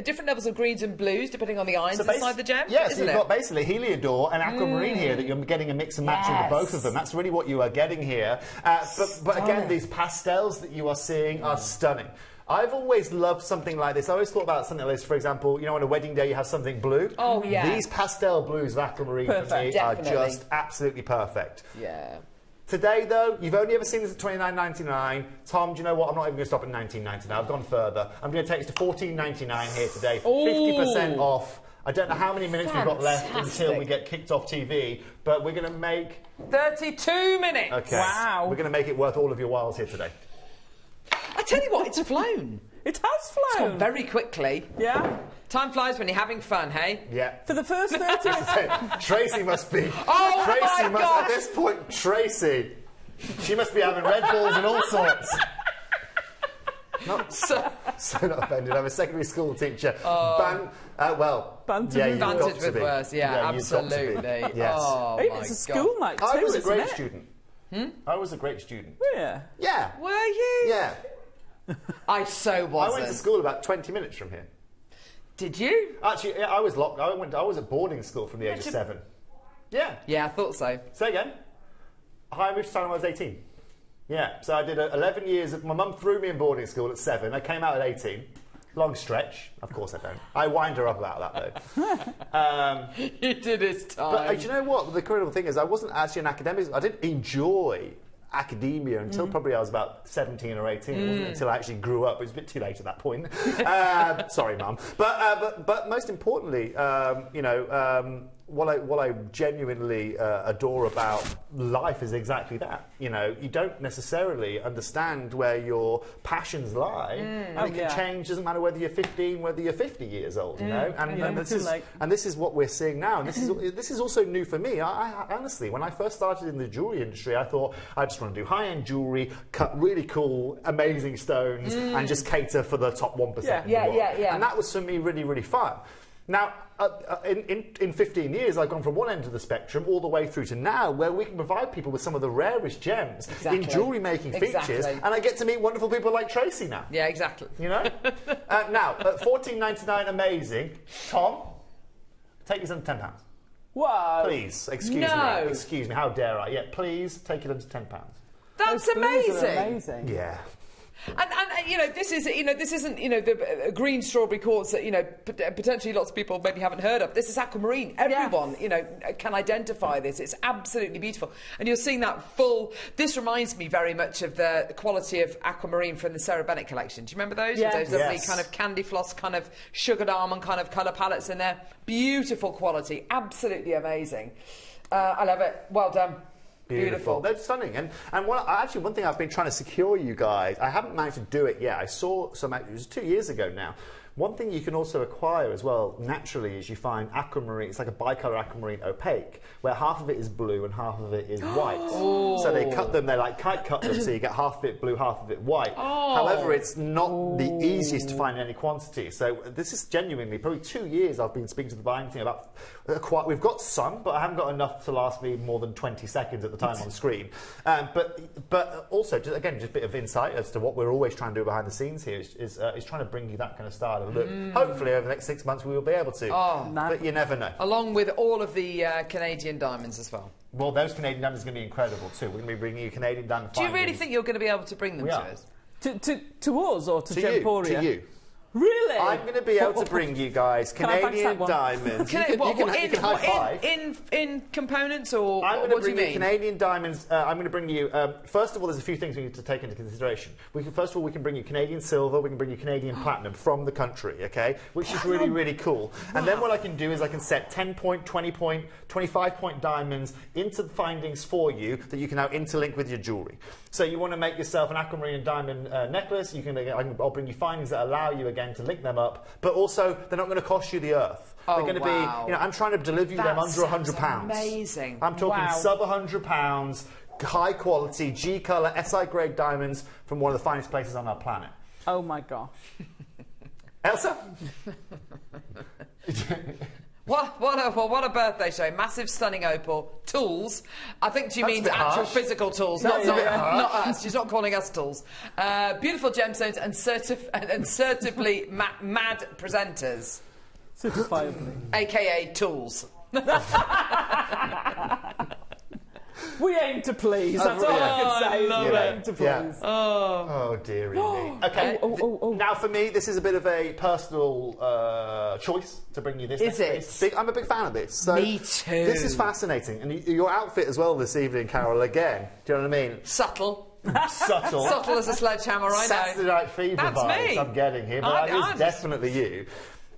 different levels of greens and blues depending on the irons inside the gem. Yes, you've got basically Heliodor and Aquamarine here that you're getting a mix and match of the both of them. That's really what you are getting here. But again, these pastels that you are seeing are stunning. I've always loved something like this. I always thought about something like this, for example, you know, on a wedding day you have something blue. Oh, yeah. These pastel blues of Aquamarine for me are just absolutely perfect. Yeah. Today, though, you've only ever seen this at $29.99. Tom, do you know what? I'm not even going to stop at $19.99. I've gone further. I'm going to take us to $14.99 here today. 50% off. I don't know how many minutes we've got left until we get kicked off TV, but we're going to make... 32 minutes! Okay. Wow. We're going to make it worth all of your whiles here today. I tell you what, it's flown. It has flown. It's gone very quickly. Yeah. Time flies when you're having fun, hey? Yeah. For the first 30... Tracy must be... Oh, Tracy my must, gosh. at this point, Tracy, she must be having Red Bulls and all sorts. So not offended. I'm a secondary school teacher. Bantered yeah, you've got Bantered to with be. words, yeah, you've got to be. absolutely. Yes. Oh, Hey, my it's a God. school night too, I was a isn't great it? student. I was a great student. Yeah. Yeah. Were you? Yeah. I so wasn't. I went to school about 20 minutes from here. Did you? Actually, yeah, I was locked. I was at boarding school from the age of 7. Yeah. Yeah, I thought so. Say again. I moved to town when I was 18. Yeah. So I did 11 years. My mum threw me in boarding school at 7. I came out at 18. Long stretch. Of course I don't. I wind her up about that, though. You did his time. But do you know what? The incredible thing is I wasn't actually an academic. I didn't enjoy academia until probably I was about 17 or 18. It wasn't until I actually grew up. It was a bit too late at that point. Sorry, Mum. But most importantly, what I genuinely adore about life is exactly that. You know, you don't necessarily understand where your passions lie, and it can change. Doesn't matter whether you're 15, whether you're 50 years old. You know, and this is what we're seeing now. And this is also new for me. I honestly, when I first started in the jewelry industry, I thought I just want to do high-end jewelry, cut really cool, amazing stones, and just cater for the top 1%. Yeah. And that was for me really, really fun. Now, in 15 years, I've gone from one end of the spectrum all the way through to now, where we can provide people with some of the rarest gems in jewellery making features, and I get to meet wonderful people like Tracy now. Yeah, exactly. You know? Now, at $14.99, amazing. Tom, take this under £10. Whoa. Please, excuse me. Excuse me, how dare I? Yeah, please take it under £10. That's Those blues are amazing. amazing. Yeah. And you know, this isn't the green strawberry quartz that potentially lots of people maybe haven't heard of. This is aquamarine. Everyone can identify this. It's absolutely beautiful, and you're seeing that full. This reminds me very much of the quality of aquamarine from the Sarah Bennett collection. Do you remember those? Yeah. With those lovely kind of candy floss, kind of sugared almond kind of colour palettes in there. Beautiful quality, absolutely amazing. I love it. Well done. Beautiful. They're stunning. And one thing I've been trying to secure you guys, I haven't managed to do it yet. I saw some, it was 2 years ago now. One thing you can also acquire as well, naturally, is you find aquamarine. It's like a bicolour aquamarine opaque, where half of it is blue and half of it is white. Oh. So they cut them, they like kite cut them, so you get half of it blue, half of it white. Oh. However, it's not the easiest to find in any quantity. So this is genuinely, probably 2 years I've been speaking to the buying team about, we've got some, but I haven't got enough to last me more than 20 seconds at the time on screen. But also, just a bit of insight as to what we're always trying to do behind the scenes here is trying to bring you that kind of style of look. Hopefully over the next 6 months we will be able to. But you never know. Along with all of the Canadian diamonds as well. Well, those Canadian diamonds are going to be incredible too. We're going to be bringing you Canadian diamond Do you findings. really think you're going to be able to bring them to us? To us or to Gemporia? To you. Really? I'm going to be able to bring you guys Canadian diamonds. You can high five. In components or I'm going to what do you bring mean? you Canadian diamonds. I'm going to bring you. First of all, there's a few things we need to take into consideration. First of all, we can bring you Canadian silver. We can bring you Canadian platinum from the country. Okay, which is really, really cool. Wow. And then what I can do is I can set 10-point, 20-point, 25-point diamonds into the findings for you that you can now interlink with your jewellery. So you want to make yourself an aquamarine diamond necklace. I'll bring you findings that allow you again to link them up, but also they're not going to cost you the earth. They're going to be, I'm trying to deliver you them under £100. Amazing. I'm talking sub £100, high quality, G colour, SI grade diamonds from one of the finest places on our planet. Oh my gosh. Elsa? What a birthday show. Massive, stunning opal. Tools. I think she means actual physical tools, not us. She's not calling us tools. Beautiful gemstones and certifiably mad presenters. Certifiably. AKA tools. We aim to please. That's all I can say. We aim to please. Yeah. Oh, dearie me. Okay. Now, for me, this is a bit of a personal choice to bring you this. Is it? I'm a big fan of this. So me too. This is fascinating. And your outfit as well this evening, Carol, again. Do you know what I mean? Subtle. Subtle as a sledgehammer, I know. Saturday Night Fever vibes I'm getting here, but that is definitely you.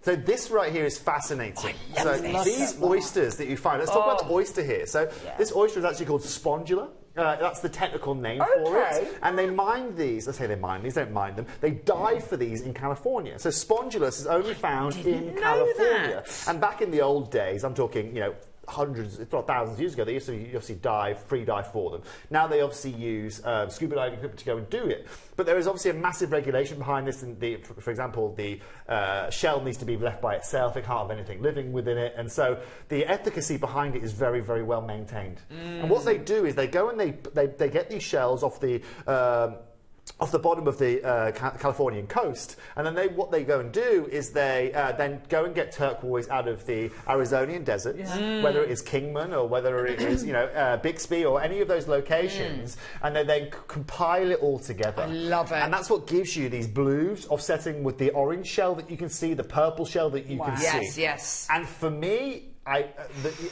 So this right here is fascinating. These oysters that you find, let's talk about the oyster here. So this oyster is actually called spondula. That's the technical name for it. And they mine these, let's say they mine these, don't mine them. They dive for these in California. So spondulus is only found in California. And back in the old days, I'm talking, hundreds, if not thousands of years ago, they used to obviously free dive for them. Now they obviously use scuba diving equipment to go and do it. But there is obviously a massive regulation behind this. And for example, the shell needs to be left by itself. It can't have anything living within it. And so the efficacy behind it is very, very well maintained. And what they do is they go and they get these shells off the bottom of the Californian coast, and then what they go and do is they then go and get turquoise out of the Arizonian desert, whether it is Kingman or whether it is Bixby or any of those locations, and they then compile it all together. I love it. And that's what gives you these blues offsetting with the orange shell that you can see, the purple shell that you can see. Yes. And for me,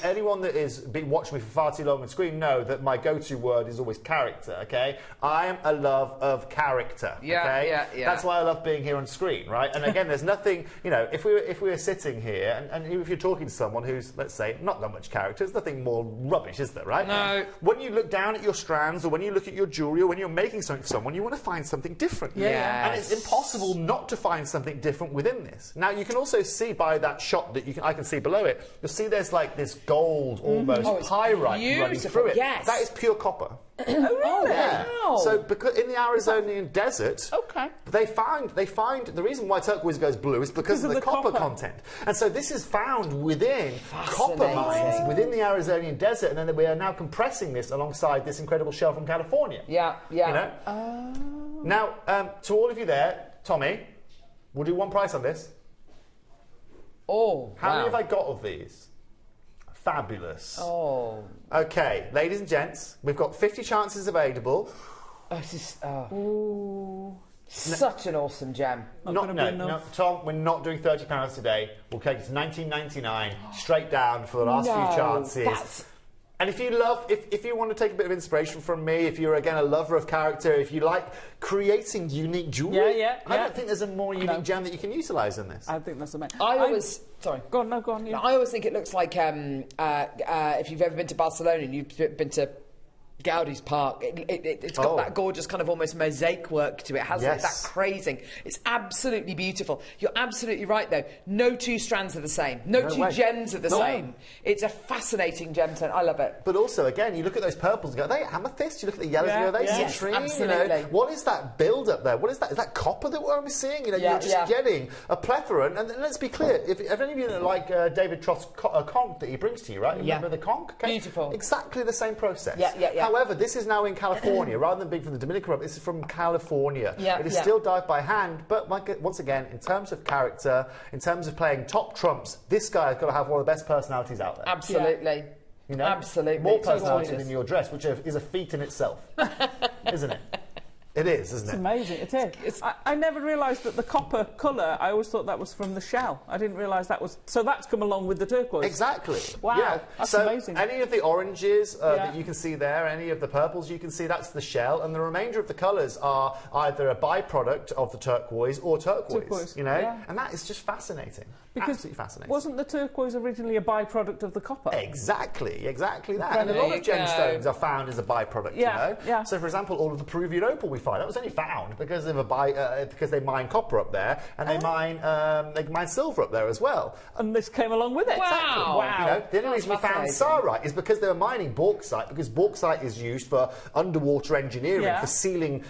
anyone that has been watching me for far too long on screen know that my go-to word is always character, okay? I am a love of character, okay? That's why I love being here on screen, right? And again, there's nothing, if we were sitting here, and if you're talking to someone who's, let's say, not that much character, there's nothing more rubbish, is there, right? No. When you look down at your strands, or when you look at your jewellery, or when you're making something for someone, you want to find something different. And it's impossible not to find something different within this. Now, you can also see by that shot that I can see below it, you'll see there's like this gold almost pyrite running through it. Yes. That is pure copper. Oh, really? Yeah. So because in the Arizonian desert, they find the reason why turquoise goes blue is because of the copper content. And so this is found within copper mines within the Arizonian desert, and then we are now compressing this alongside this incredible shell from California. Now, to all of you there, Tommy, we'll do one price on this. How many have I got of these? Fabulous. Okay, ladies and gents, we've got 50 chances available. Oh, this is such an awesome gem. No, Tom, we're not doing £30 today. We'll take it to $19.99 straight down for the last few chances. And if you love, if you want to take a bit of inspiration from me, if you're again a lover of character, if you like creating unique jewellery, I don't think there's a more unique gem that you can utilise in this. I think that's amazing. Sorry. Go on. Yeah. I always think it looks like if you've ever been to Barcelona and you've been to Gaudi's Park, it's got that gorgeous kind of almost mosaic work to it, hasn't it? That crazing. It's absolutely beautiful. You're absolutely right, though. No two strands are the same. No two gems are the same. It's a fascinating gemstone. I love it. But also, again, you look at those purples and go, are they amethyst? You look at the yellows and go, are they citrine? Absolutely. You know, what is that build-up there? What is that? Is that copper that we're seeing? You know, you're just getting a plethora. And let's be clear, if any of you like David Trott's conch that he brings to you, right? Remember the conch? Okay. Beautiful. Exactly the same process. Yeah. However, this is now in California. Rather than being from the Dominican Republic, this is from California. It is still dyed by hand, but once again, in terms of character, in terms of playing top trumps, this guy has got to have one of the best personalities out there. Absolutely. You know? Absolutely. More personality than your dress, which is a feat in itself. Isn't it? It is, isn't it? It's amazing, it is. I never realised that the copper colour, I always thought that was from the shell. I didn't realise that was... So that's come along with the turquoise. Exactly. Wow, that's amazing. Any of the oranges that you can see there, any of the purples you can see, that's the shell, and the remainder of the colours are either a byproduct of the turquoise or turquoise. You know? And that is just fascinating. Absolutely fascinating. Wasn't the turquoise originally a byproduct of the copper? Exactly that. And a lot of gemstones are found as a byproduct, you know? So, for example, all of the Peruvian opal we find, that was only found because of because they mine copper up there and they mine silver up there as well. And this came along with it. Wow. You know, the only reason we found sarite is because they were mining bauxite, because bauxite is used for underwater engineering, for sealing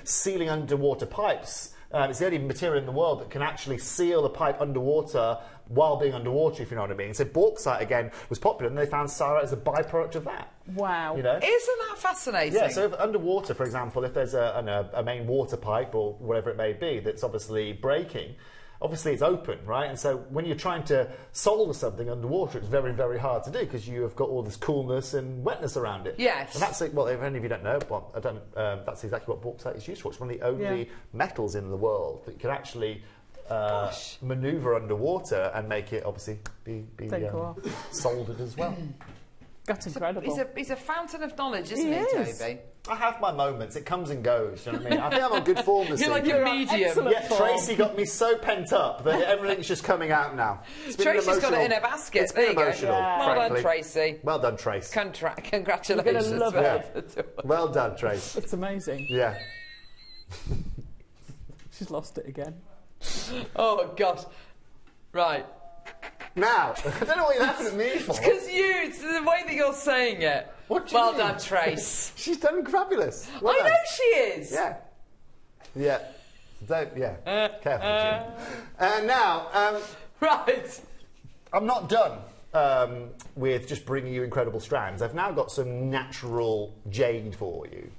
underwater pipes. It's the only material in the world that can actually seal the pipe underwater while being underwater, if you know what I mean. So bauxite, again, was popular, and they found sarite as a byproduct of that. Wow. You know? Isn't that fascinating? Yeah, so if underwater, for example, if there's a main water pipe or whatever it may be that's obviously breaking, obviously it's open, right? And so when you're trying to solder something underwater, it's very, very hard to do because you have got all this coolness and wetness around it. Yes. And that's, well, if any of you don't know, that's exactly what bauxite is used for. It's one of the only metals in the world that can actually manoeuvre underwater and make it obviously be soldered as well. That's incredible. He's a fountain of knowledge, isn't he, Toby? I have my moments. It comes and goes. You know what I mean? I think I'm on good form this evening. You're like a medium. Yeah, Tracy got me so pent up that everything's just coming out now. Tracy's got it in her basket. It's been emotional, Well done, Tracy. Well done, Trace. Congratulations. You're gonna love it. Well done, Trace. It's amazing. Yeah. She's lost it again. Oh, God. Right. Now, I don't know what you're laughing at me for. It's the way that you're saying it. Well done, Trace. She's done fabulous. I know she is. Yeah. Yeah. Careful, Jim. Now, right. I'm not done with just bringing you incredible strands. I've now got some natural jade for you.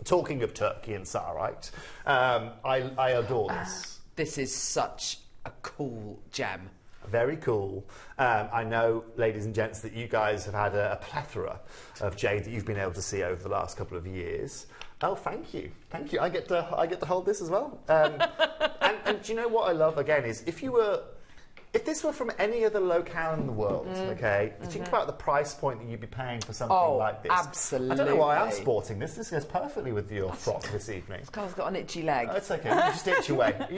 Talking of Turkey and sarite, I adore this. This is such a cool gem. Very cool. I know, ladies and gents, that you guys have had a plethora of jade that you've been able to see over the last couple of years. Oh, thank you. I get to hold this as well. And do you know what I love again is if this were from any other locale in the world, think about the price point that you'd be paying for something like this. Absolutely. I don't know why I'm sporting this. This goes perfectly with your frock this evening. This guy's got an itchy leg. Oh, it's okay. You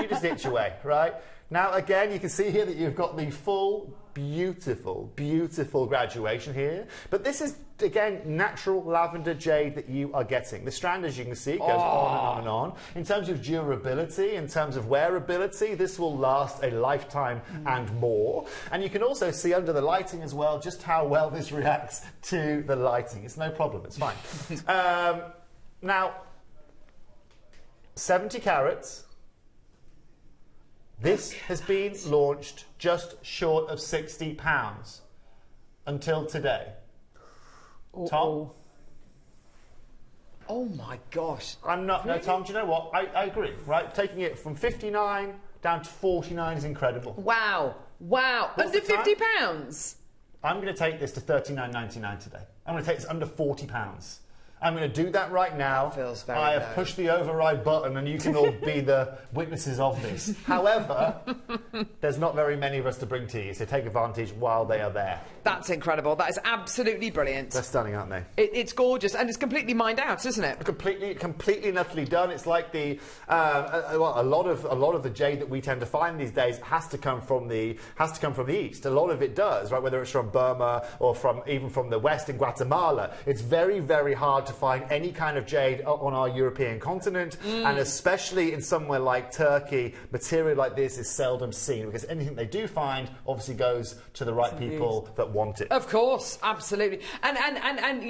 just itch away. Right? Now, again, you can see here that you've got the full, beautiful, beautiful graduation here. But this is, again, natural lavender jade that you are getting. The strand, as you can see, goes on and on and on. In terms of durability, in terms of wearability, this will last a lifetime and more. And you can also see under the lighting as well just how well this reacts to the lighting. It's no problem. It's fine. Now, 70 carats. This has been launched just short of £60 until today. Tom? Oh my gosh. I'm not. Really? No, Tom, do you know what? I agree, right? Taking it from 59 down to 49 is incredible. Wow. Under £50? I'm going to take this to $39.99 today. I'm going to take this under £40. I'm going to do that right now. That feels very I have low. pushed the override button and you can all be the witnesses of this. However, there's not very many of us to bring to you, so take advantage while they are there. That's incredible. That is absolutely brilliant. They're stunning, aren't they? It's gorgeous, and it's completely mined out, isn't it? Completely and utterly done. It's like the a lot of the jade that we tend to find these days has to come from the east. A lot of it does, right? Whether it's from Burma or even from the west in Guatemala. It's very, very hard to find any kind of jade on our European continent, and especially in somewhere like Turkey, material like this is seldom seen because anything they do find obviously goes to the right people that want it. Of course, absolutely. And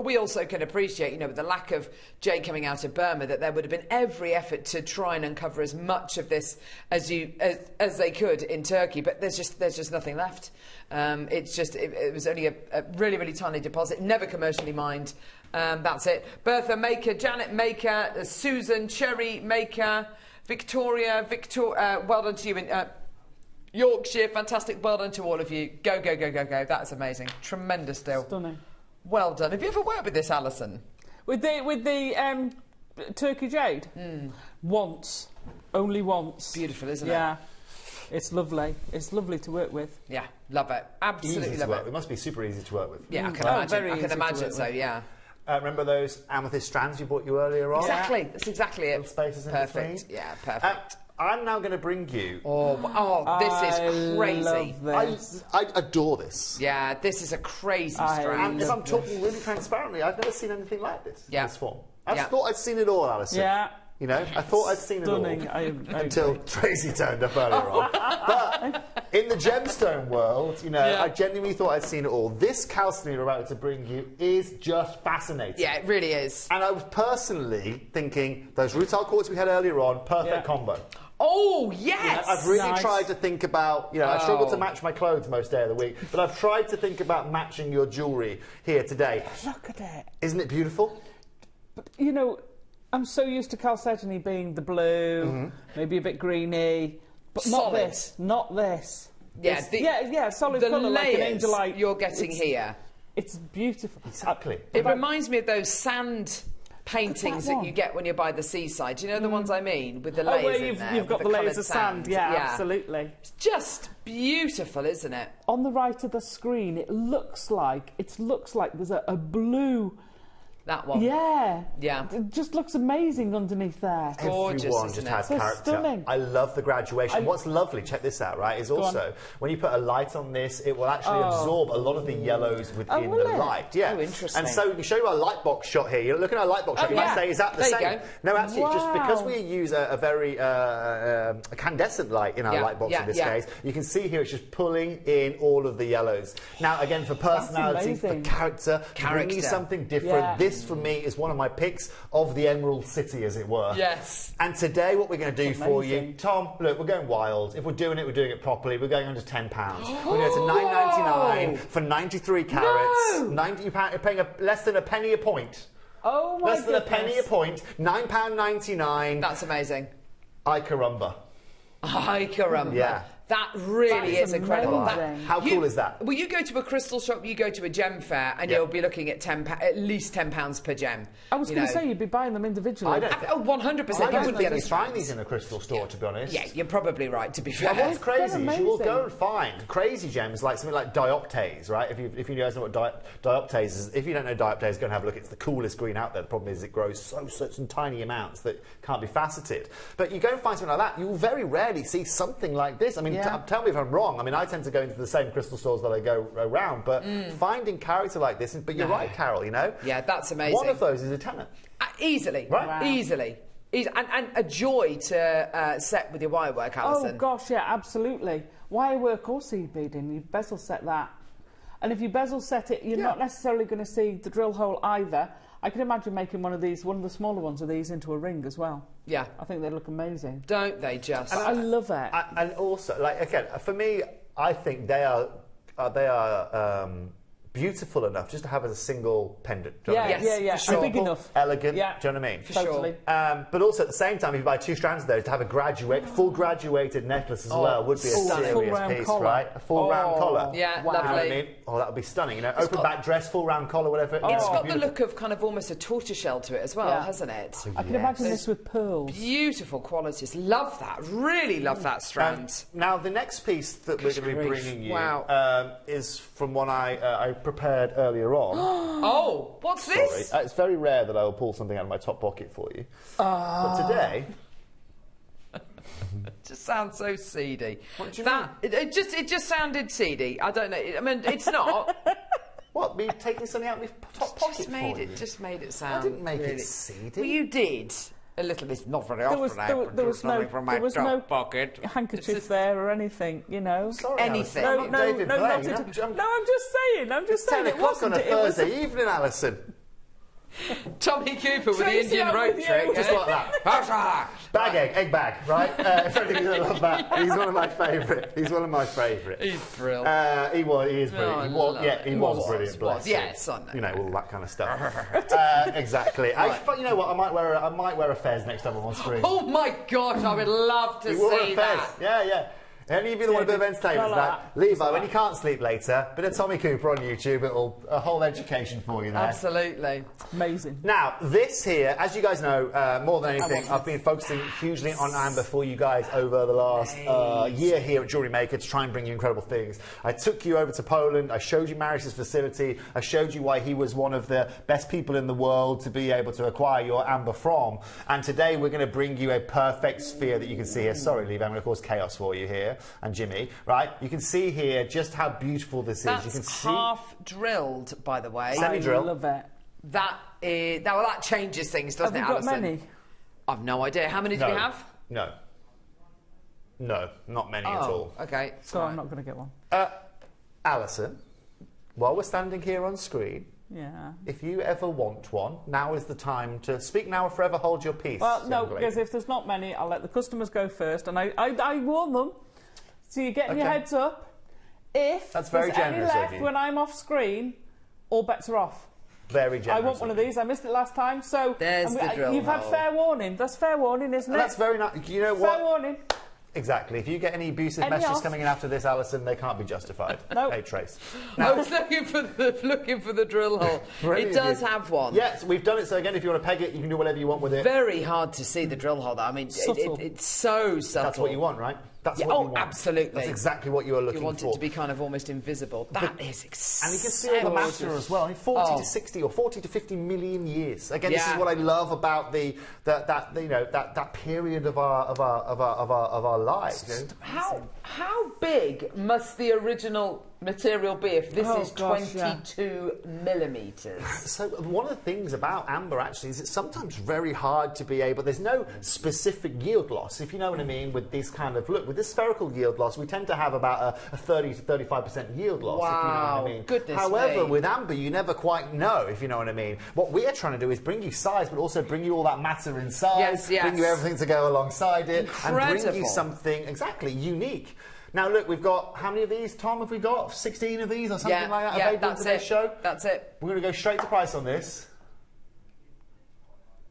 we also can appreciate, with the lack of jade coming out of Burma, that there would have been every effort to try and uncover as much of this as they could in Turkey, but there's just nothing left. It was only a really, really tiny deposit, never commercially mined. That's it. Bertha Maker, Janet Maker, Susan, Cherry Maker, Victoria, well done to you in Yorkshire, fantastic, well done to all of you. Go, go, go, go, go. That's amazing. Tremendous deal. Stunning. Well done. Have you ever worked with this, Alison? With the Turkey jade? Once. Only once. Beautiful, isn't it? Yeah. It's lovely. It's lovely to work with. Yeah, love it. Absolutely love it. It must be super easy to work with. Yeah, I can imagine. I can imagine so, yeah. Remember those amethyst strands you bought you earlier on? Exactly. That's exactly it. Spaces in Perfect. between. Yeah, perfect. I'm now going to bring you... this is crazy. I adore this. Yeah, this is a crazy strand. And if I'm talking really transparently, I've never seen anything like this in this form. I Yeah. thought I'd seen it all, Alison. Yeah. I thought I'd seen Stunning. it all until Tracy turned up earlier on. But in the gemstone world, I genuinely thought I'd seen it all. This calcine we're about to bring you is just fascinating. Yeah, it really is. And I was personally thinking, those rutile quartz we had earlier on, perfect combo. Oh, yes! I've really tried to think about, I struggle to match my clothes most day of the week, but I've tried to think about matching your jewellery here today. Look at it. Isn't it beautiful? But, I'm so used to calcetony being the blue, maybe a bit greeny, but not Solid. this. Not this. Yeah, solid the colour like an layers angelite. you're getting here. It's beautiful. Exactly. It reminds me of those sand paintings that one. you get when you're by the seaside. Do you know the ones I mean? With the layers where in there. you've got with the layers coloured of sand. Yeah, absolutely. It's just beautiful, isn't it? On the right of the screen, it looks like there's a blue. That one. Yeah. Yeah. It just looks amazing underneath there. Gorgeous, Everyone isn't just it? has So character. stunning. I love the graduation. What's lovely, check this out, right, is also when you put a light on this, it will actually absorb a lot of the yellows within the light. Yeah. Oh, interesting. And so we can show you our light box shot here. You're looking at a light box shot. You might say, is that the There you same? go. No, actually, just because Wow. we use a very incandescent light in our light box in this case, you can see here it's just pulling in all of the yellows. Now, again, for personality, for amazing. character, bringing something different, Yeah. this for me is one of my picks of the Emerald City, as it were. Yes. And today, what we're going to do for you, amazing. Tom, look, we're going wild. If we're doing it properly. We're going under £10. We're going to £9.99 for 93 carats. You're paying less than a penny a point. Oh my Less than a penny a point. £9.99. That's amazing. Ay caramba. Ay caramba. Yeah. That really is incredible. amazing. How cool is that? Well, you go to a crystal shop, you go to a gem fair, and you'll be looking at at least £10 per gem. I was going to say you'd be buying them individually. 100%. I You don't wouldn't think get you find these in a crystal store, to be honest. Yeah, you're probably right, to be fair. What's crazy is you will amazing. go and find crazy gems like something like dioptase, right? If you guys know what dioptase is, if you don't know dioptase, go and have a look. It's the coolest green out there. The problem is it grows such in tiny amounts that can't be faceted. But you go and find something like that, you will very rarely see something like this. I mean, tell me if I'm wrong. I mean, I tend to go into the same crystal stores that I go around, but finding character like this, but you're right, Carol, Yeah, that's amazing. one of those is a tenner. Easily. Right. Wow. Easily. And a joy to set with your wire work, Alison. Oh gosh, yeah, absolutely. Wire work or seed beading, you bezel set that. And if you bezel set it, you're not necessarily going to see the drill hole either. I can imagine making one of the smaller ones of these into a ring as well. Yeah. I think they look amazing. Don't they just? I love it. And also, like, again, for me, I think they are beautiful enough just to have as a single pendant. Do you know what I mean? Yeah. Simple, Big enough. elegant. Yeah. Do you know what I mean? For totally. But also at the same time, if you buy 2 strands of those, to have a full graduated necklace as well would be a serious piece, collar. right? A full round collar. Yeah, You know what I lovely. mean? Oh, that would be stunning. You know, open back dress, full round collar, whatever. It's got the look of kind of almost a tortoiseshell to it as well, hasn't it? I can imagine this with pearls. Beautiful qualities. Love that. Really love that strand. Now, the next piece that we're going to be bringing you is from one I prepared earlier on. Oh, what's this? Sorry. It's very rare that I will pull something out of my top pocket for you. But today... It just sounds so seedy. What do you mean? It just sounded seedy. I don't know. I mean, it's not. What? Me taking something out of my top pocket for you? Just made it sound. I didn't make really it seedy. Well, you did. A little bit, not very often. There was no pocket. handkerchief there or anything, you know. Sorry, anything. Alison. David Blaine. I'm just saying. It's 10 o'clock on a Thursday evening, Alison. Tommy Cooper with the Indian rope trick. Just like that. Egg bag, right? If anything, I love that. He's one of my favourite. He's brilliant. He is brilliant. He was brilliant. Bless him. Yes, I know. You know, all that kind of stuff. Exactly. You know what? I might wear a fez next time I'm on screen. Oh my gosh, I would love to see that. Yeah. Any of you that want a bit of entertainment, Levi, when you can't sleep later, bit of Tommy Cooper on YouTube, a whole education for you there. Absolutely. Amazing. Now, this here, as you guys know, more than anything, I've been focusing hugely on amber for you guys over the last year here at Jewellery Maker to try and bring you incredible things. I took you over to Poland, I showed you Marius's facility, I showed you why he was one of the best people in the world to be able to acquire your amber from, and today we're going to bring you a perfect sphere that you can see here. Sorry, Levi, I'm going to cause chaos for you here. And Jimmy, right? You can see here just how beautiful this is. That's you can see half drilled, by the way. Semi-drill. I love it. That changes things, doesn't it, Alison? Have you got many? I've no idea. How many do we have? No, not many at all. Okay. So I'm not going to get one. Alison, while we're standing here on screen, if you ever want one, now is the time to speak now or forever hold your peace. Well, no, because if there's not many, I'll let the customers go first, and I warn them. So you're getting your heads up. If That's very there's generous any of left you. when I'm off screen, all bets are off. Very generous. I want one of these. I missed it last time, so there's the drill you've had fair warning. That's fair warning, isn't it? That's very nice. You know what? Fair warning. Exactly. If you get any abusive messages coming in after this, Alison, they can't be justified. No. Hey, Trace. I was looking for the drill hole. It does have one. Yes, we've done it. So again, if you want to peg it, you can do whatever you want with it. Very hard to see the drill hole, though. I mean, it's so subtle. That's what you want, right? That's what you want. Absolutely. That's exactly what you are looking for. You want it to be kind of almost invisible. That is exciting. And you can see all the matter as well. I mean, 40 to 60 or 40 to 50 million years. Again, this is what I love about that period of our lives. How big must the original material be if this is 22 millimetres? So one of the things about amber actually is it's sometimes very hard to be able. There's no specific yield loss, if you know what I mean, with this kind of look. With this spherical yield loss, we tend to have about a 30 to 35% yield loss. Wow, if you know what I mean. Goodness However, me. with amber, you never quite know, if you know what I mean. What we're trying to do is bring you size, but also bring you all that matter inside. Bring you everything to go alongside it, and bring you something unique. Now, look, we've got, how many of these, Tom, have we got? 16 of these or something like that available in today's show? That's it. We're going to go straight to price on this.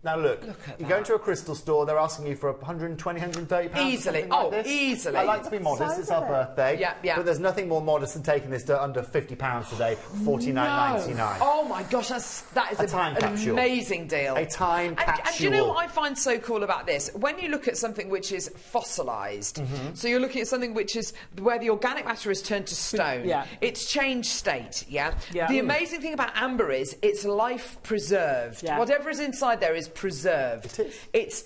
Now, look you go into a crystal store, they're asking you for £120, £130. Easily. Easily. I like to be modest, it's our birthday. But there's nothing more modest than taking this to under £50 today, $49.99. Oh my gosh, that is a time capsule. Amazing deal. A time capsule. And do you know what I find so cool about this? When you look at something which is fossilised, so you're looking at something which is where the organic matter is turned to stone. It's changed state, The amazing thing about amber is it's life preserved. Whatever is inside there is preserved. It's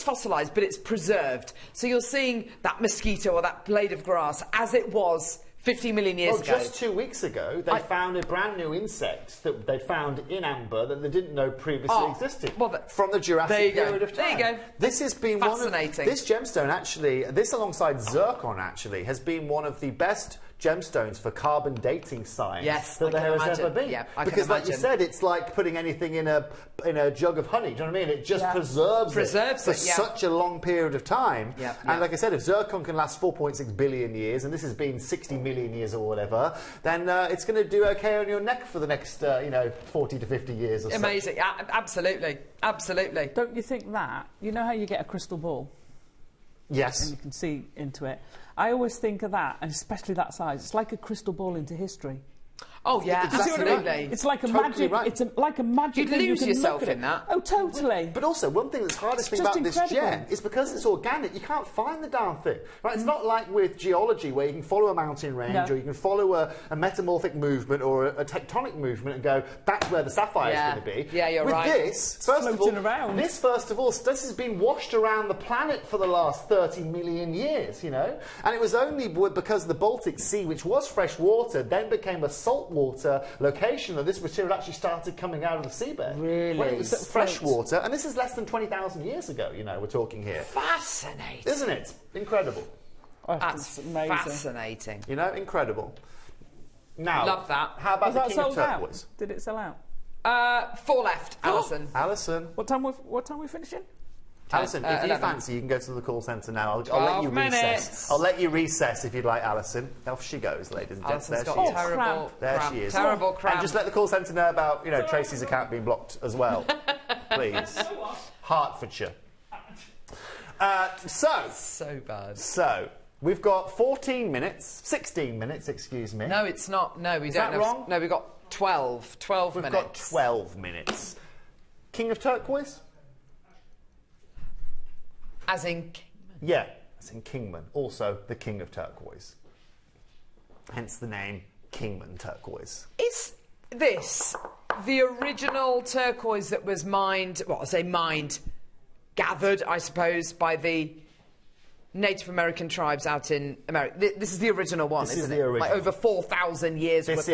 fossilised, but it's preserved. So you're seeing that mosquito or that blade of grass as it was 50 million years ago. Just 2 weeks ago, they found a brand new insect that they'd found in amber that they didn't know previously existed. From the Jurassic period of time. There you go. This has been fascinating. This gemstone, actually, this alongside zircon, actually, has been one of the best gemstones for carbon dating science that there has ever been. Yeah, I because, can like you said, it's like putting anything in a jug of honey. Do you know what I mean? It just preserves it for such a long period of time. And like I said, if zircon can last 4.6 billion years, and this has been 60 million years or whatever, then it's going to do okay on your neck for the next 40 to 50 years or so. Amazing. Absolutely. Absolutely. Don't you think that? You know how you get a crystal ball? Yes. And you can see into it. I always think of that, and especially that size. It's like a crystal ball into history. Oh yeah, absolutely. It's like a magic. Right. It's like a magic. You'd lose yourself in that. Oh, totally. But also, one thing that's hardest thing about this gem is because it's organic. You can't find the darn thing. Right? It's not like with geology where you can follow a mountain range or you can follow a metamorphic movement or a tectonic movement and go, that's where the sapphire is going to be. Yeah, you're right. With this, first of all, this has been washed around the planet for the last 30 million years. And it was only because the Baltic Sea, which was fresh water, then became a saltwater location that this material actually started coming out of the seabed. Really? When it was fresh water, and this is less than 20,000 years ago, we're talking here. Fascinating. Isn't it? Incredible. That's amazing. Fascinating. Incredible. Now, love that. How about the King of Turquoise? Did it sell out? 4 left, Alison. Alison. What time we finishing? Alison, if you fancy, you can go to the call centre now. I'll let you recess. I'll let you recess if you'd like, Alison. Off she goes, ladies and gents. There she is. There she is. Terrible crap. And just let the call centre know about, Tracy's account being blocked as well, please. Hertfordshire. So bad. So, we've got 16 minutes, excuse me. No, it's not. No, we is don't that wrong? No, we've got 12 minutes. We've got 12 minutes. King of Turquoise? As in Kingman? Yeah, as in Kingman. Also, the King of Turquoise. Hence the name Kingman Turquoise. Is this the original turquoise that was gathered, I suppose, by the Native American tribes out in America? This is the original one, isn't it? Like over 4,000 years worth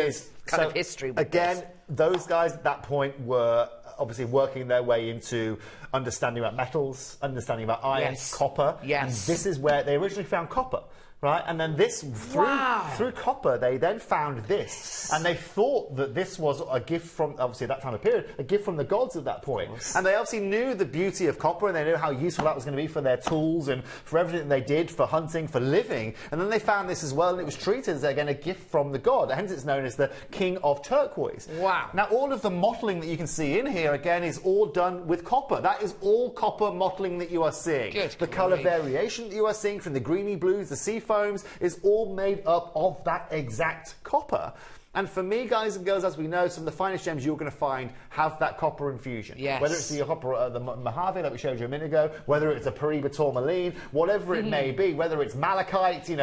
of history with again, those guys at that point were obviously working their way into understanding about metals, understanding about iron, copper. And this is where they originally found copper. Right, and then through copper, they then found this, and they thought that this was a gift from, obviously at that time of period, a gift from the gods at that point. And they obviously knew the beauty of copper, and they knew how useful that was going to be for their tools and for everything they did, for hunting, for living. And then they found this as well, and it was treated as, again, a gift from the god. Hence it's known as the King of Turquoise. Wow. Now, all of the modelling that you can see in here, again, is all done with copper. That is all copper modelling that you are seeing. The colour variation that you are seeing from the greeny blues, the sea foams, is all made up of that exact copper. And for me, guys and girls, as we know, some of the finest gems you're going to find have that copper infusion. Yes. Whether it's the copper, the Mojave that we showed you a minute ago, whether it's a Paraiba tourmaline, whatever it may be, whether it's malachite, these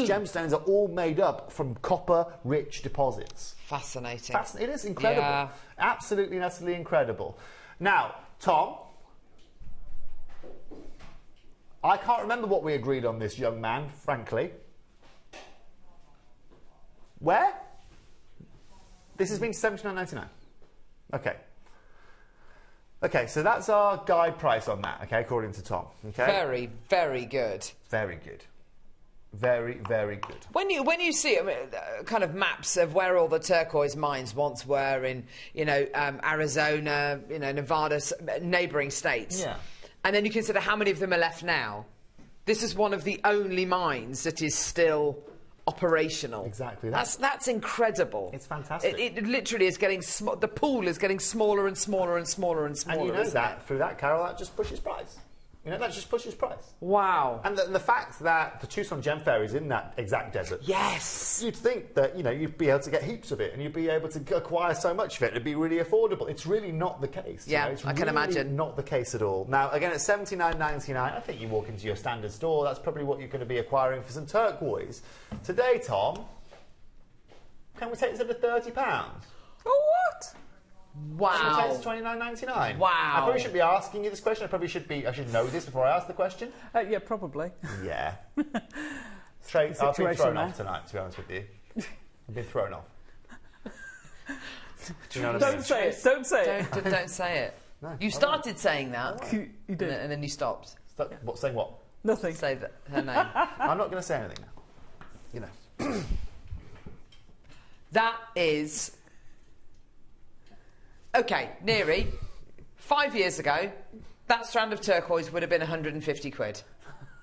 gemstones are all made up from copper-rich deposits. Fascinating. It is incredible. Yeah. Absolutely, utterly incredible. Now, Tom, I can't remember what we agreed on this, young man, frankly. Where? This has been $79.99. Okay. Okay, so that's our guide price on that, okay, according to Tom. Okay. Very, very good. Very good. Very, very good. When you see kind of maps of where all the turquoise mines once were in, Arizona, Nevada, neighbouring states. Yeah. And then you consider how many of them are left now. This is one of the only mines that is still operational. Exactly. That's incredible. It's fantastic. It literally is getting the pool is getting smaller and smaller and smaller and smaller. And you know that through that, Carol, that just pushes price. That just pushes price. Wow. And the fact that the Tucson Gem Fair is in that exact desert. Yes. You'd think that, you'd be able to get heaps of it and you'd be able to acquire so much of it. It'd be really affordable. It's really not the case. Yeah, It's I can imagine. Not the case at all. Now, again, at $79.99, I think you walk into your standard store, that's probably what you're going to be acquiring for some turquoise. Today, Tom, can we take this up to £30? Oh, what? Wow. It's $29.99. Wow. I probably shouldn't be asking you this question. I should know this before I ask the question. Yeah, probably. Yeah. I've been thrown off tonight, to be honest with you. I've been thrown off. Do you know what I mean? Don't say it. Don't say it. Don't say it. No, you started saying that. You did. And then you stopped. What? Saying what? Nothing. Say her name. I'm not going to say anything now. That is... OK, Neary, 5 years ago, that strand of turquoise would have been 150 quid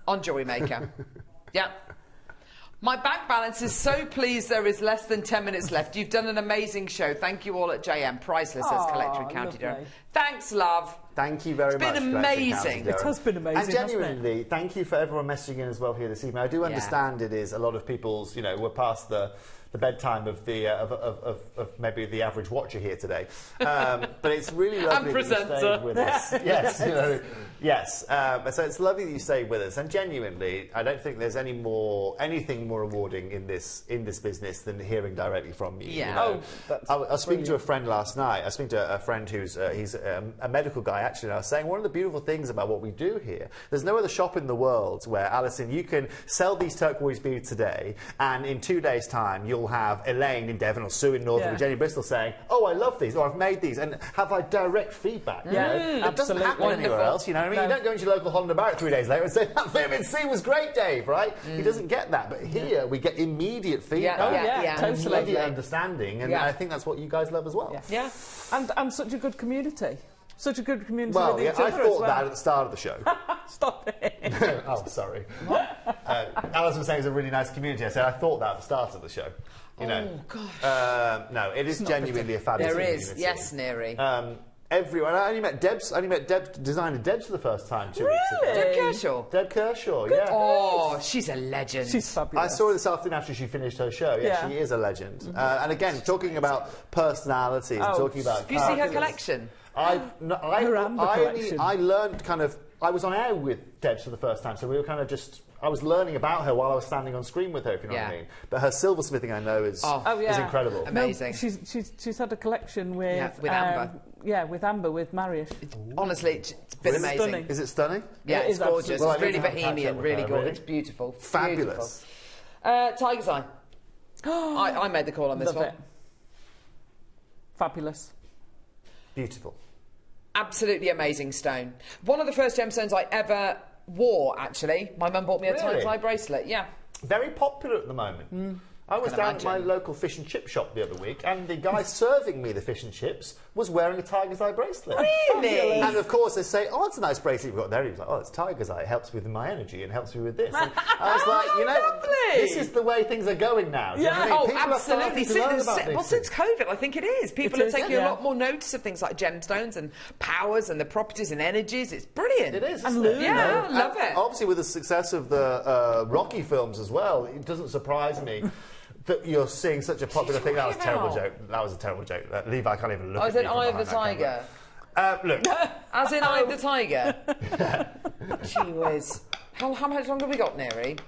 on Jewellery Maker. Yeah. My bank balance is so pleased there is less than 10 minutes left. You've done an amazing show. Thank you all at JM. Priceless, says Collector in County Durham. Thanks, love. Thank you very much. It's been amazing. It has been amazing. And genuinely, thank you for everyone messaging in as well here this evening. I do understand it is a lot of people's, you know, we're past the bedtime of the of maybe the average watcher here today, but it's really lovely that you stayed with us. Yes, you know, yes. So it's lovely that you stayed with us, and genuinely, I don't think there's anything more rewarding in this business than hearing directly from you. Yeah. You know? I was speaking to a friend last night. I was speaking to a friend who's he's a medical guy actually. And I was saying one of the beautiful things about what we do here. There's no other shop in the world where, Alison, you can sell these turquoise beads today, and in 2 days' time you'll have Elaine in Devon or Sue in Northern or Jenny Bristol saying, "Oh, I love these," or "I've made these," and have like direct feedback. You know? It doesn't happen anywhere else. You know what I mean? You don't go into your local Honda Barrett 3 days later and say, "That vitamin C was great, Dave." Right? He doesn't get that, but here we get immediate feedback, totally. immediate understanding, and I think that's what you guys love as well. Yeah. And such a good community. Such a good community well, with each I other thought as well. that at the start of the show. Stop it. Oh, sorry. Alison was saying it's a really nice community. I said I thought that at the start of the show. You know. Gosh. No, it is genuinely a fabulous community. There is, yes, Neary. Everyone. I only met designer Debs for the first time 2 weeks ago. Deb Kershaw? Deb Kershaw, yeah. Oh, she's a legend. She's fabulous. I saw her this afternoon after she finished her show. Yeah, she is a legend. And again, talking about personalities, and talking about do you see her collection? I learned kind of... I was on air with Debs for the first time, so we were kind of just... I was learning about her while I was standing on screen with her, if you know what I mean. But her silversmithing, I know, is incredible. Amazing. No, she's had a collection with Amber. With Amber, with Marius. Honestly, it's been amazing. Stunning. Is it stunning? Yeah, it's gorgeous. Well, it's really bohemian, really gorgeous. It's beautiful. Fabulous. Beautiful. Tiger's Eye. I made the call on this Love one. it. Fabulous. Beautiful. Absolutely amazing stone. One of the first gemstones I ever wore, actually. My mum bought me a Tiger's Eye bracelet, Very popular at the moment. I was down at my local fish and chip shop the other week, and the guy serving me the fish and chips was wearing a Tiger's Eye bracelet. Really? And of course they say, "Oh, it's a nice bracelet you've got there." He was like, "Oh, it's Tiger's Eye. It helps with my energy and helps me with this." And I was like, you know, lovely. this is the way things are going now. Do you know what I mean? People absolutely. are starting to learn about these since things. COVID, I think it is. People are taking a lot more notice of things like gemstones and powers and the properties and energies. It's brilliant. It is. I love it. Obviously, with the success of the Rocky films as well, it doesn't surprise me that you're seeing such a popular thing. That was a terrible joke. That was a terrible joke. Levi can't even look at me. As in Eye of the Tiger. Look. As in Eye of the Tiger. Gee whiz. How much longer have we got, Neary?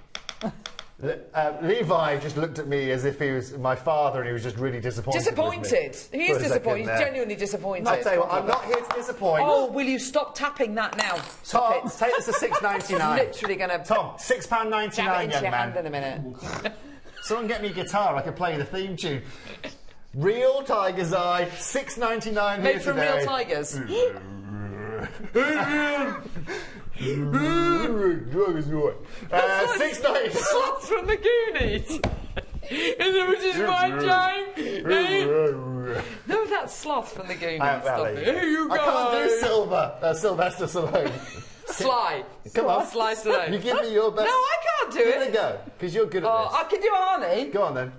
Levi just looked at me as if he was my father and he was just really disappointed. Disappointed. He is disappointed. He's genuinely disappointed. I'll tell you what, I'm not here to disappoint. Oh, will you stop tapping that now? Tom, take this to $6.99. Literally going to... Tom, £6.99, jab it into young your man. hand in a minute. Someone get me a guitar, I can play the theme tune. Real Tiger's Eye, $6.99 here Made from today. real tigers. $6.99. Slots from the Goonies. Which is my Jane. No, that's Sloth from the Goonies. Hey, you guys. I can't do Sylvester Stallone. Sly. Come on. Sly Stallone. You give me your best. No, I can't do it. Give it a go, because you're good at this. I can do Arnie. Go on then.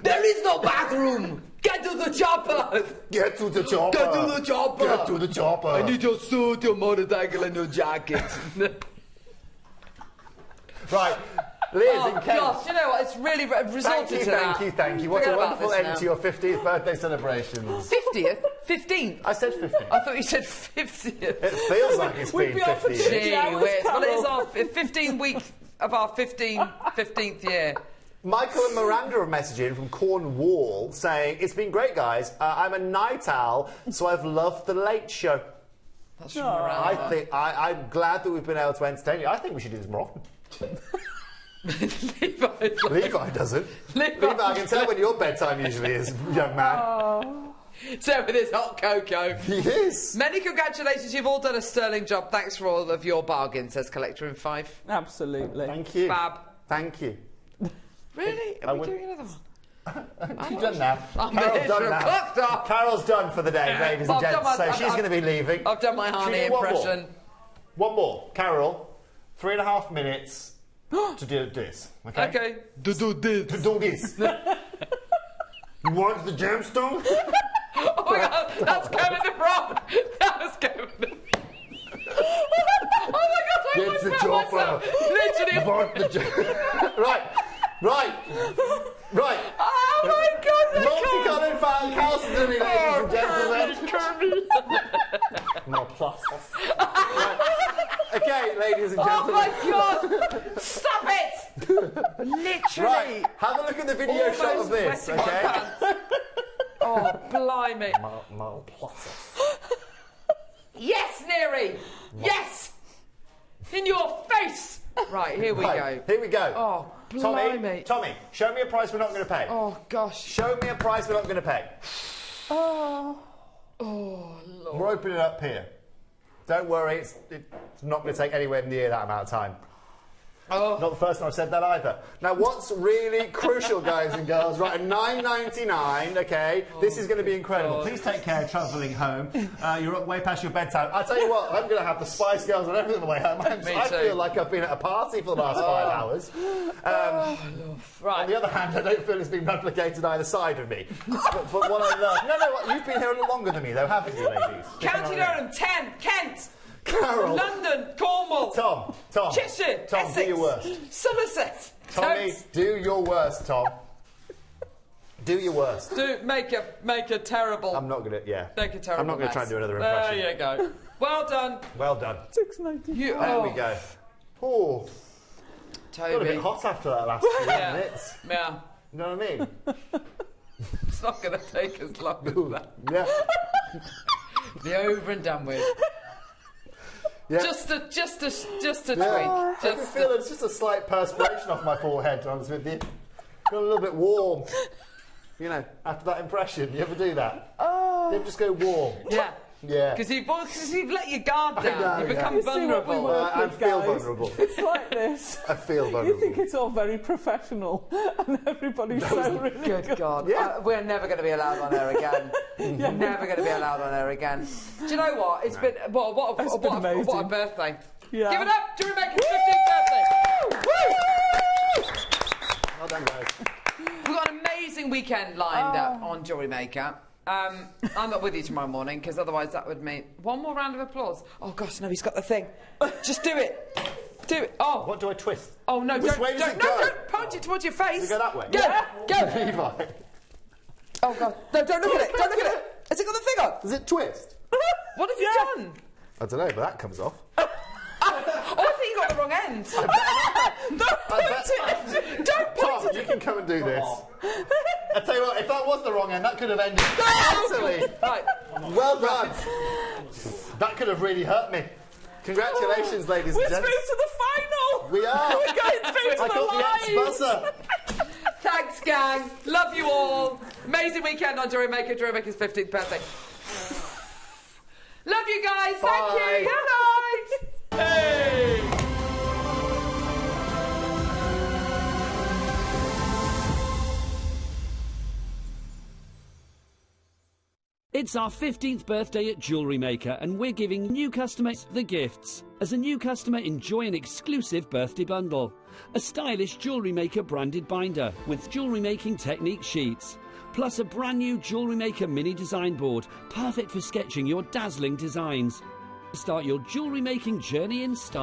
There is no bathroom. Get to the chopper. Get to the chopper. Get to the chopper. Get to the chopper. I need your suit, your motorcycle, and your jacket. Right. Liz in Kent. Gosh, you know what? It's really resulted to that. Thank you. What Forget a about wonderful this end to your 50th birthday celebrations. 50th? 15th? I said 50th. I thought you said 50th. It feels like it's been 50 years. Gee whiz. Well, it is our 15th week of our 15th year. Michael and Miranda are messaging from Cornwall saying, "It's been great, guys. I'm a night owl, so I've loved the Late Show." That's from Miranda. I'm glad that we've been able to entertain you. I think we should do this more often. Levi doesn't. Levi, I can tell when your bedtime usually is, young man. So with his hot cocoa. He is. Many congratulations. You've all done a sterling job. Thanks for all of your bargains, says Collector in 5. Absolutely. Thank you. Fab. Thank you. Really? Are we doing another one? She's done now. I'm Carol's done now. Fucked up. Carol's done for the day, ladies and gents. So she's going to be leaving. I've done my Harney impression. One more. Carol, 3.5 minutes to do this. Okay? Okay. To do this. You want the gemstone? Oh my God, that's Kevin the Frog. That was Kevin the Frog. Oh my God, I It's the won't chopper. Literally. You want the Right. Oh my God, Multicoloured fan calcium, ladies and gentlemen. No plus. Right. Okay, ladies and gentlemen. Oh my God! Stop it! Literally. Right, have a look at the video shot of this, okay? Oh, blimey. Yes, Neary! Yes! In your face! Right, here we go. Here we go. Oh, blimey. Tommy, show me a price we're not going to pay. Oh, gosh. Show me a price we're not going to pay. Oh, Lord. We're opening it up here. Don't worry, it's not going to take anywhere near that amount of time. Oh. Not the first time I've said that either. Now, what's really crucial, guys and girls, right, at $9.99, okay, this is going to be incredible. Please take care travelling home. You're way past your bedtime. I'll tell you what, I'm going to have the Spice Girls and everything on the way home. I feel like I've been at a party for the last 5 hours. Right. On the other hand, I don't feel it's been replicated either side of me. but what I love... No, you've been here a little longer than me, though, haven't you, ladies? County Durham, 10, Kent. Carol. London, Cornwall. Tom. Cheshire, Tom, Essex. do your worst. Somerset. Tommy, do your worst, Tom. Do your worst. Make a terrible... I'm not going to, Make a terrible I'm not going to try and do another impression. There you go. Well done. Well done. 6.90. There we go. Oh. Toby. Got a bit hot after that last few minutes. Yeah. You know what I mean? It's not going to take as long as that. Yeah. Be over and done with. Yeah. Just a tweak. I can feel it's just a slight perspiration off my forehead, to be honest with you. Got a little bit warm. You know, after that impression. You ever do that? Oh. You ever just go warm? Yeah. Yeah. Because you've let your guard down. You become vulnerable. I feel vulnerable. It's like this. I feel vulnerable. You think it's all very professional, and everybody's so really Good God. Yeah. We're never going to be allowed on air again. Never going to be allowed on air again. Do you know what? It's been... What a birthday. Yeah. Give it up! Jewellery Maker's 15th birthday! Woo! Well done, guys. We've got an amazing weekend lined up on Jewellery Maker. I'm not with you tomorrow morning because otherwise that would mean one more round of applause. Oh gosh, no, he's got the thing. Just do it. Do it. Oh. What do I twist? Oh no, Which way does it go? don't point it towards your face. Does it go that way? Go. Go. Levi. Oh god. No, don't look at it. Don't look at it. Has it got the thing on? Does it twist? What have you done? I don't know, but that comes off. Oh, I think you got the wrong end. Don't point it. Don't point Tom, it. you can come and do this. I tell you what, if that was the wrong end, that could have ended utterly. Right. Well done. That could have really hurt me. Congratulations, ladies We're and through gents. to the final. We are. We're going through to I the got line. the ex-buzzer. Thanks, gang. Love you all. Amazing weekend on Jewellery Maker. Jewellery Maker's 15th birthday. Love you guys. Bye. Thank you. Good night. Hey. It's our 15th birthday at Jewellery Maker, and we're giving new customers the gifts. As a new customer, enjoy an exclusive birthday bundle. A stylish Jewellery Maker branded binder with jewellery making technique sheets. Plus a brand new Jewellery Maker mini design board, perfect for sketching your dazzling designs. Start your jewellery making journey in style.